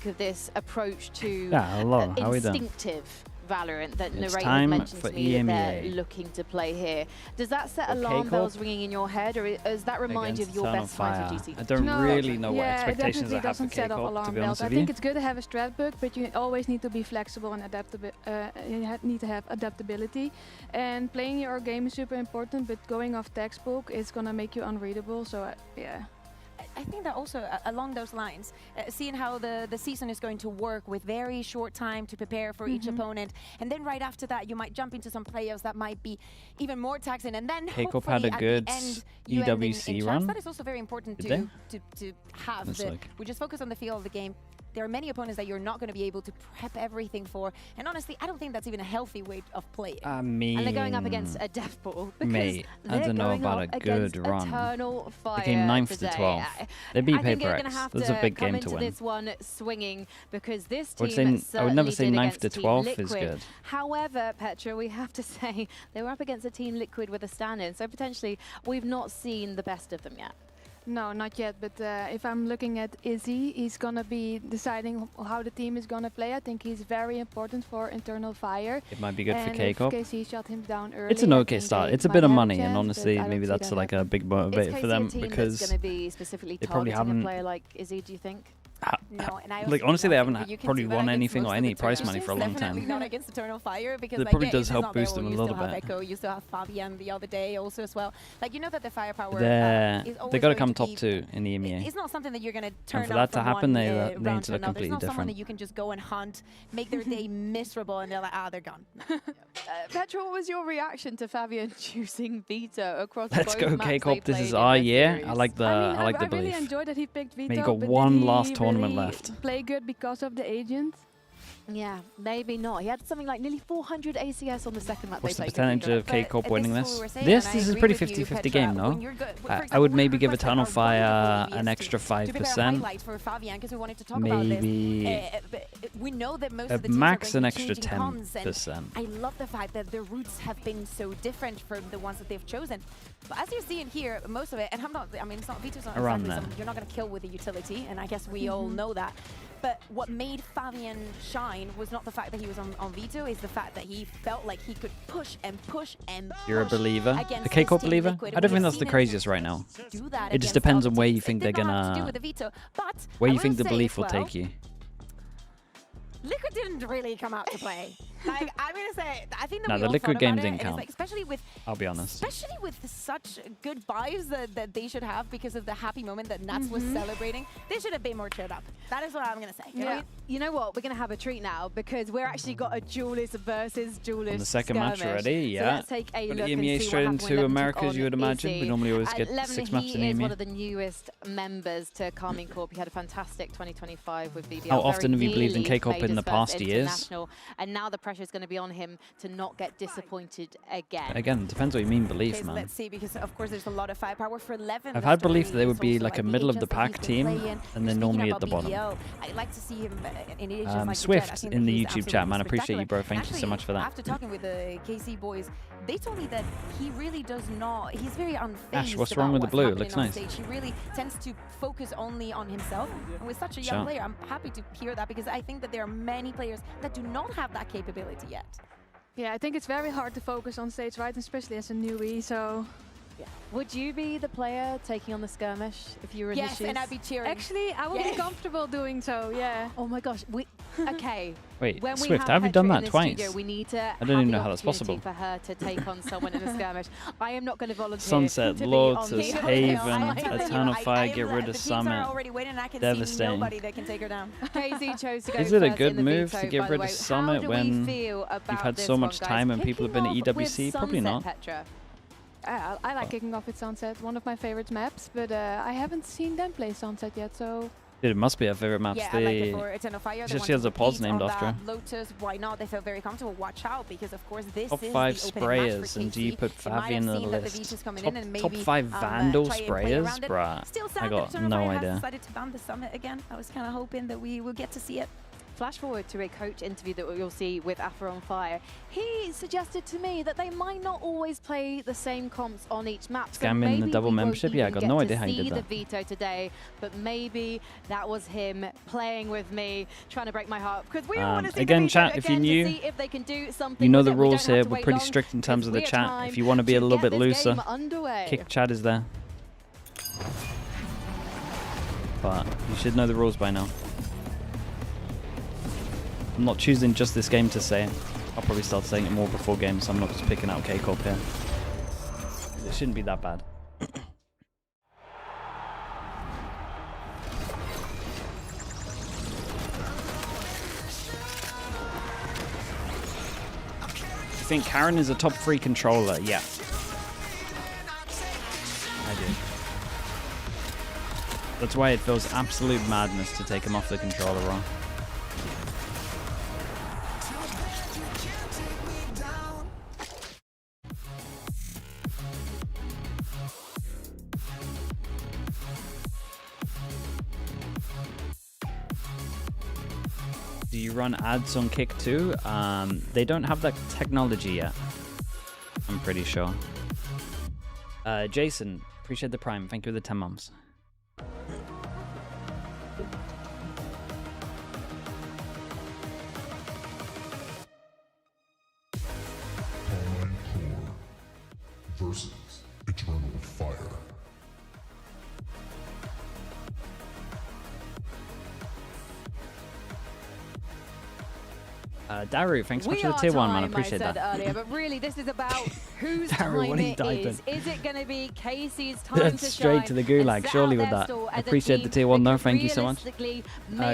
of this approach to instinctive Valorant that Narrative mentioned to me that they're looking to play here. Does that set alarm bells ringing in your head, or does that remind you of your best times of GC? I don't really know what expectations I have for K-Corp, to be honest with you. I think it's good to have a strat book, but you always need to be flexible and adaptable. You need to have adaptability. And playing your game is super important, but going off textbook is going to make you unreadable. So, yeah. I think that also along those lines, seeing how the season is going to work with very short time to prepare for each opponent, and then right after that you might jump into some players that might be even more taxing, and then K-Corp had a good EWC run. That is also very important to have. We just focus on the feel of the game. There are many opponents that you're not going to be able to prep everything for, and honestly, I don't think that's even a healthy way of playing. I mean, and they're going up against a death ball. Mate, I don't know about a good run. Eternal Fire they came 9th to 12th. They beat Paper X. That's a big game to win. This one swinging because this team I would never say 9th to 12th is good. However, Petra, we have to say they were up against a Team Liquid with a stand-in, so potentially we've not seen the best of them yet. No, not yet, but if I'm looking at Izzy, he's going to be deciding how the team is going to play. I think he's very important for Eternal Fire. It might be good for K-Corp. KC shot him down early. It's an okay start. It's a bit of money, and honestly, maybe that's like a big motivator for them because going to be specifically they probably haven't. A player like Izzy, do you think? No, and I like honestly, they haven't probably won anything or any prize money for a long time. Not against Eternal Fire because it probably does help boost them a little bit. You still have Echo, you still have Fabian the other day also as well. Like you know that the firepower they got to come top 2 in the EMEA. It's not something that you're going to turn. And for that to happen, they need to look completely different. It's not someone that you can just go and hunt, make their day miserable, and they're like, they're gone. Petra, what was your reaction to Fabian choosing Vito across? Let's go, K-Corp. This is our year. I like the I belief. really enjoyed that he picked Vito. Maybe got one last tournament left. Play good because of the agent? Yeah, maybe not. He had something like nearly 400 ACS on the second map. What's the percentage of K-Corp winning this? This is a pretty 50-50 game, no? I would maybe give Eternal Fire an extra 5%. Maybe max an extra 10%. I love the fact that the routes have been so different from the ones that they've chosen. But as you're seeing here, most of it, and I mean, it's not Vito's not exactly something you're not going to kill with a utility, and I guess we all know that. But what made Fabian shine was not the fact that he was on Vito, it's the fact that he felt like he could push and push and push. You're a believer? A K-Corp believer? I don't think that's the craziest right now. It just depends on where you think they're gonna... Where you think the belief will take you. Liquid didn't really come out to play. Like, I'm gonna say, I think that the Liquid game didn't count. Like, especially with, I'll be honest. Especially with such good vibes that they should have because of the happy moment that Nats was celebrating, they should have been more cheered up. That is what I'm gonna say. Yeah. You know what? We're gonna have a treat now because we're actually got a duelist versus duelist. On the second match already, yeah. So let's take a look EMEA straight into Americas, you would imagine. We normally always get 6 maps in EMEA. He is one of the newest members to KARMINE Corp. He had a fantastic 2025 with VBL. How often have you believed in K-Corp in the past years? And now the pressure is going to be on him to not get disappointed again. Again, it depends what you mean belief, man. Let's see, because of course there's a lot of firepower for 11. I've had belief that they would be like a middle of the pack team, and they're normally at the bottom. I'd like to see him in Swift in the YouTube chat, man. I appreciate you, bro. Thank you so much for that. After talking with the KC boys, they told me that he really does not, he's very unfazed. Ash, what's wrong with the blue? It looks nice. He really tends to focus only on himself. And with such a young player, I'm happy to hear that because I think that there are many players that do not have that capability yet. Yeah, I think it's very hard to focus on stage, right? Especially as a newbie, so... Yeah. Would you be the player taking on the skirmish if you were in the shoes? Yes, and I'd be cheering. Actually, I would be comfortable doing so, yeah. Oh my gosh. Okay. Wait, when Swift, have you done that twice? Studio, we need to I don't even know how that's possible. For her to take on someone in a skirmish. I am not going to volunteer. Sunset, Lotus, Haven, Eternal Fire, get rid of Summit. Devastating. That can take her down. KZ chose to go Is it a good move to get rid of Summit when you've had so much time and people have been at EWC? Probably not. I like kicking off with Sunset, one of my favorite maps, but I haven't seen them play Sunset yet, so... It must be our favorite maps. Yeah, I like it for Eternal Fire. She has a pods named after her. Lotus, why not? They felt very comfortable. Watch out, because of course this top is 5 the sprayers, and do you put Fabian in the list? Top 5 Vandal sprayers? Bruh, I got no idea. Decided to ban the Summit again. I was kind of hoping that we will get to see it. flash forward to a coach interview that you'll see with Afro on Fire. He suggested to me that they might not always play the same comps on each map. Scamming the double membership? Yeah, I got no idea how you did that. The veto today, but maybe that was him playing with me, trying to break my heart. Because we all want to see again, the chat, if you're new, if they can do something. You know the rules here. We're pretty strict in terms of the chat. If you want to be a little bit looser, kick chat is there. But you should know the rules by now. I'm not choosing just this game to say it. I'll probably start saying it more before games, so I'm not just picking out KCORP here. It shouldn't be that bad. You think Karen is a top 3 controller? Yeah. I do. That's why it feels absolute madness to take him off the controller raw. Do you run ads on Kick too? They don't have that technology yet. I'm pretty sure. Jason, appreciate the Prime. Thank you for the 10 months. KARMINE versus Eternal Fire. Daru, thanks so much for the tier 1, man. I appreciate that. Earlier, but really, this is about whose time it is. Is it going to be Casey's time That's to straight shine to the gulag, surely with that. I appreciate the tier 1 though, thank you so much.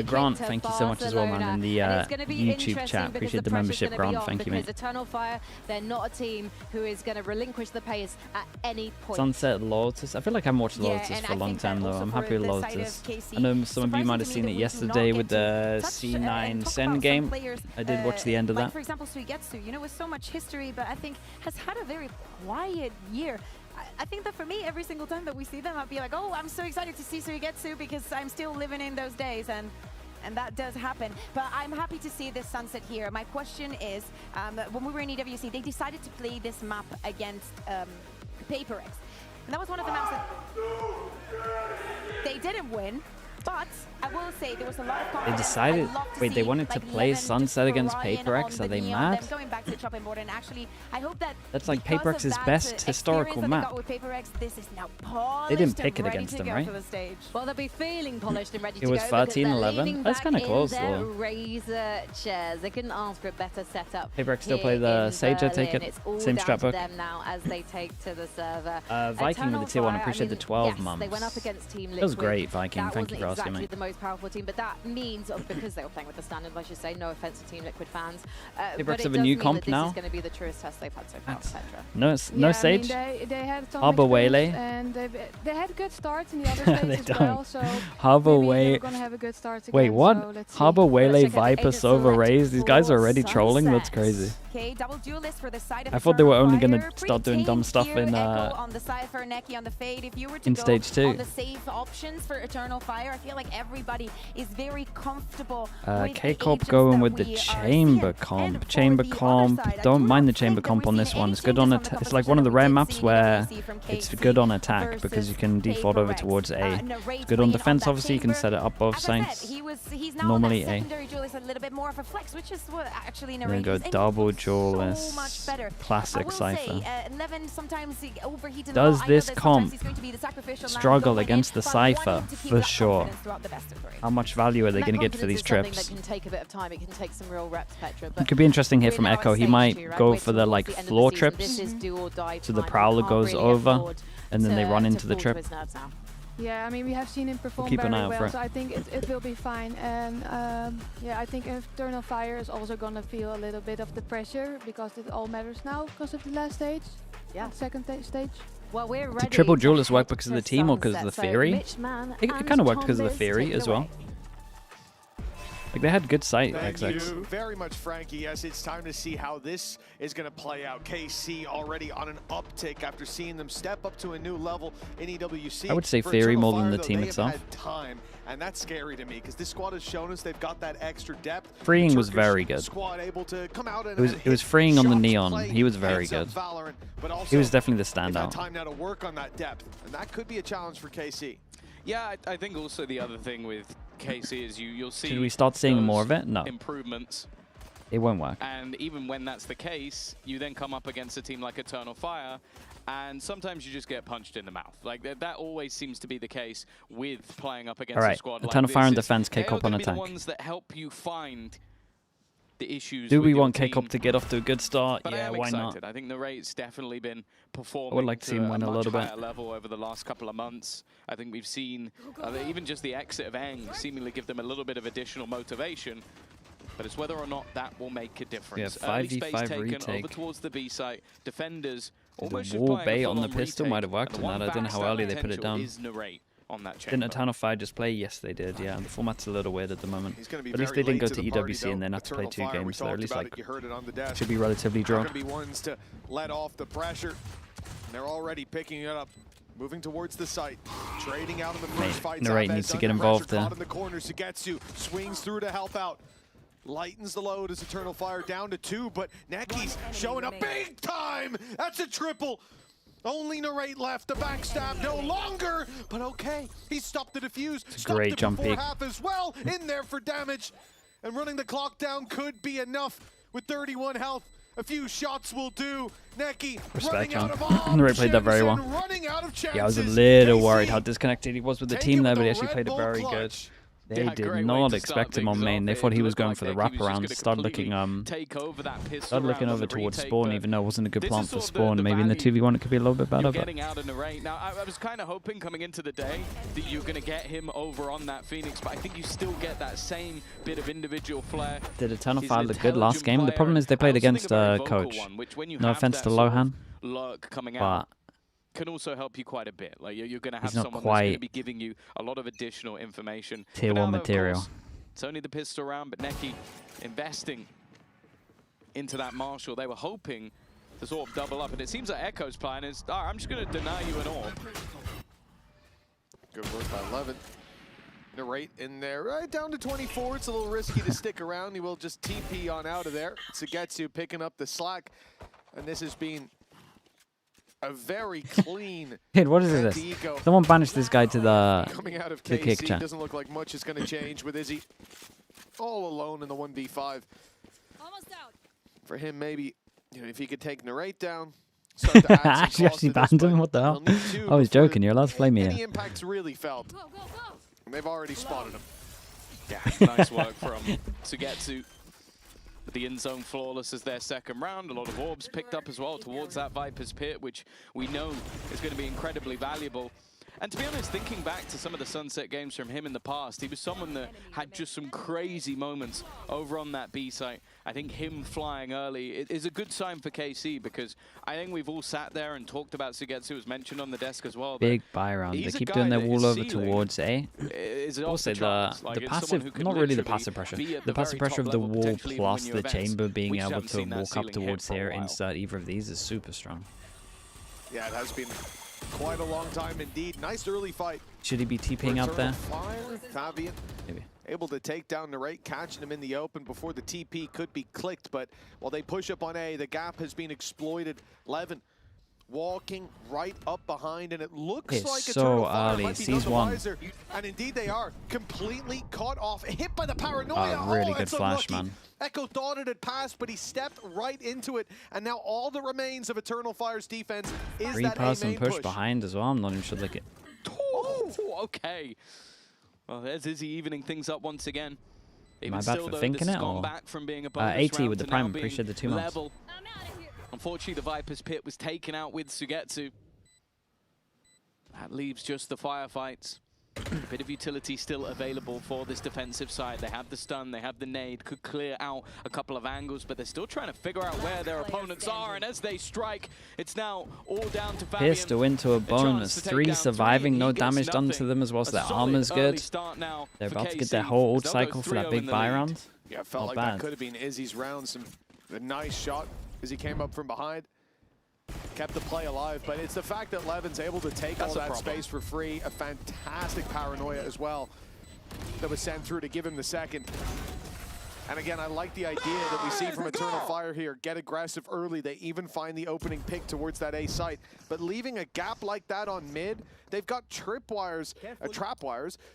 Grant, thank you so much as well, man, in the YouTube chat. Appreciate the membership, Grant, thank you, mate. Eternal Fire, they're not a team who is going to relinquish the pace at any point. Sunset Lotus. I feel like I haven't watched Lotus for a long time though. I'm happy with Lotus. I know some of you might have seen it yesterday with the C9 Sen game. I did watch the end of that. For example, Suigetsu, you know, with so much history, but I think has had a very quiet year. I think that for me, every single time that we see them, I'll be like, oh, I'm so excited to see Suigetsu because I'm still living in those days, and that does happen. But I'm happy to see this sunset here. My question is, when we were in EWC, they decided to play this map against Paper X. And that was one of the maps that they didn't win. But I will say there was a lot of confidence. They decided, wait, they wanted to play Sunset against Paper X? Are they mad? Going back to the chopping board, and actually, I hope that that's like Paper X's best historical map. This is now they didn't pick it against them, right? Well, they'll be feeling polished and ready to go. It was 13-11. That's kind of close, though. Razor chairs. They couldn't ask for a better setup. Paper X still play the Sage, I take it. Same strat book. Them now as they take to the server. Viking with the tier 1. Appreciate the 12 months. They went up against Team Liquid. That was great, Viking. Thank you for asking me. The most powerful team, but that means, because they were playing with the standard, I should say, no offense to Team Liquid fans. Paper X have a new comp now. This is going to be the truest test they've had so far, Petra. No Sage. I mean, they had some Harbor Waylay, and they had good starts in the other stages as well. So Harbor Waylay. Gonna have a good start again, wait, what? So Harbor Waylay Viper Silver Rays. These guys are already trolling. That's crazy. Okay, double duelist for the side of I thought they were only gonna start doing dumb stuff in on the Cypher, Neki on the Fade. If you were to in go stage 2. On the safe options for Eternal Fire, I feel like everybody is very comfortable. KCORP going with the chamber comp. Don't mind the chamber comp on this one. It's good on attack. It's like one of the rare maps where it's good on attack because you can default over towards A. It's good on defense. Obviously, you can set it up both sides. Normally A. There we go. Double duelist. Classic Cypher. Does this comp struggle against the Cypher? For sure. How much value are they going to get for these trips? It can take a bit of time. It can take some real reps, Petra. It could be interesting here from Echo. He might go for the like floor trips. So the Prowler goes over and then they run into the trip. Yeah, I mean, we have seen him perform very well, so I think it will be fine. And yeah, I think Eternal Fire is also going to feel a little bit of the pressure because it all matters now because of the last stage. Yeah. Second stage. Well, we're ready. Did triple duelist work because of the team or because of the theory? It kind of worked because of the theory as well. Like, they had good sight, Thank XX. you very much, Frankie. Yes, it's time to see how this is going to play out. KC already on an uptick after seeing them step up to a new level in EWC. I would say Theory more than the team they itself. have had time, and that's scary to me because this squad has shown us they've got that extra depth. Freeing was very good. Squad able to come out and it was freeing on the Neon. He was very good. Valorant, but also He was definitely the they've had standout. time now to work on that depth, and that could be a challenge for KC. Yeah, I think also the other thing with KC is you'll see. Should we start seeing more of it? No. Improvements. It won't work. And even when that's the case, you then come up against a team like Eternal Fire, and sometimes you just get punched in the mouth. Like that always seems to be the case with playing up against a squad like this. Eternal Fire and defense, K-Corp on attack. The ones that help you find the issues. Do we with want your K-Corp team. to get off to a good start? But yeah, I am why excited. not? I think the rate's definitely been performing I would like to see him win a much little bit. higher level over the last couple of months. I think we've seen even just the exit of Eng seemingly give them a little bit of additional motivation. But it's whether or not that will make a difference. Yeah, Early 5v5 space taken retake. over towards the B site. Defenders The almost just wall playing a bait on the full-on pistol retake, might have worked and on the that. I don't know how one early they put it potential down. is narrate on that Didn't chamber. Eternal Fire just play? Yes, they did. Yeah, the format's a little weird at the moment. He's gonna be At least very they didn't go late to the party, EWC and then though. have to play Eternal 2 Fire, we games. So at talked least about like it, you heard it on the desk. should be relatively They're drawn. gonna be ones to let off the pressure. They're already picking it up, moving towards the site, trading out in the first fight. Narrate needs to get involved there. Caught in the corner, Sugetsu swings through to help out. Lightens the load as Eternal Fire down to 2, but Neki's showing up big time. That's a triple. Only Narrate left. The backstab no longer, but okay. He stopped the defuse. Stopped Great it jump before peek. half as well. In there for damage. And running the clock down could be enough with 31 health. A few shots will do. Neki running out of options Narrate played that very well. and running out of chances. Yeah, I was a little worried KC how disconnected he was with the taking team there, with but he the actually Red played it Bull very good. clutch. They Yeah, did great way not to expect start him on things main. They off. thought he It was looked going like for the Neki was just wraparound. gonna Started looking completely take over that pistol started looking round over on the towards retake, spawn, but even though it wasn't a good this plant is for sort of spawn. Maybe in the value 2v1 it could be a little bit better. You're But getting out an array. Now, I was kind of hoping coming into the day that you're going to get him over on that Phoenix, but I think you still get that same bit of individual flair. did Eternal He's Fire an look good last intelligent game? The player, problem is they and played I also think against a very vocal Coach. one, which when you No have offense that to sort of Lohan, lurk coming but out can also help you quite a bit. Like you're going to have he's not someone that's going quite to be giving you a lot of additional information. tier But 1 now, though, of material. course, it's only the pistol round, but Neki investing into that Marshall. They were hoping to sort of double up, and it seems like Echo's plan is, all right, I'm just going to deny you an orb. Good work by 11. Narrate in there, right down to 24. It's a little risky to stick around. He will just TP on out of there. Sugetsu picking up the slack, and this has been a very clean. Kid, what is this? Ego. Someone banished this guy to the Coming out of the kick KC, chat. doesn't look like much is going to change with Izzy all alone in the 1v5. Almost out. For him, maybe, you know, if he could take Narrate down, start to add some Actually, cost to this, banned him? but What the hell? he'll need two I was before joking. You're allowed to flame me. any Here. impact's really felt. Go, go, go. And they've already spotted him. Yeah, nice work from Sugetsu. The in-zone flawless as their second round. A lot of orbs picked up as well towards that Viper's Pit, which we know is going to be incredibly valuable. And to be honest, thinking back to some of the Sunset games from him in the past, he was someone that had just some crazy moments over on that B site. I think him flying early is a good sign for KC, because I think we've all sat there and talked about Sugetsu, was mentioned on the desk as well. Big buy round. They he's a keep guy doing their that wall his over ceiling towards A. Is off Also, charts. the Like, it's passive, someone who could not really the literally passive pressure. be at The passive very pressure of top the level, wall potentially even plus win you the events. chamber being We just able haven't to seen that walk up ceiling hit towards for a here, while. insert either of these is super strong. Yeah, it has been quite a long time indeed. Nice early fight. Should he be TPing out there? Fabian Maybe. able to take down Narrate, catching him in the open before the TP could be clicked, but while they push up on A, the gap has been exploited. Levin walking right up behind, and it looks It's like so Eternal Fire early. might be Sees none the one. wiser. And indeed they are completely caught off, hit by the paranoia. Oh, really good it's flash, unlucky. man. Echo thought it had passed, but he stepped right into it, and now all that remains of Eternal Fire's defense is that A Three-person main push behind as well. I'm not even sure like it. Oh, okay. Well, there's Izzy evening things up once again. Am I Even bad still, for though, thinking this it, has gone or- back from being a bonus 80 round with the to prime. now being Appreciate the 2 months. level. I'm out of here. Unfortunately, the Viper's Pit was taken out with Sugetsu. That leaves just the firefights. A bit of utility still available for this defensive side. They have the stun, they have the nade, could clear out a couple of angles, but they're still trying to figure out where their opponents are. And as they strike, it's now all down to Fabian. Pierce to into a bonus. 3 surviving, no damage done to them as well. So their armor's good. They're about to get their whole ult cycle for that big buy round. Yeah, it felt like that could have been Izzy's round. A nice shot as he came up from behind. Kept the play alive, but it's the fact that Levin's able to take all that space for free. A fantastic paranoia as well that was sent through to give him the second. And again, I like the idea that we see from Eternal Fire here. Get aggressive early. They even find the opening pick towards that A site. But leaving a gap like that on mid, they've got trap wires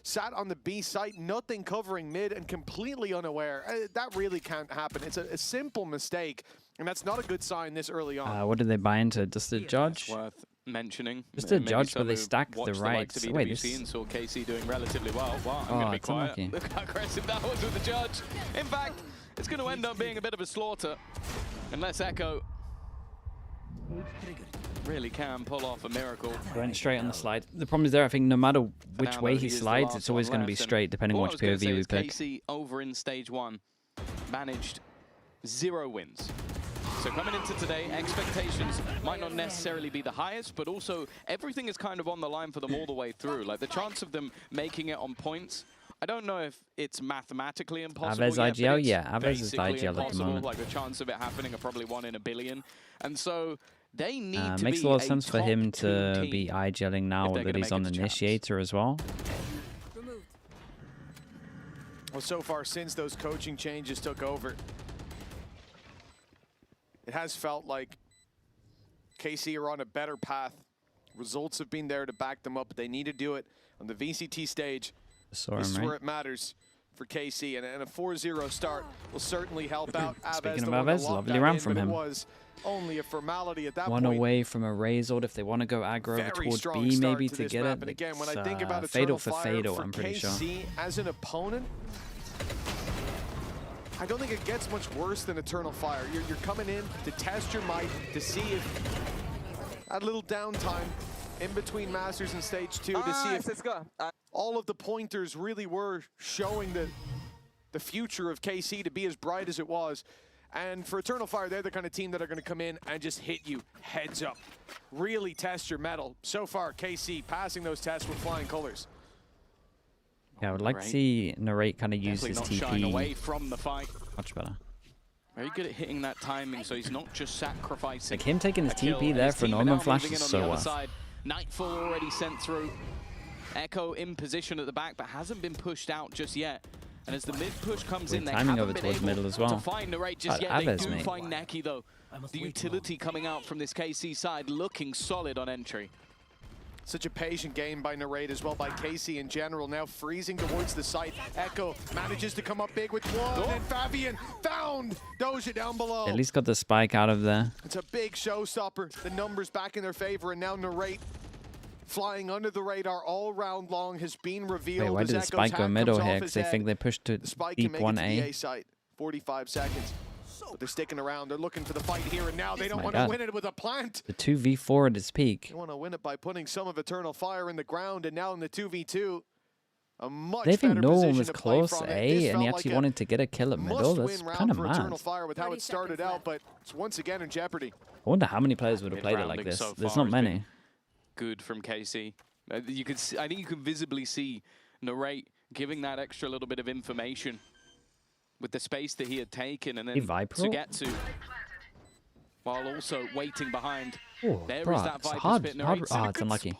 sat on the B site, nothing covering mid and completely unaware. That really can't happen. It's a simple mistake. And that's not a good sign this early on. What did they buy into? Just a judge? Worth mentioning. Just a judge, but they stack the rights. Wait, this... and saw KC doing relatively well. Wow, I'm gonna be quiet. Unlucky. Look how aggressive that was with the judge. In fact, it's going to end up being a bit of a slaughter. Unless Echo really can pull off a miracle. Going straight on the slide. The problem is there, I think no matter which way he slides, it's always going to be straight, depending on which POV we pick. KC over in stage 1 managed 0 wins. So coming into today, expectations might not necessarily be the highest, but also everything is kind of on the line for them all the way through. Like the chance of them making it on points, I don't know if it's mathematically impossible. Aves IGL, yeah, Aves is the IGL at the moment. Like the chance of it happening are probably 1 in a billion. And so they need to makes be a lot of sense for him to be IGLing now that he's on Initiator as well. Well, so far since those coaching changes took over, it has felt like KC are on a better path. Results have been there to back them up, but they need to do it on the VCT stage. This is where it matters for KC, and a 4-0 start will certainly help out. Speaking of Aves, lovely round from him. It was only a formality at that point. One away from a raise ult if they want to go aggro over towards B maybe to get it. And again, when I think about Fatal for Fatal, I'm pretty sure. KC as an opponent, I don't think it gets much worse than Eternal Fire. You're coming in to test your might, to see if that little downtime in between Masters and Stage 2, to see if all of the pointers really were showing the future of KC to be as bright as it was. And for Eternal Fire, they're the kind of team that are going to come in and just hit you heads up. Really test your mettle. So far, KC passing those tests with flying colors. Yeah, I would like to see Narrate kind of use his TP. Shying away from the fight. Much better. Very good at hitting that timing, so he's not just sacrificing. Like him taking his TP there for Norman Flash is so worth. Nightfall already sent through. Echo in position at the back, but hasn't been pushed out just yet. And as the mid push comes in, they haven't been able as well. to find Narrate just yet. They do find Neki though. The utility coming out from this KC side looking solid on entry. Such a patient game by Narrate as well, by KC in general. Now freezing towards the site. Echo manages to come up big with one, and Fabian found Doja down below. At least got the spike out of there. It's a big showstopper. The numbers back in their favor, and now Narrate flying under the radar all round long has been revealed. Wait, why did the spike go middle here? Because they think they pushed to deep 1A. Site. 45 seconds. But they're sticking around. They're looking for the fight here and now. They don't want to win it with a plant. The 2v4 at its peak. They want to win it by putting some of Eternal Fire in the ground, and now in the 2v2, a much they think better no one position was to play close from. A, and he actually wanted to get a kill at middle. That's kind of mad. Eternal Fire with how it started out, but it's once again in jeopardy. I wonder how many players would have played it like this. There's not many. Good from KC. You could see, I think you can visibly see Narrate giving that extra little bit of information with the space that he had taken, and then to get to, while also waiting behind. Ooh, there bro, is that it's Viper's Pit. it's unlucky.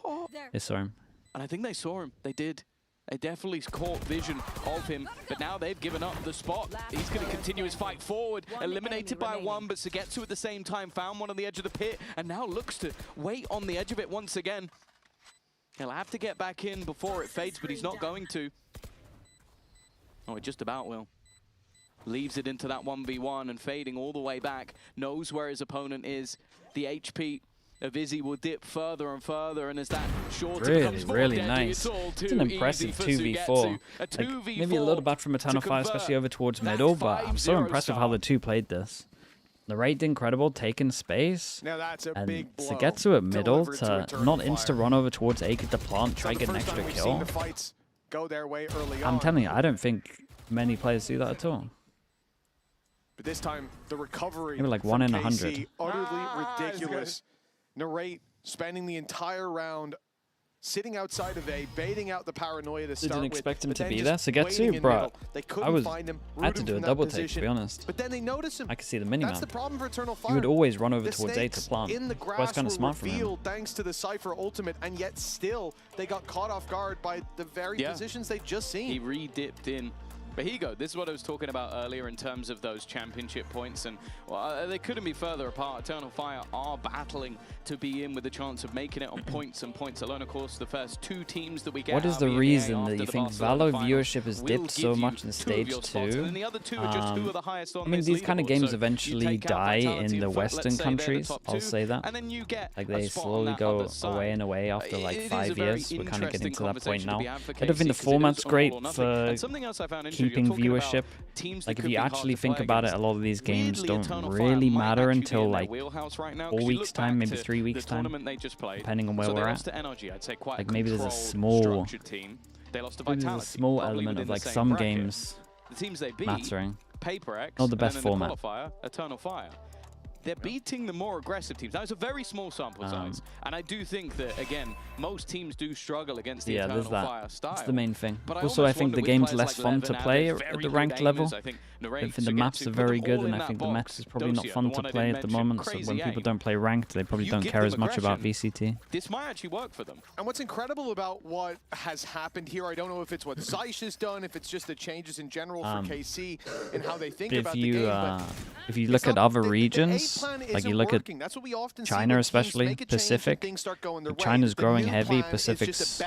They saw him. And I think they saw him. They did. They definitely caught vision of him, but now they've given up the spot. He's going to continue his fight forward, eliminated by one, but Sugetsu at the same time found one on the edge of the pit, and now looks to wait on the edge of it once again. He'll have to get back in before it fades, but he's not going to. Oh, it just about will. Leaves it into that 1v1 and fading all the way back. Knows where his opponent is. The HP of Izzy will dip further and further, and as that shorter becomes more deadly, nice. It's an impressive 2v4. Like, maybe a little bad from Eternal Fire, especially over towards middle, but I'm so impressed with how the two played this. Narrate incredible, taking space. Now that's a and big blow to get to a middle, delivered to not insta-run over towards A, get the plant, try to get an extra kill. Go their way early I'm on. telling you, I don't think many players do that at all. But this time, the recovery Maybe like 1 in 100. KC, utterly ridiculous. Narrate spending the entire round sitting outside of A, baiting out the paranoia to start Didn't with. expect him but to then be just there. So waiting Getsu, in bro, middle. They couldn't find him, I had to root do him a from double that take, to be position. honest. But then they notice him. I could see the That's minimap. the problem for Eternal Fire. You would always run over The towards A to snakes plant. in the Well, grass it's kind of were smart from him. revealed thanks to the Cypher ultimate, and yet still they got caught off guard by the very positions they'd just seen. He re-dipped in. But here you go. This is what I was talking about earlier in terms of those championship points, and well, they couldn't be further apart. Eternal Fire are battling to be in with a chance of making it on points and points alone. Of course, the first 2 teams that we get. What is out the of EMEA reason after that you the think Barcelona Valo final viewership has will dipped so give you much in 2 of stage your 2? spots, and then the other 2 are just 2 of the highest on I mean, this these kind of leaderboard. games So eventually you take out die Vitality in the and Western let's say they're the countries. top I'll 2, say that. and then you get Like a they spot on slowly that go other side. away and away after like It is 5 a very years. We're kind of getting to that point interesting now. conversation to be I don't think the had for KC, 'cause it is format's all great or nothing. for And something else I found interesting, keeping you're talking about viewership. teams Like that if could you be hard actually to think play about it, against. a lot of these games Weirdly, don't Eternal Fire really might matter actually be until in their like wheelhouse right now, 4 'cause you weeks look time, back maybe to 3 weeks the time, tournament they just played. depending on where So we're they at. lost to Energy, I'd say quite Like a maybe there's a controlled, small, structured team. They lost to maybe Vitality. there's a small probably element within of the like same some bracket. games The teams they beat, mattering. PaperX, Not the best and then format. in the qualifier, Eternal Fire. They're beating the more aggressive teams. Now, it's a very small sample size, and I do think that, again, most teams do struggle against the Eternal Fire style. That's the main thing. But Also, I think the game's less fun to play at the ranked level. I think the maps are very good, and I think the meta is probably not fun to play at the moment. So when people don't play ranked, they probably don't care as much about VCT. This might actually work for them. And what's incredible about what has happened here, I don't know if it's what Zeiss has done, if it's just the changes in general for KC and how they think about the game. But if you look at other regions, like you look at China especially, Pacific, China's growing heavy, Pacific's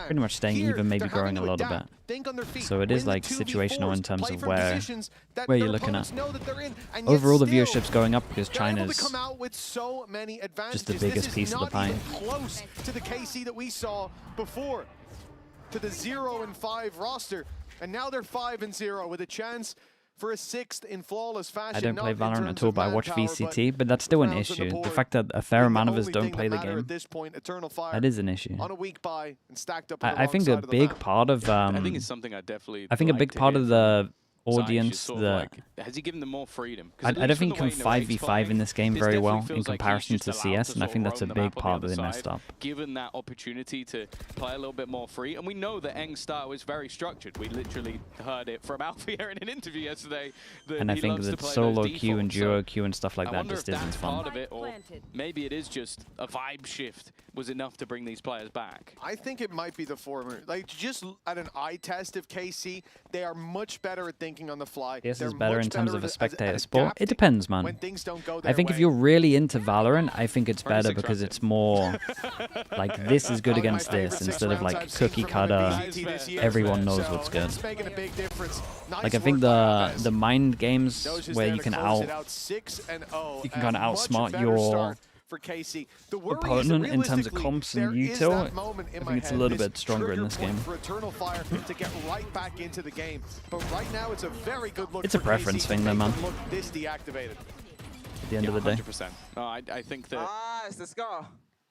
pretty much staying even, maybe growing a little bit. So it is like situational in terms of where you're looking at. Overall, the viewership's going up because China's just the biggest piece of the pie. Close to the KC that we saw before, to the 0-5 roster, and now they're 5-0 with a chance for a 6th in flawless fashion. I don't play Valorant at all, but I watch VCT, but that's still an issue. The fact that a fair amount of us don't play the game, that is an issue. On a weak buy and stacked up I think a big part of I think it's something I definitely. I think a big part of the audience, sort of like, has he given them more freedom? I don't think you can 5v5 in this game very well in comparison to CS, and I think that's a big part that they messed up. Given that opportunity to play a little bit more free, and we know that Eng's style is very structured. We literally heard it from Alfia in an interview yesterday. And I think that solo queue and duo queue and stuff like that just isn't fun. Part of it, or maybe it is just a vibe shift was enough to bring these players back. I think it might be the former. Like, just at an eye test of KC, they are much better at thinking on the fly. This They're is better much in terms better of a at spectator sport. It depends, man. when things don't go I their think if way. you're really into Valorant, I think it's better because it's more like this is good against this instead of like cookie cutter. Everyone knows what's good. Like I think the mind games where you can kind of outsmart your opponent in terms of comps and util, I think it's a little bit stronger in this game. It's a preference thing though, man. At the end of the day. 100%. No, I think that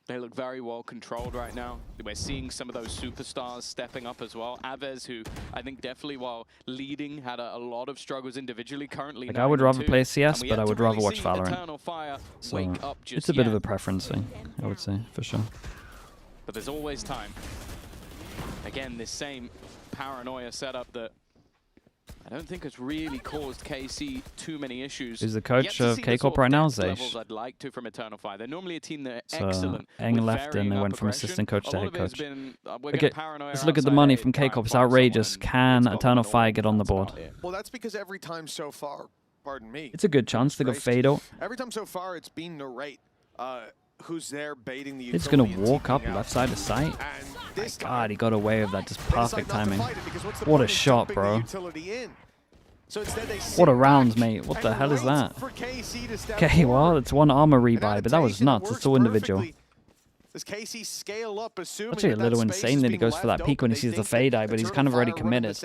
they look very well controlled right now. We're seeing some of those superstars stepping up as well. Aves, who I think definitely while leading had a lot of struggles individually, currently like I would rather play CS, but I would rather watch Valorant. So it's a bit of a preference thing, I would say, for sure. But there's always time. Again, this same paranoia setup that I don't think has really caused KC too many issues. Who's the coach of KCORP right now? Zeiss. I'd like to from Eternal Fire. They're normally a team that are So excellent. Eng with left and they went from aggression. assistant coach to head coach. Okay, let's look at the money from KCORP. It's outrageous. Can Eternal Fire get on the board? Well, that's because every time so far, pardon me. It's a good chance to go Fado. Every time so far, it's been Narrate who's there baiting the It's going to walk up left side of sight. My God, he got away with that. Just perfect timing. What a shot, bro. What a round, mate. What the hell is that? Okay, well, it's one armor rebuy, but that was nuts. It's all individual. Does KC scale up, assuming Actually a little insane that he goes for that peek when he sees the fade eye, but he's kind of already committed.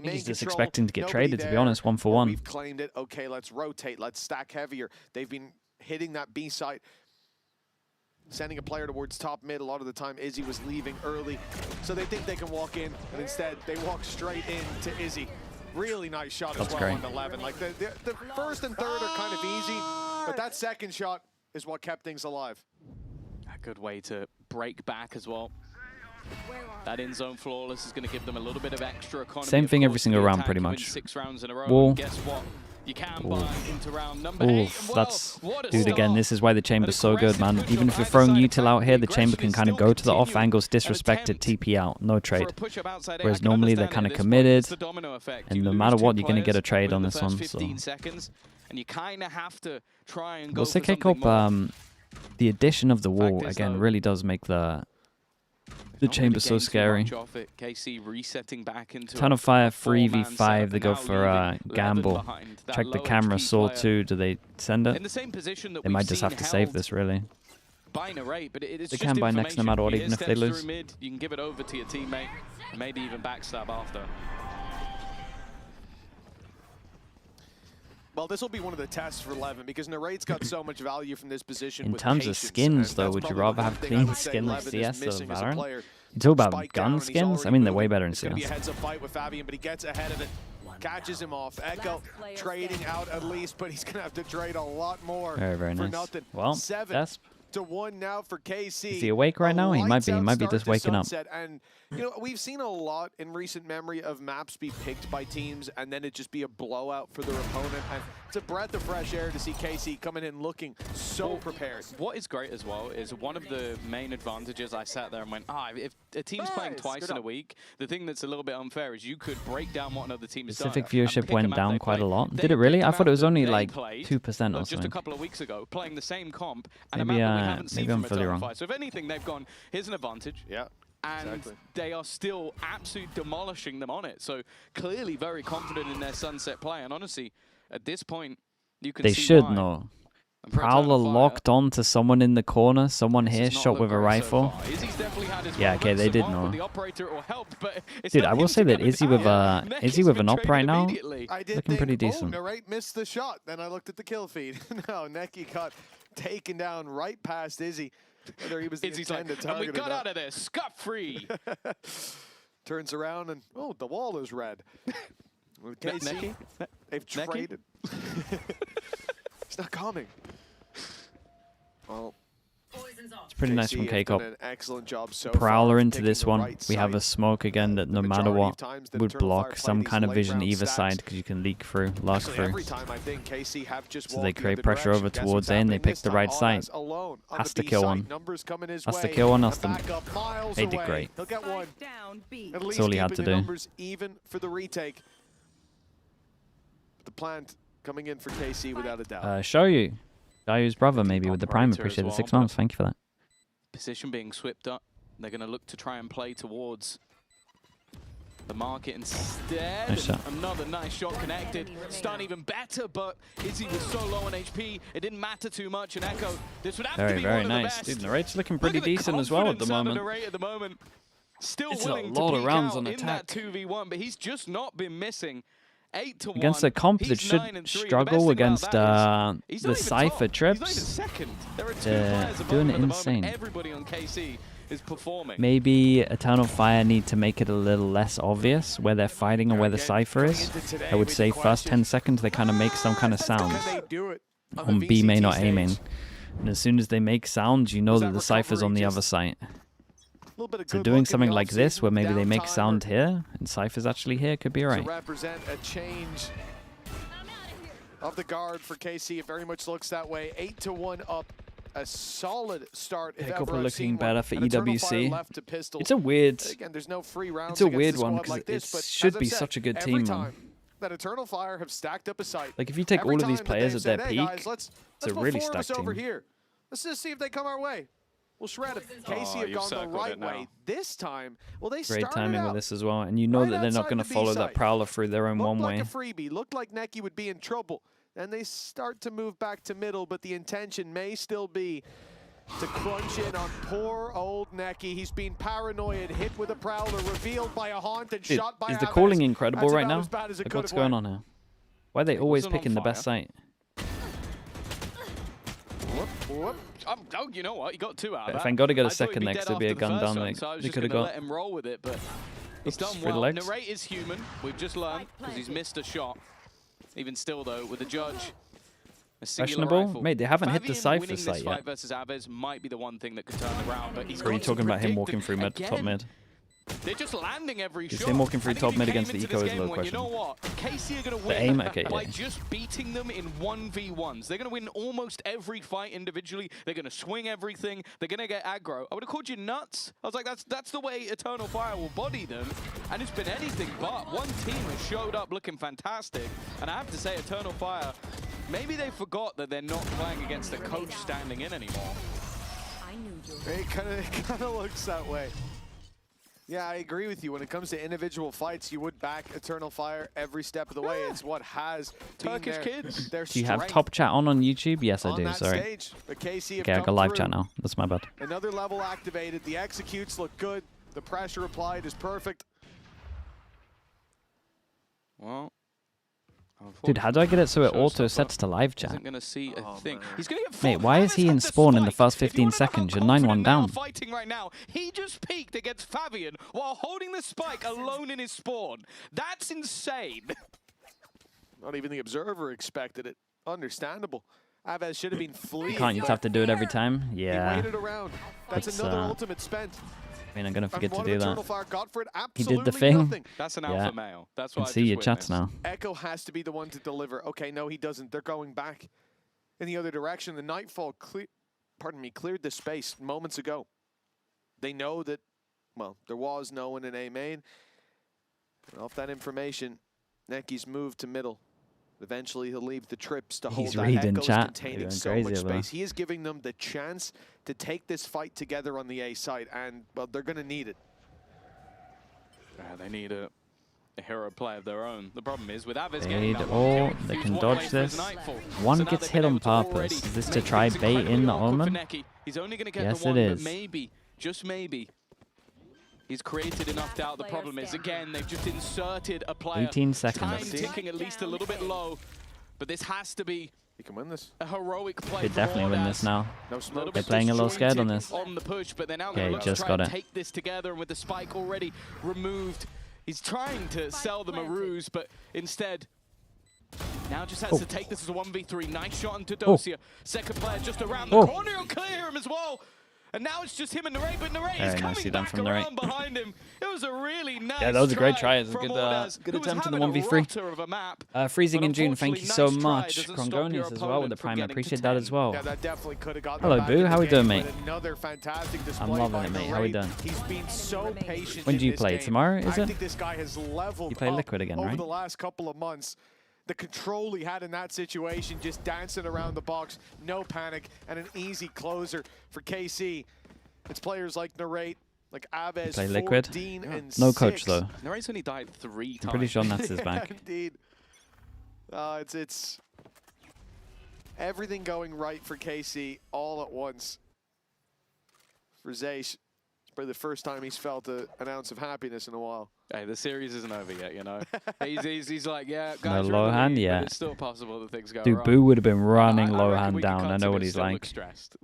He's just expecting to get traded, to be honest, 1-for-1. We've claimed it. Okay, let's rotate. Let's stack heavier. They've been hitting that B site, sending a player towards top mid. A lot of the time, Izzy was leaving early, so they think they can walk in, and instead they walk straight into Izzy. Really nice shot as well on 11. Like the first and third are kind of easy, but that second shot is what kept things alive. A good way to break back as well. That in-zone flawless is going to give them a little bit of extra economy. Same thing every single round, pretty much. 6 rounds in a row. Wall. Guess what? You can buy into round number 8. That's, dude, again, this is why the chamber's so good, man. Even if you're throwing util out here, the chamber can kind of go to the off angles, disrespect it, TP out, no trade. Whereas normally they're kind of committed, and no matter what, you're going to get a trade on this one. So. And you kind of have to try and go We'll say KCORP, the addition of the wall, again, really does make the chamber so scary. KC resetting back into Ton of fire, 3v5, they go for gamble. Check the camera, Saw 2, do they send it? In the same position that they might just have to save this, really. But they can buy next no matter what, even if they lose. Mid, you can give it over to your teammate, and maybe even backstab after. Well, this will be one of the tests for 11 because Naraid's got so much value from this position. In terms of skins, though, would you rather have clean skin like CS or Valorant? You talk about gun skins? I mean, they're way better in CS. It's going to be a heads-up fight with Fabian, but he gets ahead of it. Catches him off. Echo trading out at least, but he's going to have to trade a lot more very for nice. nothing. Well, 7-1 now for KC. Is he awake right now? He might be just waking up. And you know, we've seen a lot in recent memory of maps be picked by teams and then it just be a blowout for their opponent. And it's a breath of fresh air to see KC coming in looking so prepared. What is great as well is one of the main advantages. I sat there and went, if a team's playing twice in a week, the thing that's a little bit unfair is you could break down what another team is doing. Specific viewership went down quite a lot. Did it really? I thought it was only like 2% or something. Just a couple of weeks ago, playing the same comp and maybe, a map that we haven't seen from fully wrong. So if anything, they've gone, here's an advantage. Yeah. And they are still absolutely demolishing them on it. So clearly very confident in their Sunset play. And honestly, at this point, you can see they should why. know. Prowler locked on to someone in the corner. Someone here shot with a rifle. Yeah, okay, they did know. Dude, I will say that Izzy with an op right now, looking pretty decent. Narrate missed the shot. Then I looked at the kill feed. No, Neki got taken down right past Izzy. Whether he was the intended target. And we got out of there scot-free. Turns around and the wall is red. With KC, they've traded. It's not coming. Well, it's pretty nice from KCORP. An excellent job so Prowler far, into this one. Right we have a smoke again that no matter what would block some kind of vision either side because you can leak through, lock through. So they create pressure over towards A and they pick the right side. Has to kill one. Has to kill one, else they did great. That's all he had to do. Even for the retake. The plant coming in for KC without a doubt. Show you. Dayu's brother maybe with the prime. Appreciate the 6 months. Thank you for that. Position being swept up. They're going to look to try and play towards the market instead. Nice shot. Another nice shot connected. Stun even better, but Izzy was so low on HP, it didn't matter too much. And Echo, this would have to be very one nice. of the best. Dude, Narrate's looking pretty decent as well at the moment. Still it's willing a lot to of peek rounds out on in attack. that 2v1, but he's just not been missing. 8-1. Against a comp that should struggle against the Cypher trips, they're doing it insane. Everybody on KC is performing. Maybe Eternal Fire need to make it a little less obvious where they're fighting or where the Cypher is. I would say first 10 seconds they kind of make some kind of sound on B main or A main. And as soon as they make sound, you know that the Cypher's on the other side. So doing something like this, where maybe they make sound here, and Cypher's actually here, could be alright. To represent a change of the guard for KC, it very much looks that way. 8-1 up, a solid start. KCORP are looking better for EWC. It's a weird, again, there's no free rounds. It's a weird one because it should be such a good team, man. That Eternal Fire have stacked up a site. Like if you take all of these players at their peak, it's a really stacked team. Over here. Let's just see if they come our way. We'll shred it. KC have gone the right way this time. Well, they great timing with this as well, and you know that they're not going to follow that Prowler through their own one way. Looked like a freebie. Looked like Neki would be in trouble. And they start to move back to middle, but the intention may still be to crunch in on poor old Neki. He's been paranoid, hit with a Prowler, revealed by a Haunt, and Dude, shot by is the Aves. calling incredible That's right about now? as bad as it Like, could what's have going went. on here? Why are they always wasn't on picking the best fire. site? Whoop. Oh, you know what? He got 2 out of that. If I'd got to get a I thought he'd second be next, dead there'd be a after the gun first down one, there. so I was They just could have gonna got. let him roll with it, but he's Oops, done through the well. legs. Narrate is human. We've just learned because he's missed a shot. Even still, though, with the judge, a singular Questionable? rifle. Mate, they haven't hit the Fabian Cypher winning site this yet. fight versus Aves might be the one thing that could turn around, but he's Or are you got to talking about him predict walking it through mid, top again. mid? They're just landing every Is shot. him walking through I think top if mid you against came the into eco this is a game low when, you know question. what? KC are going to The aim, win okay, by yeah. just beating them in 1v1s. They're going to win almost every fight individually. They're going to swing everything. They're going to get aggro. I would have called you nuts. I was like, that's the way Eternal Fire will body them. And it's been anything but. One team has showed up looking fantastic. And I have to say, Eternal Fire, maybe they forgot that they're not playing against a coach standing in anymore. It kind of looks that way. Yeah, I agree with you. When it comes to individual fights, you would back Eternal Fire every step of the way. It's what has Turkish been kids. their Do you have strength top chat on YouTube? Yes, I on do. that Sorry. stage. But KC have Okay, I come got live through. chat now. That's my bad. Another level activated. The executes look good. The pressure applied is perfect. Well, Dude, how do I get it so it auto Showstopper sets to live chat? isn't going to see a thing. man. He's going to get Mate, full. why is Aves he in had the spawn in the spike. first If you 15 wanna know how seconds? You're confident 9-1 they are down. Fighting right now. He just peeked against Fabian while holding the spike alone in his spawn. That's insane. Not even the observer expected it. Understandable. Aves should have been fleeing. Can't you just have to do it every time? He Yeah. waited around. That's It's, another ultimate spent. I mean, I'm going to forget And to what do Eternal that. Fire got for it? He did the Absolutely thing. nothing. That's an Yeah. alpha male. That's You what can I see just your chats witnessed. now. Echo has to be the one to deliver. Okay, no, he doesn't. They're going back in the other direction. The Nightfall cleared the space moments ago. They know that, well, there was no one in A main. And off that information, Neki's moved to middle. Eventually, he'll leave the trips to hold He's that reading Echo's chat. containing Going so crazy much over there. space. He is giving them the chance to take this fight together on the A side, and, well, they're going to need it. Yeah, they need a hero play of their own. The problem is with Aves They getting need that all- one kill, they he's can one dodge away from his this. nightfall. One So now gets they've hit been on able to already purpose. Is this to make try things bait in incredibly the awkward for Omen? Neki. He's only going to get Yes, the one, it but is. maybe, just maybe, he's created enough doubt. The problem is, again, they've just inserted a player. 18 Time seconds. ticking at least a little bit low, but this has to be He can win this. a heroic play. They from definitely win Ordaz. this now. No smoke. They're playing a little scared on this. On the push, but they're now Okay, going to look just to try got and it. take this together, and with the spike already removed, he's trying to sell them a ruse, but instead, now just has to take this as a 1v3. Nice shot onto Dosia. Second player just around the corner, he'll clear him as well. And now it's just him and Narrate, but Narrate is Very coming nicely done back from Narrate. around behind him. It was a really nice Yeah, that was a great try. It was a from good, Ordaz, good who was attempt in the having a 1v3. rotter of a map. Freezing But in June, thank you unfortunately, so nice try much. doesn't stop your Krongonius as well with the opponent from prime. I getting to appreciate that 10. as well. Yeah, that definitely could have got Hello, them back Boo. in How the we doing, game, mate? but another fantastic display loving by it, mate. How we Narrate. doing? He's been so patient. When in do you this play? game. Tomorrow, is I it? think this guy has leveled You play up Liquid again, over right? the last couple of months. The control he had in that situation, just dancing around the box, no panic, and an easy closer for KC. It's players like Narrate, like Aves, Play Liquid? 14 and No 6. coach though. Narate's only died 3 times. I'm pretty sure Nats is back. Indeed. It's everything going right for KC all at once. For Zaysh, it's probably the first time he's felt an ounce of happiness in a while. Hey, the series isn't over yet, you know. he's like, yeah, No guys, low hand but yet. it's still possible that things go Dude, wrong. Boo would have been running I low reckon hand we can down. cut I to know what this, he's still look like. stressed.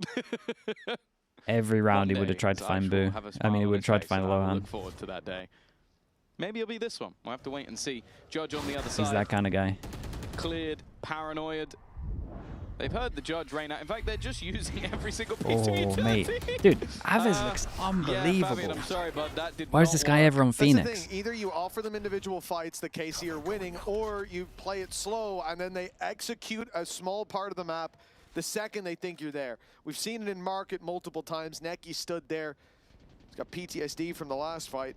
Every round he One would have day, tried to find Zaysh Boo. will have a I smile mean, he on would his have tried to face, find and low I look hand. forward to that day. Maybe it'll be this one. We'll have to wait and see. Judge on the other He's side. that kind of guy. Cleared, paranoid. They've heard the judge rain out. In fact, they're just using every single piece of Oh, utility. mate. Dude, Aves looks Yeah, unbelievable. Fabian, I'm sorry, but that did Why is not this guy work. ever on That's the Phoenix? thing. Either you offer them individual fights that KC are winning, or you play it slow and then they execute a small part of the map the second they think you're there. We've seen it in Market multiple times. Neki stood there. He's got PTSD from the last fight.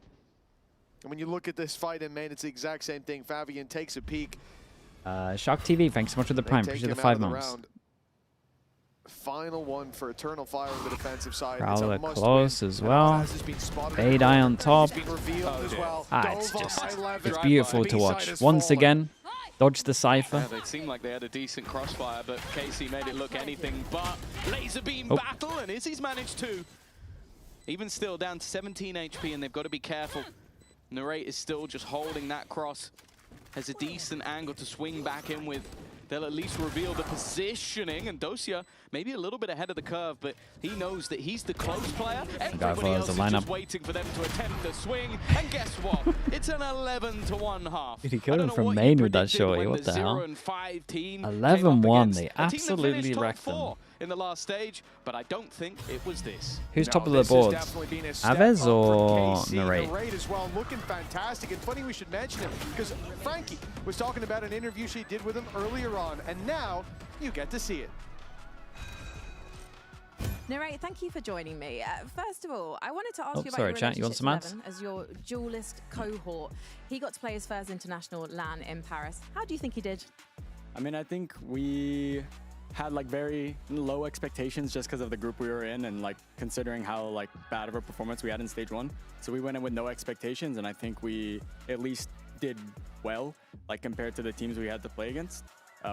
And when you look at this fight in main, it's the exact same thing. Fabian takes a peek. Shock TV, thanks so much for the They prime. take Appreciate the him out 5 of the months. round. Final one for Eternal Fire on the defensive side. Prowler It's a must close win. as And well. Alaz has been spotted Fade in the Eye corner. on top. He's been revealed as well. It's Dove on just, high level. it's beautiful B to side watch. has Once fallen. again, Dodge the Cypher. Yeah, they seemed like they had a decent crossfire, but KC made it look anything but. Laser beam battle, and Izzy's managed to. Even still down to 17 HP, and they've got to be careful. Narrate is still just holding that cross. Has a decent angle to swing back in with. They'll at least reveal the positioning, and Dosia maybe a little bit ahead of the curve, but he knows that he's the close player. Everybody else is just waiting for them to attempt the swing, and guess what? It's an 11-1 half. Did he kill him from main with that shorty? What the hell? 11-1, they absolutely wrecked them. In the last stage, but I don't think it was this. Who's top of the board? Aves or Narrate? Narrate as well, looking fantastic. And funny we should mention it because Frankie was talking about an interview she did with him earlier on, and now you get to see it. Narrate, thank you for joining me. First of all, I wanted to ask you about sorry, your chat, you want some ads? as your duelist cohort. He got to play his first international LAN in Paris. How do you think he did? I mean, I think we had like very low expectations just because of the group we were in and like considering how like bad of a performance we had in stage 1. So we went in with no expectations, and I think we at least did well like compared to the teams we had to play against.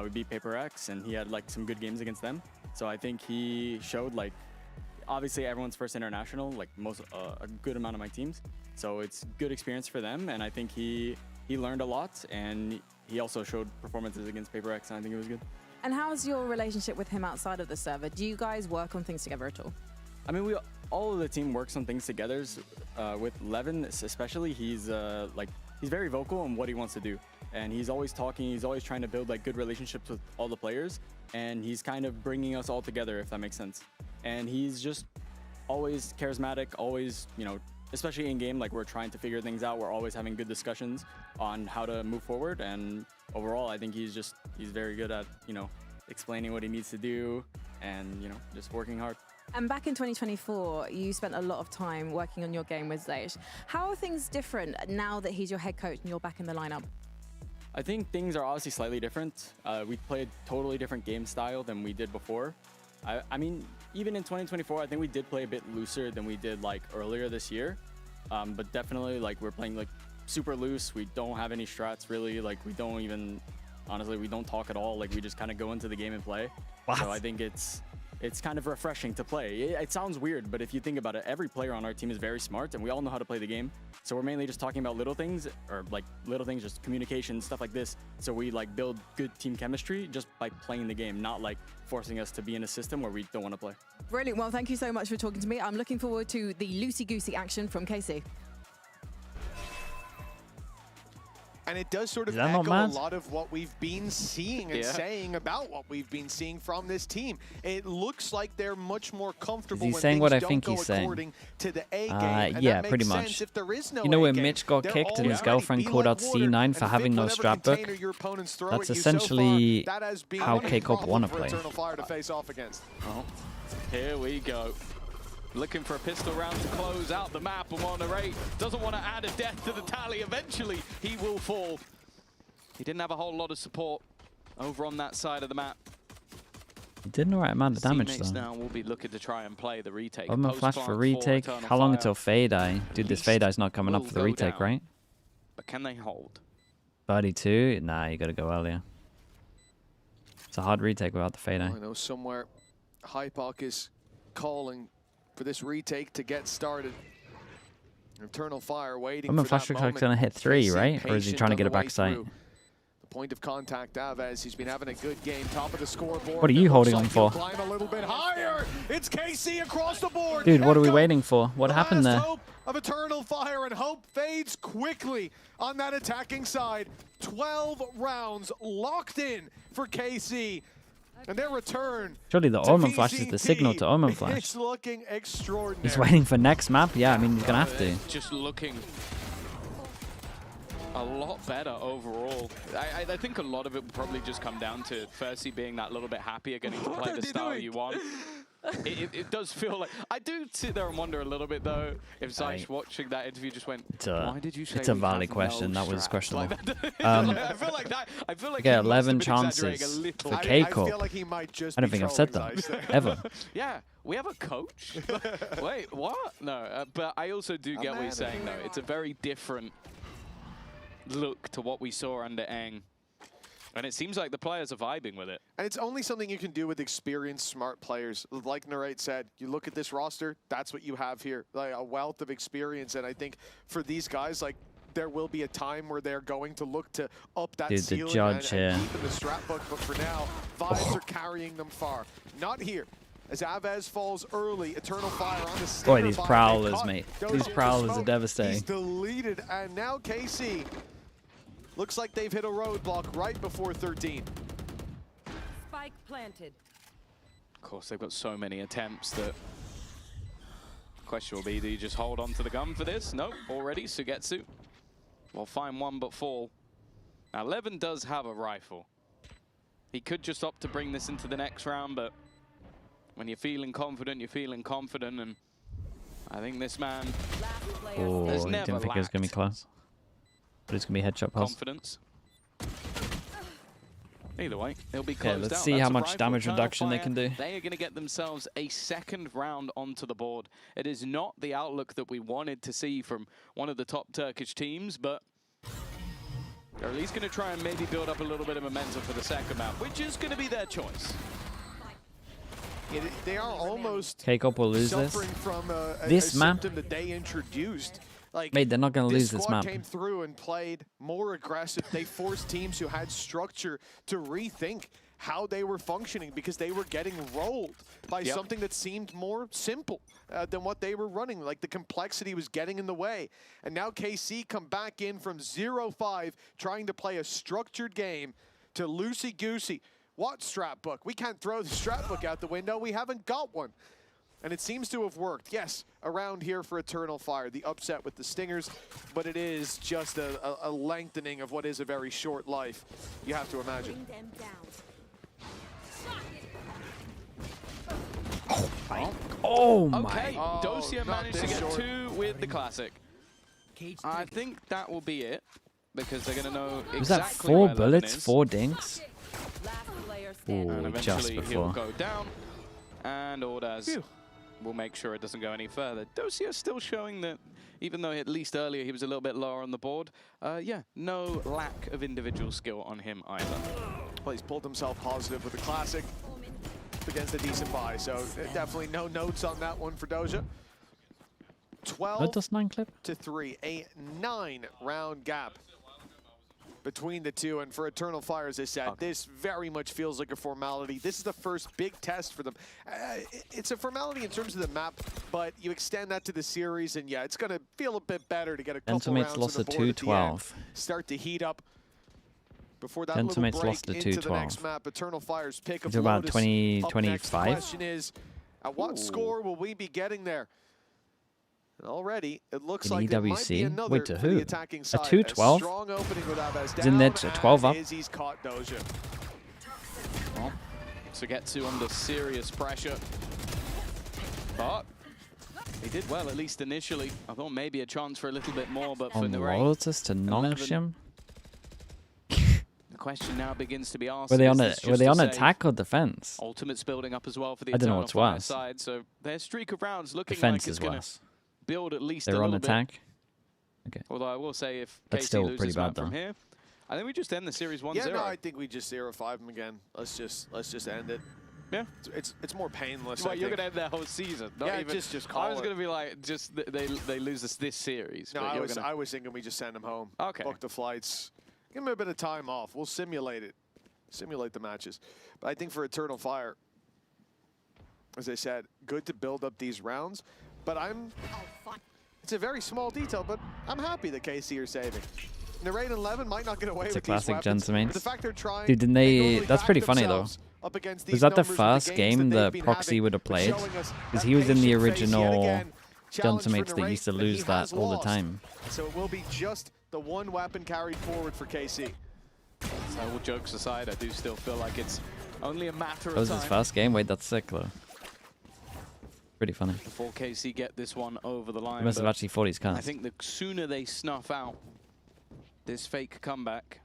We beat Paper X, and he had like some good games against them. So I think he showed like obviously everyone's first international, like a good amount of my teams. So it's good experience for them, and I think he learned a lot, and he also showed performances against Paper X, and I think it was good. And how's your relationship with him outside of the server? Do you guys work on things together at all? I mean, all of the team works on things together. With Levin, especially, he's very vocal on what he wants to do, and he's always talking. He's always trying to build like good relationships with all the players, and he's kind of bringing us all together, if that makes sense. And he's just always charismatic, always, you know, especially in game, like we're trying to figure things out. We're always having good discussions on how to move forward, and overall, I think he's very good at, you know, explaining what he needs to do and, you know, just working hard. And back in 2024, you spent a lot of time working on your game with Zaysh. How are things different now that he's your head coach and you're back in the lineup? I think things are obviously slightly different. We played totally different game style than we did before. I mean, even in 2024, I think we did play a bit looser than we did like earlier this year. But definitely like we're playing like super loose. We don't have any strats really. Like we don't even, honestly, we don't talk at all. Like we just kind of go into the game and play. What? So I think it's kind of refreshing to play. It sounds weird, but if you think about it, every player on our team is very smart, and we all know how to play the game. So we're mainly just talking about little things, just communication, stuff like this. So we like build good team chemistry just by playing the game, not like forcing us to be in a system where we don't want to play. Brilliant. Well, thank you so much for talking to me. I'm looking forward to the loosey-goosey action from KC. And it does sort of echo a lot of what we've been seeing and saying about what we've been seeing from this team. It looks like they're much more comfortable when things don't go according to the A game. Yeah, pretty much. If there is no you know when Mitch got kicked and his girlfriend called out C9 for having no strap book? That's essentially how K-CORP want to play. Here we go. Looking for a pistol round to close out the map. Narrate doesn't want to add a death to the tally. Eventually, he will fall. He didn't have a whole lot of support over on that side of the map. He did an alright amount of damage, though. Now will be looking to try and play the retake. I'm gonna flash for retake. How long until Fade Eye? Dude, this Fade Eye's not coming up for the retake, right? But can they hold? 32? Nah, you gotta go earlier. It's a hard retake without the Fade Eye. I know somewhere Hypoc is calling for this retake to get started. Eternal Fire waiting for that Flash Reflect's gonna hit 3, right? Or is he trying to get a backside? The point of contact, Aves. He's been having a good game, top of the scoreboard. What are you holding on for? Climb a little bit higher. It's KC across the board. Dude, what are we waiting for? What happened there? Hope of Eternal Fire, and hope fades quickly on that attacking side. 12 rounds locked in for KC. And their return. Surely the Omen Flash is the signal to Omen Flash. It's looking extraordinary. He's waiting for next map. Yeah, I mean, he's going to have to. Just looking a lot better overall. I think a lot of it will probably just come down to Fercy being that little bit happier, getting to play the style you want. It does feel like... I do sit there and wonder a little bit, though, if Zysh watching that interview just went, why did you say it's a valid question. That was questionable. I feel like that... I feel like 11 chances for K-CORP. I don't think I've said that, ever. Yeah, we have a coach? Wait, what? No, but I also do get what you're saying, though. It's a very different look to what we saw under Eng. And it seems like the players are vibing with it. And it's only something you can do with experienced, smart players. Like Narrate said, you look at this roster, that's what you have here. Like a wealth of experience. And I think for these guys, like, there will be a time where they're going to look to up that ceiling and keep in the strap book. But for now, vibes are carrying them far. Not here. As Avez falls early, Eternal Fire on the stinger. Boy, these Prowlers, mate. These Prowlers are devastating. He's deleted, and now KC looks like they've hit a roadblock right before 13. Spike planted. Of course, they've got so many attempts that the question will be, do you just hold on to the gun for this? Nope, already, Sugetsu. Well, find one but fall. Now, Levin does have a rifle. He could just opt to bring this into the next round, but when you're feeling confident, you're feeling confident, and I think this man has never didn't think it was going to be close. But it's going to be headshot pass. Confidence. Either way, it'll be closed out. Let's see how much damage reduction they can do. They are going to get themselves a second round onto the board. It is not the outlook that we wanted to see from one of the top Turkish teams, but they're at least going to try and maybe build up a little bit of momentum for the second map, which is going to be their choice. They are almost K-CORP will lose this. From this map that they introduced. Like, mate, they're not going to lose this map. Came through and played more aggressive. They forced teams who had structure to rethink how they were functioning because they were getting rolled by something that seemed more simple than what they were running. Like the complexity was getting in the way. And now KC come back in from 0-5 trying to play a structured game to loosey-goosey. What strap book? We can't throw the strap book out the window. We haven't got one. And it seems to have worked. Yes, around here for Eternal Fire, the upset with the Stingers, but it is just a lengthening of what is a very short life, you have to imagine. Oh my. Okay, Dosia managed to get 2 with the classic. I think that will be it, because they're going to know exactly Was that 4 bullets, 4 dinks? And Ooh, just eventually he'll before. go down, and Ordaz will make sure it doesn't go any further. Dosia still showing that, even though at least earlier he was a little bit lower on the board, yeah, no lack of individual skill on him either. Well, he's pulled himself positive with the classic against a decent buy, so definitely no notes on that one for Doja. 12 to 3, a 9-round gap between the two, and for Eternal Fire, as I said, this very much feels like a formality. This is the first big test for them. It's a formality in terms of the map, but you extend that to the series, and yeah, it's going to feel a bit better to get a couple rounds lost on the board at the end. 2-12. Start to heat up before that little break lost to into the 2-12. next map. Eternal Fire's pick of It's about Lotus 20, up 25. next. The question is, at what score will we be getting there? And already, it looks like there might be another Wait, to for who? the attacking side. A 2-12? Strong opening with Avez Isn't that down, 12 up? and Izzy's caught Doja. Well, Sugetsu under serious pressure. But he did well, at least initially. I thought maybe a chance for a little bit more, but for On Narrate, Lotus to Nongshim? the question now begins to be asked. Were they on a attack or defense? Ultimate's building up as well for the I don't know Eternal what's Fire worse. side, so their streak of rounds looking Defense like it's is going to worse. build at least They're a on little attack. bit. Although I will say, if That's KC still loses pretty bad, from though. here, I think we just end the series 1-0. Yeah, no, I think we just 0-5 them again. Let's just end it. Yeah, it's more painless. Well, you're going to end their whole season. Not Yeah, even, just call I was it. going to be like, just they lose this series. No, but I was thinking we just send them home. Okay. Book the flights. Give them a bit of time off. We'll simulate it. Simulate the matches. But I think for Eternal Fire, as I said, good to build up these rounds. But it's a very small detail, but I'm happy that KC are saving. Narrate and Levin might not get away It's with a classic these weapons, Gentleman. but the fact they're trying, Dude, didn't they? That's pretty funny though. up against Was these that the numbers with first games game that that they've been Proxy having, would have but played? showing us Because that he was in the patient face yet original again. Challenge for Gentlemen that Narrate used to that lose he that has all the lost. time. So it will be just the one weapon carried forward for KC. So all jokes aside, I do still feel like it's only a matter That of was time his first game? Wait, that's sick though. Pretty funny. before KC get this one over the line. He must have but actually fought his cards. I think the sooner they snuff out this fake comeback,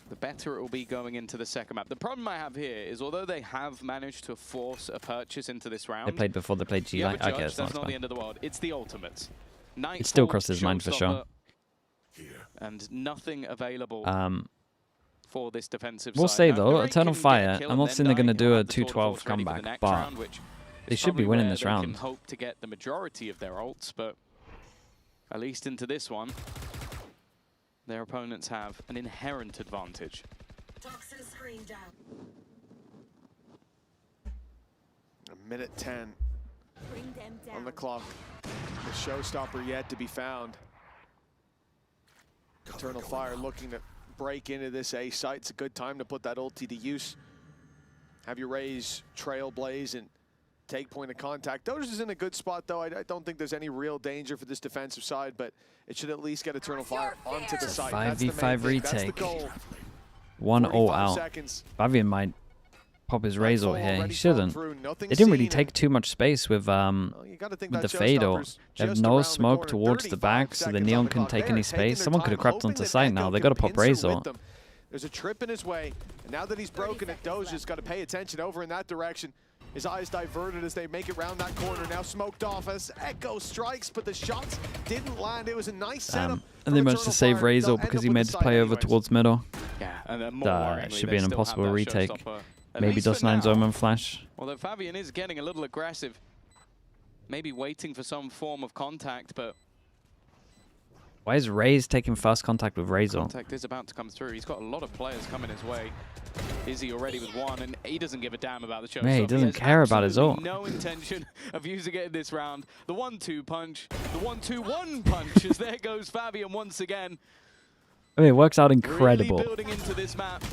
the better it will be going into the second map. The problem I have here is, although they have managed to force a purchase into this round, They played before they played you have G-Light. a judge, Okay, that's that's not not the bad. end of the world. It's the ultimates. It still crosses his mind for sure. And nothing available for this defensive We'll side. say Now, though, Narrate Eternal can get a Fire, kill I'm and not then saying they're going to die. do He'll a have the Torch 2-12 Force ready for the comeback, next but round, which they is should be probably winning where this they round. can hope to get the majority of their ults, but at least into this one, their opponents have an inherent advantage. Toxin screen down. A minute 10 Bring them down. on the clock. The showstopper yet to be found. Eternal Fire looking to break into this A site. It's a good time to put that ulti to use. Have your Raze trailblaze and take point of contact. Doge is in a good spot though. I don't think there's any real danger for this defensive side, but it should at least get Eternal Fire onto the site. 5v5 retake. 1-0 out. Seconds. Fabian might pop his Raze ult here. He shouldn't. They didn't really take too much space with the fade ult. They have no smoke towards the back, so the Neon couldn't take any space. Someone could have crept onto site now. They got to pop Raze ult. There's a trip in his way, and now that he's broken it, Doja's got to pay attention over in that direction. His eyes diverted as they make it round that corner. Now smoked off as Echo strikes, but the shots didn't land. It was a nice setup. And they managed to save Raze ult because he made his play over towards middle. Yeah, and then more worryingly, should be an they still impossible have that retake. showstopper, at Maybe least for Dust9's now. Omen flash. Although Fabian is getting a little aggressive. Maybe waiting for some form of contact, but Why is Raze taking first contact with Raze ult? contact is about to come through. He's got a lot of players coming his way. Izzy already with one, and he doesn't give a damn about the show. Yeah, he doesn't care about his ult. No intention of using it in this round. The 1-2 punch, the 1-2-1 punch, as there goes Fabian once again. I mean, it works out incredible. Really building into this map.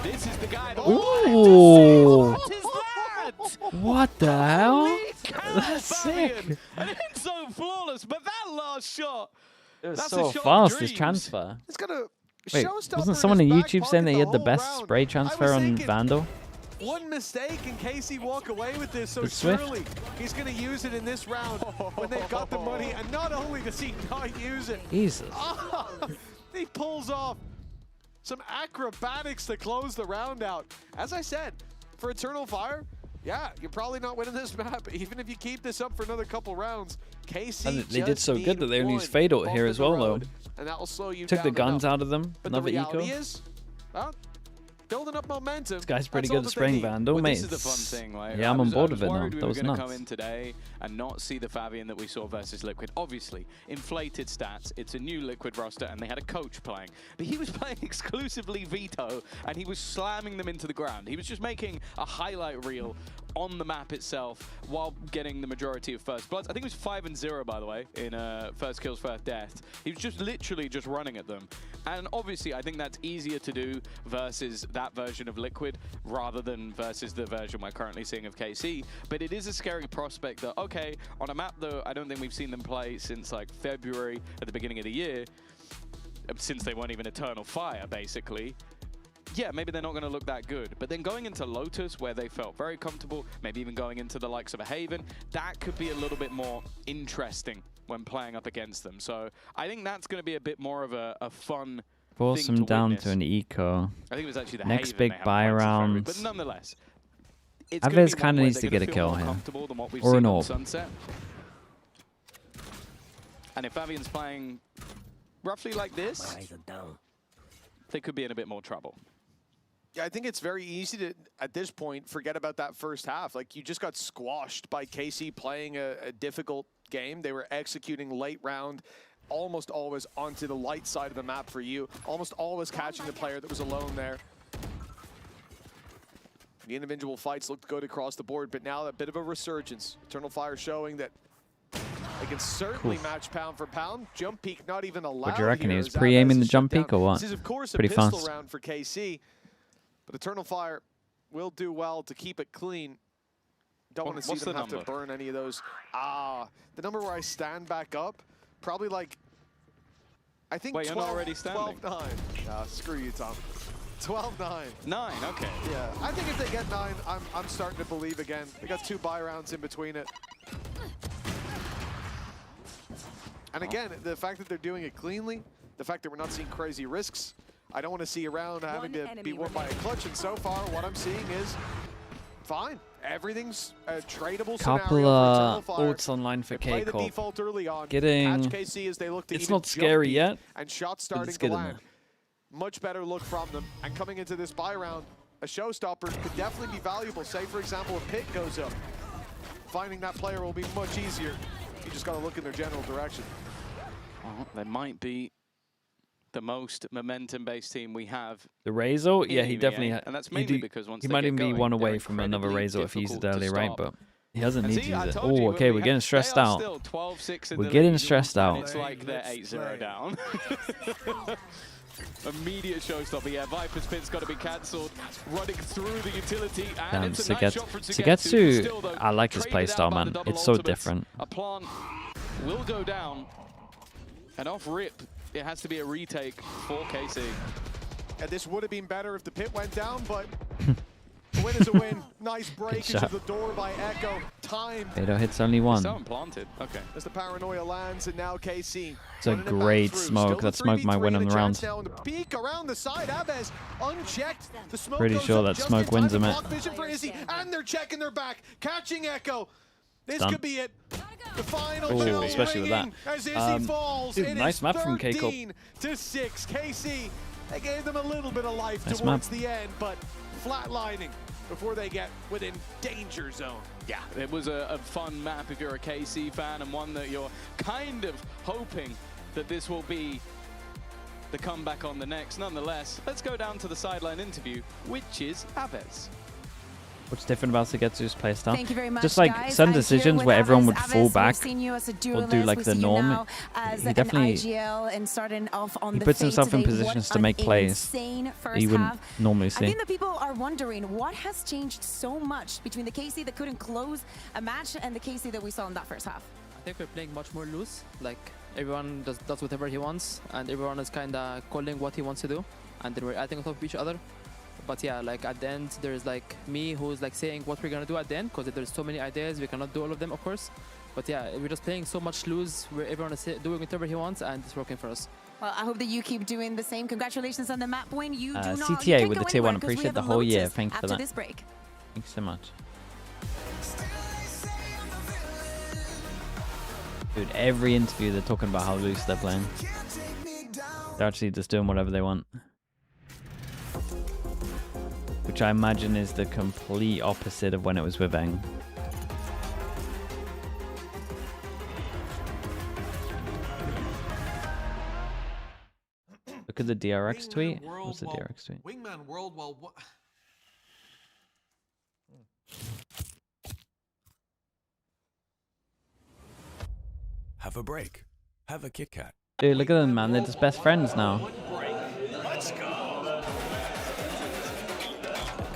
This is the guy that... Ooh! What is that? What the hell? Holy cow, That's sick. Fabian. And it's so flawless, but that last shot... It was That's so a shot of fast, this dreams. transfer. It's got a Wait, showstopper wasn't in someone his on back YouTube saying pocket that he the had the whole best round. spray transfer I was on thinking, Vandal? one mistake and Casey walk away with this, so With Swift? surely he's going to use it in this round when they've got the money. And not only does he not use it, Jesus. he pulls off some acrobatics to close the round out. As I said, for Eternal Fire, yeah, you're probably not winning this map, even if you keep this up for another couple rounds. Casey And they did so good that they only used fade ult here as well, though. And that will slow you Took down the guns enough. out of them. But Another the eco. reality is, well, building up momentum. This guy's pretty That's all good at that they spraying need. Vandal, Well, mate. this is the fun thing. Like, Yeah, I'm on board with it now. worried That was we were nuts. gonna come in today and not see the Fabian that we saw versus Liquid. Obviously, inflated stats. It's a new Liquid roster, and they had a coach playing. But he was playing exclusively Veto, and he was slamming them into the ground. He was just making a highlight reel on the map itself while getting the majority of first bloods. I think it was 5-0, by the way, in first kills, first death. He was just literally just running at them. And obviously, I think that's easier to do versus that version of Liquid rather than versus the version we're currently seeing of KC. But it is a scary prospect that, okay, on a map though, I don't think we've seen them play since like February at the beginning of the year, since they weren't even Eternal Fire, basically. Yeah, maybe they're not going to look that good. But then going into Lotus, where they felt very comfortable, maybe even going into the likes of a Haven, that could be a little bit more interesting when playing up against them. So I think that's going to be a bit more of a fun Force thing him to down witness. to an eco. I think it was actually the Next Haven big they had buy points in February, round. but nonetheless, it's gonna Aves be kind one of where needs they're to gonna get a feel kill more here. comfortable than what we've Or seen an on orb. Sunset. And if Fabian's playing roughly like this, they could be in a bit more trouble. Yeah, I think it's very easy to, at this point, forget about that first half. Like, you just got squashed by KC playing a difficult game. They were executing late round, almost always onto the light side of the map for you, almost always catching the player that was alone there. The individual fights looked good across the board, but now a bit of a resurgence. Eternal Fire showing that they can certainly match pound for pound. Jump peek not even allowed. What do you reckon? Here He was as pre-aiming Aves the jump shut down. peek or what? This is, of course, Pretty a pistol fast. round for KC. But Eternal Fire will do well to keep it clean. Don't want to see What's them the have to number? burn any of those. The number where I stand back up, probably like, I think Wait, you're 12, not already standing? 12-9. Screw you, Tom. 12-9. 9, okay. Yeah, I think if they get 9, I'm starting to believe again. They got 2 buy rounds in between it. And again, the fact that they're doing it cleanly, the fact that we're not seeing crazy risks, I don't want to see a round having to be won by a clutch. And so far, what I'm seeing is fine. Everything's a tradable Couple scenario for Eternal Fire. ults online for They play the KCORP. default early on. Getting- Catch KC as they look to It's even not jump scary peek yet, and shots but starting it's to getting land. there. much better look from them. And coming into this buy round, a showstopper could definitely be valuable. Say, for example, if Pit goes up, finding that player will be much easier. You just got to look in their general direction. Well, they might be the most momentum-based team we have. The Razor? Yeah, he definitely... And that's mainly because once he they might get even be going, one away they're from another Razor if he used it earlier, right? But he hasn't And needed see, to I use it. told you, Oh, okay, we're getting stressed out. Still 12-6 in We're the getting lead, stressed and out. It's like they're 8-0 down. Immediate showstopper. Yeah, Viper's Pit's got to be cancelled. Running through the utility, and it's a nice shot for Sugetsu, Still, though, I like his traded playstyle, out by man. the double It's so ultimates. different. A plant will go down, and off rip, it has to be a retake for KC. And this would have been better if the Pit went down, but a win is a win. Nice breakage of the door by Echo. Time. Beto hits only one. So implanted. Okay. As the paranoia lands, and now KC. It's a great smoke. That smoke might win him the round. Now in the peak around the side, Abez unchecked. The smoke Pretty goes sure up that just smoke in time wins to him it. block vision for Izzy, and they're checking their back, catching Echo. This Done. could be it. The final Ooh, bell especially with that. as Izzy falls. Dude, It nice is map from KCORP. 13-6. KC, they gave them a little bit of life Nice towards map. the end, but flatlining before they get within danger zone. Yeah, it was a fun map if you're a KC fan, and one that you're kind of hoping that this will be the comeback on the next. Nonetheless, let's go down to the sideline interview, which is Abez. What's different about Sugetsu's playstyle? Thank you very much, Just like guys. some I'm decisions here where with everyone would Abez. fall Abez, back we've seen you as a or duelist. do like We the see you norm. now as He definitely an IGL and starting off on he the puts fade himself in today. positions What to make an plays insane that first you wouldn't half. normally I see. think that people are wondering what has changed so much between the KC that couldn't close a match and the KC that we saw in that first half. I think we're playing much more loose. Like everyone does whatever he wants, and everyone is kind of calling what he wants to do, and then we're adding on top of each other. But yeah, like at the end, there's like me who's like saying what we're gonna do at the end, because there's so many ideas, we cannot do all of them, of course. But yeah, we're just playing so much loose, where everyone is doing whatever he wants, and it's working for us. Well, I hope that you keep doing the same. Congratulations on the map win. You do not CTA you with the can't tier go 1. anywhere 'cause we Appreciate have the a whole year. Lotus Thanks for after that. this break. Thanks so much. Dude, every interview they're talking about how loose they're playing. They're actually just doing whatever they want. Which I imagine is the complete opposite of when it was with Eng. Look at the DRX tweet. What's the DRX tweet? Wingman World, well, what? Have a break. Have a Kit Kat. Dude, look at them, man. They're just best friends now. Let's go.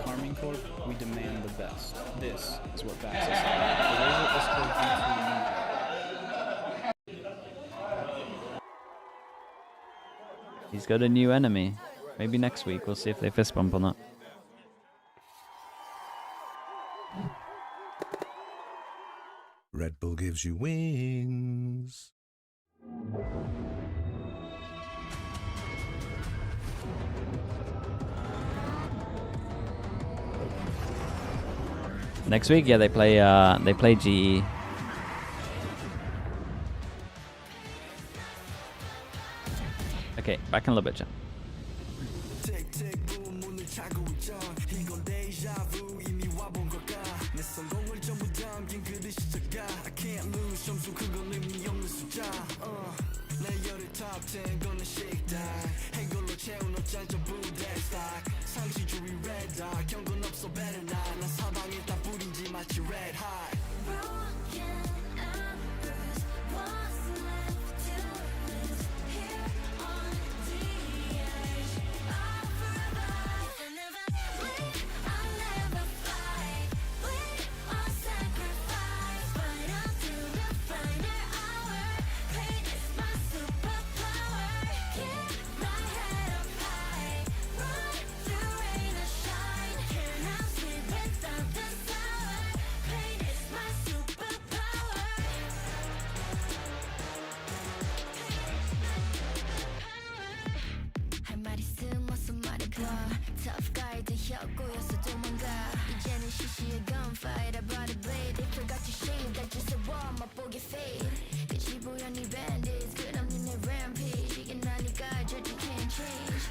KARMINE CORP, we demand the best. This is what backs us up. He's got a new enemy. Maybe next week we'll see if they fist bump or not. Red Bull gives you wings. Next week, yeah, they play GE. Okay, back in a little bit, chat. Tough guy 된 혀꼬여서 도망가 이제는 시시해 gunfight I brought a blade They forgot to shave that just a wall 맛보게 fade 끝이 보여 네 bandits 끝없는 내 rampage 이게 나니까 절대 can't change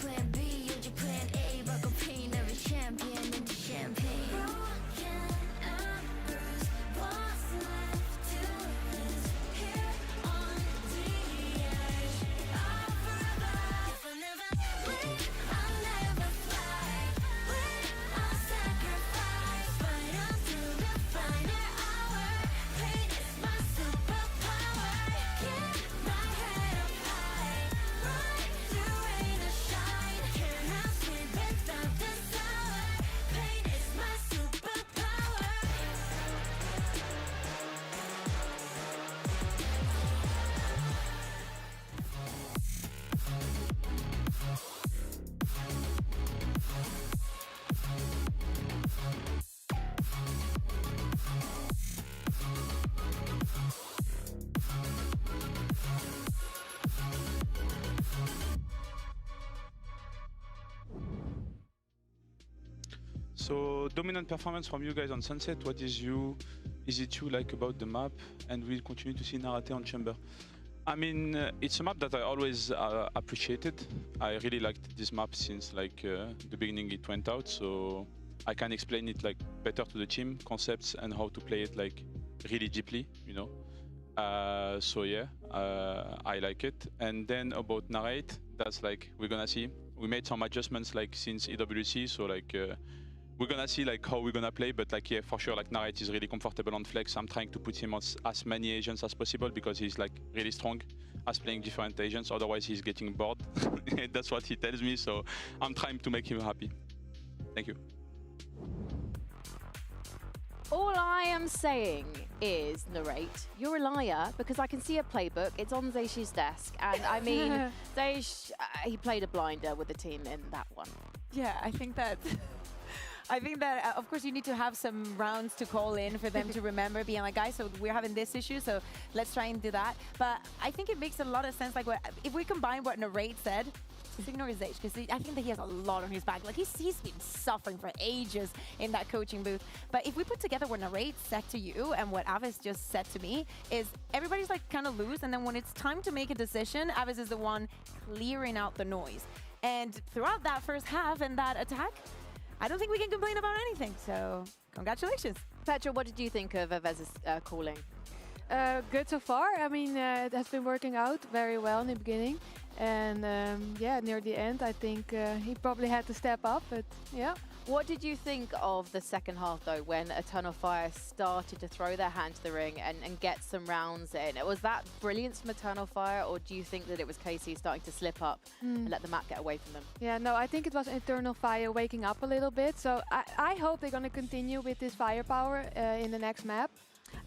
plan B, you're your plan A. Rock a pain, every champion into champagne. Broken and bruised, what's left to lose? Here on the edge of forever. If I never win, I'll never fly. Win, I'll sacrifice. Fight until the final hour. Pain is my superpower. Keep my head up high. Ride through rain or shine. Can't help it without this hour. Pain is my superpower. So dominant performance from you guys on Sunset. What is it you like about the map, and we'll continue to see Narate on Chamber? I mean, it's a map that I always appreciated. I really liked this map since like the beginning it went out, so I can explain it like better to the team, concepts and how to play it like really deeply, you know. So yeah, I like it. And then about Narrate, that's like we're gonna see. We made some adjustments like since EWC, so like we're gonna see like how we're gonna play, but like yeah, for sure like Narrate is really comfortable on flex. I'm trying to put him on as many agents as possible because he's like really strong as playing different agents, otherwise he's getting bored. That's what he tells me, so I'm trying to make him happy. Thank you. All I am saying is, Narrate, you're a liar because I can see a playbook. It's on Zeish's desk. And I mean, Zeish, he played a blinder with the team in that one. Yeah, I think that... of course, you need to have some rounds to call in for them to remember being like, guys, so we're having this issue, so let's try and do that. But I think it makes a lot of sense. Like, if we combine what Narrate said, just ignore Zeish, because I think that he has a lot on his back. Like, he's been suffering for ages in that coaching booth. But if we put together what Narrate said to you and what Avis just said to me, is everybody's like kind of loose, and then when it's time to make a decision, Avis is the one clearing out the noise. And throughout that first half and that attack, I don't think we can complain about anything, so congratulations. Petra, what did you think of Avez's calling? Good so far. I mean, it has been working out very well in the beginning. And yeah, near the end, I think he probably had to step up, but yeah. What did you think of the second half, though, when Eternal Fire started to throw their hand to the ring and get some rounds in? Was that brilliance from Eternal Fire, or do you think that it was KC starting to slip up and let the map get away from them? Yeah, no, I think it was Eternal Fire waking up a little bit. So I hope they're going to continue with this firepower in the next map.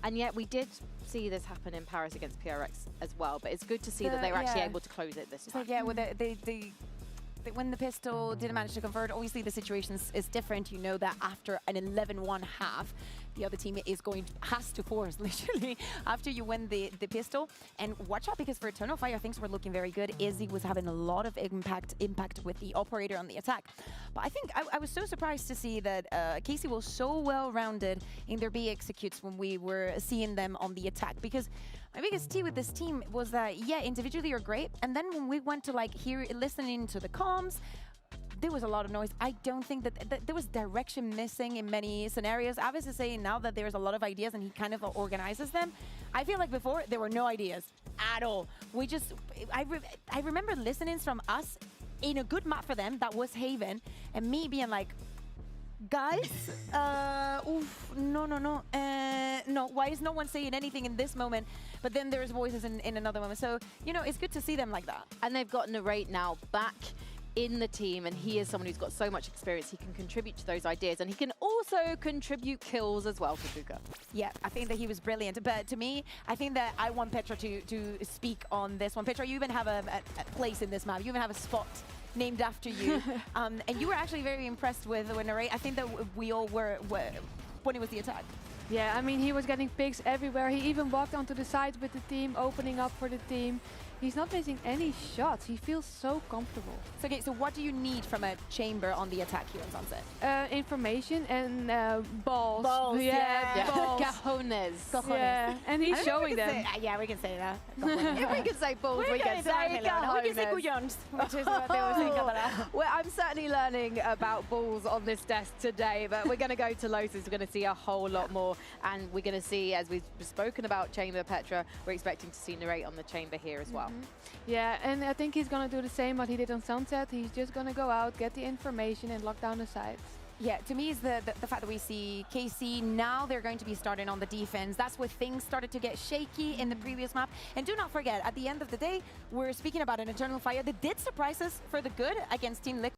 And yet we did see this happen in Paris against PRX as well, but it's good to see that they were actually able to close it this time. Like, yeah, well, when the pistol didn't manage to convert, obviously the situation is different. You know that after an 11-1 half, the other team has to force, literally, after you win the pistol. And watch out, because for Eternal Fire, things were looking very good. Izzy was having a lot of impact with the operator on the attack. But I think I was so surprised to see that KC was so well-rounded in their B executes when we were seeing them on the attack. Because my biggest tea with this team was that, yeah, individually you're great. And then when we went to like listening to the comms, there was a lot of noise. I don't think that there was direction missing in many scenarios. Avis is saying now that there's a lot of ideas and he kind of organizes them. I feel like before there were no ideas at all. I remember listenings from us in a good map for them, that was Haven, and me being like, guys, no, why is no one saying anything in this moment? But then there's voices in another moment. So, you know, it's good to see them like that. And they've got Narrate now back in the team, and he is someone who's got so much experience. He can contribute to those ideas, and he can also contribute kills as well for Puka. Yeah, I think that he was brilliant. But to me, I think that I want Petra to speak on this one. Petra, you even have a place in this map. You even have a spot named after you. And you were actually very impressed with Narrate. I think that we all were when it was the attack. Yeah, I mean, he was getting picks everywhere. He even walked onto the sides with the team, opening up for the team. He's not missing any shots. He feels so comfortable. So, okay, so what do you need from a chamber on the attack here on Sunset? Information and balls. Balls, yeah. Balls. Cajones. Yeah, and he's showing them. Yeah, we can say that. If we can say balls, we can say cajones. We can say cuyons, which is what they were saying. Well, I'm certainly learning about balls on this desk today, but we're going to go to Lotus. We're going to see a whole lot more, and we're going to see, as we've spoken about Chamber, Petra, we're expecting to see Narrate on the Chamber here as well. Yeah, and I think he's going to do the same what he did on Sunset. He's just going to go out, get the information, and lock down the sites. Yeah, to me is the fact that we see KC, now they're going to be starting on the defense. That's where things started to get shaky in the previous map. And do not forget, at the end of the day, we're speaking about an Eternal Fire that did surprise us for the good against Team Liquid.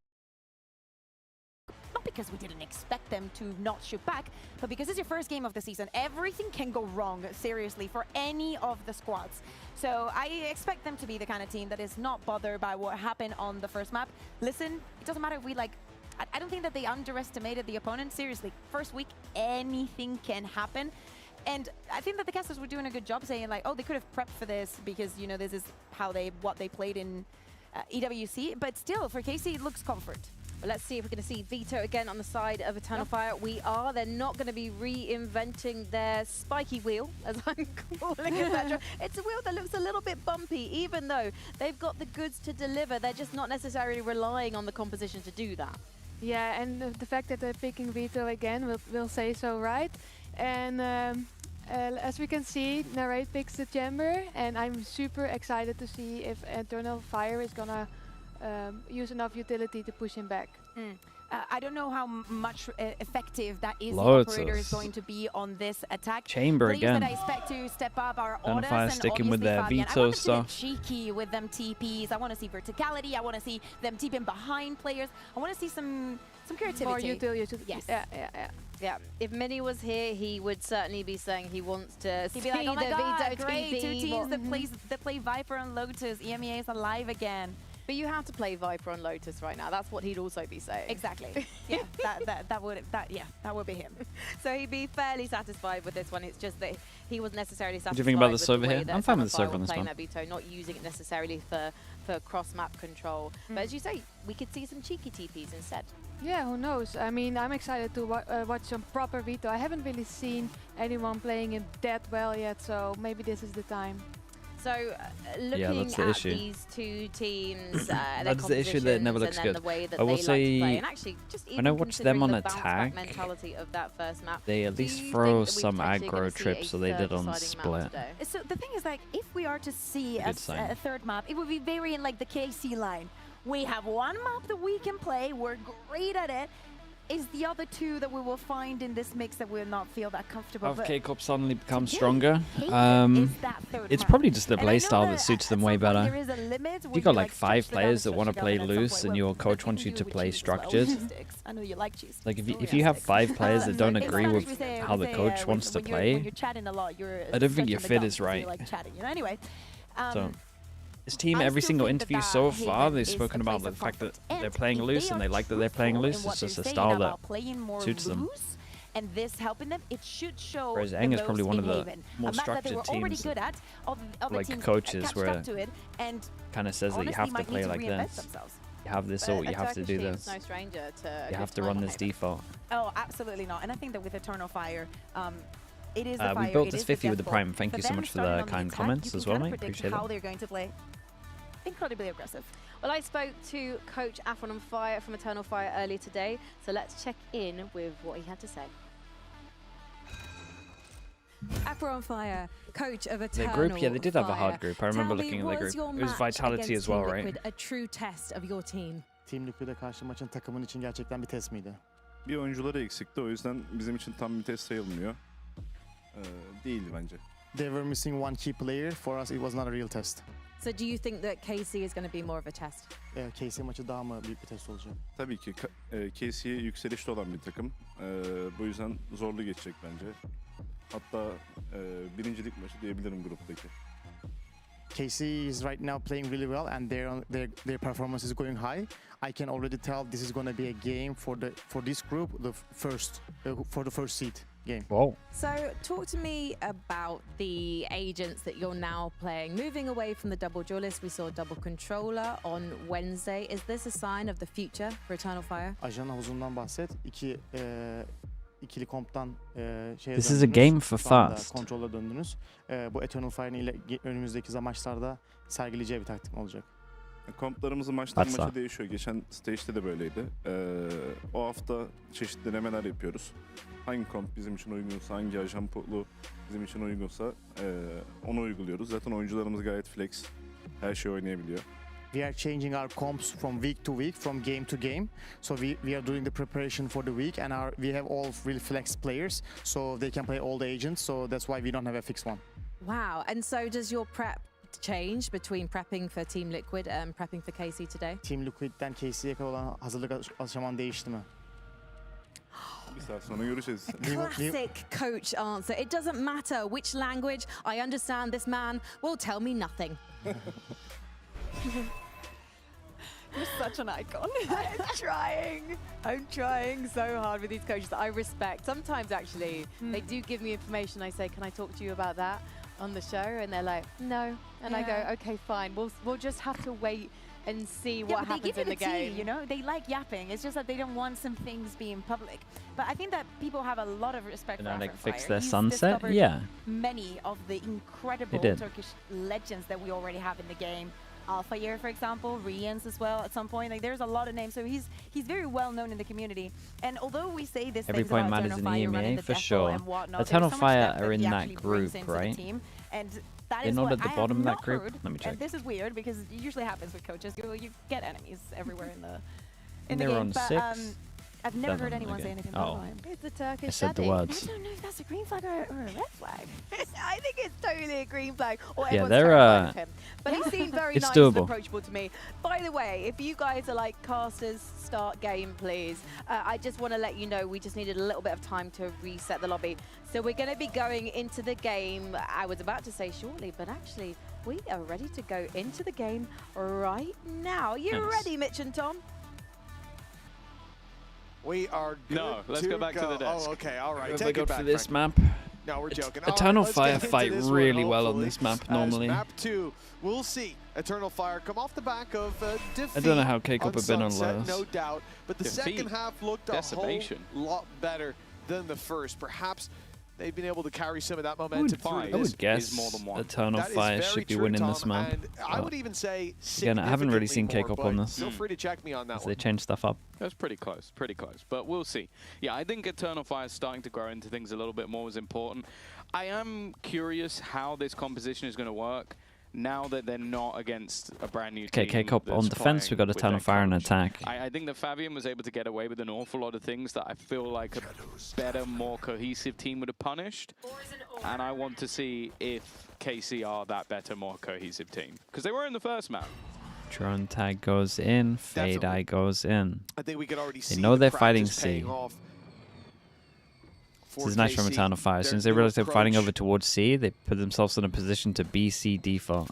Not because we didn't expect them to not shoot back, but because it's your first game of the season. Everything can go wrong, seriously, for any of the squads. So I expect them to be the kind of team that is not bothered by what happened on the first map. Listen, it doesn't matter if we I don't think that they underestimated the opponent. Seriously, first week, anything can happen. And I think that the casters were doing a good job saying, like, oh, they could have prepped for this because, you know, this is what they played in EWC. But still, for KC, it looks comfort. Well, let's see if we're going to see Vito again on the side of Eternal Fire. We are. They're not going to be reinventing their spiky wheel, as I'm calling it, Petra. It's a wheel that looks a little bit bumpy, even though they've got the goods to deliver. They're just not necessarily relying on the composition to do that. Yeah, and the fact that they're picking Vito again will say so, right? And as we can see, Narrate picks the Chamber, and I'm super excited to see if Eternal Fire is gonna use enough utility to push him back. I don't know how much effective that is. Lotus. The operator is going to be on this attack. Chamber Players again. that I expect to step up are Fire Odas and sticking with their Fabian. Vito I want stuff. to see cheeky with them TPs. I want to see verticality. I want to see them TPing behind players. I want to see some creativity. More utility. Yes. Yeah, if Mini was here, he would certainly be saying he wants to see He'd be like, oh my God, Vito great, TP. two teams that play Viper and Lotus. EMEA is alive again. But you have to play Viper on Lotus right now. That's what he'd also be saying. Exactly. Yeah, that would be him. So he'd be fairly satisfied with this one. It's just that he wasn't necessarily satisfied. What do you think about with this over the way here? that I'm fine with Eternal this Fire over on were this playing one. their Vito, not using it necessarily for cross-map control. But as you say, we could see some cheeky TPs instead. Yeah, who knows? I mean, I'm excited to watch some proper Vito. I haven't really seen anyone playing it that well yet, so maybe this is the time. So looking at these two teams, that's the issue that never looks good. The way that I will they say, like to play. And actually, just when I watch them on the attack, mentality of that first map, they at least throw some aggro trips, so they did on split. So the thing is, like, if we are to see a third map, it would be very in like the KC line. We have one map that we can play. We're great at it. Is the other two that we will find in this mix that will not feel that comfortable. Have K-Corp suddenly become stronger? It's map. probably just the playstyle that suits them way better. There is a limit If you got like 5 players that want to play loose and your coach wants you to play structured, I know you like cheese. like if you have 5 players that don't agree with how the coach wants to play, when you're chatting a lot, I don't think your fit is right. Like chatting, you know? Anyway. So this team, every single interview so far, they've spoken about the fact that they're playing loose and they like that they're playing loose. It's just a style that suits them. And this helping them, it should show. Whereas Eng is probably one of the more structured teams, good at, like coaches, where kind of says that you have to play like this. You have this or you have to do this. No stranger to you have to run this default. Oh, absolutely not. And I think that with Eternal Fire, it is we built this 50 with the Prime. Thank you so much for the kind comments as well, mate. Appreciate it. How they're going to play. Incredibly aggressive. Well, I spoke to Coach Afron on Fire from Eternal Fire earlier today, so let's check in with what he had to say. Afron Fire, coach of Eternal The group, yeah, they did have a Fire. hard group. I remember looking at the group. It was Vitality as well, right? A true test of your team. Team Liquid'e karşı maçın takımın için gerçekten bir test miydi? Bir oyuncuları eksikti, o yüzden bizim için tam bir test sayılmıyor. Değildi bence. They were missing one key player. For us, it was not a real test. So do you think that KC is going to be more of a test? KC maçı daha mı büyük bir test olacak? Tabii ki KC yükselişte olan bir takım. Bu yüzden zorlu geçecek bence. Hatta birincilik maçı diyebilirim gruptaki. KC is right now playing really well, and their performance is going high. I can already tell this is going to be a game for this group, for the first seed. game. Whoa. So talk to me about the agents that you're now playing. Moving away from the double duelist, we saw double controller on Wednesday. Is this a sign of the future for Eternal Fire? Ajan havuzundan bahset. İkili komptan şeye This is a game for fast. Kontrola döndünüz. Bu Eternal Fire'ın ile önümüzdeki maçlarda sergileyeceği bir taktik mi olacak? Komplarımızın maçtan maça değişiyor. Geçen stage'de de böyleydi. O hafta çeşitli denemeler yapıyoruz. Hangi komp bizim için uygunsa, hangi ajan poolu bizim için uygunsa onu uyguluyoruz. Zaten oyuncularımız gayet flex, her şeyi oynayabiliyor. We are changing our comps from week to week, from game to game. So we are doing the preparation for the week, and we have all really flex players, so they can play all the agents. So that's why we don't have a fixed one. Wow. And so does your prep change between prepping for Team Liquid and prepping for KC today? Team Liquid'den KC'ye olan hazırlık aşaman değişti mi? Bir saat sonra görüşeceğiz. Classic coach answer. It doesn't matter which language. I understand this man will tell me nothing. You're such an icon. I'm trying so hard with these coaches that I respect. Sometimes actually they do give me information. I say, can I talk to you about that on the show? And they're like, no. And I go, okay, fine. We'll just have to wait and see what happens in the game. You know, they like yapping. It's just that they don't want some things being public. But I think that people have a lot of respect for they fix Fire. their He's sunset. discovered Yeah. many of the incredible Turkish legends that we already have in the game. Alpha Year, for example, Rians as well at some point. Like, there's a lot of names, so he's very well known in the community. And although we say this Every things point about matters in Eternal Fire, EMEA the for Defo sure. and whatnot, Eternal there's so much Fire depth are in he that actually brings group, into the right? team. And that They're is not what at the I bottom have of that not group? heard, Let me check. and this is weird because it usually happens with coaches. You get enemies everywhere in the They're game. on But 6. I've never heard 7, anyone say anything about him. It's the Turkish I said the daddy. words. I don't know if that's a green flag or a red flag. I think it's totally a green flag. Or Yeah, everyone's they're, terrified of him. But he seemed very it's nice doable. and approachable to me. By the way, if you guys are like casters, start game, please. I just want to let you know we just needed a little bit of time to reset the lobby. So we're going to be going into the game. I was about to say shortly, but actually we are ready to go into the game right now. You ready, Mitch and Tom? We are good. No, let's go back to the desk. Oh, okay, all right. If I Take go it back, for this Frank. map, No, we're joking. Eternal All right, Fire let's get fight into this really one, well on hopefully. this map As normally. Map 2, we'll see Eternal Fire come off the back of defeat. I don't know how K-Corp on have been on Sunset, lows. no doubt. But the Defeat. second half looked Decimation. a whole lot better than the first. Perhaps they've been able to carry some of that I momentum would, through I this. would guess more than one. Eternal That is Fire very should be true, winning Tom, this map. and I would even say Again, I haven't really seen significantly K-Corp more, on but this. Feel free to check me on that As one. they change stuff up. That's pretty close, but we'll see. Yeah, I think Eternal Fire starting to grow into things a little bit more is important. I am curious how this composition is going to work now that they're not against a brand new team. K-Corp on defense, we got Eternal Fire and attack. I think that Fabian was able to get away with an awful lot of things that I feel like a better, more cohesive team would have punished. And I want to see if KC are that better, more cohesive team. Because they were in the first map. Drone tag goes in, Fade Eye goes in. I think we could already see They know they're the fighting practice C. paying off This for is nice from KC. Eternal Fire. As soon as they Their realize new they're fighting approach, over towards C, they put themselves in a position to B, C default.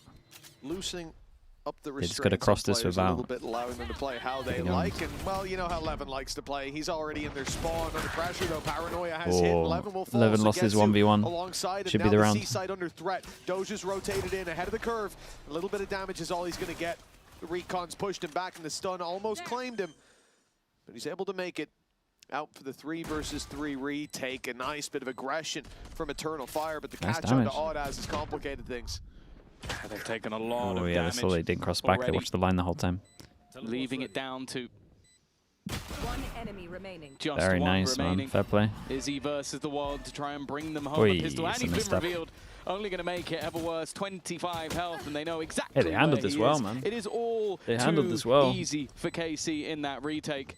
loosening up the They just restraints gotta cross on this players a without little bit, allowing them to play how they getting like. owned. And well, you know how Levin likes to play. He's already in their spawn under pressure though. Paranoia has hit. Oh, Levin will fall. Levin lost his 1v1. Alongside, Should and be now the round. C side under threat. Doja's rotated in ahead of the curve. A little bit of damage is all he's going to get. The Recon's pushed him back, and the stun almost claimed him, but he's able to make it. Out for the 3 versus 3 retake. A nice bit of aggression from Eternal Fire, but the Nice catch on to damage. Audaz has complicated things. They've taken a lot Oh of yeah, damage. that's all they didn't cross back. They already, watched the line the whole time. leaving it down to One enemy remaining. just Very one nice, remaining. man. Fair play. Izzy versus the world to try and bring them home. Oi, A pistol, and it's a he's been misstep. revealed. Only going to make it ever worse. 25 health, and they know exactly Hey, they handled where this he well, is. man. It is all They handled too this well. easy for KC in that retake.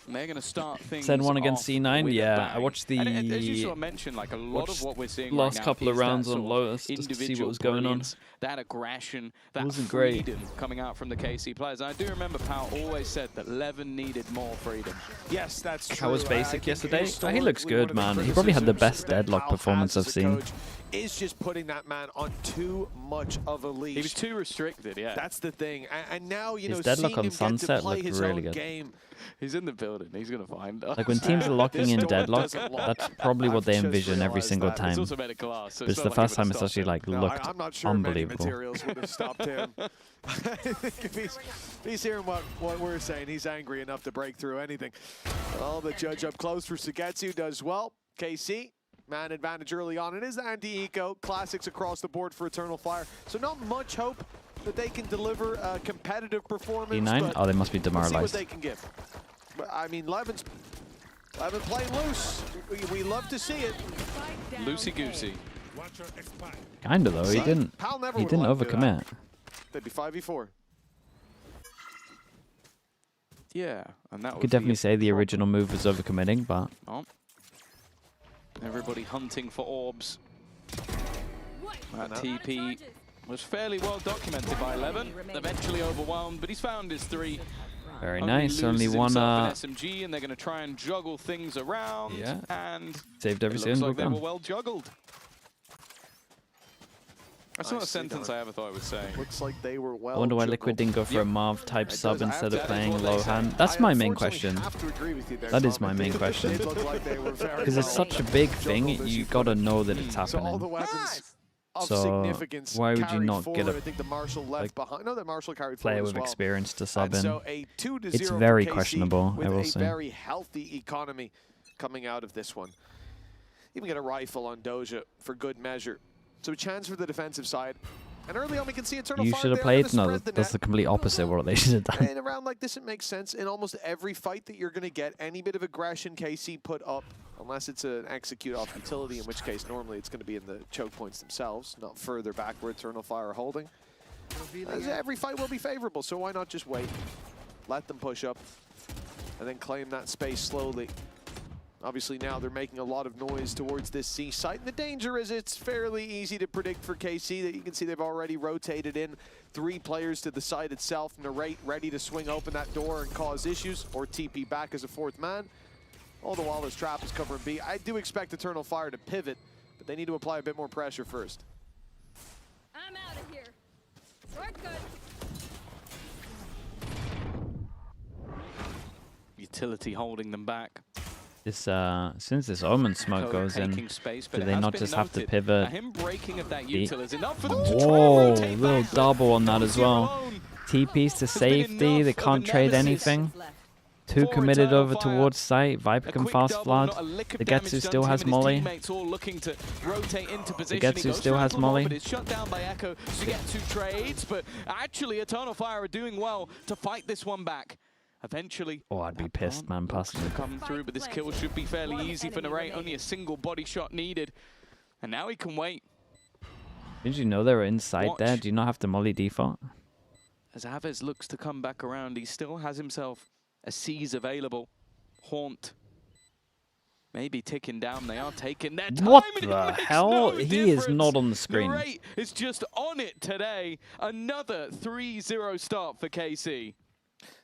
And they're going to start things Said one against off C9. with a Yeah, bang. I watched the And as you sort of mentioned, like a lot of watched what we're seeing last right now couple of is that rounds on sort of Lotus just to see what individual was going on. brilliance, that aggression, that wasn't great. freedom coming out from the KC players. And I do remember Powell always said that Levin needed more freedom. Yes, that's true. How was I Basic think yesterday? Oh, he looks historically one good, of the man. He probably had the criticisms best that deadlock Powell performance has I've as a seen. coach is just putting that man on too much of a leash. He was too restricted, yeah. That's the thing. And now, you His know, deadlock seeing on him get Sunset to play looked his really own good. game. He's in the building. sudden. He's going to find us. Like when teams are locking in deadlock, that's probably what they envision every single time. It's also made a glass, so But it's the first time it's actually like looked I'm not sure unbelievable. many materials would have stopped him. I think if he's hearing what we're saying, he's angry enough to break through anything. Well, the judge up close for Sugetsu does well. KC, man advantage early on. It is the anti-eco, classics across the board for Eternal Fire. So not much hope that they can deliver a competitive performance. E9? Oh, they must be demoralized. demoralized. See what they can give. But, I mean, Levin's playing loose. We love to see it. Loosey-goosey. Kinda though, he didn't overcommit. They'd be 5v4. Yeah, and that You could definitely say the original move was overcommitting, but everybody hunting for orbs. That TP was fairly well documented by 11. Eventually overwhelmed, but he's found his 3. very nice. Only one SMG, and they're going to try and juggle things around. Yeah. And saved every it looks single like they gun. were well juggled. That's not a sentence I ever thought I would say. Looks like they were well I wonder why juggled. Liquid didn't go for a Marv type sub instead of playing low hand. That's my main question. That is my main question. Because it's such a big thing, you gotta know that it's happening. So why would you not get a player with experience to sub in? It's very questionable, I will say. Very healthy economy coming out of this one. Even get a rifle on Doja for good measure. So a chance for the defensive side. And early on we can see Eternal You Fire should have played? No, that's the complete opposite of what they should have done. In a round like this, it makes sense. In almost every fight that you're going to get, any bit of aggression KC put up, unless it's an execute off utility, in which case normally it's going to be in the choke points themselves, not further back where Eternal Fire are holding. Every fight will be favorable, so why not just wait? Let them push up, and then claim that space slowly. Obviously now they're making a lot of noise towards this C site, and the danger is it's fairly easy to predict for KC. That you can see they've already rotated in 3 players to the site itself. Narrate ready to swing open that door and cause issues, or TP back as a 4th man. All the while his trap is covering B. I do expect Eternal Fire to pivot, but they need to apply a bit more pressure first. I'm out of here. We're good. Utility holding them back. This since this Omen smoke goes in, do they not just have to pivot? Whoa, little double on that as well. TPs to safety, they can't trade anything. 2 committed over towards site. Viper can fast flood. The Getsu still has Molly. The Getsu still has Molly. But it's shut down by Echo. Sugetsu trades, but actually Eternal Fire are doing well to fight this one back. Eventually, oh, I'd be pissed, man. Passing come through, but this kill should be fairly easy for Narrate. Only a single body shot needed, and now he can wait. Did you know they were inside there? Do you not have to Molly default? As Aves looks to come back around, he still has himself a seize available. Haunt maybe ticking down. They are taking their time. What the hell? He is not on the screen. Narrate is just on it today. Another 3-0 start for KC.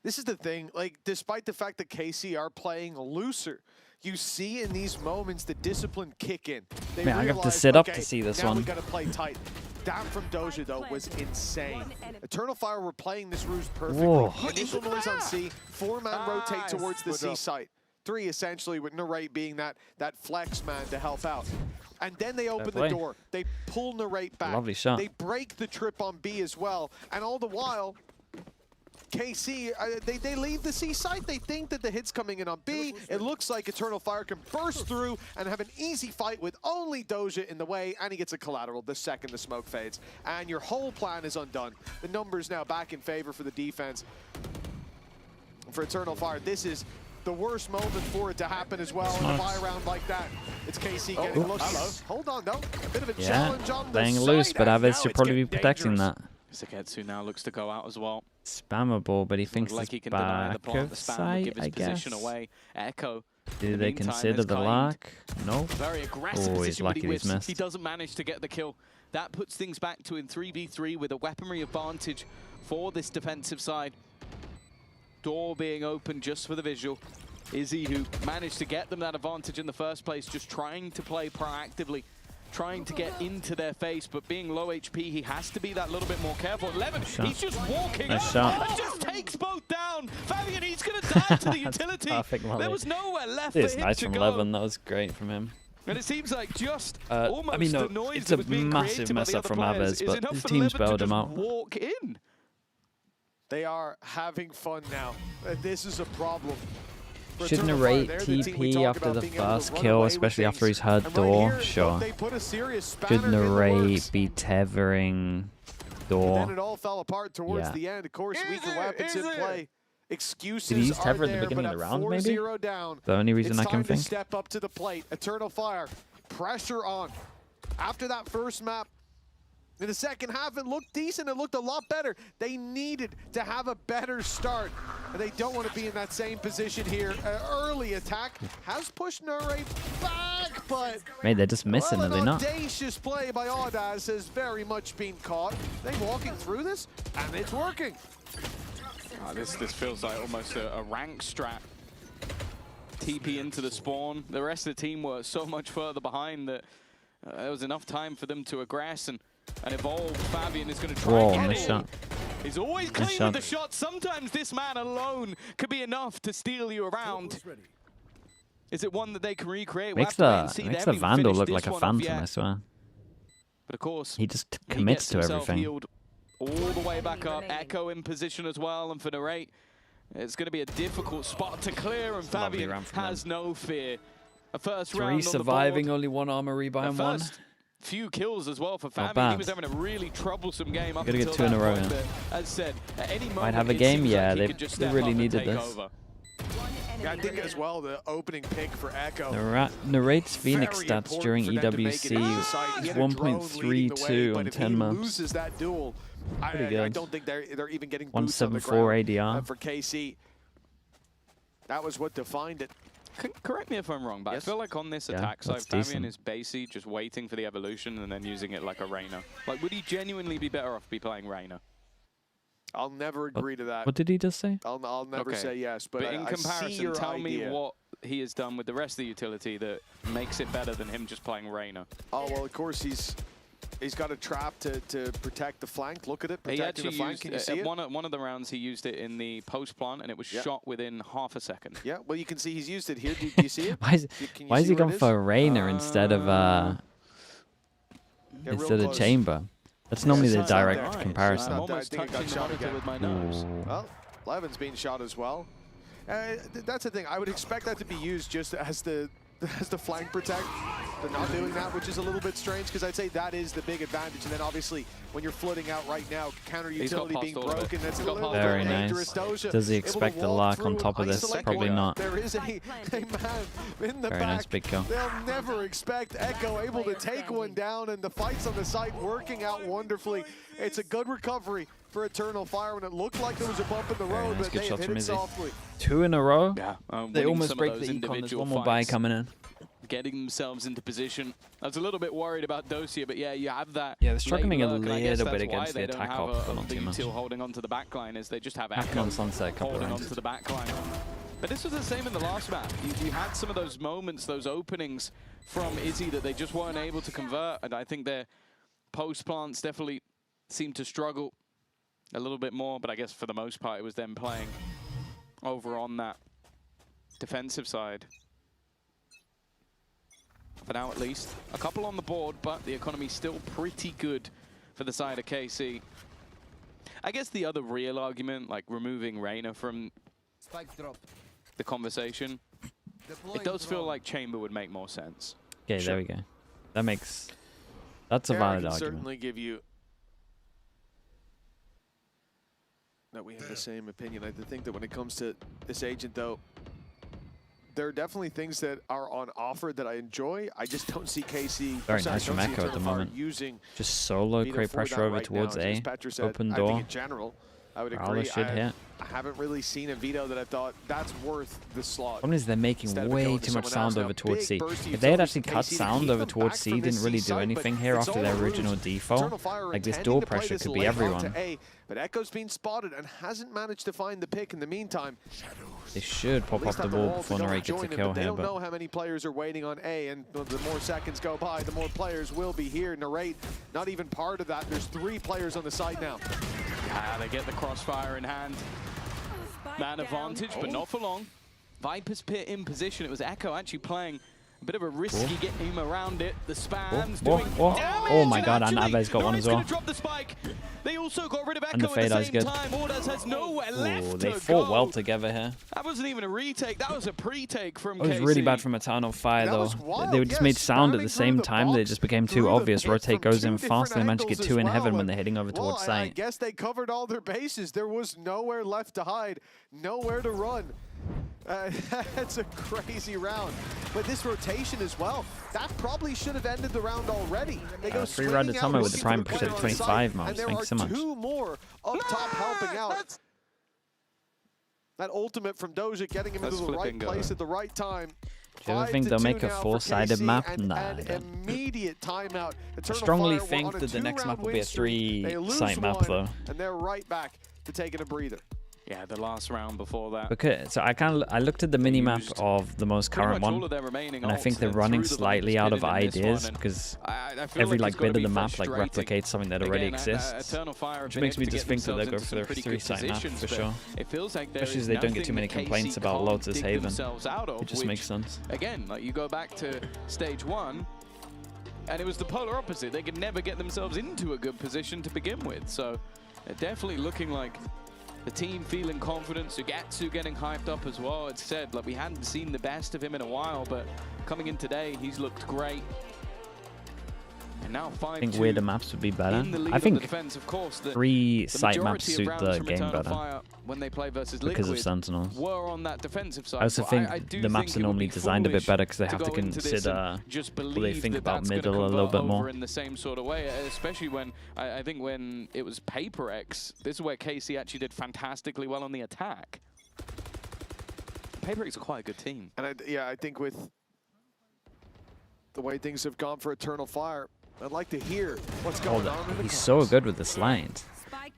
This is the thing, like, despite the fact that KC are playing looser, you see in these moments the discipline kick in. Man, I have to sit up to see this now one. We gotta play tight. That from Doja, though, was insane. Eternal Fire were playing this ruse perfectly. Whoa. Initial noise on C, 4-man rotate towards the C site. 3 essentially, with Narrate being that flex man to help out. And then they open the door. They pull Narrate back. Lovely shot. They break the trip on B as well. And all the while, KC, they leave the C site. They think that the hit's coming in on B. It looks like Eternal Fire can burst through and have an easy fight with only Doja in the way, and he gets a collateral the second the smoke fades. And your whole plan is undone. The numbers now back in favor for the defense. For Eternal Fire, this is the worst moment for it to happen as well in a buy round like that. It's KC getting looks. Hold on, though. A bit of a challenge on the playing loose, but Aves should probably be protecting that. Sugetsu now looks to go out as well. Spammable, but he thinks like he it's can deny the back plant. of The spam will sight, give his I guess. position away. Echo. Do they consider the lock? No. Very aggressive Oh, he's position, but lucky he he's whiffs. missed. He doesn't manage to get the kill. That puts things back to in 3v3 with a weaponry advantage for this defensive side. Door being open just for the visual. Izzy, who managed to get them that advantage in the first place, just trying to play proactively, trying to get into their face, but being low HP, he has to be that little bit more careful. Levin, he's just walking up and just takes both down. Fabian, he's going to die to the utility. There was nowhere left for him to go. Nice from Levin. That was great from him. And it seems like just almost I mean, no, the noise it's that a was being massive created by mess the up other from players Aves, is but enough his for team's Levin to bailed him just out. walk in. They are having fun now. This is a problem. Should narrate TP after the first kill, especially after he's heard door? Sure. Should narrate be tethering door? Then it all fell apart towards the end. Of course, weaker weapons in play. Excuses Did he use tether are at the there, beginning but of the at round, maybe? 4-0 down, The only reason I can it's time think. to step up to the plate. Eternal Fire, pressure on. After that first map, in the second half, it looked decent. It looked a lot better. They needed to have a better start, and they don't want to be in that same position here. Early attack has pushed Narrate back, but Mate, they're just missing, are they not? Audacious play by Audaz has very much been caught. They walking through this, and it's working. This feels like almost a rank strat. TP into the spawn. The rest of the team were so much further behind that there was enough time for them to aggress and evolve. Fabian is going to try and get in. He's always clean with the shot. Sometimes this man alone could be enough to steal you around. Is it one that they can recreate? Makes the Vandal look like a phantom, I swear. But of course, he just commits to everything. All the way back up, Echo in position as well, and for Narrate, it's going to be a difficult spot to clear, and Fabian has no fear. A first round on the board. 3 surviving, only 1 armor rebuy and 1. Few kills as well for Fabian. He was having a really troublesome game up until get 2 in a row. As said, at any moment, might have a game. Yeah, like they really needed this. Over. Yeah, I think as well the opening pick for Echo. Narrates Phoenix stats during EWC is 1.32 on 10 maps. Loses that duel. Pretty good. I don't think they're even getting 174 ADR for KC. That was what defined it. Correct me if I'm wrong, but I feel like on this attack side, Fabian is basically just waiting for the evolution and then using it like a Reyna. Like, would he genuinely be better off be playing Reyna? I'll never agree to that. What did he just say? I'll never say yes, but in comparison, tell me what he has done with the rest of the utility that makes it better than him just playing Reyna. Oh, well, of course, he's got a trap to protect the flank. Look at it, protecting the flank. Can you see it? One of the rounds, he used it in the post plant, and it was shot within half a second. Yeah, well, you can see he's used it here. Do you see it? Why is he going for Reyna instead of Chamber? That's normally the direct comparison. Almost touching the monitor with my nose. Well, Levin's being shot as well. That's the thing. I would expect that to be used just as the flank protect. They're not doing that, which is a little bit strange because I'd say that is the big advantage. And then obviously, when you're flooding out right now, counter utility being broken, that's a little bit dangerous. Does he expect the lock on top of this? Probably not. There is a man in the back. Nice big kill. They'll never expect Echo able to take one down, and the fights on the site working out wonderfully. It's a good recovery for Eternal Fire when it looked like there was a bump in the road, but they hit it softly. 2 in a row? Yeah. They almost break the econ. There's one more buy coming in. Getting themselves into position. I was a little bit worried about Dosia, but yeah, you have that. Yeah, they're struggling a little bit against the attack off, but not too much. Holding on to the back line is they just have Echo on Sunset, holding on to the back line. But this was the same in the last map. You had some of those moments, those openings from Izzy that they just weren't able to convert, and I think their post plants definitely seemed to struggle a little bit more, but I guess for the most part it was them playing over on that defensive side. For now, at least. A couple on the board, but the economy's still pretty good for the side of KC. I guess the other real argument, like removing Reyna from the conversation, it does feel like Chamber would make more sense. Okay, there we go. That's a valid argument. I can certainly give you that we have the same opinion. I think that when it comes to this agent, though, there are definitely things that are on offer that I enjoy. I just don't see KC. Very nice from Echo at the moment. Just solo, create pressure over towards A. Open door. I think in general, I would agree. I haven't really seen a veto that I thought that's worth the slot. Problem is they're making way too much sound over towards C. If they had actually cut sound over towards C, didn't really do anything here after their original default, like this door pressure could be everyone. But Echo's been spotted and hasn't managed to find the pick in the meantime. They should pop off the wall before Narrate gets a kill here. They here, don't know how many players are waiting on A, and the more seconds go by, the more players will be here. Narrate, not even part of that. There's 3 players on the site now. They get the crossfire in hand. Man advantage, but not for long. Viper's Pit in position. It was Echo actually playing a bit of a risky game around it. The spams doing damage. Oh my god, and Nave's got one as well. Drop the spike. They also got rid of Echo And the fade at the same good. time. Ordaz has nowhere left They to fought go. well together here. That wasn't even a retake. That was a pre-take from It was KC. really bad from Eternal Fire, though. wild, They just made sound at the same time. They just became too obvious. Rotate goes in fast, and they managed to get 2 in heaven when they're heading over towards I site. guess they covered all their bases. There was nowhere left to hide, nowhere to run. That's a crazy round. But this rotation as well, that probably should have ended the round already. They go Free ride swinging Atomo out with the prime push at on 25, site, Mouse. and there Thanks so much. are 2 more up top helping out. That ultimate from Doja getting him into the right place at the right time. Do you ever think they'll make a 4-sided map? Nah, an immediate timeout. I strongly think that the next map will be a 3-site map, though. And they're right back to taking a breather. Yeah, the last round before that. Okay, so I looked at the mini-map of the most current one, and I think they're running slightly out of ideas because every bit of the map replicates something that already exists, which makes me just think that they'll go for their 3-site map for sure. It feels like especially as they don't get too many complaints about Lotus Haven. It just makes sense. Again, like you go back to stage 1, and it was the polar opposite. They could never get themselves into a good position to begin with. So they're definitely looking like the team feeling confident. Sugetsu getting hyped up as well. It's said, like, we hadn't seen the best of him in a while, but coming in today, he's looked great. And now 5-2. I think weirder maps would be better. I think 3-site maps suit the game better when they play versus because of Liquid Sentinels. were on that defensive side. I also think the maps are normally designed a bit better because they have to consider what they think about middle a little bit more. In the same sort of way, especially when I think when it was Paper X, this is where KC actually did fantastically well on the attack. Paper X is quite a good team. And I think with the way things have gone for Eternal Fire, I'd like to hear what's going on. He's so good with the slides.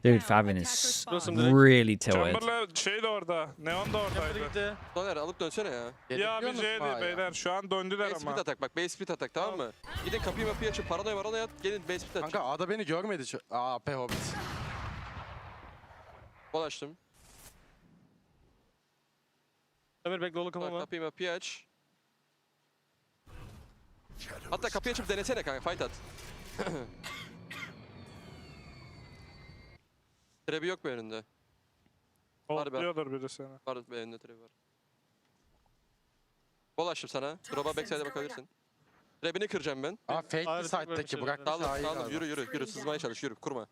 Dude, Fabian is really tilted. Şey de orada. Neon da oradaydı. Doner alıp dönsene ya. Ya bir C'di beyler. Şu an döndüler ama. Base split atak bak. Base split atak tamam mı? Gidin kapıyı mapıyı açıp paranoya at. Gelin base split aç. Kanka A'da beni görmedi. AP Hobbit. Bol açtım. Ömer bekle oğlum kapama. Kapıyı mapıyı aç. Hatta kapıyı açıp denesene kanka. Fight at. Trebi yok mu önünde? Oluyordur biri seni. Var önünde trebi var. Bol açtım sana. Drop'a backside'e bakabilirsin. Trebini kıracağım ben. Aa fake side'daki bırak. Sağlam yürü sızmaya çalış yürü kurma.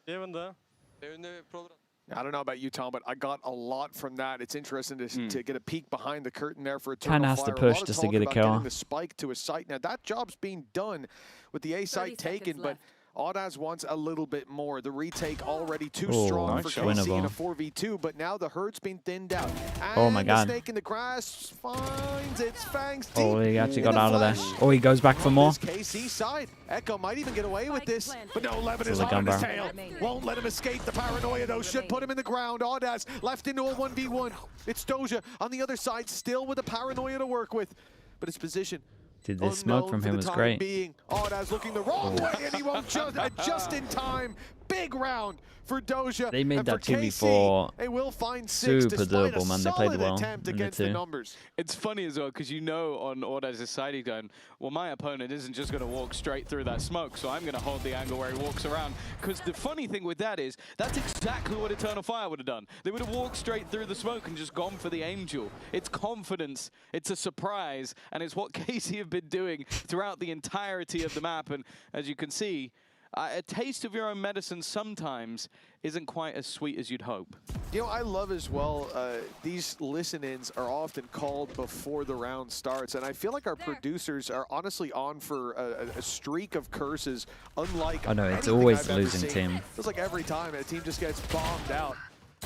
Heaven'da. Önünde program. I don't know about you, Tom, but I got a lot from that. It's interesting to get a peek behind the curtain there for Eternal Kinda has Fire. to push just to get a kill. Getting the spike to a site. Now that job's being done with the A site taken, but Audaz wants a little bit more. The retake already too strong for KC in a 4v2, but now the herd's been thinned out. And oh my god. The snake in the grass finds its fangs deep. Oh, he actually got out of there. Oh, he goes back for more. KC side. Echo might even get away with this, but no, Levin is on his tail. Won't let him escape the paranoia, though. Should put him in the ground. Audaz left into a 1v1. It's Doja on the other side, still with a paranoia to work with, but his position. Dude, the smoke from him was great. Audaz looking the wrong way, and he won't just in time. Big round for Doja. They made that 2v4 super doable, man. They played well in the 2. It's funny as well, because you know on Audaz's side he's going, well, my opponent isn't just going to walk straight through that smoke, so I'm going to hold the angle where he walks around. Because the funny thing with that is, that's exactly what Eternal Fire would have done. They would have walked straight through the smoke and just gone for the Angel. It's confidence, it's a surprise, and it's what KC have been doing throughout the entirety of the map. And as you can see, a taste of your own medicine sometimes isn't quite as sweet as you'd hope. You know, I love as well, these listen-ins are often called before the round starts, and I feel like our producers are honestly on for a streak of curses, unlike oh no, it's always the losing team. Feels like every time a team just gets bombed out.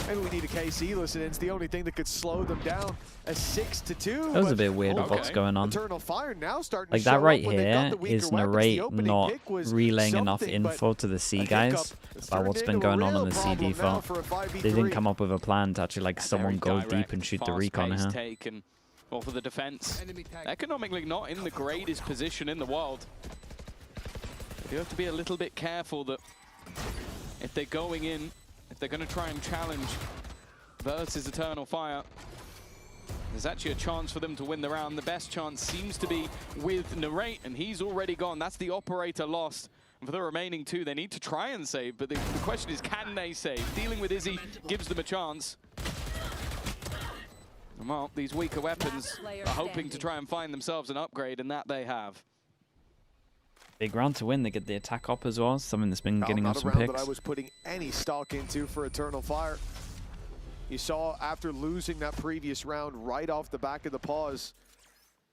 Maybe we need a KC listen. It's the only thing that could slow them down. A 6-2. That was a bit weird of what's going on. Eternal Fire now starting Like to show that right up when they've got here the weaker is weapons. Narrate The opening not pick was relaying enough something, info to the C guys about what's been going on the C default. They didn't come up with a plan to actually like someone go deep and shoot the recon here. Taken. Well, for the defense, economically not in the greatest position in the world. You have to be a little bit careful that if they're going in, if they're going to try and challenge versus Eternal Fire, there's actually a chance for them to win the round. The best chance seems to be with Narrate, and he's already gone. That's the operator lost. And for the remaining two, they need to try and save, but the question is, can they save? Dealing with Izzy gives them a chance. And well, these weaker weapons are hoping to try and find themselves an upgrade, and that they have. Big round to win. They get the attack up as well, something that's been getting us some picks. That I was putting any stock into for Eternal Fire. You saw after losing that previous round right off the back of the pause,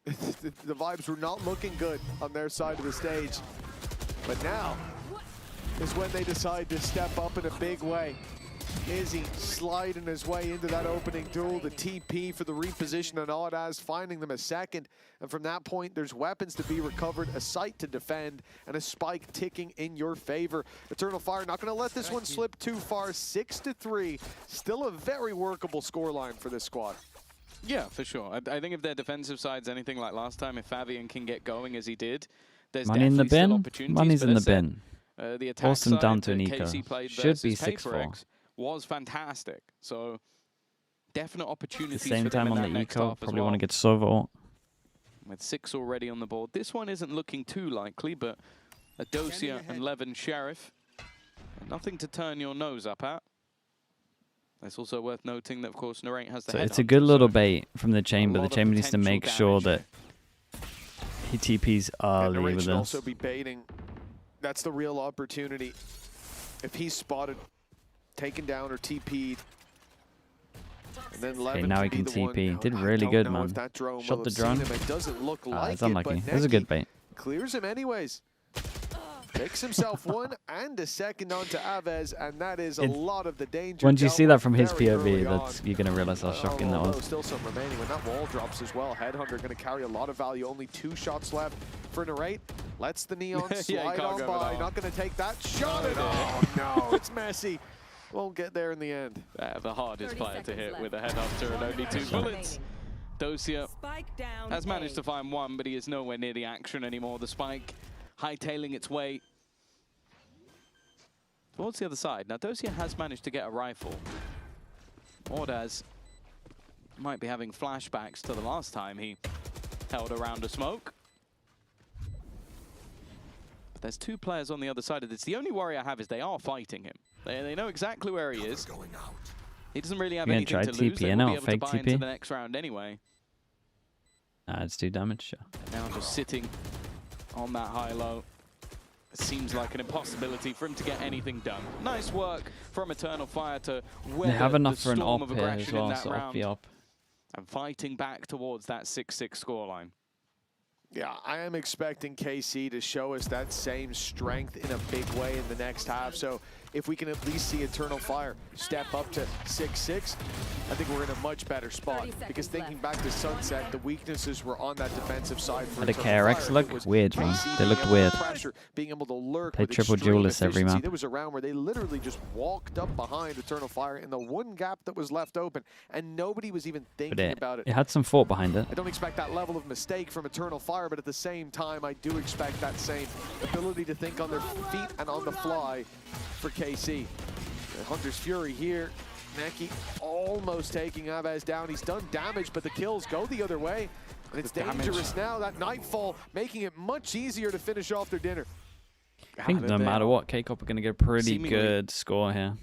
the vibes were not looking good on their side of the stage. But now is when they decide to step up in a big way. Izzy sliding his way into that opening duel, the TP for the reposition on Audaz, finding them a second. And from that point, there's weapons to be recovered, a site to defend, and a spike ticking in your favor. Eternal Fire not going to let this one slip too far. 6-3, still a very workable scoreline for this squad. Yeah, for sure. I think if their defensive side's anything like last time, if Fabian can get going as he did, there's Money in the definitely still bin. opportunities. Money's in the bin. The attack Force them side down to that an eco. KC played Should be versus 6-4. was fantastic. So definite At the opportunities same for them time in on that the next eco, half as probably well. want to get Sovo. With 6 already on the board. This one isn't looking too likely, but Adosia and Levin Sheriff, nothing to turn your nose up at. It's also worth noting that, of course, Narrate has the So head it's a up, good little so bait from the chamber. The chamber needs to potential make sure damage. that he TPs early Narrate with should this. also be baiting. That's the real opportunity. If he's spotted, taken down, or TP'd, and then Okay, now he can TP. Did really good, man. Shot the drone. It doesn't look like it's unlucky. It It was a good bait. clears him anyways. Picks himself one and a second onto Aves, and that is a lot of the danger. Once you see that from his very early POV, that's, you're going to realize how shocking that was. Still some remaining when that wall drops as well. Headhunter going to carry a lot of value. Only 2 shots left for Narrate. Lets the Neon slide on by. Not going to take that shot at all. Oh no, it's messy. Won't get there in the end. The hardest player to hit with a headhunter and only 2 bullets. Dosia has managed to find one, but he is nowhere near the action anymore. The spike hightailing its way towards the other side. Now, Dosia has managed to get a rifle. Audaz might be having flashbacks to the last time he held around a smoke. But there's 2 players on the other side of this. The only worry I have is they are fighting him. They know exactly where he is. He doesn't really have anything to lose. They will be able to buy into the next round anyway. Nah, it's 2 damage. Now just sitting on that high-low. It seems like an impossibility for him to get anything done. Nice work from Eternal Fire to weather They have enough the for an storm op of here aggression as well, in that so round. op. And fighting back towards that 6-6 scoreline. Yeah, I am expecting KC to show us that same strength in a big way in the next half. So if we can at least see Eternal Fire step up to 6-6, I think we're in a much better spot. Because thinking back to Sunset, the weaknesses were on that defensive side for How did Eternal KRX Fire. look? It was Weird, man. KC They being looked able to weird. pressure, being able to lurk Played with triple extreme duelist every efficiency. map. There was a round where they literally just walked up behind Eternal Fire in the one gap that was left open, and nobody was even thinking about It had some thought behind it. I don't expect that level of mistake from Eternal Fire, but at the same time, I do expect that same ability to think on their feet and on the fly for KC. The Hunter's Fury here. Neki almost taking Aves down. He's done damage, but the kills go the other way. And it's dangerous now. That Nightfall making it much easier to finish off their dinner. I think no matter what, K-Corp are going to get a pretty good score here.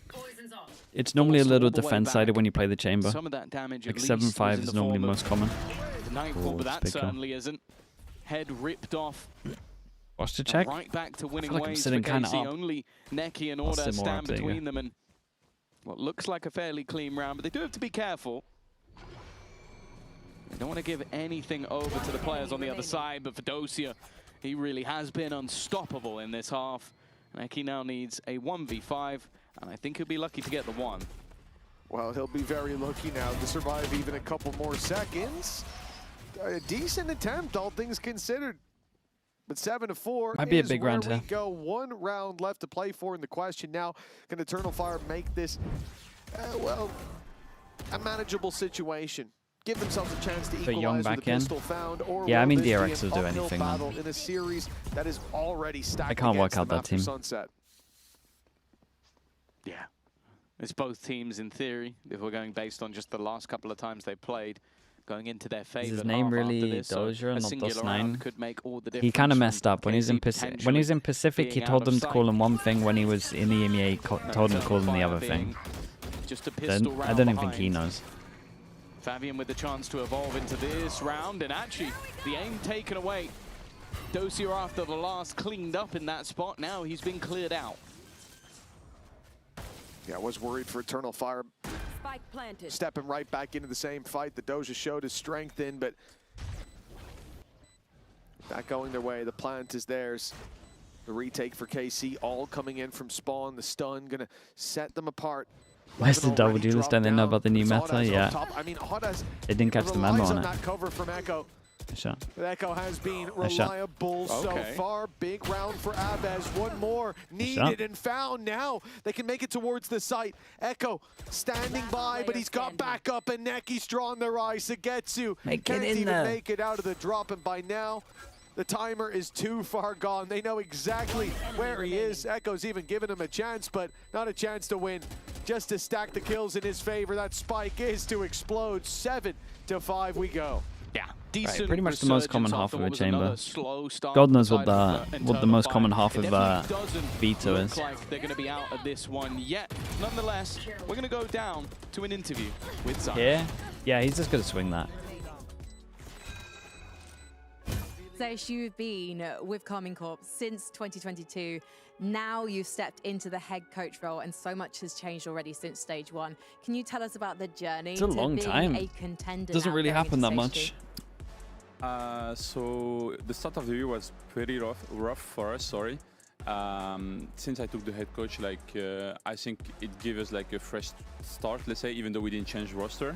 It's normally a little defense-sided when you play the chamber. Some of that damage Like at least 7-5 was in is the normally form of most common. The Nightfall, but that big kill. certainly isn't. Head ripped off. Watch the check. Right back to winning I feel like I'm ways sitting for kinda KC. up. Only Neki and I'll Order sit more stand up, there you between go. them, and what looks like a fairly clean round, but they do have to be careful. They don't want to give anything over to the players on the other side, but for Dosia, he really has been unstoppable in this half. Neki now needs a 1v5, and I think he'll be lucky to get the 1. Well, he'll be very lucky now to survive even a couple more seconds. A decent attempt, all things considered. But 7-4 might be a is big where round we here. go. 1 round left to play for in the question now. Can Eternal Fire make this, well, a manageable situation? Give themselves a chance to equalize with the pistol found, or yeah, I mean, will this DRX be will an do uphill anything, battle man. in a series that is already stacked I can't work against out the that map for team. Sunset? Yeah. It's both teams in theory, if we're going based on just the last couple of times they played, going into their favor. Is his name really Doja, not DOS9? Could make all the He kind of difference messed up when he's in Pacific. He told them to call him one thing. When he was in the EMEA, he told him to call him the other thing. Just a pistol I don't even think he knows. Fabian with the chance to evolve into this round, and actually the aim taken away. Dosia after the last cleaned up in that spot. Now he's been cleared out. Yeah, I was worried for Eternal Fire. Spike planted. Stepping right back into the same fight that Doja showed his strength in, but not going their way. The plant is theirs. The retake for KC, all coming in from spawn. The stun gonna set them apart. Where's the double duelist? Don't they know about the new meta? Yeah. I mean, Hodas They didn't catch the memo on it. that cover from Echo. Shot. Echo has been reliable so far. Big round for Abez. One more needed and found. Now they can make it towards the site. Echo standing by, but he's got back up, and Neki's drawn their eyes. Sagetsu can't even make it out of the drop, and by now the timer is too far gone. They know exactly where he is. Echo's even given him a chance, but not a chance to win. Just to stack the kills in his favor. That spike is to explode. 7-5 we go. Yeah. Right, pretty much the most common half of a chamber. God knows what the most common half of VIT is. Like they're going to be out of this one yet. Nonetheless, we're going to go down to an interview with Zion. Yeah? Yeah, he's just going to swing that. Zesh, you've been with KARMINE Corp since 2022. Now you've stepped into the head coach role, and so much has changed already since stage 1. Can you tell us about the journey to being a contender? Doesn't really happen that much. So the start of the year was pretty rough for us. Sorry. Since I took the head coach, I think it gave us like a fresh start. Let's say, even though we didn't change roster.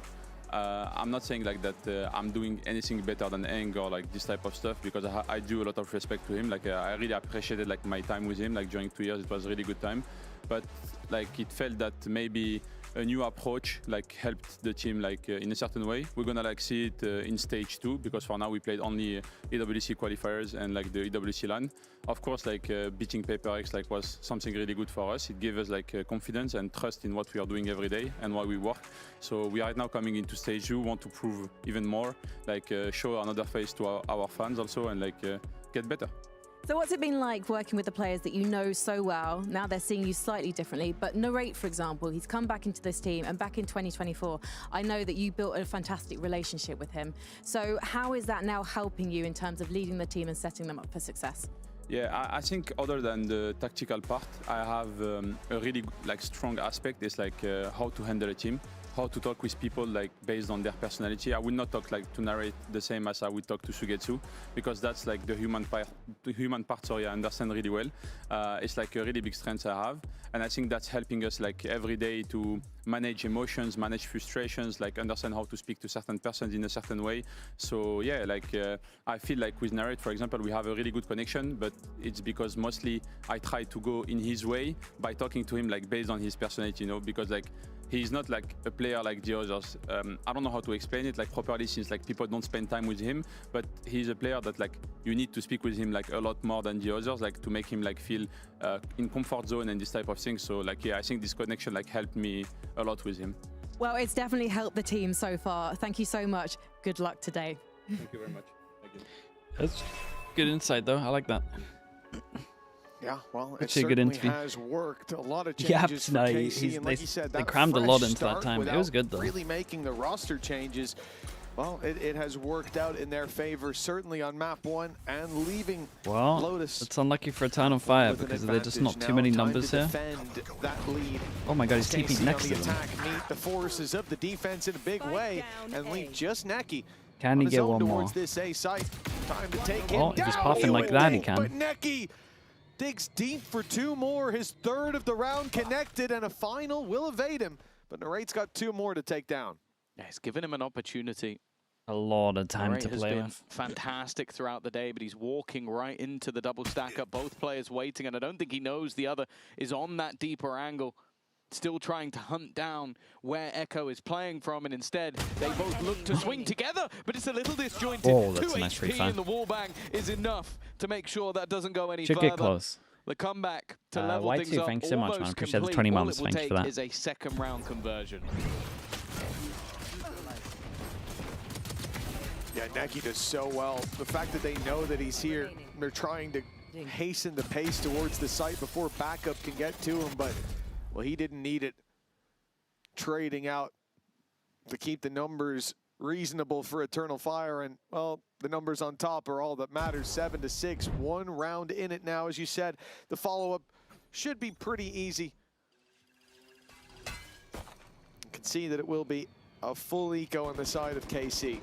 I'm not saying like that I'm doing anything better than Eng or like this type of stuff, because I do a lot of respect to him. I really appreciated like my time with him. Like during 2 years, it was a really good time. But like it felt that maybe a new approach like helped the team in a certain way. We're gonna see it in stage 2, because for now we played only EWC qualifiers and the EWC LAN. Of course, beating PaperX was something really good for us. It gave us confidence and trust in what we are doing every day and why we work. So we are now coming into stage 2, want to prove even more, show another face to our fans also, and get better. So what's it been like working with the players that you know so well? Now they're seeing you slightly differently, but Narrate, for example, he's come back into this team, and back in 2024, I know that you built a fantastic relationship with him. So how is that now helping you in terms of leading the team and setting them up for success? Yeah, I think other than the tactical part, I have a really strong aspect. It's how to handle a team, how to talk with people based on their personality. I will not talk to Narrate the same as I would talk to Sugetsu, because that's the human part. Sorry, I understand really well. It's a really big strength I have, and I think that's helping us every day to manage emotions, manage frustrations, understand how to speak to certain persons in a certain way. So yeah, I feel with Narrate, for example, we have a really good connection, but it's because mostly I try to go in his way by talking to him based on his personality, because he's not a player like the others. I don't know how to explain it properly, since people don't spend time with him, but he's a player that you need to speak with him a lot more than the others, to make him feel in comfort zone and this type of thing. So yeah, I think this connection helped me a lot with him. Well, it's definitely helped the team so far. Thank you so much. Good luck today. Thank you very much. Thank you. That's good insight though. I like that. Yeah, well, it Actually a good certainly interview. has worked. A lot of changes for KC, and like you said, they that crammed a fresh lot into that start time. It without was good though. Really making the roster changes. Well, it has worked out in their favor, certainly on map 1, and leaving Well, Lotus. it's unlucky for Eternal Fire because there's just not too many numbers here. That lead. Oh my god, he's KC TP'd next on to the them. attack, meet the forces of the defense in a big way, and leave just Neki Can on he his get own one more? towards this A site. Time to take Oh, it if he's down. puffing like that, he can. But Neki digs deep for 2 more. His 3rd of the round connected, and a final will evade him. but Narate's got 2 more to take down. Yeah, it's given him an opportunity. A lot of time Narate to has play been with. fantastic throughout the day, but he's walking right into the double stack up. Both players waiting, and I don't think he knows the other is on that deeper angle. Still trying to hunt down where Echo is playing from, and instead they both look to swing together, but it's a little disjointed. Oh, that's 2 a nice free HP fire. in the wall bang is enough to make sure that doesn't go any Should further. get close. The comeback to level Y2, things up thanks so much, man. almost Appreciate the complete. 20 All months. it will Thanks take for that. is a second round conversion. Yeah, Neki does so well. The fact that they know that he's here, they're trying to hasten the pace towards the site before backup can get to him, but, well, he didn't need it. Trading out to keep the numbers reasonable for Eternal Fire, and, well, the numbers on top are all that matters. 7-6, 1 round in it now. As you said, the follow-up should be pretty easy. You can see that it will be a full eco on the side of KC.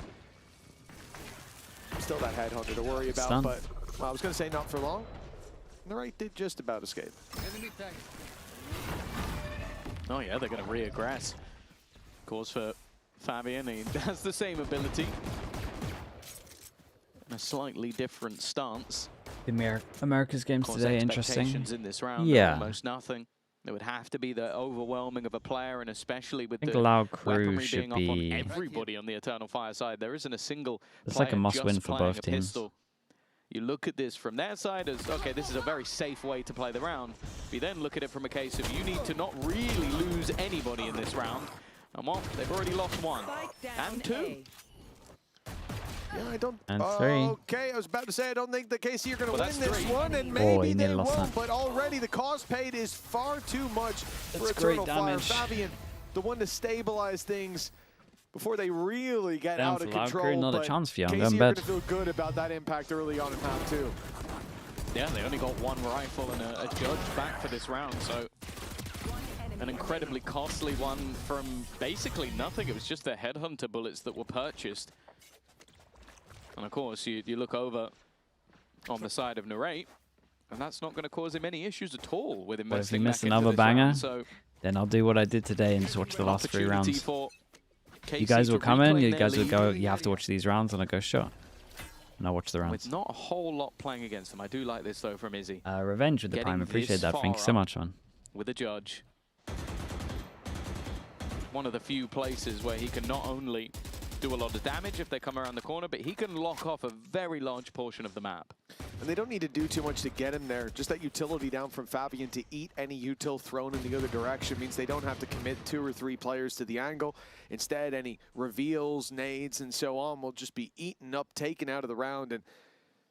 Still that headhunter to worry about, Stun. but well, I was going to say not for long. Naraate did just about escape. Oh yeah, they're going to re-aggress. Of course, for Fabian, he has the same ability. A slightly different stance. America's games today, interesting. Expectations in this round are almost nothing. It would have to be the overwhelming of a player, and especially with the Loud Crew weaponry should being up be... on everybody on the Eternal Fire side. There isn't a single It's player like a must-win just for playing both a teams. pistol. You look at this from their side as, okay, this is a very safe way to play the round. You then look at it from a case of you need to not really lose anybody in this round. And well, they've already lost 1 and 2. Yeah, I don't. And 3. Okay, I was about to say I don't think the KC are going to win this 3. one, and maybe they won't. But already the cost paid is far too much for Eternal Fire. Fabian, the one to stabilize things before they really get out of control. Not a but chance for you. I'm KC going are bed. going to feel good about that impact early on in half 2. Yeah, they only got 1 rifle and a judge back for this round, so an incredibly costly one from basically nothing. It was just the headhunter bullets that were purchased. And of course, you look over on the side of Narate, and that's not going to cause him any issues at all with But if you investing miss back into another this banger, round. So then I'll do what I did today and just watch the an last 3 opportunity rounds. for KC You guys will to come in, reclaim you their guys will lead. go, you have to watch these rounds, and I go, sure. And I'll watch the rounds. With not a whole lot playing against them. I do like this, though, from Izzy. Revenge with the Getting Prime, appreciate this that. Thanks far so up much, man. with a judge. One of the few places where he can not only do a lot of damage if they come around the corner, but he can lock off a very large portion of the map. And they don't need to do too much to get him there. Just that utility down from Fabian to eat any util thrown in the other direction means they don't have to commit 2 or 3 players to the angle. Instead, any reveals, nades, and so on will just be eaten up, taken out of the round. And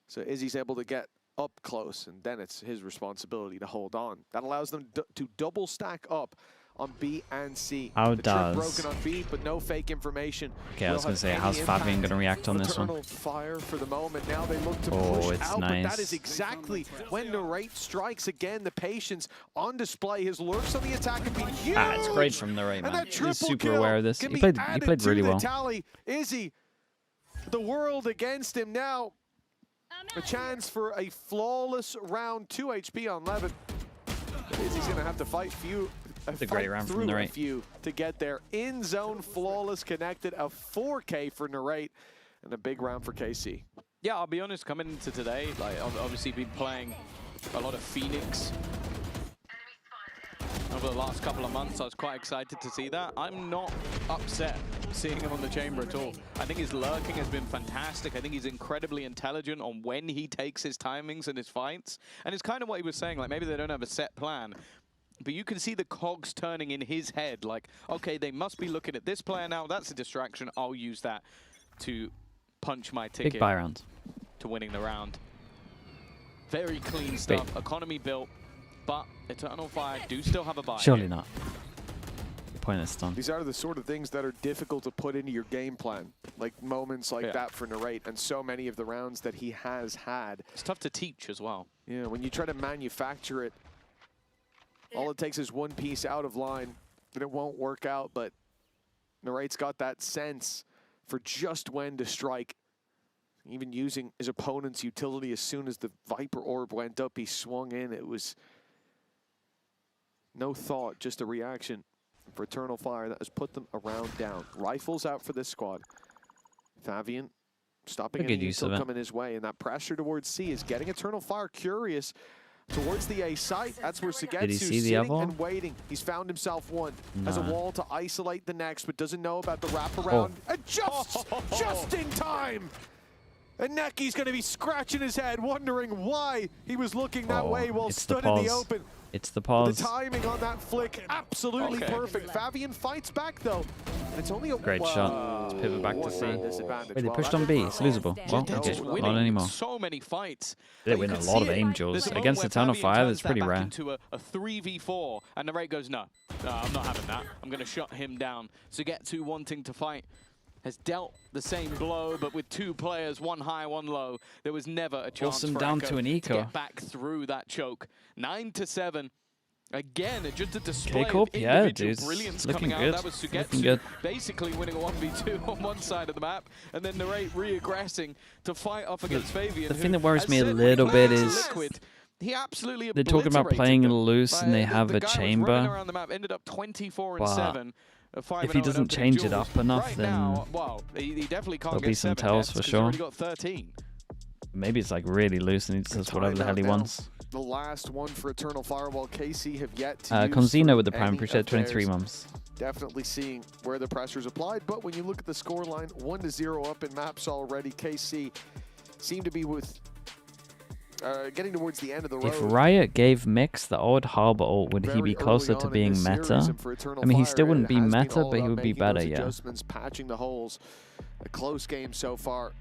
so Izzy's able to get up close, and then it's his responsibility to hold on. That allows them to double stack up on B and C. How the does... trip broken on B, but no fake information. Okay, I was going to say, how's Fabian going to react on this one? Eternal Fire for the moment. Now they look to push it's out, nice. but that is exactly when Narate strikes again. The patience on display. His lurks on the attack have been huge. It's great from Narate, And man. that He's triple super kill aware of this. can He be played added really to well. the tally. Izzy, the world against him now. A chance for a flawless round. 2 HP on Levin. Izzy's going to have to fight It's a great round from Narate. a few to get there. In zone, flawless, connected, a 4K for Narate, and a big round for KC. Yeah, I'll be honest, coming into today, like, I've obviously been playing a lot of Phoenix over the last couple of months. I was quite excited to see that. I'm not upset seeing him on the chamber at all. I think his lurking has been fantastic. I think he's incredibly intelligent on when he takes his timings and his fights. And it's kind of what he was saying, like maybe they don't have a set plan, but you can see the cogs turning in his head, like, okay, they must be looking at this player now. That's a distraction. I'll use that to punch my ticket. Big buy round. To winning the round. Very clean stuff. Economy built, but Eternal Fire do still have a buy. Surely not. Pointless stun. These are the sort of things that are difficult to put into your game plan, like moments like that for Narate, and so many of the rounds that he has had. It's tough to teach as well. Yeah, when you try to manufacture it, all it takes is one piece out of line, then it won't work out, but Narate's got that sense for just when to strike. Even using his opponent's utility as soon as the Viper Orb went up, he swung in. It was no thought, just a reaction. for Eternal Fire that has put them around down. Rifles out for this squad. Fabian stopping any util coming his way, and that pressure towards C is getting Eternal Fire curious towards the A site. That's where Sugetsu sitting and waiting. He's found himself one. Has a wall to isolate the next, but doesn't know about the wraparound. And just in time! And Neki's going to be scratching his head, wondering why he was looking that way while stood in the open. It's the pause. The timing on that flick, absolutely perfect. Fabian fights back, though. And it's only a great shot. Let's pivot back to C. Wait, they pushed on B. It's losable. Well, okay, not anymore. So many fights. They win a lot of aim duels. Against Eternal Fire, that's pretty rare. Into a 3v4, and the rate goes, no, I'm not having that. I'm going to shut him down. Sugetsu wanting to fight has dealt the same blow, but with two players, one high, one low. There was never a chance for down Echo to an eco. get back through that choke. 9-7. Again, just a display KORP, of yeah, individual dude, brilliance looking coming good. out. That was Looking Sugetsu good. basically winning a 1v2 on one side of the map, and then Narrate re-aggressing to fight off against Fabian. The thing that worries me a little bit is he absolutely they're talking about playing loose and they have a guy chamber. around the map, ended up 24-7. If he doesn't change it up enough, then he definitely can't there'll be some tells for sure. Already got 13. Maybe it's like really loose and he just does whatever the hell he wants. The last one for Eternal Fire, while KC have yet to Conzino with the prime, appreciate 23 months. Definitely seeing where the pressure is applied, but when you look at the scoreline, 1-0 up in maps already. KC seem to be with getting towards the end of the road. If Riot gave Mix the old Harbor ult, would he be closer to being meta? I mean, he still wouldn't be meta, but he would be better, yeah. Patching the holes. A close game so far,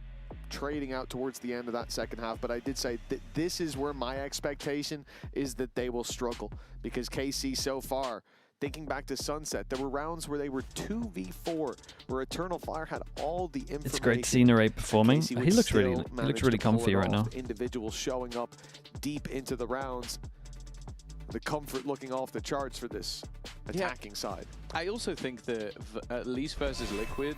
trading out towards the end of that second half, but I did say that this is where my expectation is that they will struggle, because KC so far, thinking back to Sunset, there were rounds where they were 2v4, where Eternal Fire had all the information. It's great to see Narrate performing. He looks really comfy right now. Individuals showing up deep into the rounds. The comfort looking off the charts for this attacking side. I also think that at least versus Liquid,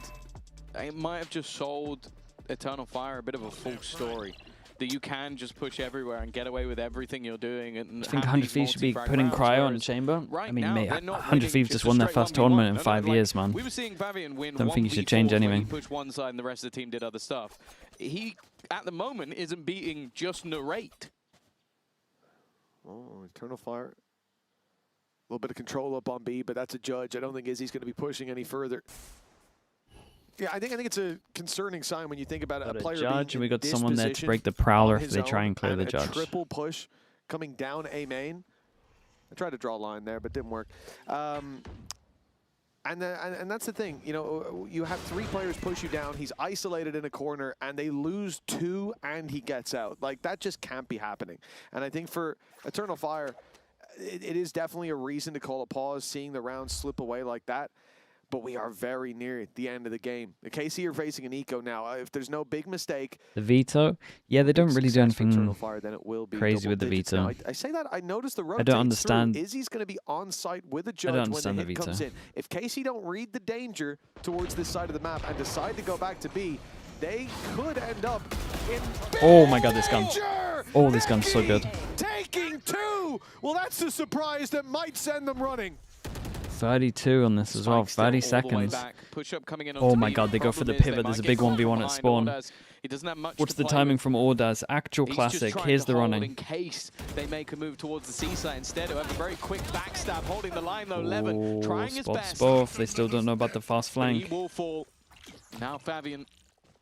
it might have just sold Eternal Fire a bit of a full story. That you can just push everywhere and get away with everything you're doing. And I think 100 Thieves should be putting Cryo on Chamber. I mean, mate, 100 Thieves just won their first tournament in 5 years, man. We were seeing Fabian win. Don't think you should change anything. He pushed one side and the rest of the team did other stuff. He, at the moment, isn't beating just Narrate. Oh, Eternal Fire. A little bit of control up on B, but that's a judge. I don't think Izzy's going to be pushing any further. Yeah, I think it's a concerning sign when you think about a player judge, being and we got in someone there to break the Prowler if they try and clear the judge. A triple push coming down A main. I tried to draw a line there, but didn't work. And that's the thing, you know, you have 3 players push you down. He's isolated in a corner, and they lose 2, and he gets out. Like, that just can't be happening. And I think for Eternal Fire, it is definitely a reason to call a pause, seeing the round slip away like that. But we are very near the end of the game. The KC are facing an eco now. If there's no big mistake, the veto, yeah, they don't really do anything Fire, then it will be crazy with the veto. Now, I say that I noticed the road. I don't understand. Izzy's going to be on site with a judge when the hit comes in. If KC don't read the danger towards this side of the map and decide to go back to B, they could end up in oh my god, this gun. Oh, this gun's so good. Taking 2. Well, that's the surprise that might send them running. 32 on this as well, 30 seconds. Oh my god, they go for the pivot. There's a big 1v1 at spawn. What's the timing from Ordaz? Actual classic. Here's the running. In case they make a move towards the C side instead, who have a very quick backstab, holding the line though. Levin trying his best. Both. They still don't know about the fast flank. He will fall. Now Fabian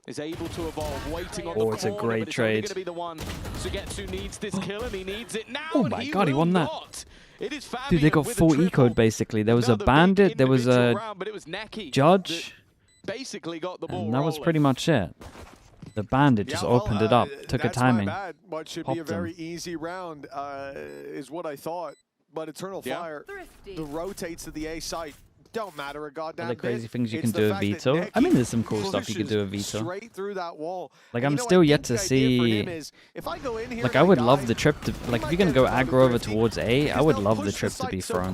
is able to evolve, waiting on the corner, it's a great trade. Be the one. Sugetsu needs this kill and he needs it now. Oh my god, he won that. It is dude, they got 4 eco'd basically. There was a bandit, there was a judge, basically got the ball and that was pretty much it. The bandit just opened it up, took a timing. What should be a very easy round is what I thought. But Eternal Fire, the rotates to the A site. Don't matter a goddamn bit. The crazy things you it's can do with veto. I mean, there's some cool stuff you can do with veto. Straight through that wall. Like, I'm still yet to see. Like, I would love the trip to. Like, if you're gonna go aggro over towards A, I would love the trip to be thrown.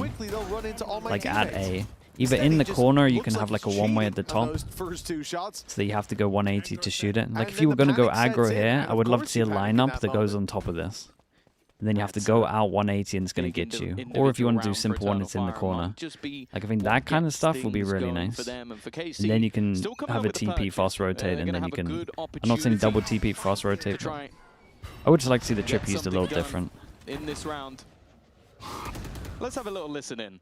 Like at A. Either in the corner, you can have like a one-way at the top, so that you have to go 180 to shoot it. Like, if you were gonna go aggro here, I would love to see a lineup that goes on top of this. And then you have to go out 180 and it's going to get you. Or if you want to do simple one, it's in the corner. Like, I think that kind of stuff will be really nice. And then you can have a TP fast rotate, and then you can... I'm not saying double TP fast rotate, but I would just like to see the trip used a little different. In this round. Let's have a little listen in.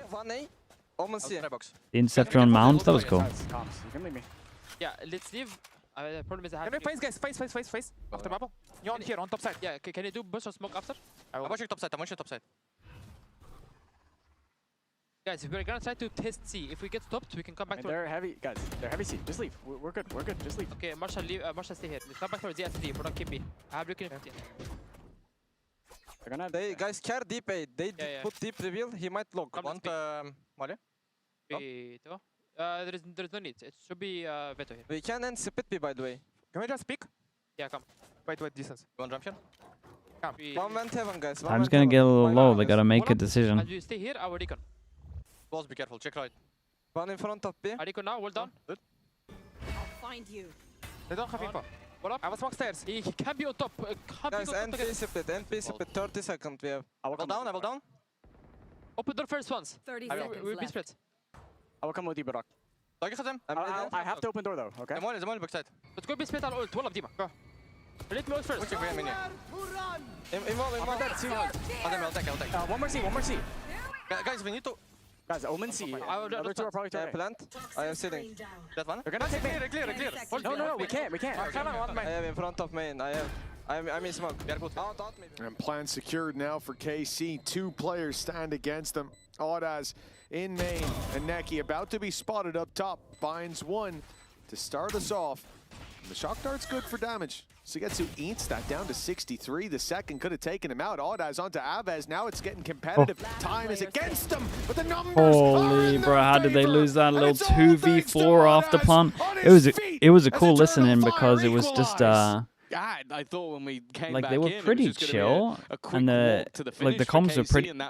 The Inceptor on Mount, that was cool. Yeah, let's leave. Problem is I have. Can we face after bubble? You're on here on top side. Yeah, can you do burst or smoke after? I'm watching top side. Guys, we're gonna try to test C. If we get stopped, we can come back to. They're heavy, guys. They're heavy C. Just leave. We're good. Just leave. Okay, Marshall, leave. Marshall, stay here. Let's come back towards the SSD. We're not keep B. I have looking 15. They're gonna. They guys care deep A. They put deep reveal. He might lock. Want Mario? No? There's no need. It should be Veto here. We can end split B, by the way. Can we just pick? Yeah, come. Wait, distance. You want jump shot? Come. One vent heaven, guys. Time's gonna get a little low. They gotta make a decision. As you stay here, I will recon. Boss, be careful. Check right. One in front of B. I recon now. Well done. Good. I'll find you. They don't have info. What up? I was smoke stairs. He can be on top. Guys, end P split. 30 seconds we have. I will down. Open door first once. 30 seconds we'll be left. split. I will come with you, Barak. I have to open door though, okay? I'm on backside. Let's go be split on ult. Wall of Dima. Go. Let me ult first. Involve. I'll take. One more C. Guys, we need to... Guys, Omen C. Other two are probably turning. Plant. I have sitting. That one? They're gonna take main. Clear. No, we can't. I have in front of main. I'm in smoke. Out maybe. And plan secured now for KC. 2 players stand against them. Audaz in main, and Neki about to be spotted up top. Finds one to start us off. And the shock dart's good for damage. Sugetsu eats that down to 63. The second could have taken him out. Audaz onto Avez. Now it's getting competitive. Time is against them, but the numbers. Holy bro, how did they lose that little 2v4 after plant? It was a cool listening because it was just I thought when we came like back they were pretty chill, and the comms were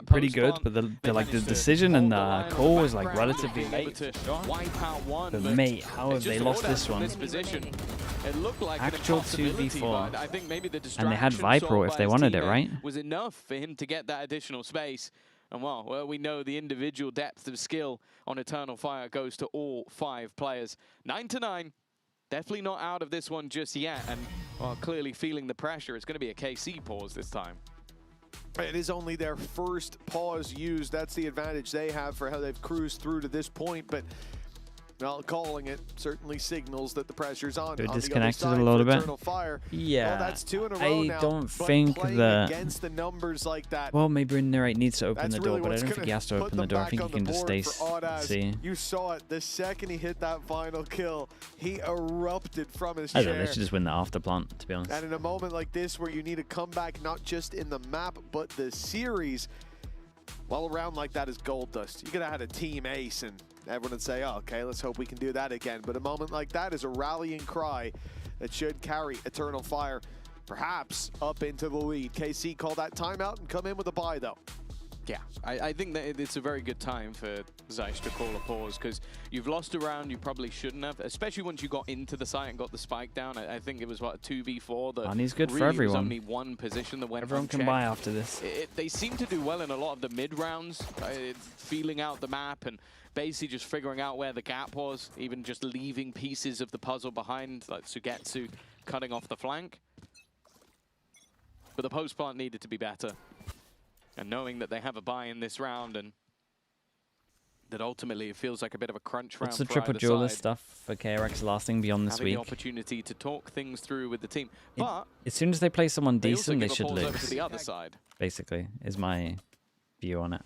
pretty good, but the decision and the call was like relatively late. But mate, how have they lost this one? It looked like actual 2v4, I think maybe the and they had Viper if they wanted it, right? Was enough for him to get that additional space. And well, we know the individual depth of skill on Eternal Fire goes to all 5 players. 9-9. Definitely not out of this one just yet, and clearly feeling the pressure. It's going to be a KC pause this time. It is only their first pause used. That's the advantage they have for how they've cruised through to this point, but well, calling it certainly signals that the pressure's on. They're on disconnected the other side a little bit. Eternal Fire. Yeah, well, that's 2 in a row I now, don't think that. Against the numbers like that. Well, maybe Narrate needs to open the door, really but I don't think he has to open the door. I think he can just stay. See. You saw it the second he hit that final kill. He erupted from his I chair. don't know. They should just win the after plant, to be honest. And in a moment like this, where you need a comeback, not just in the map but the series, well, a round like that is gold dust. You could have had a team ace and everyone would say, oh, okay, let's hope we can do that again. But a moment like that is a rallying cry that should carry Eternal Fire perhaps up into the lead. KC call that timeout and come in with a bye, though. Yeah, I think that it's a very good time for Zeiss to call a pause, because you've lost a round you probably shouldn't have, especially once you got into the site and got the spike down. I think it was, what, a 2v4? And he's good really for everyone. Was only one position that went Everyone can buy after this. They seem to do well in a lot of the mid-rounds, feeling out the map and basically just figuring out where the gap was, even just leaving pieces of the puzzle behind, like Sugetsu cutting off the flank. But the post plant needed to be better. And knowing that they have a buy in this round, and that ultimately it feels like a bit of a crunch round. What's the triple duelist stuff for KRX lasting beyond this week? The opportunity to talk things through with the team, but as soon as they play someone decent, they should lose. Over to the other side. Basically, is my view on it.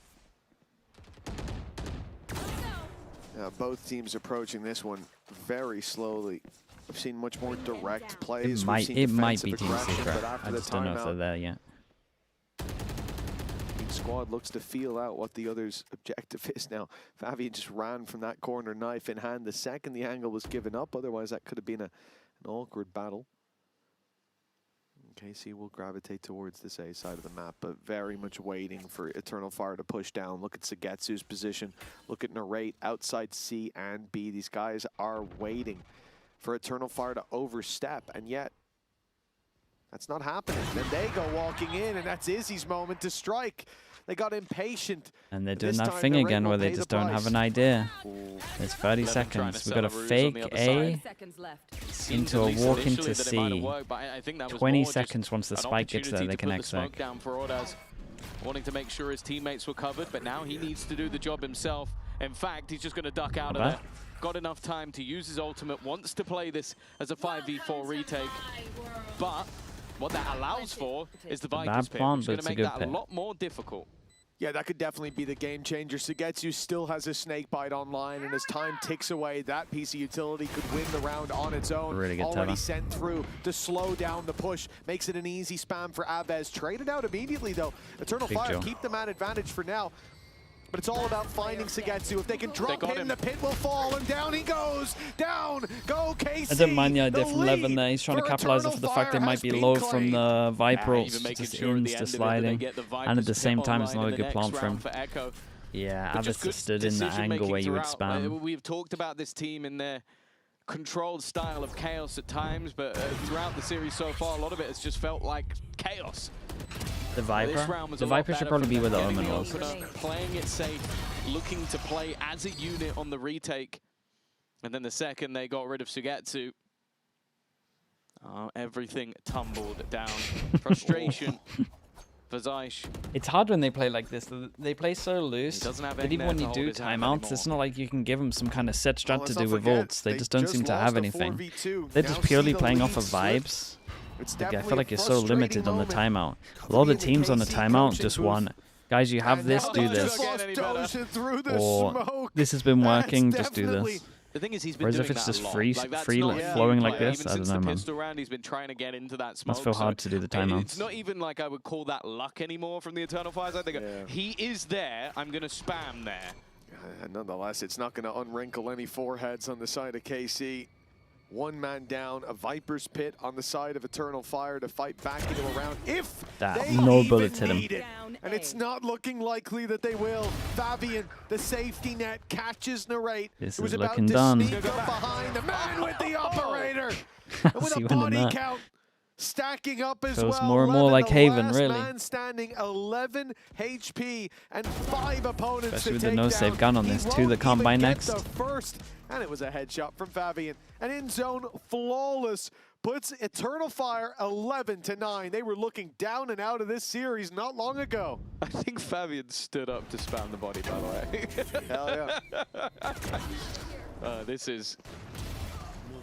Both teams approaching this one very slowly. I've seen much more direct plays. It might be Team Secret. I just don't know if they're there yet. Squad looks to feel out what the other's objective is now. Favi just ran from that corner, knife in hand. The second the angle was given up, otherwise that could have been an awkward battle. KC will gravitate towards this A side of the map, but very much waiting for Eternal Fire to push down. Look at Sugetsu's position. Look at Narrate outside C and B. These guys are waiting for Eternal Fire to overstep, and yet That's not happening. Then they go walking in, and that's Izzy's moment to strike. They got impatient. And they're doing that thing again where they just don't have an idea. There's 30 seconds. We've got a fake A into a walk into C. 20 seconds once the spike gets there, they can exec. Wanting to make sure his teammates were covered, but now he needs to do the job himself. In fact, he's just going to duck out of there. Got enough time to use his ultimate, wants to play this as a 5v4 retake, but what that allows for is the Viper's pick, which is going to make that a lot more difficult. Yeah, that could definitely be the game changer. Sugetsu still has a snake bite online, and as time ticks away, that piece of utility could win the round on its own. Really good Already sent through to slow down the push, makes it an easy spam for Abez. Traded out immediately, though. Eternal Fire keep them at advantage for now. But it's all about finding Sugetsu. If they can drop him, the pit will fall, and down he goes. Down, go KC. I don't mind the idea from Levin there. He's trying to capitalize off the fact they might be low from the Viper ults, just insta-sliding. And at the same time, it's not a good plant for him. Yeah, Avis just stood in the angle where you would spam. We've talked about this team in their controlled style of chaos at times, but throughout the series so far, a lot of it has just felt like chaos. The Viper should probably be where the Omen was. Playing it safe, looking to play as a unit on the retake. And then the second they got rid of Sugetsu, everything tumbled down. Frustration for Zeiss. It's hard when they play like this. They play so loose. But even when you do timeouts, it's not like you can give them some kind of set strat to do with ults. They just don't seem to have anything. They're just purely playing off of vibes. Like, I feel like you're so limited on the timeout. A lot of the teams on the timeout just want, guys, you have this, do this. Or this has been working, just do this. The thing is, he's been Whereas doing if it's that just a lot. free, flowing like this, I don't know, man. Round, he's been trying to get into that smoke. Must feel hard to do the timeouts. It's not even like I would call that luck anymore from the Eternal Fires. I think he is there. I'm going to spam there. Nonetheless, it's not going to unwrinkle any foreheads on the side of KC. One man down, a Viper's Pit on the side of Eternal Fire to fight back into a round if they no bullets hit him. it. And it's not looking likely that they will. Fabian, the safety net, catches Narrate. This was is about looking to done. sneak up behind the man with the operator. And with a body count stacking up as Feels well. more and more like Haven, last really. Man standing 11 HP and 5 opponents Especially to with the take no-save down. gun on this, two that can't buy next. The first, and it was a headshot from Fabian. And in zone, flawless, puts Eternal Fire 11-9. They were looking down and out of this series not long ago. I think Fabian stood up to spam the body, by the way. Hell yeah. This is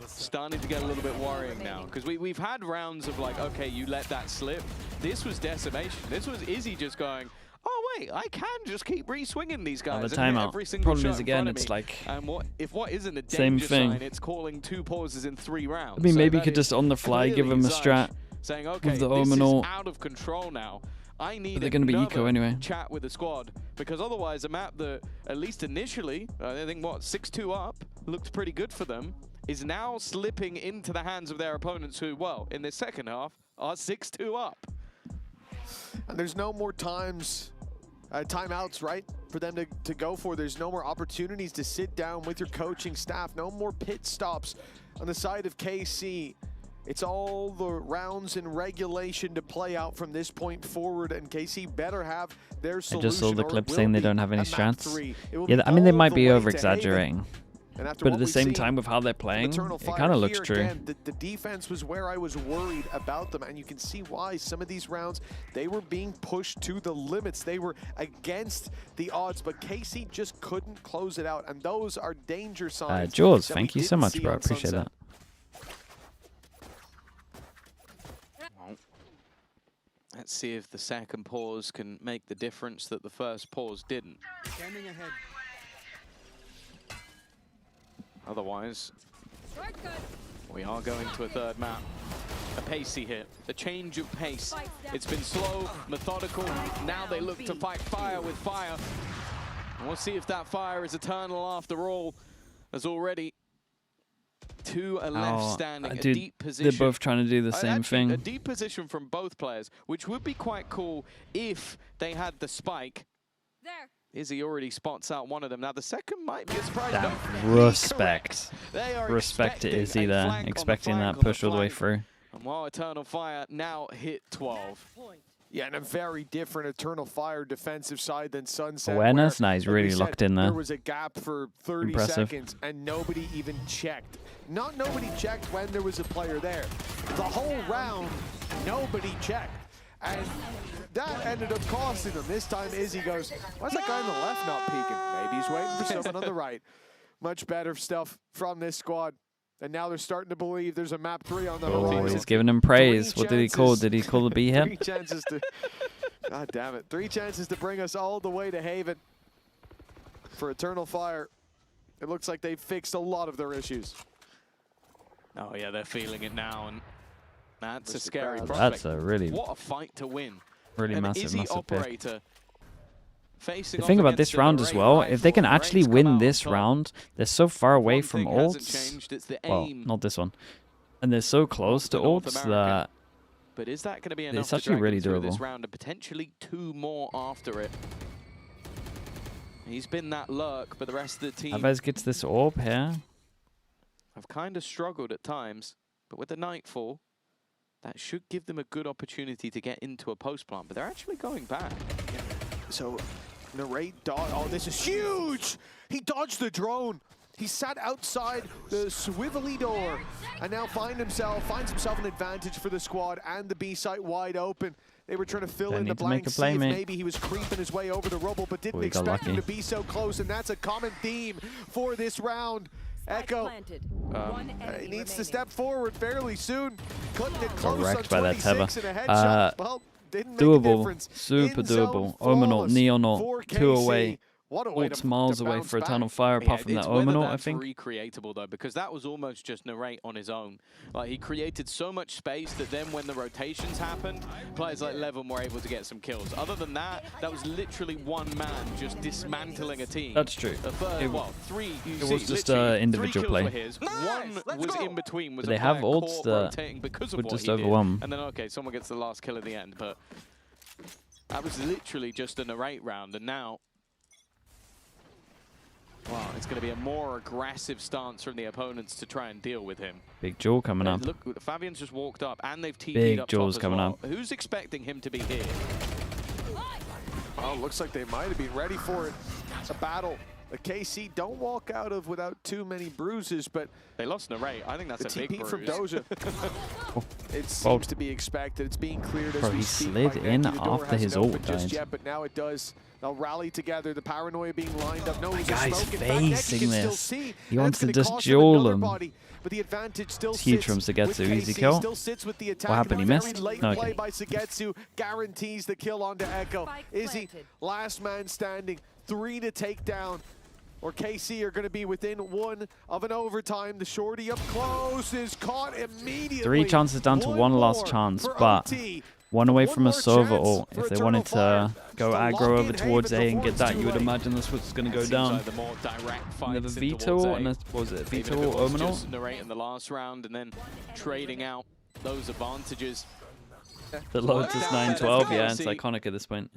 starting to get a little bit worrying now, because we've had rounds of like, okay, you let that slip. This was decimation. This was Izzy just going, oh wait, I can just keep re-swinging these guys. The timeout. Every single Problem shot is, in again, front of it's me. like if what isn't a same danger thing. sign, it's calling 2 pauses in 3 rounds. I mean, so maybe you that could just is on the fly give clearly him a strat saying, okay, with the this Omen is ult. out of control now. I need But they're going to be eco anyway. chat with the squad, because otherwise a map that, at least initially, I think, what, 6-2 up, looked pretty good for them, is now slipping into the hands of their opponents who, well, in the second half, are 6-2 up. And there's no more timeouts, right, for them to go for. There's no more opportunities to sit down with your coaching staff. No more pit stops on the side of KC. It's all the rounds in regulation to play out from this point forward, and KC better have their solution. I just saw the clip saying they don't have any strats. Yeah, be I mean, they all might the be way to over-exaggerating. But at the same time, with how they're playing, it kind of looks true. Again, the defense was where I was worried about them, and you can see why. Some of these rounds, they were being pushed to the limits. They were against the odds, but KC just couldn't close it out, and those are danger signs. Jaws, thank you so much, bro. Appreciate that. Let's see if the second pause can make the difference that the first pause didn't. Standing ahead. Otherwise, we are going to a third map. A pacey hit, a change of pace. It's been slow, methodical. Now they look to fight fire with fire. And we'll see if that fire is eternal after all. As already 2 are left standing, a deep position. They're both trying to do the same thing. A deep position from both players, which would be quite cool if they had the spike. There. Izzy already spots out one of them. Now the second might be a surprise. Respect. Respect to Izzy there, expecting that push all the way through. And while Eternal Fire now hit 12. Yeah, and a very different Eternal Fire defensive side than Sunset. Awareness? Where, Nah, he's like really we said, locked in there. There was a gap for 30 Impressive. seconds, and nobody even checked. Not nobody checked when there was a player there. The whole round, nobody checked. And that ended up costing him. This time, Izzy goes, why's that guy on the left not peeking? Maybe he's waiting for someone on the right. Much better stuff from this squad. And now they're starting to believe there's a map 3 on the horizon. He's giving him praise. What did he call? Did he call the B hit? 3 chances to... God damn it. 3 chances to bring us all the way to Haven. For Eternal Fire, it looks like they've fixed a lot of their issues. Oh yeah, they're feeling it now, and that's a scary prospect. That's a really... What a fight to win. Really An massive, Izzy massive pick. operator facing The thing off about this against round a as well, if they can actually win this top. round, they're so far away One from thing hasn't ults. changed, it's the Well, aim. not this one. And they're so close to North ults America. that But is that going to be enough it's to actually drag really him through this doable. round and potentially 2 more after it? He's been that lurk, but the rest of the team Alves gets this orb here. have kind of struggled at times. But with the Nightfall, that should give them a good opportunity to get into a post plant. But they're actually going back. So, Narrate dodge. Oh, this is huge! He dodged the drone. He sat outside the swivelly door and now finds himself an advantage for the squad and the B site wide open. They were trying to fill in the blanks, see if maybe he was creeping his way over the rubble, but didn't expect him to be so close, and that's a common theme for this round. Echo he needs to step forward fairly soon. Cutting it close Correct on by that 26 Teva. and a headshot. Well, didn't make a Doable. difference. Super In zone, doable. Omen ult, flawless Neon ult, for 2 KC. away. What a way Ult's to miles away bounce for back. Eternal Fire, apart from it's that Omen whether ult, I that's think. recreatable though, because that was almost just Narrate on his own. Like he created so much space that then when the rotations happened, players like Levin were able to get some kills. Other than that, that was literally one man just dismantling a team. That's true. A third, It- well, 3 you it see, was just literally individual 3 kills were play. his. One was in between. Was But they a have player ults caught that rotating because of would what just he did. overwhelm. And then okay, someone gets the last kill at the end, but that was literally just a Narrate round, and now. Wow, it's going to be a more aggressive stance from the opponents to try and deal with him. Big Jewel coming up. Look, Fabian's just walked up, and they've TP'd Big up Jewel's top as coming well. up. Who's expecting him to be here? Oh, looks like they might have been ready for it. It's a battle. The KC don't walk out of without too many bruises, but they lost Narrate. I think that's the a big TP from bruise. Doja. It seems to be expected. It's being cleared as Bro, we he speak. slid by in Neki. The door after hasn't his ult opened just died. yet, but now it does. They'll rally together. The paranoia being lined up. No, The he's guy's smoke. In fact, Neki facing can still this. see, He and wants it's to gonna just cost duel another him. body, but the advantage still It's huge sits from Sugetsu. with Easy KC. kill. Still sits with the attack. What happened? He Very missed? late Okay. play by Sugetsu guarantees the kill onto Echo. Izzy, last man standing. 3 to take down. Or KC are going to be within 1 of an overtime. The shorty up close is caught immediately. 3 chances down to 1 last chance, but 1 away from a Sova ult. If they wanted to go aggro over towards A and get that, you would imagine that's what's going to go down. Like the more direct fights Another in VIT towards ult, A. and what was it? VIT Even if it ult, was Omen ult? just Narrate in the last round and then trading out those advantages. The Lotus 9-12, yeah, it's iconic at this point.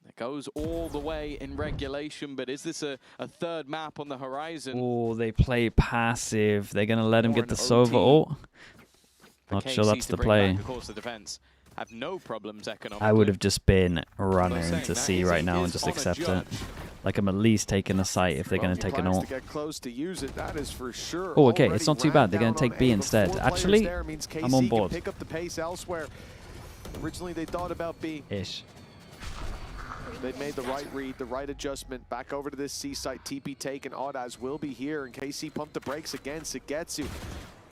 It goes all the way in regulation, but is this a third map on the horizon? Oh, they play passive. They're going to let him get the Sova ult. Not sure that's the play. Of course, the defense have no problems economically. I would have just been running to C right now and just accept it. Like I'm at least taking a site if they're going to take an ult. To get close to use it, that is for sure. Oh, okay, it's not too bad. They're going to take B instead. Actually, I'm on board. Pick up the pace elsewhere. Originally, they thought about B. Ish. They made the right read, the right adjustment. Back over to this C site. TP taken. Audaz will be here, and KC pumped the brakes again. Sugetsu.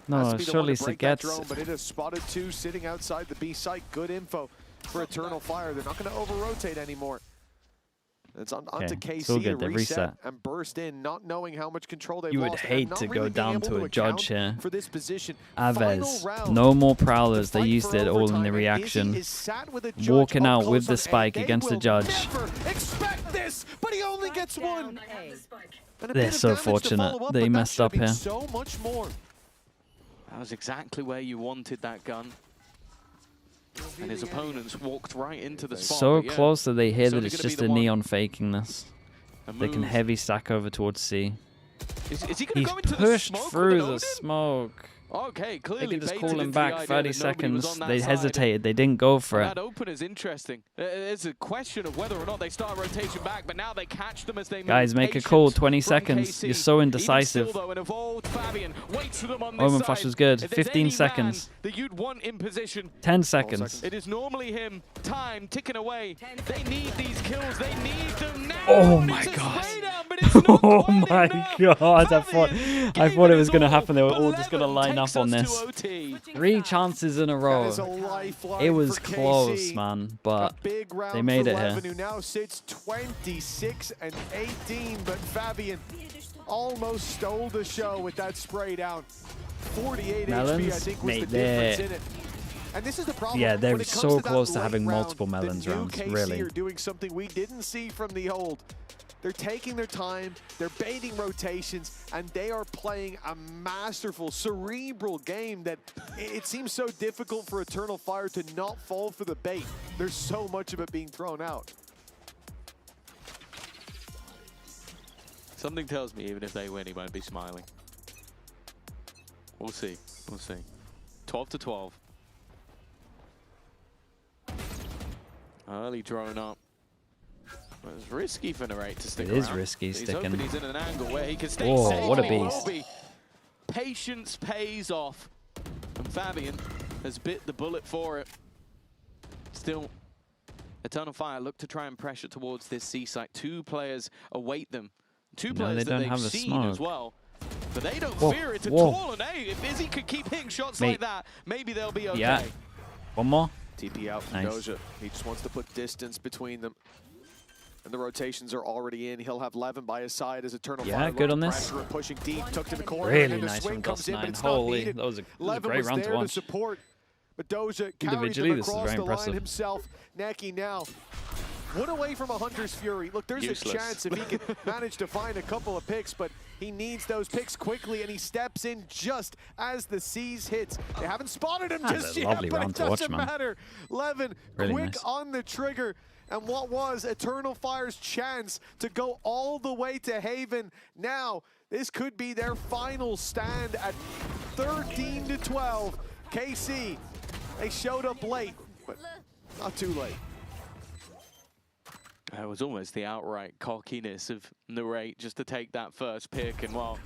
No, surely Sugetsu. But it has spotted 2 sitting outside the B site. Good info for Eternal Fire. They're not going to over-rotate anymore. It's onto KC to reset and burst in, not knowing how much control they've You lost. would hate to go down to a judge here. For this position. Alves, no more Prowlers. They used it all in the reaction. Walking out with the spike against the judge. Expect this, but he only gets 1. They're so fortunate that he messed up here. So much more. That was exactly where you wanted that gun. And his opponents walked right into the spot. So yeah. close that they hear So that it's it's gonna just be a the Neon faking this. They can move. heavy stack over towards C. Is he going to He's go into the pushed smoke through with an the Odin? smoke. Okay, clearly they could just baited call him into back the idea 30 that nobody was seconds. on that They side, hesitated. They didn't go for and it. that open is interesting. It's a question of whether or not they start rotation back, but now they catch them as they move. Guys, make a call. 20 seconds. You're so indecisive. Still, though, an evolved Fabian waits for them on this Omen side. flash was good. If there's 15 any seconds. Man that you'd want in position. 10 seconds. It is normally him. Time ticking away. They need these kills. They need them now. Oh my god. Oh my god. I thought it was going to happen. They were all just going to line up on this. 3 chances in a row. It was close, man, but they made it here. Who now sits 26 and 18, but Fabian almost stole the show with that spray down. 48 Melons, HP, I think, was mate, the difference in it. And this is the problem. Yeah, they're so close to late having round, multiple melons rounds, KC really. are doing something we didn't see from the old. They're taking their time, they're baiting rotations, and they are playing a masterful, cerebral game that it seems so difficult for Eternal Fire to not fall for the bait. There's so much of it being thrown out. Something tells me even if they win, he won't be smiling. We'll see. We'll see. 12 to 12. Early drone up. Well, it's risky for Narrate to stick around. It is risky He's sticking. hoping he's in an angle where he can stay Whoa, safe. what a He will beast. be. Patience pays off. And Fabian has bit the bullet for it. Still, Eternal Fire look to try and pressure towards this C site. 2 players await them. 2 players that they've seen as well. But they don't fear it at all. And hey, if Izzy could keep hitting shots like that, maybe they'll be okay. Yeah. One more. TP out from Doja. He just wants to put distance between them. And the rotations are already in. He'll have Levin by his side as Eternal Fire. Yeah, good on this. Pushing deep, took to the corner. Really and the nice swing from comes in, but Dust9. it's Holy, not needed. that was a Levin great was round to there watch. support, but Doja carried Individually, them this is across very the impressive. line himself. Neki now 1 away from a Hunter's Fury. Look, there's Useless. a chance if he can manage to find a couple of picks, but he needs those picks quickly, and he steps in just as the C's hits. They haven't spotted him That's just a yet, lovely but round it to watch, doesn't man. matter. Levin, Really quick nice. on the trigger. And what was Eternal Fire's chance to go all the way to Haven. Now, this could be their final stand at 13 to 12. KC, they showed up late, but not too late. It was almost the outright cockiness of Narrate just to take that first pick, and well,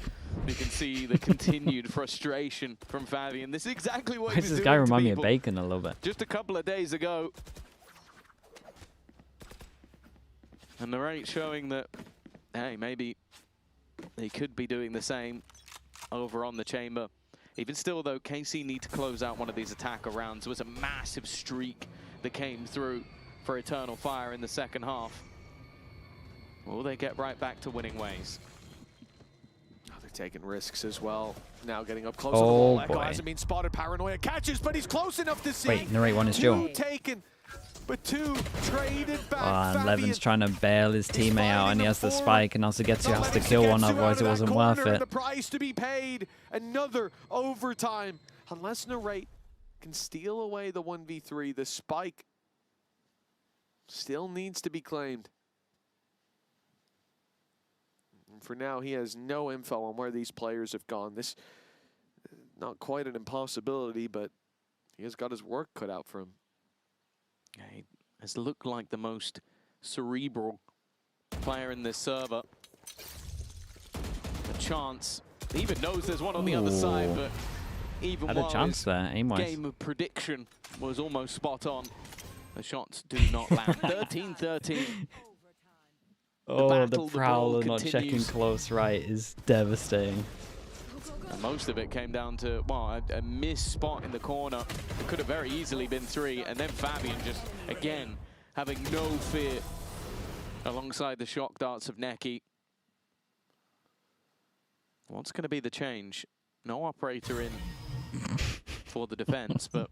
you can see the continued frustration from Fabian. This is exactly what Why he does was this doing guy to remind me of people Bacon a little bit? just a couple of days ago. And Narrate showing that, hey, maybe they could be doing the same over on the chamber. Even still, though, KC need to close out one of these attacker rounds. There was a massive streak that came through for Eternal Fire in the second half. Will they get right back to winning ways? Oh, they're taking risks as well. Now getting up close to the Oh, wall. Echo boy. hasn't been spotted. Paranoia catches, but he's close enough to see. Wait, Narrate won his duel. 2 taken, but 2 traded back. And Levin's trying to bail his teammate out, and he has the spike, and Nasugetsu has to kill one, otherwise it wasn't worth it. The price to be paid. Another overtime. Unless Narrate can steal away the 1v3, the spike still needs to be claimed. And for now, he has no info on where these players have gone. This not quite an impossibility, but he has got his work cut out for him. Yeah, he has looked like the most cerebral player in this server. A chance. He even knows there's one on the other side, but even Had a while chance his there, aim-wise. game of prediction was almost spot on, the shots do not land. 13-13. Oh, the Prowler not checking close right is devastating. And most of it came down to, well, a missed spot in the corner. It could have very easily been 3, and then Fabian just, again, having no fear alongside the shock darts of Neki. What's going to be the change? No operator in for the defense, but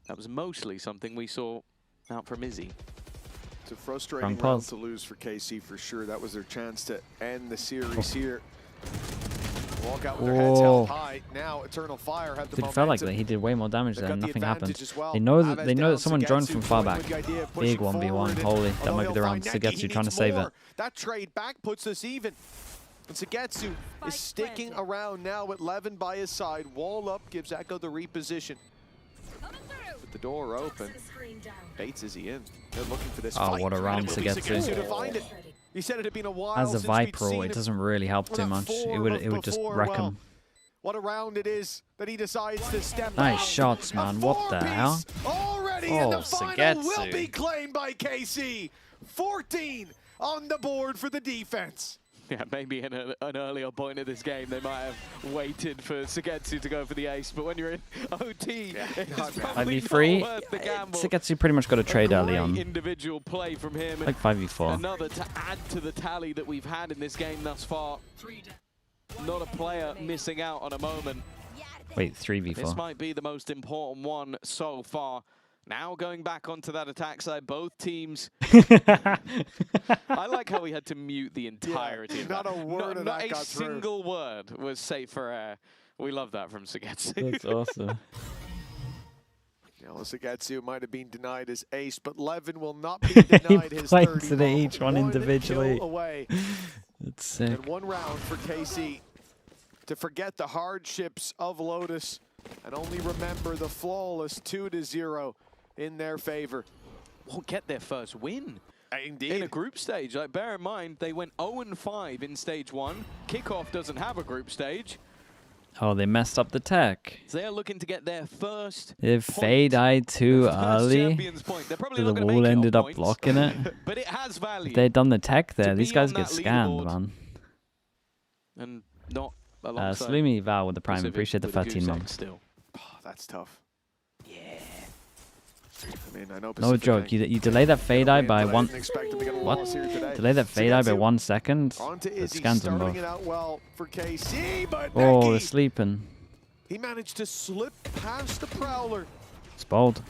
that was mostly something we saw out from Izzy. It's a frustrating round to lose for KC for sure. That was their chance to end the series here. Walk out with their heads held high. Now Eternal Fire had the momentum. It felt like that he did way more damage there and the nothing happened. advantage as well. They know that Aves someone down, joined from far Sugetsu back. with the idea of Big pushing 1v1. forward, Holy, and that might be the he'll round. find Neki, he Sugetsu trying to needs save more. it. That trade back puts us even. And Sugetsu is sticking around now with Levin by his side. Wall up, gives Echo the reposition. With the door open, Bates is he in? They're looking for this fight. What a round Sugetsu. To find it. He said it had been a while As a since Viper, we'd seen it doesn't really help too much. It would just wreck him. What a round it is that he decides to step Nice out. shots, man. What the hell? Already and the final will be claimed by KC. 14 on the board for the defense. Yeah, maybe in an earlier point of this game, they might have waited for Sugetsu to go for the ace, but when you're in OT, it's probably not worth the gamble. Sugetsu pretty much got a trade early on. Individual play from him. Like 5v4. Another to add to the tally that we've had in this game thus far. Not a player missing out on a moment. Wait, 3v4. This might be the most important one so far. Now going back onto that attack side, both teams. I like how we had to mute the entirety of that. Not a word of that got through. Not a single word was safe for air. We love that from Sugetsu. That's awesome. Sugetsu might have been denied his ace, but Levin will not be denied his 30 points to each one individually. Away. That's sick. And one round for KC to forget the hardships of Lotus and only remember the flawless 2-0 in their favor. Will get their first win. Indeed. In a group stage. Like, bear in mind, they went 0-5 in stage 1. Kickoff doesn't have a group stage. Oh, they messed up the tech. So they're looking to get their first If Faye died too early, the wall ended up blocking it. But it has value. If they'd done the tech there, these guys get scanned, man. And not alongside Salumi Val with the prime. Appreciate the 13 months. Still. Oh, that's tough. Yeah. I mean, I know no joke. You delay that fade eye by one. What? Delay that fade eye by 1 second. It scans them both. It out well for KC, but oh, they're sleeping. He managed to slip past the Prowler. It's bold.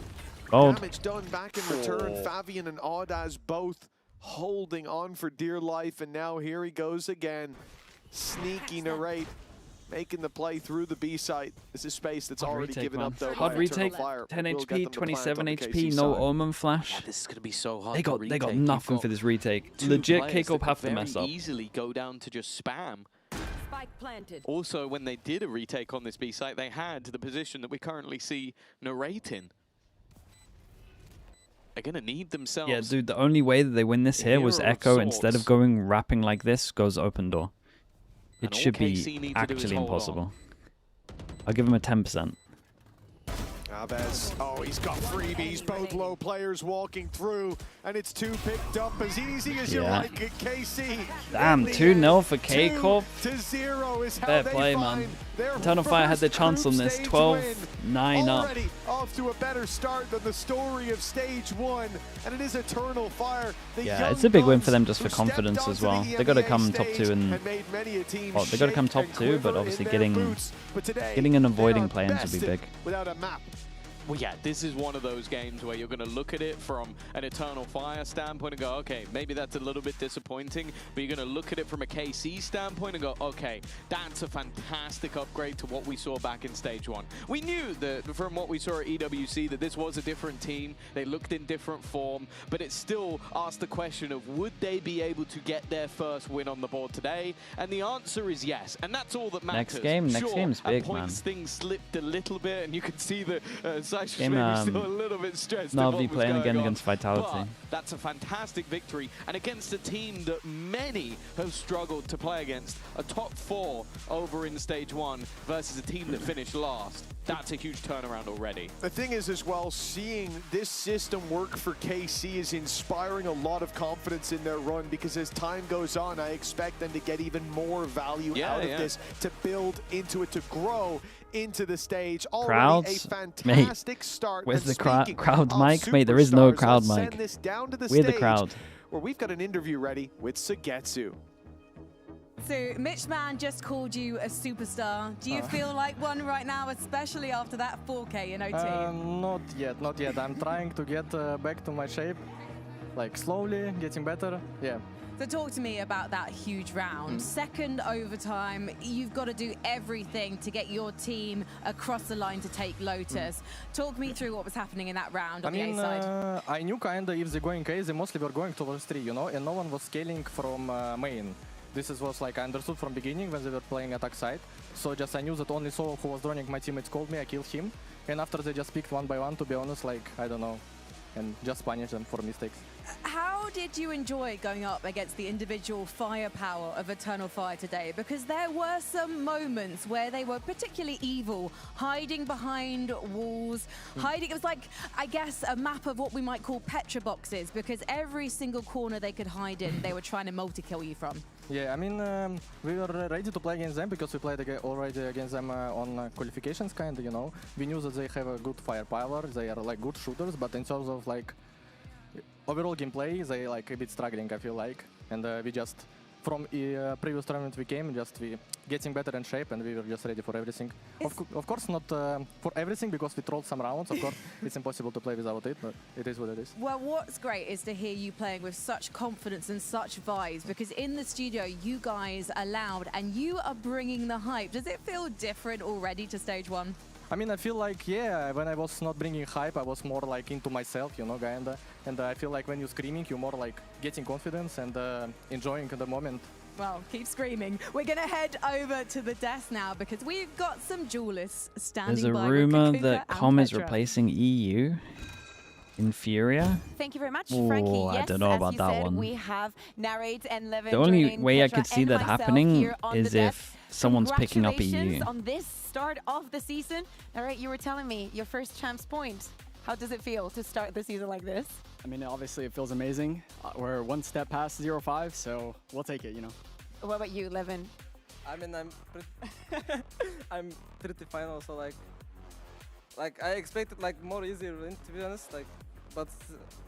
Bold. Damage done back in return. Fabian and Audaz both holding on for dear life, and now here he goes again. Sneaky narrate. Making the play through the B site. This is space that's already given up though. Hard retake, 10 HP, 27 HP, no Omen flash. Yeah, this is going to be so hard. They got nothing for this retake. Legit, KCORP have to mess up. Easily go down to just spam. Spike planted. Also, when they did a retake on this B site, they had the position that we currently see narrating. They're going to need themselves. Yeah, dude, the only way that they win this here was Echo, instead of going wrapping like this, goes open door. It should be actually impossible. I'll give him a 10%. Alves, oh, he's got freebies, both low players walking through, and it's 2 picked up as easy as you like at KC. Damn, 2-0 for KCORP. 2-0 is how Fair they play, man. Eternal Fire had their chance on this, 12-9 up. Already off to a better start than the story of stage 1, and it is Eternal Fire. Yeah, it's a big win for them just for confidence as well. They got to come top 2 and well, they got to come top 2, but obviously getting and avoiding play-ins would be big. Without a map. Well, yeah, this is one of those games where you're going to look at it from an Eternal Fire standpoint and go, okay, maybe that's a little bit disappointing, but you're going to look at it from a KC standpoint and go, okay, that's a fantastic upgrade to what we saw back in stage 1. We knew that from what we saw at EWC that this was a different team, they looked in different form, but it still asked the question of would they be able to get their first win on the board today? And the answer is yes, and that's all that matters. Next game's big, at points, man. Things slipped a little bit, and you can see that Game, still a little bit stressed. NAVI playing again against Vitality. But that's a fantastic victory, and against a team that many have struggled to play against. A top 4 over in stage 1 versus a team that finished last. That's a huge turnaround already. The thing is as well, seeing this system work for KC is inspiring a lot of confidence in their run, because as time goes on, I expect them to get even more value out of this, to build into it, to grow into the stage. Already a fantastic start. Where's the crowd mic? Mate, there is no crowd mic. We're the crowd. Where we've got an interview ready with Sugetsu. So, Mitchman just called you a superstar. Do you feel like one right now, especially after that 4K in OT? Not yet. I'm trying to get back to my shape, like slowly, getting better, yeah. So talk to me about that huge round. Second overtime, you've got to do everything to get your team across the line to take Lotus. Talk me through what was happening in that round on the A side. I knew kinda if they're going A, they mostly were going towards 3, you know, and no one was scaling from main. This is what like I understood from beginning when they were playing attack side. So just I knew that only Solo who was droning my teammates called me, I killed him. And after they just picked one by one, to be honest, like, I don't know. And just punish them for mistakes. How did you enjoy going up against the individual firepower of Eternal Fire today? Because there were some moments where they were particularly evil, hiding behind walls, hiding. It was like, I guess, a map of what we might call Petra boxes, because every single corner they could hide in, they were trying to multi-kill you from. Yeah, I mean, we were ready to play against them because we played already against them on qualifications, kind of, you know. We knew that they have a good firepower, they are like good shooters, but in terms of like overall gameplay, they like a bit struggling, I feel like. And we just, from previous tournament we came, just we getting better in shape and we were just ready for everything. Of course not for everything because we trolled some rounds, of course it's impossible to play without it, but it is what it is. Well, what's great is to hear you playing with such confidence and such vibes, because in the studio you guys are loud and you are bringing the hype. Does it feel different already to stage one? I mean, I feel like, yeah, when I was not bringing hype, I was more like into myself, you know, kinda. And I feel like when you're screaming, you're more like getting confidence and enjoying the moment. Well, keep screaming. We're going to head over to the desk now because we've got some duelists standing by. There's a rumor that COM is replacing EU. Inferior? Thank you very much, Ooh, Frankie. Yes, I don't know about that said, one. we have Narrate and Levin. The only way I could see that happening is if someone's picking up EU. Congratulations on this start of the season. Narrate, you were telling me your first champs point. How does it feel to start the season like this? I mean, obviously it feels amazing. We're one step past 0-5, so we'll take it, you know. What about you, Levin? I mean, I'm pretty fine also, like I expected like more easier win, to be honest, like, but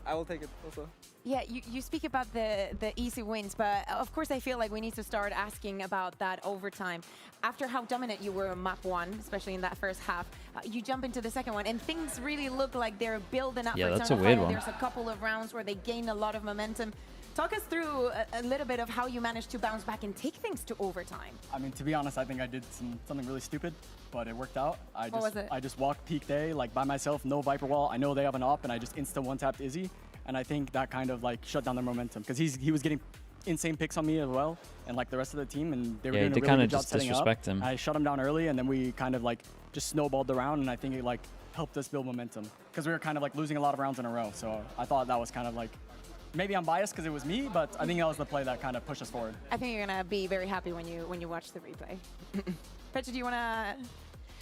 I will take it also. Yeah, you speak about the easy wins, but of course I feel like we need to start asking about that overtime. After how dominant you were on map 1, especially in that first half, you jump into the second one and things really look like they're building up. Yeah, for that's a Eternal weird Fire. one. There's a couple of rounds where they gain a lot of momentum. Talk us through a little bit of how you managed to bounce back and take things to overtime. I mean, to be honest, I think I did something really stupid, but it worked out. What was it? I just walked peak day, like by myself, no Viper wall. I know they have an op, and I just instant one-tapped Izzy. And I think that kind of like shut down their momentum because he was getting insane picks on me as well, and like the rest of the team, and they were doing a really good job setting up. Him. I shut him down early, and then we kind of like just snowballed the round, and I think it like helped us build momentum because we were kind of like losing a lot of rounds in a row. So I thought that was kind of like, maybe I'm biased because it was me, but I think that was the play that kind of pushed us forward. I think you're gonna be very happy when you watch the replay. Petra, do you wanna?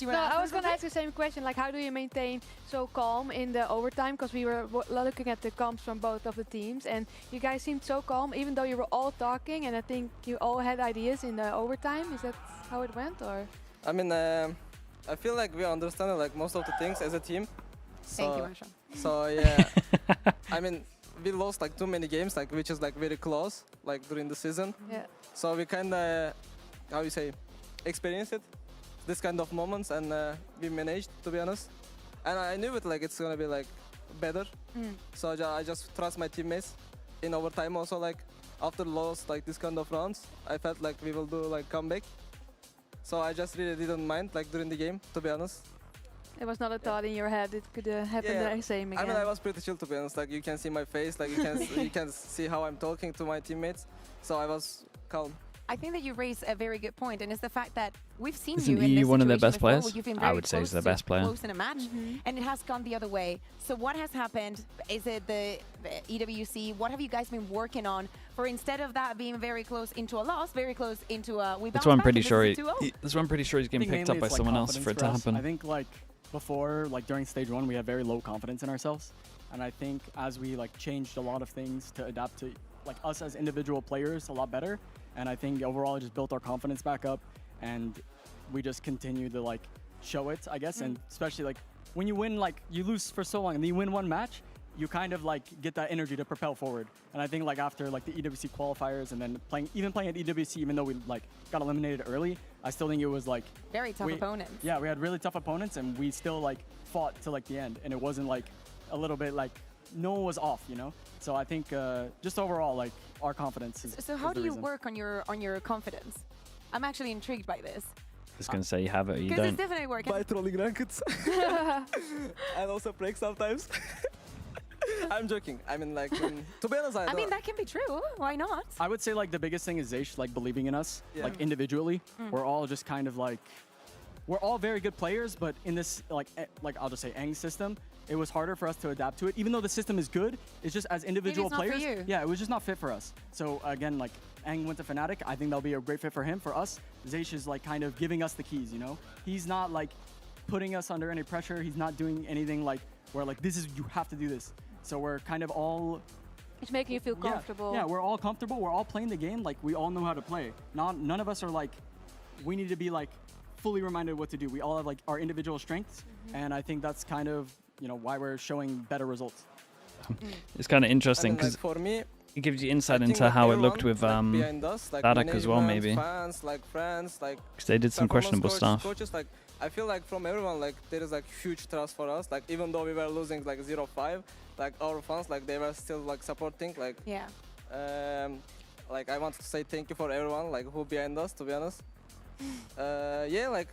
No, I was going to ask the same question, like how do you maintain so calm in the overtime? Because we were looking at the comps from both of the teams and you guys seemed so calm even though you were all talking, and I think you all had ideas in the overtime. Is that how it went, or? I mean, I feel like we understand like most of the things as a team. So, thank you, Marsha. So yeah, I mean, we lost like too many games, like which is like very close, like during the season. Yeah. So we kind of, how you say, experienced it. This kind of moments, and we managed, to be honest. And I knew it, like it's gonna be like better. So I just trust my teammates. In overtime also, like after lost like this kind of rounds, I felt like we will do like comeback. So I just really didn't mind like during the game, to be honest. It was not a thought in your head it could happen the same again. I mean, I was pretty chill, to be honest. Like you can see my face, like you can see how I'm talking to my teammates. So I was calm. I think that you raise a very good point, and it's the fact that we've seen Isn't you in EU this one of their situation best before, players? where you've been I very would say he's close the best player. close in a match, and it has gone the other way. So what has happened? Is it the EWC? What have you guys been working on for instead of that being very close into a loss, very close into a we bounce That's why I'm back pretty and sure this is a 2-0? that's why I'm pretty sure he's getting picked up by someone else for it to happen. I think like before, like during stage 1, we had very low confidence in ourselves, and I think as we like changed a lot of things to adapt to like us as individual players a lot better, and I think overall it just built our confidence back up, and we just continue to like show it, I guess, and especially like when you win, like you lose for so long and then you win one match, you kind of like get that energy to propel forward. And I think like after like the EWC qualifiers and then playing at EWC, even though we like got eliminated early, I still think it was like very tough opponents. Yeah, we had really tough opponents, and we still like fought to like the end, and it wasn't like a little bit like no one was off, you know. So I think just overall like our confidence is. So how do you work on your confidence? I'm actually intrigued by this. I was gonna say you have it or you Because don't. it's definitely working. By trolling rankeds. And also break sometimes. I'm joking. I mean, like, to be honest, I mean, that can be true. Why not? I would say like the biggest thing is Zeish like believing in us, like individually. We're all just kind of like, we're all very good players, but in this like I'll just say Eng system, it was harder for us to adapt to it. Even though the system is good, it's just as individual players. Yeah, it was just not fit for us. So again, like Eng went to Fnatic. I think that'll be a great fit for him. For us, Zeish is like kind of giving us the keys, you know? He's not like putting us under any pressure. He's not doing anything like where like this is, you have to do this. So we're kind of all... It's making you feel comfortable. Yeah, we're all comfortable. We're all playing the game like we all know how to play. None of us are like, we need to be like fully reminded what to do. We all have like our individual strengths. And I think that's kind of, you know, why we're showing better results. It's kind of interesting because for me, it gives you insight into how it looked with Static as well, maybe. Fans, like friends, like because they did some questionable stuff. Coaches, like I feel like from everyone, like there is like huge trust for us. Like even though we were losing like 0-5, like our fans, like they were still like supporting. Like like I want to say thank you for everyone, like who behind us. To be honest, yeah, like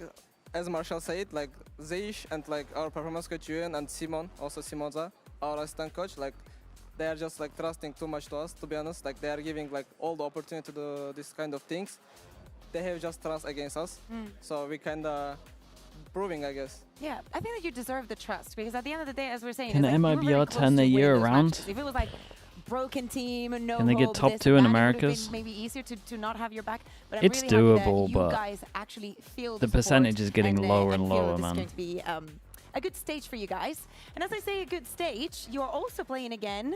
as Marshall said, like Zeish and like our performance coach Yuan and Simon, also Simonza, our assistant coach, like. They are just like trusting too much to us, to be honest. Like they are giving like all the opportunity to do this kind of things. They have just trust against us. So we kind of proving, I guess. Yeah, I think that you deserve the trust because at the end of the day, as we're saying, can the MIBR really turn their year around? Matches. If it was like broken team and no can they get top 2 in Americas? Maybe easier to not have your back. But it's I'm really doable, you but guys actually feel the percentage is getting lower and lower, man. It's going to be a good stage for you guys. And as I say, a good stage, you are also playing again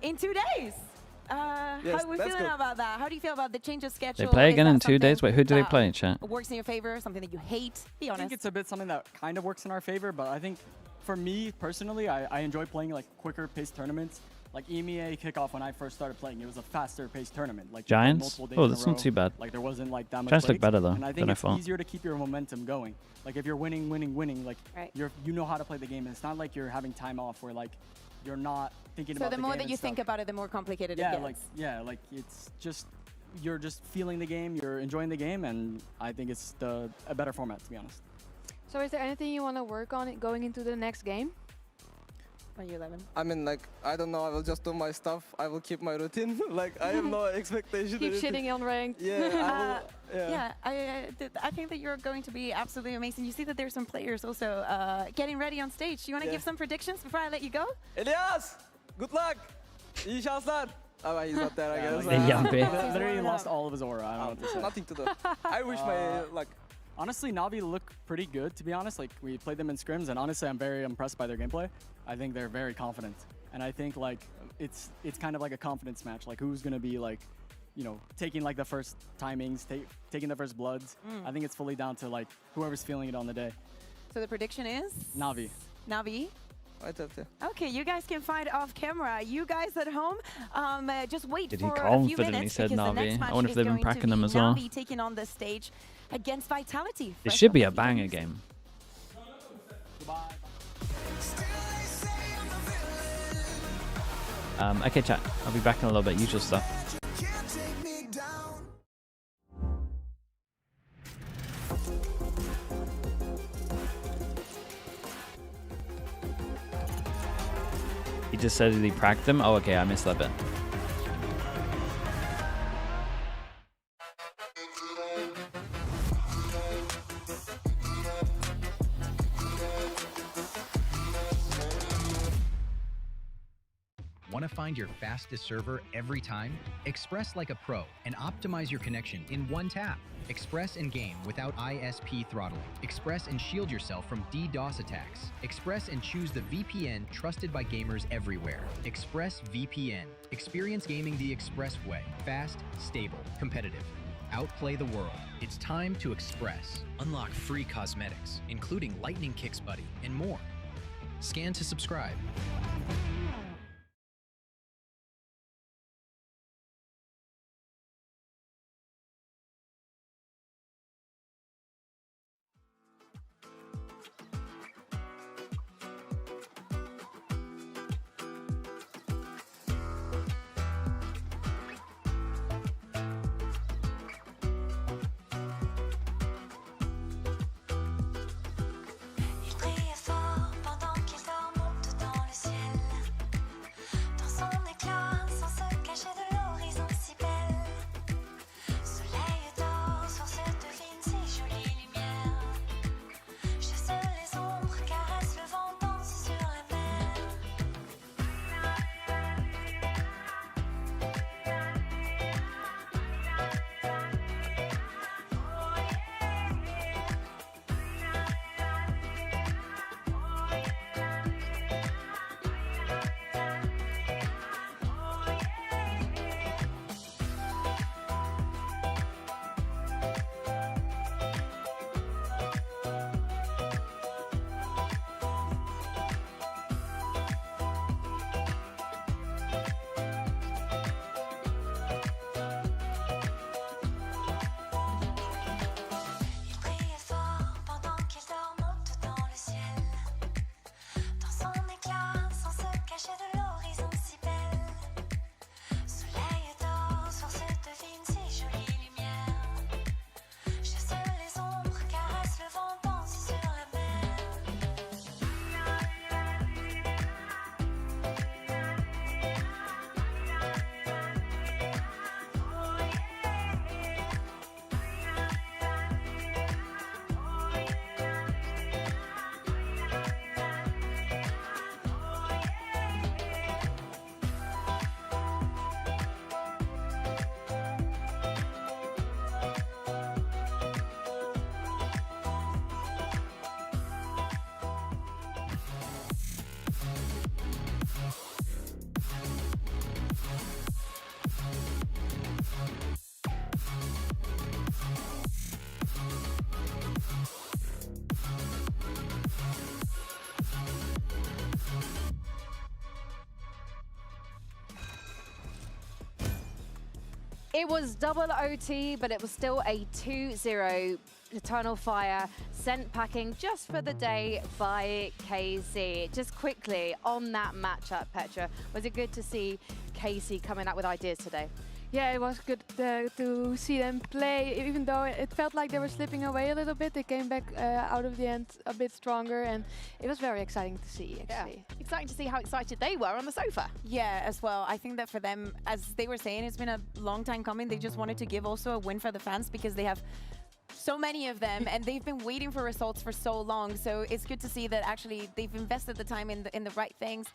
in 2 days. How are we feeling about that? How do you feel about the change of schedule? They play again in 2 days? Wait, who do they play in chat? Works in your favor, something that you hate? Be honest. I think it's a bit something that kind of works in our favor, but I think for me personally, I enjoy playing like quicker paced tournaments. Like EMEA kickoff when I first started playing, it was a faster paced tournament. Like Giants? Oh, that's not too bad. Like there wasn't like that much. Giants look better though. And I think it's easier to keep your momentum going. Like if you're winning, like you know how to play the game. And it's not like you're having time off where like you're not thinking about the game. So the more that you think about it, the more complicated it gets. Like it's just you're just feeling the game, you're enjoying the game, and I think it's a better format, to be honest. So is there anything you want to work on going into the next game? Are you 11? I mean, like, I don't know, I will just do my stuff. I will keep my routine. Like, I have no expectation. Keep shitting on ranked. Yeah, I think that you're going to be absolutely amazing. You see that there's some players also getting ready on stage. You want to give some predictions before I let you go? Elias, good luck. İyi şanslar. Oh, he's not there, I guess. Literally lost all of his aura. I don't know what to say. Nothing to do. I wish my luck. Honestly, NAVI look pretty good, to be honest. Like, we played them in scrims, and honestly, I'm very impressed by their gameplay. I think they're very confident. And I think, like, it's kind of like a confidence match. Like, who's going to be, like, you know, taking, like, the first timings, taking the first bloods. I think it's fully down to, like, whoever's feeling it on the day. So the prediction is? NAVI. NAVI? Okay, you guys can find off camera. You guys at home, just wait for a few minutes. He said NAVI. I wonder if they've been pracking them as well. NAVI taking on the stage against Vitality. It should be a banger game. Okay, chat. I'll be back in a little bit. Usual stuff. He just said that he pracked them? Oh, okay, I missed that bit. Want to find your fastest server every time? Express like a pro and optimize your connection in one tap. Express and game without ISP throttling. Express and shield yourself from DDoS attacks. Express and choose the VPN trusted by gamers everywhere. Express VPN. Experience gaming the Express way. Fast, stable, competitive. Outplay the world. It's time to Express. Unlock free cosmetics, including Lightning Kicks Buddy and more. Scan to subscribe. Il brille fort pendant qu'il dort, monte dans le ciel. It was double OT, but it was still a 2-0. Eternal Fire sent packing just for the day by KC. Just quickly on that matchup, Petra, was it good to see KC coming out with ideas today? Yeah, it was good to see them play, even though it felt like they were slipping away a little bit. They came back out of the end a bit stronger, and it was very exciting to see, actually. Yeah. Exciting to see how excited they were on the sofa. Yeah, as well. I think that for them, as they were saying, it's been a long time coming. They just wanted to give also a win for the fans because they have so many of them, and they've been waiting for results for so long. So it's good to see that actually they've invested the time in the right things.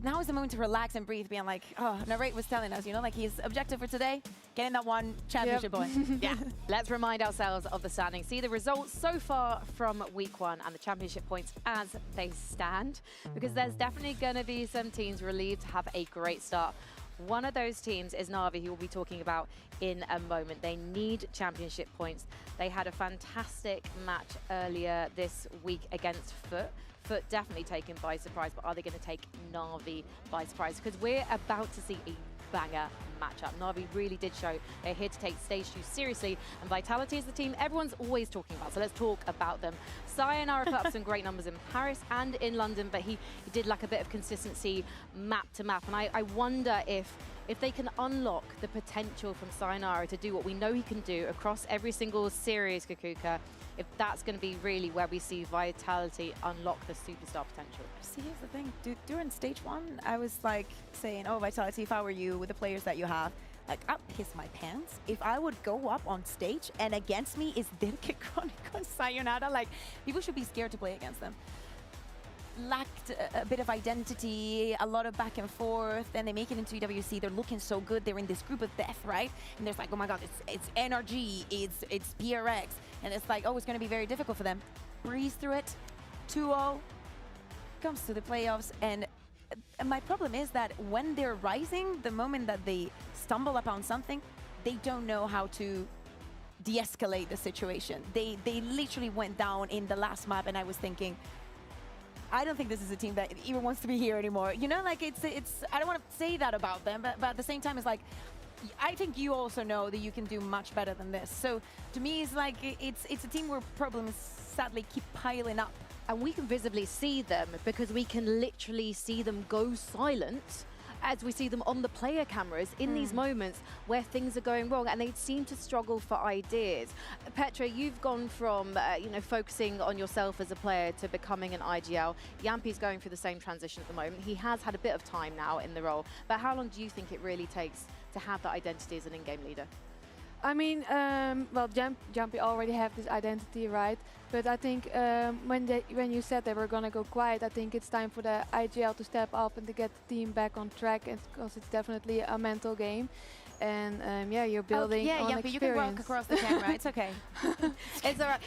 Now is the moment to relax and breathe, being like, oh, Narrate was telling us, you know, like his objective for today, getting that one championship point. Yeah, let's remind ourselves of the standings. See the results so far from week 1 and the championship points as they stand, because there's definitely going to be some teams relieved to have a great start. One of those teams is NAVI, who we'll be talking about in a moment. They need championship points. They had a fantastic match earlier this week against FUT. FUT definitely taken by surprise, but are they going to take NAVI by surprise? Because we're about to see a banger matchup. NAVI really did show they're here to take stage 2 seriously, and Vitality is the team everyone's always talking about, so let's talk about them. Sayonara put up some great numbers in Paris and in London, but he did lack a bit of consistency map to map, and I wonder if they can unlock the potential from Sayonara to do what we know he can do across every single series, Kakuka, if that's going to be really where we see Vitality unlock the superstar potential. See, here's the thing. During stage 1, I was like saying, oh, Vitality, if I were you with the players that you have, like, I'd piss my pants if I would go up on stage and against me is Dirk Chronicles Sayonara. Like, people should be scared to play against them. Lacked a bit of identity, a lot of back and forth, then they make it into EWC, they're looking so good, they're in this group of death, right? And there's like, oh my god, it's NRG, it's PRX, and it's like, oh, it's going to be very difficult for them. Breeze through it, 2-0, comes to the playoffs, and my problem is that when they're rising, the moment that they stumble upon something, they don't know how to de-escalate the situation. They literally went down in the last map, and I was thinking, I don't think this is a team that even wants to be here anymore. You know, like it's I don't want to say that about them, but at the same time, it's like, I think you also know that you can do much better than this. So to me, it's like, it's a team where problems sadly keep piling up. And we can visibly see them because we can literally see them go silent as we see them on the player cameras in these moments where things are going wrong, and they seem to struggle for ideas. Petra, you've gone from you know, focusing on yourself as a player to becoming an IGL. Yampi's going through the same transition at the moment. He has had a bit of time now in the role, but how long do you think it really takes to have that identity as an in-game leader? I mean, well, Jumpy already have this identity, right? But I think when you said they were gonna go quiet, I think it's time for the IGL to step up and to get the team back on track, because it's definitely a mental game. And yeah, you're building on Yampy, experience. you can walk across the camera. It's okay. It's all right.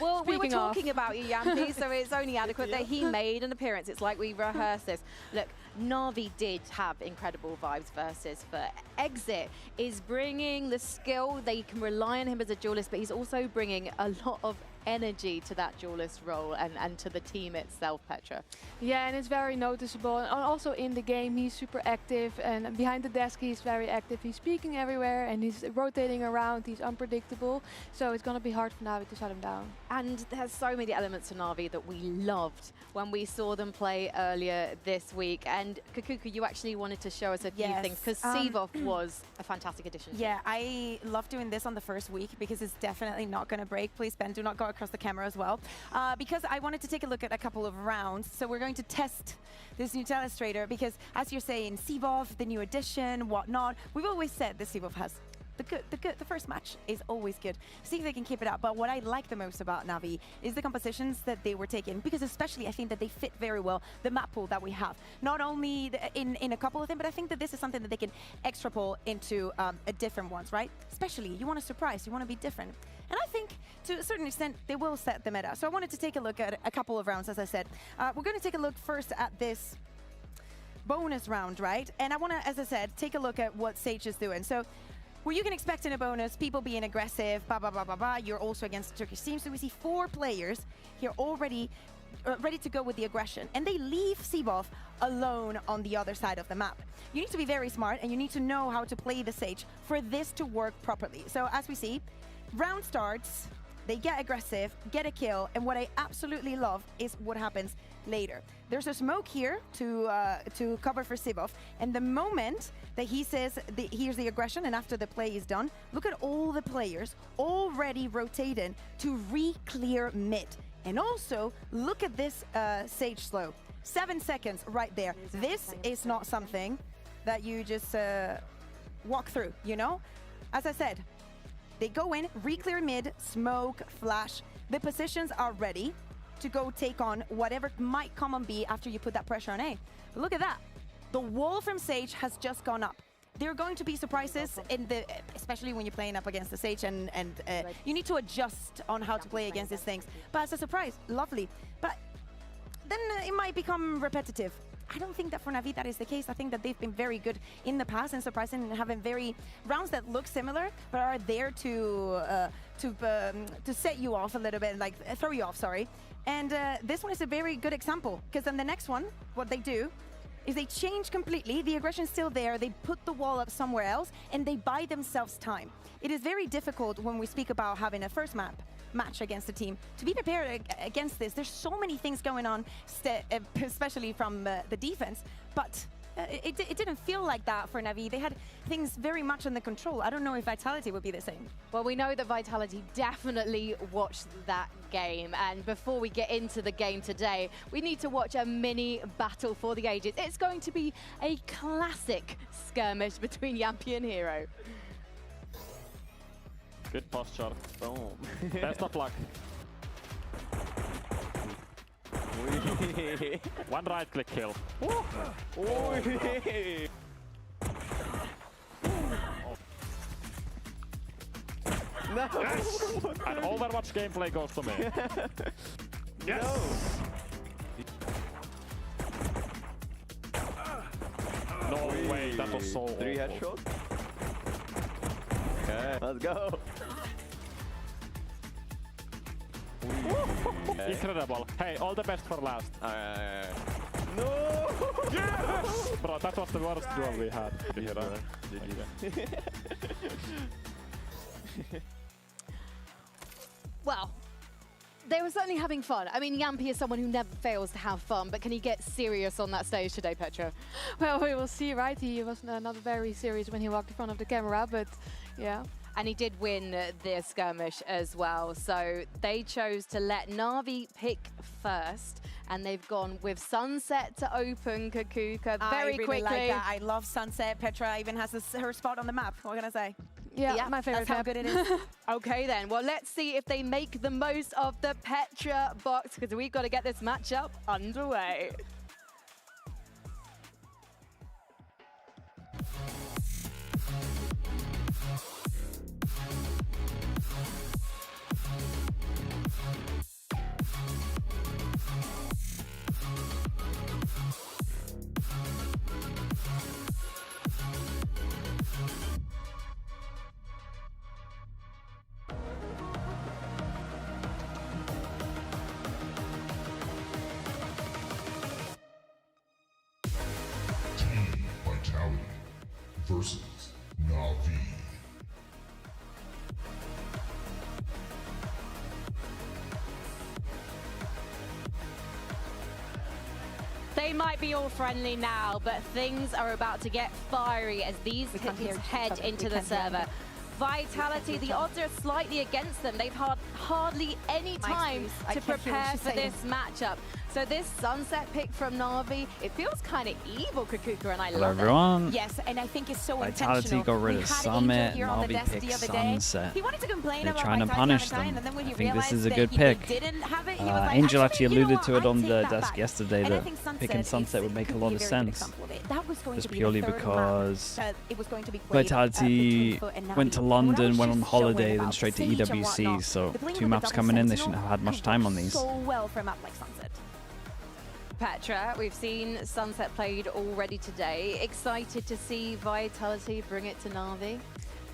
Well, we were talking about you, Yampy, so it's only adequate that he made an appearance. It's like we rehearsed this. Look, NAVI did have incredible vibes versus FUT. Exit is bringing the skill. They can rely on him as a duelist, but he's also bringing a lot of energy to that duelist role and to the team itself, Petra. Yeah, and it's very noticeable. And also in the game, he's super active, and behind the desk, he's very active. He's speaking everywhere, and he's rotating around. He's unpredictable, so it's going to be hard for NAVI to shut him down. And there's so many elements to NAVI that we loved when we saw them play earlier this week. And Kakuka, you actually wanted to show us a few things, because Sivov was a fantastic addition. Yeah, I love doing this on the first week because it's definitely not going to break. Please, Ben, do not go across the camera as well, because I wanted to take a look at a couple of rounds. So we're going to test this new Telestrator because, as you're saying, Sivov, the new addition, whatnot. We've always said that Sivov has the first match is always good. See if they can keep it up. But what I like the most about NAVI is the compositions that they were taking, because especially I think that they fit very well the map pool that we have. Not only in a couple of them, but I think that this is something that they can extrapolate into a different ones, right? Especially, you want to surprise, you want to be different. And I think, to a certain extent, they will set the meta. So I wanted to take a look at a couple of rounds, as I said. We're going to take a look first at this bonus round, right? And I want to, as I said, take a look at what Sage is doing. So where you can expect in a bonus, people being aggressive, blah, blah, blah, blah, blah. You're also against the Turkish team. So we see 4 players here already ready to go with the aggression, and they leave Seaboff alone on the other side of the map. You need to be very smart, and you need to know how to play the Sage for this to work properly. So as we see, round starts, they get aggressive, get a kill, and what I absolutely love is what happens later. There's a smoke here to cover for Seaboff, and the moment that he says here's the aggression and after the play is done, look at all the players already rotating to re-clear mid. And also, look at this Sage slow. 7 seconds right there. This is not something that you just walk through, you know? As I said, they go in, re-clear mid, smoke, flash. The positions are ready to go take on whatever might come on B after you put that pressure on A. Look at that. The wall from Sage has just gone up. There are going to be surprises, especially when you're playing up against the Sage, and you need to adjust on how to play against these things. But as a surprise, lovely. But then it might become repetitive. I don't think that for NAVI that is the case. I think that they've been very good in the past and surprising and having very rounds that look similar, but are there to set you off a little bit, like throw you off, sorry. And this one is a very good example, because then the next one, what they do is they change completely. The aggression's still there. They put the wall up somewhere else, and they buy themselves time. It is very difficult when we speak about having a first match against a team to be prepared against this. There's so many things going on, especially from the defense, but it didn't feel like that for NAVI. They had things very much under control. I don't know if Vitality would be the same. Well, we know that Vitality definitely watched that game, and before we get into the game today, we need to watch a mini battle for the ages. It's going to be a classic skirmish between Yampi and Hero. Good posture. Boom. Best of luck. One right click kill. No. Yes! And Overwatch gameplay goes to me. Yes! No way, that was so 3 headshots. Okay, let's go. Incredible. Hey, all the best for last. No! Yes! Bro, that was the worst duel we had. Well, they were certainly having fun. I mean, Yampi is someone who never fails to have fun, but can he get serious on that stage today, Petra? Well, we will see, right? He was not very serious when he walked in front of the camera, but yeah. And he did win the skirmish as well. So they chose to let NAVI pick first, and they've gone with Sunset to open Kakuka very quickly. I really like that. I love Sunset. Petra even has her spot on the map. What can I say? Yeah, my favorite. That's how good it is. Okay then, well let's see if they make the most of the Petra box, because we've got to get this matchup underway. Versus NAVI. They might be all friendly now, but things are about to get fiery as these teams head into the server. Vitality, the odds are slightly against them. They've had hardly any time to prepare for this matchup. So this Sunset pick from NAVI, it feels kind of evil, Kakuka, and I love it. Everyone. Yes, and I think it's so Vitality got rid of Summit, NAVI picked Sunset. He wanted to complain They're about trying to punish them. and then when I think this is a good pick. Angel actually alluded to it on the desk yesterday that picking Sunset would make a lot of sense. Just purely because Vitality went to London, went on holiday, then straight to EWC, so 2 maps coming in, they shouldn't have had much time on these. So well for a map like Sunset. Petra, we've seen Sunset played already today. Excited to see Vitality bring it to NAVI?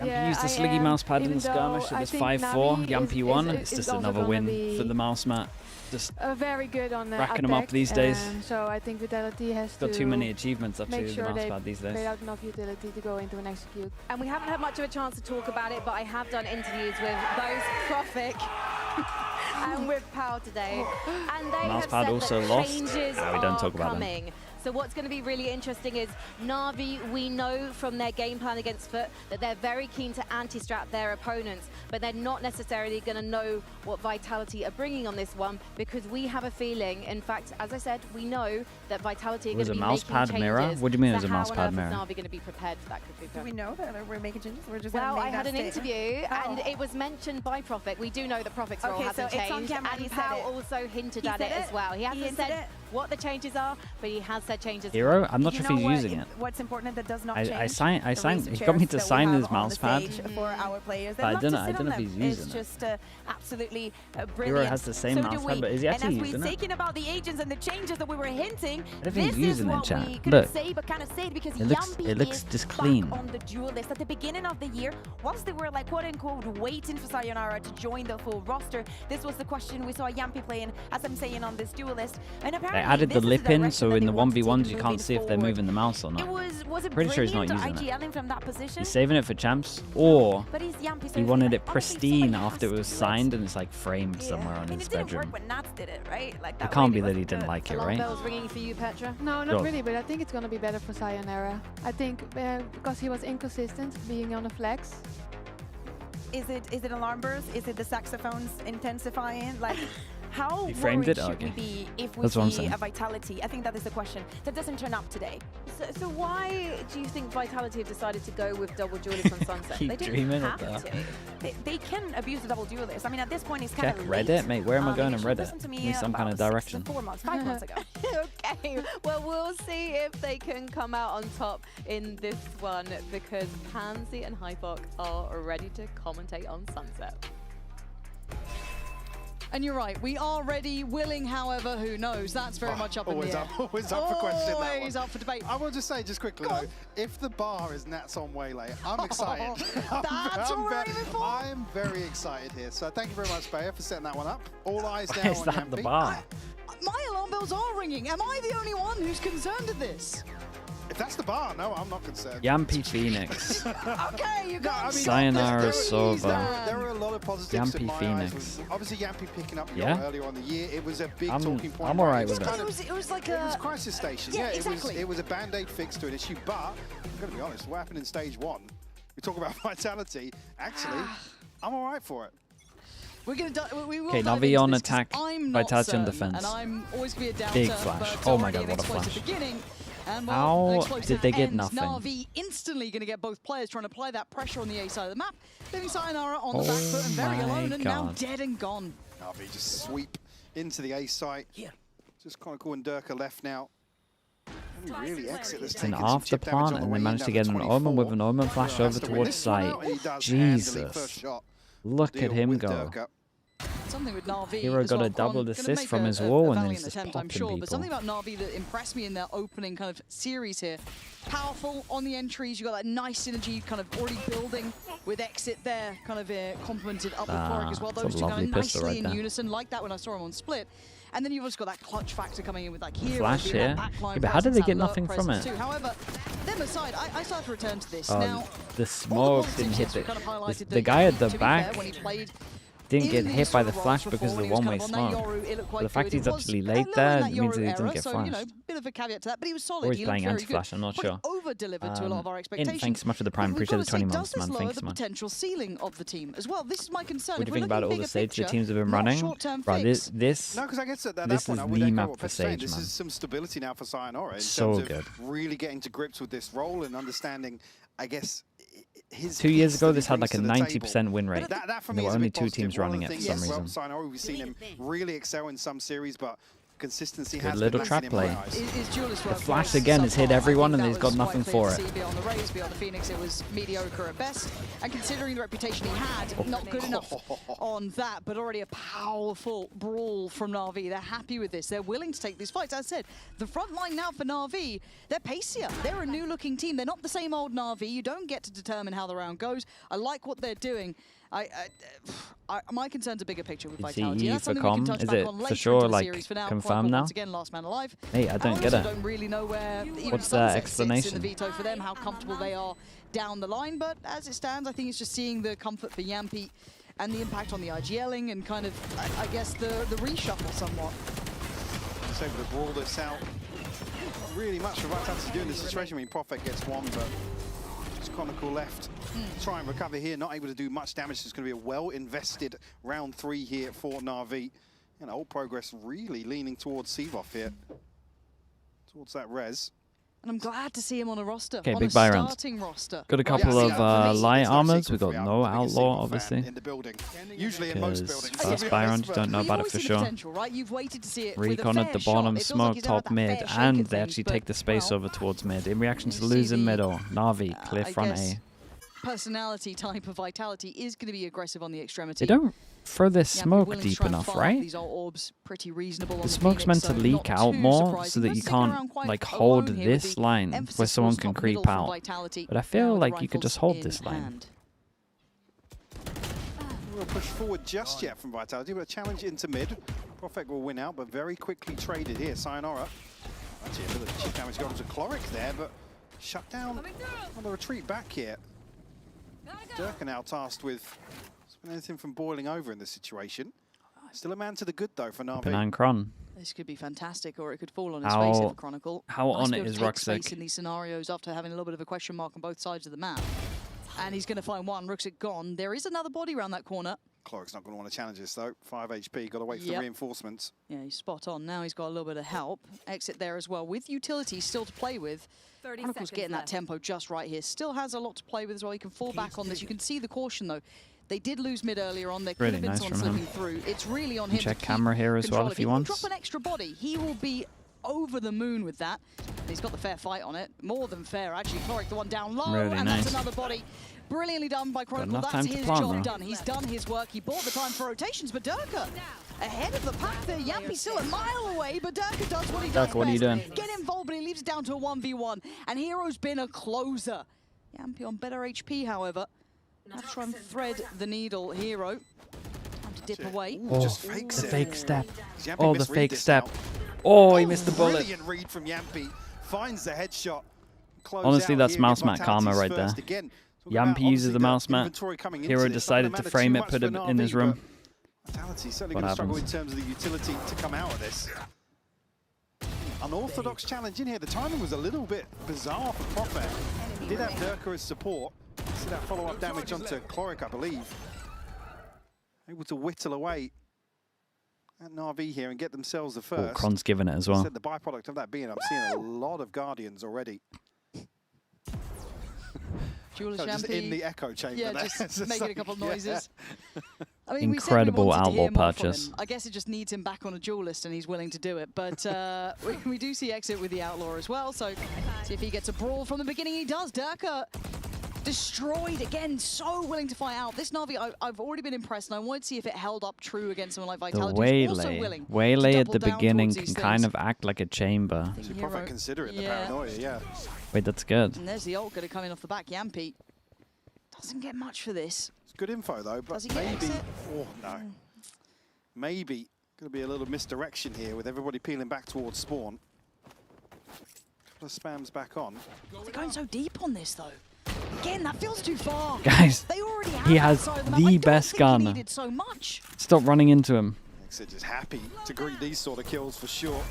Yampy used the Sliggy mouse pad in the skirmish. It was 5-4. Yampy won. It's just another win for the mouse mat. Just very good on racking them up these days. So I think Vitality has got too many achievements up to make the sure mouse pad these days. They out enough utility to go into an execute. And we haven't had much of a chance to talk about it, but I have done interviews with both Profik and with Pau today, and they Mouse have pad said also that lost. changes No, we don't talk are about coming. them. So what's going to be really interesting is NAVI, we know from their game plan against FUT that they're very keen to anti-strat their opponents, but they're not necessarily going to know what Vitality are bringing on this one, because we have a feeling, in fact, as I said, we know that Vitality are going to be making changes. Mirror? What do you mean it was a So mouse pad mirror? how on earth is NAVI going to be prepared for that? Do we know that we're making changes? We're just well, gonna I make had that an statement? interview, and it was mentioned by Profik. We do know that Profik's role Okay, hasn't so it's on changed, camera, and he said Pau it. also hinted He at said it it? as well. He hasn't hinted said it? what the changes are, but he has said changes. Hero? I'm not sure if You he's know using it. What's important that does not change? I signed. The race of He got me chairs to that we sign have his on mouse the pad. stage for our players. But I They'd don't love know. to I sit don't know on if he's them. using It's it. just absolutely brilliant. Hero has the same So mouse do pad, we. but is he actually and as using we're it? thinking about the agents and the changes that we were hinting, I don't think this he's is using it, what chat. we couldn't Look. say, but kind of say it because It looks is just back clean. on the dual list. At the beginning of the year, whilst they were like quote unquote waiting for Sayonara to join the full roster, this was the question we saw Yampy playing, as I'm saying, on this dual list. And They apparently added the this is lip in, direction so that in they the want to 1v1s take you moving can't see if they're forward. moving the mouse or not. It was a Pretty sure he's not brilliant using it. IGLing from that position. He's saving it for champs, or But he's Yampy, so he if wanted like, it honestly, pristine somebody after it has was to do signed and it's like framed somewhere on I mean, his it didn't bedroom. work when Nats did it, right? Like It that can't way, be that he wasn't didn't good. like it, Alarm right? bells ringing for you, Petra? No, Sure. not really, but I think it's going to be better for Sayonara. I think because he was inconsistent being on a flex. Is it alarm bursts? Is it the saxophones intensifying? Like, how He framed worried it? should we Okay. be if we That's what I'm see saying. a Vitality? I think that is the question. That doesn't turn up today. So why do you think Vitality have decided to go with double duelist on Sunset? Keep They didn't dreaming have of to. They can abuse the double duelist. I mean, at this point, it's kind Check of Reddit, mate. Where am I going on Reddit? Listen to me Need some kind of about direction. 4 months, 5 months ago. Okay, well, we'll see if they can come out on top in this one, because Pansy and Hypok are ready to commentate on Sunset. And you're right, we are ready, willing, however, who knows? That's very much up in the air. Always up for question, that one. Always up for debate. I will just say, just quickly though, if the bar is Nats on Waylay, I'm excited. That's what we're aiming for. I'm very excited here. So thank you very much, Bayer, for setting that one up. All eyes Why down is on that Yampy. the bar? My alarm bells are ringing. Am I the only one who's concerned at this? If that's the bar, no, I'm not concerned. Yampy Phoenix. Okay, you got Sayonara Sova. There are a lot of positives in Yampy my Phoenix. eyes. With, obviously, Yampy picking up the Yeah? goal earlier on the year, it was a big I'm talking point. all right with kind it. of- It was like it a... was crisis station. Yeah, Yeah, exactly. it was a band-aid fix to an issue. But I'm going to be honest, what happened in stage 1? We talk about vitality. Actually, I'm all right for it. We're gonna we will Okay, dive Navi into on this 'cause attack, I'm not Vitality on certain, defense. And I'm always gonna be a doubter, Big flash. but Oh my already god, an what a explosive flash. beginning. And well, How an explosive did they get end. nothing? Navi instantly going to get both players trying to apply that pressure on the A side of the map. Leaving Sayonara on the back foot and very my alone and now God. dead and gone. Navi just sweep into the A site. Just kind of cool, and Durka left now. Can he really exit this? It's an after plant, and they managed to get an Omen with an Omen flash over towards site. Jesus. Look at him go. Something with Navi. Hero as got well, a double Gonna assist make from a- his a wall, and then valiant he's just attempt, I'm popping sure, people. but something about Navi that impressed me in their opening kind of series here. Powerful on the entries, you got that nice synergy kind of already building with Exit there, kind of complemented up with Quark as well. it's a Those two kind lovely of pistol nicely right in there. unison, like that when I saw him on Split. And then you've also got that clutch factor coming in with like Hero Flash being here. that backline Yeah, but how did they presence, get that nothing lurk from presence it? too. However, them aside, I start to return to this. Oh, Now, the smoke didn't hit kind of highlighted the that, guy at the to be back. fair, when he played Didn't get in hit these by sort the of flash roles because of the before, he was one-way kind of on that smoke. Yoru, it looked But quite the fact good. he's It was actually a late little there in that means that Yoru he didn't era, get so, flashed. you know, bit of a caveat to that, but he was solid. Or he's He playing looked very good. anti-flash, I'm not But sure. over-delivered to a lot of our Int, expectations. thanks so much for the prime. We've Appreciate got the to 20 say, months, does this man. lower Thanks the so much. potential ceiling of the team as well? This is my concern. What do If you we're think about all looking the bigger Sage the picture, teams have been not running? short-term Right, fix. this No, because I guess at that this point, is I would the echo map what for Pet's saying. Sage, This man. is some stability now for Sayonara in So terms good. of really getting to grips with this role and understanding, I guess, his 2 years piece ago, that this he had like a brings to the table. 90% win rate. That for And me there is were a only big 2 positive. teams One of running the it for things some as well, reason. Sayonara, we've seen him really excel in some series, but consistency Good has little been trap lacking play. in my eyes. The flash again has hit everyone and he's got nothing for it. Beyond the Raze, beyond the Phoenix, it was mediocre at best. And considering the reputation he had, not good enough on that, but already a powerful brawl from NAVI. They're happy with this. They're willing to take these fights. As I said, the front line now for NAVI, they're pacier. They're a new-looking team. They're not the same old NAVI. You don't get to determine how the round goes. I like what they're doing. My concern's a bigger picture with Vitality. VCT That's for something we can com? touch is back it on for later sure, into the like, series. For now, confirmed now? once again, last man alive. Hey, I don't get it. Don't really know where even What's Sunset that sits explanation? in the veto for them, how comfortable they are down the line. But as it stands, I think it's just seeing the comfort for Yampi and the impact on the IGLing and kind of, I guess, the reshuffle somewhat. Just able to brawl this out. Not really much for Vitality to do in this situation. I mean, Prophet gets one, but just Chronicle left. Try and recover here, not able to do much damage. It's going to be a well-invested round 3 here for NAVI. And Old Progress really leaning towards Sevoff here. Towards that res. And I'm glad to see him on a roster, Okay, on big a buy round. starting roster. Got a couple of light armors. We've got no outlaw, obviously. Usually in most buildings. First buy round, you don't know about it for sure. Right? You've waited to see it Recon at the bottom, smoke top mid, and they actually take the space over towards mid. In reaction to losing middle, NAVI, clear front A. Personality type of Vitality is going to be aggressive on the extremity. They don't throw their smoke deep enough, right? These orbs pretty reasonable The on smoke's meant Phoenix, to so leak not out too more surprising. so that They're you sticking can't around quite like alone hold here with this the line emphasis where someone towards can top creep middle from out. Vitality, But I feel with like you could just hold rifles this in line. hand. We'll push forward just yet from Vitality, but a challenge into mid. Prophet will win out, but very quickly traded here. Sayonara. Actually, a bit of chip damage going to Cloric there, but shut down on the retreat back here. Durka now tasked with anything from boiling over in this situation. Still a man to the good, though, for NAVI. Banana Cron. This could be fantastic, or it could fall on his face if a Chronicle. How Nice on to it be able is to take Rucksack? space in these scenarios after having a little bit of a question mark on both sides of the map. And he's going to find one. Rucksack gone. There is another body around that corner. Cloric's not going to want to challenge this, though. 5 HP, got to wait for the reinforcements. Yeah, he's spot on. Now he's got a little bit of help. Exit there as well, with utility still to play with. Chronicle's getting that tempo just right here. Still has a lot to play with as well. He can fall back on this. You can see the caution, though. They did lose mid earlier on. There could have been someone slipping through. It's really on him to Check keep camera here as well control. if he wants. Drop an extra body, he will be over the moon with that. He's got the fair fight on it. More than fair, actually. Cloric, the one down low, Really and nice. that's another body. Brilliantly done by Chronicle. enough That's time to his plant, job though. done. He's done his work. He bought the time for rotations, but Durka ahead of the pack there. Yampi's still a mile away, but Durka does what he does Durka, what are you best. doing? Get involved, but he leaves it down to a 1v1. And Hero's been a closer. Yampi on better HP, however. Now try and thread the needle. Hero. Time to dip away. Oh, Just fakes the it. fake step. Yampi Oh, the misread fake this step. now. Oh, he missed the bullet. Brilliant read from Yampi. Finds the headshot. Close Honestly, out that's here, mouse get mat karma Vitality's right there. first again. Talking about Yampi uses obviously the mouse mat. inventory coming into Hero this. decided to Doesn't frame matter it, put too it much in for his NAVI, room. but Vitality's certainly What going to struggle in happens? terms of the utility to come out of this. Unorthodox challenge in here. The timing was a little bit bizarre for Prophet. He did have Durka as support. See that follow-up damage onto Cloric, I believe. Able to whittle away at NAVI here and get themselves the first. Oh, Cron's giving it as well. Said the byproduct of that being, I'm seeing a lot of Guardians already. Julius Just Yampi. in the echo chamber Yeah, there. just making a couple of noises. Yeah. I mean, Incredible we said we wanted to outlaw hear more from purchase. him. I guess it just needs him back on a duelist and he's willing to do it. But we do see exit with the outlaw as well. So see if he gets a brawl from the beginning. He does. Durka destroyed again. So willing to fight out. This Navi, I've already been impressed, and I wanted to see if it held up true against someone like The Vitality. who's also willing waylay to at double the down beginning towards can these kind things. of act like a chamber. See Prophet considering the Yeah. paranoia, yeah. Wait, that's good. And there's the ult going to come in off the back. Yampi doesn't get much for this. It's good info though, but Does he get maybe, exit? oh no. Maybe going to be a little misdirection here with everybody peeling back towards spawn. Couple of spams back on. They're going so deep on this though. Again, that feels too far. Guys, They already he have has that side of the map. I the don't best think he gun. needed so much. Stop running into him. Exit just happy to greet these sort of kills for sure.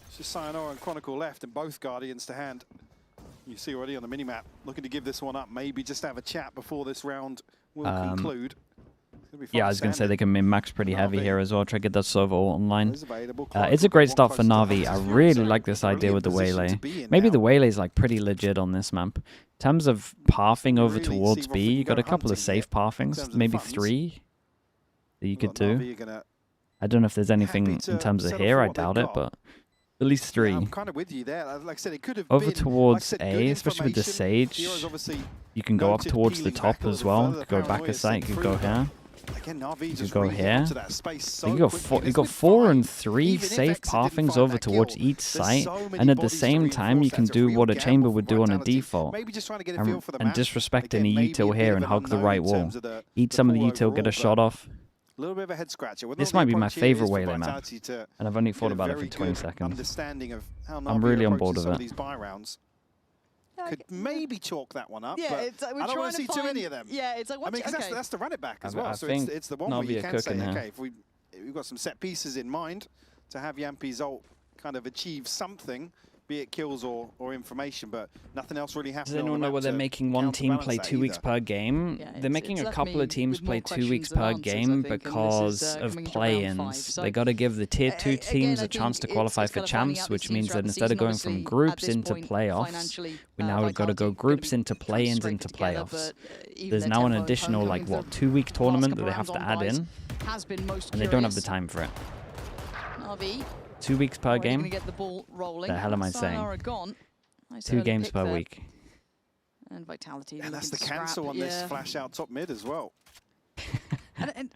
It's just Sayonara and Chronicle left and both Guardians to hand. You see already on the minimap, looking to give this one up, maybe just have a chat before this round will conclude. Yeah, I was going to say they can min-max pretty heavy here as well. Try to get that Sova ult online. Is available. It's a great start for NAVI. I really like this idea with the waylay. Maybe the waylay is like pretty legit on this map. In terms of pathing over towards B, you got a couple of safe pathings, maybe 3 that you could do. I don't know if there's anything in terms of here. I doubt it, but at least 3. Yeah, I'm kind of with you there. Like I said, it could have over been, towards like I said, A, especially with the Sage. You can go up towards the top as well. You could go back a site. You could go here. Again, Navi You just could go really here. into that space so You got quickly. you got 4 and 3 safe pathings over towards each site, and at the same time you can do what a chamber would do on a default, and disrespect any util here and hug the right wall. Eat some of the util, get a shot off. A little bit of a head scratcher. This might be my favorite Waylay map, and I've only thought about it for 20 seconds. I'm really on board with it. Could maybe chalk that one up, yeah, but it's like I don't want to see too many of them. Yeah, it's like, I mean, because that's to run it back as well. So think it's the one where you Navi are can say, cooking okay, if we've got some set pieces in mind to have Yampi's ult kind of achieve something, be it kills or information, but nothing else really happening. Does anyone know where they're making one team play 2 weeks per game? Yeah, they're making a couple of teams play 2 weeks per game because of play-ins. They got to give the tier 2 teams a chance to qualify for champs, which means that instead of going from groups into playoffs, we now got to go groups into play-ins into playoffs. There's now an additional, like, what, 2-week tournament that they have to add in, and they don't have the time for it. 2 weeks per game? The hell am I saying? 2 games per week. And Vitality. And that's the cancel on this flash out top mid as well. and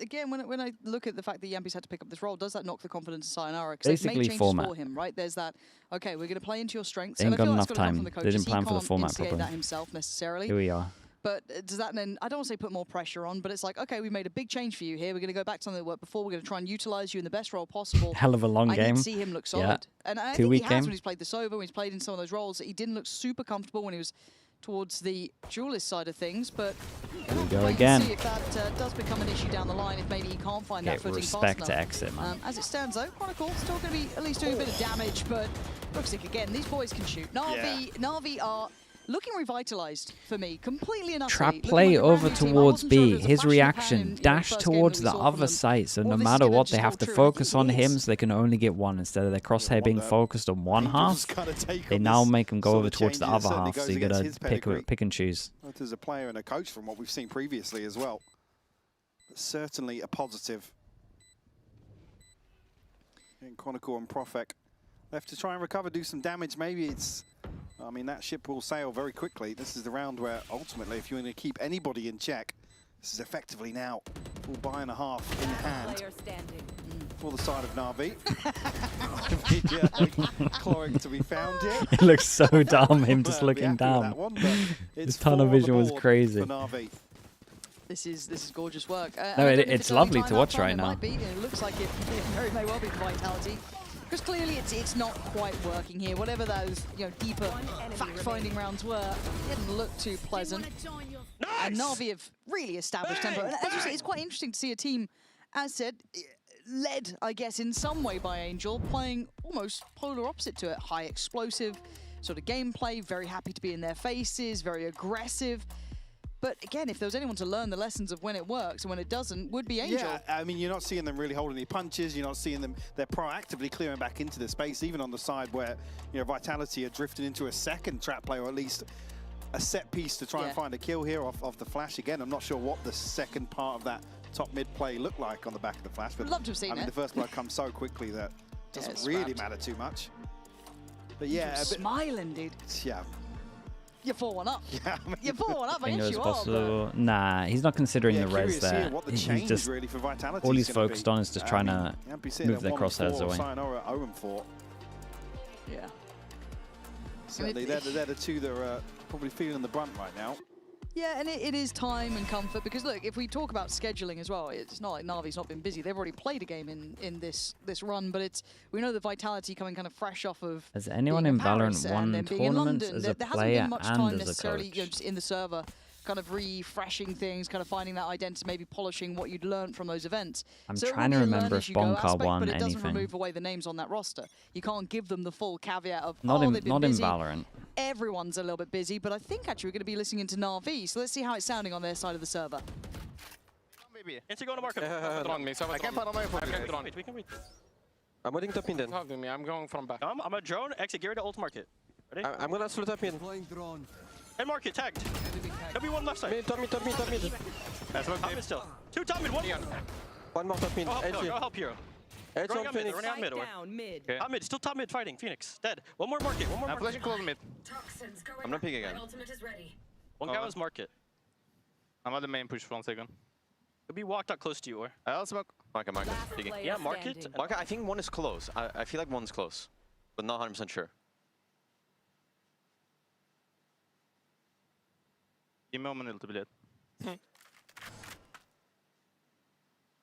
again, when I look at the fact that Yampi's had to pick up this role, does that knock the confidence of Sayonara? Because they've made changes for him, right? There's that, okay, we're going to play into your strengths. They ain't got enough time. They didn't plan for the format properly. That himself necessarily. Here we are. But does that then, I don't want to say put more pressure on, but it's like, okay, we made a big change for you here. We're going to go back to something that worked before. We're going to try and utilize you in the best role possible. Hell of a long game. I need to see him look solid. Yeah. And I 2 think week he has game. when he's played this over, when he's played in some of those roles. He didn't look super comfortable when he was towards the duelist side of things, but here we go again. See if that does become an issue down the line, if maybe he can't find that footing fast respect enough. to exit, man. As it stands though, Chronicle still going to be at least doing a bit of damage, but looks like again, these boys can shoot. Navi are looking revitalized for me, completely enough. Trap play over towards B. His reaction, dash towards the other site. So no matter what, they have to focus on him, so they can only get one. Instead of their crosshair being focused on one half, they now make him go over towards the other half. So you gotta pick and choose. As a player and a coach from what we've seen previously as well. But certainly a positive. And Chronicle and Profek left to try and recover, do some damage. Maybe it's, I mean, that ship will sail very quickly. This is the round where ultimately, if you're going to keep anybody in check, this is effectively now full buy and a half in hand for the side of Navi. Chloric to be found here. It looks so dumb, him just looking down. His tunnel vision was crazy. This is gorgeous work. No, it's lovely to watch right now. It looks like it very may well be for Vitality. Because clearly it's not quite working here. Whatever those deeper fact-finding rounds were, it didn't look too pleasant. And Navi have really established tempo. And as you say, it's quite interesting to see a team, as said, led, I guess, in some way by Angel, playing almost polar opposite to it. High explosive sort of gameplay, very happy to be in their faces, very aggressive. But again, if there was anyone to learn the lessons of when it works and when it doesn't, would be Angel. Yeah, I mean, you're not seeing them really holding any punches. You're not seeing them, they're proactively clearing back into the space, even on the side where, Vitality are drifting into a second trap play, or at least a set piece to try and find a kill here off the flash. Again, I'm not sure what the second part of that top mid play looked like on the back of the flash. But love to have seen I mean, the first blow comes so quickly that it doesn't really matter too much. But yeah, smiling, dude. Yeah. You're 4-1 up. Yeah, I mean, you're 4-1 up. I think guess it was you possible. are. Nah, he's not considering the res there. He's just really for Vitality all he's focused on is just trying to move their crosshairs away. Sayonara 0-4. Yeah. Certainly, they're the two that are probably feeling the brunt right now. Yeah, and it is time and comfort, because look, if we talk about scheduling as well, it's not like Navi's not been busy. They've already played a game in this run, but we know the Vitality coming kind of fresh off of. Has anyone in Valorant won tournaments as a player and as a coach? Just in the server, kind of refreshing things, kind of finding that identity, maybe polishing what you'd learned from those events. I'm trying to remember if Bonka won but it doesn't anything. remove away the names on that roster. You can't give them the full caveat of not in busy. Valorant. Everyone's a little bit busy, but I think actually we're going to be listening into NAVI, so let's see how it's sounding on their side of the server. Maybe. It's going to market. I can't put on my phone. We can wait. I'm waiting top in then. I'm going from back. I'm a drone. Exit Gary to ult market. Ready? I'm going to slow top in. And market tagged. There'll be one left side. Top mid. That's top mid still. 2 top mid, 1. One more top mid. Go help Hero. Edge on Phoenix. Running out mid. Okay. Top mid, still top mid fighting. Phoenix, dead. One more market, one more I'm flashing close mid. I'm not picking again. One guy was market. I'm at the main push for 1 second. Could be walked out close to you, or? I also smoke. Market. Yeah, market. Market, I think one is close. I feel like one's close, but not 100% sure. Give me a minute to be late.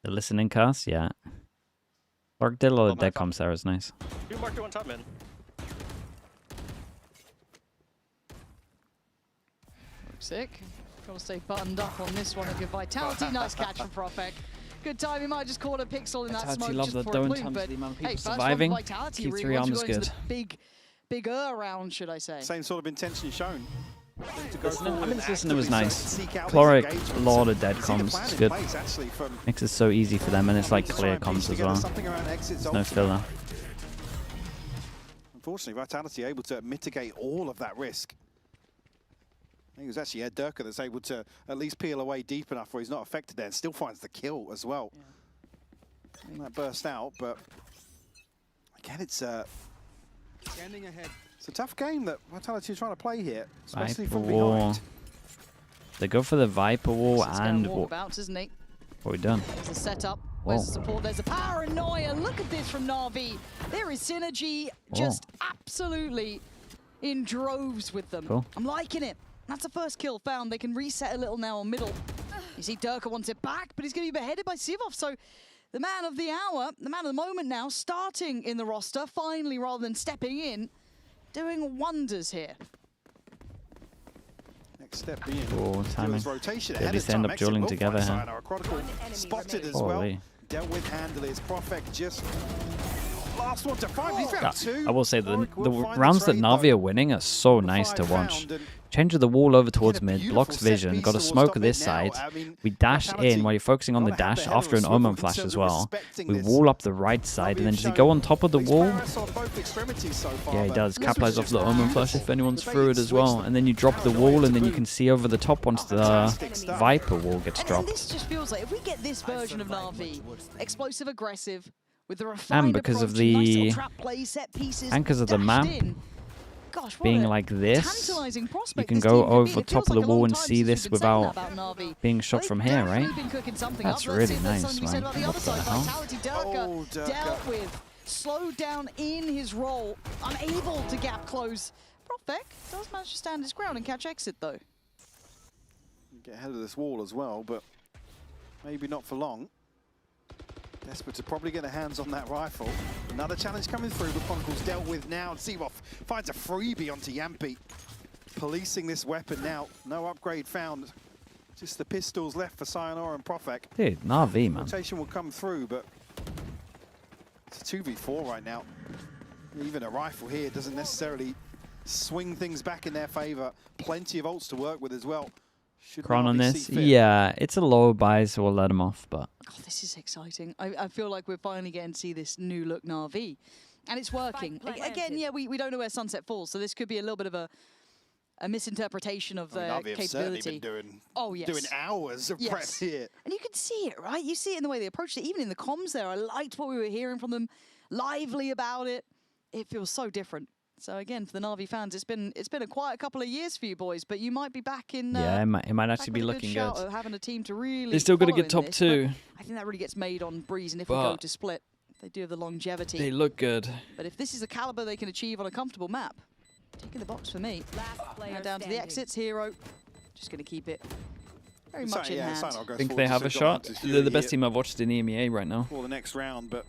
The listening cast, yeah. Clark did a lot of dead comms there, was nice. You market one top mid. Sick. Gotta stay buttoned up on this one. A good Vitality. Nice catch from Profek. Good time. He might just caught a pixel in that smoke love just the before it don't blew, but the amount of hey, people first one surviving. Vitality Q3 really armor's once you go into good. the bigger round, should I say. Same sort of intention shown. I mean, this listener was nice. Chloric, a lot of dead comms. It's good. Makes it so easy for them, and it's like clear comms as well. There's no filler. Unfortunately, Vitality able to mitigate all of that risk. I think it was actually Ed Durka that's able to at least peel away deep enough where he's not affected there and still finds the kill as well. Yeah. That burst out, but again, it's standing ahead. It's a tough game that Vitality are trying to play here, especially Viper from Wall. behind. They go for the Viper Wall and walk about, isn't he? what we done? There's a setup. Where's the support? There's a paranoia. Look at this from Na'Vi. There is synergy just absolutely in droves with them. Cool. I'm liking it. That's the first kill found. They can reset a little now on middle. You see Durka wants it back, but he's going to be beheaded by Sivov. So the man of the hour, the man of the moment now, starting in the roster, finally, rather than stepping in, doing wonders here. Next step being timing. rotation. They at least end up dueling together here. Spotted as well. Dealt with handily. It's Profek just last one to find. He's found two. I will say the rounds that Na'Vi are winning are so nice to watch. Change the wall over towards mid, blocks vision, got a smoke this side. We dash in while you're focusing on the dash after an Omen flash as well. We wall up the right side, and then does he go on top of the wall? Yeah, he does. Capitalize off the Omen flash if anyone's through it as well. And then you drop the wall, and then you can see over the top once the Viper wall gets dropped. And this just feels like if we get this version of Na'Vi, explosive, aggressive, with the refined and because approach, of the nice trap play, set pieces, and because of the map gosh, being like this, you can go over top of the wall and see this without being shot from here, right? That's really nice, man. What the hell? Dealt with, slowed down in his role, unable to gap close. Profek does manage to stand his ground and catch exit though. Get ahead of this wall as well, but maybe not for long. Desperate to probably get their hands on that rifle. Another challenge coming through, but Chronicles dealt with now. Sivov finds a freebie onto Yampi. Policing this weapon now. No upgrade found. Just the pistols left for Sayonara and Profek. Dude, Na'Vi, man. Rotation will come through, but it's a 2v4 right now. Even a rifle here doesn't necessarily swing things back in their favor. Plenty of ults to work with as well. Kron on this, yeah, it's a low buy, so we'll let him off, but... Oh, this is exciting. I feel like we're finally getting to see this new look Na'Vi. And it's working. Again, yeah, we don't know where Sunset falls, so this could be a little bit of a misinterpretation of the capability. Been doing doing hours of prep here. And you can see it, right? You see it in the way they approached it, even in the comms there. I liked what we were hearing from them, lively about it. It feels so different. So again, for the Na'Vi fans, it's been a quiet couple of years for you boys, but you might be back in. Yeah, it might actually be looking good. Having a team to really. They're still going to get top 2. I think that really gets made on Breeze, and if we go to split, they do have the longevity. They look good. But if this is a caliber they can achieve on a comfortable map, ticking the box for me. Now down to the exits, Hero. Just going to keep it very much in hand. I think they have a shot. They're the best team I've watched in EMEA right now. For the next round, but.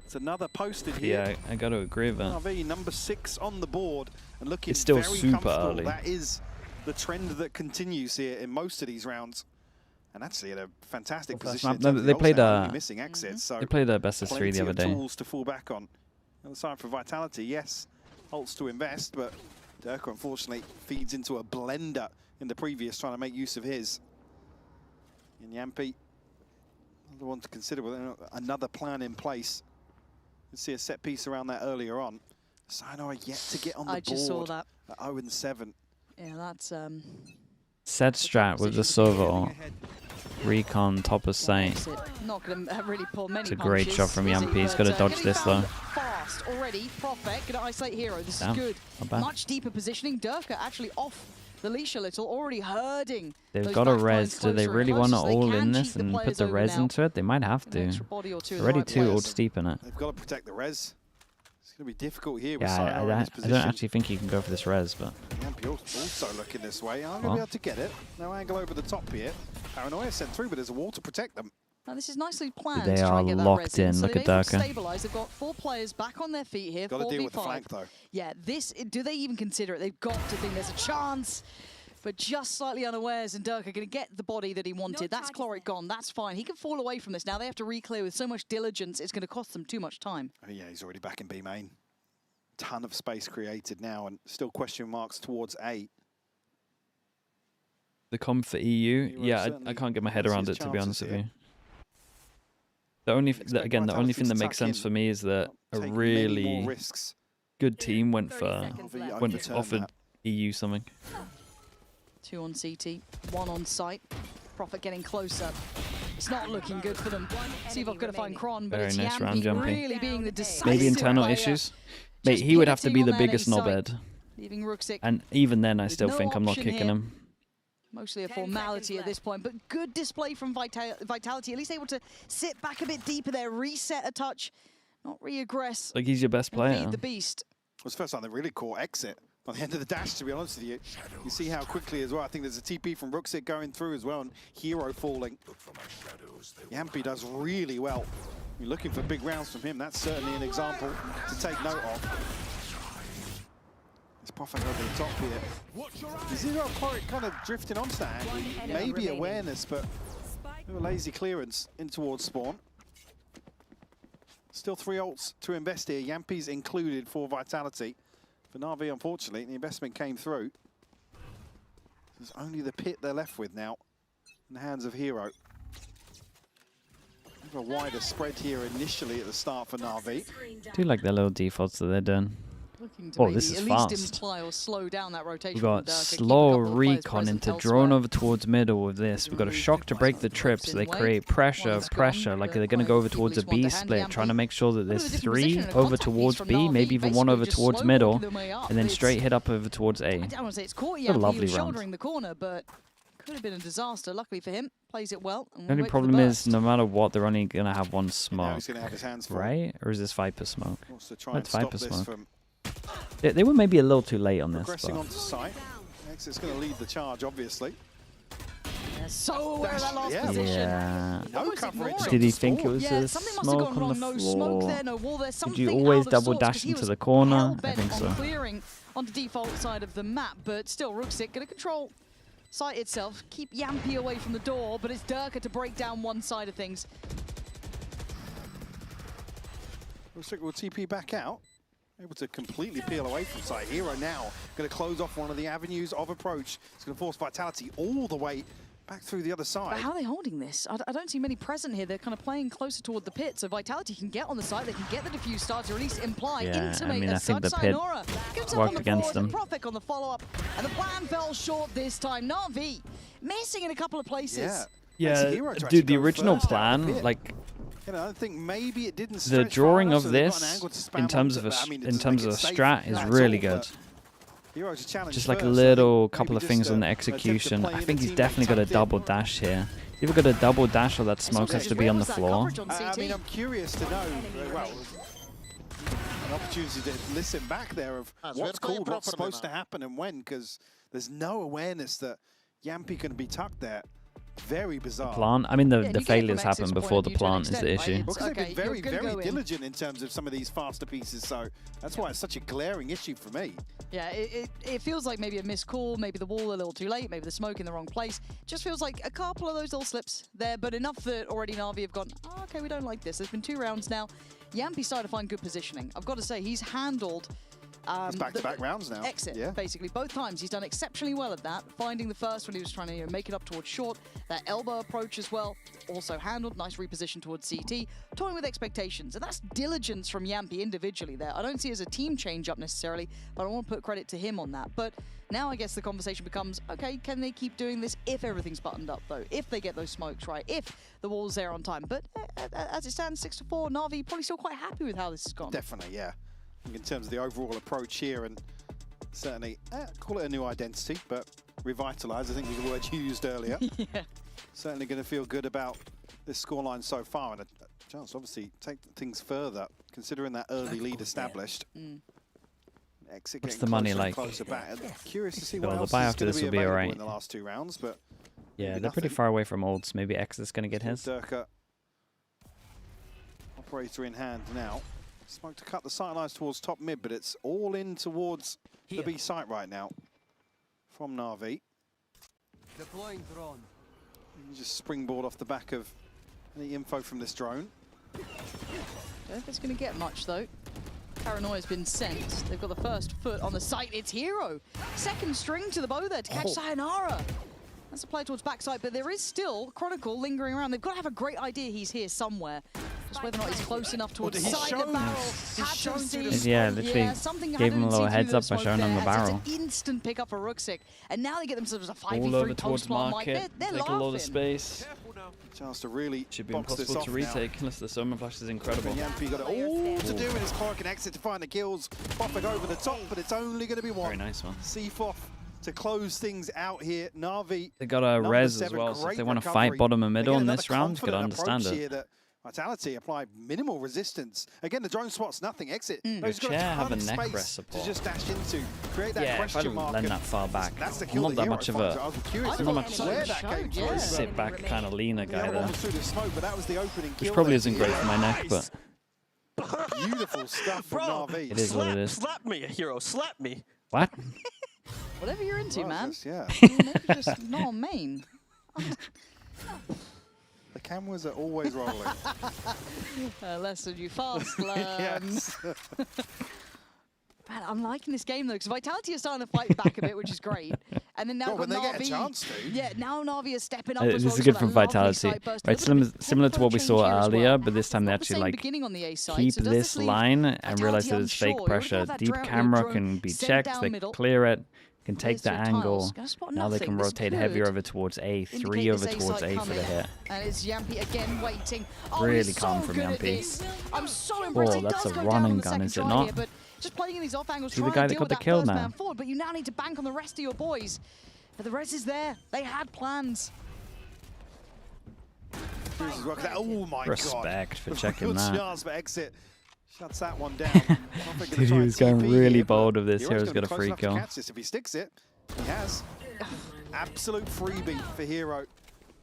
It's another posted here. Yeah, I got to agree with that. NAVI number 6 on the board and looking it's still very super early. That is the trend that continues here in most of these rounds. And actually in a fantastic position. They played missing exits, so they played a best of 3 the other day. Tools to fall back on. On the side for Vitality, yes, ults to invest, but Durka unfortunately feeds into a blender in the previous, trying to make use of his. And Yampi, another one to consider with another plan in place. You see a set piece around that earlier on. Sayonara yet to get on the board. I just saw that. At 0-7. Yeah, that's set strat with the server. Recon, top of sight. Not going to really pull many It's a great punches, shot from is Yampy. he? He's got to But, dodge getting this though. found fast already. Prophet going to isolate Hero. This Damn, is good. not bad. Much deeper positioning. Durka actually off the leash a little, already herding. They've got a res. Do they really want to all in this and put the res into it? They might have to. Already two ult steep in it. They've got to protect the res. It's going to be difficult here with Yeah, Sayonara in this I position. don't actually think you can go for this res, but... Yampy also looking this way. I'm going to be able to get it. No angle over the top here. Paranoia sent through, but there's a wall to protect them. Now this is nicely planned. They to try are and get that locked res in. So Look at they're able to Durka. stabilize. They've got 4 players back on their feet here. Got to deal with the 4v5. flank, though. Yeah, this, do they even consider it? They've got to think there's a chance. But just slightly unawares, and Durka going to get the body that he wanted. That's Chloric gone. That's fine. He can fall away from this. Now they have to re-clear with so much diligence. It's going to cost them too much time. Oh, yeah, he's already back in B main. Ton of space created now, and still question marks towards A. The comp for EU? Yeah, I can't get my head around it, to be honest with you. The only, again, the only thing that makes sense for me is that a really good team went offered EU something. 2 on CT, 1 on site. Prophet getting closer. It's not looking good for them. See if I'm going to find Kron, but Very it's nice round Yampy jumping. really being the decisive Maybe internal player. issues. Mate, he would have to be the biggest knobhead. Leaving Ruxic. And even then, I still no think I'm not option kicking here. him. Mostly a formality at this point, but good display from Vitality. At least able to sit back a bit deeper there, reset a touch, not re-aggress. Like, he's your best player. Feed the beast. It was the first time they really caught exit on the end of the dash, to be honest with you. You see how quickly as well. I think there's a TP from Ruxic going through as well, and Hero falling. Yampy does really well. You're looking for big rounds from him. That's certainly an example to take note of. It's Prophet over the top here. You see how Coric kind of drifting onto that angle. Maybe awareness, but a lazy clearance in towards spawn. Still 3 ults to invest here. Yampy's included for Vitality. For Na'Vi, unfortunately, the investment came through. There's only the pit they're left with now in the hands of Hero. A wider spread here initially at the start for Na'Vi. I do like their little defaults that they're doing. Oh, this is at fast. least imply or slow down that rotation. We've got from Durka, keep a slow couple of players recon present into elsewhere. drone over towards middle with this. We've got a shock to break the trip, so they create pressure. Like they're going to go over towards a B split, trying to make sure that there's 3 over towards B, maybe even 1 over towards middle, and then straight hit up over towards A. I don't want to say it's caught A Yampy, lovely he was round. shouldering the corner, but could have been a disaster. Luckily for him, plays it well. And The only wait for problem burst. is, no matter what, they're only going to have 1 smoke. he's gonna have his hands full. Right? Or is this Viper smoke? Wants to try and That's stop Viper this smoke. from They were maybe a little too late on this. progressing But onto site. Exit's going to lead the charge, obviously. So aware of that last Yeah. position. yeah. No coverage. Did he think it was Yeah, a something must have smoke gone on the wrong. No smoke floor? there, no wall there. Did Something you always out of double sorts, 'cause dash he into was the corner? I hell-bent think on so. clearing on the default side of the map, but still Ruxic going to control site itself, keep Yampy away from the door, but it's Durka to break down one side of things. Ruxic will TP back out. Able to completely peel away from site. Hero now going to close off one of the avenues of approach. It's going to force Vitality all the way back through the other side. But how are they holding this? I don't see many present here. They're kind of playing closer toward the pit, so Vitality can get on the site. They can get the diffuse start, or at least imply, Yeah, intimate I mean, as I think such. the pit Sayonara gets up worked on the against forward, them. and Prophet on the follow-up, and the plan fell short this time. Na'Vi missing in a couple of places. Yeah, dude, the original plan, like, You know, I think maybe it didn't the stretch drawing far of enough, so they've got an this angle to spam in terms onto of it, but I mean, it in doesn't terms make of it safe strat is at really all, good. but Hero's a challenge Just like first, little so couple of maybe things just on the attempt to execution. play I in think a he's team definitely got a tucked in. double dash here. You've got a double dash, or that smoke has to be on the floor. I mean, I'm curious to know, well, an opportunity to listen back there of what's called, what's supposed to happen and when, because there's no awareness that Yampy can be tucked there. Very bizarre. Plant. I mean, the failures happen before the plant is the issue. Because they've been very, very diligent in terms of some of these faster pieces, so that's why it's such a glaring issue for me. Yeah, it feels like maybe a missed call, maybe the wall a little too late, maybe the smoke in the wrong place. Just feels like a couple of those little slips there, but enough that already Na'Vi have gone, oh, okay, we don't like this. There's been 2 rounds now. Yampy started to find good positioning. I've got to say, he's handled It's back-to-back rounds now. Exit, basically. Both times he's done exceptionally well at that. Finding the first when he was trying to make it up towards short. That elbow approach as well, also handled. Nice reposition towards CT. Toying with expectations. And that's diligence from Yampy individually there. I don't see it as a team change-up necessarily, but I want to put credit to him on that. But Now I guess the conversation becomes, okay, can they keep doing this if everything's buttoned up, though? If they get those smokes right, if the wall's there on time. But as it stands, 6-4, Na'Vi probably still quite happy with how this has gone. Definitely, yeah. I think in terms of the overall approach here, and certainly, call it a new identity, but revitalize, I think was the word you used earlier. Yeah. Certainly going to feel good about this scoreline so far, and a chance to obviously take things further, considering that early lead established. Exit What's getting the money closer and like? closer back. Curious to see Well, what the else buy is after going this to will be be available alright. in the last 2 rounds, but Yeah, they're pretty far away from Olds. Maybe X is going to get his. Durka, operator in hand now. Smoke to cut the sight lines towards top mid, but it's all in towards the B site right now from Na'Vi. Deploying drone. Just springboard off the back of any info from this drone. Don't think it's going to get much, though. Paranoia's been sent. They've got the first foot on the site. It's Hero. Second string to the bow there to catch Sayonara. That's a play towards backside, but there is still Chronicle lingering around. They've got to have a great idea he's here somewhere. Just whether or not he's close enough towards the side of the barrel. Yeah, literally gave him a little heads up by showing him the barrel. It's an instant pick up for Ruxic. And now they get themselves a 5v3 All over towards post-plant. market. They're Take a lot of space. Chance to really Should be box this impossible off to retake unless the Summon Flash is incredible. Yampi got it all to do in his Cloric and exit to find the kills. Popping over the top, but it's only going to be one. Very nice one. Seafoth to close things out here. Na'Vi. They got a res as well, so if they want to fight bottom and middle in this round, you got to understand it. Vitality applied minimal resistance. Again, the drone spot's nothing. Exit. Good chair, have a neck rest support. To just dash into, create that Yeah, if I question mark. lend that far back, That's the I'm kill not that much of a, I'm not much of a sit back kind of leaner guy there. Which probably isn't great for my neck, but beautiful stuff from Na'Vi. it is what it is. Slap me, Hero. Slap me. What? Whatever you're into, man. Yeah. Maybe just not on main. The cameras are always rolling. Lesson you fast learn. Yes. Man, I'm liking this game though, because Vitality is starting to fight back a bit, which is great. And then now when they Na'Vi, get a chance to. Yeah, now Na'Vi is stepping up as well. This is good from Vitality. Right, similar to what we saw earlier, but this time they actually like keep this line and realize that it's fake pressure. Deep camera can be checked, they clear it, can take the angle. Now they can rotate heavier over towards A, 3 over towards A for the hit. And it's Yampi again waiting. Really calm from Yampi. I'm so impressed. Oh, that's a running gun, is it not? Just playing in these off angles, See the trying guy to that deal got with the that kill first now. man forward, but you now need to bank on the rest of your boys. But the res is there. They had plans. Oh my Respect God. for checking Good that. chance for exit. Shuts that one down. Dude, he was going really bold with this. Hero's Hero's got a free kill. catch this if he sticks it. He has. Absolute freebie for Hero.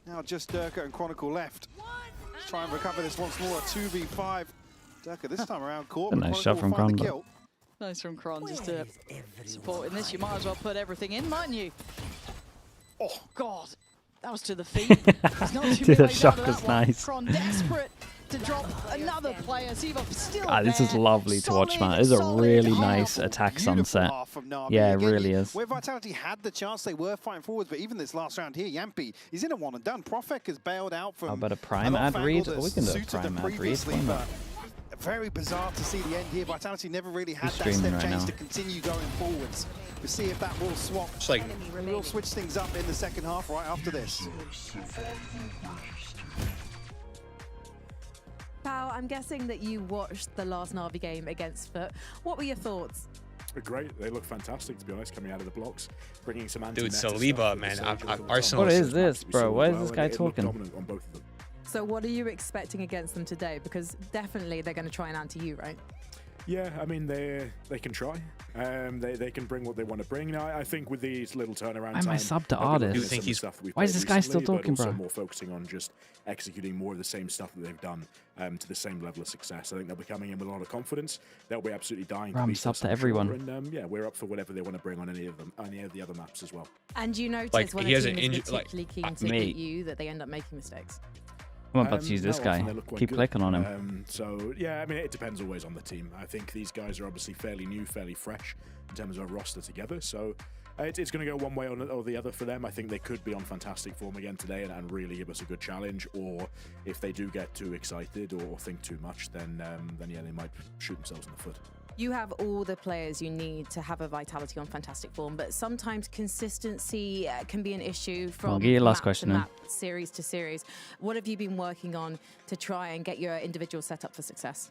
Now just Durka and Chronicle left. Let's try and recover this once more. 2v5. Durka this time around caught. A nice shot from Kron. Nice from Kron, just to support in this. You might as well put everything in, mightn't you? Oh, God. That was to the feet. Dude, the shot was nice. Kron desperate to drop another player. Seafoth still This is lovely to watch, man. This is a really nice attack sunset. Yeah, it really is. Where Vitality had the chance, they were fighting forwards, but even this last round here, Yampi, he's in a one and done. Profek has bailed out from. How about a prime ad read? Oh, we can do a prime ad read. Why not? Very bizarre to see the end here. Vitality never really had that streaming step right change now. to continue going forwards. We'll see if that will swap. We'll switch things up in the second half right after this. Pao, I'm guessing that you watched the last Na'Vi game against Foot. What were your thoughts? Great. They look fantastic, to be honest, coming out of the blocks, bringing some Dude, Saliba, man, Arsenal. What is this, bro? Why is this guy talking? On both of them. So what are you expecting against them today? Because definitely they're going to try and anti you, right? Yeah, I mean, they can try. They can bring what they want to bring. Now, I think with these little turnaround Why am I time, sub to artist? do you think he's, why is this guy still talking, but also bro? more focusing on just executing more of the same stuff that they've done to the same level of success. I think they'll be coming in with a lot of confidence. They'll be absolutely dying to I'm beat sub us, to I'm everyone. Sure. And yeah, we're up for whatever they want to bring on any of the other maps as well. And you notice Like, when he a has team an is inju- like, particularly keen to me. beat you that they end up making mistakes? I'm about to use this guy. Keep clicking on him. So, yeah, I mean, it depends always on the team. I think these guys are obviously fairly new, fairly fresh in terms of a roster together. So it's going to go one way or the other for them. I think they could be on fantastic form again today and really give us a good challenge. Or if they do get too excited or think too much, then yeah, they might shoot themselves in the foot. You have all the players you need to have a Vitality on fantastic form, but sometimes consistency can be an issue from last map question to then. map, series to series. What have you been working on to try and get your individual set up for success?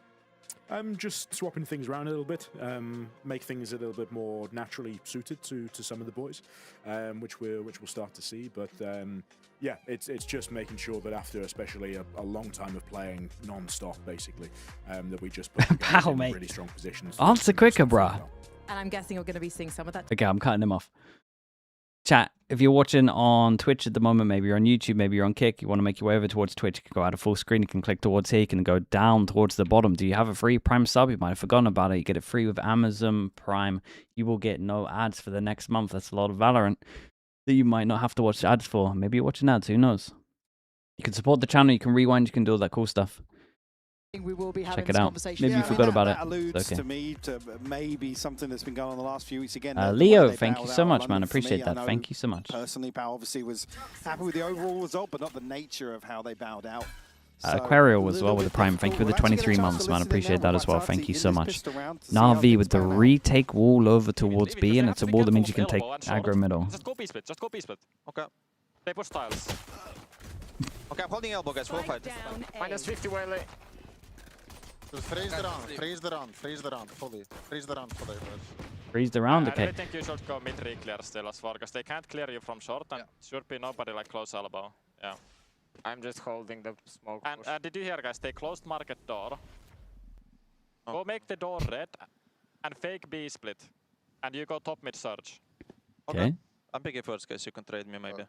Just swapping things around a little bit, make things a little bit more naturally suited to some of the boys, which we'll start to see. But yeah, it's just making sure that after especially a long time of playing non-stop, basically, that we just put the guys in really strong positions. Answer quicker, bruh. And I'm guessing you're going to be seeing some of that. Okay, I'm cutting him off. Chat, if you're watching on Twitch at the moment, maybe you're on YouTube, maybe you're on Kick, you want to make your way over towards Twitch, you can go out of full screen, you can click towards here, you can go down towards the bottom. Do you have a free Prime sub? You might have forgotten about it. You get it free with Amazon Prime. You will get no ads for the next month. That's a lot of Valorant that you might not have to watch ads for. Maybe you're watching ads, who knows? You can support the channel, you can rewind, you can do all that cool stuff. We will be having Check it this out. conversation. Maybe you forgot about it. That alludes It's okay. to me to maybe something that's been going on the last few weeks again. Leo, thank you so much, man. I appreciate that. Thank you so much. Personally, Pal obviously was happy with the overall result, but not the nature of how they bowed out. Aquario as well with the Prime. Thank you for the 23 months, man. I appreciate that as well. Thank you so much. NAVI with the retake wall over towards B, and it's a wall that means you can take aggro middle. Just go B-split, just go B-split. Okay. They push tiles. Okay, I'm holding elbow, guys. Full fight. Minus 50 Whaley. Freeze the round, freeze the round, freeze the round, fully. Freeze the round fully. Freeze the round, I okay. really think you should go mid re-clear still as far, because they can't clear you from short, and should be nobody like close elbow. Yeah. I'm just holding the smoke. And did you hear, guys? They closed market door. Go make the door red, and fake B split, and you go top mid surge. Okay. I'm picking first, guys. You can trade me maybe.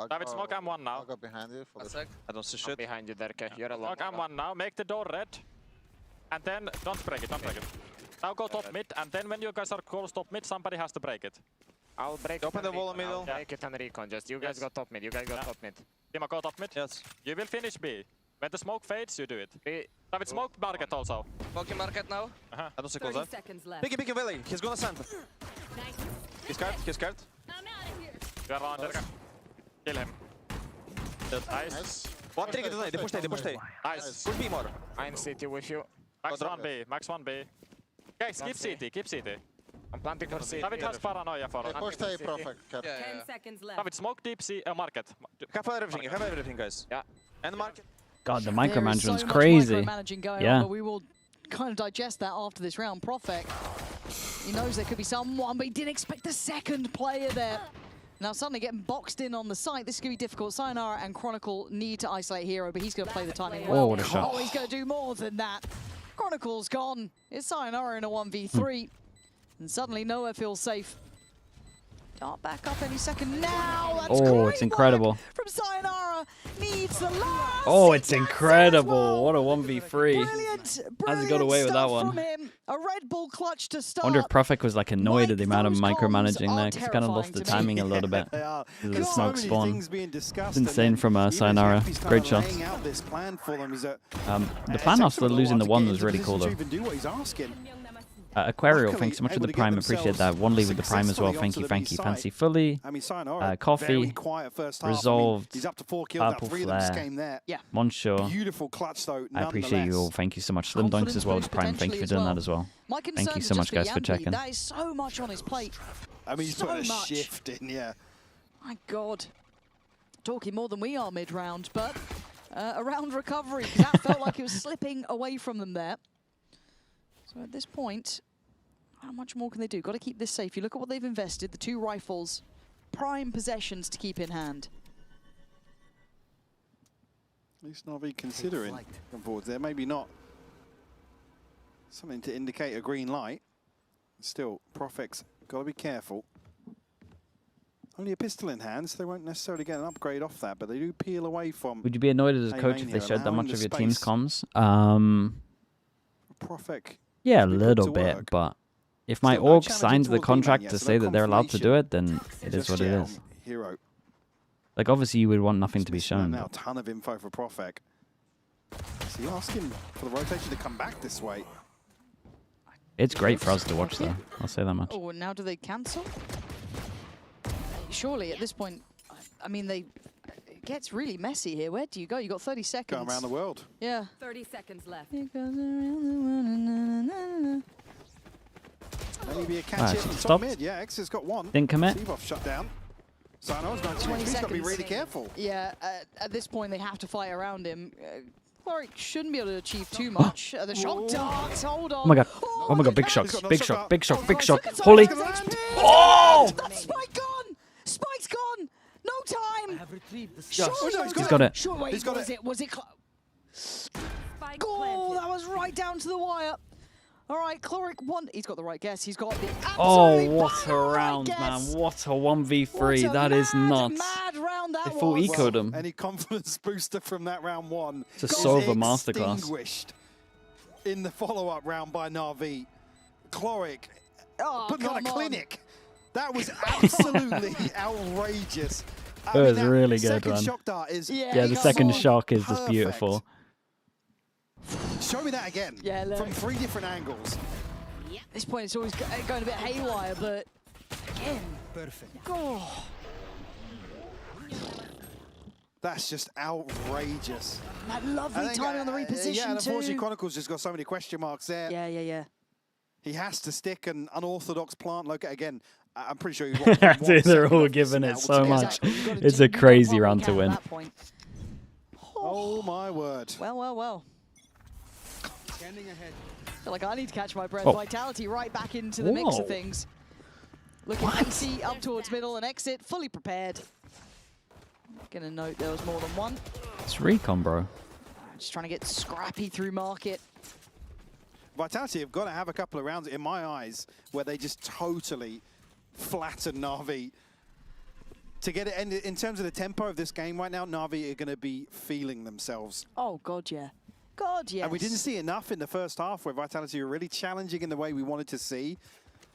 David, smoke M1 now. I'll go behind you for the I don't see shit. Behind you, Derke. You're alone. Smoke M1 now. Make the door red. And then don't break it. Don't break it. Now go top mid. And then when you guys are close top mid, somebody has to break it. I'll break Open the wall in middle. Break it and recon. Just you guys go top mid. You guys go top mid. Timo, go top mid. Yes. You will finish B. When the smoke fades, you do it. David, smoke market also. Smoking market now. I don't see close up. Picky Willy. He's gonna send. He's scared. He's scared. You are on Derke. Kill him. Nice. One trick today. They push A. They push A. Nice. Push B more. I'm CT with you. Max 1B. Max 1B. Guys, keep CT. Keep CT. I'm planting for CT. David has paranoia for us. push A perfect. 10 seconds left. David, smoke deep C market. Have everything. Have everything, guys. Yeah. And market. God, the There is micromanagement's so much crazy. micromanaging going Yeah. on, but we will kind of digest that after this round. Profek, he knows there could be someone, but he didn't expect the second player there. Now suddenly getting boxed in on the site. This is going to be difficult. Sayonara and Chronicle need to isolate Hero, but he's going to play the timing well. Oh, what a shot. Oh, he's going to do more than that. Chronicle's gone. It's Sayonara in a 1v3. And suddenly nowhere feels safe. Dart back up any second now. That's Oh, it's incredible. from Sayonara. Needs the last. Oh, it's incredible. What a 1v3. Brilliant. How's he got away with that stuff one? From him. A Red Bull clutch to I start. wonder if Profek was like annoyed at the amount of those micromanaging comms there, are because he kind of lost the terrifying to me. timing a little bit. They are. Because of the So smoke many spawn. things being discussed, It's and insane then from even Sayonara. Jaffe's kind Great of shots. laying out this plan for them is that The plan after losing the one was really cool to though. even do what he's asking. Aquario, thanks so much for the Prime. Appreciate that. One lead with the Prime as well. Thank you. Fancy Fully. I mean, Sayonara, Coffee. very quiet first half. Resolved. I mean, he's up to 4 kills, Purple 3 of them just Flare. came there. Yeah. Monsure. Beautiful clutch though. I appreciate you all. Thank you so much. Slim Dunks as well with the Prime. Thank you for doing that as well. My Thank you concerns so are much, just guys, for Yampi. checking. That is so much on his plate. I mean, he's so putting a much. shift in, yeah. My God. Talking more than we are mid-round, but a round recovery. That felt like he was slipping away from them there. So at this point, how much more can they do? Got to keep this safe. You look at what they've invested, the 2 rifles, prime possessions to keep in hand. At least Navi considering going forwards there. Maybe not something to indicate a green light. Still, Profek's got to be careful. Only a pistol in hand, so they won't necessarily get an upgrade off that, but they do peel away from... Would you be annoyed as a coach if they showed that much of your team's comms? Profek. Yeah, a little bit, but if my org signed the contract to say that they're allowed to do it, then it is what it is. Hero. Like, obviously, you would want nothing to be shown. Now, a ton of info for Profek. So you ask him for the rotation to come back this way. It's great for us to watch, though. I'll say that much. Oh, and now do they cancel? Surely, at this point, I mean, they gets really messy here. Where do you go? You got 30 seconds. Going around the world. Yeah. 30 seconds left. It goes around the world. Maybe a catch it in top mid. Yeah, X has got one. Didn't commit. Seavoff shut down. Sano's got 20 He's got to be seconds. really careful. Yeah, at this point they have to fight around him. Cloric shouldn't be able to achieve too much. The shock darts, hold on. Oh my god. Oh my god, big shocks. Big shock, big shock, big shock. Holy. Oh! That's Spike gone! Spike's gone! No time! I have retrieved the He's got it. Sure, wait, He's got it. Was it? Oh, that was right down to the wire. All right, Cloric won. He's got the right guess. He's got the absolutely what a round, man. What a 1v3. That is nuts. Mad round that They full was. ecoed him. Any confidence booster from that round one. It's a Sova masterclass. Extinguished in the follow-up round by NAVI. Cloric putting on a clinic. That was absolutely outrageous. It was really good, second man. Shock dart is Yeah, the second shock is just beautiful. Show me that again. Yeah, look. From 3 different angles. At this point, it's always going a bit haywire, but again, Perfect. oh. That's just outrageous. That lovely timing on the reposition yeah, and unfortunately, too. Chronicles just got so many question marks there. Yeah. He has to stick an unorthodox plant locate again. I'm pretty sure he's Dude, they're all giving it so much. It's a crazy round to win. Oh my word. Well. Scanning ahead. I feel like I need to catch my breath. Oh. Vitality right back into the mix Whoa. of things. Looking AC up towards middle and exit, fully prepared. Gonna note there was more than one. It's recon, bro. Just trying to get scrappy through market. Vitality have got to have a couple of rounds, in my eyes, where they just totally flatten NAVI. To get it in terms of the tempo of this game right now, NAVI are going to be feeling themselves. Oh, God, yeah. God, yes. And we didn't see enough in the first half where Vitality were really challenging in the way we wanted to see.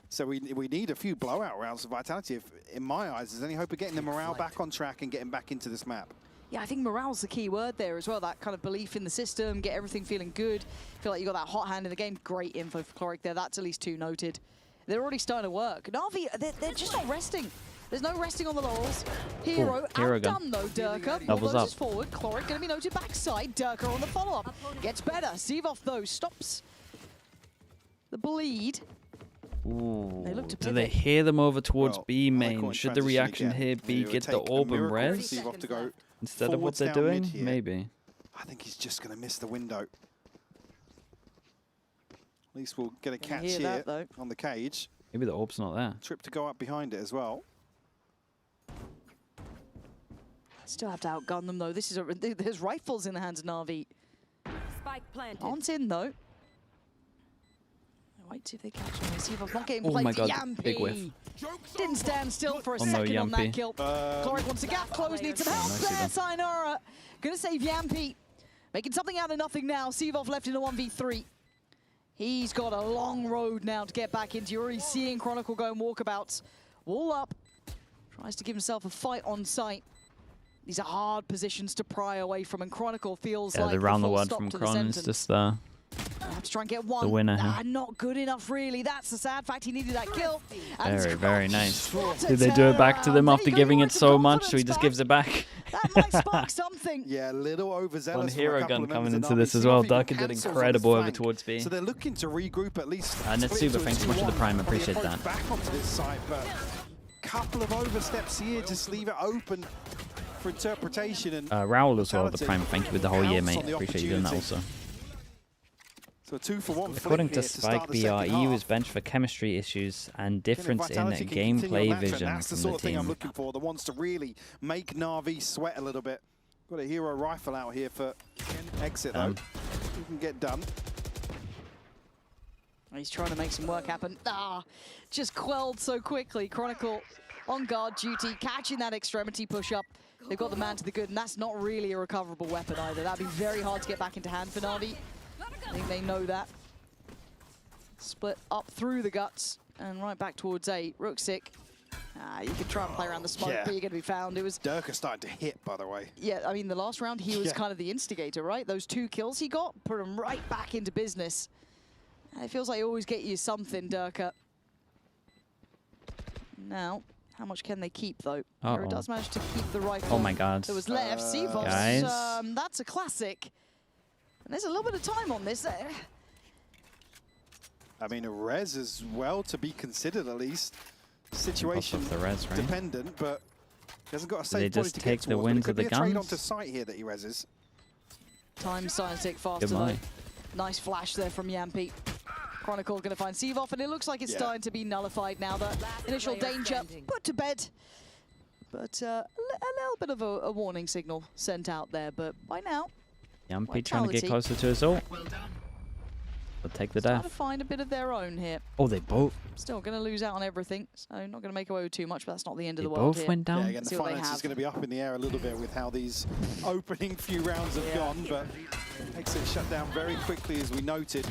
So we need a few blowout rounds for Vitality. If, in my eyes, there's any hope of getting the morale back on track and getting back into this map. Yeah, I think morale's the key word there as well. That kind of belief in the system, get everything feeling good. Feel like you got that hot hand in the game. Great info for Cloric there. That's at least 2 noted. They're already starting to work. NAVI, they're just not resting. There's no resting on the laurels. Hero outdone though, Durka. Doubles up. Forward. Cloric going to be noted backside. Durka on the follow-up. Gets better. Seavoff though stops the bleed. Ooh. They look to Do they hear them over towards B main? Should the reaction again. here be get the orb and res To go instead of what forwards they're down mid doing? here. Maybe. I think he's just going to miss the window. At least we'll get a Can catch hear here that, on the cage. Maybe the orb's not there. Trip to go up behind it as well. Still have to outgun them though. This is there's rifles in the hands of NAVI. Spike planted. Aren't in though. Wait, see if they catch him. Seavoff not getting Oh played. my God, Yampy. big whiff. Didn't stand still for a Oh no, second on that Yampy. kill. Cloric wants a gap close, needs some help nicely there. done. Sayonara gonna save Yampy. Making something out of nothing now. Seavoff left in a 1v3. He's got a long road now to get back into. You're already seeing Chronicle going walkabouts. Wall up. Tries to give himself a fight on sight. These are hard positions to pry away from, and Chronicle feels like The round the full word stop from to the Kron is sentence. just I have to try and get one. the winner here. Not good enough, really. That's the sad fact. He needed that kill. And Very, very nice. What a Did they do it back to them turnaround. after There you go, giving your it so much, so confidence he just back. gives it back? That might spark something. Yeah, a little overzealous. One from a hero couple gun of coming members into of this as NAVI. well. Seavoff even Durka did cancels on his incredible over flank. towards B. So they're looking to regroup at least. Natsu, split thanks so much for the 2-1. prime. Probably Appreciate approach that. Back onto this side, but couple of oversteps here. Just leave it open for interpretation. And Raul as well, the Vitality prime. Thank you with the whole year, pounce mate. on the Appreciate you doing that opportunity. also. So a 2-for-1 According flip to here to start Spike the second BR, EU half. was benched for chemistry issues and difference in Vitality can continue on gameplay that trend. vision That's the from sort the of thing I'm team. looking for. The ones to really make NAVI sweat a little bit. Got a hero rifle out here for exit though. You can get done. He's trying to make some work happen. Just quelled so quickly. Chronicle on guard duty, catching that extremity push-up. They've got the man to the good, and that's not really a recoverable weapon either. That'd be very hard to get back into hand for NAVI. I think they know that. Split up through the guts and right back towards A. Rooksik. You could try and play around the smoke, Yeah. but you're going to be found. It was Durka started to hit, by the way. Yeah, I mean, the last round, he was Yeah. kind of the instigator, right? Those 2 kills he got, put him right back into business. And it feels like you always get you something, Durka. Now, How much can they keep, though? Hero does manage to keep the rifle Oh my god. that was left. Sivos, guys. that's a classic. And there's a little bit of time on this. I mean, a res as well to be considered, at least. Situation the res, right? dependent, but he hasn't got a safe They body just to take get the towards, wins of the It could be a trade guns? onto site here that he reses. Time starting to tick faster, Goodbye. though. Nice flash there from Yampi. Chronicle going to find Sivov, and it looks like it's starting to be nullified now. The initial danger put to bed. But a little bit of a warning signal sent out there, but by now, Yampi trying to get closer to us all. They'll take the trying to death. find a bit of their own here. Oh, they both. Still going to lose out on everything, so not going to make away with too much, but that's not the end of They the world both here. went down? Yeah, again, the See what they finance is have. going to be up in the air a little bit with how these opening few rounds have gone, but exit shut down very quickly, as we noted.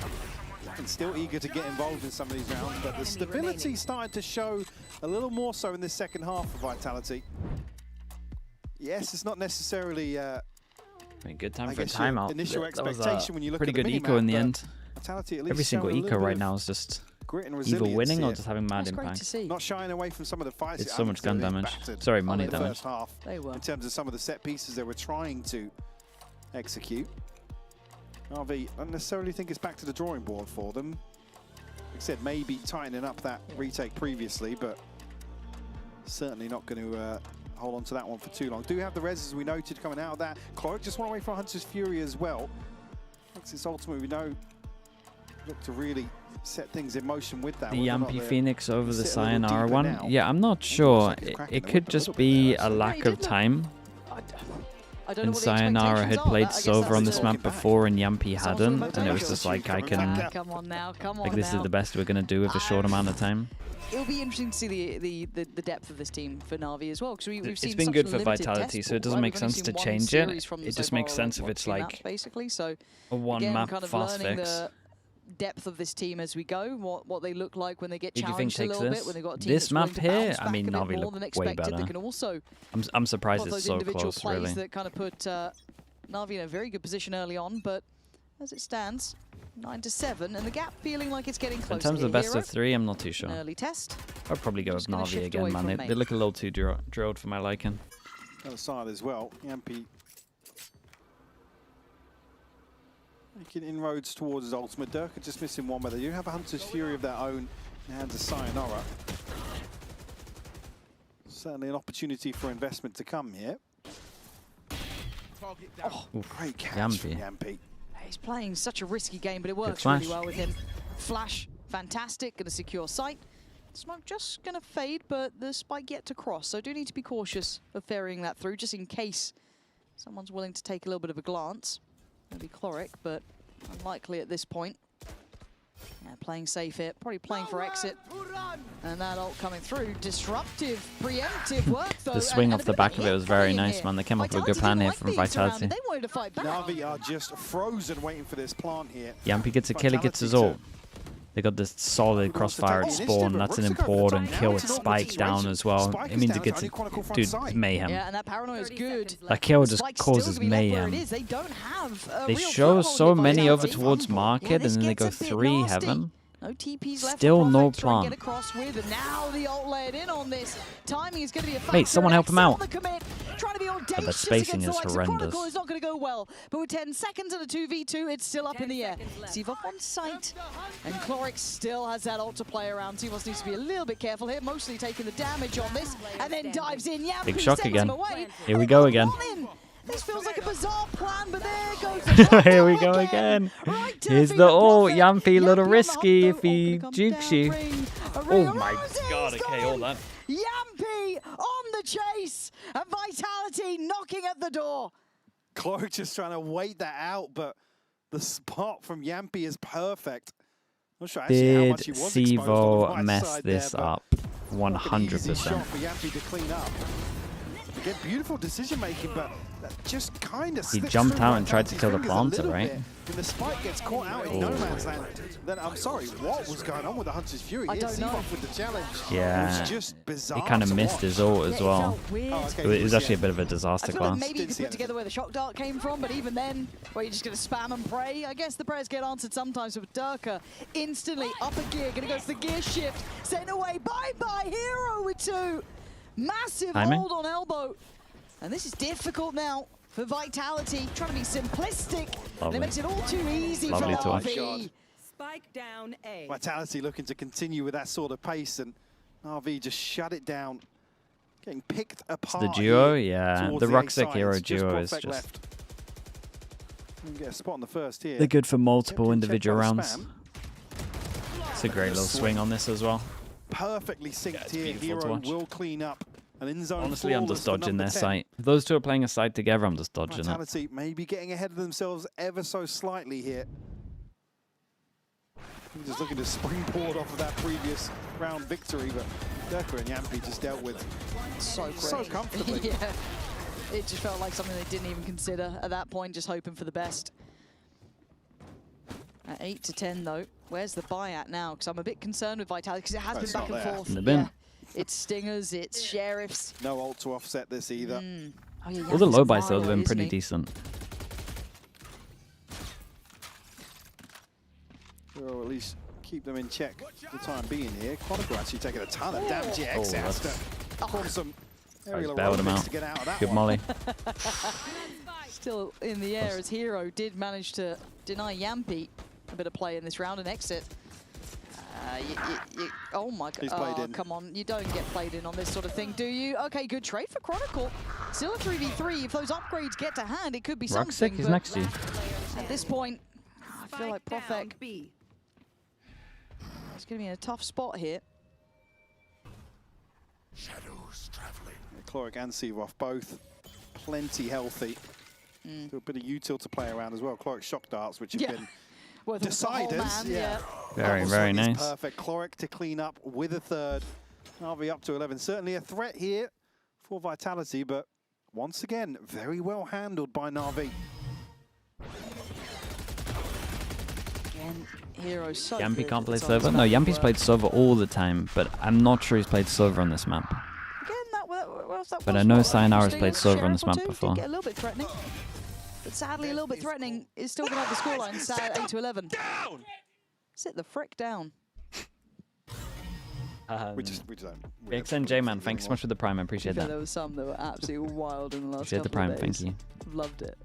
And still eager to get involved in some of these rounds, but the stability started to show a little more so in this second half of Vitality. Yes, it's not necessarily I mean, good time I for a guess your timeout. initial That was expectation when you look pretty at the good eco in the minimap, end. but Vitality at least Every single showing a eco little bit right of now is just grit and either resilience winning or here. just having mad That's great impact. to see. Not shying away from some of the fights. It's so much gun damage. Sorry, money in the damage. first half. They were. In terms of some of the set pieces they were trying to execute. NAVI, I don't necessarily think it's back to the drawing board for them. Like I said, maybe tightening up that retake previously, but certainly not going to hold on to that one for too long. Do have the res, as we noted, coming out of that. Cloric just went away from Hunter's Fury as well. Looks its ultimate, we know, look to really set things in motion with that. The Whether or not Yampi they're Phoenix over the sit a little Sayonara deeper one? now. Yeah, I'm not sure. It could just be a lack of time. I don't know And what the Sayonara expectations had are. played I guess Silver on that's this the- map before and Yampi Someone's hadn't, talking and it about was just like, I can... Come on now, come on Like, this now. is the best we're going to do with a short amount of time. It'll be interesting to see the depth of this team for Na'Vi as well, because we've seen It's been such good a for limited Vitality, test so it pool, doesn't right? make We've only sense to seen one change it. series from them It just so makes far, sense if what, it's 2 like maps, basically. So a one again, map kind of fast learning fix. the depth of this team as we go, what they look like when they get Who do you challenged think a takes little this? bit, when they've got a team This that's willing map to here, bounce I back mean, a bit Na'Vi more look than way expected. better. They can also I'm surprised put it's those so individual close, plays really. that kind of put Na'Vi in a very good position early on, but as it stands, 9-7, and the gap feeling like it's getting closer. In terms of the best Hero, of 3, I'm not too sure. an early test. I'd probably go with Just gonna Na'Vi shift again, away man. from They main. look a little too drilled for my liking. Other side as well. Yampi making inroads towards his ultimate. Durka just missing one, but they do have a Hunter's Fury of their own in the hands of Sayonara. Certainly an opportunity for investment to come here. Oh, great catch from Yampi. He's playing such a risky game, but it works flash. really well with him. Flash, fantastic, going to secure sight. Smoke just going to fade, but the spike yet to cross, so do need to be cautious of ferrying that through, just in case someone's willing to take a little bit of a glance. Maybe Cloric, but unlikely at this point. Yeah, playing safe here, probably playing for exit. And that ult coming through. Disruptive, preemptive work, though. The swing and off the back of it was very nice, man. They came up with a good plan here from Vitality. They wanted to fight back. Na'Vi are just frozen waiting for this plant here. Yampi gets a kill, he gets his ult. They got this solid crossfire at spawn. That's an important kill with Spike down as well. It means it gets... Dude, it's mayhem. Yeah, and that paranoia is good. That kill just Spike's causes still gonna be left where it mayhem. is. They don't have a They real show foothold so here, many over Vitality. towards market, and then they go 3 heaven. No TPs left. Still for no Prophet to try and plan. Get across with, and now the ult layered in on this. Timing is going to be a factor. Mate, someone help him Excel out. on the commit, trying to be audacious the spacing against the is likes of horrendous. Chronicle is not going to go well. But with 10 seconds and a 2v2, it's still up in the air. Sivov on sight, and Cloric still has that ult to play around. Sivov needs to be a little bit careful here, mostly taking the damage on this, and then dives in. Yampi Big shock sends again. him away. Here we go again. This feels like a bizarre plan, but there goes the Here we go again. Here's the ult. Yampi, a little risky if he jukes you. Oh my god, okay, hold on. Yampi on the chase, and Vitality knocking at the door. Cloric just trying to wait that out, but the spot from Yampi is perfect. I'm not sure actually how Did much he was exposed on the Sivo right mess side this there, but up? an easy 100%. shot for Yampi to clean up. Again, beautiful decision making, but that just kind of He jumped out and tried to kill the planter, right? When the spike gets caught out in no man's land, then I'm sorry, what was going on with the Hunter's Fury? I don't know. Sivo with the challenge. Yeah. It was just bizarre. He kind of to missed watch. his ult as well. It was actually a bit of a I disaster feel like class. maybe you could put together where the shock dart came from, but even then, where you're just going to spam and pray, I guess the prayers get answered sometimes. With Durka instantly up a gear, going to go for the gear shift, sent away. Bye-bye, Hero with 2. Massive Timing. hold on elbow. And this is difficult now for Vitality. Trying to be simplistic. And it makes it all too easy Lovely for to watch. NAVI. Spike down A. Vitality looking to continue with that sort of pace, and NAVI just shut it down. Getting picked apart. The duo, here yeah. towards The A Rucksack side. hero It's duo is Prophet just... left. You can get a spot on the first here. They're good for multiple Check individual out rounds. spam. It's a great little swing on this as well. Perfectly synced here. beautiful to Hero watch. will clean up. An in-zone Honestly, I'm just flawless for dodging number their 10. site. If those two are playing a side together, I'm just dodging it. Vitality maybe getting ahead of themselves ever so slightly here. I'm just looking to springboard off of that previous round victory, but Durka and Yampi just dealt with so comfortably. Yeah. It just felt like something they didn't even consider at that point, just hoping for the best. At 8 to 10 though, where's the buy at now? Because I'm a bit concerned with Vitality because it has been back and forth. In the bin. Yeah. It's Stingers, it's Sheriffs. No ult to offset this either. Oh, yeah, All the Yampi's low a buys though have mile, been isn't pretty he? decent. Or at least keep them in check for the time being here. Chronicle actually taking a ton of damage here. X has to form some aerial bailed him aerobics out. to get out of that Good one. molly. Still in the air as Hero did manage to deny Yampi a bit of play in this round and exit. Oh my god, He's played in. Come on, you don't get played in on this sort of thing, do you? Okay, good trade for Chronicle. Still a 3v3. If those upgrades get to hand, it could be Rucksack something. is but next to you. At this point, I feel like Prophet is going to be in a tough spot here. Shadows traveling. Chloric and Seavoff both plenty healthy. Do a bit of util to play around as well. Chloric shock darts, which have been Well, the whole deciders. man, Very, very nice. Perfect. Chloric to clean up with a third. NAVI up to 11. Certainly a threat here for Vitality, but once again, very well handled by NAVI. Again, Hero's so Yampi good can't play at this server? No, type of Yampi's work. played server all the time, but I'm not sure he's played server on this map. Again, that But was I know what, Sayonara's Stingers, played server on this Sheriff or map two, before. Did get a little bit threatening. But sadly, a little bit threatening is still going to have the scoreline set at 8 to 11. Sit the frick down. We just don't. BXNJ man, thanks so much for the prime, I appreciate Yeah, that. there was some that were absolutely wild in the last Appreciate the couple prime, of thank days. you. Loved it.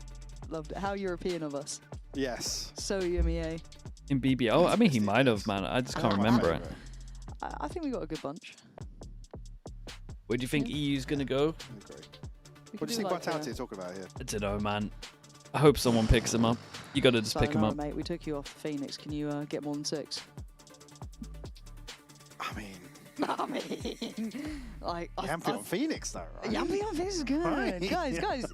Loved it. How European of us. Yes. So EMEA. In BBO? I mean, he might have, man. I just can't remember it. I think we got a good bunch. Where do you think EU's going to go? What do you think Vitality are talking about here? I don't know, man. I hope someone picks him up. You got to just pick him Sayonara, up. mate. We took you off Phoenix. Can you get more than 6? I mean, like Yampi on Phoenix though, right? Yampi on Phoenix is good. Right. Guys.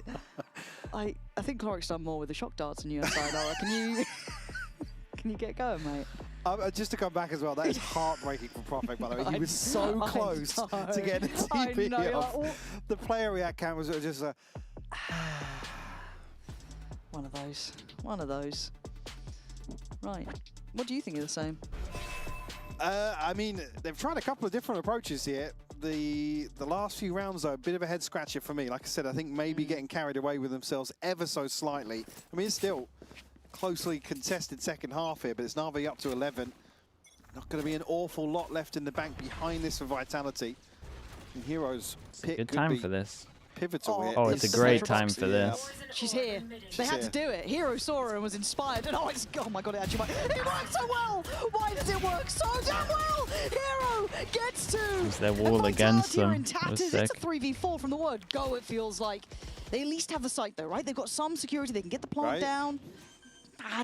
I think Cloric's done more with the shock darts than you have, Sayonara. Can you get going, mate? Just to come back as well, that is heartbreaking for Prophet, by the way. He was so I close know. to getting a I TP know, off. like, The player react cam was just a... One of those. Right. What do you think of the same? I mean, they've tried a couple of different approaches here. The last few rounds, though, a bit of a head scratcher for me. Like I said, I think maybe getting carried away with themselves ever so slightly. I mean, it's still closely contested second half here, but it's NAVI up to 11. Not going to be an awful lot left in the bank behind this for Vitality. And Heroes pick Good could time be for this. pivotal here. Oh, it's a great time for this. She's here. They had to do it. Hero saw her and was inspired. And oh my god, it actually it worked so well. Why does it work so damn well? Hero gets to. Use their wall against them. That was sick. It's a 3v4 from the word go. It feels like they at least have the site though, right? They've got some security. They can get the plant down.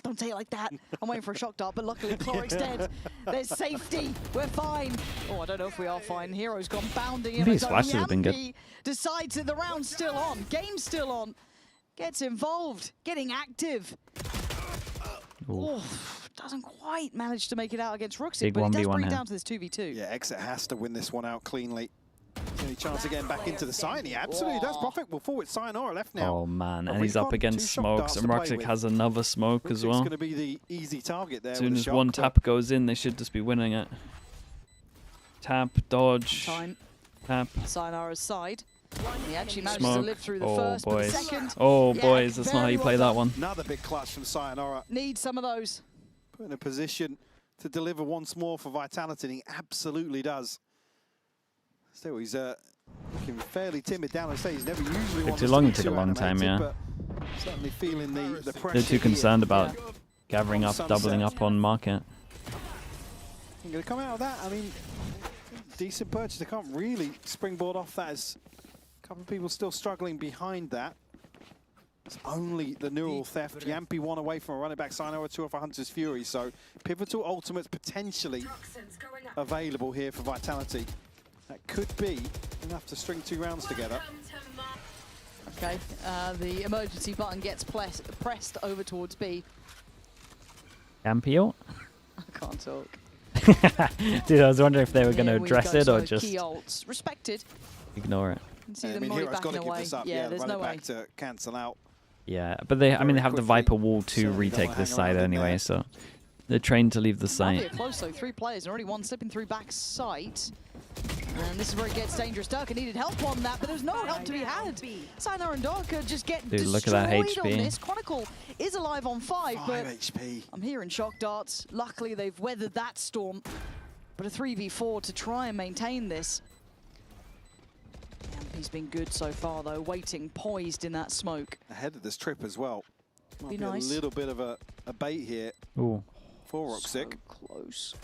Don't say it like that. I'm waiting for a shock dart, but luckily Chloric's dead. There's safety. We're fine. Oh, I don't know if we are fine. Hero's gone bounding in. Maybe his flashes have been good. Yampi decides that the round's still on. Game's still on. Gets involved. Getting active. Oh, doesn't quite manage to make it out against Ruxik, Big but it does 1v1 bring it here. down to this 2v2. Yeah, Exit has to win this one out cleanly. Any chance of getting back into the side? He absolutely does. Prophet will forward. Sayonara left now. Oh, man. But And he's up Recon, against 2 shock smokes, darts and to play Rucksack with. has another smoke as Ruxik's well. going to be the easy target there. As soon with as the one shock, tap goes in, they should just be winning it. Tap, dodge, Time. tap. Sayonara's side. He actually managed Smoke. to live through the Oh, first, but the boys. second. Oh, yeah, boys, that's not how you very play well that one. Another big clutch from Sayonara. Need some of those. Put in a position to deliver once more for Vitality, and he absolutely does. Still, he's Looking fairly timid down the stage. He's never usually Took too long. It took a long time, yeah. But certainly feeling the pressure. They're too concerned here. about gathering up, doubling up on market. You're going to come out of that. I mean, decent purchase. They can't really springboard off that. As a couple of people still struggling behind that. It's only the neural theft. Yampi 1 away from a running back. Sinora 2 off a Hunter's Fury. So pivotal ultimates potentially available here for Vitality. That could be enough to string 2 rounds together. Okay, the emergency button gets pressed over towards B. Ampio? I can't talk. Dude, I was wondering if they were going to address it or just key ults. Respected. Ignore it. See I mean, Hero's got to give this up. Yeah, there's no back to cancel out. Yeah, but they, I mean, they have the Viper wall to retake this side anyway, so they're trained to leave the site. Close though, 3 players, already one slipping through back site. And this is where it gets dangerous. Darker needed help on that, but there's no help to be had. Sinora and Darker just get Dude, look at that HP. On this. Chronicle is alive on 5, but HP. I'm hearing shock darts. Luckily, they've weathered that storm. But a 3v4 to try and maintain this. He's been good so far, though, waiting, poised in that smoke. Ahead of this trip as well. Might be nice. A little bit of a bait here. Ooh. For Roxic. So close.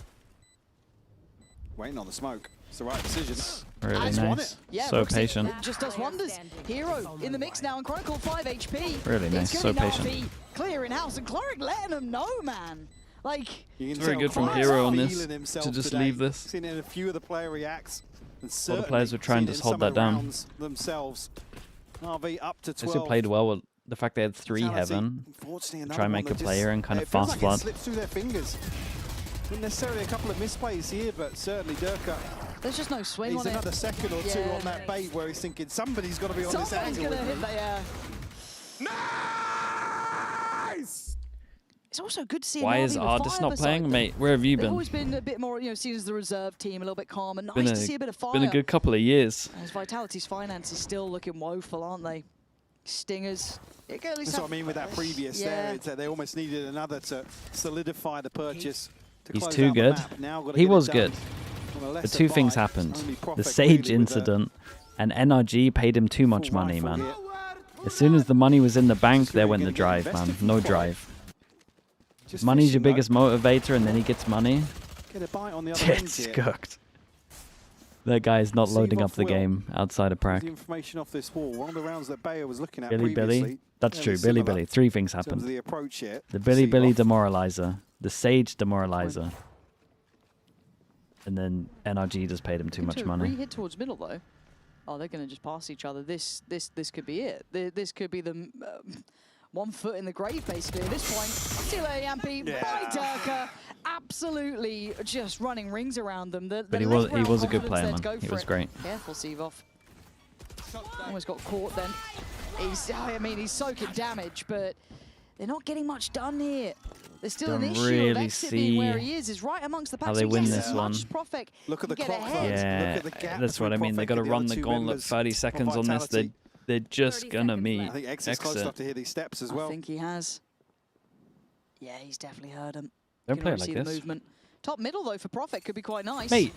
Waiting on the smoke. It's the right decision. Really nice. Yeah, so Roxic patient. Just does wonders. Hero in the mix now, and Chronicle 5 HP. Really nice, so patient. Clear in house, and Cloric letting them know, man. Like, it's very good from Hero on this to just leave this. Seen in a few of the player reacts. A lot of players would try and just hold that down. Themselves. NAVI up to 12. They played well with the fact they had 3 Heaven. Try and make a player and kind of fast flood. It slips through their fingers. Not necessarily a couple of misplays here, but certainly Durka. There's just no swing on it. He's another second or 2 on that bait where he's thinking somebody's got to be on this angle. Somebody's going to hit that, Nice! It's also good to see. Why is Ardis not playing, mate? Where have you been? They've always been a bit more, seen as the reserve team, a little bit calmer. Nice to see a bit of fire. Been a good couple of years. As Vitality's finances still looking woeful, aren't they? Stingers. That's what I mean with that previous there. It's they almost needed another to solidify the purchase. He's too good. He was good. But 2 things happened. The Sage incident and NRG paid him too much money, man. As soon as the money was in the bank, there went the drive, man. No drive. Money's your biggest motivator, and then he gets money. Get a bite on the other It's cooked. That guy's not loading up the game outside of Prac. The information off this wall. One of the rounds that Bayer was looking at Billy. That's true. Billy. 3 things happened. The approach here. The Billy demoralizer, the Sage demoralizer, and then NRG just paid him too much money. Re-hit towards middle though. Oh, they're going to just pass each other. This could be it. This could be the 1 foot in the grave, basically, at this point. See you later, Yampi. By Durka. Absolutely just running rings around them. But he was a good player, man. He was great. Careful, Sevov. Almost got caught then. He's soaking damage, but they're not getting much done here. There's still an issue really of Exit being where he is right amongst the pack. How they win this one. Look at the clock. Yeah, look at the gap that's what I mean. They got to run the gauntlet 30 seconds on this. They're just going to meet I think Exit's close enough to hear these steps as well. I think he has. Yeah, he's definitely heard him. Don't play like the this. Movement. Top middle, though, for Prophet could be quite nice. Mate.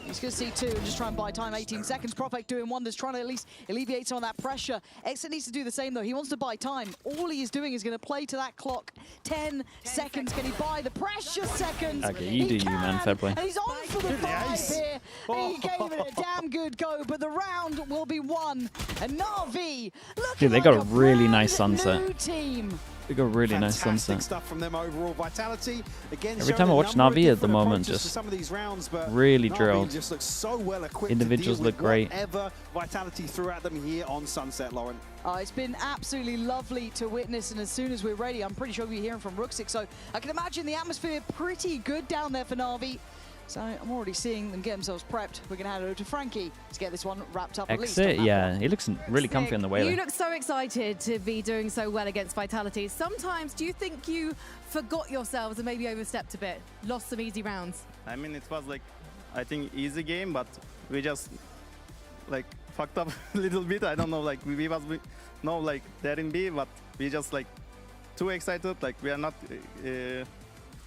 He's going to see 2 and just try and buy time. 18 seconds. Prophet doing wonders, trying to at least alleviate some of that pressure. Exit needs to do the same, though. He wants to buy time. All he is doing is going to play to that clock. 10 seconds. Can he buy the precious seconds? Okay, you do you, man. Fair play. And he's on for the 5 here. He gave it a damn good go, but the round will be won. And NAVI, dude, they got a really nice sunset. New team. They got really nice Fantastic sunset. stuff from them overall. Vitality again. Every time I watch NAVI at the moment, just some of these rounds, but really NAVI drilled. Just looks so well equipped. Individuals to deal look great. Whatever Vitality threw at them here on Sunset, Lauren. It's been absolutely lovely to witness, and as soon as we're ready, I'm pretty sure we'll be hearing from Roxic. So I can imagine the atmosphere pretty good down there for NAVI. So I'm already seeing them get themselves prepped. We're going to hand it over to Frankie to get this one wrapped up. Exit, yeah, he looks really comfy on the way. You look so excited to be doing so well against Vitality. Sometimes, do you think you forgot yourselves and maybe overstepped a bit, lost some easy rounds? I mean, it was like, I think, easy game, but we just like fucked up a little bit. I don't know, like we was no like there in B, but we just like too excited. Like we are not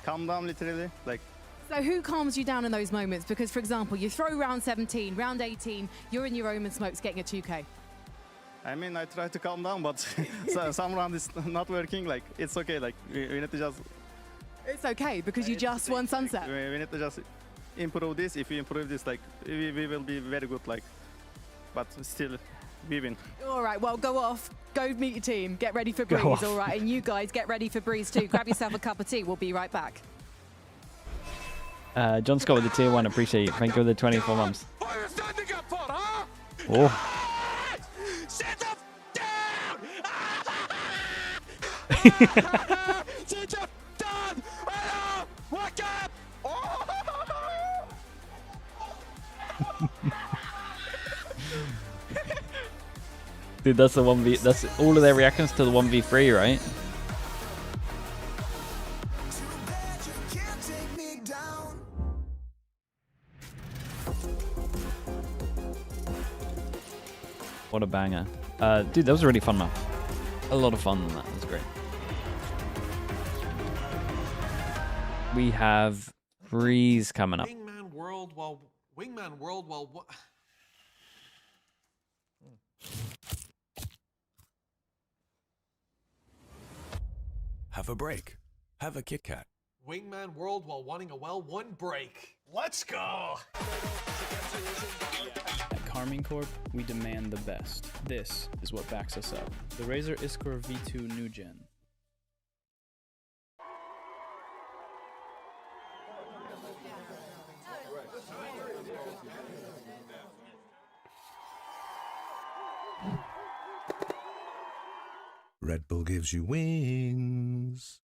calm down literally. Like So who calms you down in those moments? Because, for example, you throw round 17, round 18, you're in your own smokes getting a 2K. I mean, I try to calm down, but some round is not working. Like, it's okay. Like, we need to just... It's okay, because you just won Sunset. We need to just improve this. If we improve this, like, we will be very good, like, but still, we win. All right, well, go off. Go meet your team. Get ready for Breeze, all right? And you guys, get ready for Breeze too. Grab yourself a cup of tea. We'll be right back. John Scott with the tier 1, appreciate you. Thank you for the 24 months. Oh. Sit up down! Sit up down! Wake up! Dude, that's the 1v. That's all of their reactions to the 1v3, right? What a banger. Dude, that was a really fun map. A lot of fun on that. That was great. We have Breeze coming up. Wingman World while... Have a break. Have a Kit Kat. Wingman World while wanting a well-won break. Let's go! At KARMINE Corp, we demand the best. This is what backs us up. The Razer Iskor V2 New Gen. Red Bull gives you wings.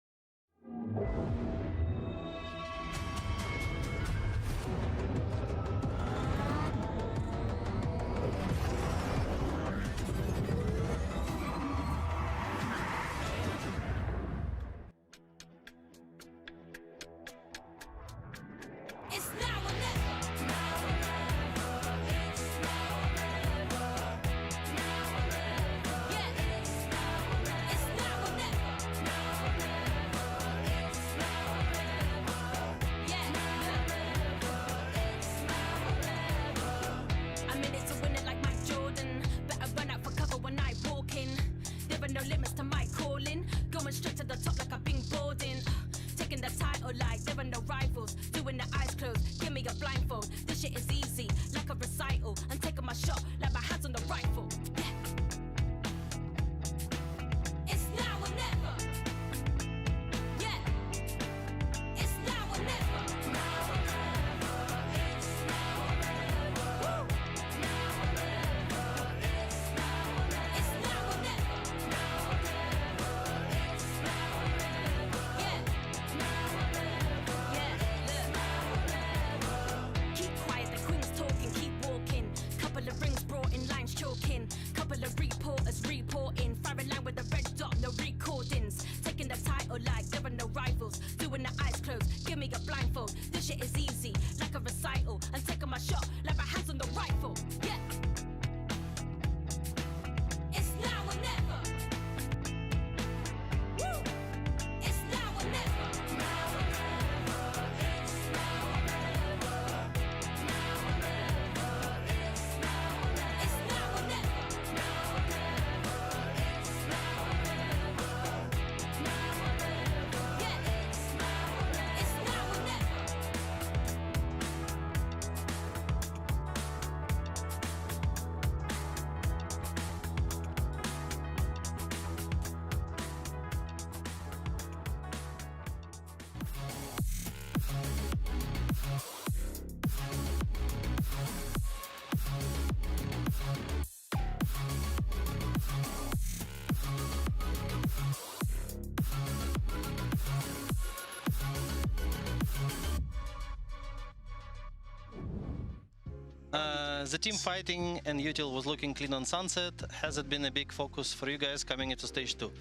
The team fighting and util was looking clean on Sunset. Has it been a big focus for you guys coming into stage 2?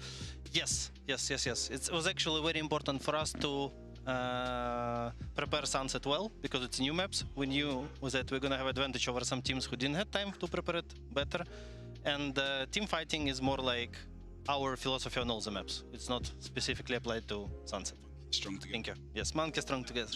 Yes. It was actually very important for us to prepare Sunset well, because it's new maps. We knew that we're gonna have advantage over some teams who didn't have time to prepare it better. And team fighting is more like our philosophy on all the maps. It's not specifically applied to Sunset. Strong together. Thank you. Yes, monkey strong together.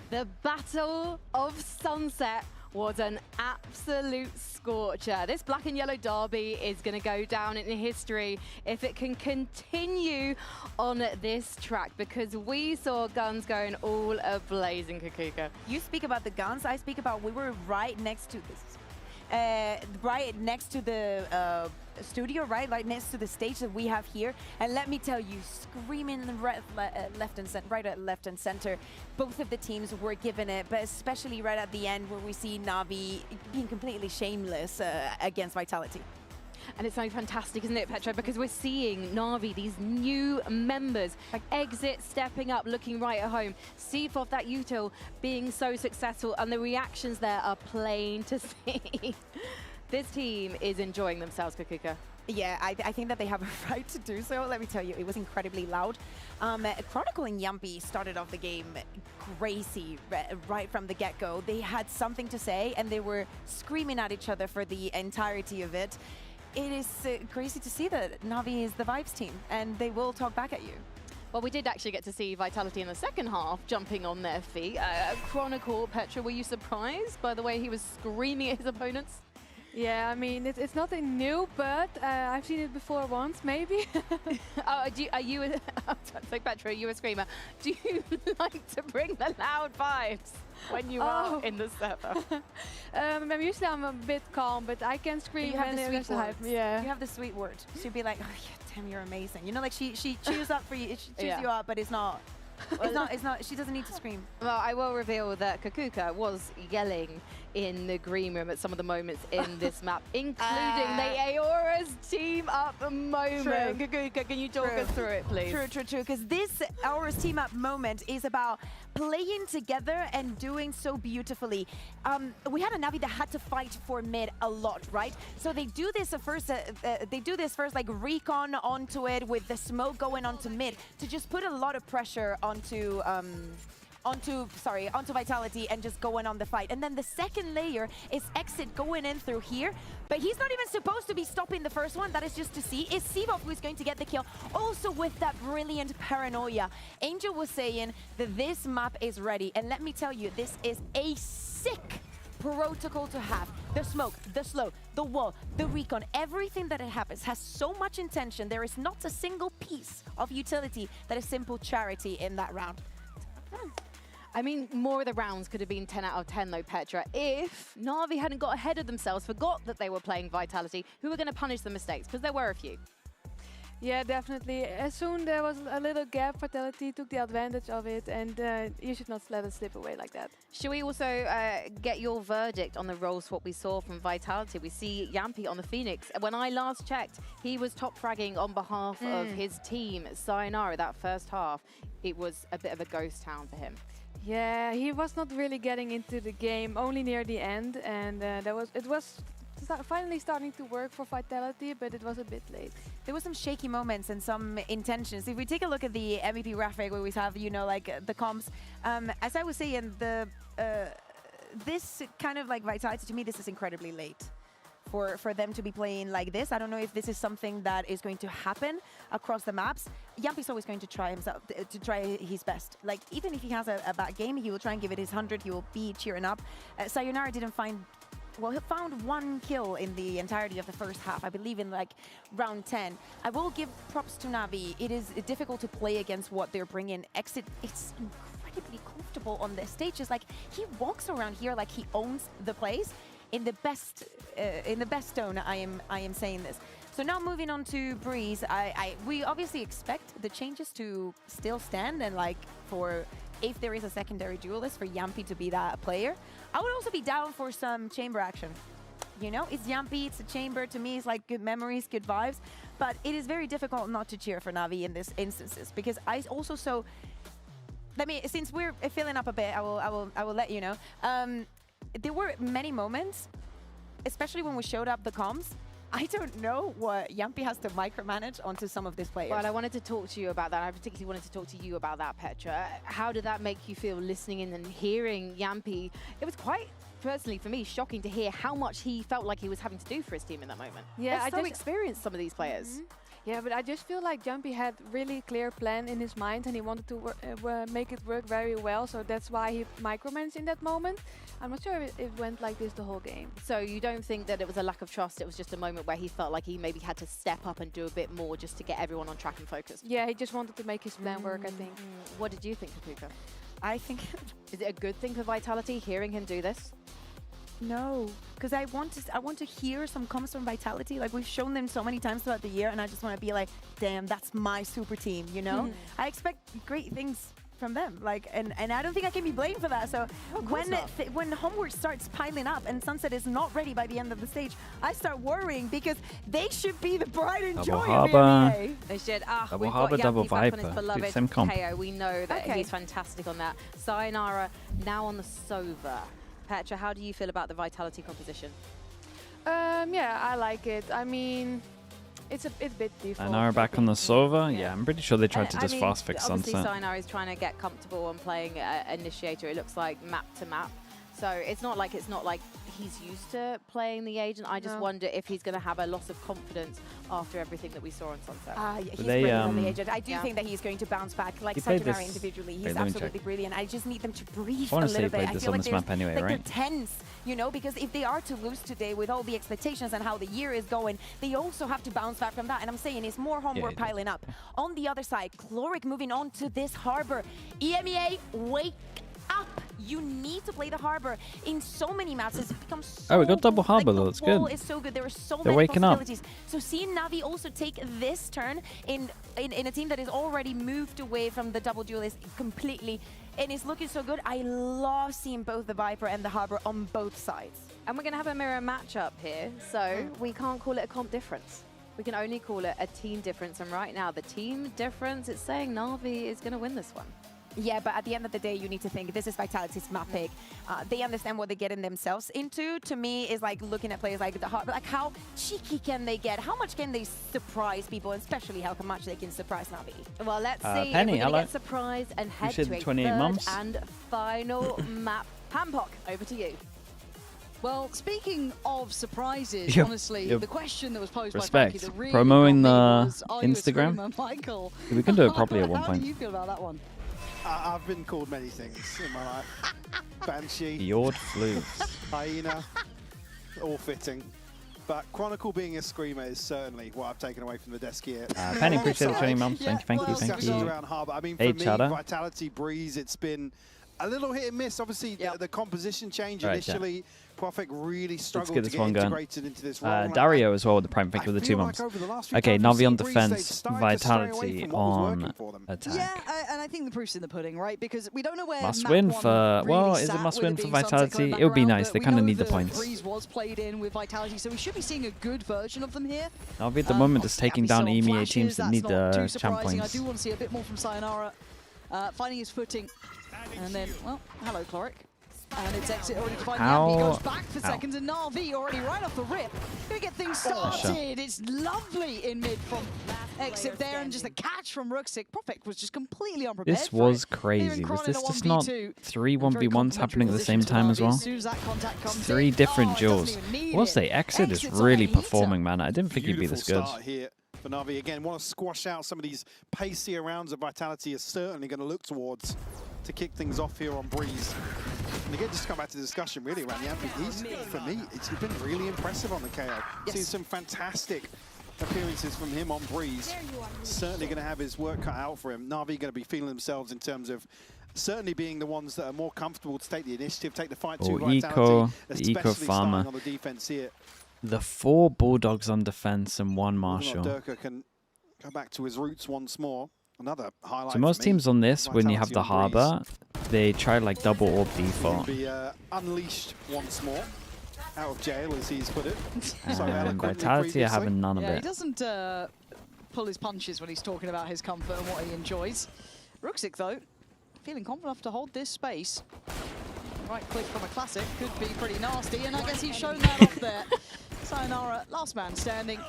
The Battle of Sunset was an absolute scorcher. This black and yellow derby is going to go down in history if it can continue on this track, because we saw guns going all ablaze in Kakuka. You speak about the guns, I speak about we were right next to this. Right next to the studio, right next to the stage that we have here, and let me tell you, screaming right, left and center, both of the teams were given it, but especially right at the end where we see NAVI being completely shameless against Vitality. And it's so fantastic, isn't it, Petra? Because we're seeing NAVI, these new members, like Exit stepping up, looking right at home. Seafoth, that util, being so successful, and the reactions there are plain to see. This team is enjoying themselves, Kakuka. Yeah, I think that they have a right to do so. Let me tell you, it was incredibly loud. Chronicle and Yumpy started off the game crazy right from the get-go. They had something to say, and they were screaming at each other for the entirety of it. It is crazy to see that NAVI is the vibes team, and they will talk back at you. Well, we did actually get to see Vitality in the second half jumping on their feet. Chronicle, Petra, were you surprised by the way he was screaming at his opponents? Yeah, I mean, it's nothing new, but I've seen it before once, maybe. Are you, so Petra, you a screamer. Do you like to bring the loud vibes when you are in the server? Usually I'm a bit calm, but I can scream. You have the sweet words. Yeah. You have the sweet words. She'd be like, oh yeah, damn, you're amazing. You know, like she cheers up for you, she cheers you up, but it's not. It's not, she doesn't need to scream. Well, I will reveal that Kakuka was yelling in the green room at some of the moments in this map, including the Aora's team up moment. True. Kakuka, can you talk us through it, please? True, because this Aora's team up moment is about playing together and doing so beautifully. We had a NAVI that had to fight for mid a lot, right? So they do this first, like recon onto it with the smoke going onto mid to just put a lot of pressure onto Vitality and just going on the fight. And then the second layer is Exit going in through here, but he's not even supposed to be stopping the first one. That is just to see. Is Seafoth who's going to get the kill, also with that brilliant paranoia. Angel was saying that this map is ready, and let me tell you, this is a sick protocol to have. The smoke, the slow, the wall, the recon, everything that it happens has so much intention. There is not a single piece of utility that is simple charity in that round. I mean, more of the rounds could have been 10 out of 10 though, Petra, if NAVI hadn't got ahead of themselves, forgot that they were playing Vitality, who were going to punish the mistakes, because there were a few. Yeah, definitely. As soon there was a little gap, Vitality took the advantage of it, and you should not let it slip away like that. Should we also get your verdict on the role swap we saw from Vitality? We see Yampy on the Phoenix. When I last checked, he was top fragging on behalf of his team. Sayonara, that first half, it was a bit of a ghost town for him. Yeah, he was not really getting into the game, only near the end, and it was finally starting to work for Vitality, but it was a bit late. There was some shaky moments and some intentions. If we take a look at the MVP graphic where we have, you know, like the comps, as I was saying, this kind of like Vitality, to me, this is incredibly late for them to be playing like this. I don't know if this is something that is going to happen across the maps. Yampy's always going to try his best. Like, even if he has a bad game, he will try and give it his 100. He will be cheering up. Sayonara didn't find... Well, he found one kill in the entirety of the first half, I believe in like round 10. I will give props to NAVI. It is difficult to play against what they're bringing. Exit, it's incredibly comfortable on the stages. Like, he walks around here like he owns the place. In the best tone, I am saying this. So now moving on to Breeze, we obviously expect the changes to still stand, and like for if there is a secondary duelist, for Yampy to be that player. I would also be down for some chamber action. You know, it's Yampy, it's a chamber. To me, it's like good memories, good vibes. But it is very difficult not to cheer for NAVI in these instances, because I also so. Since we're filling up a bit, I will let you know. There were many moments, especially when we showed up the comms. I don't know what Yampy has to micromanage onto some of these players. Well, I wanted to talk to you about that. I particularly wanted to talk to you about that, Petra. How did that make you feel listening in and hearing Yampy? It was quite, personally for me, shocking to hear how much he felt like he was having to do for his team in that moment. Yeah, I so experienced some of these players. Yeah, but I just feel like Jumpy had really clear plan in his mind and he wanted to make it work very well, so that's why he micromanaged in that moment. I'm not sure if it went like this the whole game. So you don't think that it was a lack of trust, it was just a moment where he felt like he maybe had to step up and do a bit more just to get everyone on track and focused? Yeah, he just wanted to make his plan work, I think. What did you think, Kapuka? I think... Is it a good thing for Vitality, hearing him do this? No, because I want to hear some comments from Vitality. Like, we've shown them so many times throughout the year, and I just want to be like, damn, that's my super team, you know? I expect great things from them, like, and I don't think I can be blamed for that. So when homework starts piling up and Sunset is not ready by the end of the stage, I start worrying because they should be the pride and joy of EMEA. They should. Double Harbor, double Viper. Beloved Same comp. KO. We know that he's fantastic on that. Sayonara now on the Sova. Petra, how do you feel about the Vitality composition? Yeah, I like it. I mean, it's a bit default. Sayonara back on the Sova? Yeah, I'm pretty sure they tried to just fast fix obviously Sunset. Sayonara is trying to get comfortable on playing Initiator. It looks like map to map. So it's not like he's used to playing the agent. I just wonder if he's going to have a loss of confidence after everything that we saw on Sunset. Yeah, he's brilliant on the agent. I do think that he's going to bounce back. Like Sayonara individually, he's absolutely brilliant. I just need them to breathe a little bit. I feel like they're tense, you know, because if they are to lose today with all the expectations and how the year is going, they also have to bounce back from that. And I'm saying it's more homework piling up. On the other side, Chloric moving on to this Harbor. EMEA, wake up. You need to play the Harbor in so many maps. It's become so we got double Harbor though. That's good. It's so good. There are so They're many waking up. possibilities. So seeing Navi also take this turn in a team that is already moved away from the double duelist completely, and it's looking so good. I love seeing both the Viper and the Harbor on both sides. And we're going to have a mirror matchup here, so we can't call it a comp difference. We can only call it a team difference, and right now the team difference, it's saying Navi is going to win this one. Yeah, but at the end of the day, you need to think this is Vitality's map pick. They understand what they're getting themselves into. To me, is like looking at players like the Harbor, like how cheeky can they get? How much can they surprise people, and especially how much they can surprise Navi? Well, let's see Penny, if we're going to get surprised and head to a 28 third mums. and final map. Pampok, over to you. Well, speaking of surprises, Yep. honestly, Yep. the question that was posed Respect. by Frankie, that really Promoting got me the was, are you a Instagram? screamer, Michael? We can do it properly at one How point. do you feel about that one? I've been called many things in my life. Banshee. Fjord Flus. Hyena. All fitting. But Chronicle being a screamer is certainly what I've taken away from the desk here. Penny, appreciate the 20 months. Thank you. Discussions around Harbor. I mean, for Hey, me, Chada. Vitality, Breeze, it's been a little hit and miss. Obviously, the composition change Right, initially. Profik really Let's struggled get to this get one going. integrated into this role. Dario as well with the prime pick with the 2 months. Okay, Navi on defense, Vitality on attack. Yeah, and I think the proof's in the pudding, right? Because we don't know where Must map win one for, really well, is it sat must with win it for being Sunset Vitality? coming back It would be around, nice. but They we kind of know need the that points. Breeze was played in with Vitality, so we should be seeing a good version of them here. Navi at the moment is taking down Yappy saw EMEA teams flashes, that need that's not the too champ surprising. points. I do want to see a bit more from Sayonara, finding his footing. And then, well, hello, Chloric. And it's exit already to find Ow. Yappy. He goes back for Ow. seconds, and Navi already right off the rip. Gonna get things Nice started. It's lovely in mid from exit there, and just a catch from Ruxic. Profik was just completely unprepared. This for was it. crazy. Was this just not 1v2. 3 1v1s happening at the same time as well? As soon as that contact comes 3 in, different it doesn't duels. even need We'll it. say Exit is Exit's on really a heater. performing, man. I didn't think he'd be Beautiful this good. start here for Navi. Again, want to squash out some of these pacier rounds that Vitality is certainly going to look towards to kick things off here on Breeze. And again, just to come back to the discussion really around Yampy, for me, he's been really impressive on the KO. Seen some fantastic appearances from him on Breeze. Certainly going to have his work cut out for him. Navi going to be feeling themselves in terms of certainly being the ones that are more comfortable to take the initiative, take the fight to Vitality, Eco especially Farmer. starting on the defense here. The 4 Bulldogs on defense and 1 Marshall. Durka can go back to his roots once more. Another highlight. So most for me. teams on this, when you have the Vitality on Harbor, they try like double orb default. Be unleashed once more, out of jail as he's put it. So And eloquently Vitality are previously. having none of Yeah, he it. doesn't pull his punches when he's talking about his comfort and what he enjoys. Ruxic, though, feeling confident enough to hold this space. Right click from a classic could be pretty nasty, and I guess he's shown that off there. Sayonara, last man standing.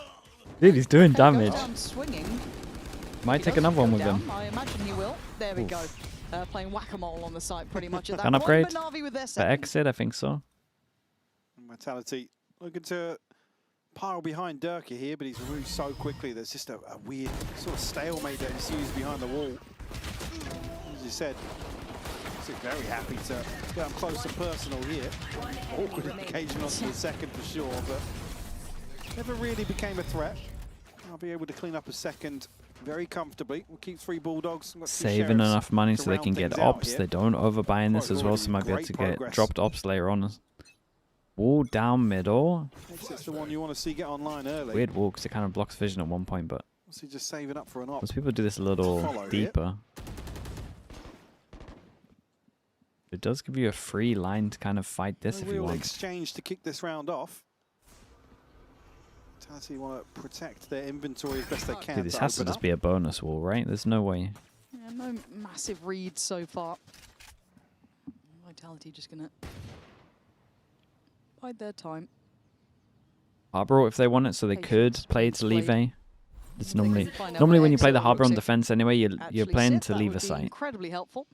Dude, he's doing Can he go damage. down swinging? Might He take doesn't another one go with down. him. I imagine he will. There we Oof. go. Playing whack-a-mole on the site pretty much at that Can point. upgrade But Navi with their for second. Exit, I think so. Vitality looking to pile behind Durka here, but he's removed so quickly. There's just a weird sort of stalemate that ensues behind the wall. As you said, he's very happy to get up close and personal here. Awkward occasion onto the second for sure, but never really became a threat. I'll be able to clean up a second very comfortably. We'll keep 3 Bulldogs. Saving enough money so they can get ops. They don't overbuy in this as well, so might be able to get dropped ops later on. Wall down middle. It's the one you want to see get online early. Weird wall because it kind of blocks vision at one point, but So just saving up for an op. most people do this a little deeper. It does give you a free line to kind of fight this if you want. Exchange to kick this round off. Vitality want to protect their inventory as best they can. Dude, this has to just be a bonus wall, right? There's no way. Yeah, no massive reads so far. Vitality just gonna bide their time. Harbor if they want it, so they could play to leave A. It's normally when you play the Harbor on defense anyway, you're playing to leave a site. Incredibly helpful.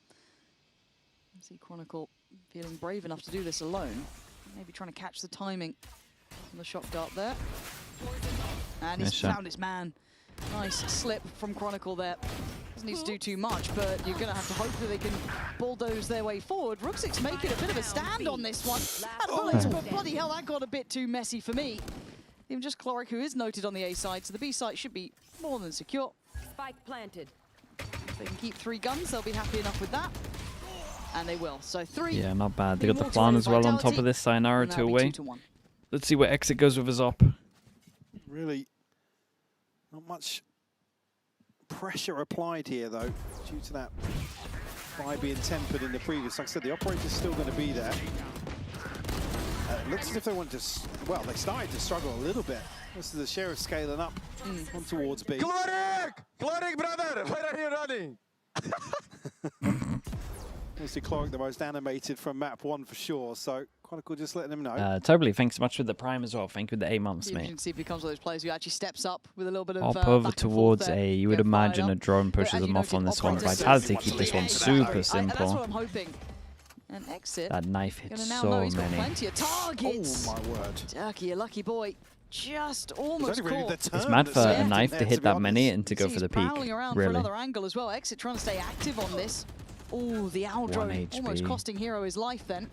See Chronicle feeling brave enough to do this alone. Maybe trying to catch the timing on the shock dart there. And he's found his man. Nice slip from Chronicle there. Doesn't need to do too much, but you're going to have to hope that they can bulldoze their way forward. Rooksix making a bit of a stand on this one. But bloody hell, that got a bit too messy for me. Even just Cloric, who is noted on the A side, so the B side should be more than secure. Spike planted. If they can keep 3 guns, they'll be happy enough with that. And they will. So 3. Yeah, not bad. They got the plan as well on top of this. Sayonara 2 away. Let's see where Exit goes with his op. Really not much pressure applied here, though, due to that by being tempered in the previous. Like I said, the operator's still going to be there. It looks as if they want to, well, they started to struggle a little bit. This is the Sheriff scaling up on towards B. Cloric, brother! Where are you running? Obviously, Cloric the most animated from map 1 for sure, so Chronicle just letting him know. Totally, thanks so much for the Prime as well. Thank you for the 8 months, mate. You can see if he becomes one of those players who actually steps up with a little bit of Hop over towards A. You would imagine a drone pushes them off on this one. Vitality keep this one super simple. That's what I'm hoping. And Exit. That knife hits so he's got many. plenty of targets. Oh my word. Turkey, a lucky boy. Just almost caught. It's mad for a knife to hit that many and to go for the peak. Around Really. for another angle as well. Exit trying to stay active on this. Oh, the owl drone almost costing Hero his life then.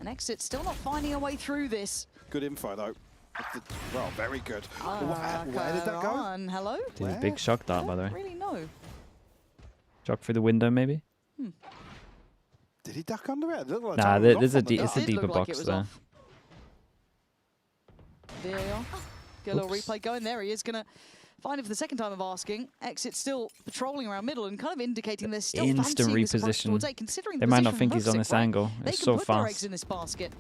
And Exit still not finding a way through this. Good info though. Well, very good. Where did that go? Hello? Dude, big shock dart, by the way. I don't really know. Shock through the window, maybe? Did he duck under it? Like nah, it's a deeper box there. VAR. Get a little replay going there. He is going to find it for the second time of asking. Exit still patrolling around middle and kind of indicating they're still Instant reposition. They might not think he's on this angle. It's so fast. In this basket.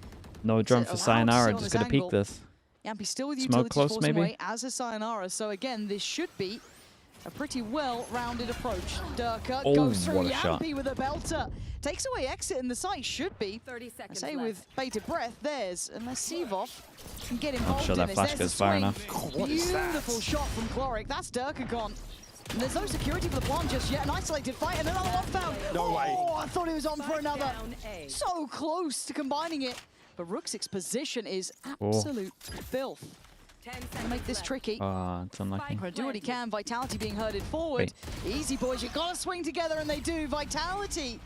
No drone for Sayonara. Just going to peek this. Yampy still with Smoke close, maybe? away as a Sayonara. So again, this should be a pretty well-rounded approach. Durka goes through Yampy with a belter. Takes away Exit, and the site should be, 30 seconds I say left. with bated breath, theirs. Unless Sivov can get involved Not sure in that this. flash There's goes the far swing. enough. Beautiful shot from Cloric. That's Durka gone. And there's no security for the plant just yet. An isolated fight and another lockdown. No way. Oh, I thought he was on for another. So close to combining it. But Rooksix's position is absolute filth. And make this tricky. It's unlucky. Gonna do what he can. Vitality being herded forward. Easy boys, you gotta swing together, and they do. Vitality.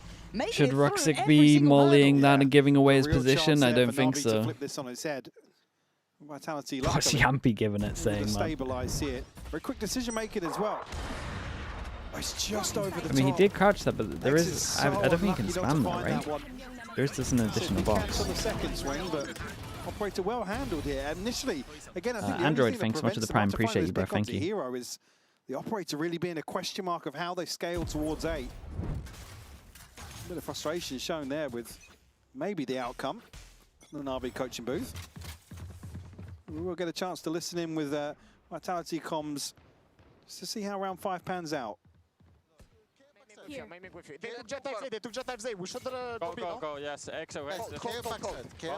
Should Rooksix be mollying that and giving away his position? I don't think so. Flip this on its head. Vitality. What's Yampy giving it, saying, man? Stabilize here. Very quick decision making as well. Oh, it's just over the top. I mean, he did crouch that, but there is. I don't think he can spam that, right? There's just an additional box. On the second swing, but operator well handled here. Initially, again, I think Android, thanks so much for the Prime. Appreciate you, bro. Thank you. Hero is the operator really being a question mark of how they scale towards A. A bit of frustration shown there with maybe the outcome in the NAVI coaching booth. We will get a chance to listen in with Vitality comms just to see how round 5 pans out. They took jet type Z, they took jet type Z. We should go, yes. Exo,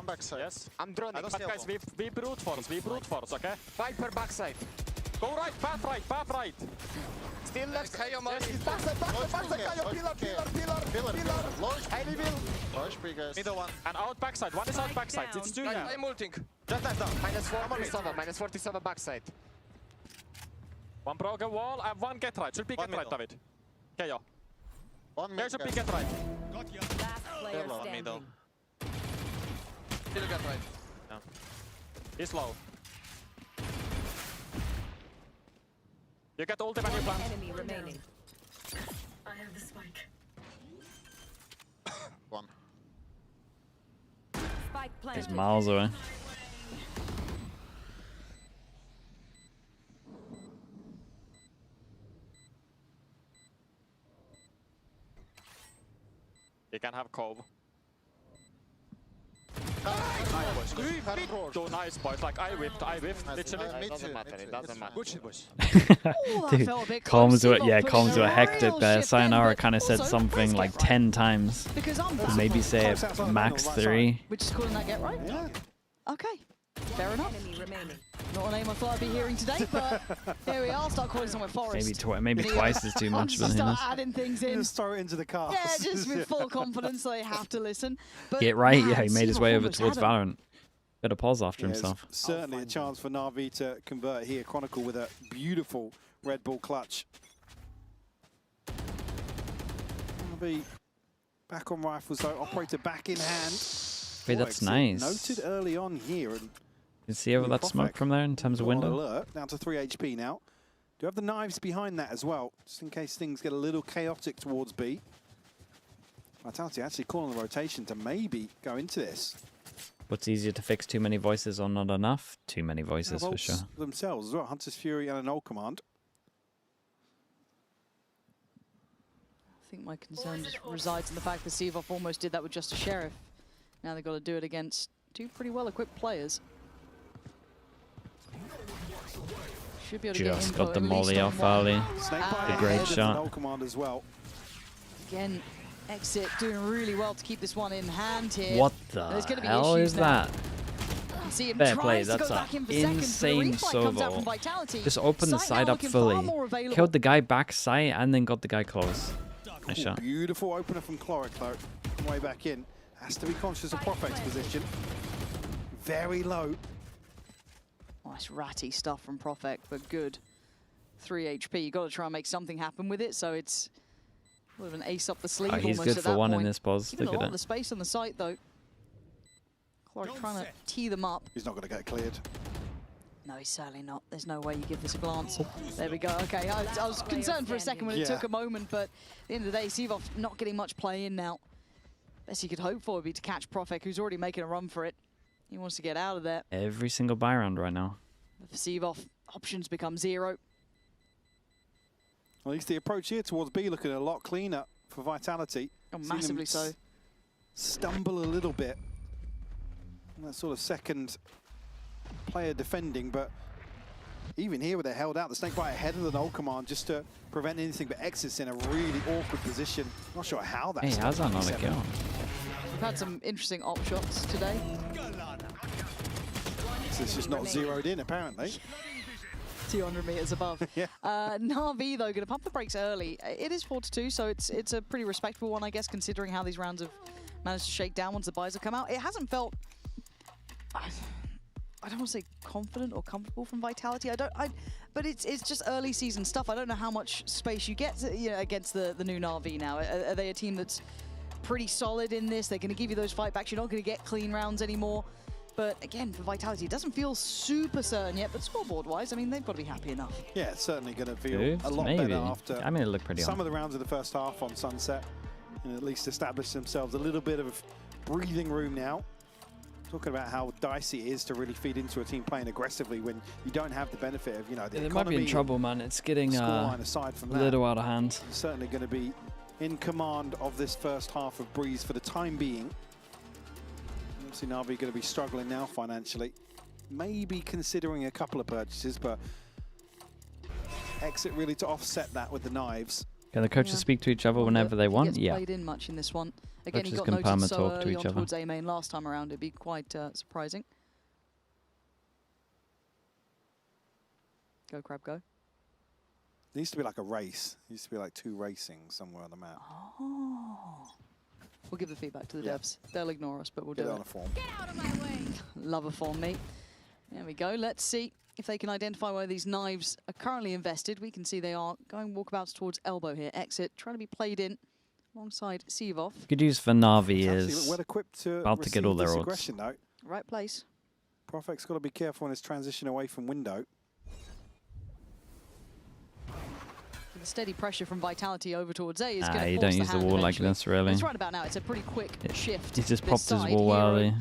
backside. Yes. I'm droning. But guys, we brute force, okay? Viper backside. Go right, path right. Still left. Backside, pillar. Highly will. Middle one. And out backside. One is out backside. It's two here. I'm ulting. Just left down. Minus 47 backside. One broken wall and one get right. Should be get right, David. KO. There should be get right. One middle. Still get right. Yeah. He's low. You get ulti when you plant. Enemy remaining. I have the spike. One. Spike planted. He's miles away. He can have cove. Nice, So nice, boys. Like I whipped, literally. It doesn't matter. Good shit, boys. Dude, comms were hectic there. Sayonara kind of said something like 10 times. Maybe say max 3. We're just calling that get right? Yeah. Okay. Fair enough. Enemy remaining. Not a name I thought I'd be hearing today, but here we are. Start calling somewhere Forest. Maybe twice is too much. Just start adding things in. Just throw it into the car. Yeah, just with full confidence, so they have to listen. But Get right, man, yeah, he made his way over towards Valorant. Valorant. Bit of pause after himself. Certainly a chance for Navi to convert here. Chronicle with a beautiful Red Bull clutch. Navi back on rifles though, operator back in hand. Hey, that's nice. Noted early on here. And you see over that smoke from there in terms of window? Alert, down to 3 HP now. Do you have the knives behind that as well, just in case things get a little chaotic towards B? Vitality actually calling the rotation to maybe go into this. What's easier to fix, too many voices or not enough? Too many voices for sure. Themselves as well, Hunter's Fury and an Null Command. I think my concern just resides in the fact that Seavoff almost did that with just a Sheriff. Now they've got to do it against two pretty well-equipped players. Should be able to Just get got the molly off early. The great shot. Null Command as well. Again, Exit doing really well to keep this one in hand here. What the hell is that? See him Fair play, tries to that's go back in for seconds, insane but the refight comes out from solo. Vitality. Just opened the Sight side now up looking far fully. more available. Killed the guy back sight and then got the guy close. Nice shot. Beautiful opener from Cloric though. Way back in. Has to be conscious of Profect's position. Very low. Nice ratty stuff from Profect, but good. 3 HP. You got to try and make something happen with it, so it's a bit of an ace up the sleeve. He's almost good at for that one point. in this pause. Even Look a lot at of the it. space on the site though. Cloric trying to tee them up. He's not going to get cleared. No, he's certainly not. There's no way you give this a glance. There we go. Okay, I was concerned for a second when it took a moment, but at the end of the day, Seavoff not getting much play in now. Best he could hope for would be to catch Profek, who's already making a run for it. He wants to get out of there. Every single buy round right now. For Seavoff, options become 0. At least the approach here towards B looking a lot cleaner for Vitality. Oh, massively so. Stumble a little bit. And that sort of second player defending, but even here where they're held out, the Snakebite ahead of the Null Command just to prevent anything but Exit's in a really awkward position. Not sure how that's Hey, how's that not a kill? We've had some interesting op shots today. It's just not zeroed in, apparently. 200 meters above. Navi, though, going to pump the brakes early. It is 4-2, so it's a pretty respectable one, I guess, considering how these rounds have managed to shake down once the buys have come out. It hasn't felt, I don't want to say confident or comfortable from Vitality. But it's just early season stuff. I don't know how much space you get against the new Navi now. Are they a team that's pretty solid in this? They're going to give you those fight backs. You're not going to get clean rounds anymore. But again, for Vitality, it doesn't feel super certain yet, but scoreboard-wise, I mean, they've got to be happy enough. Yeah, it's certainly going to feel Good, a lot maybe. better after I mean, it looked pretty some on. of the rounds of the first half on Sunset, and at least establish themselves a little bit of breathing room now. Talking about how dicey it is to really feed into a team playing aggressively when you don't have the benefit of, the They might be in trouble, man. It's getting aside from a little out of hand. Certainly going to be in command of this first half of Breeze for the time being. Obviously, Navi going to be struggling now financially. Maybe considering a couple of purchases, but Exit really to offset that with the knives. Can the coaches speak to each other whenever they want? He gets played in much in this one. Again, he Coaches got can noted so talk to early each on other. towards A main last time around. It'd be quite surprising. Go, Crab, go. There used to be like a race. There used to be like 2 racing somewhere on the map. Oh. We'll give the feedback to the devs. They'll ignore us, but we'll do it. On a form. Get out of my way. Love a form, mate. There we go. Let's see if they can identify where these knives are currently invested. We can see they are going walkabouts towards elbow here. Exit trying to be played in alongside Sivov. Good use for NAVI is well equipped to about to get all their aggression, though. Right place. Profec's got to be careful on his transition away from window. The steady pressure from Vitality over towards A is going to force you don't use the wall like this, really. It's right about now. It's a pretty quick shift. He just popped his wall early.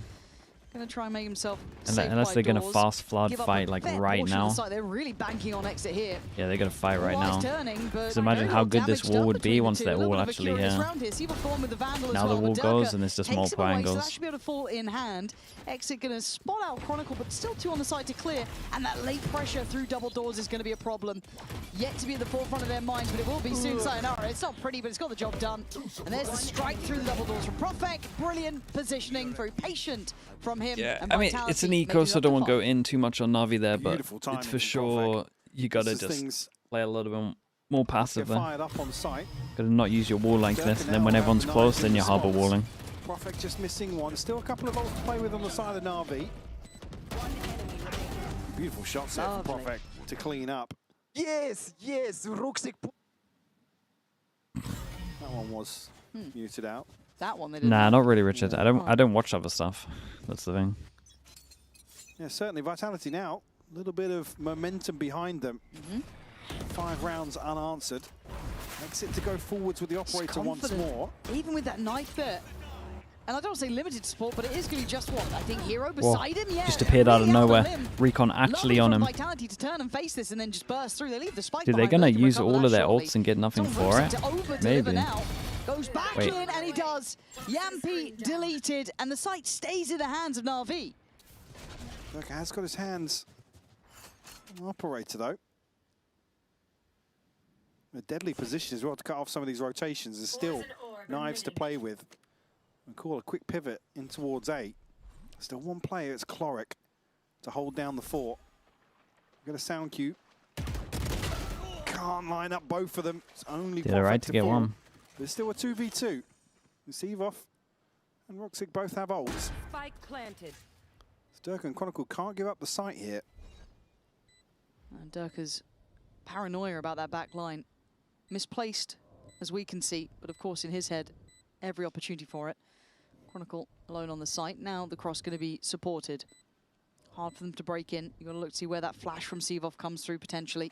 Going to try and make himself Unless they're going to fast flood fight like right now. They're really banking on exit here. Yeah, they're going to fight right now. Turning, just imagine how good this wall would be once they're all actually here. Now the wall goes and it's just multiple angles. So that should be able to fall in hand. Exit going to spot out Chronicle, but still 2 on the side to clear. And that late pressure through double doors is going to be a problem. Yet to be at the forefront of their minds, but it will be soon. Sayonara. It's not pretty, but it's got the job done. And there's the strike through the double doors from Profec. Brilliant positioning, very patient from him. Yeah, I mean, it's an eco, so I don't want to go in too much on NAVI there, but it's for sure you got to just play a little bit more passive there. Got to not use your wall like this, and then when everyone's close, then you're harbor walling. Profec just missing one. Still a couple of ults to play with on the side of NAVI. Beautiful shot set from Profec to clean up. Yes, Ruxic. That one was muted out. That one they didn't. Nah, not really, Richard. I don't watch other stuff. That's the thing. Yeah, certainly Vitality now. A little bit of momentum behind them. 5 rounds unanswered. Exit to go forwards with the operator once more. Even with that knife there. And I don't want to say limited support, but it is going to be just what? I think Hero beside him, yeah. Just appeared out of nowhere. Recon actually on him. Vitality to turn and face this and then just burst through. They leave the spike. Dude, they're going to use all of their ults and get nothing for it. Maybe. Goes back in and he does. Yampi deleted and the site stays in the hands of NAVI. Look, has got his hands on operator though. A deadly position as well to cut off some of these rotations. There's still knives to play with. And call a quick pivot in towards A. Still one player, it's Cloric, to hold down the fort. We've got a sound cue. Can't line up both of them. It's only did it right to get one. There's still a 2v2. Sivov and Ruxic both have ults. Spike planted. Durka and Chronicle can't give up the site here. And Durka's paranoia about that back line. Misplaced, as we can see, but of course in his head, every opportunity for it. Chronicle alone on the site. Now the cross going to be supported. Hard for them to break in. You've got to look to see where that flash from Sivov comes through potentially.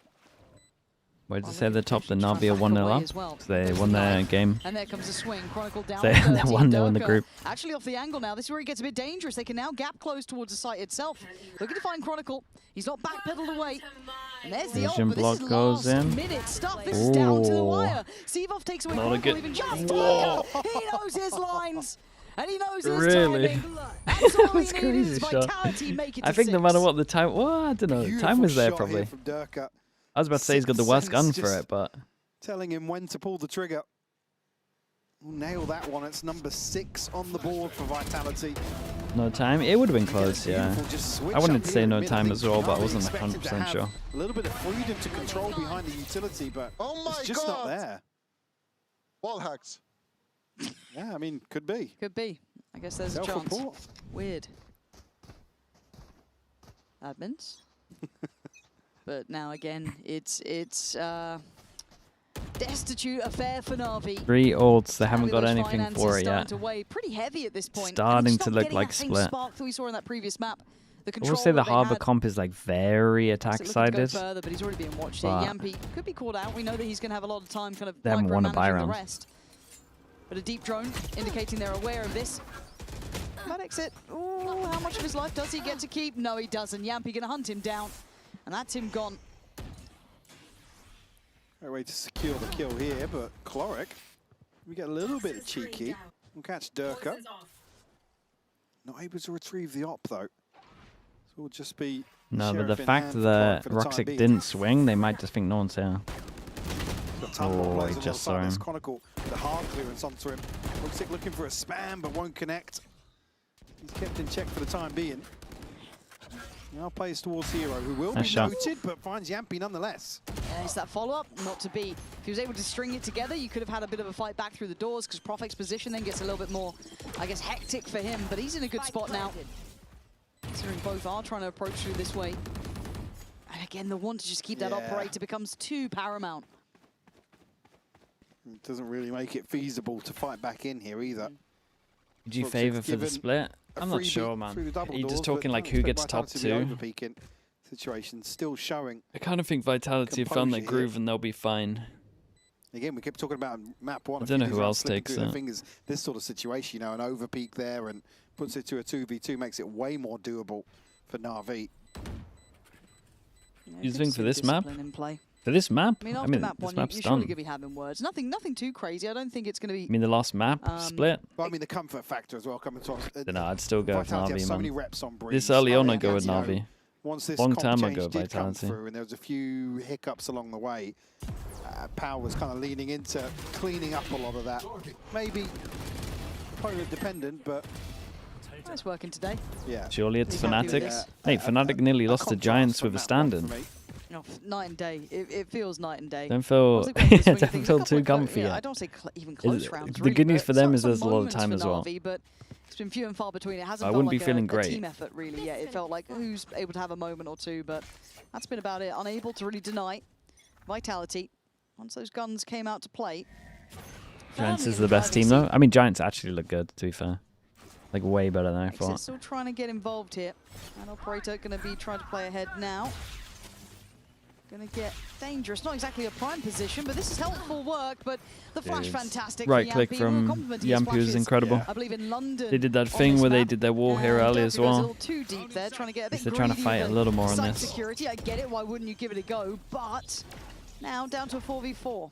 Where did it say at the top the NAVI are 1-0 up? Well. So they won their game. And there comes a swing. Chronicle down. They're 1-0 in the group. Actually off the angle now. This is where he gets a bit dangerous. They can now gap close towards the site itself. Looking to find Chronicle. He's not backpedaled away. And there's the ult, but this is last minute stuff. This is down to the wire. Sivov takes away Chronicle even just. He knows his lines. And he knows his timing. That's all he needed is Vitality make it to I think 6. no matter what the time... Well, I don't know. The time was there probably. I was about to say he's got the worst gun for it, but... Telling him when to pull the trigger. We'll nail that one. It's number 6 on the board for Vitality. No time? It would have been close, yeah. I wanted to say no time as well, but I wasn't 100% sure. A little bit of freedom to control behind the utility, but it's just not there. Wall hacks. Yeah, I mean, could be. Could be. I guess there's a chance. Weird. Admins. But now again, it's destitute affair for NAVI. 3 ults, they haven't got anything for it yet. Pretty heavy at this point. Starting to look like split. Spark that we saw in that previous map. I will say the Harbor comp is like very attack-sided. Further, but he's already being watched here. Yampi could be called out. We know that he's going to have a lot of time kind of they haven't won a buy micromanaging round. the rest. But a deep drone indicating they're aware of this. That exit. Ooh, how much of his life does he get to keep? No, he doesn't. Yampi going to hunt him down. And that's him gone. Great way to secure the kill here, but Cloric, we get a little bit of cheeky. We'll catch Durka. Not able to retrieve the op, though. So it'll just be... No, but the fact that Ruxic didn't swing, they might just think no one's here. Oh, he just saw him. Chronicle, the hard clearance onto him. Ruxic looking for a spam, but won't connect. He's kept in check for the time being. Now plays towards Hero, who will be noted, but finds Yampi nonetheless. It's that follow-up, not to be. If he was able to string it together, you could have had a bit of a fight back through the doors, because Profec's position then gets a little bit more, I guess, hectic for him. But he's in a good spot now, considering both are trying to approach through this way. And again, the want to just keep that operator becomes too paramount. It doesn't really make it feasible to fight back in here either. Would you favour for the split? I'm not sure, man. You're just talking like who gets top 2. Situation still showing. I kind of think Vitality have found their groove and they'll be fine. Again, we kept talking about map 1. I don't know who else takes it. Fingers, this sort of situation, you know, an overpeak there and puts it to a 2v2 makes it way more doable for NAVI. You think for this map? In play. For this map? I mean, map this 1, map's you're done. surely going to be having words. Nothing too crazy. I don't think it's going to be... I mean, the last map split? Well, I mean, the comfort factor as well coming to us. No, I'd still go with Vitality have Navi, so man. many reps on Breeze. This early on, I'd go with Navi. Once this long comp time change ago, did come Vitality. through, and there was a few hiccups along the way, Power was kind of leaning into cleaning up a lot of that. Maybe opponent dependent, but nice working today. Yeah. Surely it's Fnatic. Hey, Fnatic nearly lost to Giants with a stand-in. Oh, night and day. It feels night and day. Don't feel, don't feel too comfy yet. I don't say even close rounds. The good news for them is there's a lot of time as well. But it's been few and far between. It hasn't I felt wouldn't like be feeling a great. team effort really yet. It felt like who's able to have a moment or two, but that's been about it. Unable to really deny Vitality once those guns came out to play. Giants is the best team though. I mean, Giants actually look good, to be fair. Like way better than I Exit thought. still trying to get involved here. And Operator going to be trying to play ahead now. Going to get dangerous. Not exactly a prime position, but this is helpful work. But the flash, fantastic. Right click from Yampi was incredible. I believe in London. They did that thing where they did their wall here earlier as well. Too deep there, trying to get a bit they're trying to fight a little more on this. Security, I get it. Why wouldn't you give it a go? But now down to a 4v4.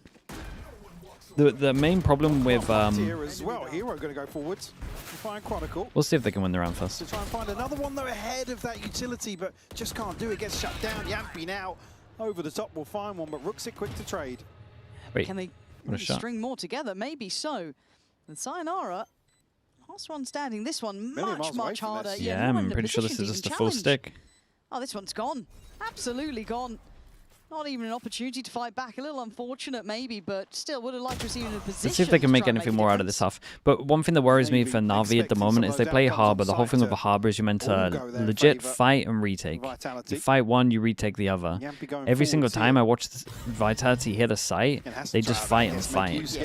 The main problem with here as well. Hero going to go forwards. Find Chronicle. We'll see if they can win the round first. To try and find another one though ahead of that utility, but just can't do it. Gets shut down. Yampi now over the top will find one, but Rooksit quick to trade. Wait, can they string more together? Maybe so. And Sayonara, last one standing. This one much harder. Yeah, I'm pretty sure this is just a full stick. Oh, this one's gone. Absolutely gone. Not even an opportunity to fight back. A little unfortunate, maybe, but still would have liked to see him in a position. Let's see if they can make anything more out of this half. But one thing that worries me for Navi at the moment is they play Harbor. The whole thing with the Harbor is you're meant to legit fight and retake. You fight one, you retake the other. Every single time I watch Vitality hit a site, they just fight and fight.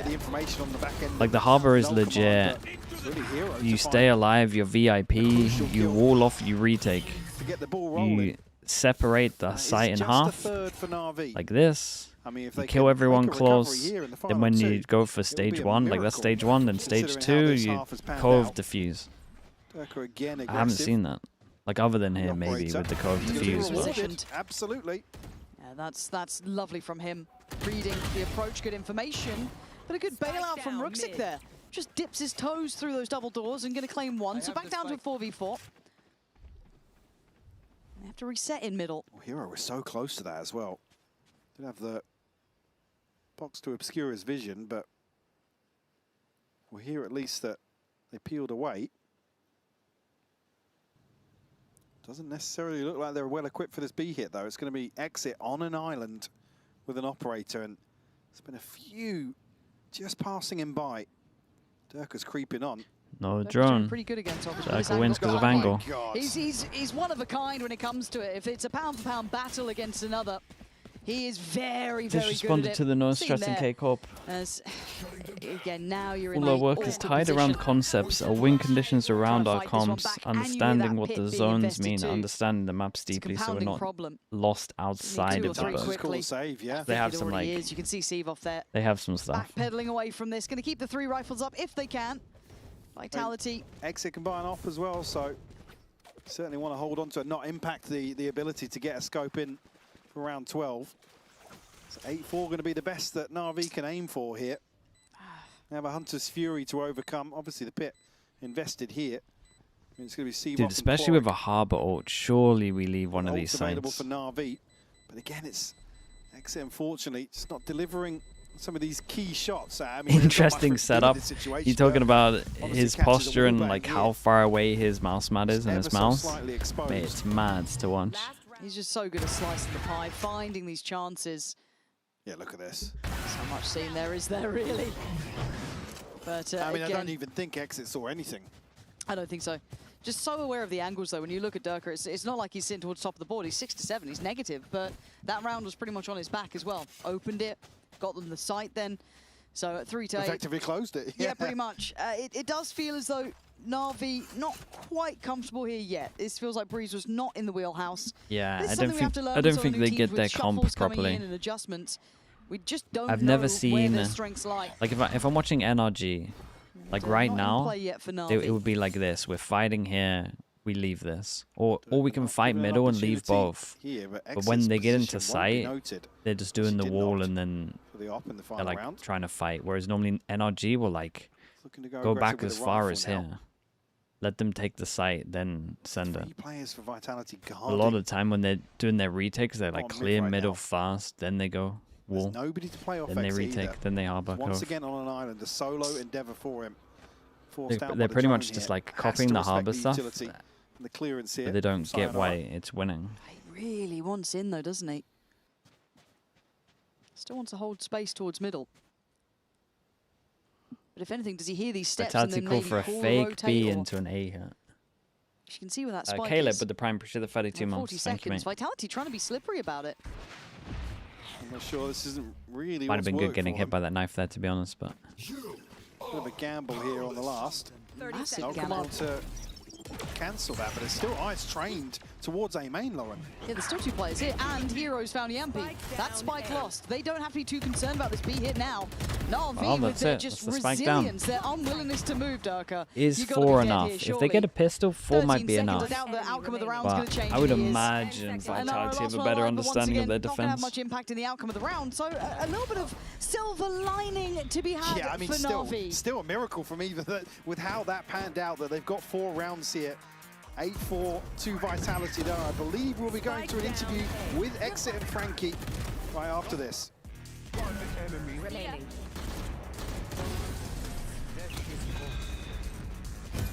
Like the Harbor is legit. You stay alive, you're VIP, you wall off, you retake. You separate the site in half, like this. You kill everyone close, then when you go for stage 1, like that's stage 1, then stage 2, you Cove defuse. I haven't seen that. Like other than here, maybe, with the Cove defuse. Absolutely. Yeah, that's lovely from him. Reading the approach, good information, but a good bailout from Rooksit there. Just dips his toes through those double doors and going to claim one, so back down to a 4v4. They have to reset in middle. Well, Hero was so close to that as well. Didn't have the box to obscure his vision, but we'll hear at least that they peeled away. Doesn't necessarily look like they're well equipped for this B hit, though. It's going to be exit on an island with an operator, and there's been a few just passing him by. Durka's creeping on. No drone. Pretty good against Durka wins because of angle. He's one of a kind when it comes to it. If it's a pound-for-pound battle against another, he is very, very good at it. Responded to the no stress in KCORP. Again, now you're in all our work is tied around concepts, our win conditions around our comps, understanding what the zones mean, understanding the maps deeply, so we're not lost outside of the boat. They have some, like, you can see Steve off there. They have some stuff. Backpedaling away from this, going to keep the 3 rifles up if they can. Vitality. Exit can buy an off as well, so certainly want to hold on to it, not impact the ability to get a scope in for round 12. So 8-4 going to be the best that NAVI can aim for here. They have a Hunter's Fury to overcome. Obviously the pit invested here. I mean, it's going to be Dude, especially with a Harbor ult, surely we leave one of these available sites. for NAVI. But again, it's Exit, unfortunately, just not delivering some of these key shots. I mean, interesting setup. You're talking about his posture and like how far away his mouse mat is and his mouse. Mate, it's mad to watch. He's just so good at slicing the pie, finding these chances. Yeah, look at this. So much scene there is there, really. But I mean, again, I don't even think Exit saw anything. I don't think so. Just so aware of the angles, though. When you look at Durka, it's not like he's sitting towards the top of the board. He's 6 to 7. He's negative, but that round was pretty much on his back as well. Opened it, got them the site then. So at 3 to 8. Effectively closed it. Yeah, pretty much. It does feel as though NAVI not quite comfortable here yet. This feels like Breeze was not in the wheelhouse. Yeah, This is I something don't we have think to learn with some of the they new get teams their with comp shuffles coming properly. in and adjustments. We just don't I've know never where seen their strengths lie. like if I'm watching NRG, like right not in now, play yet for it NAVI. would be like this: we're fighting here, we leave this, or we can fight given an middle and leave opportunity both. here, but But when Exit's they get into position won't be sight, noted. they're just doing the did wall not and then for the op in the they're final like round. trying to fight. Whereas normally NRG will like Looking to go go aggressive back with as the far rifle as now. here. Let them take the site, then send it. 3 players for Vitality A guarding. lot of the time when they're doing their retakes, they like on mid clear right middle now. fast, then they go wall. There's nobody to play off Then they X retake, either. then they harbor Once cove. again on an island, a solo endeavor for him. Forced out by They're the pretty drone much just here. like Has copying to the respect harbor the stuff, utility and the clearance here. but they don't get why Sayonara. it's winning. He really wants in, though, doesn't he? Still wants to hold space towards middle. But if anything, does he hear these steps and Vitality then call maybe for a pull fake rotate B or- into an A hit. You can see where that spike Caleb is. with the prime, appreciate the 32 Well, months. 40 Thank you, seconds. mate. Vitality trying to be slippery about it. I'm not sure this isn't really Might have what's been good worked getting for hit them. by that knife there, to be honest, but Bit of a gamble here on the last. Massive No gamble. command to cancel that, but there's still eyes trained towards A main, Lauren. Yeah, there's still 2 players here, and Heroes found Yampi. That spike lost. They don't have to be too concerned about this B hit now. NAVI Oh, with that's their it. just That's the spike down. resilience, their unwillingness to move, Durka. is You gotta be 4 dead enough? here, If they surely. get a pistol, 4 might 13 be seconds, enough. I doubt the outcome of the round's going But to change. I would It is. imagine And Vitality our have last a one better alive, but once understanding of again, their not going to have defense. much impact in the outcome of the round, so a little bit of silver lining to be had Yeah, I mean, for NAVI. still a miracle from either that, with how that panned out, that they've got 4 rounds here. 8-4 to Vitality though. I believe we'll be going to an interview with Exit and Frankie right after this. Remaining.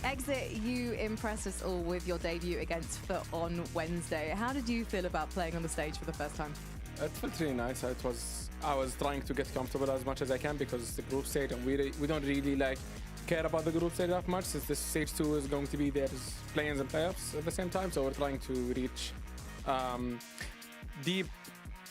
Exit, you impressed us all with your debut against FUT on Wednesday. How did you feel about playing on the stage for the first time? It felt really nice. I was trying to get comfortable as much as I can because it's the group stage and we don't really like care about the group stage that much since this stage 2 is going to be there as play-ins and playoffs at the same time. So we're trying to reach deep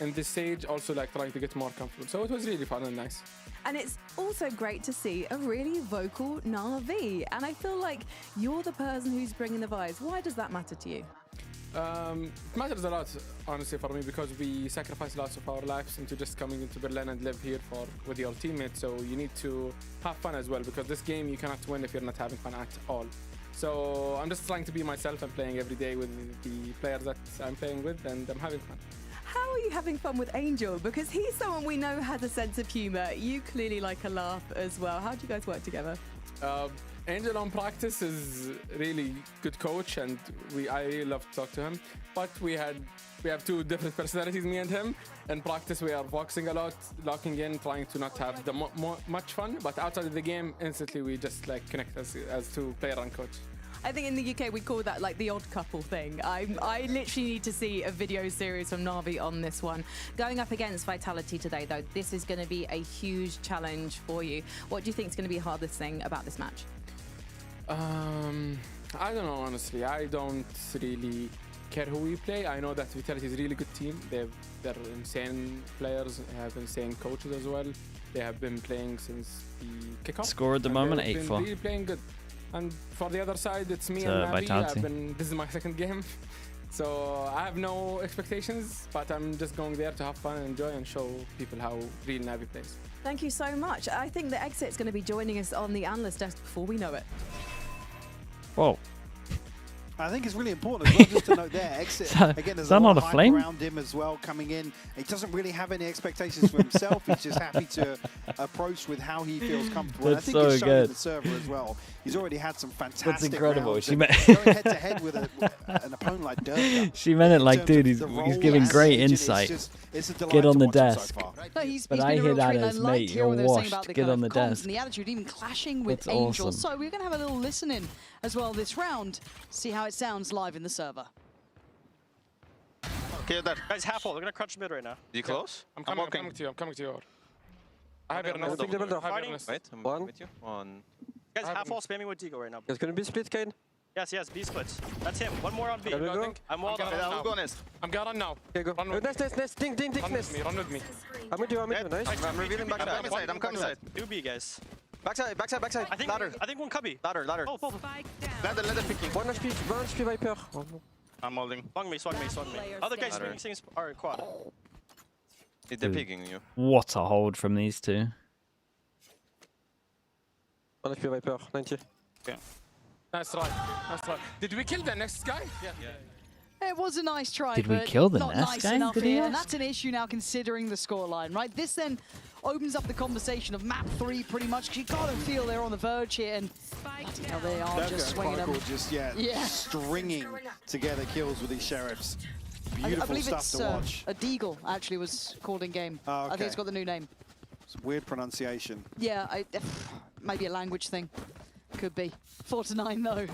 in this stage, also like trying to get more comfortable. So it was really fun and nice. And it's also great to see a really vocal NAVI. And I feel like you're the person who's bringing the vibes. Why does that matter to you? It matters a lot, honestly, for me because we sacrifice lots of our lives into just coming into Berlin and live here with your teammates. So you need to have fun as well because this game you cannot win if you're not having fun at all. So I'm just trying to be myself and playing every day with the players that I'm playing with, and I'm having fun. How are you having fun with Angel? Because he's someone we know has a sense of humor. You clearly like a laugh as well. How do you guys work together? Angel on practice is really good coach, and I really love to talk to him. But we have 2 different personalities, me and him. In practice, we are boxing a lot, locking in, trying to not have the much fun. But outside of the game, instantly we just like connect as 2 player and coach. I think in the UK we call that like the odd couple thing. I literally need to see a video series from NAVI on this one. Going up against Vitality today though, this is going to be a huge challenge for you. What do you think is going to be the hardest thing about this match? I don't know, honestly. I don't really care who we play. I know that Vitality is a really good team. They're insane players, have insane coaches as well. They have been playing since the kickoff. Score at the moment, 8-4. They've been really playing good. And for the other side, it's me It's, and NAVI. Vitality. This is my second game. So I have no expectations, but I'm just going there to have fun and enjoy and show people how real NAVI plays. Thank you so much. I think the Exit's going to be joining us on the analyst desk before we know it. Whoa. I think it's really important as well just to note there, Exit, again, there's a lot of hype around him as well coming in. He doesn't really have any expectations for himself. He's just happy to approach with how he feels comfortable. That's and I think it's so shown in good. the server as well. He's already had some fantastic That's incredible. rounds. She And meant going head-to-head with an opponent like Durka. She meant it like, terms dude, of he's the role giving and great stage, insight. It's a delight Get on to the watch him so desk. far. No, he's But been I a hear real that treat. as, I liked mate, hearing what you're they were saying about washed. the Get kind on of the comms desk. and the attitude, even clashing with That's Angel. awesome. So we're going to have a little listen-in as well this round, see how it sounds live in the server. Okay, that. Guys, half ult. We're gonna crunch mid right now. You close? I'm coming to you. I'm coming to you. I have your Wait, I'm working with you. One. Guys, half ult spamming with Deagle right now. It's gonna be split, Kane. Yes, B splits. That's him. One more on B. I'm walled up. up. I'll go nest. I'm going now. Okay, go. Nest. Ding, nest. Run with me. I'm with you, nice. I'm revealing backside. I'm coming side. Do B, guys. Backside. I think one cubby. Ladder. Both. Ladder picking. One HP Viper. I'm holding. Swung me. Other guys swinging are quad. They're picking you. What a hold from these two. One HP Viper, 90. Okay. Nice try. Did we kill the next guy? Yeah. It was a nice try, Did we but kill the not next nice guy? enough Did he here. ask? And that's an issue now considering the scoreline, right? This then opens up the conversation of map 3 pretty much, because you gotta feel they're on the verge here, and bloody hell, they are just swinging them. Just stringing together kills with these sheriffs. I Beautiful believe stuff it's to watch. a Deagle actually was called in game. Oh, I think it's got the new name. It's weird pronunciation. Yeah, maybe a language thing. Could be. 4-9 though.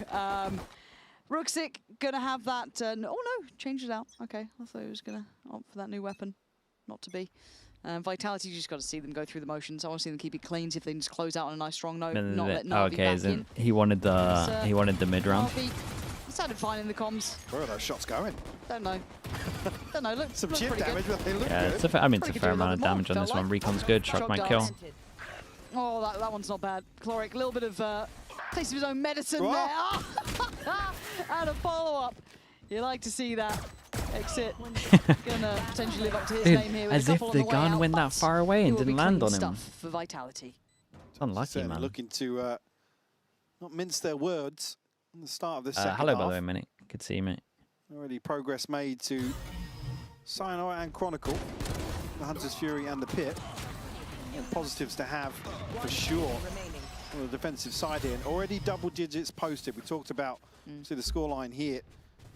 Rooksik gonna have that. Oh no, changed it out. Okay, I thought he was gonna opt for that new weapon. Not to be. Vitality, you just got to see them go through the motions. I want to see them keep it clean, see if they can just close out on a nice strong note. Not let Navi back in. He wanted the mid round. Navi, it sounded fine in the comms. Where are those shots going? Don't know. Look, some look chip pretty damage, good. but they look Yeah, good. it's a fair amount of damage on this one. Recon's good. Shock might kill. Oh, that one's not bad. Chloric, a little bit of taste of his own medicine there. And a follow-up. You like to see that. Exit. Gonna potentially live up to his name here. With As a if couple the on the way gun out, went that far away and didn't land on him. Stuff for Vitality. It's unlucky, Certainly man. looking to not mince their words in the start of this second Hello, half. by the way, Minnie. Good to see you, mate. Already progress made to Sayonara and Chronicle, the Hunter's Fury and the Pit. And positives to have for sure on the defensive side here. And already double digits posted. We talked about see the scoreline here.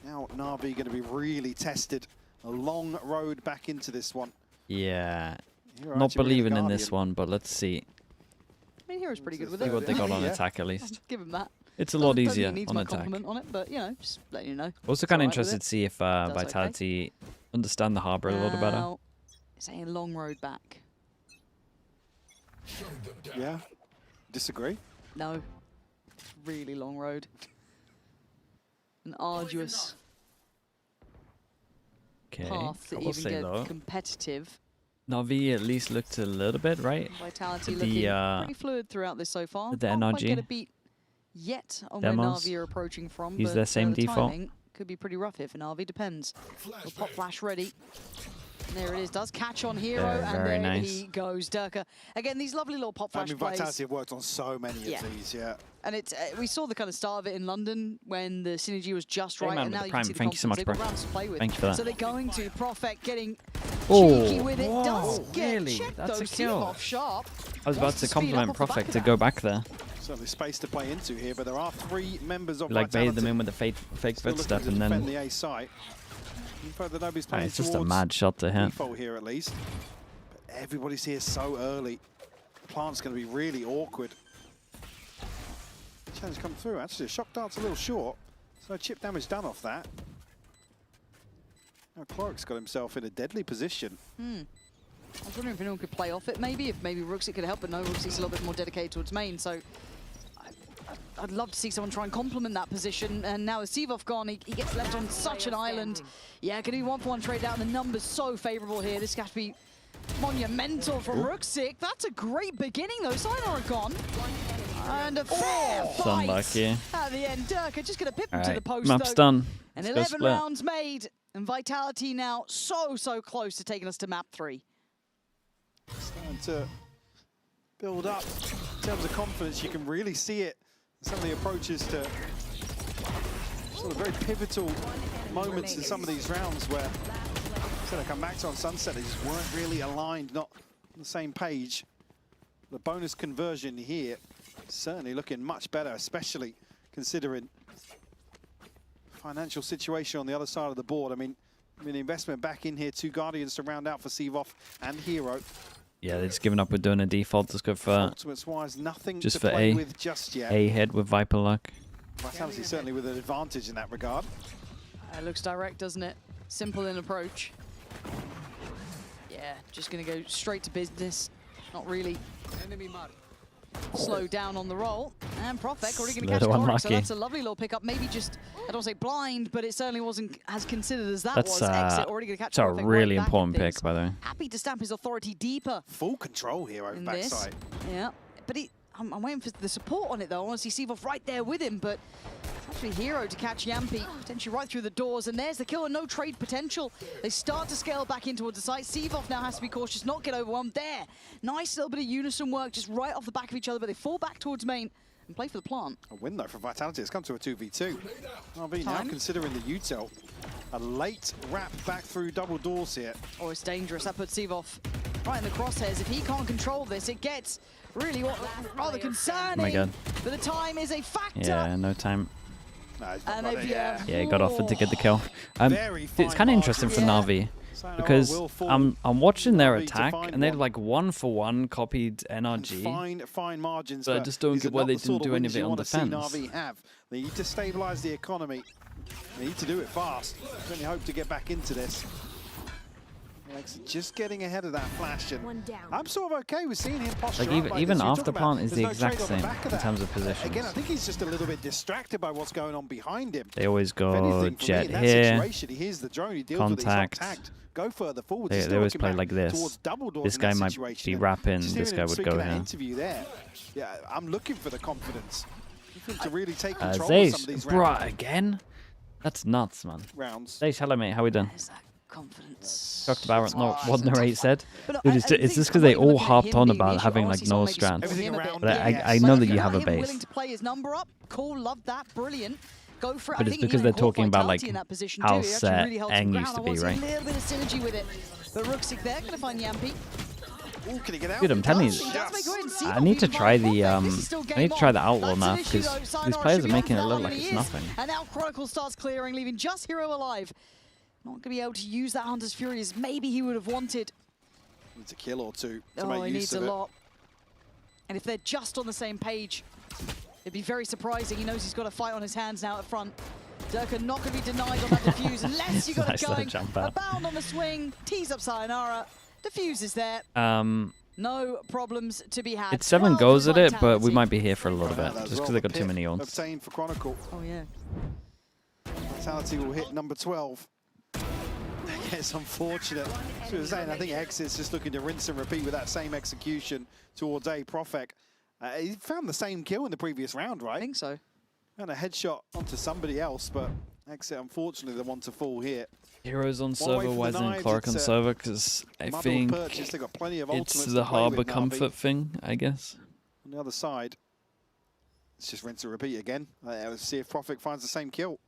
Now Navi going to be really tested. A long road back into this one. Yeah. Hero Not actually believing really in this Guardian. one, but let's see. I mean, Hero's pretty good with See it. what they got on attack at least. Give him that. It's a lot easier Needs on my attack. compliment on it, but you know, just letting you know. Also It's kind of all right with interested it. to see if Does okay. Vitality understand the harbor a little better. Now, saying long road back. Yeah. Disagree? No. Really long road. An arduous Okay, path to I will even say get though, competitive. Navi at least looked a little bit right. Vitality The, looking pretty fluid throughout this so far. the Can't quite NRG get a beat yet on where demos. Navi are approaching from. Use but their same the default. timing could be pretty rough here for Navi. Depends. The pop flash ready. And there it is. Does catch on Hero, Very, and very there nice. he goes. Durka. Again, these lovely little pop I flash mean, plays. Vitality have worked on so many of these, yeah. And it's we saw the kind of start of it in London when the synergy was just Hey, right, man, and with now the you Prime. can see the Thank you so much, confidence. They've got bro. rounds to play with. Thank you for that. So they're going to Prophet getting Oh, cheeky with it. Does whoa, get really? checked That's though. a kill. Off sharp. I was about Wants to speed compliment up off the back Prophet of to that. go back there. Certainly space to play into here, but there are 3 members of Like Vitality. baited them in with a fake Still footstep looking to and defend then the A site. In fact, the Nobi's playing it's just a towards mad shot to hit. default here at least. But everybody's here so early. Plant's going to be really awkward. Challenge come through. Actually, the shock dart's a little short. So chip damage done off that. Now Cloric's got himself in a deadly position. I was wondering if anyone could play off it, maybe. If maybe Rooksik could help, but no, Rooksik's a little bit more dedicated towards main. So I'd love to see someone try and complement that position. And now with Sivov gone, he gets left on such an island. Yeah, can do 1-for-1 trade out. The numbers so favourable here. This has to be monumental from Rooksik. That's a great beginning, though. Sayonara gone. And a fair fight unlucky. at the end. Durka just going to pip him to Alright, the post, map's though. done. And Let's go 11 split. rounds made. And Vitality now so close to taking us to map 3. Starting to build up in terms of confidence. You can really see it in some of the approaches to sort of very pivotal moments in some of these rounds where instead of come back to on Sunset, they just weren't really aligned, not on the same page. The bonus conversion here certainly looking much better, especially considering financial situation on the other side of the board. I mean, the investment back in here, 2 Guardians to round out for Sivov and Hero. Yeah, they're just giving up with doing a default. Just go for Ultimates-wise, nothing just to for play A. with just yet. A head with Viper luck. Vitality certainly with an advantage in that regard. It looks direct, doesn't it? Simple in approach. Yeah, just going to go straight to business. Not really slow down on the roll. And Profek already going to catch Cork, so that's a lovely little pickup. Maybe just, I don't say blind, but it certainly wasn't as considered as that was. Exit already going to catch Cork. That's a really important pick, by the way. Happy to stamp his authority deeper. Full control here over backside. Yeah, but I'm waiting for the support on it, though. I want to see Seavoff right there with him, but actually Hero to catch Yampi, potentially right through the doors, and there's the kill and no trade potential. They start to scale back in towards the site. Seavoff now has to be cautious, not get overwhelmed there. Nice little bit of unison work, just right off the back of each other, but they fall back towards main and play for the plant. A win, though, for Vitality. It's come to a 2v2. NAVI now considering the util. A late wrap back through double doors here. Oh, it's dangerous. That puts Seavoff right in the crosshairs. If he can't control this, it gets really rather concerning. Oh my God. But the time is a factor. Yeah, no time. And Yeah, he got offered to get the kill. It's kind of interesting for NAVI because I'm watching their attack and they've like 1-for-1 copied NRG. Fine margins. But I just don't get why they didn't do any of it on defense. They need to stabilize the economy. They need to do it fast. Certainly hope to get back into this. Just getting ahead of that flash, and I'm sort of okay with seeing him posture like even after plant is the exact same in terms of positions. Again, I think he's just a little bit distracted by what's going on behind him. They always go jet here, he hears the drone, he deals contact. With it, go further forward. They always play like this. This guy might be rapping, this guy would go here. Interview there. Yeah, I'm looking for the confidence to really take control of some of these rounds. Again? That's nuts, man. Rounds. Hey, hello, mate. How we doing? Confidence. Talked about what Narrate said. Dude, it's just because they all harped on about having like no strats. But I know that you have a base. Willing to play his number up. Cool, love that, brilliant. Go for it. But it's because they're talking about like how set Eng used to be, right? A little bit of synergy with it. But Rooksik there, gonna find Yampi. Ooh, can he get out? Dude, I'm telling you, I need to try the outlaw now because these players are making it look like it's nothing. And now Chronicle starts clearing, leaving just Hero alive. Not going to be able to use that Hunter's Fury as maybe he would have wanted. Needs a kill or two to he make use needs of a it. lot. And if they're just on the same page, it'd be very surprising. He knows he's got a fight on his hands now at front. Durka not going to be denied on that defuse unless you got it going. A bound on the swing, tees up Sayonara, defuse is there. No problems to be had. It's 7 goals at it, but we might be here for a little bit just because they got too many ults. Obtained for Chronicle. Oh yeah. Vitality will hit number 12. It's unfortunate. So I was saying, I think Exit's just looking to rinse and repeat with that same execution towards A. Profek. He found the same kill in the previous round, right? I think so. And a headshot onto somebody else, but Exit, unfortunately, the one to fall here. Heroes on server, why isn't Clark on server? Because I think it's the Harbor Comfort thing, I guess. On the other side, it's just rinse and repeat again. Let's see if Profek finds the same kill.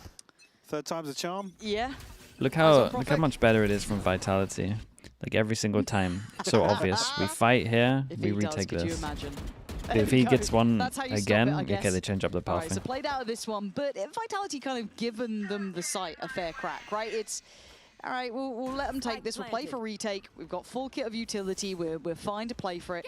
Third time's a charm. Yeah. Look how much better it is from Vitality. Like every single time. So obvious. We fight here, we retake this. If he gets one again, okay, they change up the pathing. So played out of this one, but Vitality kind of given them the site a fair crack, right? It's all right. We'll let them take this. We'll play for retake. We've got full kit of utility. We're fine to play for it.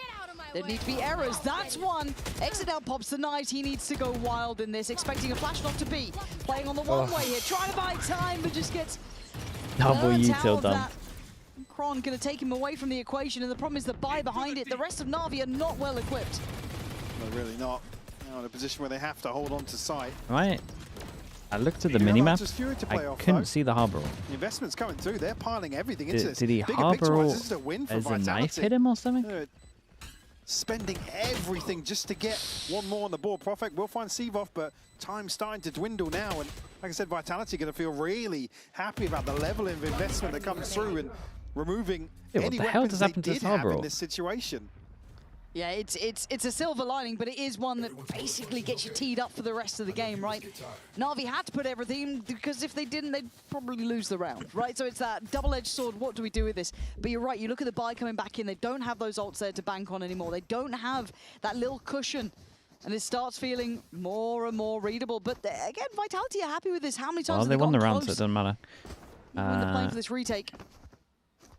There need to be errors. That's one. Exit out pops the knight. He needs to go wild in this, expecting a flash not to be. Playing on the one-way here, trying to buy time, but just gets double util done. Kron going to take him away from the equation, and the problem is the buy behind it. The rest of Na'Vi are not well equipped. No, really not. Now in a position where they have to hold on to site. Right. I looked at the minimap. I couldn't see the Harbor. The investment's coming through. They're piling everything into this. Did he Harbor as a knife hit him or something? Spending everything just to get one more on the board. Profek will find Seavoff, but time's starting to dwindle now. And like I said, Vitality going to feel really happy about the level of investment that comes through and removing any weapons they did have in this situation. Yeah, it's a silver lining, but it is one that basically gets you teed up for the rest of the game, right? Na'Vi had to put everything, because if they didn't, they'd probably lose the round, right? So it's that double-edged sword, what do we do with this? But you're right, you look at the buy coming back in, they don't have those ults there to bank on anymore. They don't have that little cushion, and it starts feeling more and more readable. But again, Vitality are happy with this. How many times have they won the round, close? so it doesn't matter. When they're playing for this retake.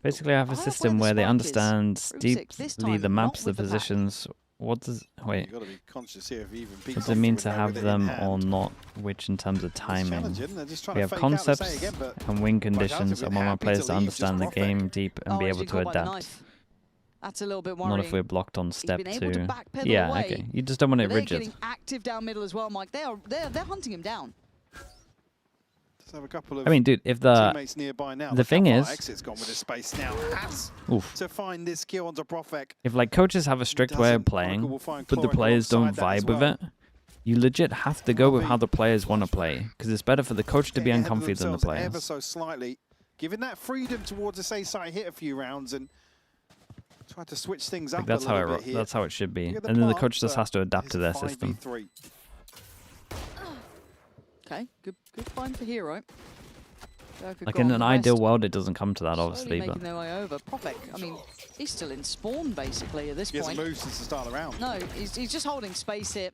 Basically, I have a system where they understand deeply the maps, the positions, what does wait? You've got to be conscious here if you even peek What does it mean onto to window have with it in them hand. or not? Which in terms of timing? challenging. They're just trying We to have fake out the say concepts again, but and win Vitality conditions. I would want my happy players to to leave understand the just game deep and be able actually to caught by the adapt. knife. That's a little bit worrying. Not if we're blocked on step He's been able to 2. backpedal Yeah, away, okay. You just don't want it but they're rigid. getting active down middle as well, Mike. They're hunting him down. just have a couple of I mean, dude, if teammates nearby now. the Look thing how is, far Exit's gone with his space now. Has oof. to find this kill onto Profek. If like coaches have a strict way of playing, will find but the Cloric players don't alongside that as vibe with well. it, you legit have to go with how the players want to play, because it's better for the coach to be Getting ahead of uncomfy than the themselves ever players. so slightly, giving that freedom towards the A side, hit a few rounds and try to switch things up Like, that's a how little it bit here. that's how it should be, Look at and then the plant, coach just but has to adapt to their it's a system. 5v3. Okay, good find for Hero. Like in an ideal world, it doesn't come to that, Slowly obviously, making but their way over. Profek, I mean, he's still in spawn basically at this He hasn't point. moved since the start of the round. No, he's just holding space here.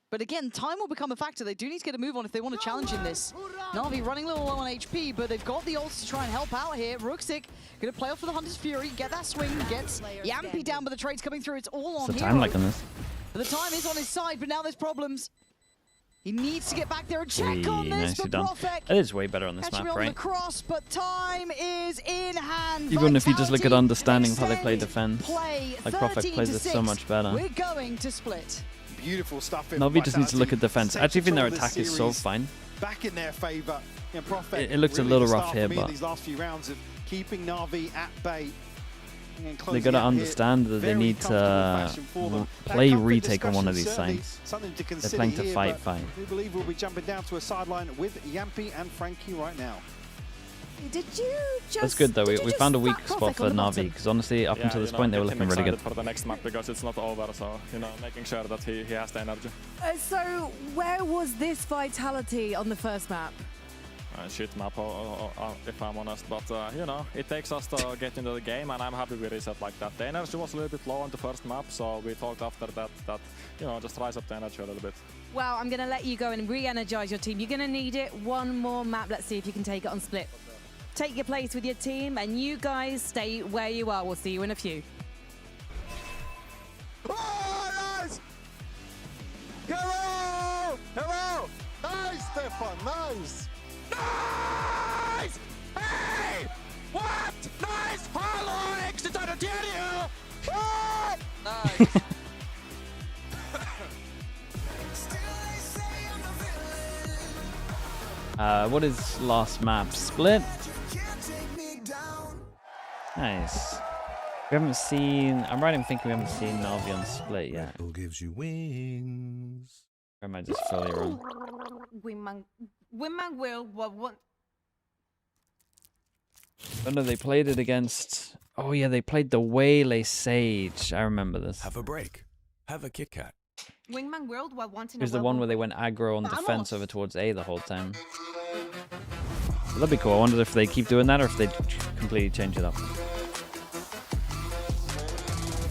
But again, time will become a factor. They do need to get a move on if they want to challenge in this. Na'Vi running a little low on HP, but they've got the ults to try and help out here. Rooksik going to play off for the Hunter's Fury, get that swing, gets Yampy down, but the trade's coming through. It's all on what's the Hero. time like on this? But the time is on his side, but now there's problems. He needs to get back there and check Wee, on this, nicely but done. Profek It is way better on this catching map, me on the right? cross, but time is in hand. Even if you just look at Vitality understanding how they play extend defense, play like Profek plays it so 13-6. much better. We're going to split. Beautiful stuff. Navi just needs to look at defense. I actually think their Taking attack is so control of this fine. series back in their favour. You know, Profek It looks a really little the rough star here, for me in but these last few rounds of keeping Na'Vi at bay. They got to understand that they need to play retake on one of these sides. They're playing to fight. We believe we'll be jumping down to a sideline with Yampy and Frankie right now. Did you just? That's good though. We just found a weak slap spot Profek for on the Navi, bottom? because honestly, up until this point, they were looking really good. for the next map because it's not over, so making sure that he has the energy. So where was this Vitality on the first map? Shit map, if I'm honest, but it takes us to get into the game, and I'm happy we reset like that. The energy was a little bit low on the first map, so we talked after that just rise up the energy a little bit. Well, I'm going to let you go and re-energize your team. You're going to need it. One more map. Let's see if you can take it on split. Take your place with your team, and you guys stay where you are. We'll see you in a few. Oh, nice! Hello! Hello! Nice, Stefan, nice! Nice! Hey! What? Nice! Hello, exit on the you! Oh! Nice! What is last map? Split? Nice. We haven't seen... I'm right in thinking we haven't seen Navi on Split yet. Red Bull gives you wings. Or am I just fully wrong? Women will want. Oh no, they played it against... Oh yeah, they played the Waylay Sage. I remember this. Have a break. Have a Kit Kat. Wingman World while wanting It was the one where they went aggro on defense over towards A the whole time. That'd be cool. I wonder if they keep doing that or if they completely change it up.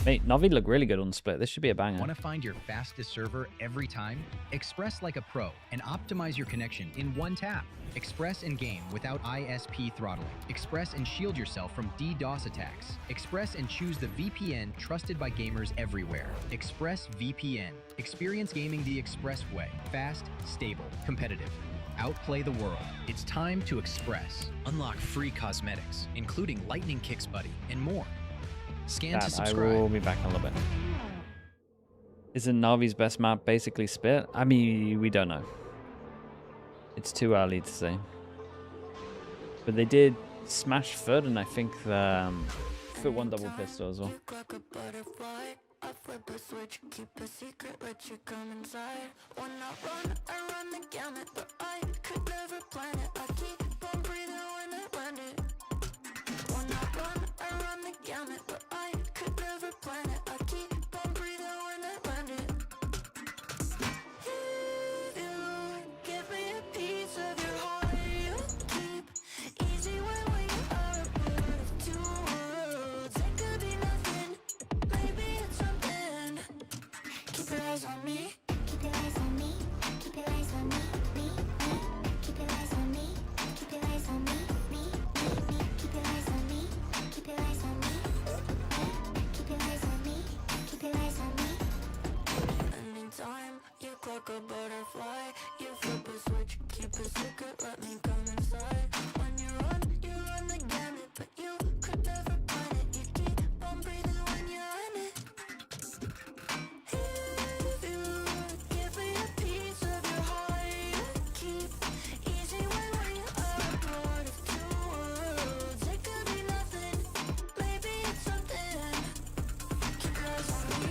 Mate, Navi look really good on Split. This should be a banger. Want to find your fastest server every time? Express like a pro and optimize your connection in one tap. Express and game without ISP throttling. Express and shield yourself from DDoS attacks. Express and choose the VPN trusted by gamers everywhere. Express VPN. Experience gaming the Express way. Fast, stable, competitive. Outplay the world. It's time to Express. Unlock free cosmetics, including Lightning Kicks Buddy and more. Scan to I subscribe. will be back in a little bit. Isn't Navi's best map basically Split? I mean, we don't know. It's too early to say. But they did smash third, and I think for one double pistol as well. I flip a switch, keep a secret, let you come inside. When I run the gamut, but I could never plan it. I keep on breathing when I land it. When I run the gamut, but I could never plan it. I keep on breathing when I land it. If you give me a piece of your heart, you keep easy when we are a part of two worlds. It could be nothing, maybe it's something. Keep your eyes on me. Keep your eyes on me. Keep your eyes on me. Me. Keep your eyes on me. a butterfly. You flip a switch, keep a secret, let me come inside. When you run the gamut, but you could never plan it. You keep on breathing when you're in it. If you give me a piece of your heart, you keep easy when you are part of two worlds. It could be nothing, maybe it's something. Keep your eyes on me.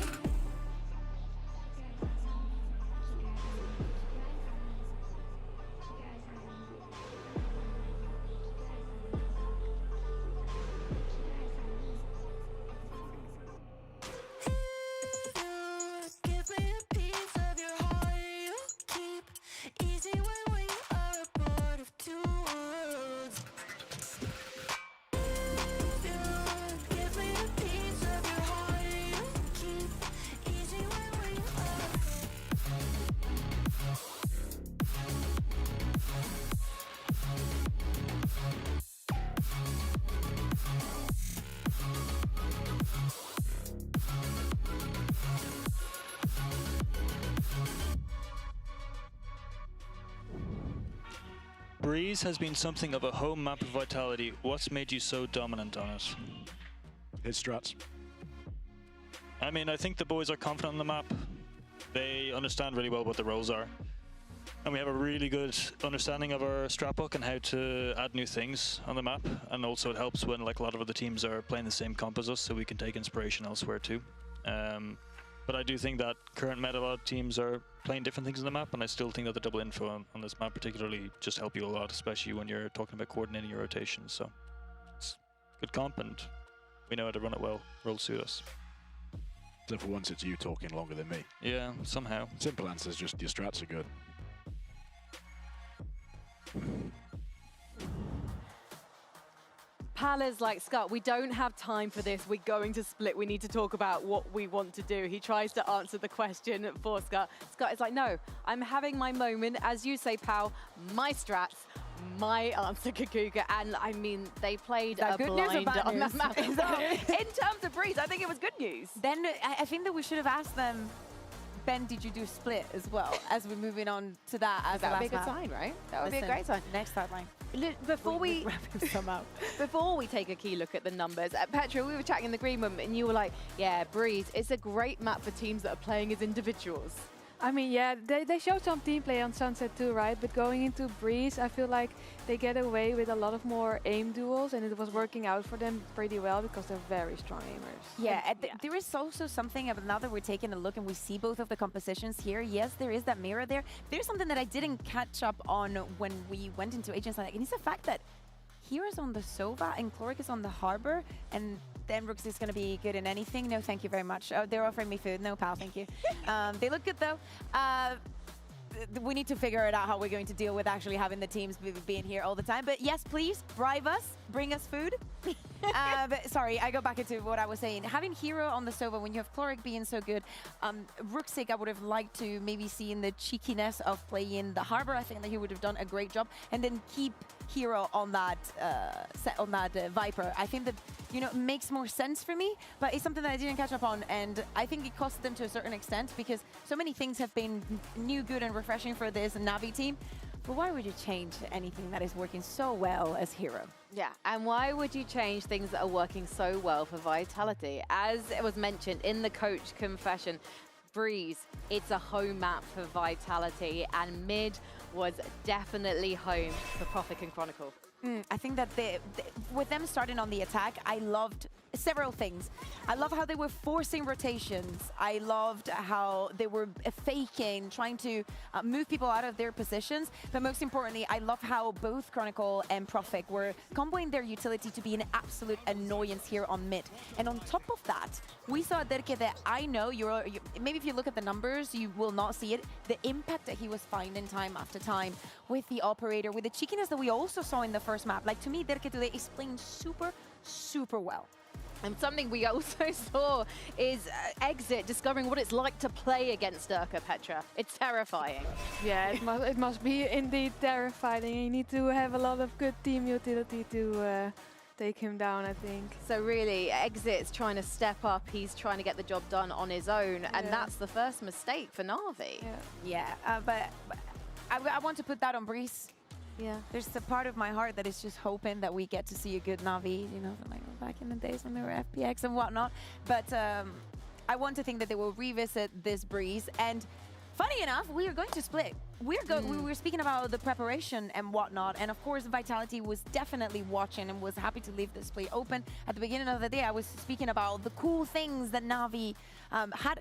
Give me a piece of your heart, you keep easy when we are a part of two worlds. Give me a piece of your heart, you keep easy when we are. Breeze has been something of a home map of Vitality. What's made you so dominant on it? His strats. I mean, I think the boys are confident on the map. They understand really well what the roles are. And we have a really good understanding of our strat book and how to add new things on the map. And also it helps when like a lot of other teams are playing the same comp as us, so we can take inspiration elsewhere too. But I do think that current meta, a lot of teams are playing different things on the map, and I still think that the double info on this map particularly just help you a lot, especially when you're talking about coordinating your rotations. So it's good comp, and we know how to run it well. Roles suit us. So for once, it's you talking longer than me. Yeah, somehow. Simple answer is just your strats are good. Pala's like, Scott, we don't have time for this. We're going to split. We need to talk about what we want to do. He tries to answer the question for Scott. Scott is like, no, I'm having my moment. As you say, Pal, my strats, my answer, Kakuka. And I mean, they played a good news or blind bad on news? that map. In terms of Breeze, I think it was good news. Then I think that we should have asked them, Ben, did you do split as well? As we're moving on to that as That would be a the good last sign, map. right? That would be a Listen, great sign. Next sideline. Before we before we take a key look at the numbers, Petra, we were chatting in the green room, and you were like, "Yeah, Breeze, it's a great map for teams that are playing as individuals." I mean, yeah, they showed some team play on Sunset too, right? But going into Breeze, I feel like they get away with a lot of more aim duels, and it was working out for them pretty well because they're very strong aimers. Yeah, there is also something about now that we're taking a look and we see both of the compositions here. Yes, there is that mirror there. There's something that I didn't catch up on when we went into Agents, and it's the fact that Hero's on the Sova and Chloric is on the Harbor, and then Rooks is going to be good in anything. No, thank you very much. Oh, they're offering me food. No, pal, thank you. They look good, though. We need to figure it out how we're going to deal with actually having the teams being here all the time. But yes, please, bribe us. Bring us food. But sorry, I go back into what I was saying. Having Hero on the Sova when you have Chloric being so good, Rooksik, I would have liked to maybe see in the cheekiness of playing the Harbor. I think that he would have done a great job. And then keep Hero on that Viper. I think that, you know, makes more sense for me, but it's something that I didn't catch up on, and I think it cost them to a certain extent because so many things have been new, good, and refreshing for this Navi team. But why would you change anything that is working so well as Hero? Yeah, and why would you change things that are working so well for Vitality? As it was mentioned in the coach confession, Breeze, it's a home map for Vitality, and mid was definitely home for Prophet and Chronicle. I think that with them starting on the attack, I loved several things. I love how they were forcing rotations. I loved how they were faking, trying to move people out of their positions. But most importantly, I love how both Chronicle and Prophet were comboing their utility to be an absolute annoyance here on mid. And on top of that, we saw Derke that I know maybe if you look at the numbers, you will not see it. The impact that he was finding time after time with the operator, with the cheekiness that we also saw in the first map. Like, to me, Derke today is playing super, super well. And something we also saw is Exit discovering what it's like to play against Derke, Petra. It's terrifying. Yeah, it must be indeed terrifying. You need to have a lot of good team utility to take him down, I think. So really, Exit's trying to step up. He's trying to get the job done on his own, and that's the first mistake for NAVI. But I want to put that on Breeze. Yeah. There's a part of my heart that is just hoping that we get to see a good NAVI, you know, like back in the days when they were FPX and whatnot. But I want to think that they will revisit this Breeze. And funny enough, we are going to split. We were speaking about the preparation and whatnot, and of course Vitality was definitely watching and was happy to leave this split open. At the beginning of the day, I was speaking about the cool things that NAVI had.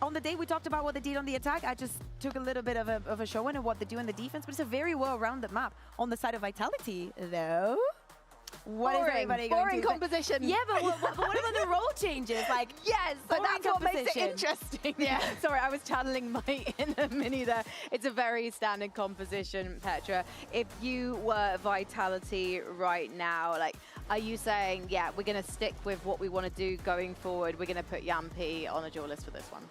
On the day we talked about what they did on the attack, I just took a little bit of a show in what they do in the defense, but it's a very well-rounded map. On the side of Vitality, though, what is everybody going to do? Boring composition. Yeah, but what about the role changes? Like, yes, but that's what makes it composition. interesting. Yeah. Sorry, I was channeling my inner Mini there. It's a very standard composition, Petra. If you were Vitality right now, like, are you saying, yeah, we're going to stick with what we want to do going forward? We're going to put Yampi on a duel list for this one?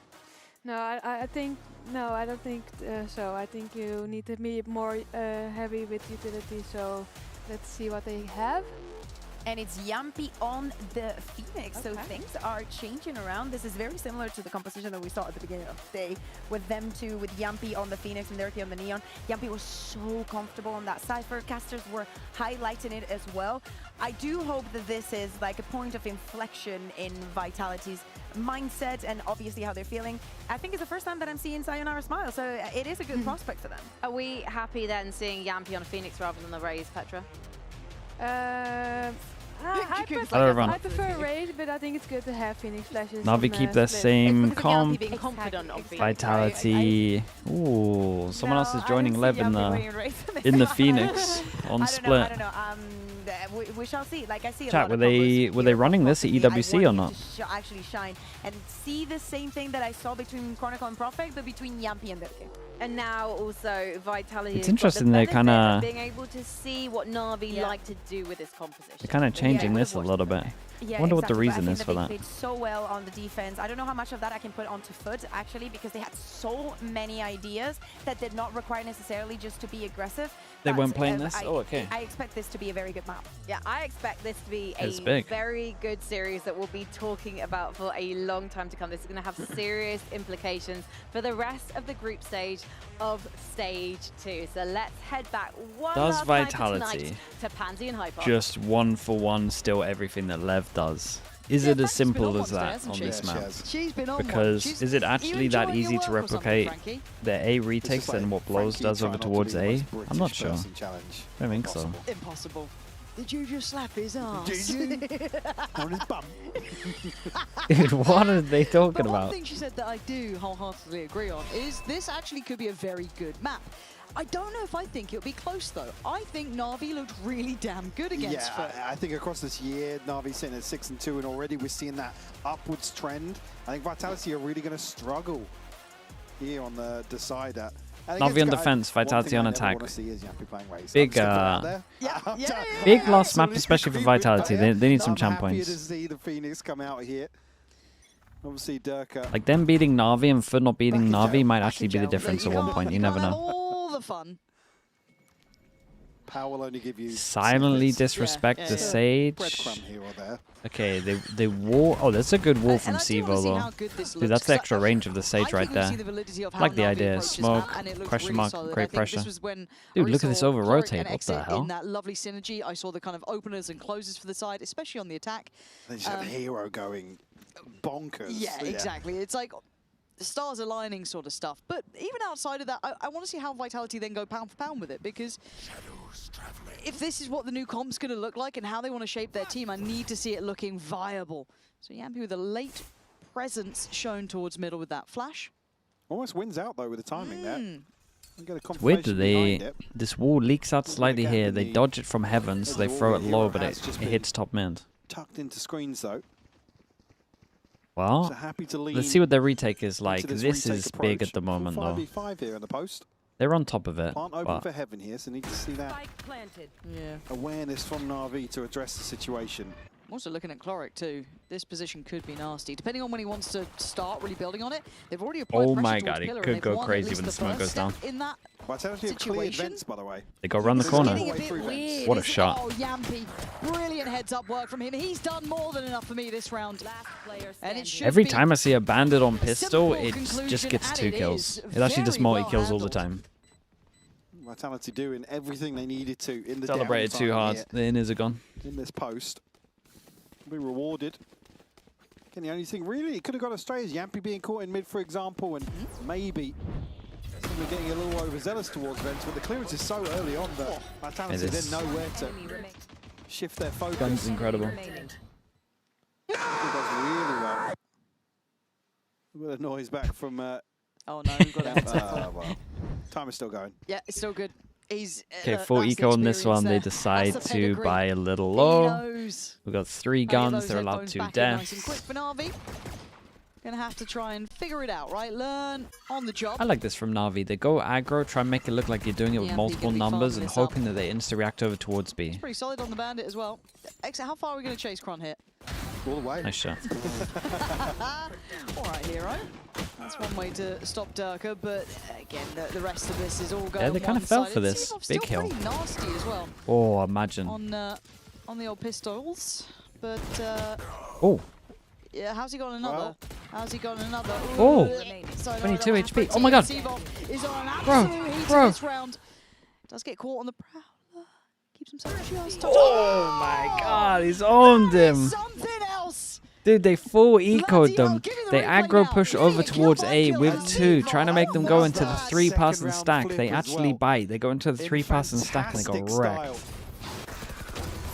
No, I think no, I don't think so. I think you need to be more heavy with utility. So let's see what they have. And it's Yampi on the Phoenix, so things are changing around. This is very similar to the composition that we saw at the beginning of the day with them two, with Yampi on the Phoenix and Dirty on the Neon. Yampi was so comfortable on that Cypher. Casters were highlighting it as well. I do hope that this is like a point of inflection in Vitality's mindset and obviously how they're feeling. I think it's the first time that I'm seeing Sayonara smile, so it is a good prospect for them. Are we happy then seeing Yampi on a Phoenix rather than the Raze, Petra? I prefer Raid, but I think it's good to have Phoenix flashes. NAVI keep their same comp. Vitality. Ooh, someone else is joining Lev in the Phoenix on split. I don't know. We shall see. Like I see. Chat, were they running this at EWC or not? Actually shine and see the same thing that I saw between Chronicle and Prophet, but between Yampi and Dirty. And now also Vitality. It's interesting they're kind of being able to see what NAVI like to do with this composition. They're kind of changing this a little bit. Yeah, wonder what the exactly. reason is for that. They played so well on the defense. I don't know how much of that I can put onto foot, actually, because they had so many ideas that did not require necessarily just to be aggressive. They weren't playing this? Oh, okay. I expect this to be a very good map. Yeah, I expect this to be a very good series that we'll be talking about for a long time to come. This is going to have serious implications for the rest of the group stage of Stage 2. So let's head back one last Vitality to Pansy and Hyper. just 1-for-1 steal everything that Lev does? Is it as simple as that on this map? Because is it actually that easy to replicate the A retakes and what Blows does over towards A? I'm not sure. I don't think so. Impossible. Did you just slap his ass? Did you? On his bum. What are they talking about? One thing she said that I do wholeheartedly agree on is this actually could be a very good map. I don't know if I think it'll be close though. I think NAVI looked really damn good against FUT. I think across this year, NAVI's sitting at 6-2, and already we're seeing that upwards trend. I think Vitality are really going to struggle here on the decider. NAVI on defense, Vitality on attack. Big, big lost map, especially for Vitality. They need some champ points. To see the Phoenix come out here. Obviously, Durka. Like them beating NAVI and FUT not beating NAVI might actually be the difference at one point. You never know. All the fun. Power will only give you silently disrespect the Sage. Here or there. Okay, they wall. Oh, that's a good wall from Sivo though. Dude, that's the extra range of the Sage right there. Like the idea. Smoke, question mark, great pressure. Dude, look at this over rotate. What the hell? In that lovely synergy, I saw the kind of openers and closes for the side, especially on the attack. They just have Hero going bonkers. Yeah, exactly. It's like the stars aligning sort of stuff. But even outside of that, I want to see how Vitality then go pound for pound with it, because if this is what the new comp's going to look like and how they want to shape their team, I need to see it looking viable. So Yampi with a late presence shown towards middle with that flash. Almost wins out though with the timing there. It's weird that this wall leaks out slightly here. They dodge it from heaven, so they throw it low, but it hits top mid. Tucked into screens though. Well, let's see what their retake is like. This is big at the moment, though. 5v5 here in the post. They're on top of it. Plant open for heaven here, so need to see that Yeah. awareness from NAVI to address the situation. I'm also looking at Cloric too. This position could be nasty, depending on when he wants to start really building on it. They've already applied Oh pressure my towards god, it Pillar, could and go they've won at crazy least when the the smoke goes first down. step in that Vitality have cleared vents, by the way. They go around the corner. Getting a bit weird. What a isn't it? shot. Oh, Yampy. Brilliant heads-up work from him. He's done more than enough for me this round. And it should Every be time I see a bandit on pistol, simple it conclusion, just gets and 2 it kills. is It actually just very well multi-kills all the handled. time. Vitality doing everything they needed to in the Celebrated too hard. here The inners are gone. in this post. Be rewarded. Again, the only thing really it could have got astray is Yampy being caught in mid, for example, and maybe we're getting a little overzealous towards Vents, but the clearance is so early on that Vitality didn't know where to shift their focus. Gun's incredible. He does really well. A bit of noise back from. Oh no, we've got it. Well, time is still going. Yeah, it's still good. He's Okay, full eco on this one. They decide to buy a little low. We've got 3 guns. They're allowed 2 Nice and deaths. quick for Na'Vi. Gonna have to try and figure it out, right? Learn on the job. I like this from Na'Vi. They go aggro, try and make it look like you're doing it with Yeah, multiple you can be numbers farming and this up. hoping that they insta-react over towards B. Pretty solid on the bandit as well. Exit, how far are we going to chase Kron here? All the way. Nice shot. All right, hero. That's one way to stop Durka, but again, the rest of this is all going Yeah, they kind of fell one-sided. for this. Seemov's Big still hill. pretty nasty as well Oh, imagine. on the old pistols, but Oh. yeah, how's he got another? How's he got another? Oh, So 22 another HP. Oh my god. Seemov's is on an Bro, absolute heat bro. in this round. Does get caught on the Prowler. Keeps himself just. Oh my god, he's owned him. Something else. Dude, they full eco'd them. They aggro push over towards A with 2, trying to make them go into the 3-person stack. They actually bite. They go into the 3-person stack and they go wrecked.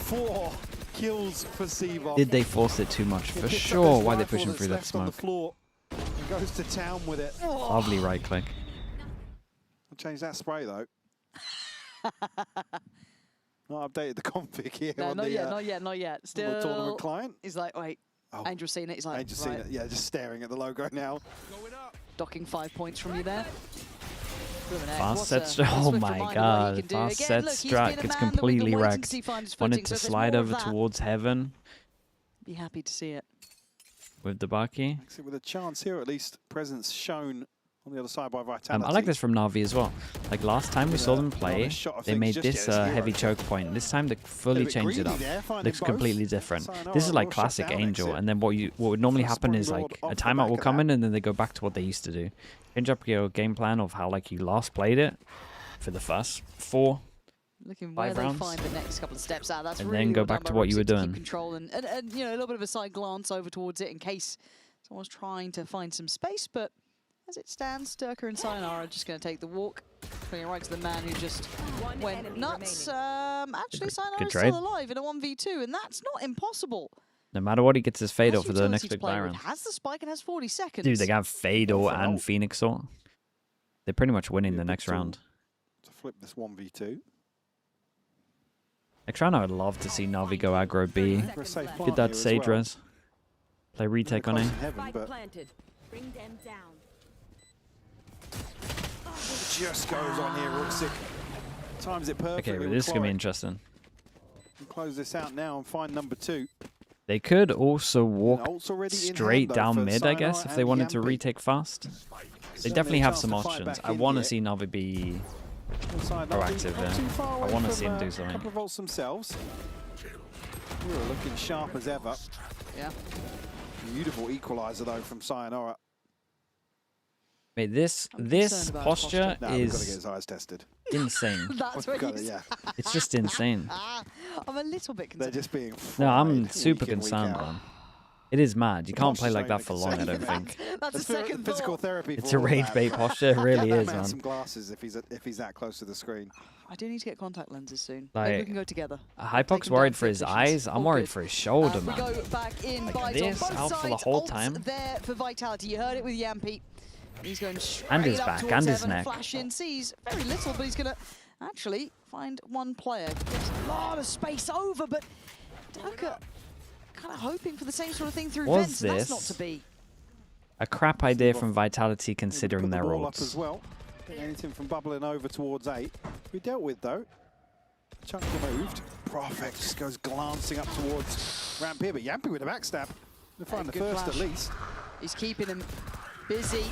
4 kills for Seemov's. Did they force it too much? For sure. Why are they pushing through that smoke? He goes to town with it. Lovely right click. I'll change that spray though. Not updated the config here No, on not the yet, not yet, not yet. on the Still. tournament client. He's like, wait. Oh. Angel's seen it. He's like, Angel's seen right. it. Yeah, just staring at the logo now. Docking 5 points from you there. Fast set strat. Oh my god. Fast set strat gets completely wrecked. Wanted to slide over towards heaven Be happy to see it. with the Baki. With a chance here, at least presence shown on the other side by Vitality. I like this from Na'Vi as well. Like last time we saw them play, they made this heavy choke point. This time they fully changed it up. Looks completely different. This is like classic Angel, and then what would normally happen is like a timeout will come in, and then they go back to what they used to do. Change up your game plan of how like you last played it for the first 4. Looking where 5 they rounds. find the next couple of steps out. That's And really then go well done back to by what you were Roxy to keep doing. Control and you know, a little bit of a side glance over towards it in case someone's trying to find some space. But as it stands, Durka and Sayonara are just going to take the walk. Going right to the man who just went nuts. Actually, Sayonara's trade. still alive in a 1v2, and that's not impossible. No matter what, he gets his Fatal Has for the next utility to big play buy with, round. has the spike and has 40 seconds. Dude, they have Fatal and Phoenix Sword. They're pretty much winning the next round. To flip this 1v2. Next round, I would love to see Na'Vi go aggro B. Get that Sage res. Play retake on A. Bring them down. Just goes on here, Ruxic. Times it perfectly. Okay, but with this is going to be Cloric. interesting. We'll close this out now and find number 2. They could also walk ult's already in straight hand, though, down for mid, I guess, Sayonara if they and wanted to Yampy. retake fast. They Certainly definitely a have chance some to fight options. back I in want to here. see Na'Vi be Inside, proactive not too there. far I away want to from, see him do a something. couple of volts themselves. We're looking sharp as ever. Yeah. Beautiful equalizer though from Sayonara. Mate, this posture Nah, we've got to get is his eyes tested. insane. That's We've what got you to, yeah. It's just insane. I'm a little bit concerned. They're just being No, I'm fried super week in, week concerned, out. man. It is mad. You can't play Posture's like that only for long, I don't concerned. think. That's a second physical thought. therapy. It's for a all rage that. bait posture, it really Get is, that man man. some glasses if he's that close to the screen. I do need to get contact lenses soon. Maybe we Like, can go together. Hypok's worried for his eyes. I'm worried for his shoulder, We man. go back in Like buys this, on both out sides. for the whole Ults time. there for Vitality. You heard it with Yampy. He's going straight And his up back, towards and his Evan. neck. Flash in, sees very little, but he's going to actually find one player. Gets a lot of space over, but Durka kind of hoping for the same sort of thing through Was vents, and that's not this to be. a crap idea from Vitality considering Put the their wall up ults? as well. Anything from bubbling over towards 8. We dealt with though. Chunk removed. Prophet just goes glancing up towards ramp here, but Yampy with a backstab. We'll find the first at least. He's keeping them busy.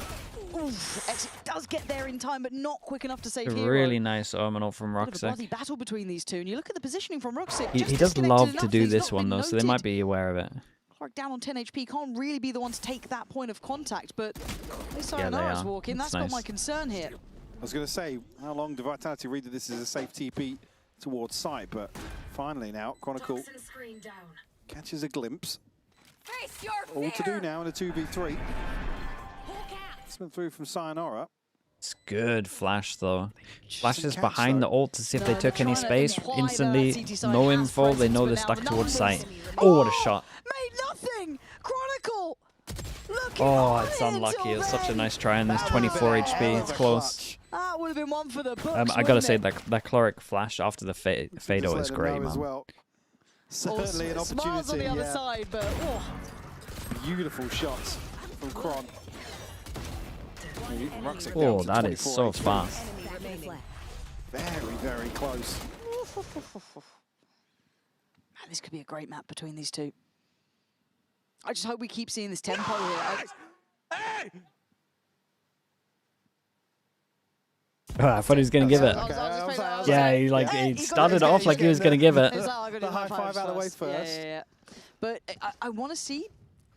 Oof, Exit does get there in time, but not quick enough to save A Hero. really nice Omenal from Bit of a Rucksack. bloody battle between these two, and you look at the positioning from Rucksack. He does love to do this one though, so they might be aware of it. Clark down on 10 HP, can't really be the one to take that point of contact, but this Yeah, they Sayonara's are. walking. That's That's not nice. my concern here. I was going to say, how long do Vitality read that this is a safe TP towards site, but finally now, Chronicle catches a glimpse. All to do now in a 2v3. Spin through from Sayonara. It's good flash though. Flashes behind the ult to see if they took any space. Instantly, no info, they know they're stuck towards site. Oh, what a shot. Made nothing! Chronicle! Oh, it's unlucky. It's such a nice try, and there's 24 HP. It's close. That would have been one for the books, I gotta wouldn't say, it? that Chloric flash after the Fado is great, man. Well. Certainly an opportunity. Smiles on the other side, but beautiful shots from Kron. Oh, that is so fast. Very, very close. Man, this could be a great map between these two. I just hope we keep seeing this tempo here. I thought he was gonna give it. Yeah, he started off like he was gonna give it. The high five out of the way first. Yeah. But I want to see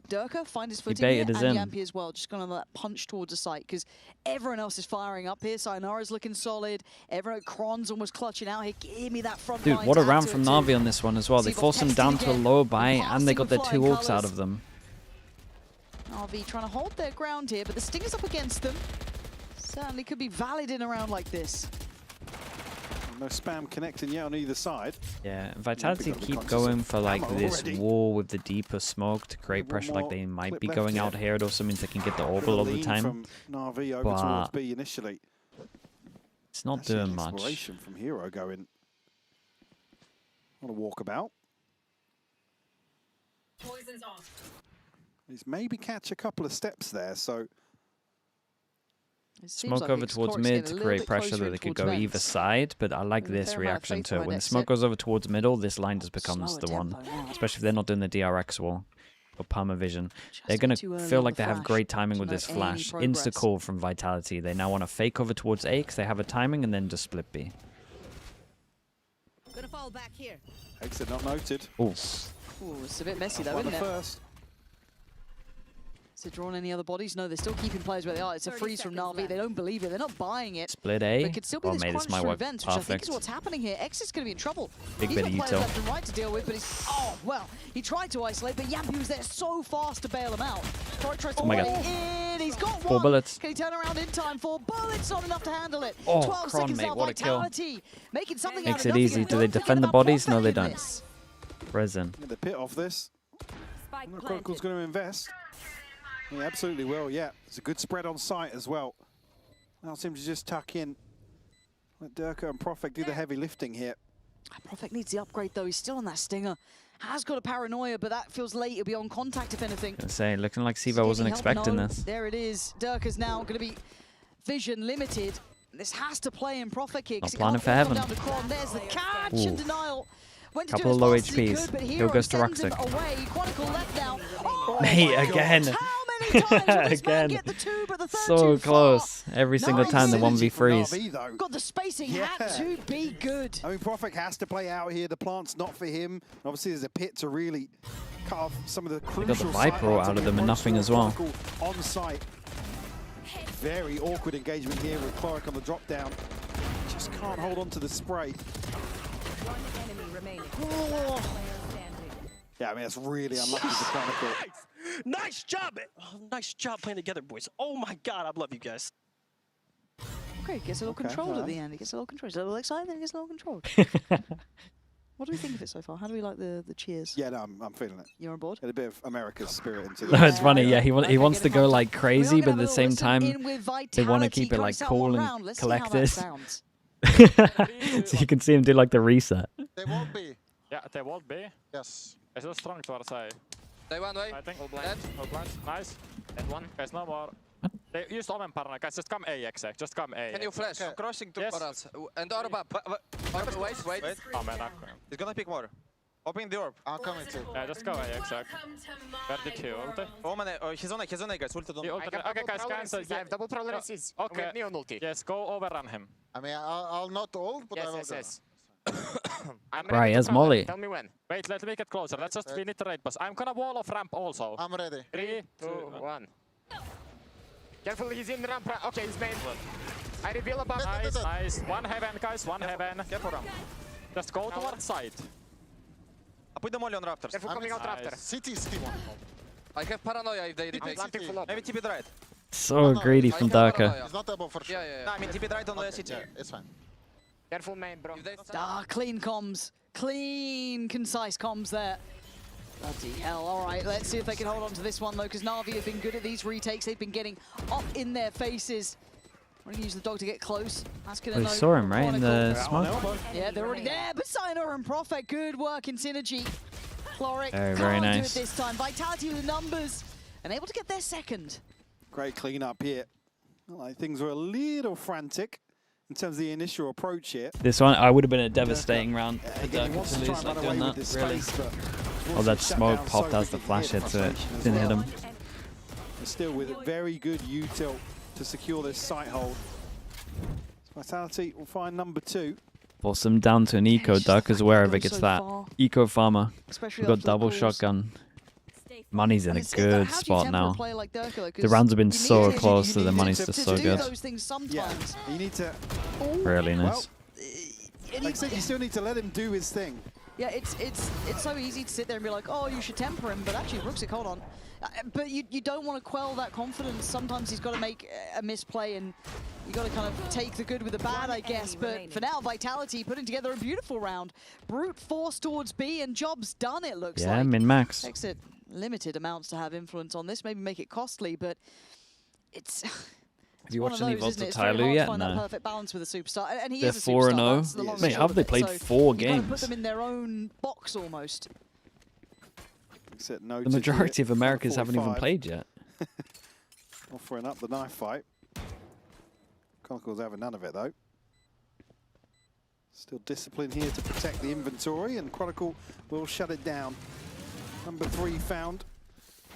Durka find his footing baited here, us and in. Yampy as well, just going to that punch towards the site, because everyone else is firing up here. Sayonara's looking solid. Everyone, Kron's almost clutching out here. Give me that front Dude, line what a to round add to from it too. Navi on this one as well. They forced him down to a low buy, and they got their 2 ults out of them. RV trying to hold their ground here, but the Stinger's up against them. Certainly could be valid in a round like this. No spam connecting yet on either side. Yeah, Vitality keep going for like this wall with the deeper smoke to create pressure, like they might be going out here. It also means they can get the orbital all the time. From Navi over towards B initially. It's not doing much. Exploration from Hero going. Want to walk about. Poison's off. He's maybe catch a couple of steps there, so. Smoke over towards mid to create pressure that they could go either side, but I like this reaction to it. When the smoke goes over towards middle, this line just becomes the one. Especially if they're not doing the DRX wall or Palmer Vision. They're going to feel like they have great timing with this flash. Insta-call from Vitality. They now want to fake over towards A because they have a timing and then just split B. Gonna fall back here. Exit not noted. Ooh. Ooh, it's a bit messy though, isn't it? First. Is it drawing any other bodies? No, they're still keeping players where they are. It's a freeze from Navi. They don't believe it. They're not buying it. Split A. But it could still be Oh, this mate, this crunch might through work events, which I think perfect. is what's happening here. X is going to be in trouble. Big He's bit got of players util. left and right to deal with, but he's... Oh, well, he tried to isolate, but Yampy was there so fast to bail him out. Troy tries to Oh my play God. in. He's got 4 one. bullets. Can he turn around in time? 4 bullets, not enough to handle it. Oh, 12 Kron, seconds mate, now, what a kill. Vitality. Making something Makes out of it nothing. easy. And Do they don't forget defend the about bodies? No, Prophet they in don't. this. Resin. The pit off this. Chronicle's going to invest. He absolutely will, yeah. It's a good spread on site as well. Allows him to just tuck in. Let Durka and Profek do the heavy lifting here. Profek needs the upgrade though. He's still on that Stinger. Has got a paranoia, but that feels late. He'll be on contact if anything. Gonna say, looking like Siva wasn't expecting this. There it is. Durka's now going to be vision limited. This has to play in Profek here. Not planning for heaven. There's the catch Ooh. and denial. Went to Couple do of low as fast as he HPs. could, but Here goes to sends him Rucksack. away. Chronicle left now. Oh Mate, my again. God. How many times will this man Again. get the 2, but the third So too far? close. Every single time the Synergy from 1v3s. Navi, though. God, the spacing had to be good. I mean, Profek has to play out here. The plant's not for him. Obviously, there's a pit to really cut off some of the crucial got the Viper sightlines out of and them and nothing as well. Chronicle on site. Very awkward engagement here with Chloric on the drop down. Just can't hold on to the spray. One enemy remaining. Oh. Yeah, I mean, that's really unlucky for Chronicle. Nice job! Oh, nice job playing together, boys. Oh my God, I love you guys. Okay, gets a little controlled at alright. the end. He gets a little controlled. He's a little excited, then he gets a little controlled. What do we think of it so far? How do we like the cheers? Yeah, no, I'm feeling it. You're on board? Had a bit of America's spirit into No, this. it's funny. Yeah, he wants to go like crazy, but at the same time, In with they want to Vitality, keep it like comes out cool one and round. Let's see how that collected. sounds. So you can see him do like the reset. They won't be. Yeah, they won't be. Yes. Is it strong towards A? They one way. I think. No blind. Nice. And one. Guys, no more. They used Omen Paranoid. Guys, just come A, exec. Just come A. Can you flash? Okay. Crossing to Yes. Orals. And Orb up. Wait. Oh man, He's gonna pick more. Opening the orb. I'm coming too. Yeah, just go away, exactly. Where did he ult? Omen, he's on A, guys. Ulted on. Okay, guys, cancel. I have double prowler resist. Okay. With neon ulti. Yes, go overrun him. I mean, I'll not ult, but I will go. I'm Right, ready to as prowler. Molly. Tell me when. Wait, let me get closer. Let's just finish the raid boss. I'm gonna wall off ramp also. I'm ready. 3, 2, 1. Careful, he's in ramp. Okay, he's main. I reveal a bomb. Nice. One heaven, guys. One heaven. Careful, ramp. Just go towards side. I put the molly on rafters. Careful coming out after. City still one. I have paranoia if they retake. Maybe TP right. So greedy from Durka. He's not able for sure. No, I mean TP right on the city. Yeah, it's fine. Careful main, bro. Clean comms. Clean, concise comms there. Bloody hell. All right, let's see if they can hold on to this one, though, because Na'Vi have been good at these retakes. They've been getting up in their faces. I'm going to use the dog to get close. That's going to We saw him, right, in the smoke? Yeah, they're already there. But Sayonara and Prophet, good work in synergy. Cloric Very can't nice. do it this time. Vitality with the numbers and able to get their second. Great clean up here. Like things were a little frantic in terms of the initial approach here. This one, I would have been a devastating round for Again, he Durka wants to to try lose and like run doing away that, with this really. space, but Oh, that shut smoke down popped so as the quickly flash here, hit to it. frustration as Didn't hit well. him. But still with a very good util to secure this site hold. Vitality will find number 2. Force them down to an eco, Durka's wherever gets that. Eco farmer. We've got double shotgun. Money's in a good spot now. The rounds have been so close that the money's just so good. Yeah, you need to. Really nice. Like I said, you still need to let him do his thing. Yeah, it's so easy to sit there and be like, oh, you should temper him, but actually, Rooksik, hold on. But you don't want to quell that confidence. Sometimes he's got to make a misplay, and you got to kind of take the good with the bad, I guess. But for now, Vitality putting together a beautiful round. Brute force towards B, and job's done, it looks like. Yeah, min-max. Exit limited amounts to have influence on this, maybe make it costly, but it's... Have you watched any VODs of It's very hard Tyloo to yet? find that No. perfect balance with a superstar, and he They're is a superstar. That's the 4-0. long and Mate, short how have of they it. played So 4 you gotta games? put them in their own box almost. The majority of Americans haven't even played yet. Offering up the knife fight. Chronicles having none of it though. Still discipline here to protect the inventory, and Chronicle will shut it down. Number 3 found.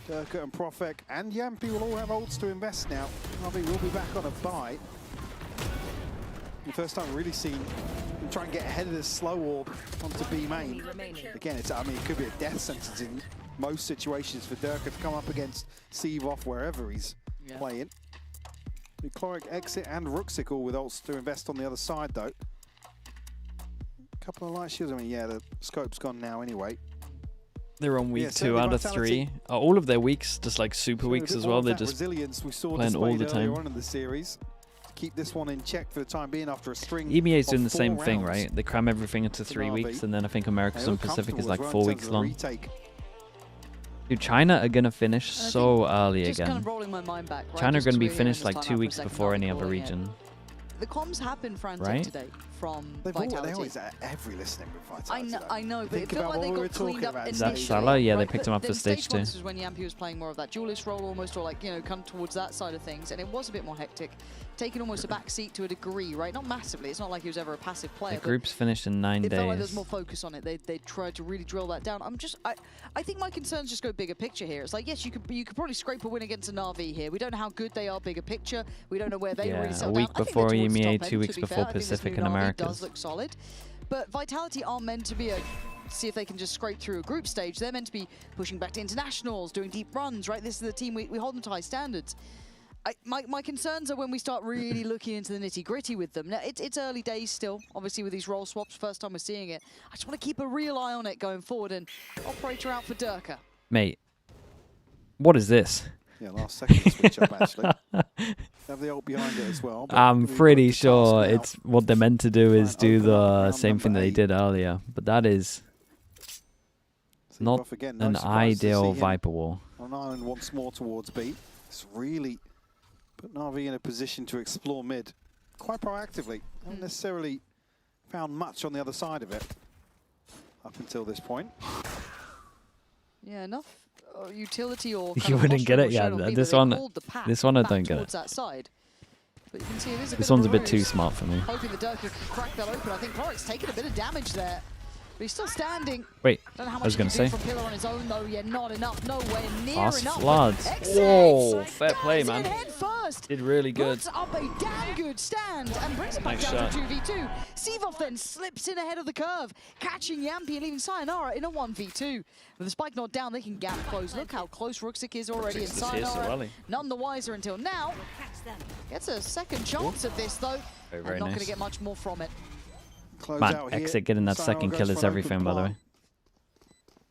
Durka and Profek and Yampi will all have ults to invest now. NAVI will be back on a bye. The first time we've really seen him try and get ahead of this slow orb onto B main. Again, I mean, it could be a death sentence in most situations for Durka to come up against Seavoff wherever he's playing. The Cloric exit and Rooksik all with ults to invest on the other side though. Couple of light shields. I mean, yeah, the scope's gone now anyway. They're on week Yeah, 2 out of Vitality. 3. All of their weeks, just like super Showed a weeks bit as more well. of They're that just resilience we saw playing all the displayed earlier time. on in the series. To keep this one in check for the time being after a string. EMEA's of doing the 4 same thing, rounds. right? They cram everything into For 3 NAVI. weeks, and then I think Americas They and look Pacific is comfortable like as 4 well in weeks terms of the long. retake. Dude, China are going to finish And I so think early just again. kind of rolling my mind back, right, China are just going to be really finished hearing like this 2 time out weeks for a second, before not any other calling it. region. The comms have been frantic Right? today from They Vitality. always every listening with Vitality. I know, but Think it felt about like they what we were got cleaned talking up about. Is that initially. Salah? Yeah, they right? picked But him up for then stage 2. This was when Yampi was playing more of that duelist role almost, or like, you know, come towards that side of things, and it was a bit more hectic. Taking almost a back seat to a degree, right? Not massively. It's not like he was ever a passive player. The but group's finished in 9 it felt like there was days. more focus on it. They tried to really drill that down. I think my concerns just go bigger picture here. It's like, yes, you could probably scrape a win against a NAVI here. We don't know how good they are bigger picture. We don't know where they Yeah, really a settle week down. I think before they're towards the EMEA, top 2 end, weeks to be before fair. I think this Pacific new and NAVI Americas. does look solid. But Vitality aren't meant to be see if they can just scrape through a group stage. They're meant to be pushing back to internationals, doing deep runs, right? This is the team we hold them to high standards. My concerns are when we start really looking into the nitty-gritty with them. Now, it's early days still, obviously, with these role swaps. First time we're seeing it. I just want to keep a real eye on it going forward, and operator out for Durka. Mate, what is this? Yeah, last second switch up actually. Have the ult behind it as well. but I'm we've pretty got the sure task now. it's what they're meant to do is do open up the round same thing that number they 8. did earlier. But that is not Seavoff again, no an surprise to ideal see him Viper wall. on island once more towards B. It's really put NAVI in a position to explore mid quite proactively. Haven't necessarily found much on the other side of it up until this point. Yeah, enough utility or You wouldn't get it, yeah. This one I don't get it. That side. But you can see it is a This bit one's a of bit too ruse. smart for me. Hoping the Durka can crack that open. I think Cloric's taking a bit of damage there. But he's still standing. Wait, Don't know how I much was he going can to do say. from Pillar on his own, though. Yeah, not enough. Nowhere near Fast enough. floods. Exit Whoa, fair play, dives in man. head first. Did really good. Puts up a damn good stand and brings it back Nice down shot. to 2v2. Sivov then slips in ahead of the curve, catching Yampy and leaving Sayonara in a 1v2. With the spike not down, they can gap close. Look how close Ruxic is already, and Ruxic's here so Sayonara early. none the wiser until now. Gets a second chance at this, though. Very, and very not going nice. to get much more from it. Close Man, out here. Exit getting that Sayonara second goes kill for is an everything, open by the way. plant.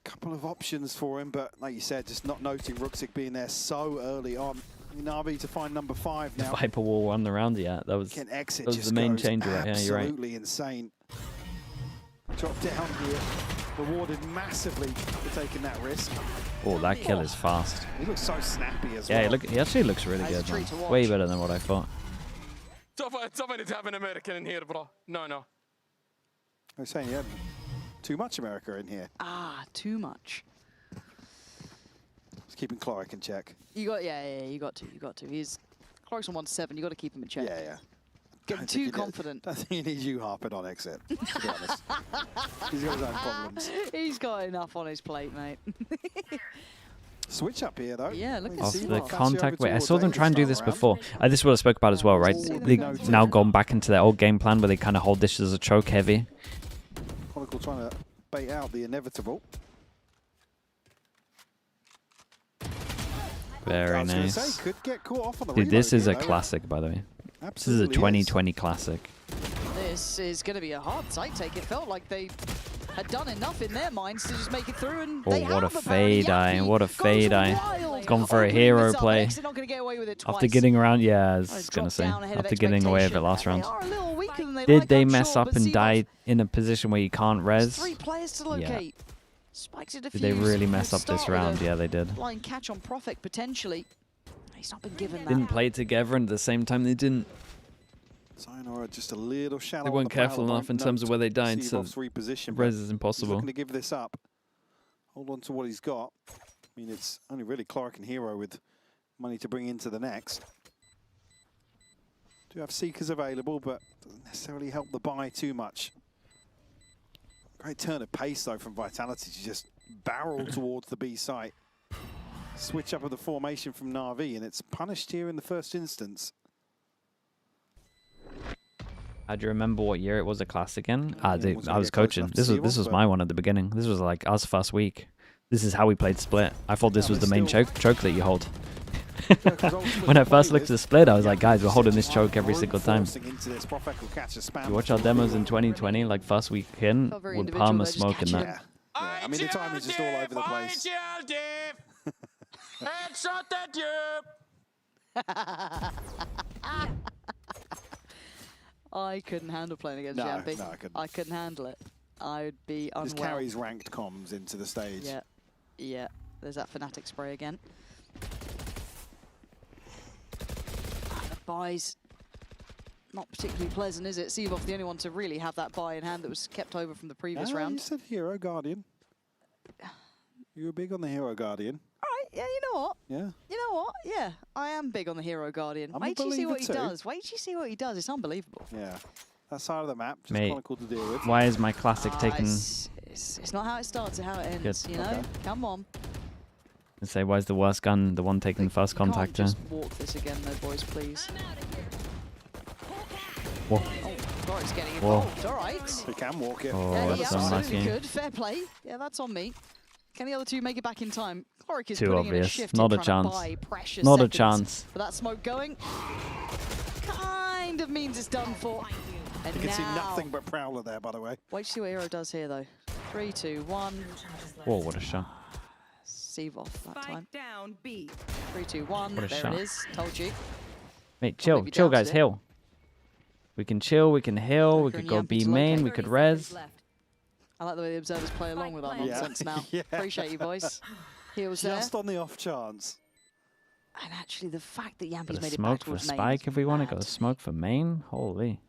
Couple of options for him, but like you said, just not noting Ruxic being there so early on. NAVI to find number 5 The now. Viper wall won the round, yeah. That was, Can Exit that was just the main goes changer, right? Yeah, you're right. absolutely insane. Drop down here, rewarded massively for taking that risk. Oh, that kill is fast. He looks so snappy as Yeah, well. he actually looks really good, man. Way better than what I thought. Somebody to have an American in here, bro. No. I was saying, yeah, too much America in here. Ah, too much. Just keeping Cloric in check. You got, yeah, you got to. He's Clark's on 1-7. You got to keep him in check. Yeah. Getting too confident. I think he needs you harping on Exit, to be honest. He's got his own problems. He's got enough on his plate, mate. Switch up here, though. Yeah, look at Off Sivov. the Pass you contact. over Wait, I towards saw them A try and do this this time before. This is what I spoke about as well, right? They've now gone back into their old game plan where they kind of hold this as a choke heavy. Chronicle trying to bait out the inevitable. Very I was gonna nice. say, could get caught off on the Dude, this reload is a here, though. classic, by the way. Absolutely This is a 2020 classic. This is going to be a hard side take. It felt like they had done enough in their minds to just make it through, and Oh, they what a have apparently. fade eye. Yampy What a goes fade eye. wild, Gone for a opening hero this up. play. Exit not going to get away with it twice. After getting around, yeah, I was Dropped going to say. down ahead of After getting away with it expectation. last round. They are a little weaker than they Did like, they I'm mess sure, up but and Sivov, die in a position where you can't res? 3 players to locate. Spikes it a Did they few. really mess up this Start with round? a Yeah, they did. Line catch on Profek potentially. He's not been given that. Didn't play together, and at the same time they didn't. Sayonara just a little shallow. They on weren't the prowl, careful won't enough in terms of note where they died, so Sivov's reposition, but res is he's impossible. looking to give this up. Hold on to what he's got. I mean, it's only really Clark and Hero with money to bring into the next. Do have Seekers available, but doesn't necessarily help the buy too much. Great turn of pace, though, from Vitality to just barrel towards the B site. Switch up of the formation from NAVI, and it's punished here in the first instance. How do you remember what year it was a classic in? I wasn't was gonna get close coaching. enough to This see was one, my but- one at the beginning. This was like us first week. This is how we played split. I thought this Yeah, was the but main still- choke that you hold. 'cause ultimately When I the first play looked with at the split, I was like, guys, we're holding this Sivov choke every brute single time. forcing into this. Profek will catch a spam. You watch our demos in 2020, like first week in, Felt very with individual, Palmer though, just smoking catching that. him. Yeah, I mean, the timing is just all over the place. Headshot at you! I couldn't handle playing against No, Yampy. no, I couldn't. I couldn't handle it. I'd be unwell. Just carries ranked comms into the stage. Yeah. There's that Fnatic spray again. The buy's not particularly pleasant, is it? Sivov, the only one to really have that buy in hand that was kept over from the previous You round. said Hero Guardian. You were big on the Hero Guardian. All right, yeah, you know what? Yeah. You know what? Yeah, I am big on the Hero Guardian. I'm a Wait till you see what believer he too. does. Wait till you see what he does. It's unbelievable. Yeah. That side of the map, just Mate, Chronicle to deal with. why is my classic taking... It's not how it starts, it's how it ends, Good. you know? Okay. Come on. And say, why is the worst gun the one taking the first Can't contact? just walk this again though, boys, please. Whoa. Oh, Florik's getting Whoa. involved. All right. They can walk it. Oh, Yeah, he that's absolutely unlucky. could. Fair play. Yeah, that's on me. Can the other two make it back in time? Florik is Too putting in a obvious. shift Not in a trying to chance. buy precious Not a seconds chance. for that smoke going. Kind of means it's done for. And You can see now- nothing but Prowler there, by the way. Wait to see what Hero does here, though. 3, 2, 1. Whoa, what a shot. Sivov that time. Down B. 3, 2, 1. What a There shot. it is. Told you. Mate, chill, Completely chill, doused guys, it. heal. We can chill, we can heal, we Joker could and go Yampy B to main, locate. we could res. I like the way the observers play along with our Yeah. nonsense now. Yeah. Appreciate you, boys. Heals there. Just on the off chance. And actually, the fact that Yampy's Got a made it back smoke for towards main spike is if we want to mad. go smoke for main. Holy.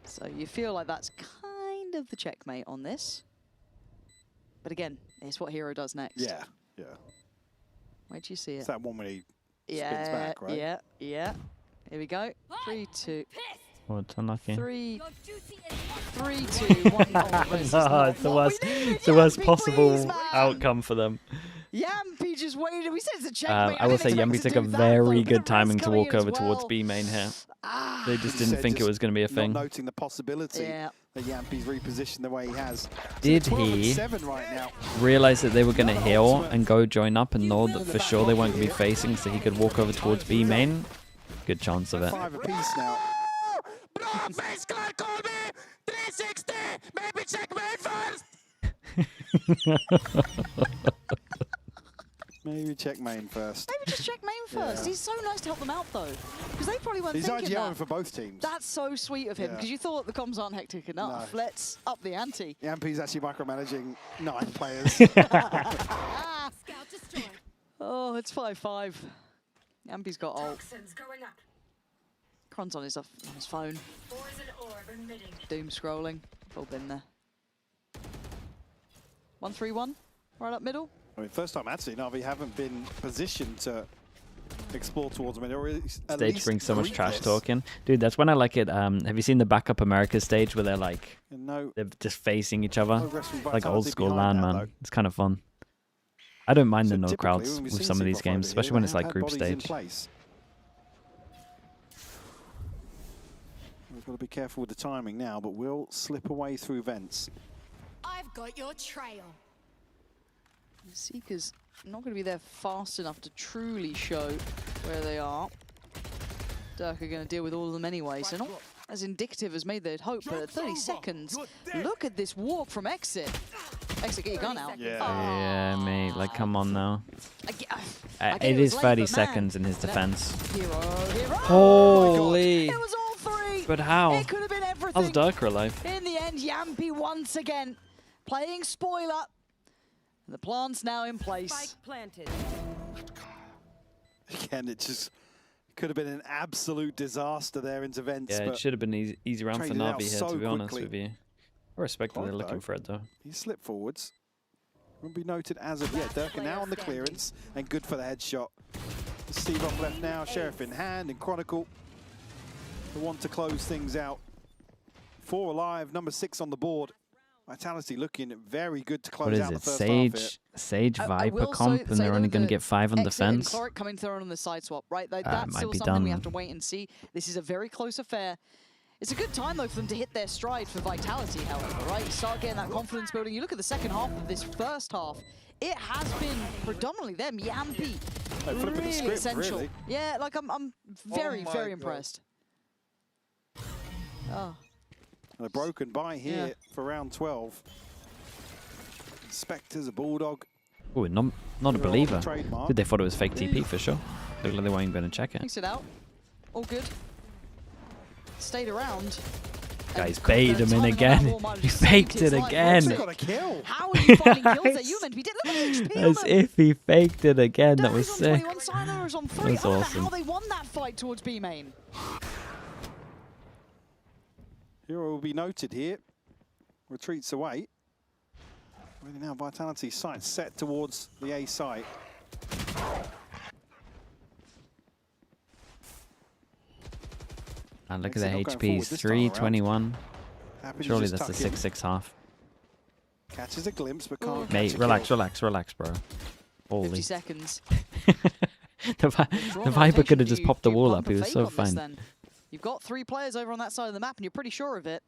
So you feel like that's kind of the checkmate on this. But again, it's what Hero does next. Yeah, yeah. Wait till you see it. It's that one when he yeah, spins back, right? Yeah. Here we go. 3, 2. Oh, it's unlucky. 3, 2, 1. Oh, this is not It's the what worst, we needed. it's the worst Yampy, possible please, man. outcome for them. Yampy just waited. We said it's a checkmate. I will say didn't Yampy expect took a to do that, very though. good Bit of timing risk to coming walk in as over towards well. B main here. They just He didn't said think it was going to be a not thing. noting the possibility that Yampy's repositioned the way he has. Did So 12 and he 7 right now. realize that they were going to heal and go join up and know that for sure they weren't going to be facing, so he could walk over towards B main? Good chance of it. 5 apiece now. Bro, face card, call me! 360! Maybe check main first! Maybe check main first. Maybe just check main first. Yeah. He's so nice to help them out, though. Because they probably weren't He's thinking IGLing that. for both teams. That's so sweet of him, Yeah. because you thought the comms aren't hectic enough. No. Let's up the ante. Yampy's actually micromanaging 9 players. Oh, it's 5-5. Yampy's got ult. Kron's on his phone. Doom scrolling. We've all been there. 1-3-1, right up middle. I mean, first time actually, Navi haven't been positioned to explore towards them. Stage brings so much trash talking. Dude, that's when I like it. Have you seen the Backup America stage where they're like, they're just facing each other? Like old school LAN, man. It's kind of fun. I don't mind the no crowds with some of these games, especially when it's like group stage. We've got to be careful with the timing now, but we'll slip away through vents. I've got your trail. The Seekers not going to be there fast enough to truly show where they are. Dirk are going to deal with all of them anyway, so not as indicative as maybe they'd hope, but at 30 seconds, look at this walk from Exit. Exit, get your gun out. Yeah, mate, like come on now. I get It is late, 30 but man, seconds in his defense. Hero. Holy! It was all 3! But how? It could have been everything. How's Dirk alive? In the end, Yampy once again playing spoiler. The plant's now in place. Spike planted. Again, it just could have been an absolute disaster there into vents. Yeah, it should have been an easy round for traded out Navi here, so to be honest quickly. with you. I respect that they're looking for it, though. He slipped forwards. Won't be noted as of yet. Dirk now on the clearance, and good for the headshot. Steve off left now, Sheriff in hand, and Chronicle who want to close things out. 4 alive, number 6 on the board. Vitality looking very good to close What is out it? the first half here. Sage I Viper will comp, and they're only going to get 5 on Exit and defense. Cloric coming through on the side swap, right? That's might still be something we done. have to wait and see. This is a very close affair. It's a good time, though, for them to hit their stride for Vitality, however, right? Start getting that confidence building. You look at the second half of this first half, it has been predominantly them, Yampy. Flipping the Really script, essential. really. Yeah, like I'm very, my very God. impressed. Oh. And a broken by here Yeah. for round 12. Spectre's a Bulldog. Oh, not a They're on believer. the trademark. Dude, they thought it was fake TP for sure. Looked like they weren't even going to check it. Makes it out. All good. Stayed around. Guys, baited him in again. He faked it again. How are you finding kills there? You meant to be dead. Look at the HP on As them. if he faked it again. That was sick. 21, Sino is on 3. That's I don't know awesome. how they won that fight towards B main. Hero will be noted here. Retreats away. Ready now, Vitality sight set towards the A site. And look at Exit the not going HPs, forward this time around. 321. Happy to Surely just that's a tuck in. 6-6 half. Catches a glimpse, but can't Mate, catch a relax, kill. relax, bro. 50 Holy. seconds. The Viper could have just popped the wall up. He was so fine. Then. You've got 3 players over on that side of the map, and you're pretty sure of it.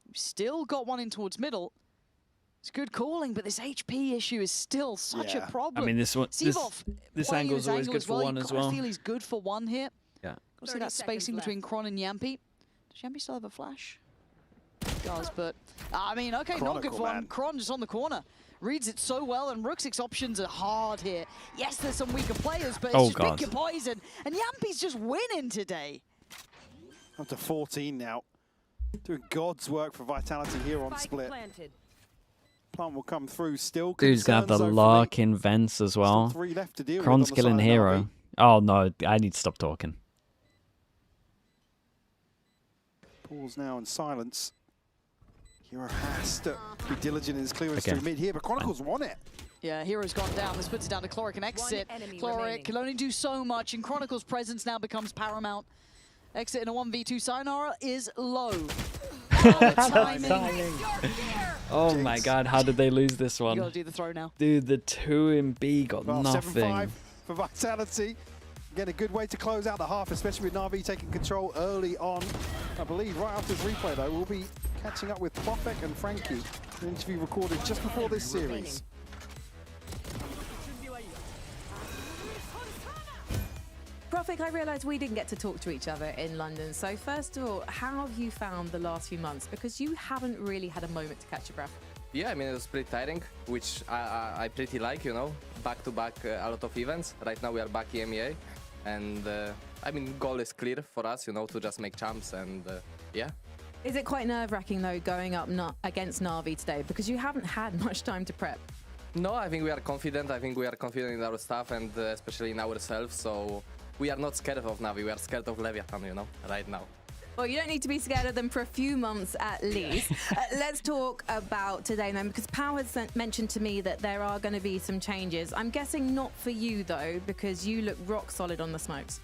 You've still got one in towards middle. It's good calling, but this HP issue is still such a problem. I mean, this one, Seavoff this playing angle's his always angle good as for well. one You've as got to well. feel he's good for one here. Yeah. Got to see that spacing between Kron and Yampy. Does Yampy still have a flash? Does, but I mean, okay, not good for one. Kron just on the corner. Reads it so well, and Rooksic's options are hard here. Yes, there's some weaker players, but it's just pick your poison. And Yampy's just winning today. Up to 14 now. Doing God's work for Vitality here on split. Plant will come through still. Dude's going to have the Concerns, though, for me. lark in vents as well. 3 left to deal with Kron's on the killing side of Hero. Navi. Oh, no, I need to stop talking. Pause now in silence. Hero has to be diligent in his clearance Okay. through mid here, but Chronicles won it. Yeah, Hero's gone down. This puts it down to Cloric and Exit. enemy Cloric remaining. can only do so much, and Chronicle's presence now becomes paramount. Exit in a 1v2. Sayonara is low. Timing. Oh my god, how did they lose this one? You gotta do the throw now. Dude, the 2 in B got nothing. 7-5 for Vitality. Again, a good way to close out the half, especially with NAVI taking control early on. I believe right after this replay, though, we'll be catching up with Profek and Frankie. An interview recorded just before this series. Profik, I realise we didn't get to talk to each other in London. So first of all, how have you found the last few months? Because you haven't really had a moment to catch your breath. Yeah, I mean, it was pretty tiring, which I pretty like, you know, back-to-back a lot of events. Right now we are back EMEA. And, I mean, goal is clear for us, you know, to just make champs and, yeah. Is it quite nerve-wracking, though, going up against NAVI today? Because you haven't had much time to prep. No, I think we are confident. I think we are confident in our stuff and especially in ourselves. So we are not scared of NAVI. We are scared of Leviathan, you know, right now. Well, you don't need to be scared of them for a few months at least. Let's talk about today then, because Pau has mentioned to me that there are going to be some changes. I'm guessing not for you, though, because you look rock solid on the smokes.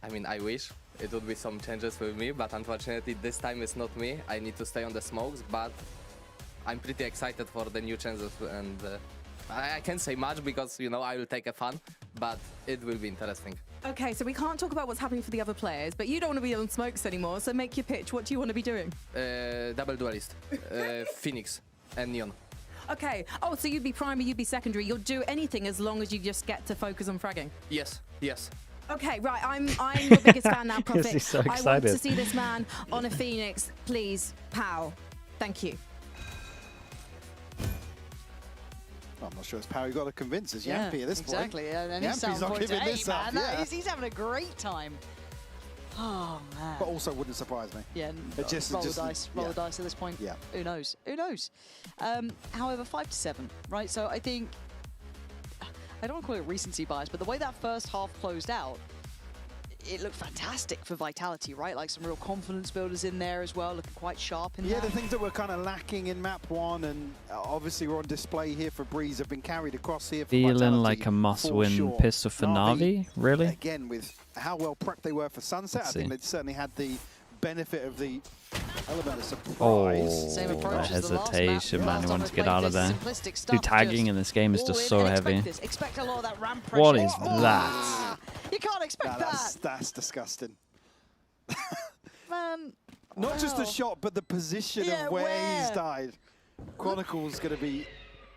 I mean, I wish it would be some changes with me, but unfortunately this time it's not me. I need to stay on the smokes, but I'm pretty excited for the new changes, and I can't say much because, you know, I will take a fun, but it will be interesting. Okay, so we can't talk about what's happening for the other players, but you don't want to be on smokes anymore, so make your pitch. What do you want to be doing? Double duelist, Phoenix and Neon. Okay. Oh, so you'd be primary, you'd be secondary. You'll do anything as long as you just get to focus on fragging. Yes, yes. Okay, right. I'm your biggest fan now, Profik. He's so I want excited. to see this man on a Phoenix. Please, Pau. Thank you. I'm not sure it's Pau. You've got to convince us. Yeah, Yampy at this exactly. point. And he's Yampy's not giving this up. Yeah. He's having a great time. Oh, man. But also wouldn't surprise me. Yeah, It just, roll just, the dice. Roll yeah. the dice at this point. Yeah. Who knows? Who knows? However, 5-7, right? So I think, I don't want to call it recency bias, but the way that first half closed out, it looked fantastic for Vitality, right? Like some real confidence builders in there as well, looking quite sharp in Yeah, that. the things that were kind of lacking in map 1 and obviously were on display here for Breeze have been carried across here for Feeling Vitality, like a must-win sure. pistol for Navi, really? Again, with how well prepped they were for Sunset, Let's I think see. they certainly had the benefit of the element of surprise. Oh, Same the approach as the last map. hesitation, man. He Last wanted time to get they out of played there. this simplistic Dude, stuff, tagging just in this game is all just in so and expect heavy. this. Expect a lot of that ramp pressure. What is Oh, that? You can't expect that. That's disgusting. Man. Not just the wow. shot, but the position Yeah, of where he's where? died. Chronicle's going to be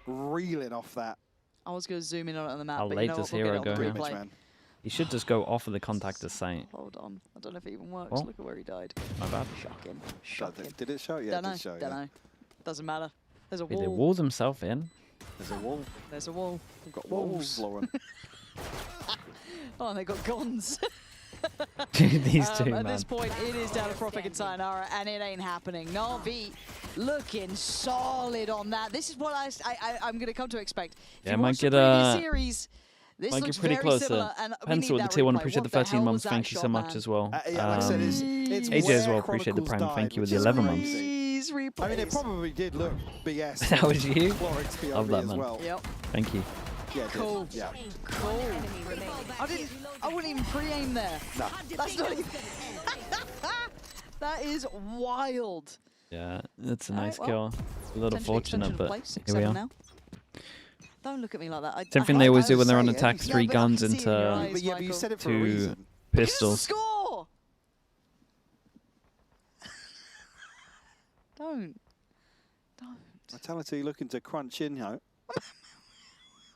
reeling off that. I was going to zoom in on it on the map, How but late you know does what, we'll Hero get it go on the here? replay. He should just go off of the contactor site. Hold on. I don't know if it even works. Oh. Look at where he died. My bad. Shocking. Shocking. Did it show? Yeah, Don't it know. did show. Don't yeah. know. Doesn't matter. There's a Wait, wall. they walled himself in. There's a wall. There's a wall. We've got Walls, walls. Lauren. Oh, and they got guns. These two, At man. this point, it is down to Profik and Sayonara, and it ain't happening. Na'Vi looking solid on that. This is what I'm going to come to expect. If Yeah, you might watch the get previous a- series, this Might looks get pretty very close similar, to and we Pencil need with the that tier 1. replay. Appreciate What the 13 hell months. was that Thank you so shot, much man? as well. Yeah, like I said, it's AJ as where well. Appreciate the Chronicles Prime. died, Thank you with which the is 11 months. Please replays. I mean, it probably did look BS. That was you? Florix POV Love that, as man. well. Yep. Thank you. Yeah, it did. Cool. Yeah. Cool. I wouldn't even pre-aim there. No. That's not even... That is wild. Yeah, that's a Alright, nice well, kill. A little potentially fortunate, extension of but play, here we 6-7 are. now. Don't look at me like that. Same thing I they hate always do how when they're on you attack. say it. 3 Yeah, but I guns can see it in your eyes, into But you said it for a 2 reason. pistols. Score! Don't. Vitality looking to crunch in,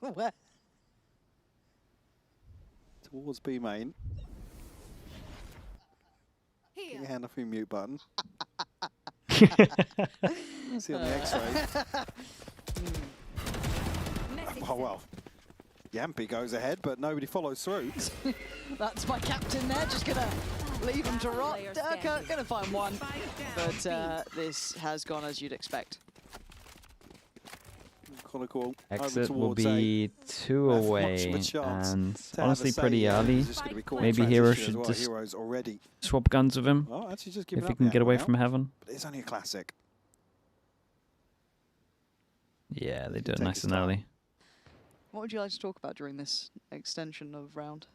Where? towards B main. Get your hand off your mute button. See on the X-ray. Oh well. Yampy goes ahead, but nobody follows through. That's my captain there, just gonna leave him to rot. Durka, gonna find one, but this has gone as you'd expect. Chronicle Exit over will towards be 2 much of a away, chance and to have a honestly say, pretty yeah, early. he's just gonna be caught in Maybe Hero transition as should well. just Hero's already. swap guns with him Oh, actually just giving if he up can the get away angle from now. heaven. But it's only a classic. Yeah, they do it Take nice his and time. early. What would you like to talk about during this extension of round?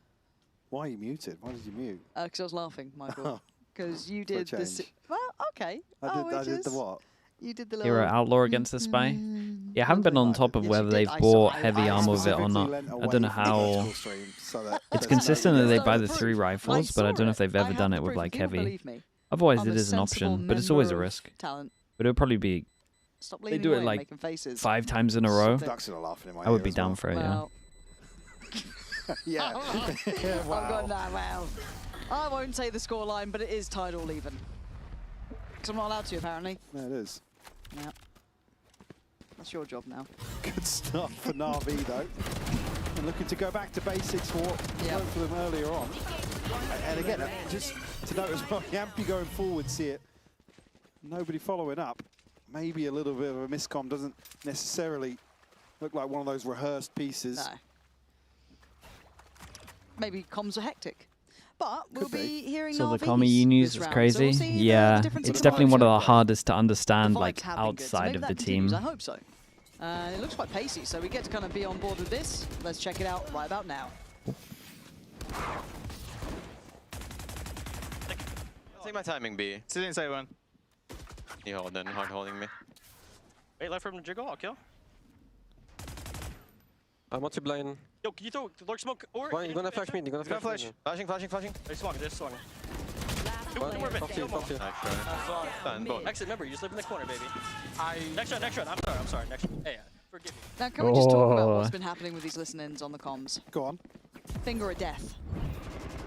Why are you muted? Why did you mute? Because I was laughing, Michael. Because you did the... Well, okay. I did the what? You did the little... Hero Outlaw against the Spy. Yeah, I haven't been on top of whether they've bought heavy armor with it or not. I don't know how... It's consistent that they buy the 3 rifles, but I don't know if they've ever done it with like heavy. Otherwise, it is an option, but it's always a risk. But it would probably be... They do it like 5 times in a row. I would be down for it, yeah. Yeah. I've got that. Well, I won't say the scoreline, but it is tied all even. Because I'm not allowed to, apparently. Yeah, it is. Yeah. That's your job now. Good stuff for NAVI, though. And looking to go back to basics for what worked for them earlier on. And again, just to note as well, Yampy going forwards here. Nobody following up. Maybe a little bit of a miscom. Doesn't necessarily look like one of those rehearsed pieces. No. Maybe comms are hectic. But we'll be hearing So the KARMINE news is crazy. So yeah, it's definitely one of the hardest to understand, like, outside of the team. I hope so. It looks quite pacey, so we get to kind of be on board with this. Let's check it out right about now. Take my timing, B. Still didn't say when. You hard holding me. Wait, left from the jiggle, I'll kill. I'm not blind. Yo, can you throw large smoke or... You're gonna flash me, you're gonna flash me. Flashing. They swung, they swung. Exit, remember, you just live in the corner, baby. Next round, I'm sorry, next round. Hey, forgive me. Now, can we just talk about what's been happening with these listen-ins on the comms? Go on. Finger of death.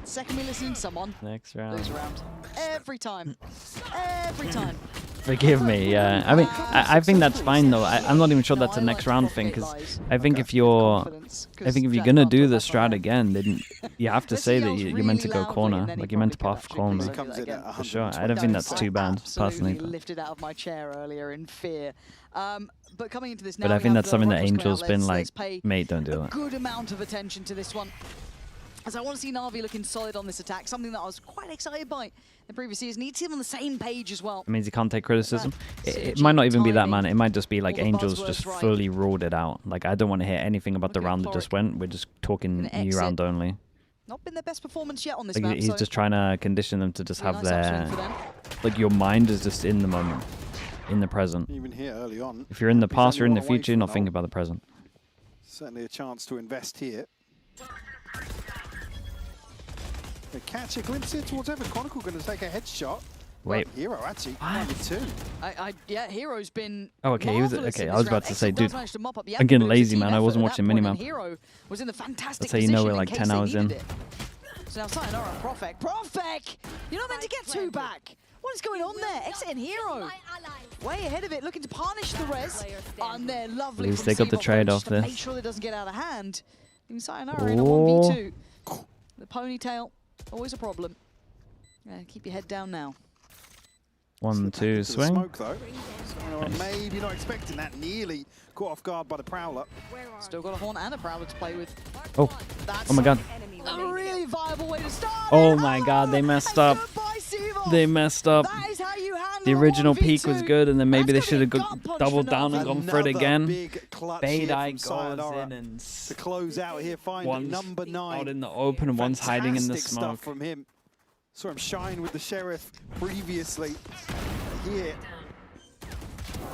Second we listen to someone, Next round. lose a round. Every time. Every time. Forgive me, yeah. I mean, I think that's fine though. I'm not even sure that's a next round thing, because I think if you're gonna do the strat again, then you have to say that you're meant to go corner, like you're meant to path corner. For sure. I don't think that's too bad, personally. Lifted out of my chair earlier in fear. But coming into this now, But I think that's something that Angel's been like, mate, don't do that. Good amount of attention to this one. As I want to see NAVI looking solid on this attack, something that I was quite excited by the previous season. Need to see him on the same page as well. It means he can't take criticism. It might not even be that, man. It might just be like Angel's just fully ruled it out. Like, I don't want to hear anything about the round that just went. We're just talking new round only. Not been their best performance yet on this Like, map. he's just trying to condition them to just have their... them. Like, your mind is just in the moment, in the present. Even here early on. If you're in the past or in the future, you're not thinking about the present. Certainly a chance to invest here. They catch a glimpse here towards Evan. Chronicle going to take a headshot. Wait. Hero actually with 2. Yeah, Hero's been. Oh, okay. He was okay. I was about to say, dude, managed to mop up the I'm getting Evan lazy, team man. I effort wasn't at watching that point, minimap. and Hero was in the fantastic That's how you know we're position like in 10 case they hours in. needed it. So now Sayonara, Profek! You're not meant to get 2 back. What is going on there? Exiting Hero. Way ahead of it, looking to punish the res. And they're lovely. Please take up the trade off to this. make sure it doesn't get out of hand. Even Sayonara in a 1v2. The ponytail, always a problem. Yeah, keep your head down now. 1, 2, swing. Smoke, though. Nice. Maybe not expecting that. Nearly caught off guard by the Prowler. Still got a Horn and a Prowler to play with. Oh, oh my god. A really viable way to start. Oh my god, they messed up. They messed up. The original peak was good, and then maybe they should have doubled down and gone for it again. Baydi goes in and to close out here, find number 9 out in the open, and one's hiding in the smoke. Stuff from him. Saw him shine with the Sheriff previously. Here,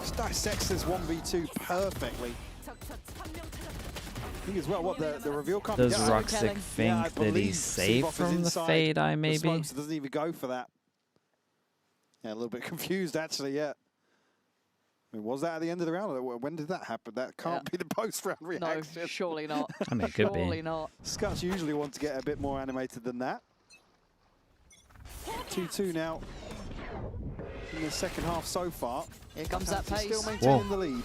just dissects this 1v2 perfectly. I think as well what the reveal comes. Does Roxic think that he's safe from the Baydi, maybe? The doesn't even go for that. Yeah, a little bit confused actually, yeah. I mean, was that at the end of the round? When did that happen? That can't be the post-round reaction. No, surely not. I mean, it could be. Surely not. Scuts usually want to get a bit more animated than that. 2-2 now in the second half so far. Here comes that pace. Still maintaining the lead.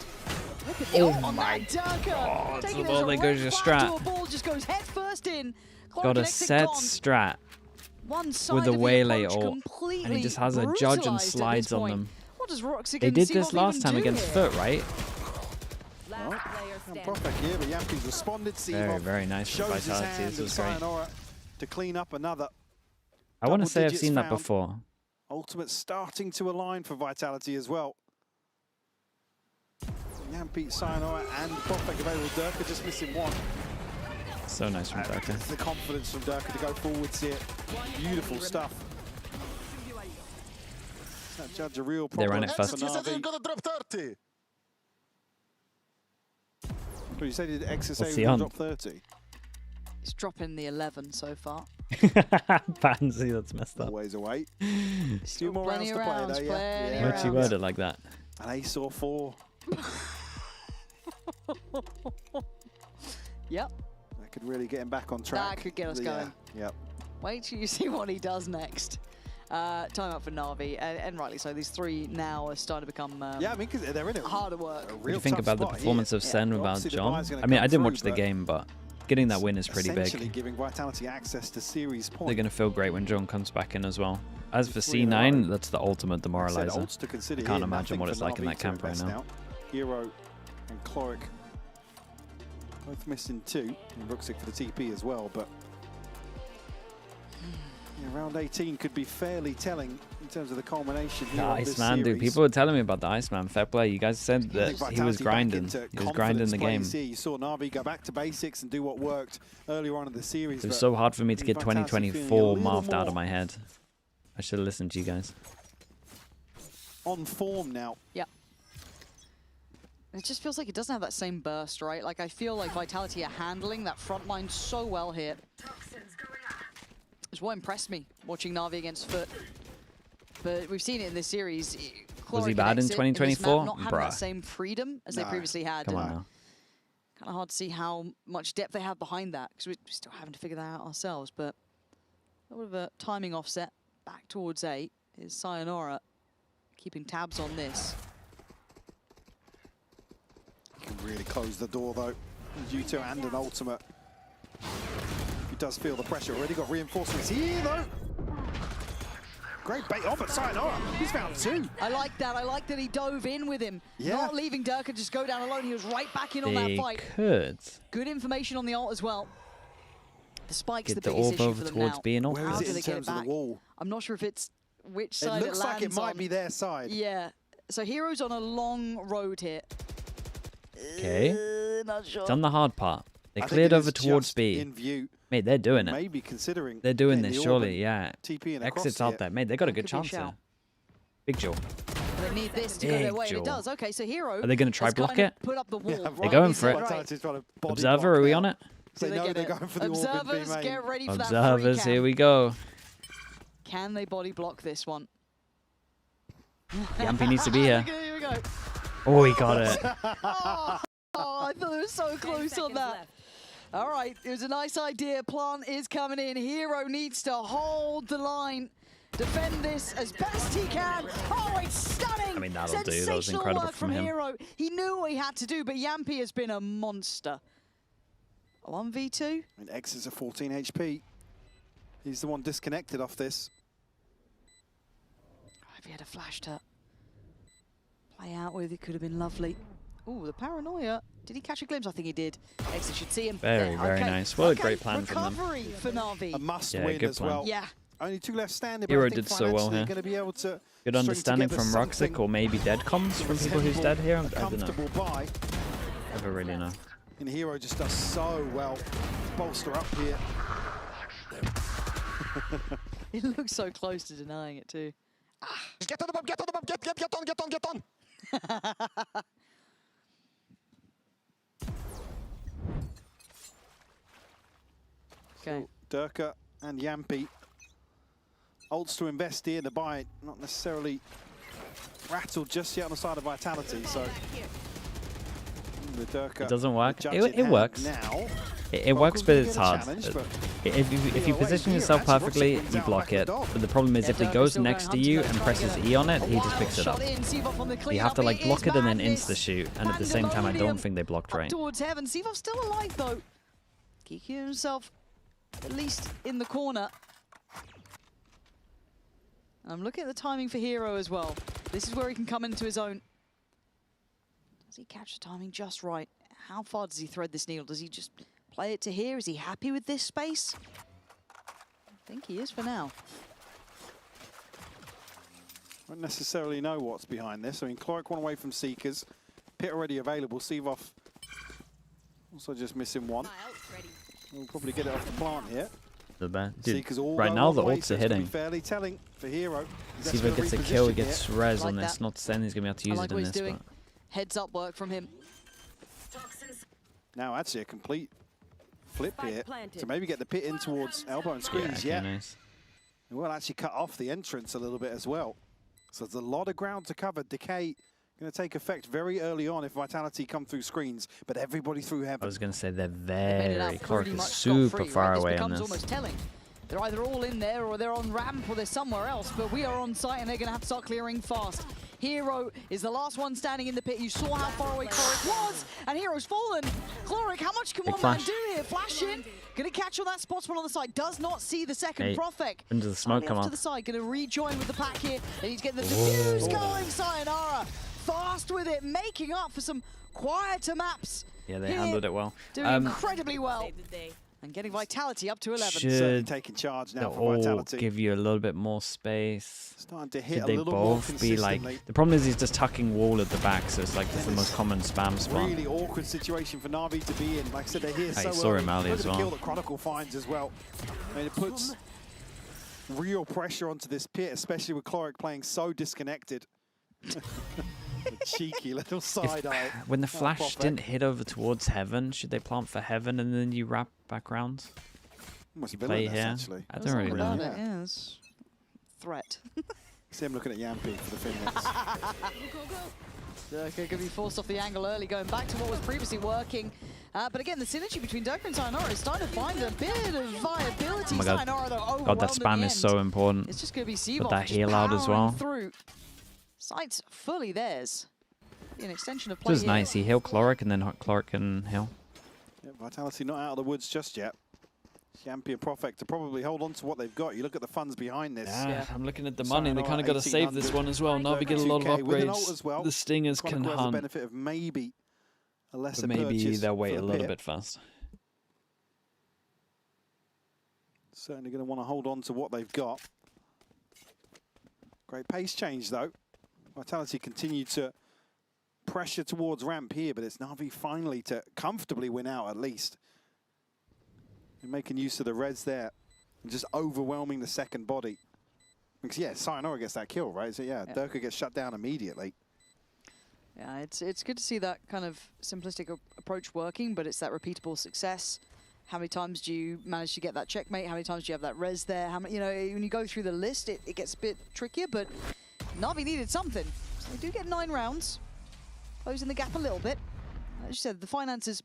Oh my god. The ball that goes to strat. Ball just goes head first in. Got a set strat with a waylay ult, and he just has a judge and slides on them. What does Roxic They did this last time against Foot, right? Well, Profek here, but Yampy's responded. Very nice for Vitality. This was great. To clean up another. I want to say I've seen that before. Ultimate starting to align for Vitality as well. Yampy, Sayonara, and Profek available. Durka just missing one. So nice from Durka. The confidence from Durka to go forwards here. Beautiful stuff. That judge a real problem. They ran it fast. He said he's gonna drop 30. Well, you said XSA What's was he gonna on? drop 30. He's dropping the 11 so far. Pansy, that's messed up. Always away. Still Few more rounds to play though, yeah. Why'd you word it like that? An ace or 4. Yep. That could really get him back on track. That could get us going. Yep. Wait till you see what he does next. Time out for Navi, and rightly so. These three now are starting to become yeah, I mean, because they're in it. harder work. What do you think about the performance of Sen without John? I mean, I didn't watch the game, but getting that win is pretty essentially big. giving Vitality access to series points. They're going to feel great when John comes back in as well. As for C9, that's the ultimate demoralizer. I can't imagine what it's like in that camp right now. Hero and Cloric both missing 2. And Ruxic for the TP as well, but yeah, round 18 could be fairly telling in terms of the culmination here. The of this Iceman, dude. series. People were telling me about the Iceman. Fair play. You guys said that he was grinding. He was grinding the game. Here. You saw Navi go back to basics and do what worked earlier on in the series. It was so hard for me to get Vitality 2024 feeling a little marved out of more my head. I should have listened to you guys. on form now. Yeah. It just feels like it doesn't have that same burst, right? Like, I feel like Vitality are handling that front line so well here. It's what impressed me, watching Navi against Foot. But we've seen it in this series. Was he bad in 2024? Not having that same freedom as they previously had. Come on now. Kind of hard to see how much depth they have behind that, because we're still having to figure that out ourselves. But a little bit of a timing offset back towards 8 is Sayonara keeping tabs on this. Can really close the door though. U2 and an ultimate. He does feel the pressure. Already got reinforcements here though. Great bait off at Sayonara. He's found 2. I like that. I like that he dove in with him. Yeah. Not leaving Durka just go down alone. He was right back in on that fight. Could. Good information on the ult as well. The spike's Get the the biggest orb issue over for them towards now. B and ult. Where is it in terms of the wall? I'm not sure if it's which It side looks like it lands might on. be their side. Yeah. So Hero's on a long road here. Okay. Not sure. It's on the hard part. They I think cleared it over is towards just B. in view. Mate, they're doing it. Maybe considering They're doing getting this, the surely, orb yeah. and TP and across Exits out here. there. Mate, they got a That good could be a chance shout. there. Big jaw. They need this to go their Big way, and it jaw. does. Okay, so Hero. Are they going to try has block kinda it? Put up the wall. They're going for it. Vitality's trying to body Observer, block are we now. on it? They Do know get they're it? going for the orb in B Observers, main. get ready for that free Observers, cam. here we go. Can they body block this one? Yampy needs to be here. Here we go. Oh, he got it. Oh, I thought it was so close on that. All right, it was a nice idea. Plant is coming in. Hero needs to hold the line. Defend this as best he can. Oh, it's stunning. I mean, that'll do. That was Sensational incredible work from him. Hero. He knew what he had to do, but Yampy has been a monster. 1v2. And X is a 14 HP. He's the one disconnected off this. If he had a flash to play out with, it could have been lovely. Ooh, the paranoia. Did he catch a glimpse? I think he did. Exit should see him. Very, There, very okay. nice. What a Okay, great plan from them. recovery for Navi. A must Yeah, win good as plan. well. Yeah. Only 2 left standing. Hero but I think did so well financially here. Going to be able to Good string understanding together from Ruxic, something or maybe dead comms from people who's dead here. I don't know. comfortable buy. Never really know. And Hero just does so well to bolster up here. He looks so close to denying it too. Just get on the bomb, get on the bomb, get on. Okay. Durka and Yampy. Ults to invest here. The buy not necessarily rattled just yet on the side of Vitality. So the Durka. It doesn't work. the judge It in hand works. Now. It works, but it's hard. Challenge, but If you position yourself perfectly, you block it. But the problem is if he goes next to you and presses E on it, he just picks it up. You have to like block it and then insta-shoot. And at the same time, I don't think they blocked right. Towards heaven. Sivov's still alive though. Keeping himself at least in the corner. I'm looking at the timing for Hero as well. This is where he can come into his own. Does he catch the timing just right? How far does he thread this needle? Does he just play it to here? Is he happy with this space? I think he is for now. Won't necessarily know what's behind this. I mean, Cloric one away from Seekers. Pit already available. Sivov also just missing one. We'll probably get it off the plant here. The bad. See, Dude, 'cause all right go now one the way, ults so are it's gonna be hitting. fairly telling for Hero. See if he gets a kill, he gets res on Like this. that. Not saying he's going to be able to use I like it what in he's this, doing. but Heads up work from him. Now actually a complete flip here to maybe get the pit in towards elbow and screens. okay, nice. And we'll actually cut off the entrance a little bit as well. So there's a lot of ground to cover. Decay going to take effect very early on if Vitality come through screens, but everybody through I heaven. was going to say they're Made it out very, pretty Clark is much super scot-free, far right? away This on becomes this. almost telling. They're either all in there or they're on ramp or they're somewhere else, but we are on site and they're going to have to start clearing fast. Hero is the last one standing in the pit. You saw how far away Cloric was, and Hero's fallen. Cloric, how much can Big one man flash. do here? Flash in, going to catch on that spot on the side. Does not see the second Hey, Profek. into the smoke, come off to on. the side, going to rejoin with the pack here. They need to get the defuse Whoa. going. Sayonara, fast with it, making up for some quieter maps. Yeah, they here, handled it well. Doing incredibly well. And getting Vitality up to 11. Should taking charge now they for all Vitality. give you a little bit more space? Starting to hit Should a they little more both be like... consistently. The problem is he's just tucking wall at the back, so it's like that's the most common spam spot. Really awkward situation for Na'Vi to be in. Like I said, they're here I so saw early. him early Look as at the kill well. that Chronicle finds as well. I mean, it puts real pressure onto this pit, especially with Cloric playing so disconnected. A cheeky little side eye. When the Oh, flash Profek. didn't hit over towards heaven, should they plant for heaven and then you wrap back round? Almost You play villainous, here? actually. I don't really know. Yeah, it's threat. See him looking at Yampi for the Finlands. Durka going to be forced off the angle early, going back to what was previously working. But again, the synergy between Durka and Sayonara is starting to find a bit of viability. Oh my god. Sayonara, though, God, that overwhelmed at spam the is end. so important. It's just going to be Put Seabolt that just heal out as powering well. through. Sight's fully theirs. Be an extension of This play is here. nice. He healed Cloric and then Cloric can heal. Yeah, Vitality not out of the woods just yet. Yampi and Profek to probably hold on to what they've got. You look at the funds behind this. Yeah, I'm looking at the money. They Sayonara, kind of got to save this 1800. one as well. Na'Vi get a lot of 2K with an ult upgrades. as well. The Stingers can Chronicle has the hunt. benefit of maybe a lesser But maybe purchase they'll for wait the a little pit. bit fast. Certainly going to want to hold on to what they've got. Great pace change, though. Vitality continue to pressure towards ramp here, but it's Na'Vi finally to comfortably win out at least. And making use of the res there and just overwhelming the second body. Because, yeah, Sayonara gets that kill, right? So, yeah, Durka gets shut down immediately. Yeah, it's good to see that kind of simplistic approach working, but it's that repeatable success. How many times do you manage to get that checkmate? How many times do you have that res there? How many, you know, when you go through the list, it gets a bit trickier, but Na'Vi needed something. So they do get 9 rounds, closing the gap a little bit. As you said, the finances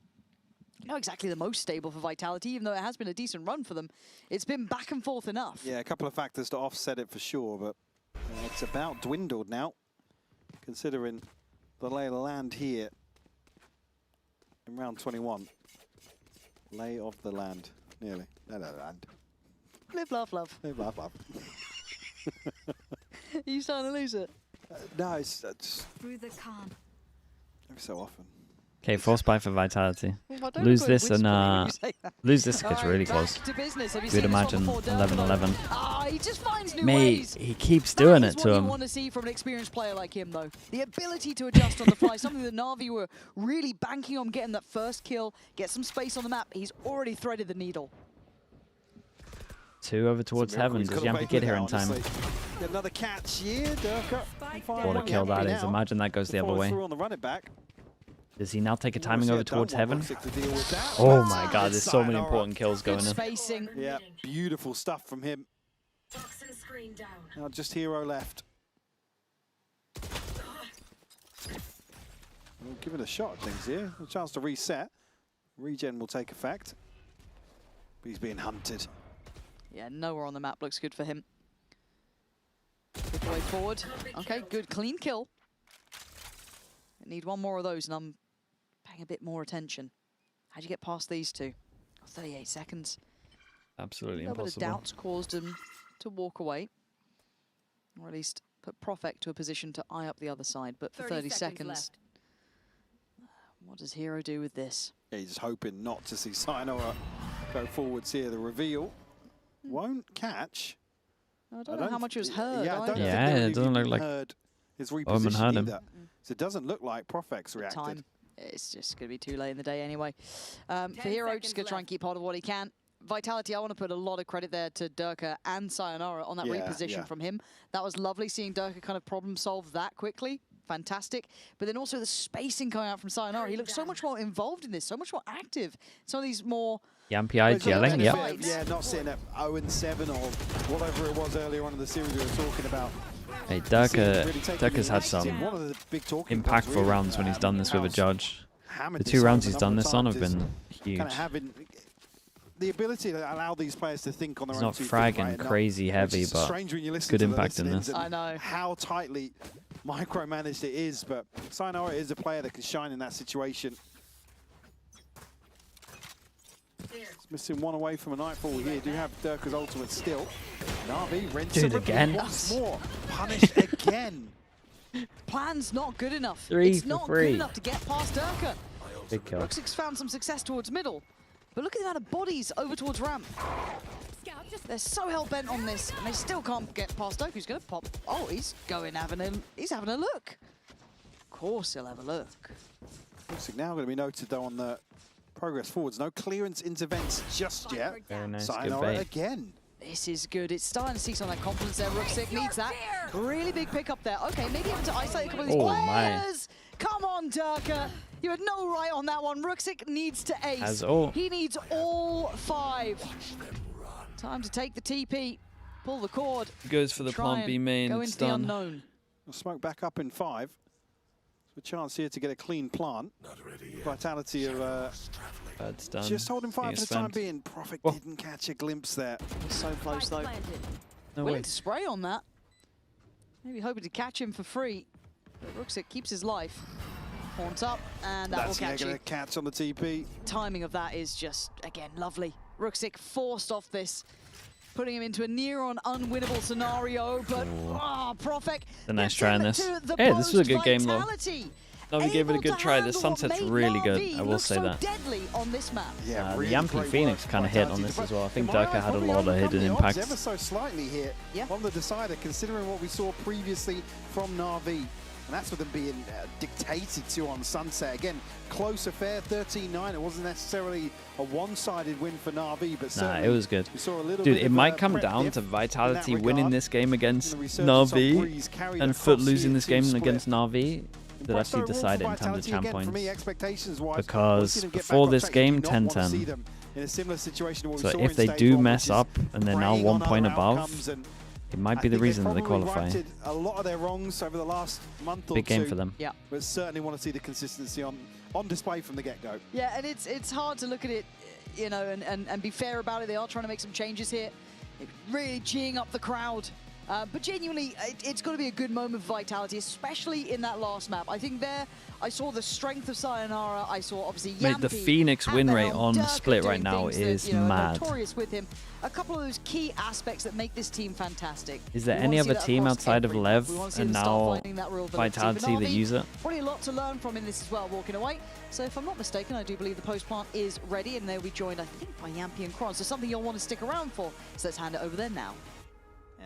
not exactly the most stable for Vitality, even though it has been a decent run for them. It's been back and forth enough. Yeah, a couple of factors to offset it for sure, but it's about dwindled now, considering the lay of the land here in round 21. Lay of the land, nearly. No, land. Live, laugh, love. Live, laugh, love. Are you starting to lose it? No, it's just Through the calm. every so often. Okay, force buy for Vitality. Well, I don't Lose look this like and whispering when you say that. lose this All gets right, really back close. to business. Have you You'd seen this one imagine before, 11-11. Ah, he just finds new Mate, ways. he keeps That doing is it to what him. you want to see from an experienced player like him, though. The ability to adjust on the fly, something that Na'Vi were really banking on getting that first kill, get some space on the map. He's already threaded the needle. 2 over towards heaven. Does Yampi get here in time? Get another catch here, Durka. What a kill that is. Imagine that goes the other way. Through on the run it back. Does he now take a timing Yeah, over don't towards want heaven? Roxic to deal with that. Oh my god, there's so many Sayonara. important kills going in. Spacing. Yeah, beautiful stuff from him. Toxin screen down. Now just Hero left. We'll give it a shot at things here. A chance to reset. Regen will take effect. But he's being hunted. Yeah, nowhere on the map looks good for him. Good way forward. Okay, good clean kill. I need one more of those, and I'm paying a bit more attention. How'd you get past these two? 38 seconds. Absolutely A little bit of impossible. doubts caused him to walk away. Or at least put Profek to a position to eye up the other side. But for 30 seconds, what does Hero do with this? Yeah, he's just hoping not to see Sayonara go forwards here. The reveal won't catch. I don't know how much it was heard. Yeah, I don't either. think Yeah, they it doesn't look like heard his Omen reposition heard him. either. So it doesn't look like Profek's reacted. Time. it's just going to be too late in the day anyway. For Hero, just going to try and keep hold of what he can. Vitality, I want to put a lot of credit there to Durka and Sayonara on that reposition from him. That was lovely seeing Durka kind of problem solve that quickly. Fantastic. But then also the spacing coming out from Sayonara. He looks so much more involved in this, so much more active. Some of these more... Yampy eyes yelling, yep. Yeah, not sitting at 0-7 or whatever it was earlier on in the series we were talking about. Hey, Durka's had some impactful rounds when he's done this with a judge. The 2 rounds he's done this on have been huge. Kind of having the ability to allow these players to think on their He's own. not fragging crazy heavy, but good impact in this. I know. How tightly micromanaged it is, but Sayonara is a player that can shine in that situation. It's missing one away from a nightfall here. Do have Durka's ultimate still. NAVI rinse it again. Once more. Punished again. Plan's not good enough. 3 it's for not 3. good enough to get past Durka. Big kill. Ruxik's found some success towards middle. But look at the amount of bodies over towards ramp. They're so hell-bent on this, and they still can't get past Durka. He's going to pop. Oh, he's having a look. Of course he'll have a look. Ruxik now going to be noted, though, on the progress forwards. No clearance into vents just yet. Very nice, Sayonara good bait. again. This is good. It's starting to see some of that confidence there. Ruxik needs that. Really big pick up there. Okay, maybe able to isolate a couple of these players. Come on, Durka. You had no right on that one. Ruxik needs to ace. He needs all 5. Time to take the TP. Pull the cord. Goes for the plant B main. Go It's into the done. unknown. We'll smoke back up in 5. So a chance here to get a clean plant. Vitality of It's done. just holding fire for the time spent. being. Prophet didn't catch a glimpse there. He's so close though. No Willing way. to spray on that. Maybe hoping to catch him for free. But Ruxik keeps his life. Haunts up, and that will catch you. That's catch on the TP. Timing of that is just, again, lovely. Ruxik forced off this, putting him into a near-on unwinnable scenario, but Profek. A nice try on this. Hey, this was a good game, though. No, we gave it a good try. The sunset's really good. I will say that. Deadly on this map. Yeah, the Yampy Phoenix kind of hit on this as well. I think Durka had a lot of hidden impacts. Ever so slightly here on the decider, considering what we saw previously from NAVI. And that's with them being dictated to on Sunset. Again, close affair, 13-9. It wasn't necessarily a one-sided win for NAVI, but certainly it was good. we saw a little Dude, bit it of might come prep down diff to Vitality in that winning regard. this game against And the resurgence on NAVI Breeze carried and across Foot here losing this to game split. against NAVI that actually Impressive decide it rule in for terms of Vitality champ again, for me, points. expectations-wise, Because once you get back before on this track, you game, do not want to 10-10. see them in a similar situation to what we So saw if in they stage do one, mess which is up and they're now preying 1 on point other above, outcomes, and it might I be the think reason that they've they probably qualify. righted a lot of their wrongs over the last month or Big game two, for them. Yeah. but certainly want to see the consistency on display from the get-go. Yeah, and it's hard to look at it, you know, and be fair about it. They are trying to make some changes here. They're really geeing up the crowd. But genuinely, it's got to be a good moment for Vitality, especially in that last map. I think there, I saw the strength of Sayonara. I saw obviously Yampy. Mate, the Phoenix win rate on Durka split right doing now things is that, you know, are mad. notorious with him. A couple of those key aspects that make this team fantastic. Is there We any wanna see other that team across outside of every Lev map. We wanna see and them start now finding that real validity. Vitality But that Navi, use it? Probably a lot to learn from in this as well, walking away. So if I'm not mistaken, I do believe the post plant is ready, and they'll be joined, I think, by Yampy and Kron. So something you'll want to stick around for. So let's hand it over there now.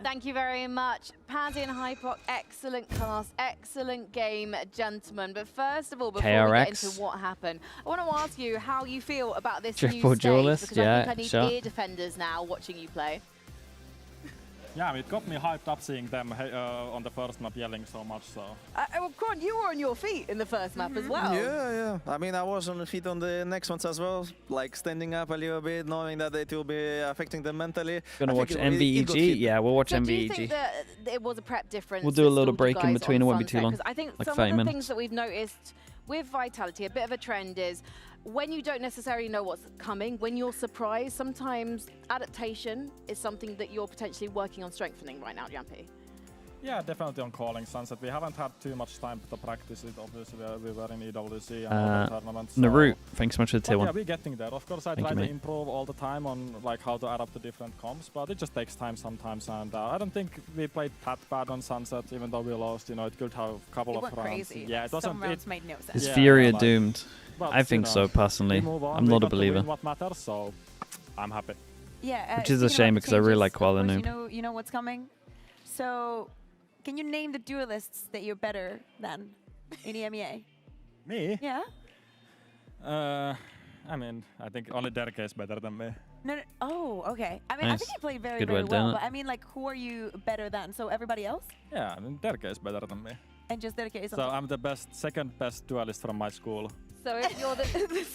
Thank you very much. Pansy and Hypoc, excellent cast, excellent game, gentlemen. But first of all, before we get into what happened, I want to ask you how you feel about this Triple new stage, duelist, because yeah, I think I need sure. ear defenders now watching you play. Yeah, it got me hyped up seeing them on the first map yelling so much. So. Well, Kron, you were on your feet in the first map as well. Yeah. I mean, I was on the feet on the next ones as well, like standing up a little bit, knowing that it will be affecting them mentally. Gonna watch MVEG? Yeah, we'll watch So MVEG. do you think that it was a prep difference? We'll do a that little stalled break you in guys between, on it won't be too Sunset? long, 'Cause I think like some 30 of the minutes. things that we've noticed with Vitality, a bit of a trend is when you don't necessarily know what's coming, when you're surprised, sometimes adaptation is something that you're potentially working on strengthening right now, Yampy. Yeah, definitely on calling Sunset. We haven't had too much time to practice it. Obviously, we were in EWC and other tournaments. Narut, thanks so much for the tier Yeah, 1. we're getting there. Of course, I Thank try you, to mate. improve all the time on like how to adapt to different comps, but it just takes time sometimes. And I don't think we played that bad on Sunset, even though we lost. You know, it could have a couple of rounds. Crazy. Yeah, it wasn't. Some rounds made no sense. Is Yeah, Furia like- doomed? but, I think you so, know, personally. we move on, I'm we not a got to win believer. what matters, so I'm happy. Yeah, Which is a speaking shame about because I really changes, like of course, Kuala you know what's coming. So, can you name the duelists that you're better than in EMEA? Me? Yeah. I mean, I think only Derke is better than me. No. Oh, okay. I mean, I Nice. think you played very, Good very way of well. doing But it. I mean, like, who are you better than? So everybody else? Yeah, I mean, Derke is better than me. And just Derke is on So top. I'm the second best duelist from my school. So if you're the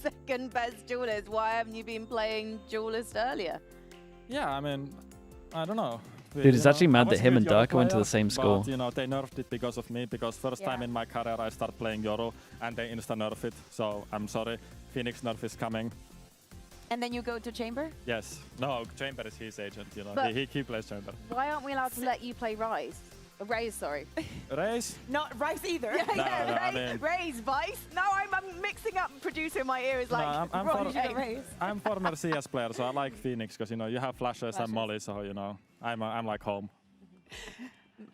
second best duelist, why haven't you been playing duelist earlier? Yeah, I mean, I don't know. Dude, it's actually mad that him and Yoru Dirk went to the player, same school. But, you know, they nerfed it because of me, because first time in my career I start playing Yoru, and they insta-nerf it, so I'm sorry. Phoenix nerf is coming. And then you go to Chamber? Yes. No, Chamber is his agent, you know. But- He plays Chamber. Why aren't we allowed to let you play Rise? Raze, sorry. Raze? Not Rice either. No, I mean- Raise, Vice. No, I'm mixing up. Producer in my ear is like, No, bro, you should have Raise. I'm former CS player, so I like Phoenix, because, you know, you have flashes and molly, so, you know, I'm like home.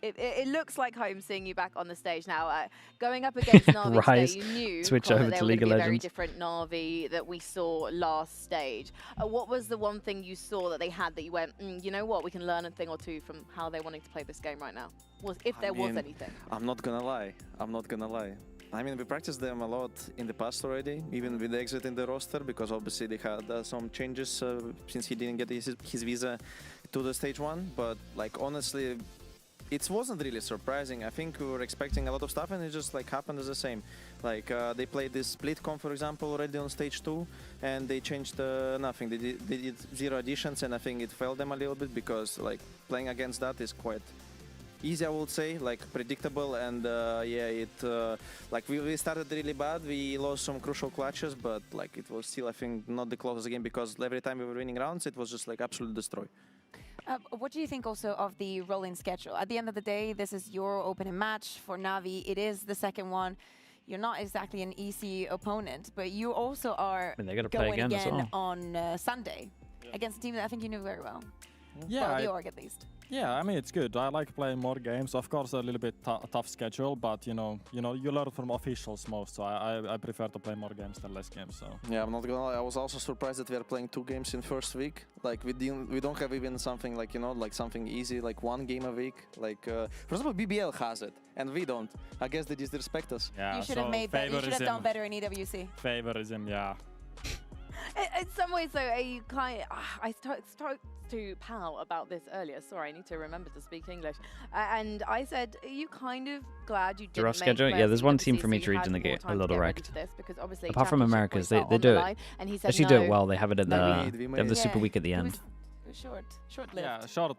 It looks like home seeing you back on the stage now. Going up against Navi Rise. today, you knew Switch Connor, over they to were League gonna of be a very Legends. different Navi that we saw last stage. What was the one thing you saw that they had that you went, you know what, we can learn a thing or two from how they're wanting to play this game right now? If there was anything. I'm not gonna lie. I mean, we practiced them a lot in the past already, even with the exit in the roster, because obviously they had some changes since he didn't get his visa to the stage 1. But like honestly, it wasn't really surprising. I think we were expecting a lot of stuff, and it just like happened as the same. Like they played this split comp, for example, already on stage 2, and they changed nothing. They did 0 additions, and I think it failed them a little bit because like playing against that is quite easy, I would say, like predictable. And like we started really bad. We lost some crucial clutches, but like it was still, I think, not the closest game, because every time we were winning rounds, it was just like absolute destroy. What do you think also of the rolling schedule? At the end of the day, this is your opening match for Navi. It is the second one. You're not exactly an easy opponent, but you also are I mean, they gotta play going again as well. on Sunday against a team that I think you knew very well. Yeah, Well, the org at least. Yeah, I mean, it's good. I like playing more games. Of course, a little bit tough schedule, but you know, you learn from officials most. So I prefer to play more games than less games. So Yeah, I'm not gonna lie. I was also surprised that we are playing 2 games in first week. Like we don't have even something like, you know, like something easy, like 1 game a week. Like for example, BBL has it, and we don't. I guess they disrespect us. yeah, You should so have made that. You should have done favoritism- better in EWC. Favoritism, yeah. In some ways, though, are you kind of, I spoke to Pal about this earlier. Sorry, I need to remember to speak English. And I said, are you kind of glad you The didn't rough make schedule? Yeah, players there's in one WC team from so each you region had that more get a time to little ready wrecked. for this? Because obviously Apart from championship Americas, points are they on do the it. line, and he said Actually no. do it well. They have it at we they have the Super made- Week at the It end. was short-lived. Yeah, short.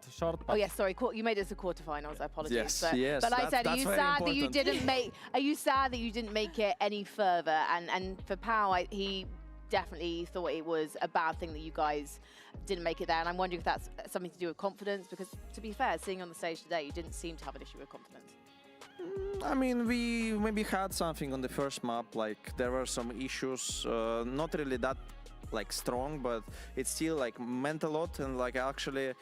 Oh yes, sorry. You made it to quarterfinals. I apologize. Yes, but, yes, but I said, are that's you very sad that you important. didn't make? Are you sad that you didn't make it any further? And for Pau, he definitely thought it was a bad thing that you guys didn't make it there. And I'm wondering if that's something to do with confidence. Because to be fair, seeing on the stage today, you didn't seem to have an issue with confidence. I mean, we maybe had something on the first map. Like there were some issues, not really that like strong, but it still like meant a lot, and like actually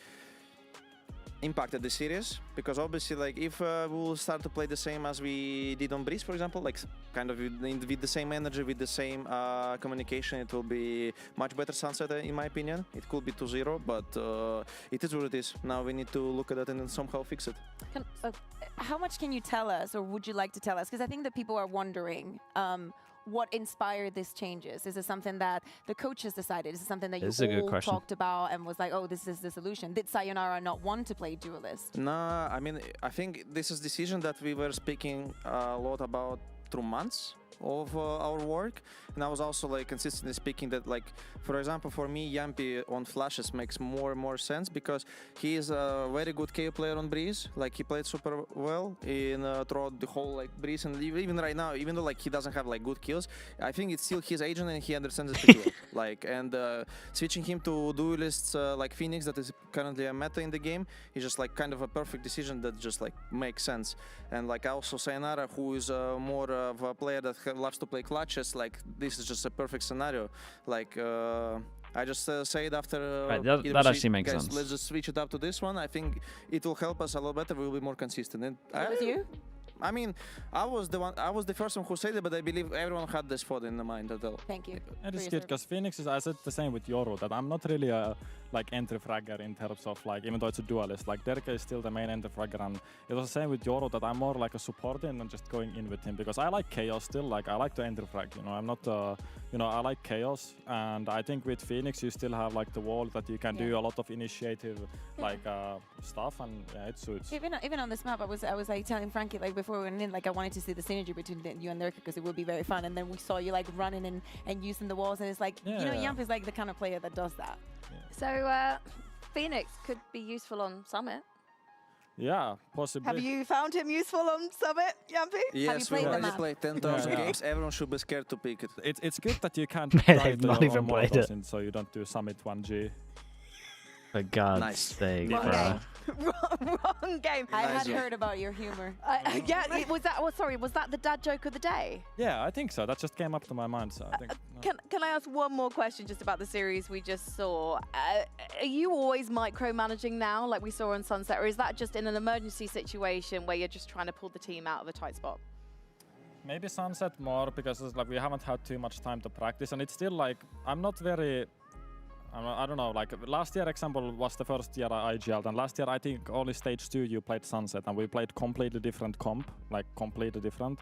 impacted the series, because obviously like if we'll start to play the same as we did on Breeze, for example, like kind of with the same energy, with the same communication, it will be much better Sunset in my opinion. It could be 2-0, but it is what it is. Now we need to look at it and then somehow fix it. How much can you tell us, or would you like to tell us? Because I think that people are wondering what inspired these changes. Is it something that the coaches decided? Is it something that you all talked about and was like, oh, this is the solution? Did Sayonara not want to play duelist? Nah, I mean, I think this is a decision that we were speaking a lot about through months of our work, and I was also like consistently speaking that, like, for example, for me, Yampi on flashes makes more and more sense, because he is a very good KO player on Breeze. Like he played super well in throughout the whole like Breeze, and even right now, even though like he doesn't have like good kills, I think it's still his agent and he understands it pretty well. Like, and switching him to duelists like Phoenix, that is currently a meta in the game, is just like kind of a perfect decision that just like makes sense. And like also Sayonara, who is more of a player that loves to play clutches, like this is just a perfect scenario. Like I just say it after Right, that actually makes guys, sense. let's just switch it up to this one. I think it will help us a lot better. We'll be more consistent. And What was you? I mean, I was the first one who said it, but I believe everyone had this thought in the mind as well. Thank you. It is good because Phoenix is, I said the same with Yoru, that I'm not really a like entry fragger in terms of like, even though it's a duelist, like Derek is still the main entry fragger, and it was the same with Yoru, that I'm more like a supporter and just going in with him because I like chaos still. Like I like to entry frag, you know. I'm not, you know, I like chaos, and I think with Phoenix you still have like the wall that you can do a lot of initiative like stuff, and yeah, it suits. Even on this map, I was like telling Frankie like before we went in, like I wanted to see the synergy between you and Nurka because it would be very fun. And then we saw you like running and using the walls, and it's like you know, Yamp is like the kind of player that does that. So Phoenix could be useful on Summit. Yeah, possibly. Have you found him useful on Summit, Yampy? Yes, we already played 10,000 games. Everyone should be scared to pick it. It's good that you can't They've not even played it. So you don't do Summit 1G. For God's sake, Wrong bro. game. Wrong game. I had heard about your humor. Yeah, was that? Well, sorry, was that the dad joke of the day? Yeah, I think so. That just came up to my mind. So I think. Can I ask one more question just about the series we just saw? Are you always micromanaging now, like we saw on Sunset, or is that just in an emergency situation where you're just trying to pull the team out of a tight spot? Maybe Sunset more because it's like we haven't had too much time to practice, and it's still like I'm not very. I don't know, like last year example was the first year I IGL'd, and last year I think only stage 2 you played Sunset, and we played completely different comp, like completely different.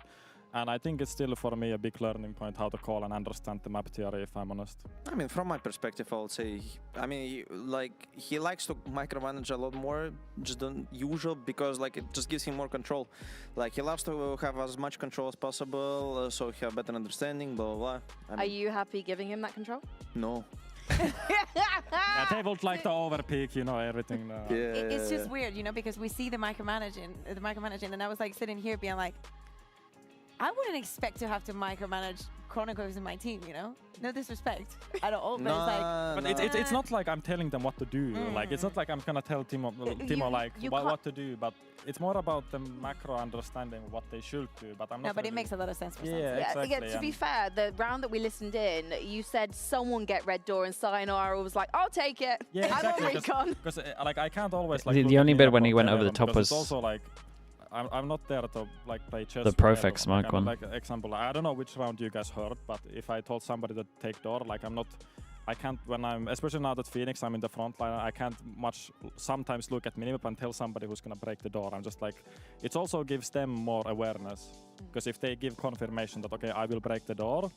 And I think it's still for me a big learning point how to call and understand the map theory, if I'm honest. I mean, from my perspective, I would say, he likes to micromanage a lot more just than usual because like it just gives him more control. Like he loves to have as much control as possible, so he have better understanding, blah, blah, blah. Are you happy giving him that control? No. Yeah, they would like to overpeak, you know, everything. It's just weird, you know, because we see the micromanaging, and I was like sitting here being like, I wouldn't expect to have to micromanage Chronicles in my team, you know? No disrespect at all, but it's like... It's not like I'm telling them what to do. Like, it's not like I'm gonna tell Timo like what to do, but it's more about the macro understanding of what they should do, but I'm not... No, but it makes a lot of sense for some. Exactly. Yeah, to be fair, the round that we listened in, you said someone get red door, and Sayonara was like, I'll take it. Yeah, exactly. Because like, I can't always... Like, The only bit when he went over the top was... It's also like... I'm not there to like play chess. The Profect smoke one. Like example, I don't know which round you guys heard, but if I told somebody to take door, like I can't when I'm, especially now that Phoenix, I'm in the front line, I can't sometimes look at minimap and tell somebody who's gonna break the door. I'm just like, it also gives them more awareness, because if they give confirmation that, okay, I will break the door,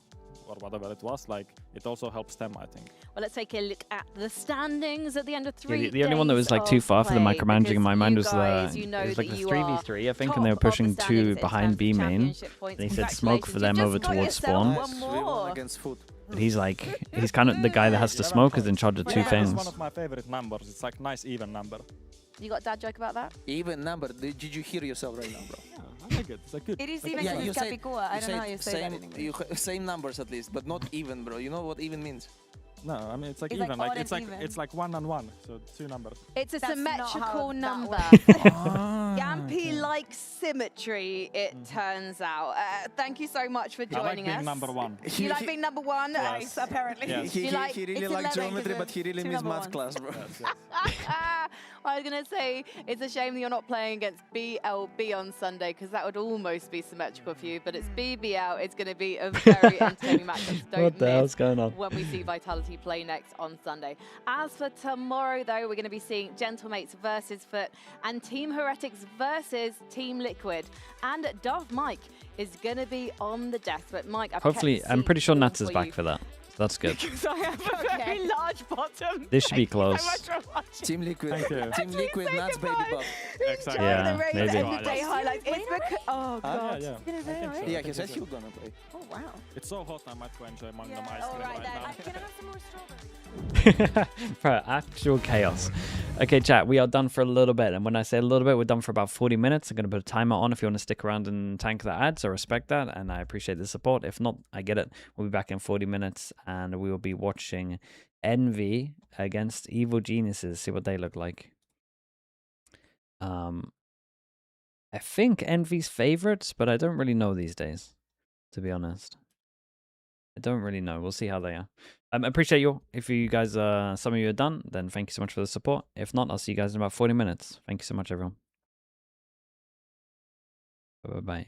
or whatever it was, like, it also helps them, I think. Well, let's take a look at the standings at the end of 3 days. The only one that was like too far for the micromanaging in my mind was guys, the, you know, it was like the you 3v3, I think, and they were pushing 2 behind B main. And he said smoke for them over towards spawn. Against food. But he's like, he's kind of the guy that has to smoke is in charge of 2 things. It's one of my favorite numbers. It's like nice even number. You got a dad joke about that? Even number. Did you hear yourself right now, bro? Yeah, I like it. It's like good. It is even because it's Capicua. I don't know how you say that in English. Same numbers at least, but not even, bro. You know what even means? No, I mean it's like It's even. like Like odd it's and like even. it's like 1 and 1, so 2 numbers. It's a That's not how symmetrical that number. Yampy likes symmetry, it turns out. Thank you so much for joining I like being us. number 1. You like being number 1? Yes. Nice, apparently. Yes. He really it's likes 11 geometry, but he really two means number math ones. class, bro. I was going to say, it's a shame that you're not playing against BLB on Sunday, because that would almost be symmetrical for you, but it's BBL. It's going to be a very entertaining matchup. Don't What the miss hell's going on? when we see Vitality play next on Sunday. As for tomorrow, though, we're going to be seeing Gentlemates versus Foot and Team Heretics versus Team Liquid. And Darth Mike is going to be on the desk. But Mike, I've Hopefully, kept I'm pretty sure seats Nats is for back you. for that. So that's good. Because I have a very large bottom. This should be Thank you so close. much for watching. Team Liquid. Thank you. Team Liquid, Nats baby buff. Exactly. Yeah, the race maybe. and the day highlights. It's because, oh, God. Yeah, Gonna say I think already? so. Yeah, I he think said so. he was gonna play. Oh, wow. It's so hot, I might go enjoy Magnum ice All cream right, right then. now. Can I have some more strawberries? For actual chaos. Okay, chat, we are done for a little bit. And when I say a little bit, we're done for about 40 minutes. I'm going to put a timer on if you want to stick around and tank the ads. I respect that, and I appreciate the support. If not, I get it. We'll be back in 40 minutes, and we will be watching NAVI against Evil Geniuses. See what they look like. I think NAVI's favorites, but I don't really know these days, to be honest. I don't really know. We'll see how they are. I appreciate you. If you guys, some of you are done, then thank you so much for the support. If not, I'll see you guys in about 40 minutes. Thank you so much, everyone. Bye-bye.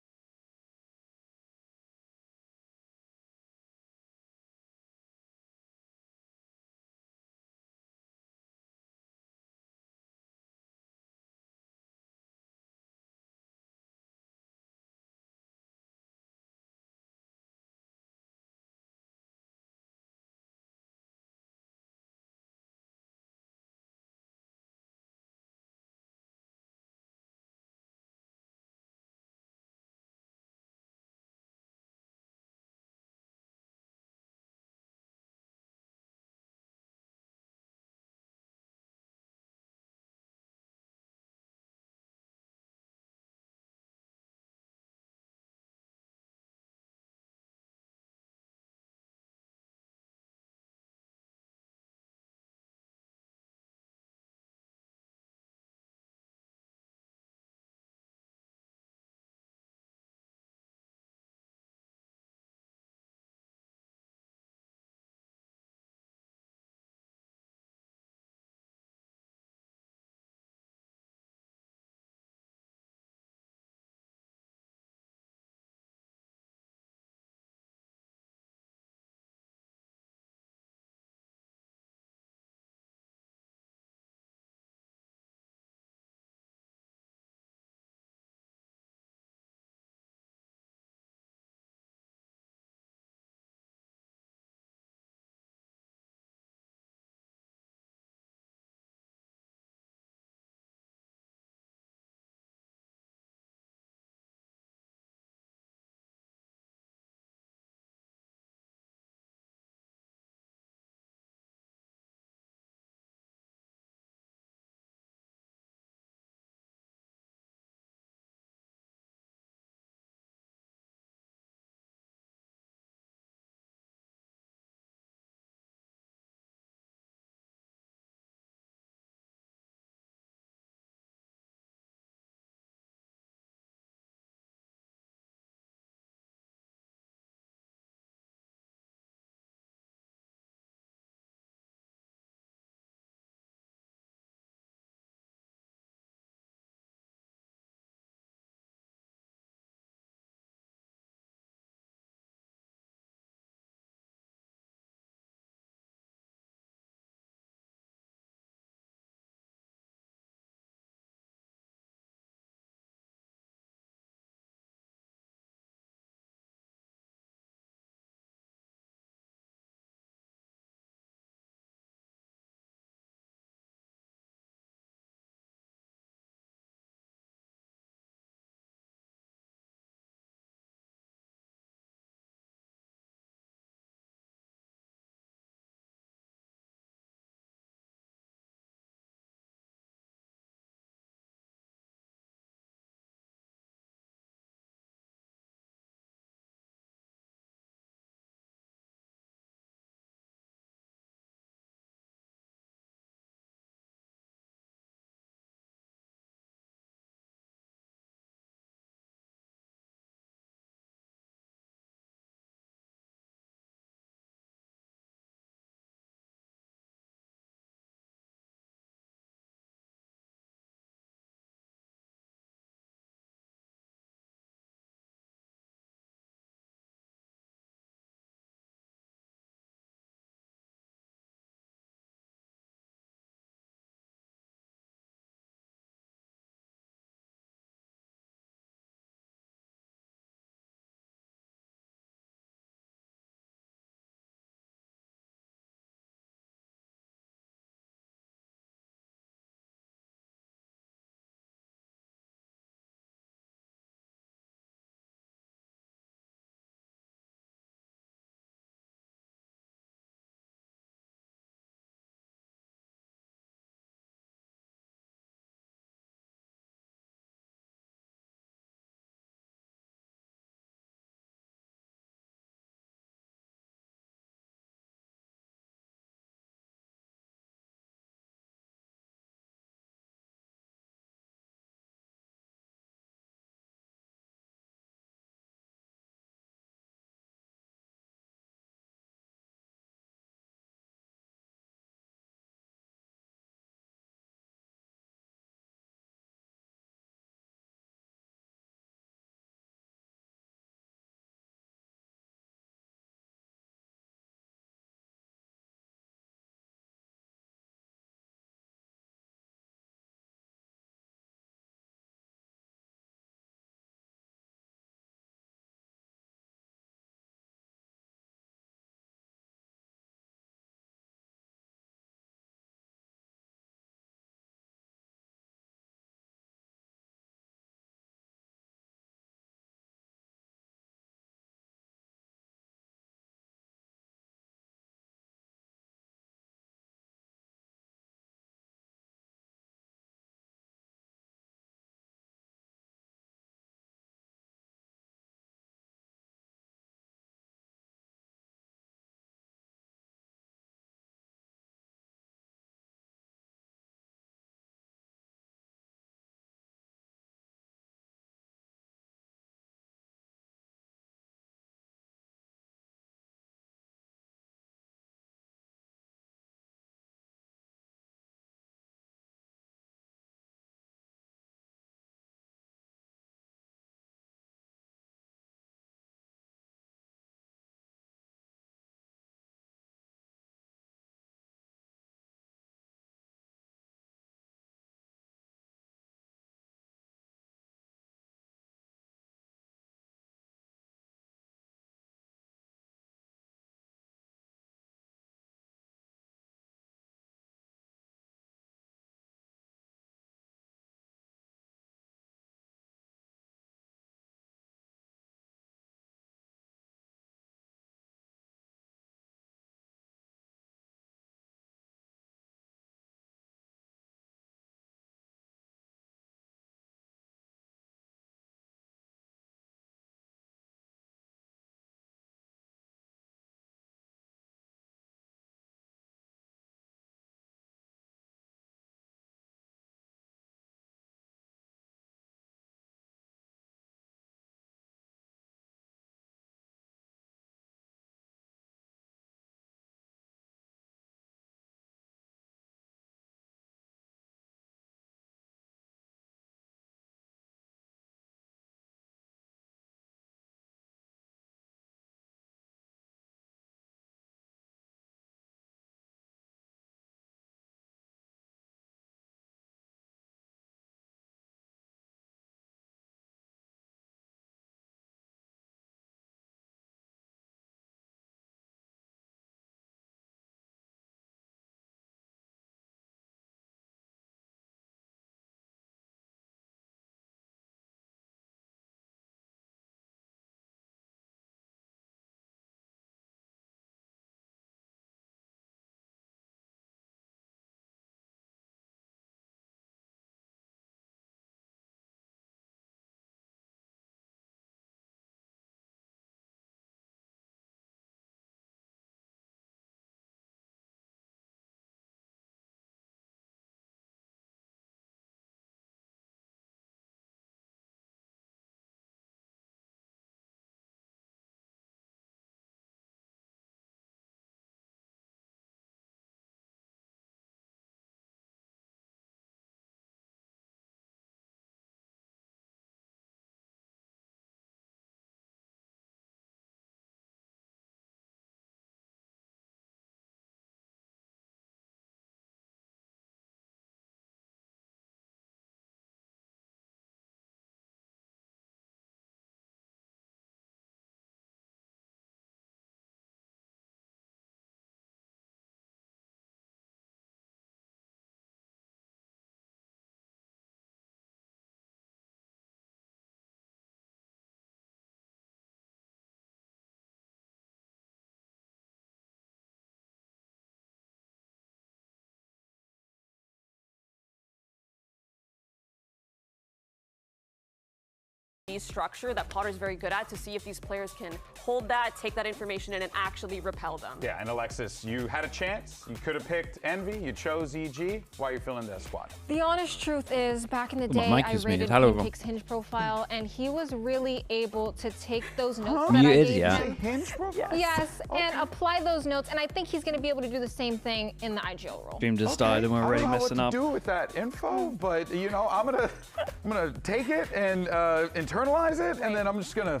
structure that Potter's very good at to see if these players can hold that, take that information in, and actually repel them. Yeah, and Alexis, you had a chance. You could have picked Envy. You chose EG. Why are you feeling that squad? The honest truth is, back in the day, Mike I is rated muted. Hello, Pancake's Hinge profile, and he was really able to take those notes that Muted, I gave yeah. him. Hinge profile? Yes, and apply those notes, and I think he's going to be able to do the same thing in the IGL role. Stream just started and we're already messing I up. don't know what to do with that info, but you know, I'm gonna take it and internalize it, and then I'm just gonna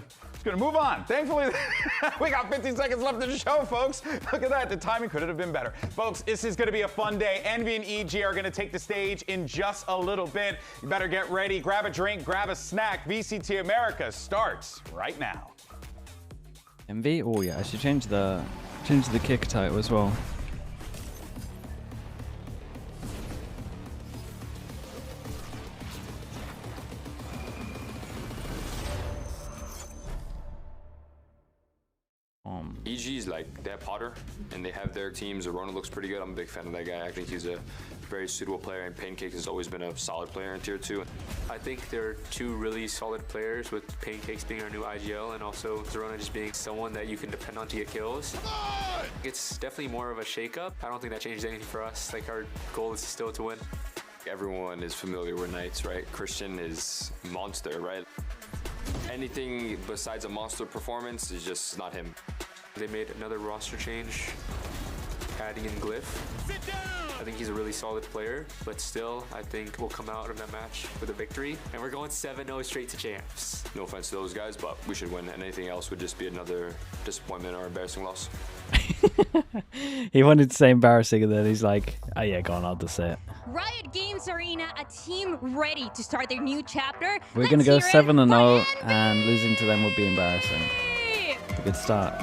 move on. Thankfully, we got 15 seconds left of the show, folks. Look at that. The timing couldn't have been better. Folks, this is going to be a fun day. Envy and EG are going to take the stage in just a little bit. You better get ready. Grab a drink, grab a snack. VCT America starts right now. Envy? Oh yeah, I should change the kick title as well. EG is like that Potter, and they have their teams. Arona looks pretty good. I'm a big fan of that guy. I think he's a very suitable player, and Pancake has always been a solid player in Tier 2. I think they're two really solid players, with Pancakes being our new IGL and also Arona just being someone that you can depend on to get kills. It's definitely more of a shakeup. I don't think that changes anything for us. Like, our goal is still to win. Everyone is familiar with Knights, right? Christian is monster, right? Anything besides a monster performance is just not him. They made another roster change, adding in Glyph. I think he's a really solid player, but still, I think we'll come out of that match with a victory, and we're going 7-0 straight to champs. No offense to those guys, but we should win, and anything else would just be another disappointment or embarrassing loss. He wanted to say embarrassing, and then he's like, oh yeah, go on, I'll just say it. Riot Games Arena, a team ready to start their new chapter. We're going to go 7-0, and losing to them would be embarrassing. A good start.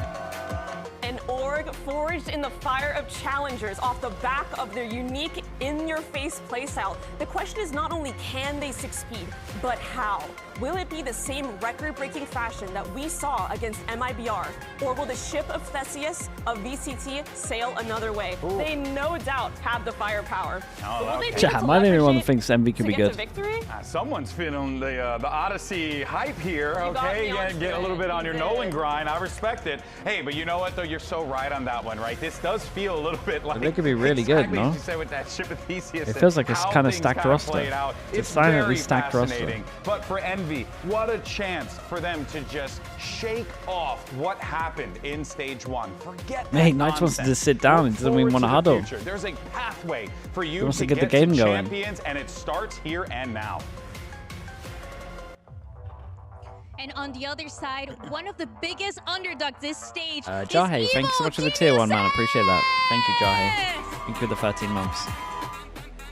An org forged in the fire of challengers off the back of their unique in-your-face playstyle. The question is not only can they succeed, but how? Will it be the same record-breaking fashion that we saw against MIBR? Or will the ship of Theseus of VCT sail another way? Ooh. They no doubt have the firepower. Chat, my only one thinks Envy could be good. Someone's feeling the Odyssey hype here, okay? Get a little bit on your Nolan grind. I respect it. Hey, but you know what, though? You're so right on that one, right? This does feel a little bit like... They could be really good, no? As you said with that ship of Theseus. It feels like it's kind of stacked roster. It's a silently very stacked roster. But for Envy, what a chance for them to just shake off what happened in stage 1. Forget Mate, that Knights wants to nonsense. just sit down. He doesn't even want to huddle. There's a pathway for you wants to to get the get game to going. champions, and it starts here and now. And on the other side, one of the biggest underdogs this stage Jahe, thank you so much for the tier 1, man. I appreciate that. Thank you, Jahe. Thank you for the 13 months.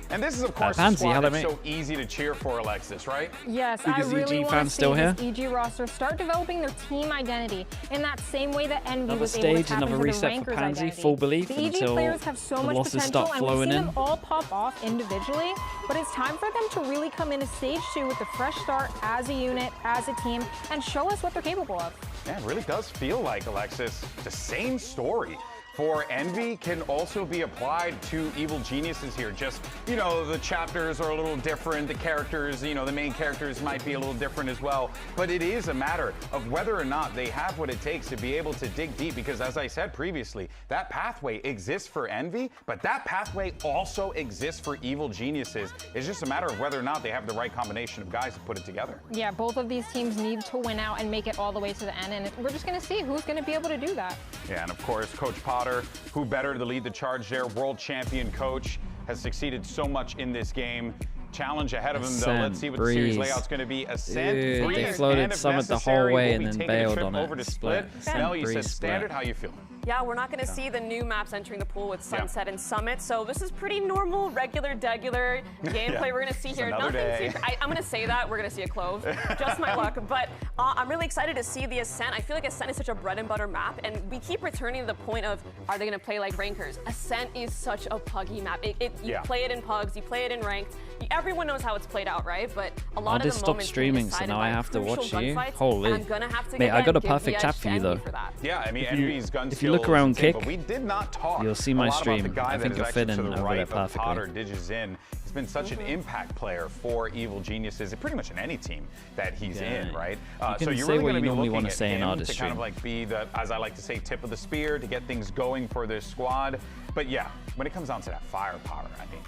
And this is, of course, a Pansy, squad hello, that's mate. so easy to cheer for, Alexis, right? Yes, Because I really EG want fans to still see here? this EG roster start developing their team identity in that same way that Envy Another was able to stage, tap another into reset the for Rankers Pansy. identity. Full belief the EG until players have so the much losses potential, start and we've flowing seen in. them all pop off individually, but it's time for them to really come into stage 2 with a fresh start as a unit, as a team, and show us what they're capable of. Yeah, it really does feel like, Alexis, the same story for Envy can also be applied to Evil Geniuses here. Just, you know, the chapters are a little different, the characters, you know, the main characters might be a little different as well, but it is a matter of whether or not they have what it takes to be able to dig deep, because as I said previously, that pathway exists for Envy, but that pathway also exists for Evil Geniuses. It's just a matter of whether or not they have the right combination of guys to put it together. Yeah, both of these teams need to win out and make it all the way to the end, and we're just going to see who's going to be able to do that. Yeah, and of course, Coach Potter, who better to lead the charge there? World champion coach, has succeeded so much in this game. Challenge ahead of him, though. Let's see what the series layout's going to be. Ascent, Dude, Breeze, they floated and if Summit the necessary, whole way we'll and be then taking a bailed trip on it. over to Split. Mel, you said Breeze, standard. Split. How you feeling? Yeah, we're not going to see the new maps entering the pool with Sunset and Summit, so this is pretty normal, regular, degular gameplay we're going to see here. Another day. I'm going to say that. We're going to see a Clove. Just my luck. But I'm really excited to see the Ascent. I feel like Ascent is such a bread and butter map, and we keep returning to the point of, are they going to play like Rankers? Ascent is such a puggy map. You play it in Pugs, you play it in Ranked. Everyone knows how it's played out, right? But a lot I of just the stopped moments streaming, so now I have to watch you. Holy. and I'm gonna have to Mate, I got a give perfect the chat edge for you, to though. Envy for that. Yeah, I mean, If Envy's gun you skills look around since, kick, but we did not talk you'll see a my lot about stream. the guy I that think is you'll actually fit to in the over right there of perfectly. Potter, DigiZin. He's been such an impact player for Evil Geniuses, and pretty much in any team that he's in, right? You So can you're say really what going to you be normally looking want at to say in him Artist to kind of stream. like be the, as I like to say, tip of the spear to get things going for their squad. But yeah, when it comes down to that firepower, I mean,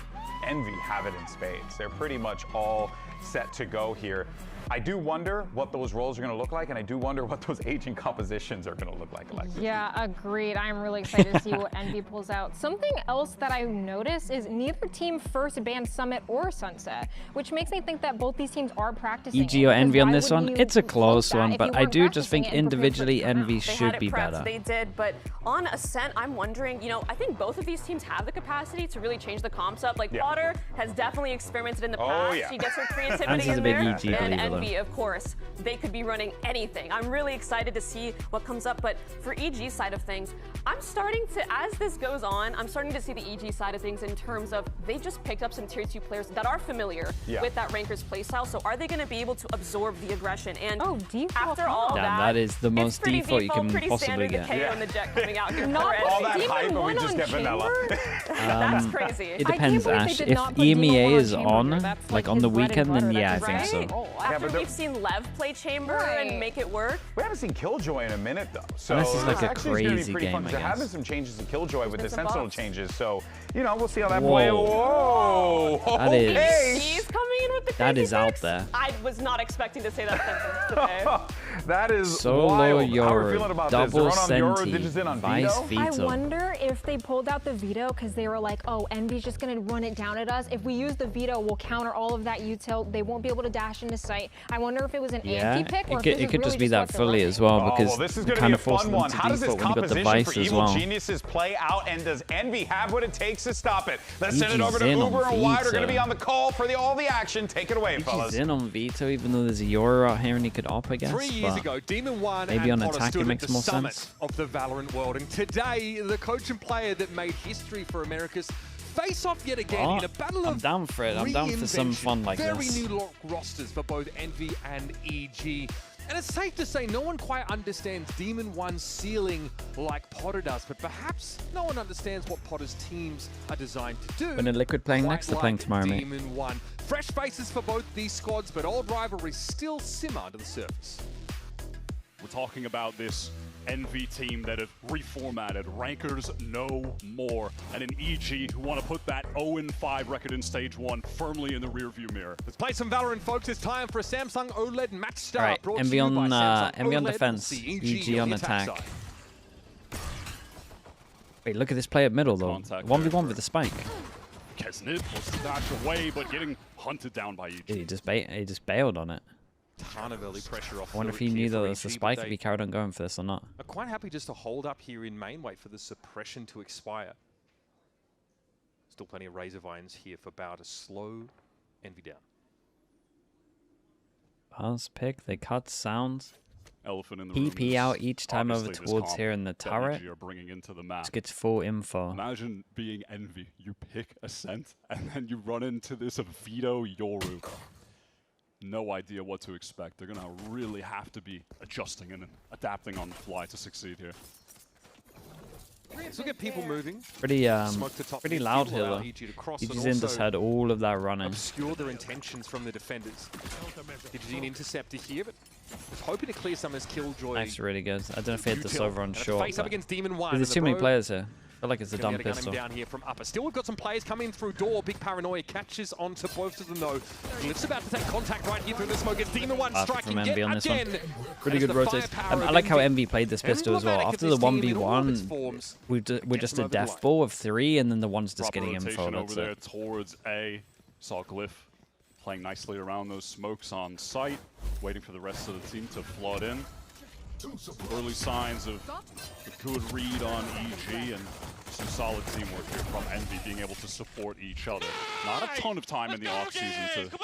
Envy have it in spades. They're pretty much all set to go here. I do wonder what those roles are going to look like, and I do wonder what those aging compositions are going to look like. Alexis. Yeah, agreed. I'm really excited to see what Envy pulls out. Something else that I noticed is neither team first banned Summit or Sunset, which makes me think that both these teams are practicing. EG or Envy on this one? wouldn't you It's a close vote that one, if but you I weren't do just think practicing it and prepared for individually the turnout? Envy They should had be it prepped, better. they did, but on Ascent, I'm wondering, you know, I think both of these teams have the capacity to really change the comps up. Like, Potter has definitely experimented in the past. yeah. She gets her creativity Hans is in a big there. EG And believer, Envy, though. of course, they could be running anything. I'm really excited to see what comes up, but for EG side of things, I'm starting to, as this goes on, I'm starting to see the EG side of things in terms of they just picked up some tier 2 players that are familiar with that Ranker's playstyle, so are they going to be able to absorb the aggression? And after all Damn, that is the most pretty default you can pretty possibly standard, get. the KO and the Jet coming out here Not for all it. that Demon hype, and we one just on get vanilla. That's crazy. It depends, believe they Ash. did If not put Demon EMEA one on is Chamber on, here. That's like like on his the bread and weekend, then butter. yeah, I That's think right. so. After but we've seen Lev play Chamber and make it work. We haven't seen Killjoy in a minute, though. So This is like a actually gonna be crazy pretty game, fun. I There have been guess. some changes in Killjoy with the been some Sentinel buffs. changes, so, you know, we'll see how that Whoa. plays. Whoa! That is- Okay. He's coming in with the That crazy is out picks. there. I was not expecting to say that sentence today. That is Solo wild. How are we Yoru, feeling about this? double Run on Yoru, Senti, DigiZin on Vice Vito? I Veto. wonder if they pulled out the veto because they were like, oh, Envy's just going to run it down at us. If we use the veto, we'll counter all of that util. They won't be able to dash into sight. I wonder if it was an Yeah, anti-pick or it if this could is really just be just that what they're fully running. as well, Oh, because well, this is you going to kind be a of force fun them one. to How does this default when you got the composition Vice for as Evil well. Geniuses play out, and does Envy have what it takes to stop it? Let's send it EG's over to in on Uber and Wide are going to Veto. be on the call for all the action. Take it away, fellas. He's in on Veto, even though there's a Yoru out here and he could op, I guess. 3 years but ago, Demon 1 maybe and on Potter attack stood it at makes the more summit sense. of the Valorant world. And today, the coach and player that made history for Americas face off yet again in a battle I'm of down for it. I'm down for some reinvention. fun like Very this. new rosters for both Envy and EG. And it's safe to say no one quite understands Demon 1's ceiling like Potter does, but perhaps no one understands what Potter's teams are designed to do. When are Liquid playing quite next? They're like playing tomorrow, mate. Demon 1. Fresh faces for both these squads, but old rivalries still simmer under the surface. We're talking about this Envy team that have reformatted Rankers no more, and an EG who want to put that 0-5 record in stage 1 firmly in the rearview mirror. Let's play some Valorant, folks. It's time for a Samsung OLED match start. Alright, brought to Envy you on, by Samsung Envy on OLED, defense, the EG on the attack. side. Wait, look at this play at middle though. Contact 1v1 with the spike. Kesnid was to dash away, but getting hunted down by EG. He just bailed on it. Ton of early pressure off I wonder if he Fluid knew here that for it was the EG, spike but if he carried on going for this or not. I'm quite happy just to hold up here in main, wait for the suppression to expire. Still plenty of Razor Vines here for Bao to slow Envy down. Buzz pick, they cut sounds. Elephant in the room PP is out each time over obviously this towards comp here in the that turret. EG are bringing into the map. Just gets full info. Imagine being Envy. You pick Ascent, and then you run into this Veto Yoru. No idea what to expect. They're going to really have to be adjusting and adapting on the fly to succeed here. Let's look at people moving. Pretty Smoke to top pretty mid, loud people here allow though. EG to cross and EG's in just also had all of that running. obscure their intentions from the defenders. DigiZin interceptor here, but was hoping to clear some of his Killjoy. That's really good. I don't know if he had this util. over on And a short. face up but against Demon 1. There's and too the many bro players here. I feel like it's a gonna dumb be able to gun pistol. him down here from upper. Still, we've got some players coming through door. Big Paranoia catches onto both of them though. Glyph's about to take contact right here through the smoke. It's Demon 1 Perfect striking from yet Envy on this one. again. Pretty good rotate. I like how Envy played this pistol as well. After the 1v1, we're just a death ball of 3, and then the one's just Proper getting info. rotation That's over there it. towards A. Saw Glyph playing nicely around those smokes on site, waiting for the rest of the team to flood in. Early signs of a good read on EG and some solid teamwork here from Envy, being able to support each other. Not a ton of time in the offseason to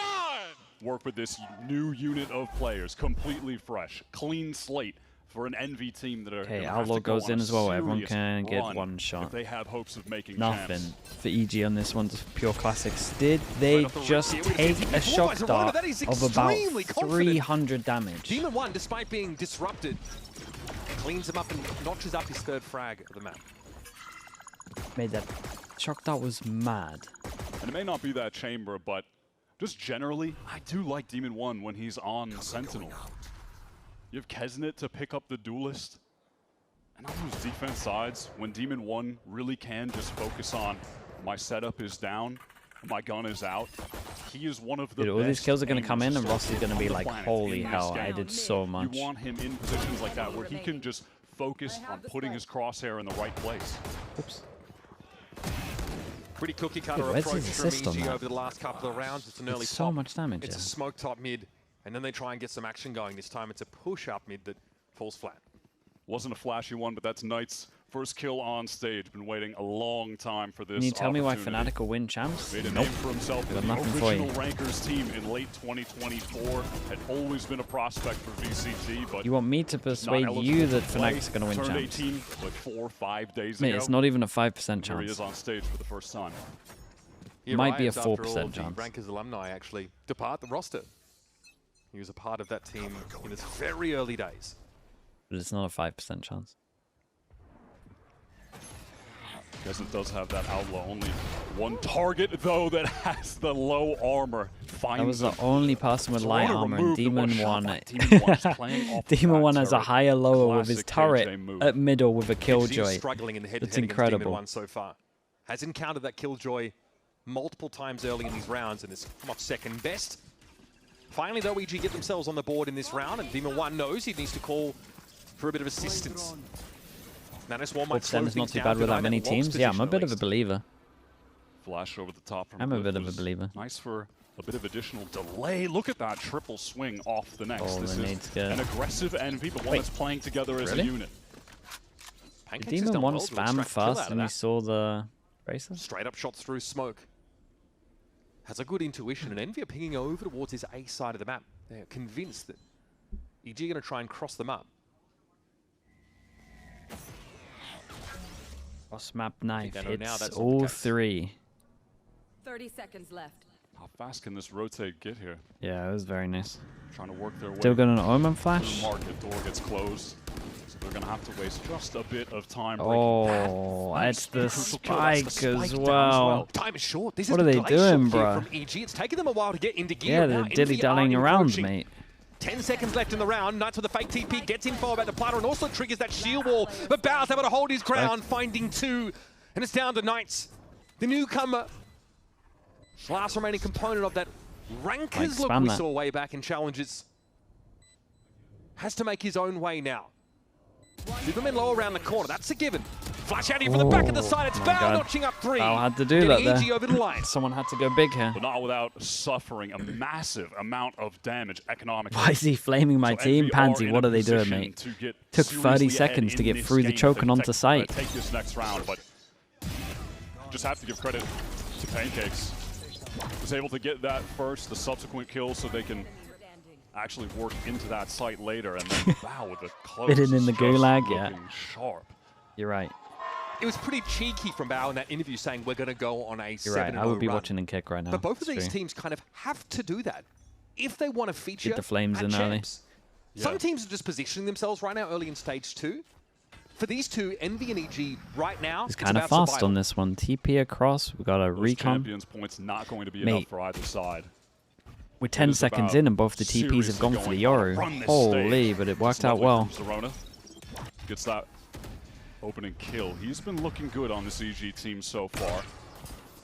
work with this new unit of players, completely fresh, clean slate for an Envy team that are Okay, gonna have Outlaw to go goes on in a as well. Everyone serious can get run one shot. if they have hopes of making Nothing champs. for EG on this one. Just pure classics. Did they just take a shock dart of about 300 damage? Demon 1, despite being disrupted, cleans him up and notches up his third frag of the map. Made that. Shock dart was mad. And it may not be that chamber, but just generally, I do like Demon 1 when he's on Sentinel. You have Kesnet to pick up the duelist. And on those defense sides, when Demon 1 really can just focus on my setup is down, my gun is out, he is one of the Dude, all these kills are going to come in and Rossi's going to be like, holy hell, I did so much. You want him in positions like that where he can just focus on putting his crosshair in the right place. Oops. Pretty cookie cutter Dude, where's approach his from assist on EG that? over the last couple of rounds. It's an early so pop. much damage, It's a smoke top mid, and then they try and get some action going. This time it's a push up mid that falls flat. Wasn't a flashy one, but that's Knight's first kill on stage. Been waiting a long time for this. Can you tell me why Fnatic will win champs? Made a Nope. name for himself. Got The nothing for you. original Rankers team in late 2024 had always been a prospect for VCT, but You want me to persuade you that Fnatic's going to win turned champs? 18 like 4 or 5 days Mate, ago. it's not even a 5% Here he chance. is on stage for the first time. He Might be a arrives after all 4% of the chance. Rankers alumni actually depart the roster. He was a part of that team in its very early days. But it's not a 5% chance. Kesnet does have that outlaw. Only one target, though, that has the low armor. That was the only person with light armor, and Demon 1. Demon Demon 1 has a higher lower with his Classic turret KJ move. at middle with a He's killjoy. struggling in the It's head-to-head against incredible. Demon 1 so far. Has encountered that killjoy multiple times early in these rounds and has come off second best. Finally, though, EG get themselves on the board in this round, and Demon 1 knows he needs to call for a bit of assistance. NATUS might slow is not things too down bad with that behind many Long's teams. Yeah, I'm a position bit at of a least. believer. Flash over the top from I'm a Cliff bit of a was believer. Nice for a bit of additional delay. Look at that triple swing off the next. Oh, This the is nade's good. an aggressive envy, but one Wait. that's playing together as a Really? unit. Did Pancakes has Demon done 1 well to spam extract kill out fast of and we that. saw the braces? Straight up shots through smoke. Has a good intuition, and Envy are pinging over towards his A side of the map. They're convinced that EG are going to try and cross them up. Cross map knife. they know now It's that's not the all case. 3. 30 seconds left. How fast can this rotate get here? Yeah, it was very nice. Trying to work their way. Still got an Omen through flash? the market door gets closed. So they're going to have to waste just a bit of time breaking that. Oh, Nice it's the crucial kill. That's the spike as spike down well. Time is short. This What is are the they glacial doing, here bruh? from EG. It's taken them a while to get into gear. Yeah, Now they're Envy dilly-dallying are around, encroaching. mate. 10 seconds left in the round. Knights with a fake TP gets info about the platter and also triggers that shield wall. But Bao's able to hold his ground, finding 2. And it's down to Knights. The newcomer. Last remaining component of that Rankers look spam we that. saw way back in Challenges. Has to make his own way now. Superman low around the corner. That's a given. Flash out here from the back of the side. It's my Bao God. notching up 3. Bao had to do that Getting EG there. over the line. Someone had to go big here. But not without suffering a massive amount of damage economically. Why is he flaming my So team? Envy Pansy, in what a are they doing, position mate? to get Took seriously 30 ahead seconds to in get this through the game. choke and They onto site. Take this next round, but just have to give credit to Pancakes. Was able to get that first, the subsequent kill, so they can actually work into that site later, and then wow, with the close. Hidden in the just gulag, yeah. looking sharp. You're right. It was pretty cheeky from Bao in that interview saying we're going to go on a You're right. 7-0 I would be run. watching and kick right now. But both of It's these true. teams kind of have to do that if they want to feature the flames at in early. champs. Some teams are just positioning themselves right now early in stage 2. For these two, Envy and EG right now, It's kind of about fast survival. on this one. TP across. We got a Those recon. champions points not going to be Mate. enough for either side. We're 10 is seconds about in and both the TPs have gone for the Yoru. Holy, but it worked out well. Zerona gets that opening kill. He's been looking good on this EG team so far.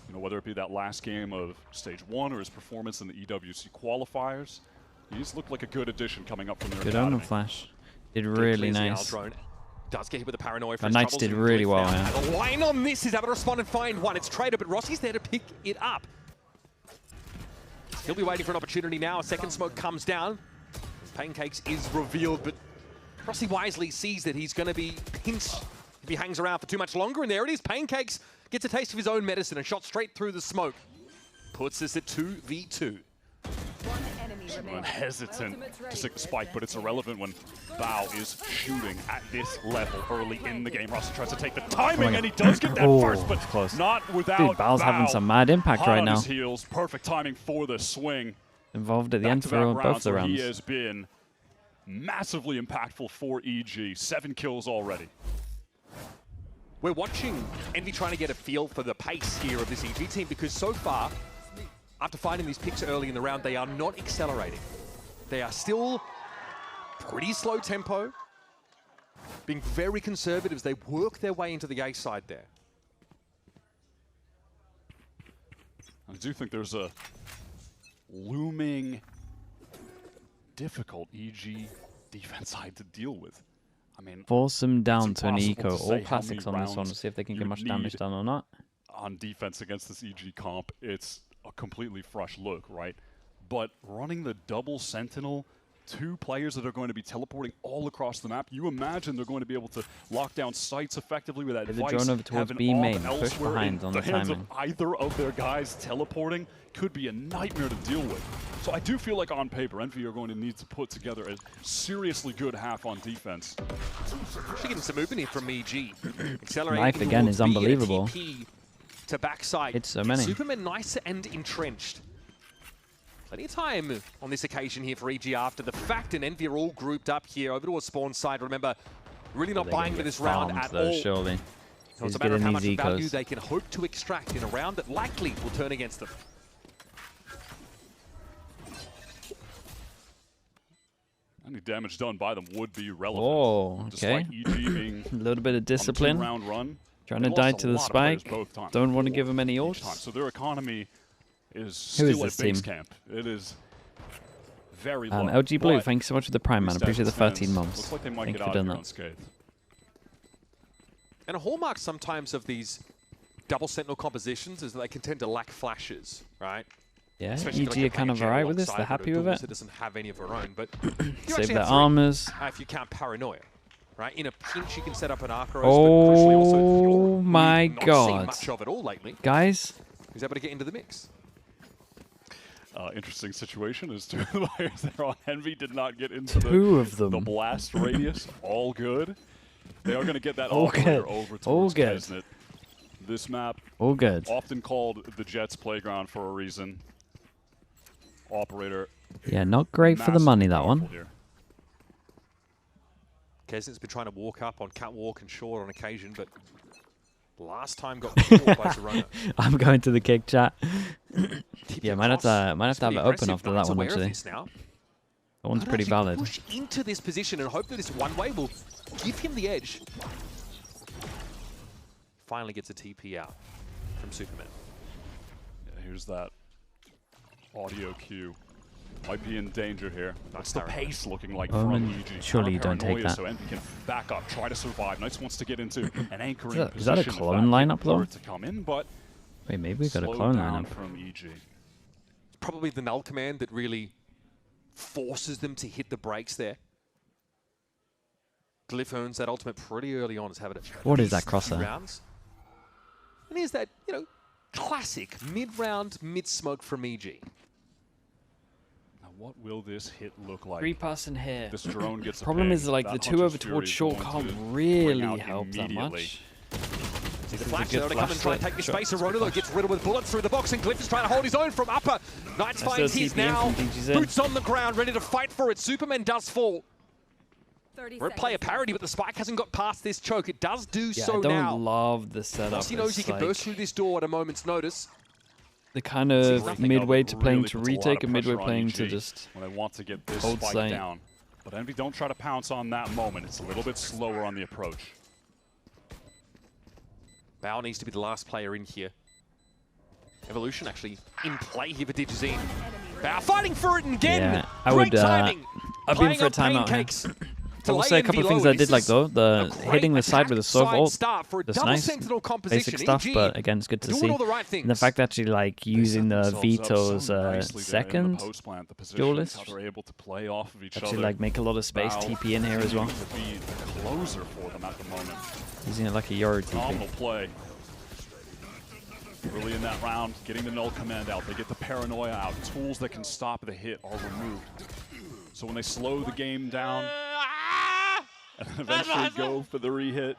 You know, whether it be that last game of Stage 1 or his performance in the EWC qualifiers, he's looked like a good addition coming up from their Good academy. Omen flash. Did really Clears the nice. Aldrone. Does get hit with the paranoia for The his Knights troubles did and really glitch well, now. yeah. And the line on this is able to respond and find one. It's traded, but Rossi's there to pick it up. He'll be waiting for an opportunity now. A second smoke comes down. Pancakes is revealed, but Rossi wisely sees that he's going to be pinched if he hangs around for too much longer. And there it is. Pancakes gets a taste of his own medicine and shot straight through the smoke. Puts us at 2v2. I'm hesitant to stick the spike, but it's irrelevant when Bao is shooting at this level early in the game. Rossi tries to take the timing, and he does get that first, but close. not without Dude, Bao's having some mad impact hot right on now. his heels. Perfect timing for the swing. Involved at the end Back-to-back for both rounds the where he rounds. has been massively impactful for EG. 7 kills already. We're watching Envy trying to get a feel for the pace here of this EG team, because so far, after finding these picks early in the round, they are not accelerating. They are still pretty slow tempo, being very conservative as they work their way into the A side there. I do think there's a looming, difficult EG defense side to deal with. I mean, force them down to an eco. to All classics on this one to see if they can get much damage done or not. On defense against this EG comp, it's a completely fresh look, right? But running the double sentinel, 2 players that are going to be teleporting all across the map, you imagine they're going to be able to lock down sites effectively with that The drone over towards B main, push behind on the hands timing. of either of their guys teleporting could be a nightmare to deal with. So I do feel like on paper, Envy are going to need to put together a seriously good half on defense. Actually getting some movement here from EG. Accelerating Knife again is unbelievable. To backside. It's so many. Superman nice and entrenched. Plenty of time on this occasion here for EG after the fact, and Envy are all grouped up here over to a spawn side. Remember, really not buying for this round at all. Surely. So it's a matter of how much value they can hope to extract in a round that likely will turn against them. Any damage done by them would be relevant. Oh, okay. A little bit of discipline. Round run. Trying to die to the spike. Don't want to give them any ults. So their economy is still at base camp. It is very low. LG Blue, thanks so much for the Prime, man. Appreciate the 13 months. Looks like they might Thank get you for out doing here that. unscathed. And a hallmark sometimes of these double sentinel compositions is that they can tend to lack flashes, right? Yeah, Especially EG are kind of alright with this. They're happy with it. It doesn't have any of her own, but save their armors. If you count paranoia, right? In a pinch, you can set up an Archeros, Oh my not god! seen much of it all lately. Guys, who's able to get into the mix? Interesting situation is 2 of the players there on Envy did not get into the blast radius. All good. They are going to get that operator over towards Kesnet. This map, all good. Often called the Jets playground for a reason. Operator. Yeah, not great for the money, that one. Kesnet's been trying to walk up on catwalk and short on occasion, but last time got caught by Zerona. I'm going to the kick chat. Yeah, might have to have it open after that one, actually. That one's pretty valid. Push into this position and hope that this one-way will give him the edge. Finally gets a TP out from Superman. Yeah, here's that audio cue. Might be in danger here. What's the pace looking like from EG? Surely you don't take that. So Envy can back up, try to survive. Nice wants to get into an anchoring position. Is that a clone lineup though? To come in, but wait, maybe we got a clone lineup from EG. It's probably the null command that really forces them to hit the brakes there. Glyph earns that ultimate pretty early on as having it. What is that crosser? Rounds. And here's that, you know, classic mid-round, mid-smoke from EG. Now, what will this hit look like? 3-person here. This drone gets Problem a is, like, the 2 over towards short can't really help that much. See the flash there to come and try and take this space. Ronaldo gets riddled with bullets through the box, and Glyph is trying to hold his own from upper. Knights finds his now. Boots on the ground, ready to fight for it. Superman does fall. We're at player parity, but the spike hasn't got past this choke. It does do so now. I don't love the setup. Once he knows he can burst through this door at a moment's notice. The kind of midway to playing to retake and midway playing EG to just when they want to get this hold spike site. down. But Envy don't try to pounce on that moment. It's a little bit slower on the approach. Bao needs to be the last player in here. Evolution actually in play here for Digizine. Bao fighting for it again! Yeah, I Great would, timing! I've been for a timeout here. I will say a couple of things I did like though. The hitting the side with the Sov ult, that's nice. Basic stuff, but again, it's good to see. And the fact that actually like using the Vito's second duelist, actually like make a lot of space TP in here as well. Closer for them at the moment. Using it like a Yoru Phenomenal TP. play. Early in that round, getting the null command out. They get the paranoia out. Tools that can stop the hit are removed. So when they slow the game down and eventually go for the re-hit,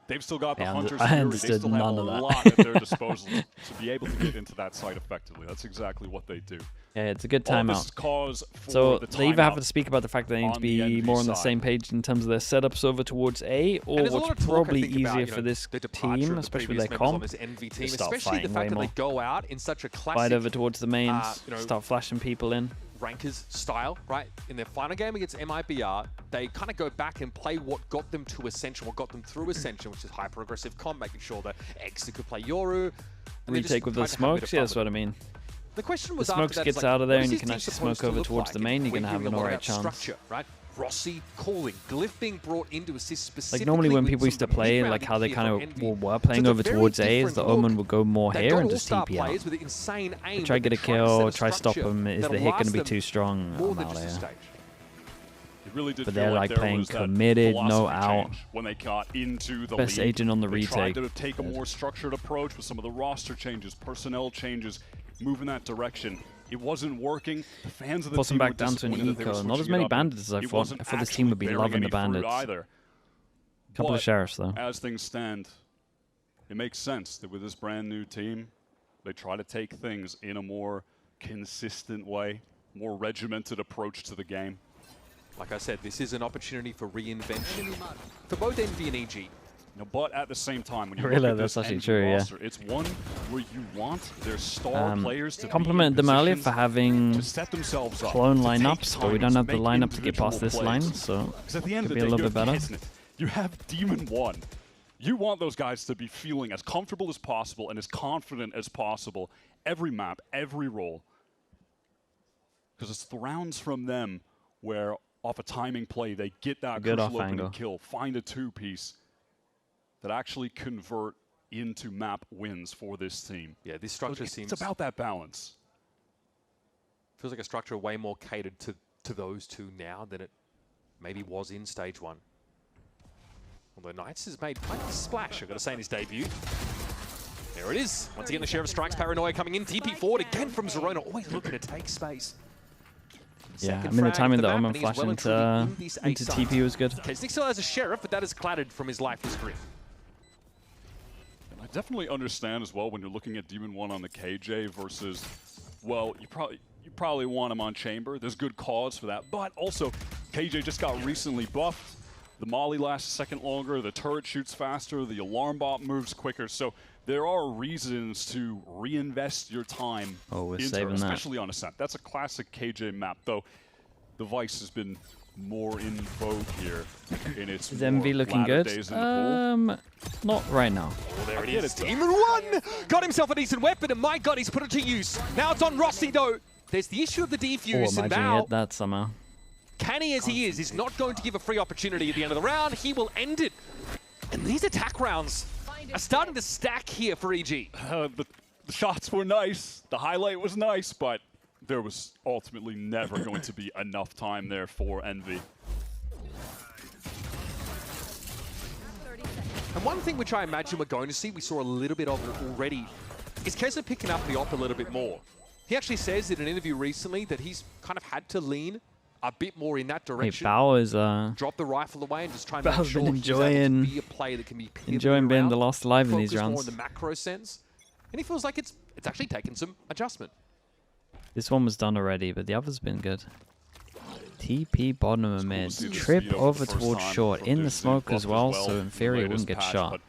They've still got the Yeah, Hunter's I Fury. They understood still have none a of that. lot at their disposal to be able to get into that site effectively. That's exactly what they do. Yeah, it's a good All this timeout. cause for So the they either have timeout to speak about the fact that they need to on the be NV more on the side. same page in terms of their setups over towards A, or there's a lot what's of talk, I probably think, easier about, you for know, this the departure team, of the especially with previous their members on comp, this NV to team, start especially the fighting fact way that more. they go out in such a classic Fight over towards the mains, you know, start flashing people in. Rankers style, right? In their final game against MIBR, they kind of go back and play what got them to Ascension, what got them through Ascension, which is hyper-aggressive comp, making sure that Exeter could play Yoru. And they just Retake with tried those to have a bit smokes, of yeah, fun that's with what I mean. The question The was after smokes that, gets it's like, out of what there is and you this can team actually supposed smoke to over look towards like? the main, you're We're going to have hearing an a lot alright about chance. structure, right? Rossi calling, Glyph being brought in to assist specifically. Like normally when with people used to some of the play, mid-round like how they gear kind from of NV. were playing So over it's a very towards A, is the different Omen look. would go more They've here got and just all-star TP out. players with insane aim, Try but get a they're trying to kill, set a try stop structure them. Is that'll the hit going to last be them too strong? more I'm than out just a here. stage. It really did But feel they're like like there playing was that committed, no philosophy out. change when they got into the Best league. agent on the They tried retake. to take a more structured approach with some of the roster changes, personnel changes, move in that direction. It wasn't working. The fans of the Forcing team back were down to an disappointed that they were eco. Not as switching many it up, and bandits as I it thought. wasn't I thought this team would be actually loving the bearing any fruit bandits. either. Couple of But sheriffs though. as things stand, it makes sense that with this brand new team, they try to take things in a more consistent way, more regimented approach to the game. Like I said, this is an opportunity for reinvention for both NV and EG. No, but at the same time, when you Really, look at that's this actually NV true, yeah. roster, it's one where you want their star players to Complimented be in them earlier for positions having to set themselves up, clone to take lineups, but we time don't have the make lineup to get past individual this line, plays. so 'Cause at the end could of be the a day, little bit better. you have Demon 1. You want those guys to be feeling as comfortable as possible and as confident as possible every map, every role. Because it's the rounds from them where, off a timing play, they get that Good crucial off opening angle. kill, find a two-piece that actually convert into map wins for this team. Yeah, this structure It's seems... about that balance. Feels like a structure way more catered to those two now than it maybe was in stage one. Although Knights has made quite a splash, I've got to say, in his debut. There it is. Once again, the Sheriff strikes. Paranoia coming in. TP forward again from Zerona. Always looking to take space. Yeah, I Second mean the frag timing of the that map, Omen and he's flashed well and truly in this A into site. TP was good. Okay, Snick still has a Sheriff, but that is clattered from his life history. And I definitely understand as well when you're looking at Demon 1 on the KJ versus, well, you probably want him on Chamber. There's good cause for that. But also, KJ just got recently buffed. The Molly lasts a second longer, the turret shoots faster, the alarm bot moves quicker. So there are reasons to reinvest your time we're into saving her, that. especially on Ascent. That's a classic KJ map, though the Vice has been more in vogue here in its Is more MV looking latter good? days in the pool. Not right now. Oh, there it is. Demon 1 got himself a decent weapon, and my God, he's put it to use. Now it's on Rossi, though. There's the issue of the defuse, and Imagine he now, hit that somehow. canny as he is not going to give a free opportunity at the end of the round. He will end it. And these attack rounds are starting to stack here for EG. The shots were nice, the highlight was nice, but there was ultimately never going to be enough time there for Envy. And one thing which I imagine we're going to see, we saw a little bit of it already, is Keza picking up the op a little bit more. He actually says in an interview recently that he's kind of had to lean a bit more in that Hey, direction. Bao is Drop the rifle away and just try and make Bao's sure been he's able enjoying to be a player that can be pivoted enjoying being around, the last alive in these focus more rounds. in the macro sense. And he feels like it's actually taken some adjustment. This one was done already, but the other's been good. TP bottom of mid. see the Trip speed over the first towards time short. from In the the Zinc smoke buff as well, so in the theory it latest wouldn't get patch, shot. but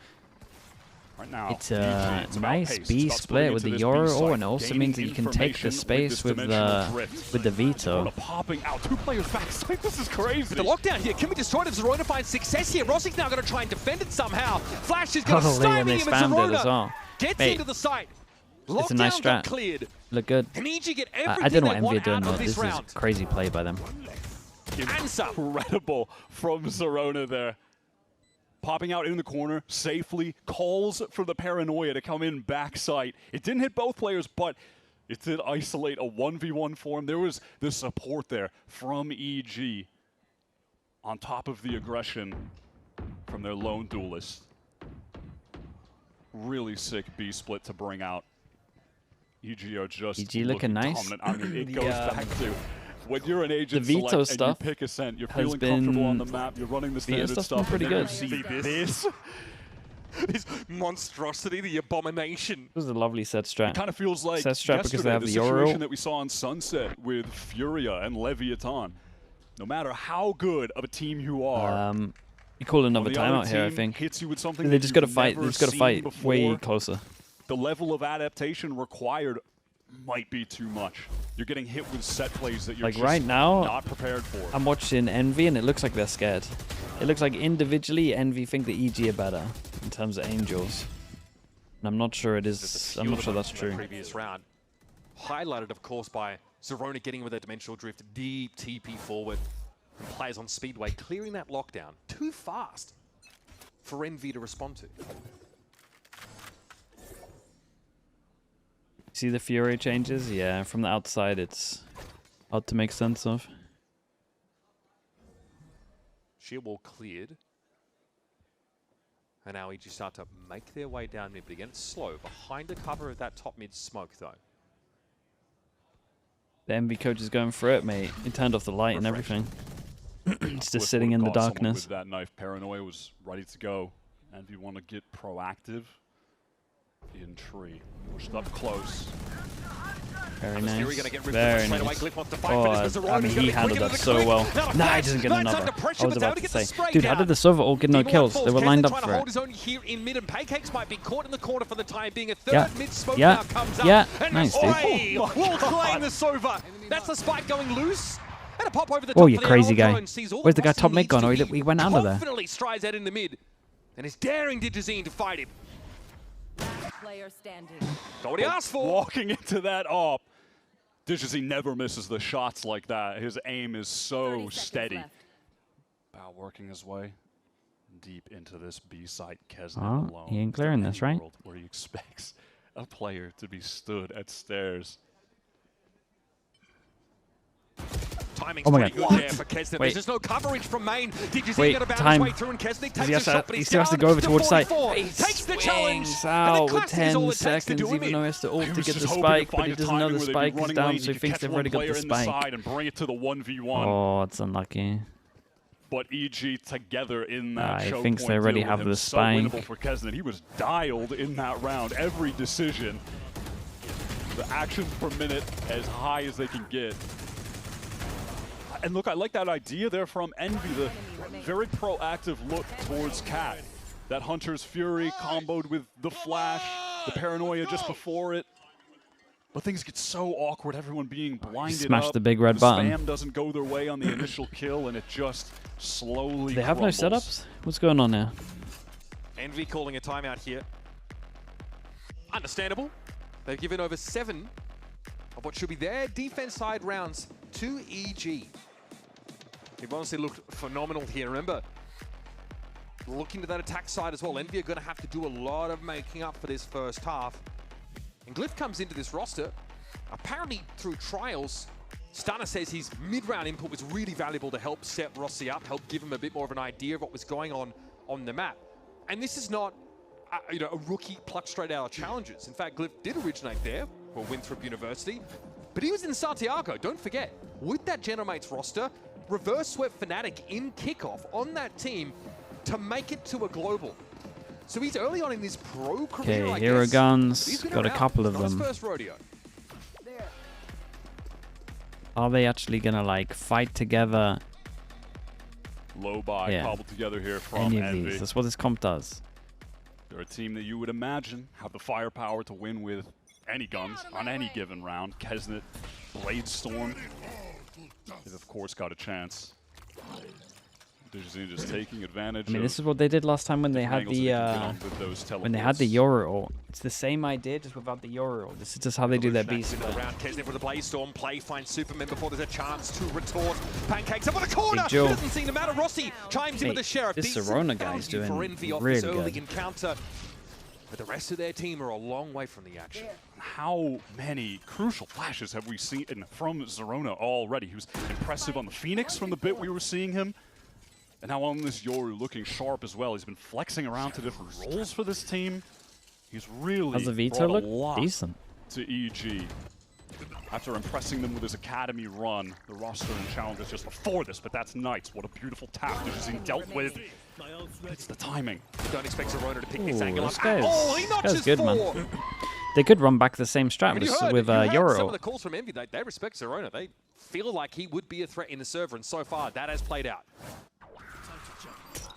right now, It's EG, a it's about nice pace. B It's about split with the Yoru, site, and it also gaining means that you can take the information space this with dimensional drift. the Veto. Zerona popping out, 2 players backside, this is crazy. But the lockdown here can be destroyed if Zerona finds success here. Rossi's now going to try and defend it somehow. Flash is going to Holy, and stymie they him, and spammed it as Zerona well. gets Mate, into the site. it's a nice Lockdown got strat. cleared. Look good. And EG get everything I don't know they what want Envy are doing out though. of This this is round. crazy play by them. Incredible from Zerona there. Popping out in the corner safely, calls for the Paranoia to come in backside. It didn't hit both players, but it did isolate a 1v1 for him. There was the support there from EG on top of the aggression from their lone duelist. Really sick B split to bring out. EG are just EG looking nice. dominant. I mean, it goes The, back to when you're an agent the Veto select stuff and you pick Ascent, you're has feeling comfortable on the been- map, you're running the Veto standard stuff's been stuff, pretty and then good. you see this. This monstrosity, the abomination. It was a lovely set strat. It kind of feels like set strat because they have the situation Euro. that we saw on Sunset with Furia and Leviathan. No matter how good of a team you are, you call another when the timeout other here, I team think. hits you with something They that just you've got to fight. They never just got to seen fight before, way closer. the level of adaptation required might be too much. You're getting hit with set plays that you're Like just right now, not prepared for. I'm watching Envy, and it looks like they're scared. It looks like individually, Envy think the EG are better in terms of Angels. And I'm not sure it is. I'm not sure that's true. Previous round, highlighted of course by Zerona getting with a dimensional drift, deep TP forward, and players on Speedway clearing that lockdown too fast for Envy to respond to. See the Fury changes? Yeah, from the outside, it's hard to make sense of. Sheer wall cleared. And now EG start to make their way down mid, but again it's slow. Behind the cover of that top mid smoke though. The Envy coach is going for it, mate. He turned off the light and everything. It's just sitting in the darkness. With that knife, Paranoia was ready to go. And if you want to get proactive, in tree, pushed up close. Very nice. Very nice. Oh, I mean, he handled that so well. Nah, he doesn't get another. I was about to say. Dude, how did the Sova all get no kills? They were lined up for it. Yeah. Nice, dude. That's the spike going loose. And a pop over the top. Oh, you crazy guy. Where's the guy top mid gone? Oh, he went under there. Confidently strides out in the mid. And is daring Digizine to fight him. Player standing. Got what he asked for. Walking into that op, Digizine never misses the shots like that. His aim is so steady. Bao working his way deep into this B site. Kesnet alone. He ain't clearing this, right? Where he expects a player to be stood at stairs. Timing's oh my pretty God. good there for Kesnet. There's just no coverage from main. Wait, got to bounce time. way through and Kesnet takes he still has to go over towards side. He takes the challenge. Out with 10 seconds, even though he has to ult to get the spike, but he doesn't know the spike is down, so he thinks they've already got the spike. And bring it to the 1v1. Oh, it's unlucky. But EG together in that he thinks they already have the spike. So for Kesnet. He was dialed in that round. Every decision, the actions per minute as high as they can get. And look, I like that idea there from Envy, the very proactive look towards Cat. That Hunter's Fury comboed with the Flash, the Paranoia just before it. But things get so awkward, everyone being blinded Smash up. the big red button. Spam doesn't go their way on the initial kill, and it just slowly They have crumbles. no setups? What's going on there? Envy calling a timeout here. Understandable. They've given over 7 of what should be their defense side rounds to EG. They've honestly looked phenomenal here. Remember, looking to that attack side as well. Envy are going to have to do a lot of making up for this first half. And Glyph comes into this roster, apparently through trials. Stunner says his mid-round input was really valuable to help set Rossi up, help give him a bit more of an idea of what was going on the map. And this is not a rookie plucked straight out of challenges. In fact, Glyph did originate there for Winthrop University, but he was in Santiago, don't forget. With that Genomates roster, reverse swept Fnatic in kickoff on that team to make it to a global. So he's early on in his pro career, Okay, Hero Guns, got a couple of them. His first rodeo. Are they actually gonna like fight together? Low buy cobbled together here from Any of Envy. these. That's what this comp does. They're a team that you would imagine have the firepower to win with any guns on any given round. Kesnet, Bladestorm, they've of course got a chance. Digizine just taking advantage. I mean, this is what they did last time when they had the Yoru ult. It's the same idea, just without the Yoru ult. This is just how they do their beast. Kesnet with a Bladestorm play, finds Superman before there's a chance to retort. Pancakes up on the corner. Big Joe. Doesn't seem to matter. Rossi chimes in with the Sheriff. This Zerona guy's doing for Envy off really this early good. encounter. But the rest of their team are a long way from the action. How many crucial flashes have we seen from Zerona already? He was impressive on the Phoenix from the bit we were seeing him. And now on this Yoru looking sharp as well. He's been flexing around to different roles for this team. He's really How's the VIT brought a look? lot Decent. to EG. After impressing them with his academy run, the roster and challenges just before this, but that's nice. What a beautiful tap Digizine dealt with. It's the timing. Don't expect Zerona to pick this angle up. Oh, He this notches guy's good, 4. man. They could run back the same strat with You heard Yoro. some of the calls from Envy. They respect Zerona. They feel like he would be a threat in the server, and so far that has played out.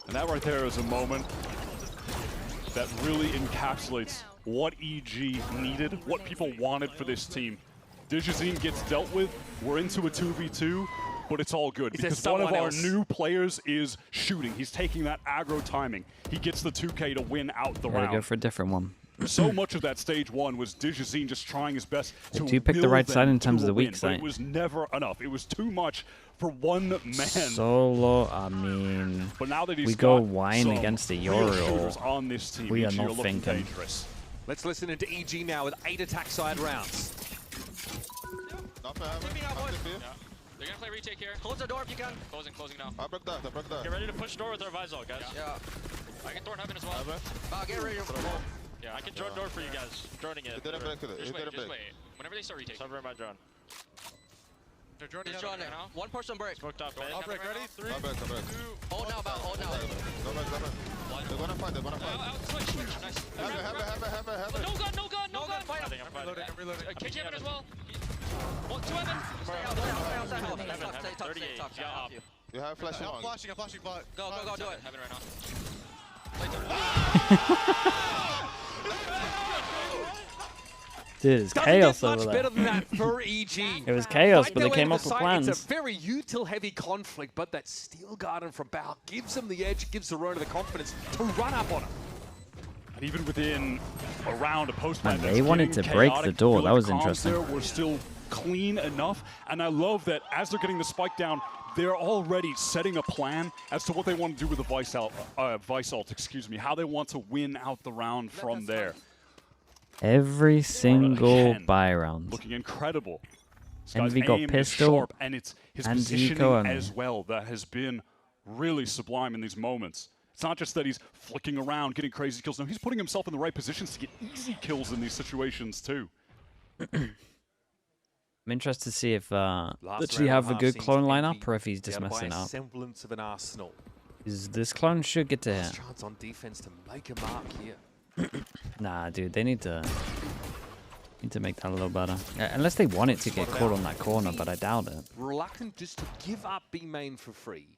And that right there is a moment that really encapsulates what EG needed, what people wanted for this team. Digizine gets dealt with. We're into a 2v2, but it's all good because one of our new players is shooting. He's taking that aggro timing. He gets the 2K to win out the round. Go for a different one. So much of that stage 1 was Digizine just trying his best to do pick the right side in terms of the weak win, side. It was never enough. It was too much for one man. Solo, I mean, but now that we go wine against the Yoro. On this team, we are EG not thinking. Dangerous. Let's listen into EG now with 8 attack side rounds. They're gonna play retake here. Close the door if you can. Closing now. I broke that. Get ready to push door with our visor, guys. Yeah. I can thorn heaven as well. Get ready to yeah, I can drone door for you guys. Droning it. Just wait. Whenever they start retake. Cover my drone. They're droning now. One person break. Smoked up. I'll break. Ready? 3, 2. Hold now, hold now. They're gonna fight. Switch. Nice. Have it. No gun. Fight him. I'm reloading. Cage heaven as well. 2 heaven. Stay 38. You have flashing on. I'm flashing. Go, do it. Heaven right now. Dude, it's chaos over much there. better than that for EG. It was chaos, but they came up with plans. It's a very util-heavy conflict, but that Steel Garden from Bao gives them the edge, gives Zerona the confidence to run up on him. And even within a round of post-match, they wanted to break the door. That was interesting. We're still clean enough, and I love that as they're getting the spike down, they're already setting a plan as to what they want to do with the Vice ult, how they want to win out the round from there. Every single buy round. Looking incredible. Envy got pistol, sharp, and it's his and positioning Zico as well that has been really sublime in these moments. It's not just that he's flicking around, getting crazy kills. No, he's putting himself in the right positions to get easy kills in these situations too. I'm interested to see if literally have a good clone lineup or if he's just messing up. Semblance of an arsenal. This clone should get to hit. Chance on defense to make a mark here. Nah, dude, they need to make that a little better. Unless they want it to get caught on that corner, but I doubt it. Reluctant just to give up B main for free.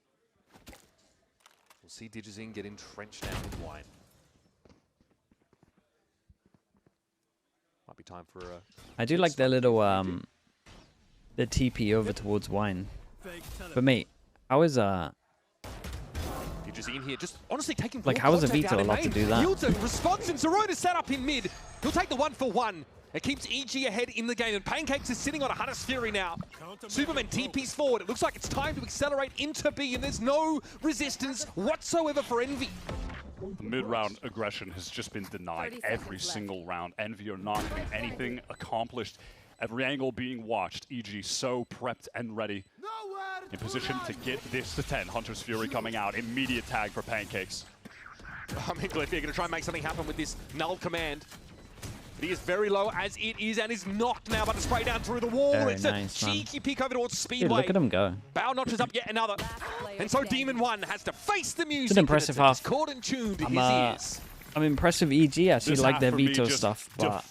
We'll see Digizine get entrenched now with Wine. Might be time for a... I do like their little the TP over towards Wine. But mate, how is Digizine here, just honestly taking like how is a VIT allowed to do that? Yields a response, and Zerona set up in mid. He'll take the 1-for-1. It keeps EG ahead in the game, and Pancakes is sitting on a Hunter's Fury now. Superman TP's forward. It looks like it's time to accelerate into B, and there's no resistance whatsoever for Envy. The mid-round aggression has just been denied every single round. Envy are not getting anything accomplished. Every angle being watched. EG so prepped and ready. In position to get this to 10. Hunter's Fury coming out. Immediate tag for Pancakes. I mean, Glyph, you're going to try and make something happen with this null command. But he is very low as it is, and is knocked now by the spray down through the wall. Very it's nice, a cheeky pick over towards Speedway. Dude, look at him go. Bao notches up yet another. And so Demon 1 has to face the music. It's an impressive half. Caught and tuned in his ears. I'm impressed with EG. I actually like their veto stuff, but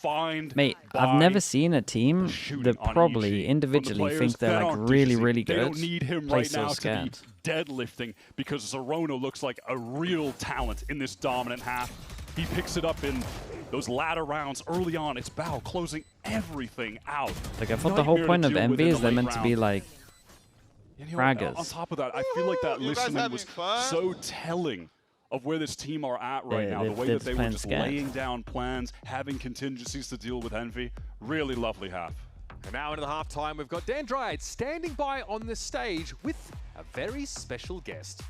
mate, I've never seen a team that probably individually think they're like really, really good. They don't need him play right so now scared. to be deadlifting because Zerona looks like a real talent in this dominant half. He picks it up in those latter rounds early on. It's Bao closing everything out. Like I thought the whole point of Envy is they're meant to be like fraggers. On top of that, I feel like that listening was so telling of where this team are at right now. The way that they were just laying down plans, having contingencies to deal with Envy. Really lovely half. And now into the halftime, we've got Dan Dryad standing by on the stage with a very special guest.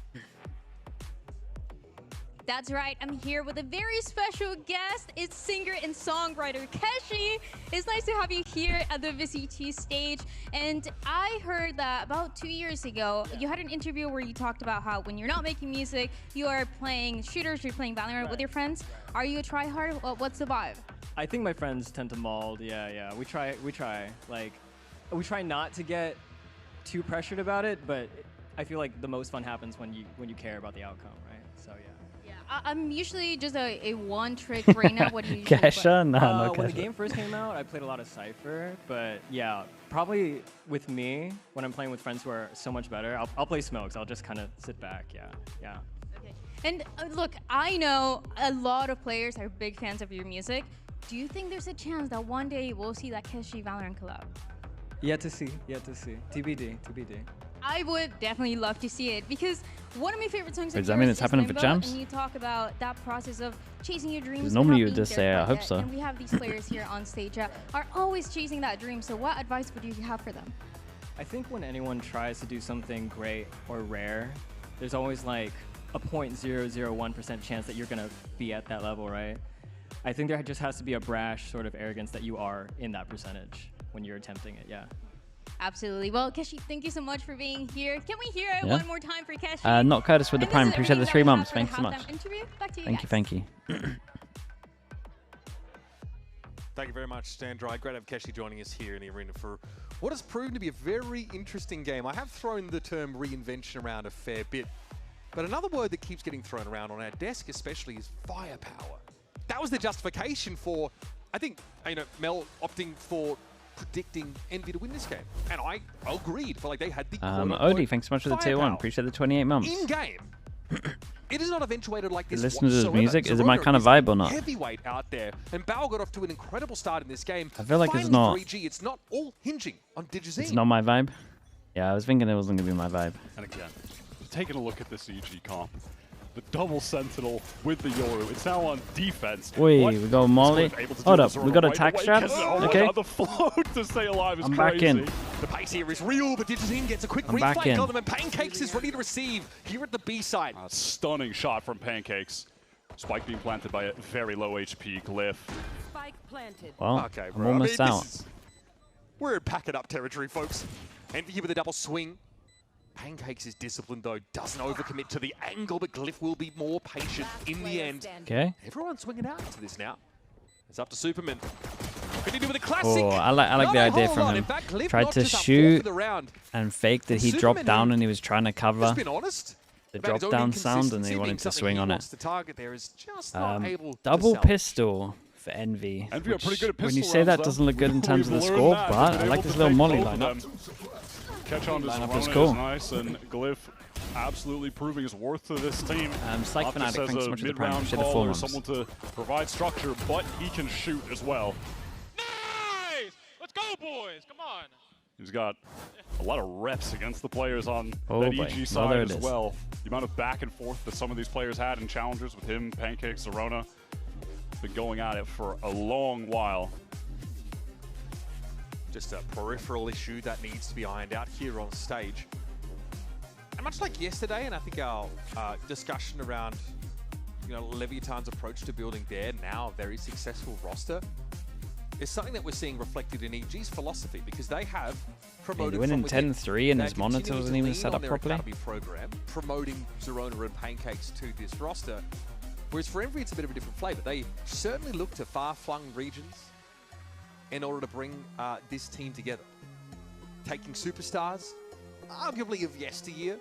That's right, I'm here with a very special guest. It's singer and songwriter Keshi. It's nice to have you here at the VCT stage. And I heard that about 2 years ago, you had an interview where you talked about how when you're not making music, you are playing shooters, you're playing Valorant with your friends. Are you a tryhard? What's the vibe? I think my friends tend to mold. Yeah. We try. Like, we try not to get too pressured about it, but I feel like the most fun happens when you care about the outcome, right? So yeah. I'm usually just a one-trick brainer. What do you usually Kesha? No, no When the Kesha. game first came out, I played a lot of Cypher, but yeah, probably with me, when I'm playing with friends who are so much better, I'll play Smokes. I'll just kind of sit back, yeah. And look, I know a lot of players are big fans of your music. Do you think there's a chance that one day we'll see that Keshi Valorant collab? Yet to see. TBD. I would definitely love to see it because one of my favorite songs. Wait, of does that mean yours it's happening is for Limbo, Jams? And you talk about that process of chasing your dreams. 'Cause but normally not you would being just there say, "I quite hope yet." so. And we have these players here on stage that are always chasing that dream. So what advice would you have for them? I think when anyone tries to do something great or rare, there's always like a 0.001% chance that you're gonna be at that level, right? I think there just has to be a brash sort of arrogance that you are in that percentage when you're attempting it, yeah. Absolutely. Well, Keshi, thank you so much for being here. Can we hear it Yeah. one more time for Keshi? Not Curtis with the And this Prime. is Appreciate the everything 3 that we have months. for the Thank you so much. halftime interview. Back to you Thank guys. you. Thank you very much, Sandra. Great to have Keshi joining us here in the arena for what has proven to be a very interesting game. I have thrown the term reinvention around a fair bit, but another word that keeps getting thrown around on our desk especially is firepower. That was the justification for, I think, Mel opting for predicting Envy to win this game. And I agreed. Felt like they had the Odie, thanks so much for the tier 1. firepower. Appreciate the 28 months. In-game, it is not eventuated like this Listen to his whatsoever. music. Is it my Zerona kind of is vibe or not? Heavyweight out there, and Bao got off to an incredible start in this game. I feel like it's Finally not. 3G, it's not all hinging on Digizine. It's not my vibe. Yeah, I was thinking it wasn't going to be my vibe. And again, taking a look at this EG comp, the double sentinel with the Yoru. It's now on defense. Wait, What we go is Molly. Squid able to Hold do up, to we Zerona got right attack away? straps. Oh my Okay. God, the float to stay alive is I'm crazy. back in. The pace here is real, but Digizine gets a quick I'm back reflect in. on them, and Pancakes is ready to receive here at the B side. A stunning shot from Pancakes. Spike being planted by a very low HP Glyph. Spike planted. Well, Okay, I'm bro. almost I mean, out. We're in pack it up territory, folks. Envy here with a double swing. Pancakes is disciplined though, doesn't overcommit to the angle, but Glyph will be more patient in the end. Okay. Everyone's swinging out to this now. It's up to Superman. Continue with the classic. Oh, I like Not the a idea whole from lot. him. In fact, Glyph Tried to notches up 4 shoot for the round. and faked that he Superman dropped down who and he was trying to cover Just been honest. the about his drop own down sound and inconsistency he wanted being to something swing he on it. wants to target there is just not able to Double salvage. pistol for Envy. Envy are pretty good at When you pistol say rounds, that though. doesn't look good in terms of the We've learned score, that. but They've I been like able this to little take molly both of lineup. them. Catch on to Lineup is Zerona cool. is nice, and Glyph absolutely proving his worth to this team. Slight Not Fanatic, just as thanks so a much for the prime. mid-round Appreciate the call 4 or months. someone to provide structure, but he can shoot as well. Nice! Let's go, boys! Come on! He's got a lot of reps against the players on Oh that boy. EG Well, side there as it is. well. The amount of back and forth that some of these players had in challengers with him, Pancakes, Zerona, been going at it for a long while. Just a peripheral issue that needs to be ironed out here on stage. And much like yesterday, and I think our discussion around Leviathan's approach to building their now very successful roster is something that we're seeing reflected in EG's philosophy, because they have promoted winning from within. 10-3 and They're his monitor continuing wasn't to even lean set on up their properly. Academy program, promoting Zerona and Pancakes to this roster. Whereas for Envy, it's a bit of a different flavor. They certainly look to far-flung regions in order to bring this team together. Taking superstars, arguably of yesteryear,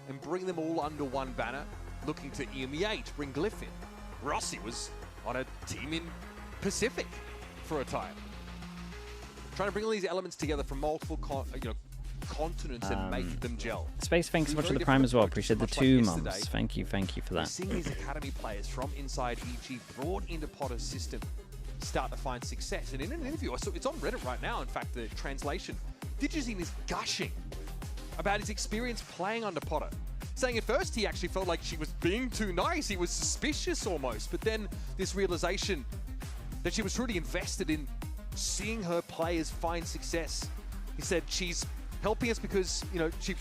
and bring them all under one banner, looking to EMEA to bring Glyph in. Rossi was on a team in Pacific for a time. Trying to bring all these elements together from multiple continents and make them gel. Space, thanks so much for the prime as well. Appreciate the 2 months. Thank you for We're that. seeing these academy players from inside EG brought into Potter's system start to find success. And in an interview, it's on Reddit right now, in fact, the translation, Digizine is gushing about his experience playing under Potter. Saying at first he actually felt like she was being too nice, he was suspicious almost, but then this realization that she was truly invested in seeing her players find success. He said she's helping us because, she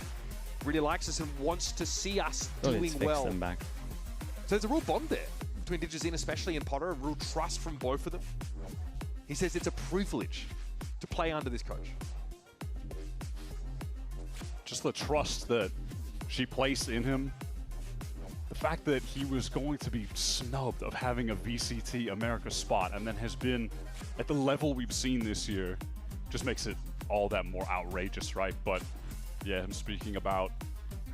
really likes us and wants to see us doing well. Them back. So there's a real bond there between Digizine especially and Potter, a real trust from both of them. He says it's a privilege to play under this coach. Just the trust that she placed in him. The fact that he was going to be snubbed of having a VCT America spot and then has been at the level we've seen this year just makes it all that more outrageous, right? But yeah, him speaking about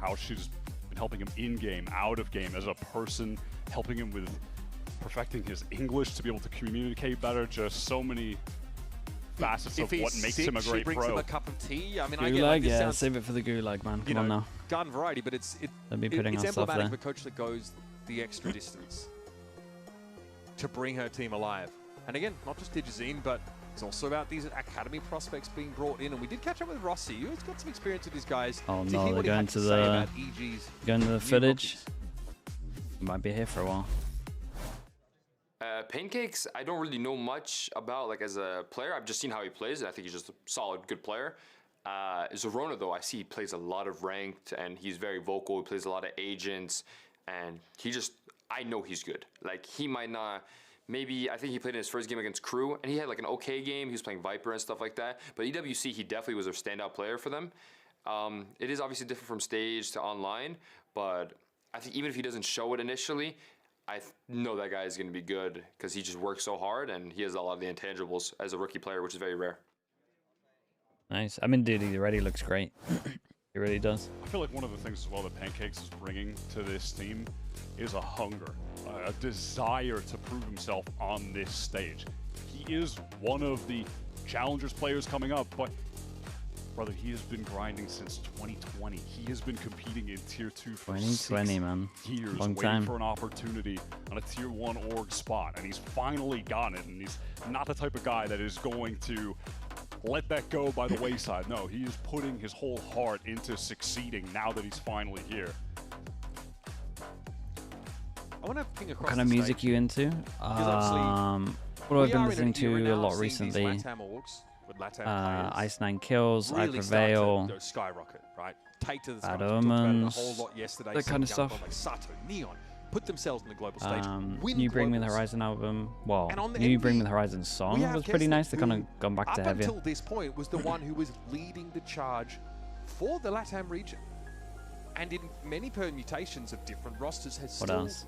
how she's been helping him in-game, out of game, as a person, helping him with perfecting his English to be able to communicate better. Just so many facets of what makes him a great brings pro. him a cup of tea. I mean, Gulag, I get like, this yeah, sounds, save it for the gulag, man. Come on now. Garden variety, but it's ourselves emblematic there. of a coach that goes the extra distance to bring her team alive. And again, not just Digizine, but it's also about these academy prospects being brought in. And we did catch up with Rossi, who's got some experience with these guys. Oh to no, hear they're what he going had to say the about EG's footage. Might be here for a while. Pancakes, I don't really know much about, like, as a player. I've just seen how he plays, and I think he's just a solid, good player. Zorona, though, I see he plays a lot of ranked, and he's very vocal. He plays a lot of agents, and he just, I know he's good. Like, he might not, maybe, I think he played in his first game against Crew, and he had, like, an okay game. He was playing Viper and stuff like that. But EWC, he definitely was a standout player for them. It is obviously different from stage to online, but I think even if he doesn't show it initially, I know that guy is going to be good because he just works so hard and he has a lot of the intangibles as a rookie player, which is very rare. Nice. I mean, dude, he already looks great. He really does. I feel like one of the things as well that Pancakes is bringing to this team is a hunger, a desire to prove himself on this stage. He is one of the challengers players coming up, but brother, he has been grinding since 2020. He has been competing in Tier 2 for 2020, man. years, Long waiting time. for an opportunity on a Tier 1 org spot, and he's finally gotten it, and he's not the type of guy that is going to let that go by the wayside. No, he is putting his whole heart into succeeding now that he's finally here. I want to ping across What kind of music you into? What I've been listening to a lot recently. Ice 9 Kills, I Prevail, skyrocket, right? Take to the Bad sky. We talked about it a Omens, whole lot yesterday. that kind of Young stuff. Like Sato, Neon, put themselves on the global stage. New Bring Me the Horizon album. Well, And on the New NV, Bring Me the Horizon song was pretty nice. They kind of gone back to up heavier. until this point was the one who was leading the charge for the LATAM region, and in many permutations of different rosters has What still else?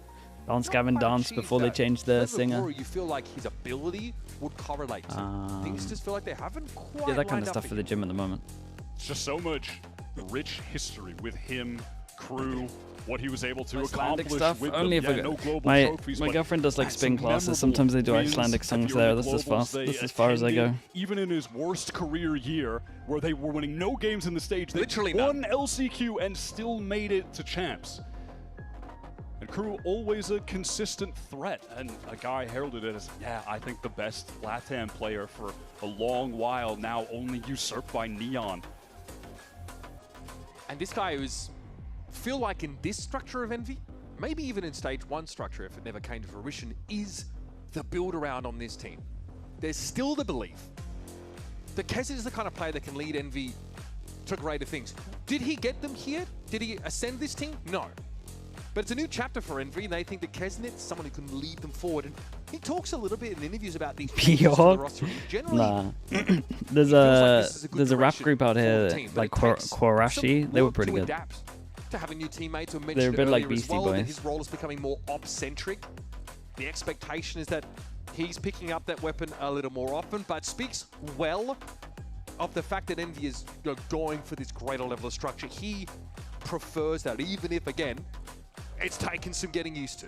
Dance Gavin Dance before they changed the singer. You feel like his ability would correlate to. Things just feel like they haven't quite Yeah, that kind of lined up stuff for the gym at the moment. It's just so much rich history with him, Crew, what he was able to Icelandic accomplish stuff. with Only them. if Yeah, no global my trophies, but girlfriend does like had spin some classes. memorable Sometimes they do wins Icelandic at songs the there. early That's as globals fast. they That's as far as I go. attended, even in his worst career year, where they were winning no games in the stage, they Literally won LCQ and still made it to champs. And Crew, always a consistent threat, and a guy heralded it as, yeah, I think the best LATAM player for a long while, now only usurped by Neon. And this guy who's feel like in this structure of Envy, maybe even in stage 1 structure if it never came to fruition, is the build around on this team. There's still the belief that Kez is the kind of player that can lead Envy to greater things. Did he get them here? Did he ascend this team? No. But it's a new chapter for Envy, and they think that Kesnet's someone who can lead them forward. And he talks a little bit in interviews about these changes to the roster. Generally, Nah. there's a rap group out here like Kwarashi. They were pretty good. To having new teammates who They're a mentioned bit like earlier as Beastie well, that Boys. his role is becoming more op-centric. The expectation is that he's picking up that weapon a little more often, but speaks well of the fact that Envy is going for this greater level of structure. He prefers that, even if, again, it's taken some getting used to.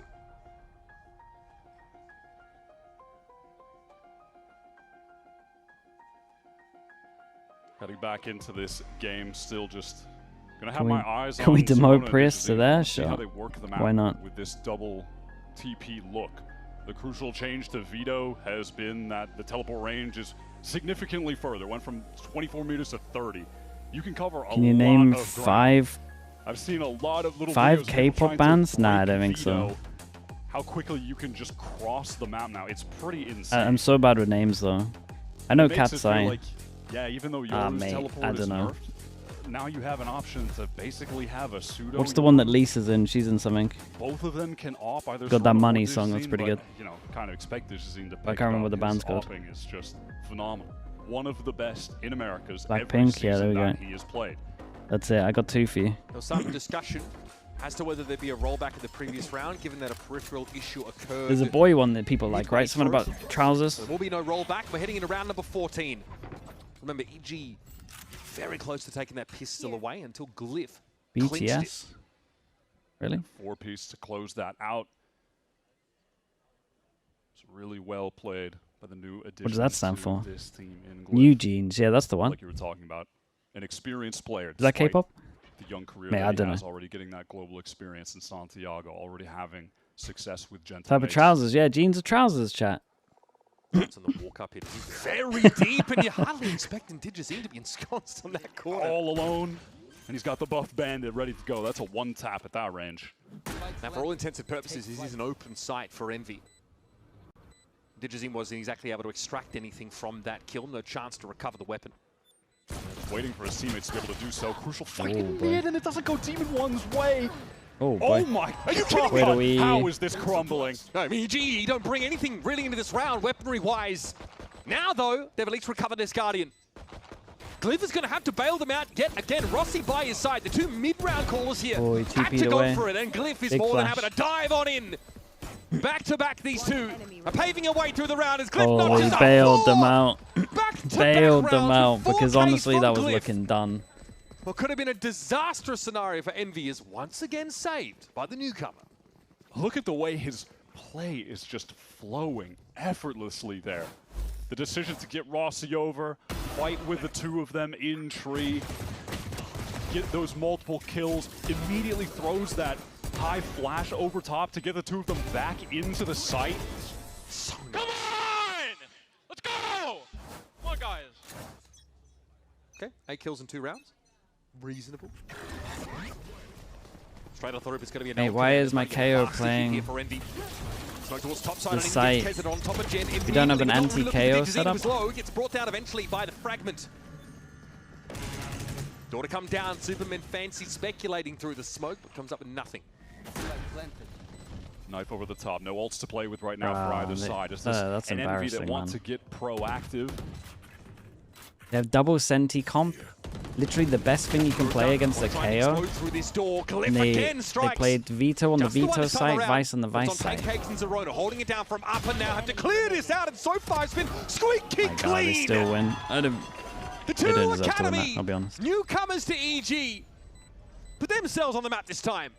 Heading back into this game, still just gonna have Can my eyes can on we demote Zorona and Priest to Digizine, there? see how Sure. they work them out Why not? with this double TP look. The crucial change to Vito has been that the teleport range is significantly further. Went from 24 meters to 30. You can cover a Can you lot name of ground. 5 I've seen a lot of little five videos of people K-pop trying to bands? Nah, I break don't think so. Vito. How quickly you can just cross the map now. It's pretty insane. I'm so bad with names though. I know It makes it Cat's feel Eye. like, yeah, even though Ah, yours mate, teleport I is don't know. nerfed, now you have an option to basically have a pseudo. What's the one that Lisa's in? She's in something. Both of them can op either. Got that Zorona or money song, that's Digizine, pretty but, good. You know, kind of expect Digizine to pick I can't remember what the band's called. Opping is just phenomenal. One of the best in America's Blackpink, every yeah, season there we that go. he has played. That's it. I got 2 for you. There was some discussion as to whether there'd be a rollback in the previous round, given that a peripheral issue occurred. There's a boy one that people like, right? Something about trousers. So there will be no rollback. We're heading into round number 14. Remember, EG very close to taking that pistol away until Glyph clinched it. BTS. Really? 4-piece to close that out. It's really well played by the new addition. What does that stand for? This team in New Genes. Yeah, that's the one. Like you were talking about, an experienced player. Is that K-pop? The young career Mate, that I he has dunno. already getting that global experience in Santiago, already having success with Gentle Type of Mates. trousers. Yeah, jeans are trousers, chat. On the walk up here. He's very deep, and you're hardly expecting Digizine to be ensconced on that corner. All alone, and he's got the buff bandit ready to go. That's a one tap at that range. Now, for all intents and purposes, this is an open site for Envy. Digizine wasn't exactly able to extract anything from that kill. No chance to recover the weapon. Waiting for his teammates to be able to do so. Crucial fight Oh, in boy. mid, and it doesn't go Demon One's way. Oh, boy. Oh my! Are you kidding Where do me? we- How is this crumbling? No, I mean, GE don't bring anything really into this round, weaponry-wise. Now, though, they've at least recovered this Guardian. Glyph is going to have to bail them out yet again. Rossi by his side. The two mid-round callers here Oh, he had to TP'd go away. for it, and Glyph is Big more than flash. happy to dive on in. Back-to-back, these two are paving a way through the round as Glyph Oh, notches he up bailed them four. out. Back-to-back Bailed them rounds out with because 4Ks honestly, from that was Glyph. looking done. What could have been a disastrous scenario for Envy is once again saved by the newcomer. Look at the way his play is just flowing effortlessly there. The decision to get Rossi over, fight with the two of them in tree, get those multiple kills, immediately throws that high flash over top to get the two of them back into the site. So Come on! Let's go! Come on, guys. Okay, 8 kills in 2 rounds. Reasonable. Straight off the rip, it's going to be a Mate, why is my KO playing the site? If you don't have an anti-KO setup, Low, gets brought down eventually by the fragment. Door to come down, Superman fancy speculating through the smoke, but comes up with nothing. Knife over the top, no ults to play with right now for either side. Just that's an Envy that embarrassing, want man. to get proactive. they have double Senti comp. Literally the best thing you can play against the KO. And they played Vito on the Vito side, Vice on the Vice side. Pancakes and Zerona holding it down from upper now, have to clear this out, and so far it's been squeaky My God, clean. they still win. The They two don't deserve to win Academy that, I'll be honest. newcomers to EG put themselves on the map this time.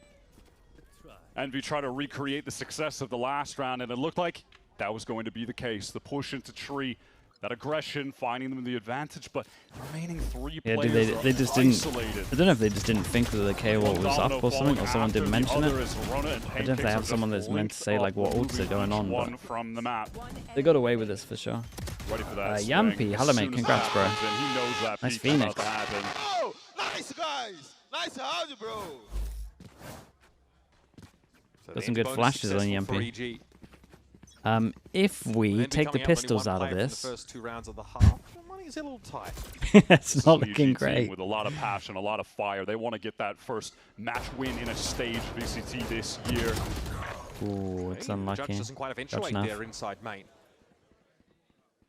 Envy try to recreate the success of the last round, and it looked like that was going to be the case. The push into tree, that aggression, finding them the advantage, but the remaining 3 Yeah, players dude, are they just didn't. isolated. I don't know if they just didn't think that the KO was up or something, or someone didn't mention it. I don't know if they have someone that's meant to say like what ults are going on. One But from the map. they got away with this for sure. Ready for that swing. Yampy, hello As mate, soon as congrats, that bro. happens, and he knows that Nice peak's about Phoenix. to happen. Oh, nice, guys. Nice how you, bro. Got some good flashes on Yampy. If we take the pistols out of The this, first 2 rounds of the half, the money is a little tight. it's not Sliggy looking team great. With a lot of passion, a lot of fire. They want to get that first match win in a stage VCT this year. Ooh, it's unlucky. Judge doesn't quite Judge eventuate enough. there inside main.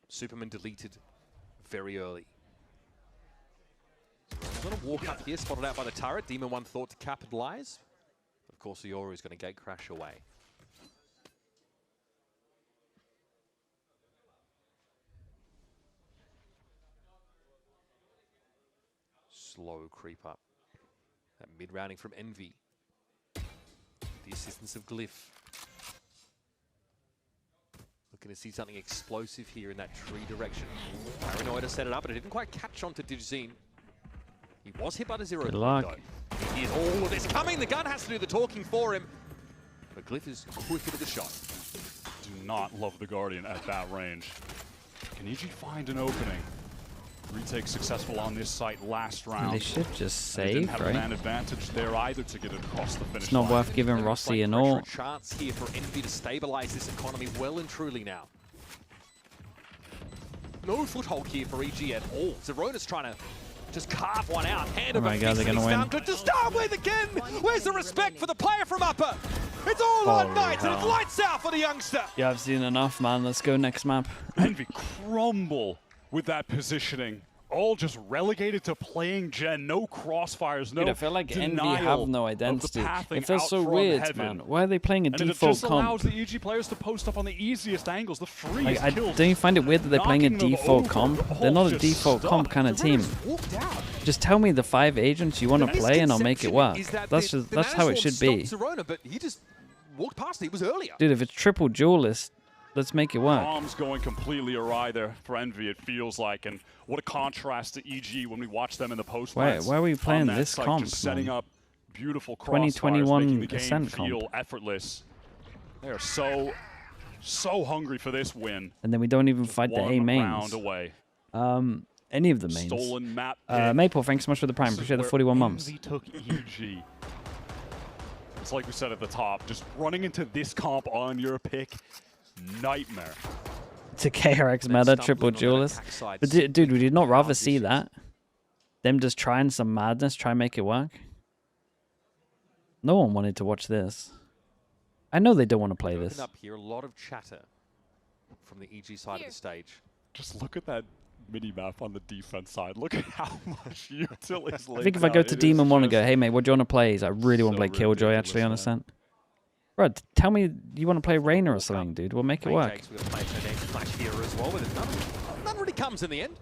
Superman deleted very early. A little walk up here, spotted out by the turret. Demon One thought to capitalize. Of course, the Yoru is going to gate crash away. Slow creep up. That mid-rounding from Envy. The assistance of Glyph. Looking to see something explosive here in that tree direction. Paranoid set it up, but it didn't quite catch on to Digizine. He was hit by the 0. Good luck. He hears all of this coming. The gun has to do the talking for him. But Glyph is quicker to the shot. Do not love the Guardian at that range. Can EG find an opening? Retake successful on this site last round. They should just And they didn't save, have a man right? advantage there either to get it across the finish It's not line. worth giving Rossi an all. Chance here for Envy to stabilize this economy well and truly now. No foothold here for EG at all. Zerona's trying to just carve one out. Hand Oh over my God, they're gonna win. Good to start with again. Where's the respect for the player from upper? It's all on Holy night and it's hell. lights out for the youngster. Yeah, I've seen enough, man. Let's go next map. Envy crumble with that positioning. all just relegated to playing Gen. No crossfires, no Dude, I feel like Envy have no identity. It feels out so from weird, heaven. man. Why are they playing a And default it just allows comp? the EG players to post up on the easiest angles, the freest kills. Don't you find it weird that they're playing a knocking them default over. comp? They're not a Just default stuck. comp kind of team. Just tell me the 5 agents you want to play and I'll make it work. That's how it should be. Zerona, but he just walked past it. It was earlier. Dude, if it's triple duelist, let's make it work. Bombs going completely awry there for Envy, it feels like, and what a contrast to EG when we watch them in the post. Why are we playing this site, comp, just setting man? up beautiful crossfires, 2021 making the game Ascent feel comp. effortless. They are so hungry for this win. And then we don't even fight the A One mains. round away. Any of the mains. Stolen map Maple, thanks so much for the prime. Appreciate the 41 months. Envy took EG. It's like we said at the top, just running into this comp on your pick, nightmare. To KRX meta, triple duelist. But dude, would you not rather see that? Them just trying some madness, try and make it work? No one wanted to watch this. I know they don't want to play this. Up here, a lot of chatter from the EG side of the stage. Just look at that mini-map on the defense side. Look at how much util is I think if I go to Demon 1 and go, hey mate, what do you want to play? He's like, I really want to play Killjoy actually on Ascent. Bro, tell me you want to play Reyna or something, dude. We'll make it work. We're going to play Flash here as well, but none really comes in the end.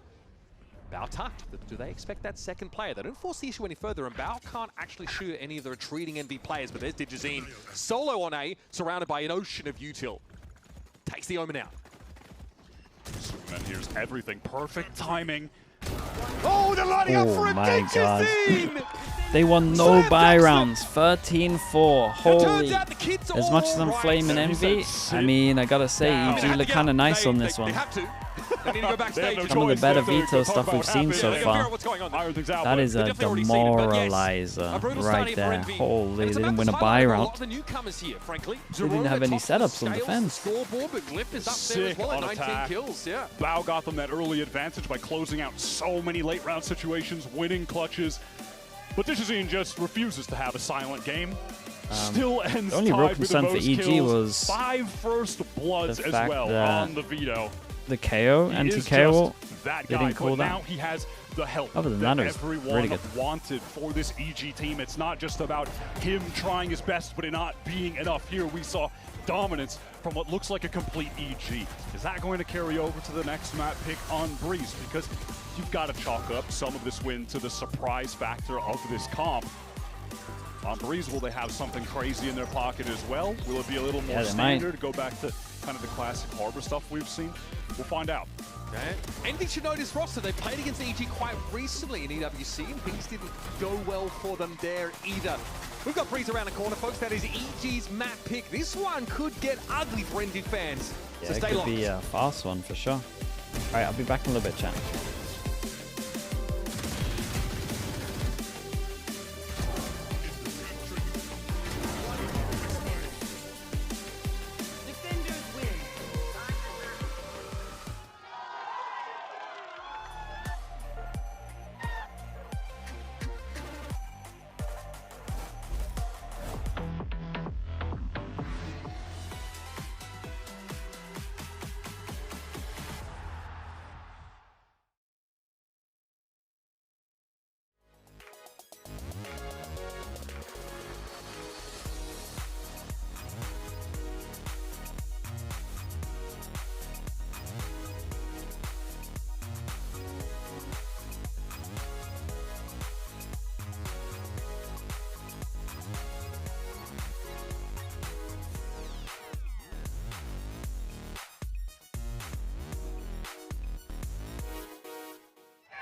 Bao tucked. Do they expect that second player? They don't force the issue any further, and Bao can't actually shoot any of the retreating NV players, but there's Digizine solo on A, surrounded by an ocean of util. Takes the Omen out. Superman here's everything. Perfect timing. Oh, they're lining up for a Digizine! They won no buy rounds. 13-4. Holy. As much as I'm flaming Envy, I mean, I gotta say, EG look kind of nice on this one. Some of the better veto stuff we've seen so far. That is a demoralizer right there. Holy, they didn't win a buy round. They didn't have any setups on defense. Sick on attack. Bao got them that early advantage by closing out so many late round situations, winning clutches. But Digizine just refuses to have a silent game. Still ends the only real concern for EG was 5 first bloods the as fact well that on the veto. The KO, anti-KO, That they guy, didn't call but now that. he has the help Other than that, it was everyone really good. wanted for this EG team. It's not just about him trying his best, but it not being enough. Here we saw dominance from what looks like a complete EG. Is that going to carry over to the next map pick on Breeze? Because you've got to chalk up some of this win to the surprise factor of this comp. On Breeze, will they have something crazy in their pocket as well? Will it be a little more standard? Go back to kind of the classic Harbor stuff we've seen? We'll find out. Okay. Anything should know this roster. They played against EG quite recently in EWC, and things didn't go well for them there either. We've got Breeze around the corner, folks. That is EG's map pick. This one could get ugly for Envy fans. Yeah, So it stay could locked. be a fast one for sure. All right, I'll be back in a little bit, chat.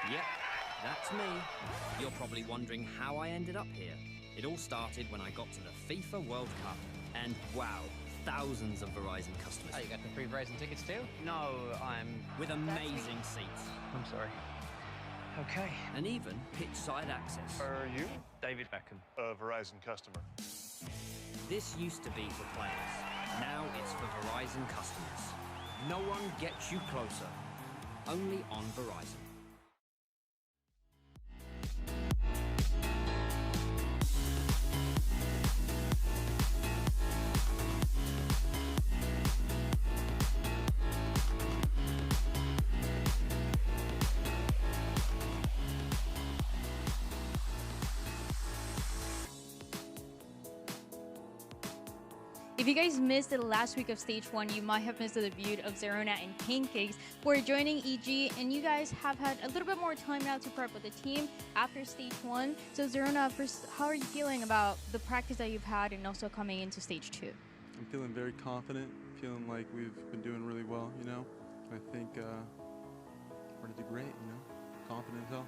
Yep, that's me. You're probably wondering how I ended up here. It all started when I got to the FIFA World Cup, and wow, thousands of Verizon customers. Oh, you got the free Verizon tickets too? No, I'm with amazing seats. I'm sorry. Okay. And even pitch-side access. Are you? David Beckham, a Verizon customer. This used to be for players. Now it's for Verizon customers. No one gets you closer. Only on Verizon. If you guys missed the last week of Stage 1, you might have missed the debut of Zerona and Pancakes. We're joining EG, and you guys have had a little bit more time now to prep with the team after Stage 1. So Zerona, first, how are you feeling about the practice that you've had and also coming into Stage 2? I'm feeling very confident, feeling like we've been doing really well, you know. I think we're gonna do great, you know. Confident as hell.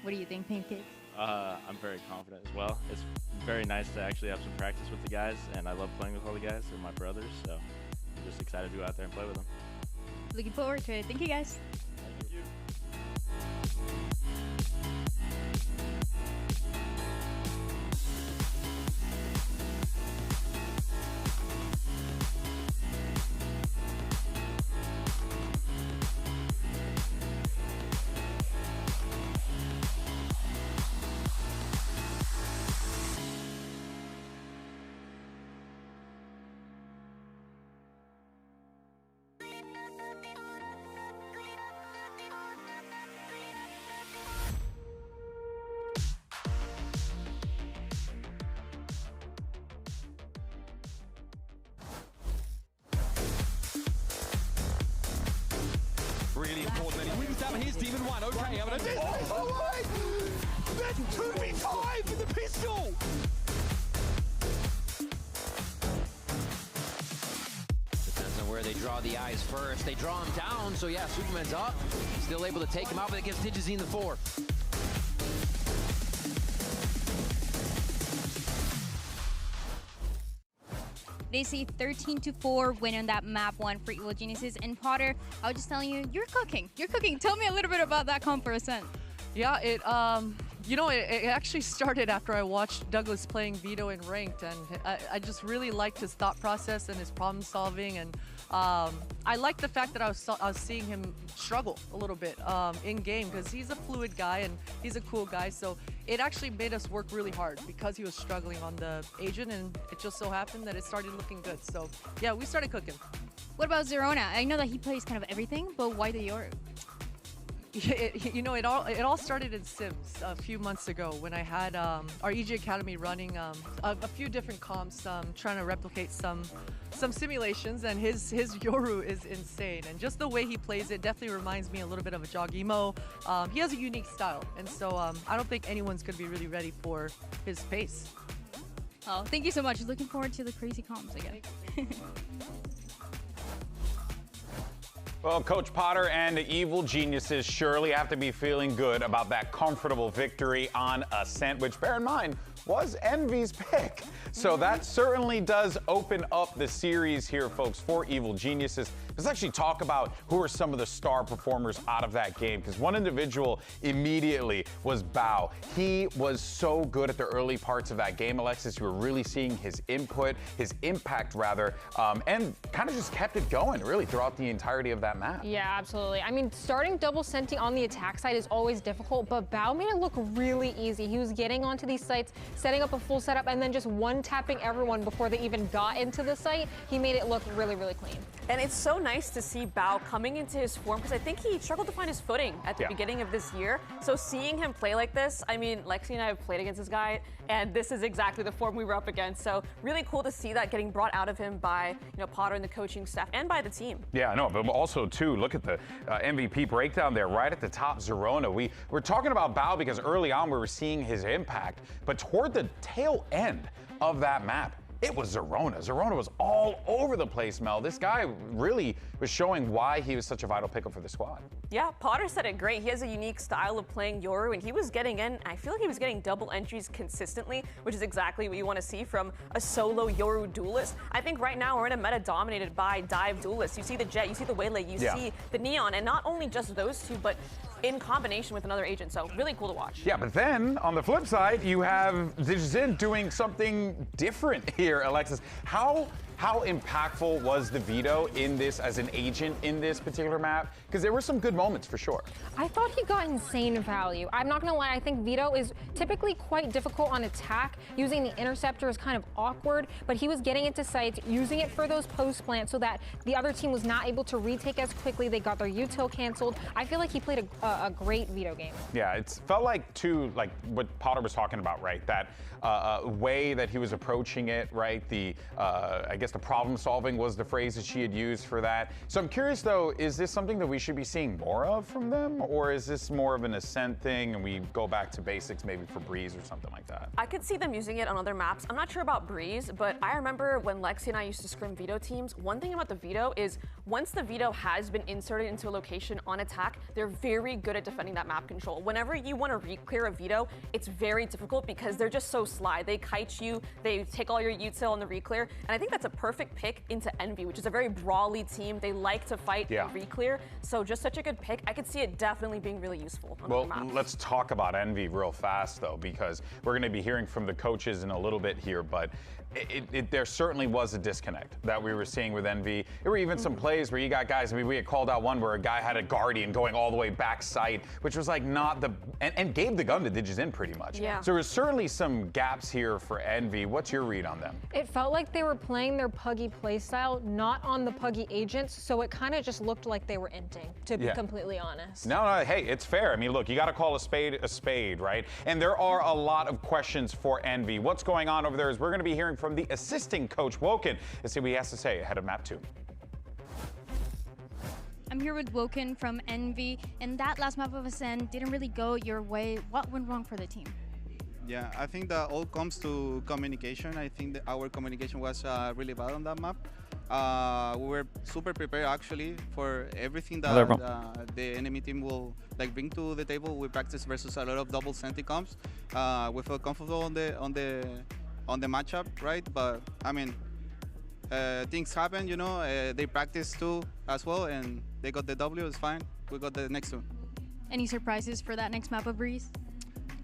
What do you think, Pancakes? I'm very confident as well. It's very nice to actually have some practice with the guys, and I love playing with all the guys. They're my brothers, so I'm just excited to go out there and play with them. Looking forward to it. Thank you, guys. Thank you. Really important that he wins that, but here's Demon 1. Okay, I'm gonna do Then 2v5 with the pistol! Depends on where they draw the eyes first. They draw him down, so yeah, Superman's up. Still able to take him out, but it gives Digizine the 4. They say 13-4 win on that map 1 for Evil Geniuses. And Potter, I was just telling you, you're cooking. You're cooking. Tell me a little bit about that comp for Ascent. Yeah, it actually started after I watched Douglas playing Vito in Ranked, and I just really liked his thought process and his problem solving, and I liked the fact that I was seeing him struggle a little bit in game, because he's a fluid guy and he's a cool guy, so it actually made us work really hard because he was struggling on the agent, and it just so happened that it started looking good. So yeah, we started cooking. What about Zerona? I know that he plays kind of everything, but why the Yoru? You know, it all started in Sims a few months ago when I had our EG Academy running a few different comps, trying to replicate some simulations, and his Yoru is insane, and just the way he plays it definitely reminds me a little bit of a Jogimo. He has a unique style, and so I don't think anyone's going to be really ready for his pace. Oh, thank you so much. Looking forward to the crazy comps again. Well, Coach Potter and the Evil Geniuses surely have to be feeling good about that comfortable victory on Ascent, which, bear in mind, was Envy's pick. So that certainly does open up the series here, folks, for Evil Geniuses. Let's actually talk about who are some of the star performers out of that game, because one individual immediately was Bao. He was so good at the early parts of that game, Alexis. You were really seeing his input, his impact rather, and kind of just kept it going really throughout the entirety of that map. Yeah, absolutely. I mean, starting double senting on the attack side is always difficult, but Bao made it look really easy. He was getting onto these sites, setting up a full setup, and then just one-tapping everyone before they even got into the site. He made it look really, really clean. And it's so nice to see Bao coming into his form, because I think he struggled to find his footing at the beginning of this year. So seeing him play like this, I mean, Lexi and I have played against this guy, and this is exactly the form we were up against. So really cool to see that getting brought out of him by Potter and the coaching staff and by the team. Yeah, I know, but also too, look at the MVP breakdown there, right at the top, Zerona. We're talking about Bao because early on we were seeing his impact, but toward the tail end of that map, it was Zerona. Zerona was all over the place, Mel. This guy really was showing why he was such a vital pickup for the squad. Yeah, Potter said it great. He has a unique style of playing Yoru, and he was getting in. I feel like he was getting double entries consistently, which is exactly what you want to see from a solo Yoru duelist. I think right now we're in a meta dominated by dive duelists. You see the Jet, you see the Waylay, you see the Neon, and not only just those two, but in combination with another agent, so really cool to watch. Yeah, but then on the flip side, you have Digizine doing something different here, Alexis. How how impactful was the Vito in this as an agent in this particular map? Because there were some good moments for sure. I thought he got insane value. I'm not gonna lie, I think Vito is typically quite difficult on attack. Using the interceptor is kind of awkward, but he was getting into sites, using it for those post plants so that the other team was not able to retake as quickly. They got their util canceled. I feel like he played a great Vito game. Yeah, it felt like too, like what Potter was talking about, right? That way that he was approaching it, right? The, I guess the problem solving was the phrase that she had used for that. So I'm curious though, is this something that we should be seeing more of from them? Or is this more of an ascent thing and we go back to basics maybe for Breeze or something like that? I could see them using it on other maps. I'm not sure about Breeze, but I remember when Lexi and I used to scrim Vito teams, one thing about the Vito is once the Vito has been inserted into a location on attack, they're very good at defending that map control. Whenever you want to re-clear a Vito, it's very difficult because they're just so sly. They kite you, they take all your util on the re-clear, and I think that's a perfect pick into Envy, which is a very brawly team. They like to fight and re-clear, so just such a good pick. I could see it definitely being really useful on other maps. Let's talk about Envy real fast though, because we're going to be hearing from the coaches in a little bit here, but there certainly was a disconnect that we were seeing with Envy. There were even some plays where you got guys, I mean, we had called out one where a guy had a Guardian going all the way back site, which was like not the, and gave the gun to DigiZen pretty much. Yeah. So there's certainly some gaps here for Envy. What's your read on them? It felt like they were playing their Puggy playstyle, not on the Puggy agents, so it kind of just looked like they were inting, to be completely honest. No, hey, it's fair. I mean, look, you got to call a spade, right? And there are a lot of questions for Envy. What's going on over there is we're going to be hearing from the assisting coach, Woken, to see what he has to say ahead of map 2. I'm here with Woken from Envy, and that last map of Ascend didn't really go your way. What went wrong for the team? Yeah, I think that all comes to communication. I think that our communication was really bad on that map. We were super prepared actually for everything that the enemy team will bring to the table. We practiced versus a lot of double senti comps. We felt comfortable on the matchup, right? But I mean, things happen, you know. They practiced too as well, and they got the W. It's fine. We got the next two. Any surprises for that next map of Breeze?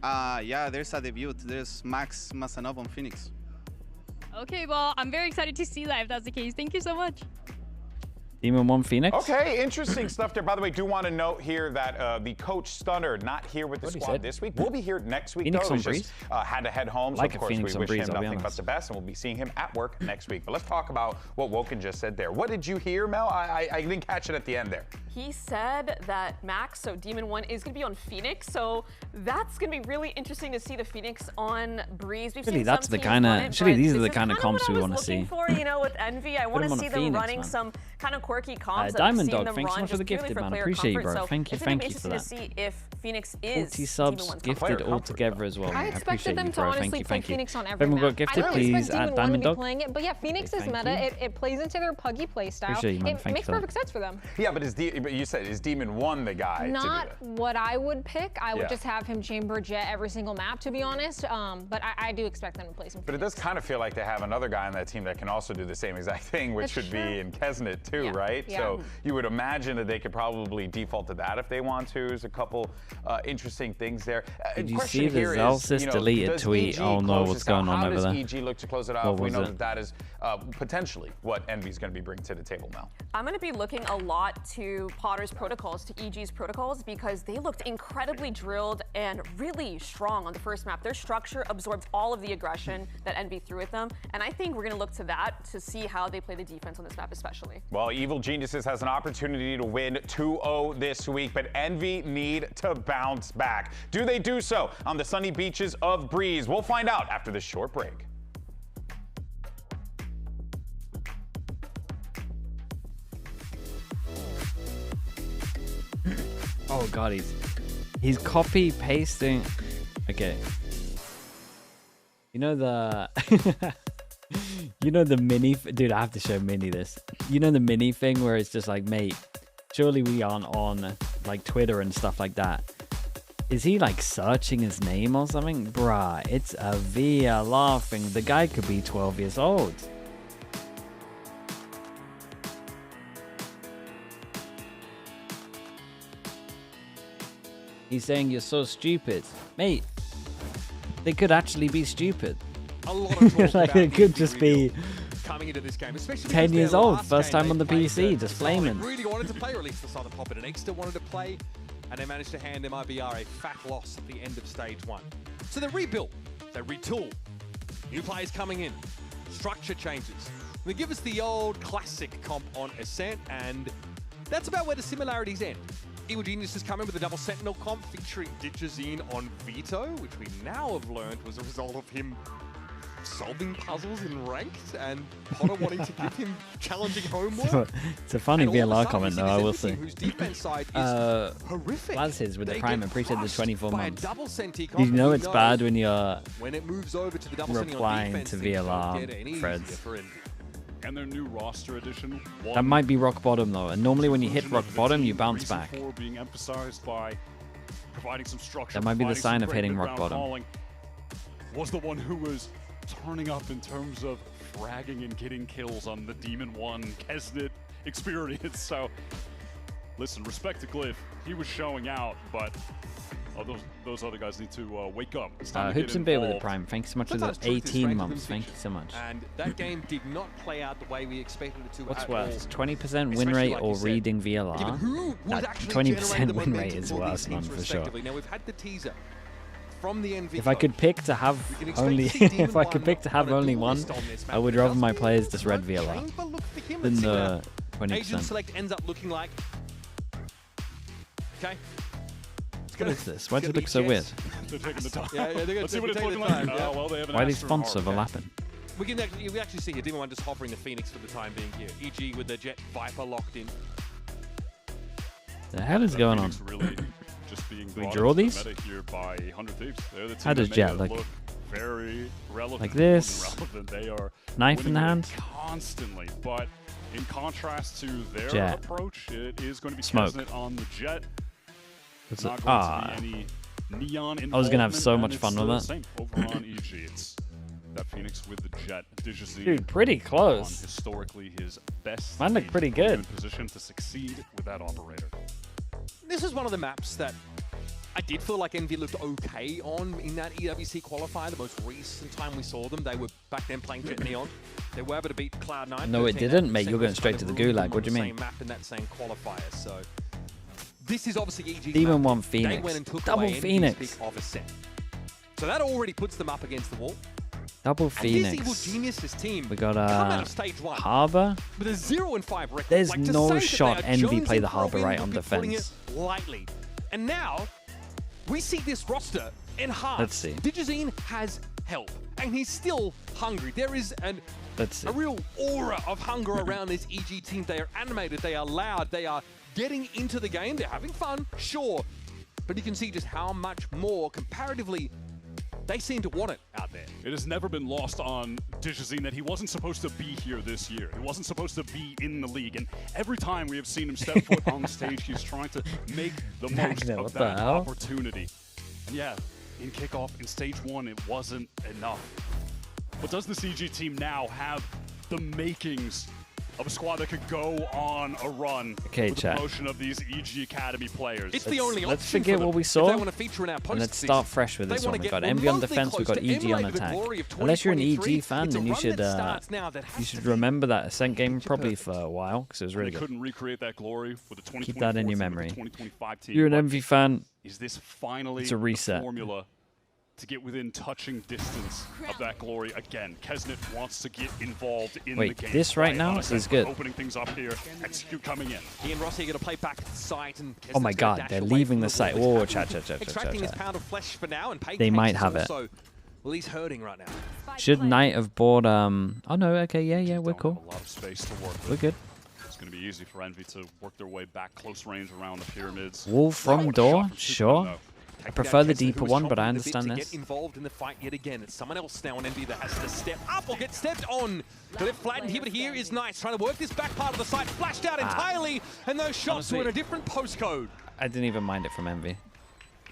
Yeah, there's a debut. There's Max Mazanov on Phoenix. Okay, well, I'm very excited to see that if that's the case. Thank you so much. Demon 1 Phoenix. Okay, interesting stuff there. By the way, do want to note here that the coach Stunner not here with the squad this week. We'll be here next week. Phoenix though. on He's Breeze. just had to head home. Like so of a course Phoenix we on wish Breeze, him I'll be nothing but honest. the best, and we'll be seeing him at work next week. But let's talk about what Woken just said there. What did you hear, Mel? I didn't catch it at the end there. He said that Max, so Demon 1, is going to be on Phoenix, so that's going to be really interesting to see the Phoenix on Breeze. We've seen that's some the teams kind run of. it, Actually, but these are this the is kind of kinda comps what we I was want to see. looking for, you know, with Envy. I want them to on see a them Phoenix, running man. some kind of quirky comps. Diamond I've seen Dog, them thanks so run much for the just purely gifted, for man. player Appreciate you, comfort. bro. So Thank you it's gonna be for that. interesting to see if Phoenix is 40 subs Demon 1's gifted comfort. altogether as well. I man. expected appreciate them you, to bro. honestly play Thank you. Phoenix on If every anyone map. got gifted, I don't please expect add Demon 1 Diamond to be Dog. playing it, but yeah, Phoenix's Thank meta, you. it plays into their Puggy playstyle. Appreciate you, man. It Thank makes you. perfect sense for them. Yeah, but you said is Demon 1 the guy? Not to do what I would pick. I would Yeah. just have him chamber jet every single map, to be honest. But I do expect them to play some. But it does kind of feel like they have another guy on that team that can also do the same exact thing, which That's would be in Kesnet too, Yeah. right? Yeah. So you would imagine that they could probably default to that if they want to. There's a couple interesting things there. Did you Question see the here is, Zelsys you know, deleted does tweet? EG Oh no, close what's this out? going on How over does there? EG look to close it What off? We was know it? that is potentially what Envy's going to be bringing to the table now. I'm going to be looking a lot to Potter's protocols, to EG's protocols, because they looked incredibly drilled and really strong on the first map. Their structure absorbed all of the aggression that Envy threw at them, and I think we're going to look to that to see how they play the defense on this map especially. Well, Evil Geniuses has an opportunity to win 2-0 this week, but Envy need to bounce back. Do they do so on the sunny beaches of Breeze? We'll find out after this short break. Oh god, he's copy pasting. Okay. You know the you know the mini dude, I have to show Mini this. You know the mini thing where it's just like, mate, surely we aren't on like Twitter and stuff like that. Is he like searching his name or something? Bruh, it's a Via laughing. The guy could be 12 years old. He's saying you're so stupid. Mate, they could actually be stupid. A lot of talk like about it could EG just reveal. be coming into this game, especially 10 years old, first time on the played PC, just flaming. Really wanted to play, or at least the Southern Pop and Exeter wanted to play, and they managed to hand MIBR a fat loss at the end of stage 1. So they rebuilt, they retool, new players coming in, structure changes. They give us the old classic comp on Ascent, and that's about where the similarities end. Evil Genius has come in with a double Sentinel comp featuring Digizine on Vito, which we now have learned was a result of him solving puzzles in ranked and Potter wanting to give him challenging homework. It's a funny VLR comment though, I will say. Whose defense side is horrific. Lazes with the Prime appreciate the 24 months. Double Senti You know it's bad when you're when it moves over to the double replying to VLR threads. And their new roster addition. That might be rock bottom though, and normally when you hit rock bottom, you bounce back. Being emphasized by providing some structure. That might be the sign of hitting rock bottom. Was the one who was turning up in terms of fragging and getting kills on the Demon 1 Kesnet experience. So, listen, respect to Glyph. He was showing out, but those other guys need to wake up. Hoops and Beer with the Prime. Thank you so much for the 18 months. Thank you so much. And that game did not play out the way we expected it to. What's worse, 20% win rate or reading VLR? 20% win rate is worse, man, for sure. Now we've had the teaser from the NV. If I could pick to have only, if I could pick to have only one, I would rather my players just red VLR than the 20%. Asian Select ends up looking like. Okay. What is this? Why does it look so weird? They're taking the time. Yeah, they're Let's see what it's looking like. Well, they have an Why are these fonts overlapping? We actually see here Demon 1 just hovering the Phoenix for the time being here. EG with the Jet Viper locked in. The hell is going on? Really just being we draw these? Here by 100 Thieves. They're the team How does Jet look? Very relevant. Like this? They are knife in the hand? Constantly, but in contrast to their Jet. approach, it is going to be Smoke. on the Jet. It's not going to be any neon I was gonna have so involvement, much fun and with it's that. same over on EG. It's that Phoenix with the Jet. Digizine Dude, pretty close. on historically his best. Mine look pretty good. In position to succeed with that operator. This is one of the maps that I did feel like Envy looked okay on in that EWC qualifier. The most recent time we saw them, they were back then playing Jet Neon. They were able to beat Cloud9. No, it didn't, mate. You're going straight to the gulag. What do you mean? Same map in that same qualifier. So this is obviously EG's Demon map. 1 They Phoenix. went and took Double away Phoenix. Envy's pick of Ascent. So that already puts them up against the wall. Double And this Phoenix. Evil Geniuses team We got come out of stage 1 Harbor. with a 0-5 record. There's Like, to no say that shot they are Envy jonesing play the for a Harbor win right would on be putting defense. it lightly. And now we see this roster enhanced. Let's see. Digizine has help, and he's still hungry. There is Let's see. a real aura of hunger around this EG team. They are animated, they are loud, they are getting into the game, they're having fun, sure. But you can see just how much more comparatively they seem to want it out there. It has never been lost on Digizine that he wasn't supposed to be here this year. He wasn't supposed to be in the league. And every time we have seen him step foot on the stage, he's trying to make the most What of the that hell? opportunity. And yeah, in kickoff, in stage 1, it wasn't enough. But does this EG team now have the makings of a squad that could go on a run Okay, with the chat. promotion of these EG Academy players? It's the only Let's option forget for them what we if saw, they want to feature in our and let's postseason. start fresh with They this wanna one. We've get got Envy on remotely defense, we've close got to EG on emulate the attack. glory of Unless you're an 2023, EG fan, it's a then you run should that starts now that has you to should be remember that Ascent game probably for a while because it was really They good. couldn't recreate that glory with the 2024 Keep that in your team, with memory. the 2025 team. You're an But Envy fan. Is this finally It's a reset. the formula to get within touching distance of that glory again? Kesnet wants to get involved in Wait, the game. this right now Honestly, is good. Opening things up here, Execute coming in. He and Rossi are going to play back to the site. And Oh my Kesnet's gonna God, dash they're away leaving from the site. wall. Whoa, He's chat. extracting his pound of flesh for now, and They might Pancakes have is it. also, well, he's hurting right now. Should Knight have bought Oh no, okay, yeah, we're cool. A lot of space to work with. We're good. It's going to be easy for Envy to work their way back close range around the pyramids. Wall from door, sure. I prefer the Kesnet, deeper who was one, but I chomping a bit understand to this. Get involved in the fight yet again. It's someone else now on Envy that has to step up or get stepped on. Glyph flattened here, but here is Nice trying to work this back part of the site, flashed out entirely, and those shots were in a different postcode. I didn't even mind it from Envy.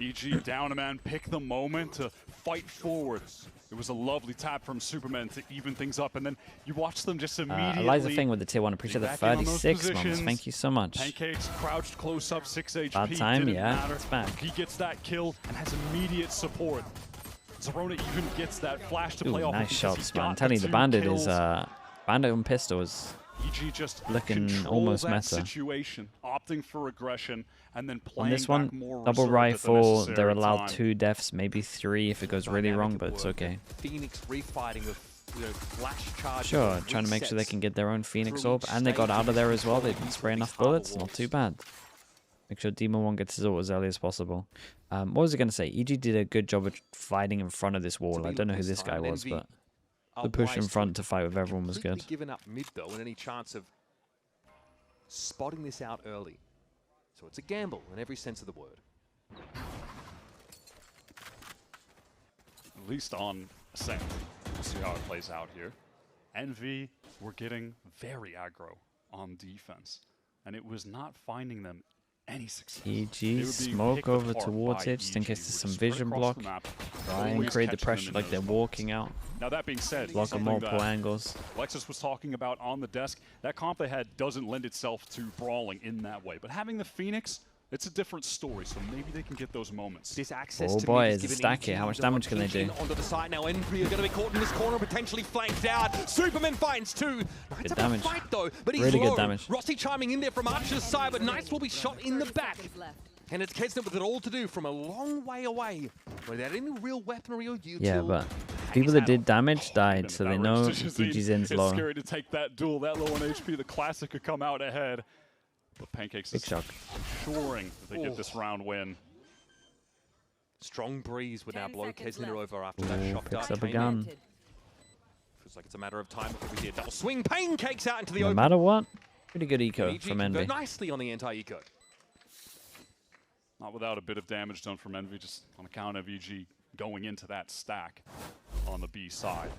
EG down a man, pick the moment to fight forward. It was a lovely tap from Superman to even things up, and then you watch them just immediately. Eliza Thing with the tier 1. Appreciate the back in on those 36 months. positions. Thank you so much. Pancakes crouched close up, 6 HP. Bad time, didn't yeah, matter. it's back. He gets that kill and has immediate support. Zerona even gets that flash to Ooh, play off. nice because shots, he's man. got I'm telling you, the 2 Bandit kills is Bandit and pistol is EG just looking control almost that meta. situation, opting for aggression, and then playing On this back one, more double reserved at the rifle, necessary they're allowed time. 2 deaths, maybe 3 if it goes really wrong, but it's okay. Phoenix refighting with flash charge. Sure, trying to make sure they can get their own Phoenix Orb, and they got out of there as well. They didn't spray enough bullets, not too bad. Make sure Demon 1 gets his ult as early as possible. What was I going to say? EG did a good job of fighting in front of this wall. I don't know who this guy was, but the push in front to fight with everyone was good. Given up mid though, and any chance of spotting this out early. So it's a gamble in every sense of the word. At least on Ascent. We'll see how it plays out here. NV were getting very aggro on defense, and it was not finding them any success. EG smoke over towards it just in case there's some vision block. Try and create the pressure like they're walking out. Now that being said, block on multiple angles. Lexus was talking about on the desk, that comp they had doesn't lend itself to brawling in that way. But having the Phoenix, it's a different story, so maybe they can get those moments. This access Oh boy, it's a stack here. How much damage can they do? Onto the side now, Envy are going to be caught in this corner, potentially flanked out. Superman finds 2. Good damage. Fight, though, but he's really low. good damage. Rossi chiming in there from Archer's side, but Nice will be shot in the back. And it's Kesnet with it all to do from a long way away, without any real weaponry or util. Yeah, but people that did damage died, so they know EG's in's low. It's scary to take that duel, that low on HP. The Classic could come out ahead. But Pancakes is ensuring that they get this round win. Strong breeze would now blow Kesnet over after that shot. Picks up a gun. Feels like it's a matter of time before we see a double swing. Pancakes out into the No open. matter what, pretty good eco EG from can go Envy. nicely on the anti-eco. Not without a bit of damage done from Envy, just on account of EG going into that stack on the B side.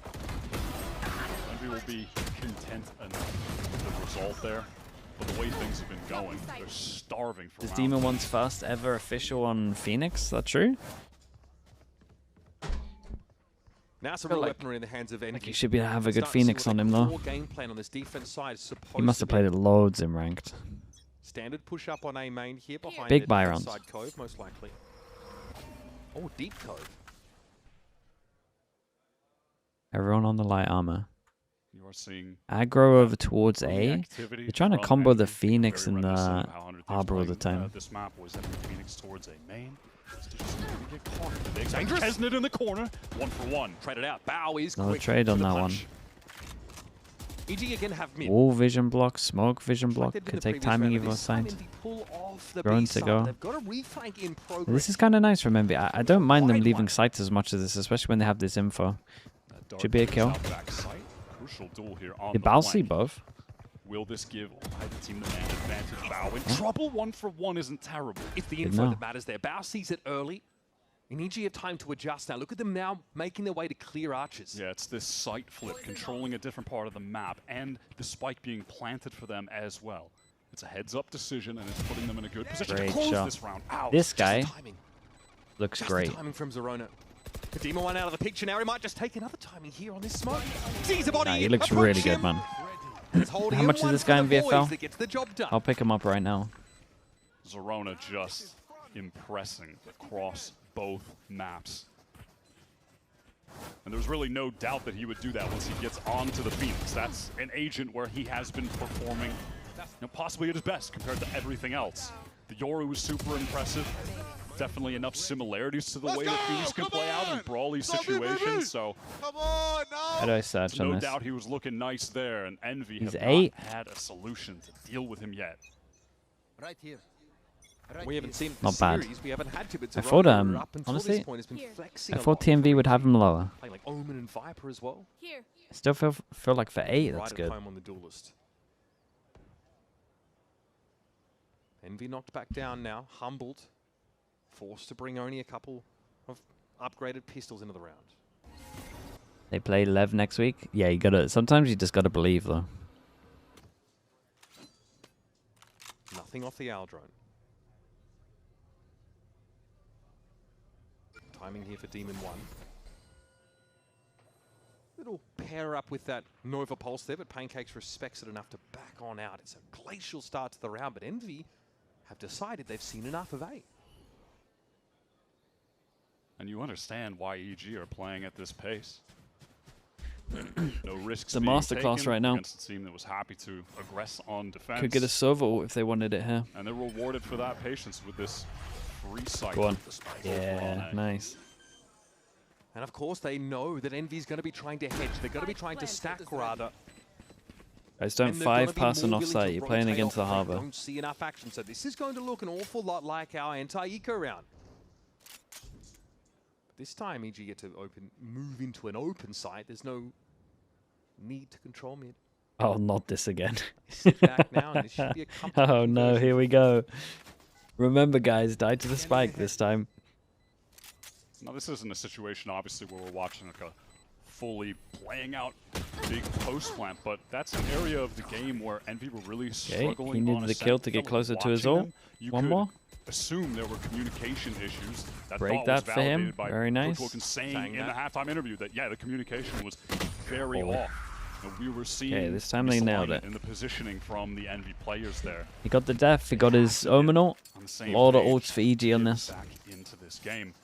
Envy will be content enough with the result there. But the way things have been going, they're starving for Is round Demon one. 1's first ever official on Phoenix? Is that true? Now some Feel real like- weaponry in the hands of Envy. Like he should be have a good Starting to see Phoenix what on their him though. core game plan on this defense side is supposed He must to have played be. it loads in ranked. Standard push up on A main here behind Big the buy defense rounds. side cove, most likely. Oh, deep cove. Everyone on the light armor. You are seeing Aggro over towards A. activity They're trying to from combo the Envy. Phoenix Very and the reminiscent of how 100 Thieves Arbor all the playing, time. this map was Envy Phoenix towards a main. Just maybe get caught. They got Dangerous. Kesnet in the corner, 1 for 1. Traded out. Bow is Another quick trade to on the that punch. EG again have mid. Wall vision block, smoke vision block. Like they did in Could the take previous timing round, evil but this time sight. Envy pull off the Drone B to side. go. They've got a reflank in progress. This is kind of nice from Envy. I don't mind them leaving sight as much as this, especially when they have this info. Should be a kill. Crucial duel here on Did the Balsi flank. both? Will this give either team the man advantage? Bow in trouble. 1 for 1 isn't terrible. It's the Good info know. that matters there. Bow sees it early. And EG have time to adjust now. Look at them now making their way to clear archers. Yeah, it's this sight flip, controlling a different part of the map, and the spike being planted for them as well. It's a heads-up decision, and it's putting them in a good position Great to close shot. this round out. This guy Just the timing. looks Just great. the timing from Zerona. The Demon 1 out of the picture now. He might just take another timing here on this smoke. Sees a body. Nah, he looks approach really good, him. man. He's holding How him much is one this for guy the in boys VFL? that gets the job done. I'll pick him up right now. Zerona just impressing across both maps. And there's really no doubt that he would do that once he gets onto the Phoenix. That's an agent where he has been performing, possibly at his best compared to everything else. The Yoru was super impressive. Definitely enough similarities to the way that Phoenix can play out in brawly situations. So How do I search on no this? doubt he was looking nice there, and Envy He's have 8. not had a solution to deal with him yet. Right here. We haven't seen Not bad. series. We haven't had to, but I thought, Zerona, up until honestly, this point, has been flexing I a thought lot. TMV would have him lower. Playing like Omen and Viper as well. I still feel like for 8, Right that's at good. home on the duelist. Envy knocked back down now, humbled, forced to bring only a couple of upgraded pistols into the round. They play Lev next week. Yeah, you gotta. Sometimes you just gotta believe, though. Nothing off the owl drone. Timing here for Demon 1. Little pair up with that Nova Pulse there, but Pancakes respects it enough to back on out. It's a glacial start to the round, but Envy have decided they've seen enough of A. And you understand why EG are playing at this pace. No risks. It's a being masterclass taken right now. against a team that was happy to aggress on defense. Could get a servo if they wanted it here. And they're rewarded for that patience with this free sight. Go on. Over Yeah, on nice. And of course, they know that Envy's going to be trying to hedge. They're going to be trying to stack, rather. Guys, don't And they're gonna be 5-person more willing offsite. to You're playing rotate against the off. They harbor. don't see enough action, so this is going to look an awful lot like our anti-eco round. But this time, EG get to move into an open site. There's no need to control mid. Oh, not this again. Sit back now, and this should be a comfortable Oh no, here we go. Remember, guys, die to the spike this time. Now, this isn't a situation, obviously, where we're watching like a fully playing out big post plant, but that's an area of the game where Envy were really struggling. Okay, he needed the kill to get closer to his ult. One more. Assume there were communication issues. That Break that for him. Very nice. Saying in the halftime interview that the communication was very off. And we were seeing this time they nailed it. in the positioning from the Envy players there. He got the death. He got his Omen ult. A lot of ults for EG on this. Back into this game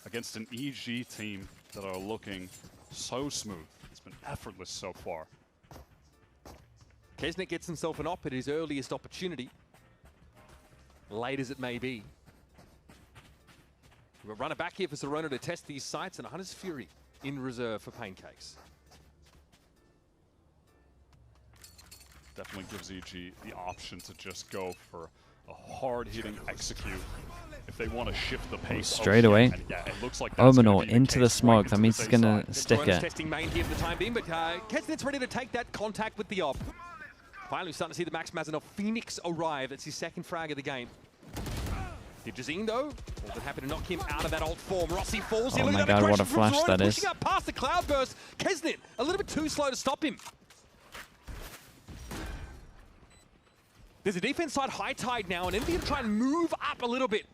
against an EG team that are looking so smooth. It's been effortless so far. Kesnet gets himself an op at his earliest opportunity. Late as it may be. We'll run it back here for Serona to test these sites, and Hunter's Fury in reserve for Pancakes. Definitely gives EG the option to just go for a hard-hitting execute if they want to shift the pace. Straight away. It looks like Omen ult into the smoke. That means he's going to stick it. Testing main here for the time being, but Kesnet's ready to take that contact with the op. Finally starting to see the Max Mazanov Phoenix arrive. That's his second frag of the game. Digizine, though, more than happy to knock him out of that ult form. Rossi falls in. Oh my god, what a flash that is. Pushing up past the Cloudburst. Kesnet, a little bit too slow to stop him. There's a defense side high tide now, and Envy to try and move up a little bit.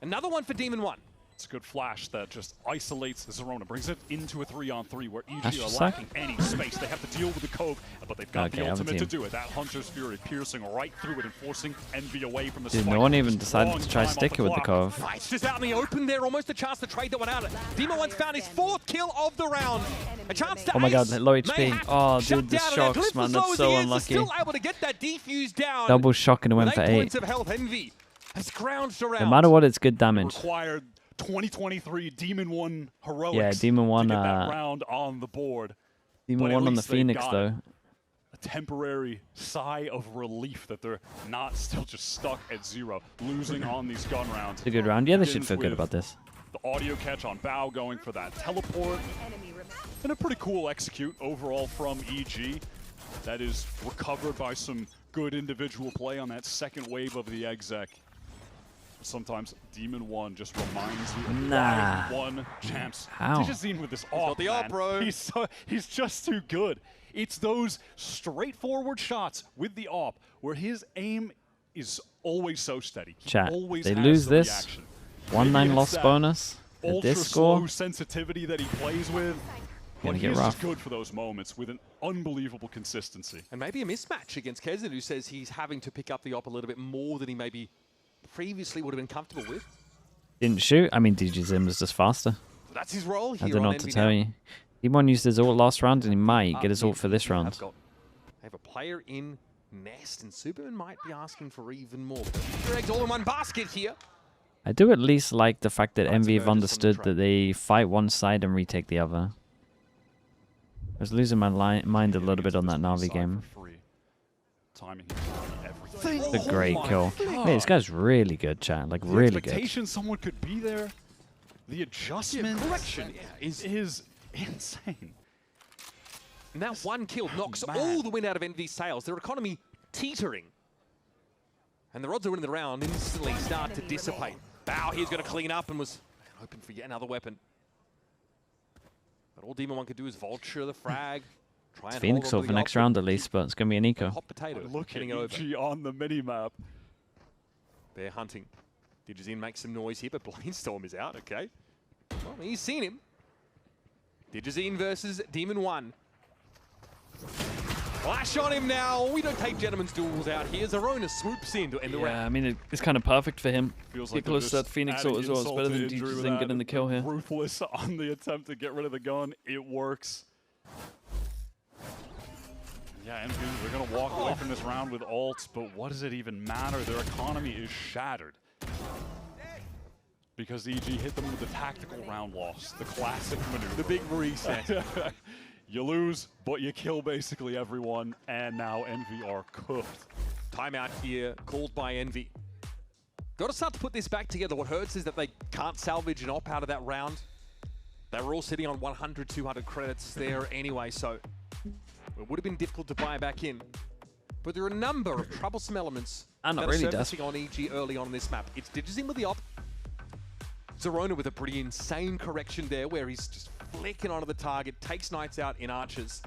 Another one for Demon 1. It's a good flash that just isolates Zerona, brings it into a 3-on-3 where EG are suck. lacking any space. They have to deal with the Cove, but they've got the ultimate to do it. That Hunter's Fury piercing right through it and forcing Envy away from the Dude, spike. no one even decided to try stick it with the Cove. Fights just out in the open there, almost a chance to trade that one out. Demon 1's found his 4th kill of the round. A chance to Oh my god, ace. low HP. Oh, dude, the shocks, man. That's so unlucky. Still able to get that defuse down. Double shock and went for 8. Points of health, Envy has scrounged around. No matter what, it's good damage. Required 2023 Demon 1 heroics. Yeah, Demon 1 to get that round on the board. Demon 1 on the Phoenix, though. A temporary sigh of relief that they're not still just stuck at 0, losing on these gun rounds. It's a good round. Yeah, they should feel good about this. The audio catch on Bao going for that teleport. And a pretty cool execute overall from EG. That is recovered by some good individual play on that second wave of the exec. Sometimes Demon 1 just reminds you of Nah. one champs. How? Digizine with this off, the op, bro. He's just too good. It's those straightforward shots with the op where his aim is always so steady. He Chat, always they has lose the this. reaction. 1-9 Maybe it's loss that bonus. At ultra this score, slow sensitivity that he plays with. Gonna But get he's rough. just good for those moments with an unbelievable consistency. And maybe a mismatch against Kesnet, who says he's having to pick up the op a little bit more than he maybe previously would have been comfortable with. didn't shoot. I mean, DGZim was just faster. So that's his role here. I don't know on what to Envy tell now. you. Demon used his ult last round, and he might get his ult for this round. They have a player in Nest, and Superman might be asking for even more. Easter eggs all in one basket here. I do at least like the fact that Envy have understood that they fight one side and retake the other. I was losing my mind a little bit on that Navi game. Timing everything. It's a great kill. Hey, this guy's really good, chat. Like, really good. Expectation someone could be there. The adjustment correction is insane. And that one kill knocks all the wind out of Envy's sails. Their economy teetering. And the odds of winning the round instantly start to dissipate. Bao here's going to clean up and was hoping for yet another weapon. But all Demon 1 could do is vulture the frag. Try and Phoenix hold ult on for to the next op. round at least, but it's going to be an eco. Hot potato. Look at hitting it over. EG on the minimap. They're hunting. Digizine makes some noise here, but Blainstorm is out, okay. Well, he's seen him. Digizine versus Demon 1. Flash on him now. We don't take Gentleman's Duels out here. Zerona swoops in to end the round. Yeah, I mean, it's kind of perfect for him. Feels Get like close to that Phoenix ult as well. It's better than DGZin getting the kill here. Ruthless on the attempt to get rid of the gun. It works. Yeah, Envy, they're going to walk away from this round with ults, but what does it even matter? Their economy is shattered. Because EG hit them with the tactical round loss, the classic maneuver. The big reset. You lose, but you kill basically everyone, and now Envy are cooked. Timeout here, called by Envy. Got to start to put this back together. What hurts is that they can't salvage an op out of that round. They were all sitting on 100, 200 credits there anyway, so it would have been difficult to buy back in. But there are a number of troublesome elements And that not really are surfacing on EG early on in this map. It's Digizin with the op. Zerona with a pretty insane correction there where he's just flicking onto the target, takes Knights out in archers.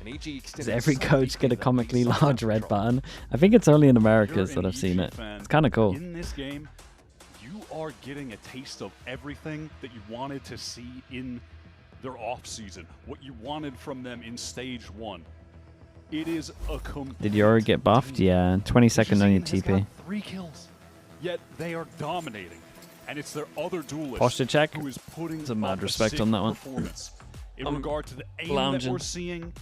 And EG extended. Does every coach get a comically large red button? I think it's only in Americas that I've seen it. It's kind of cool. In this game, you are getting a taste of everything that you wanted to see in their off-season, what you wanted from them in stage 1. It is a complete... Did Yori get buffed? Yeah, 22nd on your TP. 3 kills, yet they are dominating. And it's their other duelist Posture check. who is putting Some mad up a respect sick on that one. performance in regard to the aim that we're seeing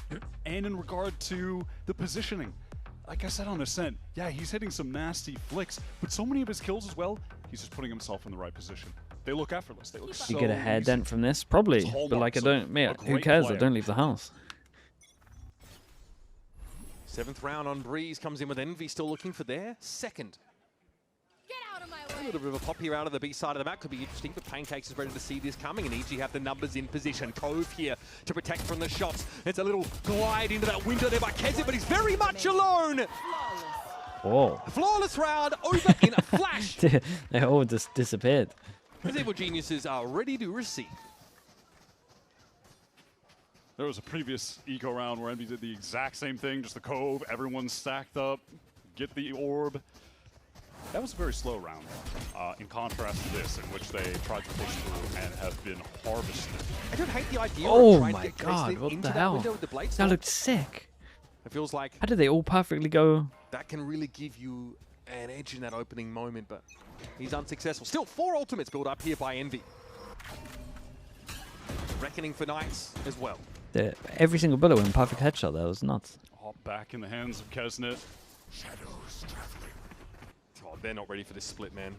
and in regard to the positioning. Like I said on Ascent, yeah, he's hitting some nasty flicks, but so many of his kills as well, he's just putting himself in the right position. They look effortless. They look so You get a hair easy. dent from this? Probably. But like, I don't... Yeah, who cares? I don't leave the house. 7th round on Breeze comes in with Envy still looking for their second. A little bit of a pop here out of the B side of the map could be interesting, but Pancakes is ready to see this coming, and EG have the numbers in position. Cove here to protect from the shots. It's a little glide into that window there by Kezzy, but he's very much alone. Whoa. Flawless round over in a flash. They all just disappeared. As Evil Geniuses are ready to receive. There was a previous eco round where Envy did the exact same thing, just the Cove, everyone's stacked up, get the orb. That was a very slow round, in contrast to this, in which they tried to push through and have been harvested. I don't hate the idea Oh of trying my to get god, Keston what into the that hell? window with the blade That sword. looked sick. It feels like How did they all perfectly go? that can really give you an edge in that opening moment, but he's unsuccessful. Still 4 ultimates built up here by Envy. Reckoning for Knights as well. Every single bullet went perfect headshot. That was nuts. Hop back in the hands of Kesnet. Oh, they're not ready for this split, man.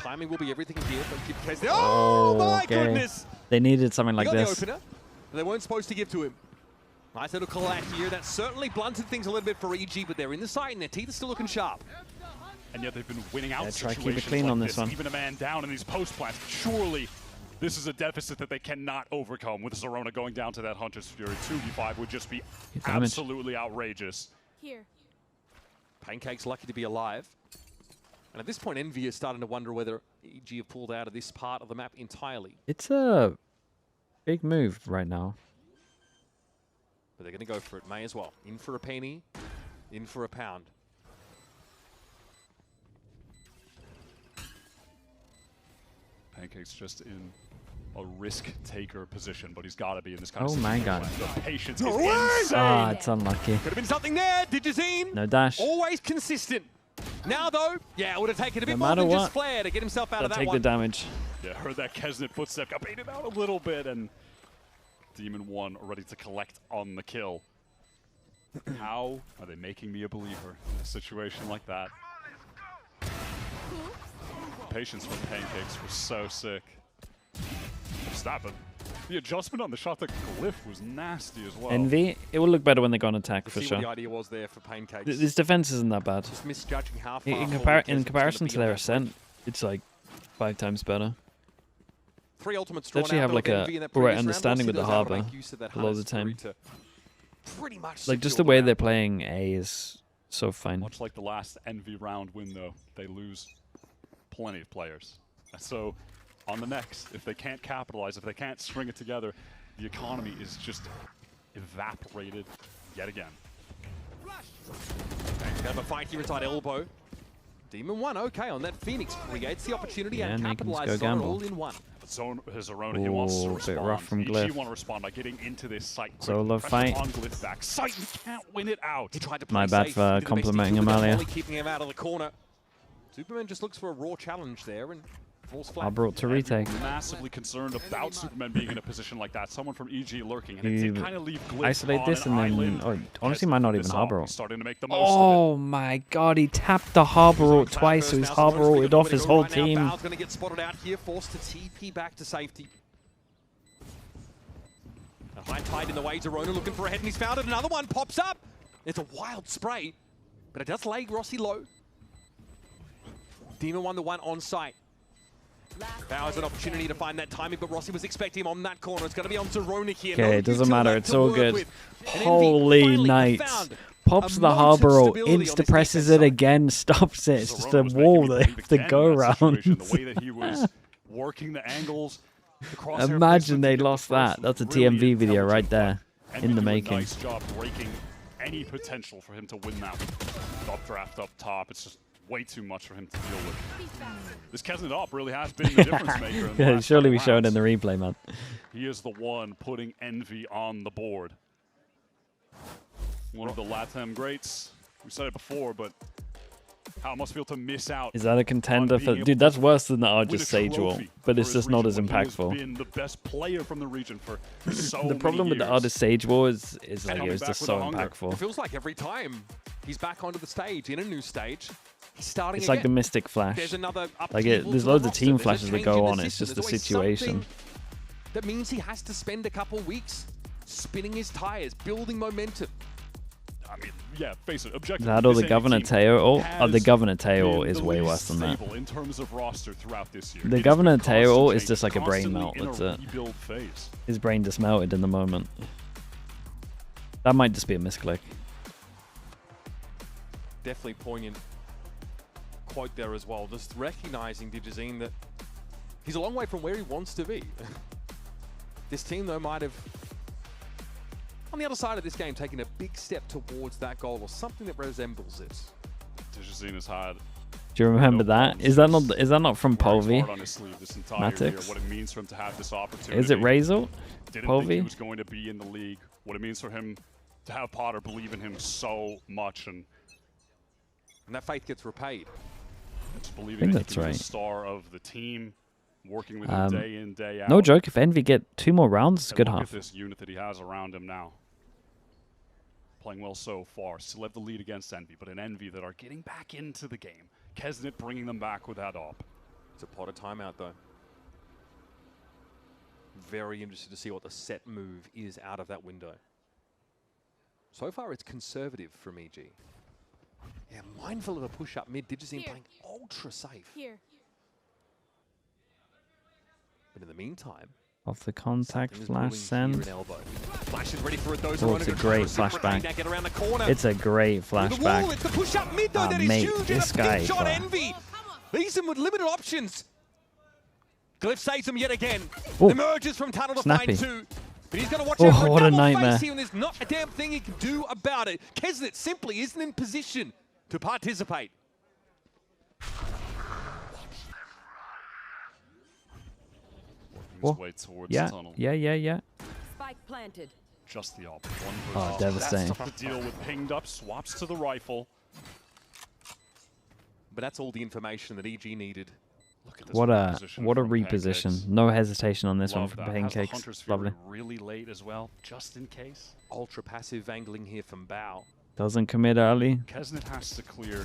Timing will be everything here, but keep Kesnet. Oh, my okay. goodness! They needed something like He got this. the opener. They weren't supposed to give to him. Nice little collect here. That certainly blunted things a little bit for EG, but they're in the sight and their teeth are still looking sharp. And yet they've been winning out try to keep situations it clean like on this one. Even a man down in these post plants. Surely this is a deficit that they cannot overcome. With Zerona going down to that Hunter's Fury, 2v5 would just be damage. absolutely outrageous. Here. Pancake's lucky to be alive. And at this point, Envy is starting to wonder whether EG have pulled out of this part of the map entirely. It's a big move right now. But they're going to go for it. May as well. In for a penny, in for a pound. Pancake's just in a risk-taker position, but he's got to be in this kind Oh of my situation. god. The patience is Oh, insane. Ah, it's unlucky. Could have been something there. Digizine. No dash. Always consistent. Now, though, yeah, it would have taken a bit No more matter than what, just Flair to get himself out of that take one. the damage. Yeah, heard that Kesnet footstep, got baited out a little bit, and Demon 1 ready to collect on the kill. How are they making me a believer in a situation like that? Patience from Pancakes was so sick. Stop it. The adjustment on the shot to Glyph was nasty as well. Envy, it will look better when they go on attack Let's for see sure. what the idea was there for Pancakes. This defense isn't that bad. Just misjudging how far In forward Keston's comparison gonna to be on their that Ascent, it's like 5 times better. 3 ultimates They drawn actually out have though like with a Envy in that right previous understanding round. with the Obviously, they're able to harbor make use of that a lot of the Hunter's Fury time. to pretty much Like just secure the way round. they're playing A is so fine. Much like the last Envy round win, though, they lose plenty of players. So on the next, if they can't capitalize, if they can't string it together, the economy is just evaporated yet again. Kind of a fight here inside elbow. Demon 1, okay, on that Phoenix creates the opportunity Yeah, and Nathan's go capitalizes on it gamble. all in one. Zerona, he wants to Ooh, respond. bit rough from EG Glyph. want to respond by getting into this site quickly. Solo Pressure fight. on Glyph back. Sight, you can't win it out. He tried to My play bad safe. for He did the best he complimenting could with that Amalia. volley, keeping him out of the corner. Superman just looks for a raw challenge there, and Harbor ult to retake. Massively concerned about Superman being in a position like that. Someone from EG lurking, and it did kind of leave Glyph isolate this and then, oh, honestly, Kesnet might not this even off. harbor He's ult. starting to make the most Oh my god, he tapped the harbor ult twice, so he's harbor ulted off his whole team. Val's going to get spotted out here, forced to TP back to safety. A high tide in the way, Zerona looking for a head, and he's found it. Another one pops up. It's a wild spray, but it does lay Rossi low. Demon won the one on site. Val has an opportunity to find that timing, but Rossi was expecting him on that corner. It's going to be on Zerona here. Okay, it doesn't matter. It's all good. Holy knights. Pops the harbor ult, insta-presses it again, stops it. It's just a wall that they have to go around. The way that he was working the angles. Imagine they lost that. That's a TMV video right there in the making. Nice job breaking any potential for him to win that updraft up top. It's just way too much for him to deal with. This Kesnet up really has been the difference maker. In the last Surely we couple showed in rounds. the replay, man. He is the one putting Envy on the board. One of the LATAM greats. We said it before, but how it must feel to miss out. Is that a contender for... Dude, that's worse than the Argus Sage ult, but it's just not as impactful. Been the best player from the region for so The problem with the Argus Sage war is like it was just so impactful. It feels like every time he's back onto the stage, in a new stage, he's starting It's again. like the Mystic Flash. There's another Like upheaval there's to the loads of roster. team There's a flashes that change go in the on. It's system. just the There's always situation. something that means he has to spend a couple weeks spinning his tires, building momentum. I mean, yeah, face it, objectively. That or the this Governor Envy team Teo ult? Oh, the has Governor Teo ult been is the way least worse than that. stable in terms of roster throughout this year. The It has Governor been Teo ult is constant just like a brain change, melt, that's constantly it. in a rebuild phase. His brain just melted in the moment. That might just be a misclick. Definitely poignant quote there as well. Just recognizing Digizine that he's a long way from where he wants to be. This team, though, might have, on the other side of this game, taken a big step towards that goal or something that resembles it. Digizine has had Do you remember that? Is that not from Polvi? hard on his sleeve this entire year, Matix? what it means for him to have this opportunity. Is it Razor? Didn't think he Polvi? was going to be in the league. What it means for him to have Potter believe in him so much, and that faith gets repaid. Just believing that he that's can be right. the star of the team, working with him day in, day out. No joke, if Envy get 2 more rounds, it's a And good look half. at this unit that he has around him now. Playing well so far. Still have the lead against Envy, but an Envy that are getting back into the game. Kesnet bringing them back with that op. It's a Potter timeout, though. Very interested to see what the set move is out of that window. So far, it's conservative from EG. Yeah, mindful of a push-up mid. Digizine playing ultra safe. Here. But in the meantime, Off the contact something is flash brewing here send. in elbow. Flash is ready for it, though. Oh, Zerona it's a gonna try great to reciprocate flashback. Get around the corner. It's a great The wall, flashback. it's the push-up mid, though. Ah, That is mate, huge. this and a guy, big shot, bro. Envy. Leaves him with limited options. Glyph saves him yet again. Ooh. Emerges from tunnel to Snappy. find 2. But he's going to watch Oh, out for a what a double nightmare. face here, and there's not a damn thing he can do about it. Kesnet simply isn't in position to participate. His Oh, way towards yeah, the tunnel. yeah. Spike planted. Just the op. One Oh, versus devastating. That's tough to deal with. Pinged up, swaps to the rifle. But that's all the information that EG needed. Look at this What a reposition what a from reposition. Pancakes. No hesitation on this one Love from that. Has the Pancakes. Hunter's Fury Lovely. really late as well, just in case. Ultra passive angling here from Bao. Doesn't commit early. Kesnet has to clear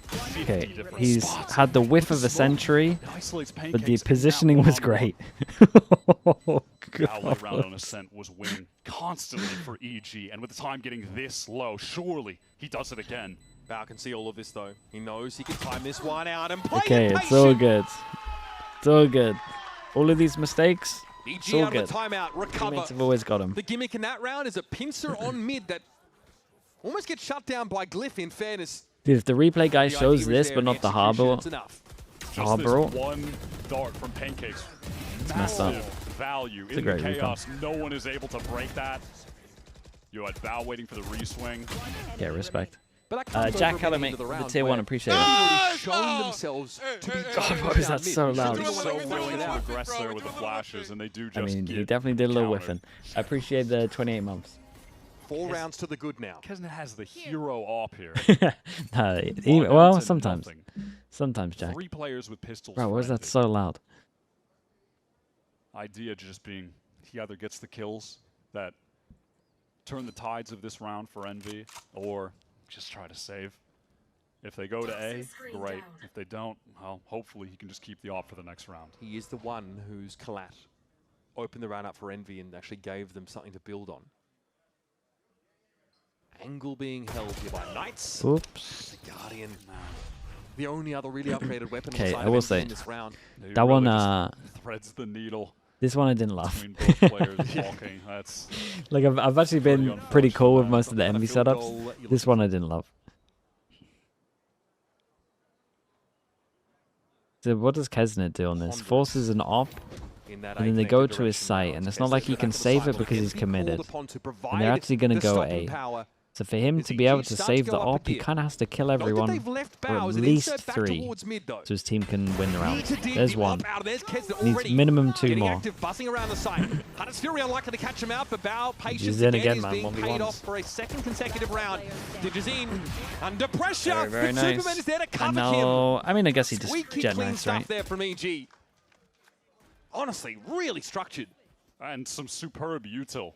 50 Okay, different he's spots. had the whiff of a century, It isolates but the Pancakes, and positioning that was one-on-one. great. Oh, Outlet round on God. Ascent was winning constantly for EG, and with the time getting this low, surely he does it again. Bao can see all of this, though. He knows he can time this one out and play Okay, it it's all patient. good. It's all good. All of these mistakes, it's EG all out good. of the timeout, recover. Teammates have always got him. The gimmick in that round is a pincer on mid that almost gets shut down by Glyph, in fairness. Dude, if the replay guy The shows idea is this, there but and not the execution, harbor, it's enough. Just harbor this ult, one dart from Pancakes. messed up. Massive value It's a in the great recon. chaos. No one is able to break that. You had Bao waiting for the re-swing. Yeah, respect. But that comes Jack over Keller, mid mate, into the the round tier where 1, appreciate it. they've already shown themselves to be God, why was that so loud? He was so willing to aggress there with the flashes, and they do just I mean, get he definitely did a little countered. whiffing. I appreciate the 28 months. 4 rounds to the good now. Kesnet has the hero op here. Well, sometimes. Sometimes, Jack. 3 players with pistols. Bro, why is that Envy. so loud? Idea just being he either gets the kills that turn the tides of this round for Envy, or just try to save. If they go to A, great. If they don't, well, hopefully he can just keep the op for the next round. He is the one who's Collat opened the round up for Envy and actually gave them something to build on. Angle being held here by Knights. Oops. The Guardian. The only other really upgraded weapon Okay, inside I will of Envy say in this round. that really one. just threads the needle. This one I didn't love. Between both players walking. That's like I've actually been pretty cool with most of the Envy setups. This one I didn't love. So what does Kesnet do on this? Forces an op, and then they go to his site, and it's not like he can save it because he's committed. And they're actually going to go A. So for him to be able to save the op, he kind of has to kill everyone, or at least 3, so his team can win the round. There's 1. Needs minimum 2 more. Buzzing around the site. Hunters Fury unlikely to catch him out, but Bao patience in again again, is man, being 1v1s. paid off for a 2nd consecutive round. Digizine under pressure. Very but nice. Superman is there to cover No, I mean, I guess he just Squeaky jet clean nice, stuff right? there from EG. Honestly, really structured. And some superb util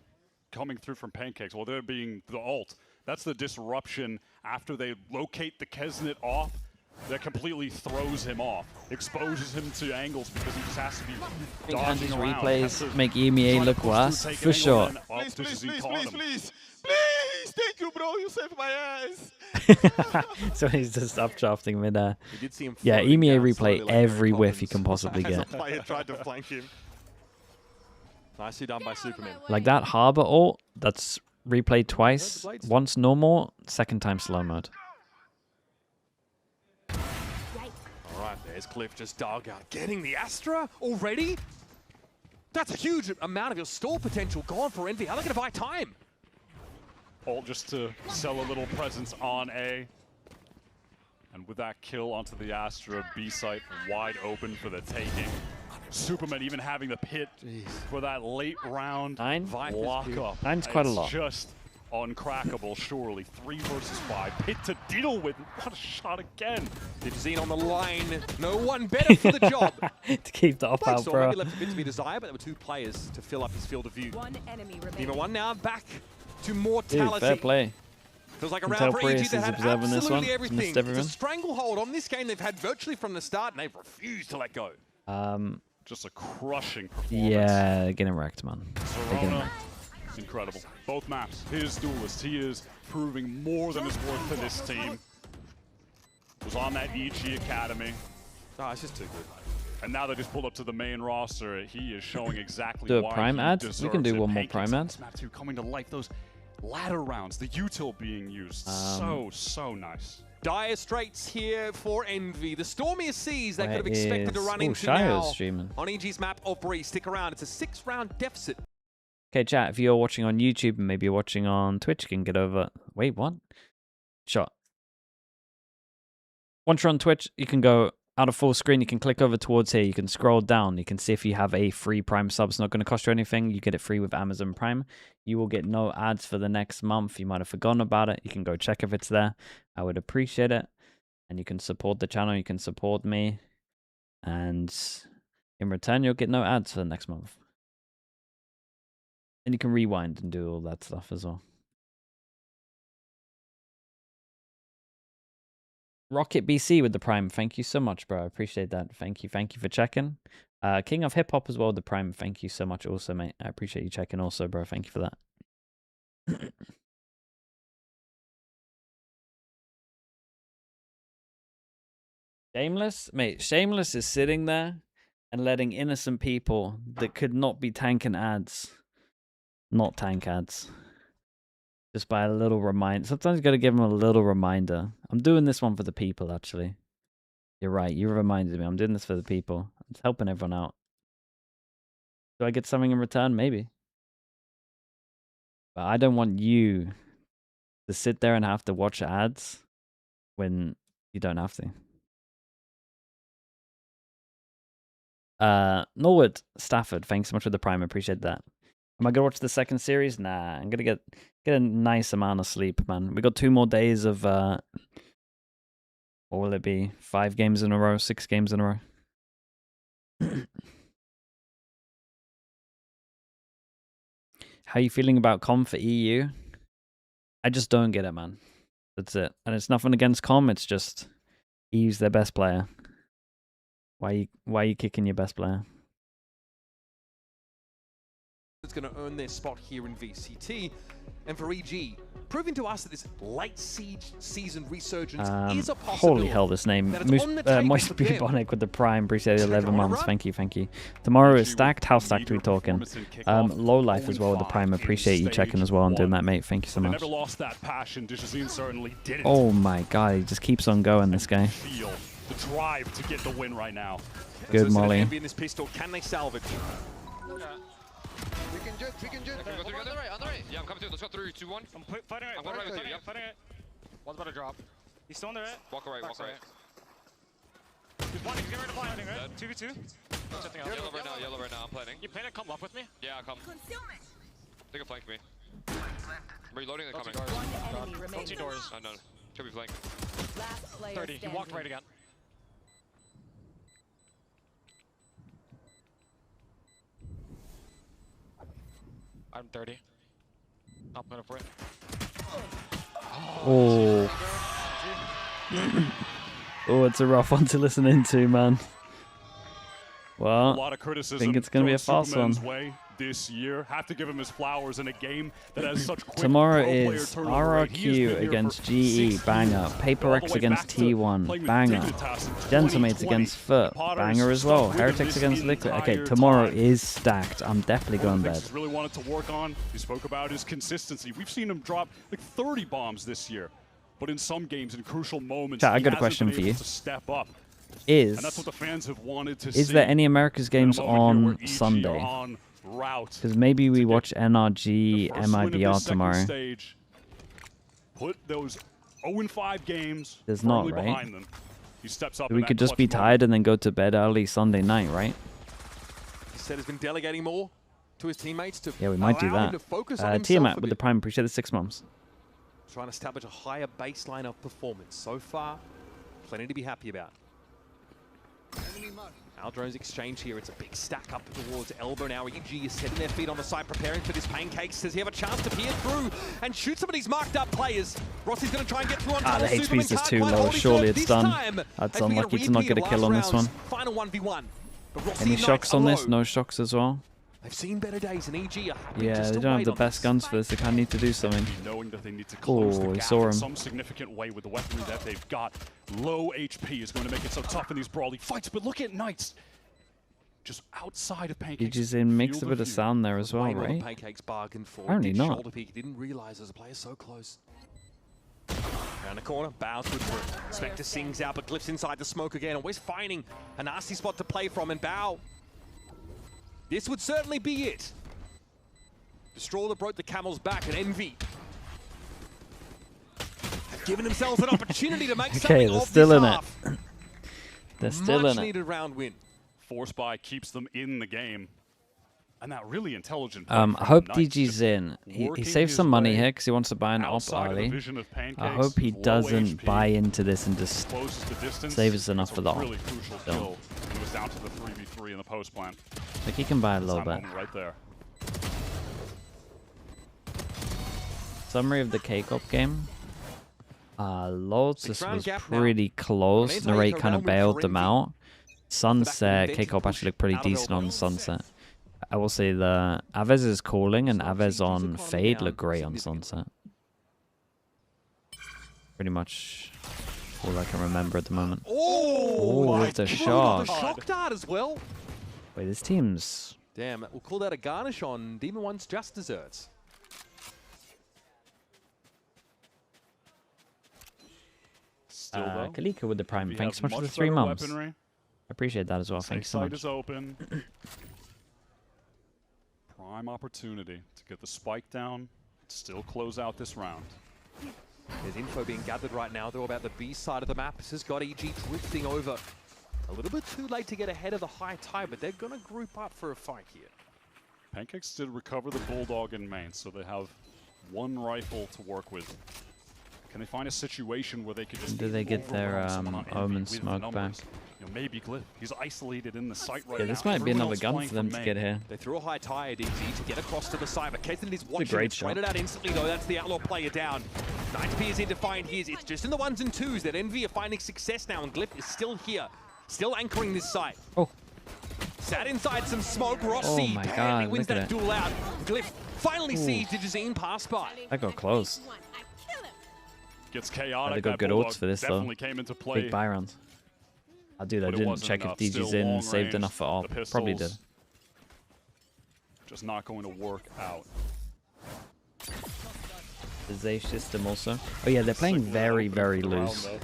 coming through from Pancakes. Well, they're being the ult. That's the disruption after they locate the Kesnet off that completely throws him off, exposes him to angles because he just has to be dodging around. Replays make EMEA look worse, for sure. Please, thank you, bro. You saved my ass. So he's just updrafting mid-air. We did see him Yeah, floating EMEA down replay slowly like every Mary whiff you can Poppins possibly as a get. player tried to flank him. Nicely done by Superman. Like that Harbor ult, that's replayed twice. Once normal, 2nd time slow mode. All right, there's Cliff just dug out. Getting the Astra already? That's a huge amount of your stall potential gone for Envy. How are they going to buy time? Ult just to sell a little presence on A. And with that kill onto the Astra, B site wide open for the taking. Superman even having the pit for that late round 9 lockup. 9's quite a lot. It's just uncrackable, surely. 3 versus 5. Pit to deal with. What a shot again. Digizine on the line. No one better for the job. To keep the op out, Blackstorm bro. maybe left a bit to be desired, but there were 2 players to fill up his field of view. One enemy Demon remaining. 1 now back to Dude, mortality. fair play. Feels like a Can round tell for EG Prius that is had observing this one. absolutely everything. Missed everyone. It's a stranglehold on this game they've had virtually from the start, and they've refused to let go. Just a crushing performance. Yeah, getting wrecked, man. They're getting Zorona, wrecked. it's incredible. Both maps, his duelist. He is proving more than his worth to this team. Was on that EG Academy. Oh, it's just too good. And now they just pulled up to the main roster. He is showing exactly Do a why prime he ad? We deserves can do it. one more Pancakes prime on ad. this map too, coming to life. Those ladder rounds, the util being used. So nice. Dire straits here for Envy. The stormiest seas they Where could have expected to is- run Ooh, into Shire's now streaming. on EG's map of Bree. Stick around. It's a 6-round deficit. Okay, chat, if you're watching on YouTube and maybe you're watching on Twitch, you can get over... Wait, what? Shot. Once you're on Twitch, you can go out of full screen. You can click over towards here. You can scroll down. You can see if you have a free Prime sub. It's not going to cost you anything. You get it free with Amazon Prime. You will get no ads for the next month. You might have forgotten about it. You can go check if it's there. I would appreciate it. And you can support the channel. You can support me. And in return, you'll get no ads for the next month. And you can rewind and do all that stuff as well. Rocket BC with the Prime. Thank you so much, bro. I appreciate that. Thank you. Thank you for checking. King of Hip Hop as well with the Prime. Thank you so much also, mate. I appreciate you checking also, bro. Thank you for that. Shameless? Mate, Shameless is sitting there and letting innocent people that could not be tanking ads not tank ads. Just by a little reminder. Sometimes you got to give them a little reminder. I'm doing this one for the people, actually. You're right. You reminded me. I'm doing this for the people. It's helping everyone out. Do I get something in return? Maybe. But I don't want you to sit there and have to watch ads when you don't have to. Norwood Stafford, thanks so much for the Prime. I appreciate that. Am I gonna watch the second series? Nah, I'm gonna get a nice amount of sleep, man. We got 2 more days of what will it be? 5 games in a row, 6 games in a row. How you feeling about Com for EU? I just don't get it, man. That's it. And it's nothing against Com, it's just EU's their best player. Why are you kicking your best player? It's going to earn their spot here in VCT. And for EG, proving to us that this late siege season resurgence is a possibility. Holy hell, this name. Moist Bubonic with the Prime. Appreciate the 11 months. Thank you, thank you. Tomorrow is stacked. How stacked are we talking? Low Life as well with the Prime. Appreciate you checking as well and doing that, mate. Thank you so much. Never lost that passion. Certainly didn't. Oh my god, he just keeps on going, this guy. Feel the drive to get the win right now. Good, Molly. In this pistol, can they salvage? We can jet. On the right. Yeah, I'm coming through. Let's go 3, 2, 1. I'm fighting right. I'm going right with you. Yep. Fighting right. One's about to drop. He's still on the right. Walk right. He's one. He's getting ready to fly. Right? 2v2. Yellow right now. I'm planning. You planning to come up with me? Yeah, I'll come. Take a flank me. Reloading, they're coming. Don't see doors. No. Should be flank. 30. He walked right again. I'm 30. I'll put it for it. Oh. Oh, it's a rough one to listen into, man. Well, a lot of criticism. I think it's going to be a fast one. Way this year. Have to give him his flowers in a game that has such quick Tomorrow is RRQ against GE, banger. Paper X against T1, banger. Gentlemates against Foot, banger as well. Heretics against Liquid. Okay, tomorrow is stacked. I'm definitely going to bed. He's really wanted to work on. He spoke about his consistency. We've seen him drop like 30 bombs this year, but in some games, in crucial moments, Chat, I got a question for you. To step up. And that's what the fans have wanted to is see. there any America's games on Sunday? Because maybe we watch NRG MIBR tomorrow. Put those 0-5 games. There's not, right? Behind them. He steps up. We could just be tired and then go to bed early Sunday night, right? He said he's been delegating more to his teammates to yeah, we might do that. Tiamat with the Prime, appreciate the 6 months. Trying to establish a higher baseline of performance. So far, plenty to be happy about. Our drones exchange here. It's a big stack up towards Elbow now. EG is setting their feet on the side, preparing for this pancakes. Does he have a chance to peer through and shoot some of these marked up players? Rossi's going to try and get through on the HP's is too low. Surely it's done. That's unlucky to not get a kill on this one. Final 1v1. Any shocks on this? No shocks as well. They've seen better days, and EG are happy. Yeah, they don't have the best guns for this. They kind of need to do something. Knowing that they need to close the he gap saw him. in some significant way with the weaponry that they've got. Low HP is going to make it so tough in these brawly fights, but look at Knights. Just outside of Pancakes. EG's in makes a bit of sound there as well, right? Pancakes bargain for. Apparently not. Shoulder peek. Didn't realize there's a player so close. Around the corner, Bow's good for it. Spectre sings out, but Glyph's inside the smoke again. Always finding a nasty spot to play from, and Bow. This would certainly be it. The straw that broke the camel's back, and Envy have given themselves an opportunity to make something of this half. They're still in it. Much needed round win. Force buy keeps them in the game. And that really intelligent. I hope DG's in. He saved some money here because he wants to buy an op early. I hope he doesn't buy into this and just save us enough for the op. Really crucial kill. He was down to the 3v3 in the post plan. Like he can buy a little bit. Right there. Summary of the K-COP game. Lotus was pretty close. Narrate kind of bailed them out. Sunset, K-COP actually looked pretty decent on Sunset. I will say the Aves is calling and Aves on Fade look great on Sunset. Pretty much all I can remember at the moment. Oh, with the shock. Shock dart as well. Wait, this team's... Damn, we'll call that a garnish on Demon One's Just Desserts. Still though, Kalika with the Prime. Thanks so much for the 3 months. I appreciate that as well. Thanks so much. Site is open. Prime opportunity to get the spike down, still close out this round. There's info being gathered right now, though, about the B side of the map. This has got EG drifting over. A little bit too late to get ahead of the high tide, but they're going to group up for a fight here. Pancakes did recover the Bulldog in main, so they have one rifle to work with. Can they find a situation where they could just... Do they get their Omen smoke back? You know, maybe Glyph. He's isolated in the site right Yeah, now. this might be Everyone another else gun flying for them from to main. get here. They threw a high tire, DG, to get across to the side, but Keston is watching great it, shot. straight it out instantly, though. That's the Outlaw player down. Night is in to find his. It's just in the 1s and 2s that Envy are finding success now, and Glyph is still here, still anchoring this site. Oh. Sat inside some smoke. Rossi Oh my barely God, wins look at that it. duel out. Glyph finally Ooh. sees Digizine pass by. That got close. Gets chaotic. They got That good Bulldog ults for this, though. definitely came into play. Big buy rounds. Dude, I But it didn't wasn't check if enough. DG's Still in long saved range. enough for all. The Probably did. pistols just not going to work out. The Zay system also. Oh yeah, they're playing very, very loose. They're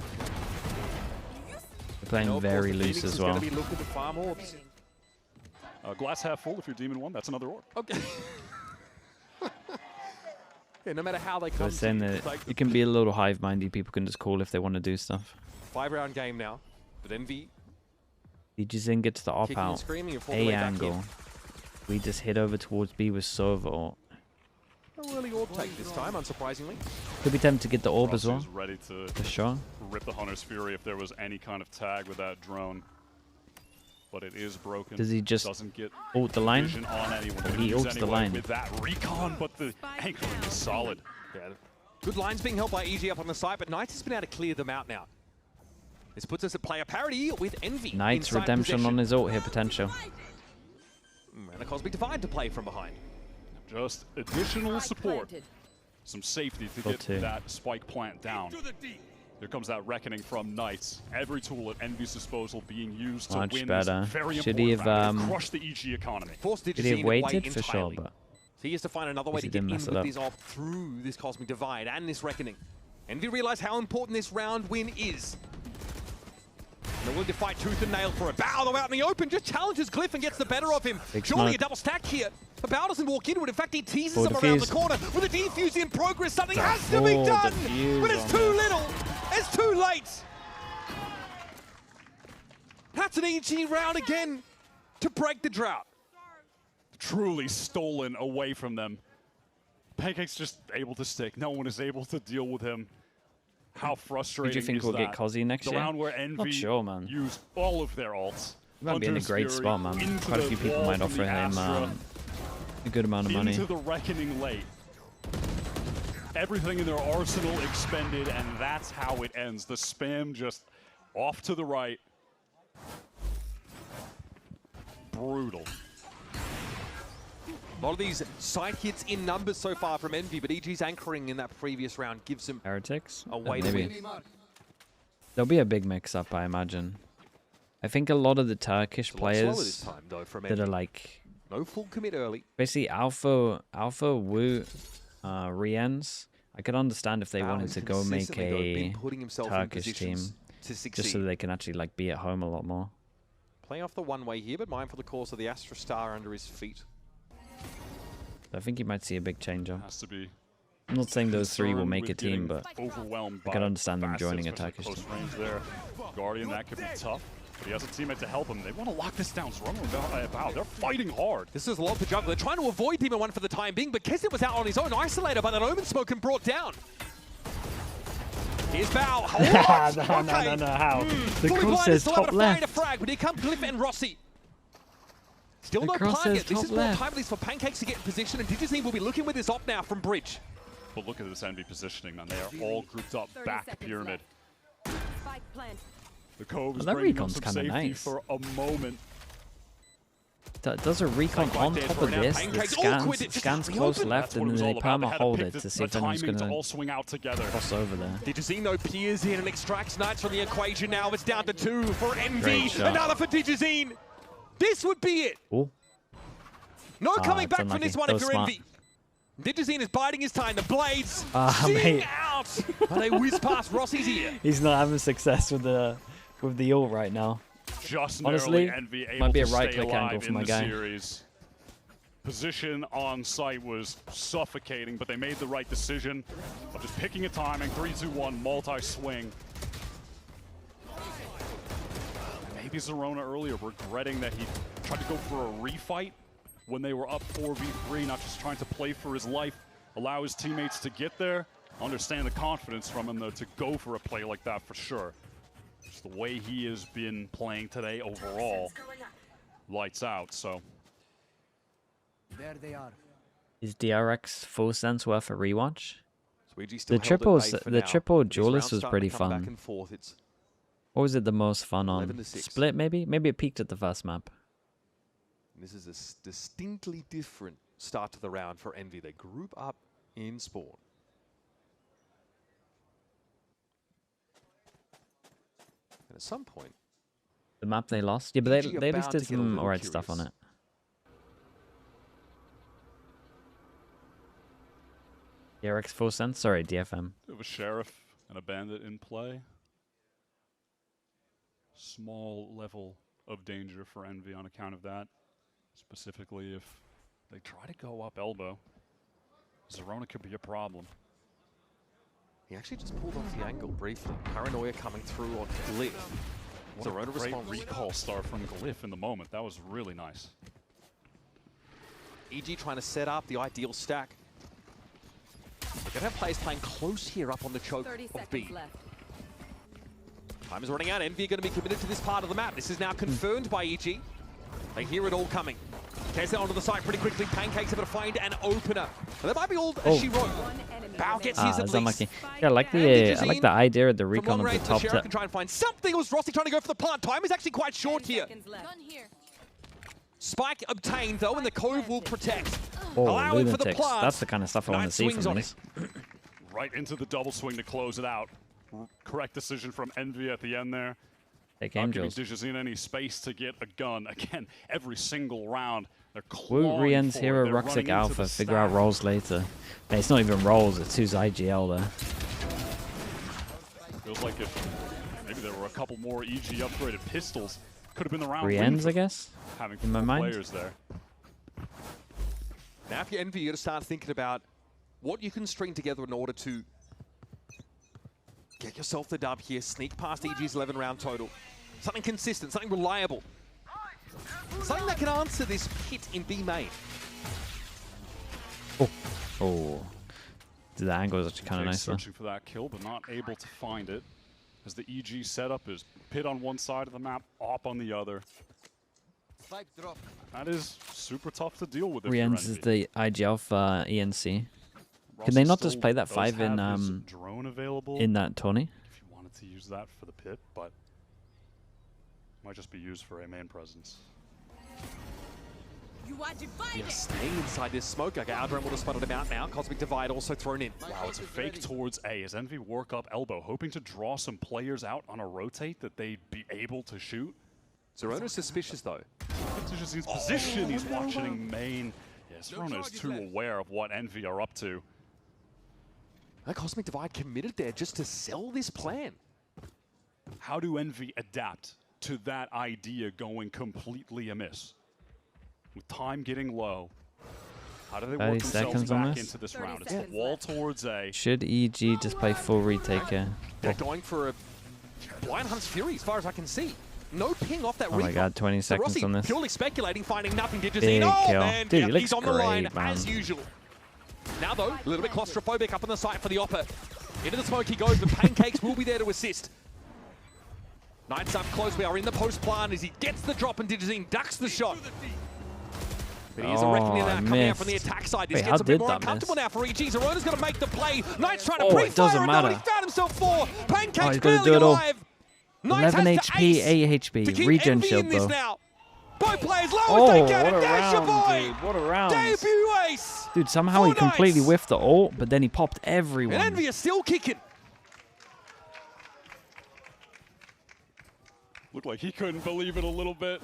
playing very loose as well. Be looking to farm orbs. Glass half full if you're Demon 1. That's another orb. Okay. Yeah, no matter how they So come they're saying to you, that it's like it can be a little hive-mindy. People can just call if they want to do stuff. 5-round game now, but Envy DG's in gets the op kicking and out. screaming and fall the A way back angle. in. We just hit over towards B with Sova. No early orb take this time, unsurprisingly. Could be tempted to get the orb as well. Rossi's ready to For sure. rip the Hunter's Fury if there was any kind of tag with that drone. But it is broken. Does he just doesn't get ult the line? vision on anyone. He Can use ults the anyone line. with that recon, but the anchoring is solid. Yeah, good lines being held by EG up on the side, but Knights has been able to clear them out now. This puts us at player parity with Envy. Knight's inside redemption possession. on his ult here potential. And the Cosmic Divide to play from behind. Just additional support. Some safety to get Two. that spike plant down. Here comes that reckoning from Knights. Every tool at Envy's disposal being used to Much win better. this very Should he important round. have, They've crushed the EG economy. Forced Should he Digizine have away waited for sure, entirely. but So he has to find another way to he get in didn't mess with it up. his op through this Cosmic Divide and this Reckoning. Envy realize how important this round win is. They're willing to fight tooth and nail for it. Bao, though, out in the open, just challenges Glyph and gets the better of him. Big Surely smoke. a double stack here. But Bao doesn't walk into it. In fact, he teases Full him around the defuse. corner. With a defuse in progress, something The has to be full done. defuse But it's on too this. little. It's too late. That's an EG round again to break the drought. Truly stolen away from them. Pancake's just able to stick. No one is able to deal with him. How frustrating Who do you think is will that? get Cozzy next the year? round where Envy Not sure, man. used all of their ults. He might be in a Hunter's great Fury spot, man. into Quite a the few people wall might from offer the him Astra, a good amount of money. into the reckoning late. Everything in their arsenal expended, and that's how it ends. The spam just off to the right. Brutal. A lot of these side hits in numbers so far from Envy, but EG's anchoring in that previous round gives him Heretics? a way to Maybe. win. There'll be a big mix-up, I imagine. I think a lot of the Turkish It's a lot slower this players time, though, from that are Envy. like No full commit early. basically Alpha Wu Riens. I could understand if they Bao wanted has to go make consistently, though, a been putting himself in Turkish team positions to just so succeed. they can actually like be at home a lot more. Playing off the one-way here, but mindful of the course of the Astra Star under his feet. I think you might see a big change up. Has to be. I'm not saying those three will concerned make with a team, getting but overwhelmed I can by understand them facets, joining a especially Turkish close team. range there. Guardian, that could be tough. But he has a teammate to help him. They want to lock this down. So about. They're fighting hard. This is a lot to juggle. They're trying to avoid Demon 1 for the time being, but Keston was out on his own, isolated by that Omen smoke and brought down. Here's Bao. What? No, how? The Fully cross blind, says still top able to find a left. frag, but here come Glyph and Rossi. Still The no cross target. says This top is more left. time, at least for Pancakes to get in position, and Digizine will be looking with his op now from Bridge. But look at this Envy positioning, man. They are all grouped up back pyramid. Spike plant. The Cove is that bringing up recon's some kinda safety nice. for a moment. Does a recon Like on there top for of now. this Pancakes that awkward, it just scans out close the open. left That's what and it was then they all about. They perma had to hold pick it the to see if anyone's timing going to all to swing out together. cross over there. Digizine though peers in and extracts Knights from the equation now. It's down to 2 for Envy. Great shot. Another for Digizine. This would be it. Oh, No coming it's back from unlucky. this one That if was you're smart. Envy. Digizine is biding his time. The blades sing mate. out. But they whiz past Rossi's ear. he's not having success with the ult right now. Just Honestly, narrowly Envy able might be a to right-click stay alive angle for in my the guy. series. Position on site was suffocating, but they made the right decision of just picking a timing, 3-2-1, multi-swing. Maybe Zerona earlier regretting that he tried to go for a refight when they were up 4v3, not just trying to play for his life, allow his teammates to get there. Understand the confidence from him, though, to go for a play like that for sure. Just the way he has been playing today overall, lights out, so. There they are. Is DRX full sense worth a rewatch? Still The triple duelist was pretty Back fun. and forth. It's What was it the most fun on? 11-6. Split maybe? Maybe it peaked at the first map. This is a distinctly different start to the round for Envy. They group up in spawn. And at some point, The map they lost? Yeah, but they EG at least about did to get a some little alright stuff on curious. it. DRX full sense? Sorry, DFM. We have a Sheriff and a Bandit in play. Small level of danger for Envy on account of that. Specifically, if they try to go up elbow, Zerona could be a problem. he actually just pulled off the angle briefly. Paranoia coming through on Glyph. What a Zerona great responds. recall start from Glyph in the moment. That was really nice. EG trying to set up the ideal stack. They're going to have players playing close here up on the choke 30 of seconds B. left. Time is running out. Envy are going to be committed to this part of the map. This is now confirmed by EG. They hear it all coming. Keza onto the site pretty quickly. Pancakes able to find an opener. And that might be all as she wrote. Bao gets his at That's least. unlucky. Yeah, I like the idea of the From recon long of the range, the top Sheriff tip. can try and find something. It was Rossi trying to go for the plant. Time is actually quite short here. Spike obtained though, and the Cove will protect. Oh, Allowing for the lunatics. plant. That's the kind of stuff I want to see swings from on these. Right into the double swing to close it out. Correct decision from Envy at the end there. Take game Not giving drills. Digizine any space to get a gun. Again, every single round, they're Woot clawing re-ends for hero it. They're Roxic running into Alpha. the Figure out stack. roles later. Hey, it's not even roles. It's who's IGL there. Feels like if maybe there were a couple more EG upgraded pistols, could have been the round. Re-ends, I guess. Having In my four mind. players there. Now if you're Envy, you got to start thinking about what you can string together in order to get yourself the dub here, sneak past EG's 11-round total. Something consistent, something reliable. Something that can answer this pit in B main. Oh. The angle is actually kind of Jake nice though. searching for that kill, but not able to find it. As the EG setup is pit on one side of the map, op on the other. Spike drop. That is super tough to deal with. If you're Re-ends is Envy. the IGL for ENC. Ross Can they not still just play that does 5 in have his drone available in that tourney? if you wanted to use that for the pit, but might just be used for a main presence. You are divided. Yeah, staying inside this smoke. Okay, Aldrin would have spotted him out now. Cosmic Divide also thrown in. Wow, it's a fake towards A as Envy work up elbow, hoping to draw some players out on a rotate that they'd be able to shoot. Zerona's suspicious though. His position, he's watching main. Yeah, Zerona is too aware of what Envy are up to. That Cosmic Divide committed there just to sell this plan. How do Envy adapt to that idea going completely amiss? With time getting low, how do they 30 work themselves seconds on back this? into this round? It's a wall towards A. Should EG just play full retake here? They're going for a blind Hunt's Fury as far as I can see. No ping off that Oh my recon. god, 20 So seconds Rossi on this. purely speculating, finding nothing. Big Digizine. Oh kill. man, Dude, he yep, looks he's on the line great, man. as usual. Now though, a little bit claustrophobic up on the site for the Oppa. Into the smoke he goes, but Pancakes will be there to assist. Knights up close, we are in the post plan as he gets the drop and Digizine ducks the shot. But he is a reckoning now coming out from the attack side. This Wait, how gets a bit did more that uncomfortable miss? now for EG. Zerona's going to make the play. Knights trying to Oh, pre-fire it doesn't and know what he matter. found himself for. Pancakes Oh, he's gonna barely do it all. alive. Knights 11 has to HP, ace to AHP, keep regen Envy shield in this though. now. Both players low Oh, as they get what it. a Dasher round, boy. dude. What a round. Debut ace. Dude, somehow he For completely Knights. whiffed the ult, but then he popped everyone. And Envy is still kicking. Looked like he couldn't believe it a little bit.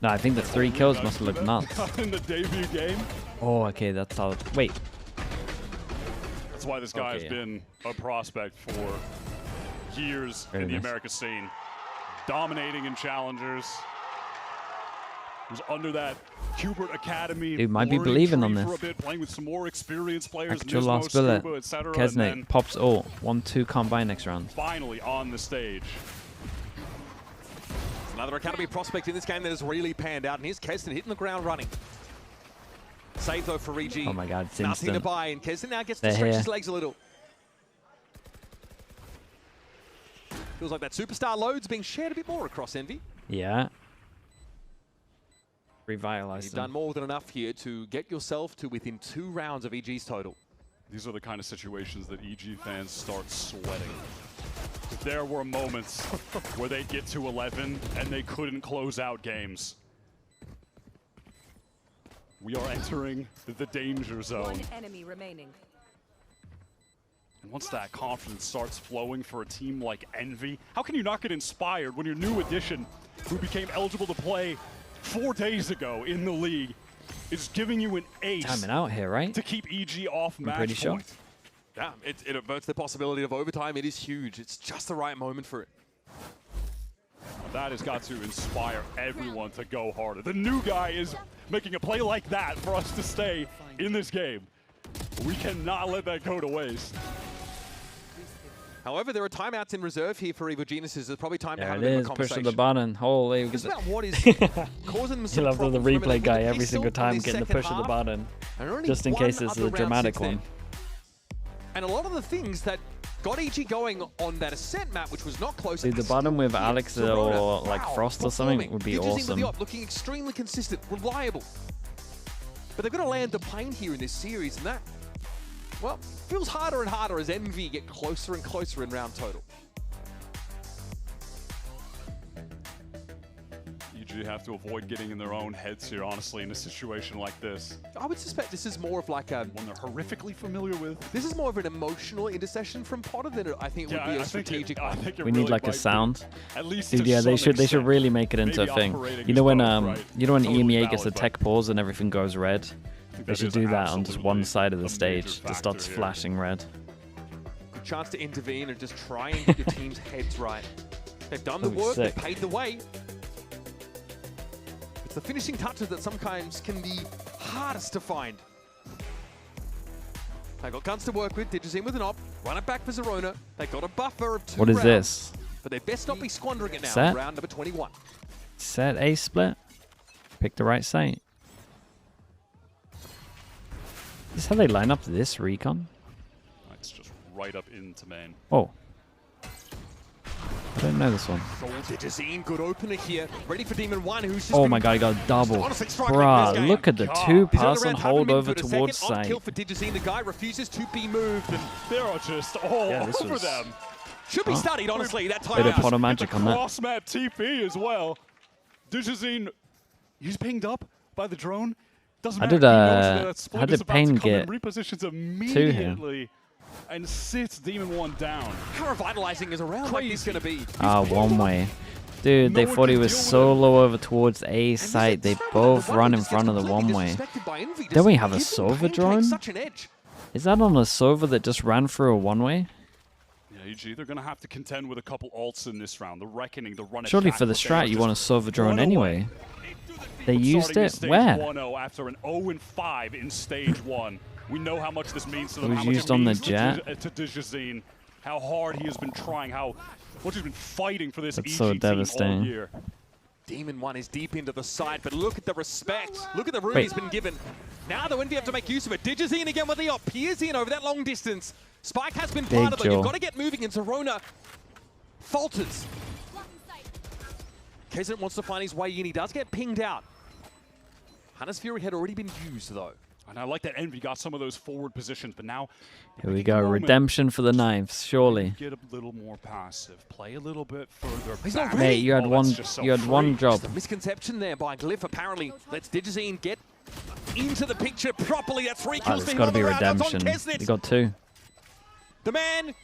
No, I think the 3 kills must have looked nuts. In the debut game. Oh, okay, that's how. Wait. That's why this guy Okay, has been a prospect for years Very in the nice. America scene. Dominating in challengers. Was under that Hubert Academy. Dude, might be learning believing on tree this. For a bit, playing with some more experienced players, Actual Nismo, last bullet. Scuba, etc. And Kesnate then pops ult. 1-2 combine next round. finally on the stage. Another Academy prospect in this game that has really panned out. And here's Keston hitting the ground running. Save though for EG. Oh my god, it's Nothing to instant. buy, and Kesden now gets They're to stretch here. his legs a little. Feels like that superstar load's being shared a bit more across Envy. Yeah. Revitalize You've them. done more than enough here to get yourself to within 2 rounds of EG's total. These are the kind of situations that EG fans start sweating. There were moments where they'd get to 11 and they couldn't close out games. We are entering the danger zone. One enemy remaining. And once that confidence starts flowing for a team like Envy, how can you not get inspired when your new addition, who became eligible to play 4 days ago in the league, is giving you an ace Timing out here, right? to keep EG off match pretty sure. point? Yeah, it averts the possibility of overtime. It is huge. It's just the right moment for it. That has got to inspire everyone to go harder. The new guy is making a play like that for us to stay in this game. We cannot let that go to waste. However, there are timeouts in reserve here for EVOGENUISES. There's probably time to There have it a bit of is. a Push conversation. to the button. Holy. It's about what is causing them You some love the problems. Remember, replay they guy win the every single pistol in time this getting the second push of the half, button. and only Just in one case it's other a round dramatic since then. one. And a lot of the things that got EG going on that ascent map, which was not close. Dude, the bottom with Alex or like Frost or something would be Digizine with awesome. the op, looking extremely consistent, reliable. But they've got to land the plane here in this series, and that, well, feels harder and harder as Envy get closer and closer in round total. EG have to avoid getting in their own heads here, honestly, in a situation like this. I would suspect this is more of like a... One they're horrifically familiar with. This is more of an emotional intercession from Potter than I think it would be a strategic one. We need like a sound. At least Dude, to yeah, they some should extent. really make it into a Maybe thing. operating You know is when both, right? you know when Totally EMEA gets a valid, tech pause and everything goes red? They that should is do that on just one absolutely side of a the major stage. Just factor starts here. flashing red. Good chance to intervene and just try and get your team's heads right. They've done the That'd be work, sick. they've paved the way. It's the finishing touches that sometimes can be hardest to find. They got guns to work with, Digizine with an op, run it back for Zerona. They got a buffer of 2 What is rounds, this? but they best not be squandering it now. Set? Round number 21. Set A split. Pick the right site. Is this how they line up this recon? It's just right up into main. Oh. I didn't know this one. Digizine, good opener here. Ready for Demon 1, who's just Oh been my god, he got a double. honestly struggling in this Bruh, game. look at the God. 2-person He's only around hold over for a towards second. On site. kill for Digizine. The guy refuses to be moved. And They are just all Yeah, this over was- them. should be Huh? studied, honestly, that Bit of timeout. Potter magic on that. Cross map TP as well. Digizine, he's pinged up by the drone. Doesn't How matter. did, He knows that split how is did about Payne to come in, get repositions to him? immediately and sits Demon 1 down. How revitalizing is a round like this going to be? Ah, one way. Dude, they thought he was so low over towards A site. They both run in front of the one way. Then we have a Sova drone? Such an edge. Is that on a Sova that just ran through a one way? Yeah, EG, they're going to have to contend with a couple ults in this round. The Reckoning, the run Surely attack, for the but they are strat, you just want a Sova drone run anyway. They used starting it? at stage Where? 1-0 after an 0-5 in stage 1. We know how much this means to them. It was how much used it on the means jet. to Digizine. How hard he has been trying. How much he's been fighting for this That's EG so team all devastating. year. Demon 1 is deep into the side, but look at the respect. Look at the room Wait. he's been given. Now the Envy have to make use of it. Digizine again with the op. Peers in over that long distance. Spike has been Big planted, though. jaw. You've got to get moving, and Zerona falters. Kesden wants to find his way in. He does get pinged out. Hunter's Fury had already been used, though. And I like that Envy got some of those forward positions, but now Here we go. Redemption for the knives, surely. get a little more passive. Play a little bit further He's back. not Mate, you had Oh, one. that's just so You had one free. job. The misconception there by Glyph apparently lets Digizine get into the picture properly. That's 3 Oh, kills there's for him got to on be the round. That's on redemption. Kesnet. He got 2. The man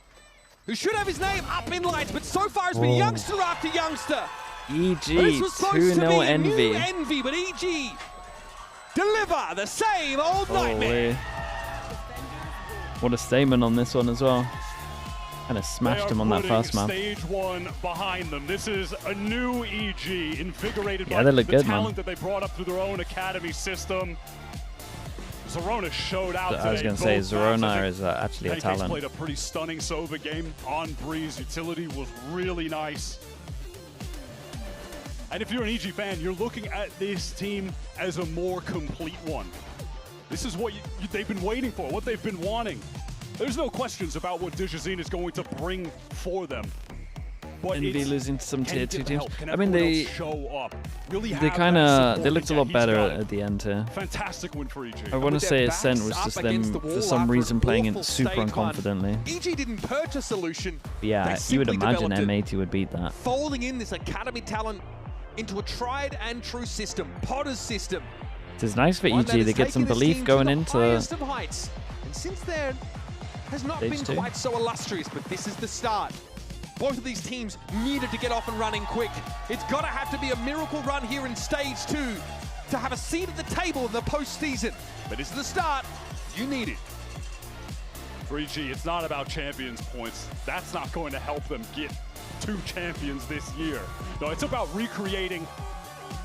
who should have his name up in lights, but so far has been Whoa. youngster after youngster. EG This was supposed to 2-0 be a Envy. new Envy, but EG deliver the same old nightmare. Holy. What a statement on this one as well. Kind of smashed him on that first map. Stage 1 behind them. This is a new EG, invigorated Yeah, by they look the good, talent man. that they brought up through their own academy system. Zerona showed out I was today going to say, both maps. I Zerona think is actually a Pancake's talent. played a pretty stunning Sova game on Breeze. Utility was really nice. And if you're an EG fan, you're looking at this team as a more complete one. This is what they've been waiting for, what they've been wanting. There's no questions about what DJZine is going to bring for them. But NAVI losing to some tier 2 teams. Can I mean, they show up? Really they kind of looked a lot better at the end here. Fantastic win for EG. I want to say Ascent was just them for some reason playing it super unconfidently. EG didn't purge a solution. But yeah, you would imagine M80 would beat that. Folding in this academy talent into a tried and true system, Potter's system. It's nice for EG. They get some belief going into heights. And since then, has not been Stage 2. quite so illustrious, but this is the start. Both of these teams needed to get off and running quick. It's got to have to be a miracle run here in Stage 2 to have a seat at the table in the postseason. But it's the start. You need it. For EG, it's not about champions points. That's not going to help them get 2 champions this year. No, it's about recreating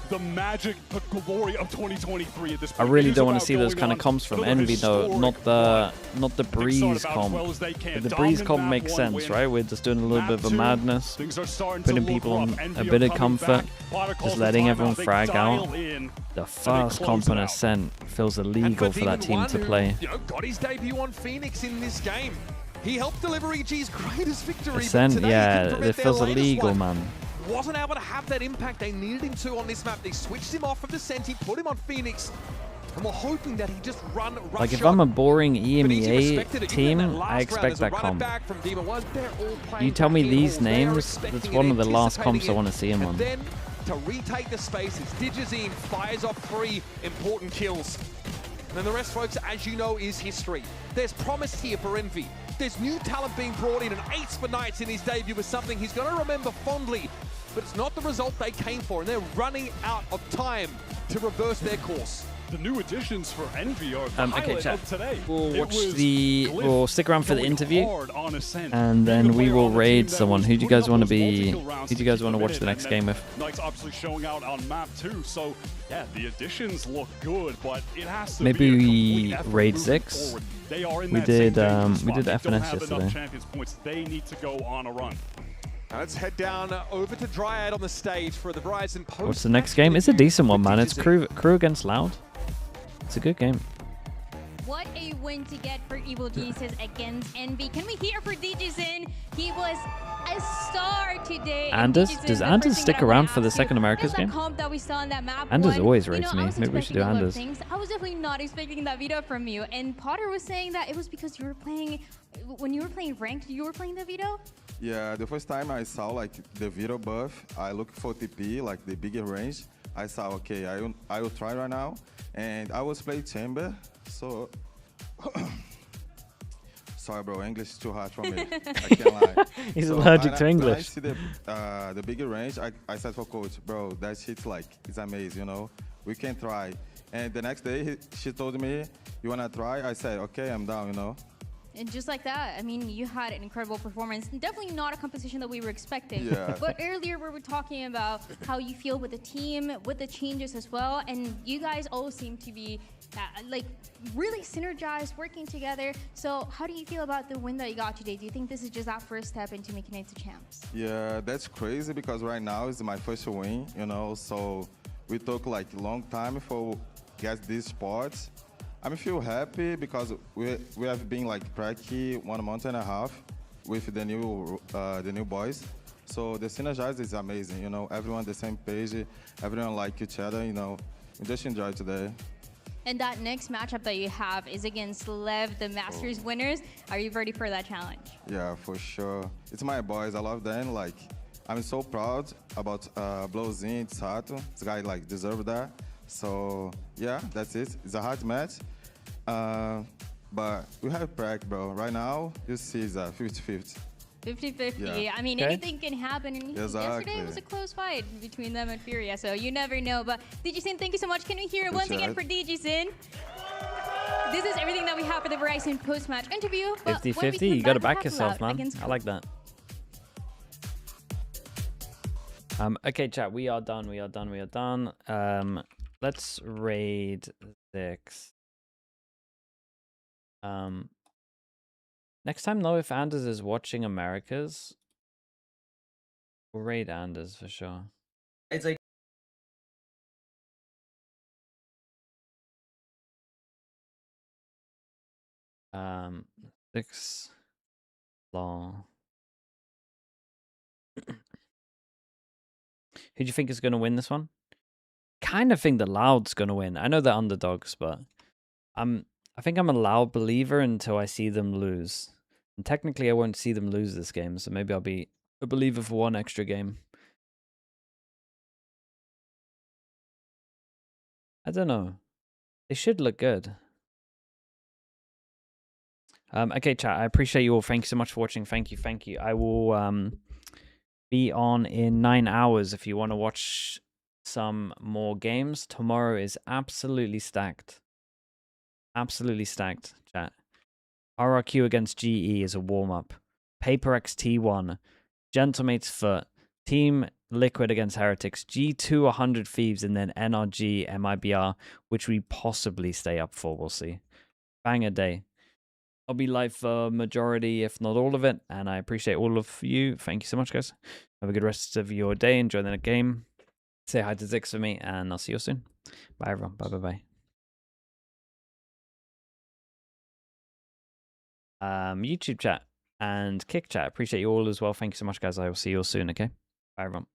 the magic, the glory of 2023 at this point. I really don't want to see those kind of comps from Envy though, not the Breeze comp. The Breeze comp makes sense, right? We're just doing a little bit of a madness, putting people on a bit of comfort, just letting everyone frag out. The first comp on Ascent feels illegal for that team to play. Got his debut on Phoenix in this game. He helped deliver EG's greatest victory. Ascent, yeah, it feels illegal, man. Wasn't able to have that impact they needed him to on this map. They switched him off of Descent, put him on Phoenix, and we're hoping that he just rush like if I'm a boring EMEA team, I expect that comp. You tell me these names, that's one of the last comps I want to see him on. Then to retake the spaces, DJZine fires off 3 important kills. And then the rest, folks, as you know, is history. There's promise here for Envy. There's new talent being brought in, and Ace for Knights in his debut was something he's going to remember fondly. But it's not the result they came for, and they're running out of time to reverse their course. The new additions for Envy are the okay, highlight chat. of today. We'll stick around for the interview, and then we will raid someone. Who do you guys want to be? Who do you guys want to watch the next game with? Knights obviously showing out on map 2, so yeah, the additions look good, but it has to Maybe be we raid 6. They are in we that did same we did They FNS don't have enough yesterday. champions points. They need to go on a run. Now let's head down over to Dryad on the stage for the Verizon Post. What's the next game? It's a decent one, man. It's crew against Loud. It's a good game. What a win to get for Evil Geniuses against Envy. Can we hear for DJZine? He was a star today. Anders? Does Anders stick around for the second Americas game? Comp that we saw on that map Anders always rates me. Maybe we should do Anders. I was definitely not expecting that veto from you. And Potter was saying that it was because you were playing, when you were playing ranked, you were playing the veto? Yeah, the first time I saw like the veto buff, I looked for TP, like the bigger range. I saw, okay, I will try right now. And I was playing Chamber, so... Sorry, bro, English is too hard for me. I can't lie. He's allergic to English. When I see the bigger range, I said for coach, bro, that shit's like, it's amazing, you know? We can try. And the next day, she told me, you wanna try? I said, okay, I'm down, you know? And just like that, I mean, you had an incredible performance. Definitely not a composition that we were expecting. Yeah. But earlier we were talking about how you feel with the team, with the changes as well. And you guys all seem to be like really synergized, working together. So how do you feel about the win that you got today? Do you think this is just that first step into making it to champs? Yeah, that's crazy because right now is my first win, you know? So we took like a long time for get these spots. I feel happy because we have been like practicing 1.5 months with the new boys. So the synergize is amazing, you know. Everyone the same page, everyone like each other, you know. We just enjoy today. And that next matchup that you have is against Lev, the Masters winners. Are you ready for that challenge? Yeah, for sure. It's my boys. I love them. Like, I'm so proud about Blowzin, Sato. This guy like deserve that. So yeah, that's it. It's a hard match. But we have prac, bro. Right now, you see it's 50-50. 50-50. Yeah. I mean, anything can happen. And yesterday was a close fight between them and Furia, so you never know. But DJZine, thank you so much. Can we hear it once again for DJZine? This is everything that we have for the Verizon post-match interview. 50-50, you got to back yourself, man. I like that. Okay, chat, we are done. Let's raid 6. Next time though, if Anders is watching Americas, we'll raid Anders for sure. It's like 6 long. Who do you think is going to win this one? Kind of think the Loud's going to win. I know they're underdogs, but I think I'm a Loud believer until I see them lose. And technically, I won't see them lose this game, so maybe I'll be a believer for one extra game. I don't know. They should look good. Okay, chat. I appreciate you all. Thank you so much for watching. Thank you. Thank you. I will be on in 9 hours if you want to watch some more games. Tomorrow is absolutely stacked. Absolutely stacked, chat. RRQ against GE is a warm-up. Paper X T1. Gentlemate's Foot. Team Liquid against Heretics. G2 100 Thieves, and then NRG MIBR, which we possibly stay up for. We'll see. Banger day. I'll be live for majority, if not all of it, and I appreciate all of you. Thank you so much, guys. Have a good rest of your day. Enjoy the game. Say hi to Zix for me, and I'll see you soon. Bye, everyone. Bye. YouTube chat and Kick chat. Appreciate you all as well. Thank you so much, guys. I will see you all soon, okay? Bye, everyone.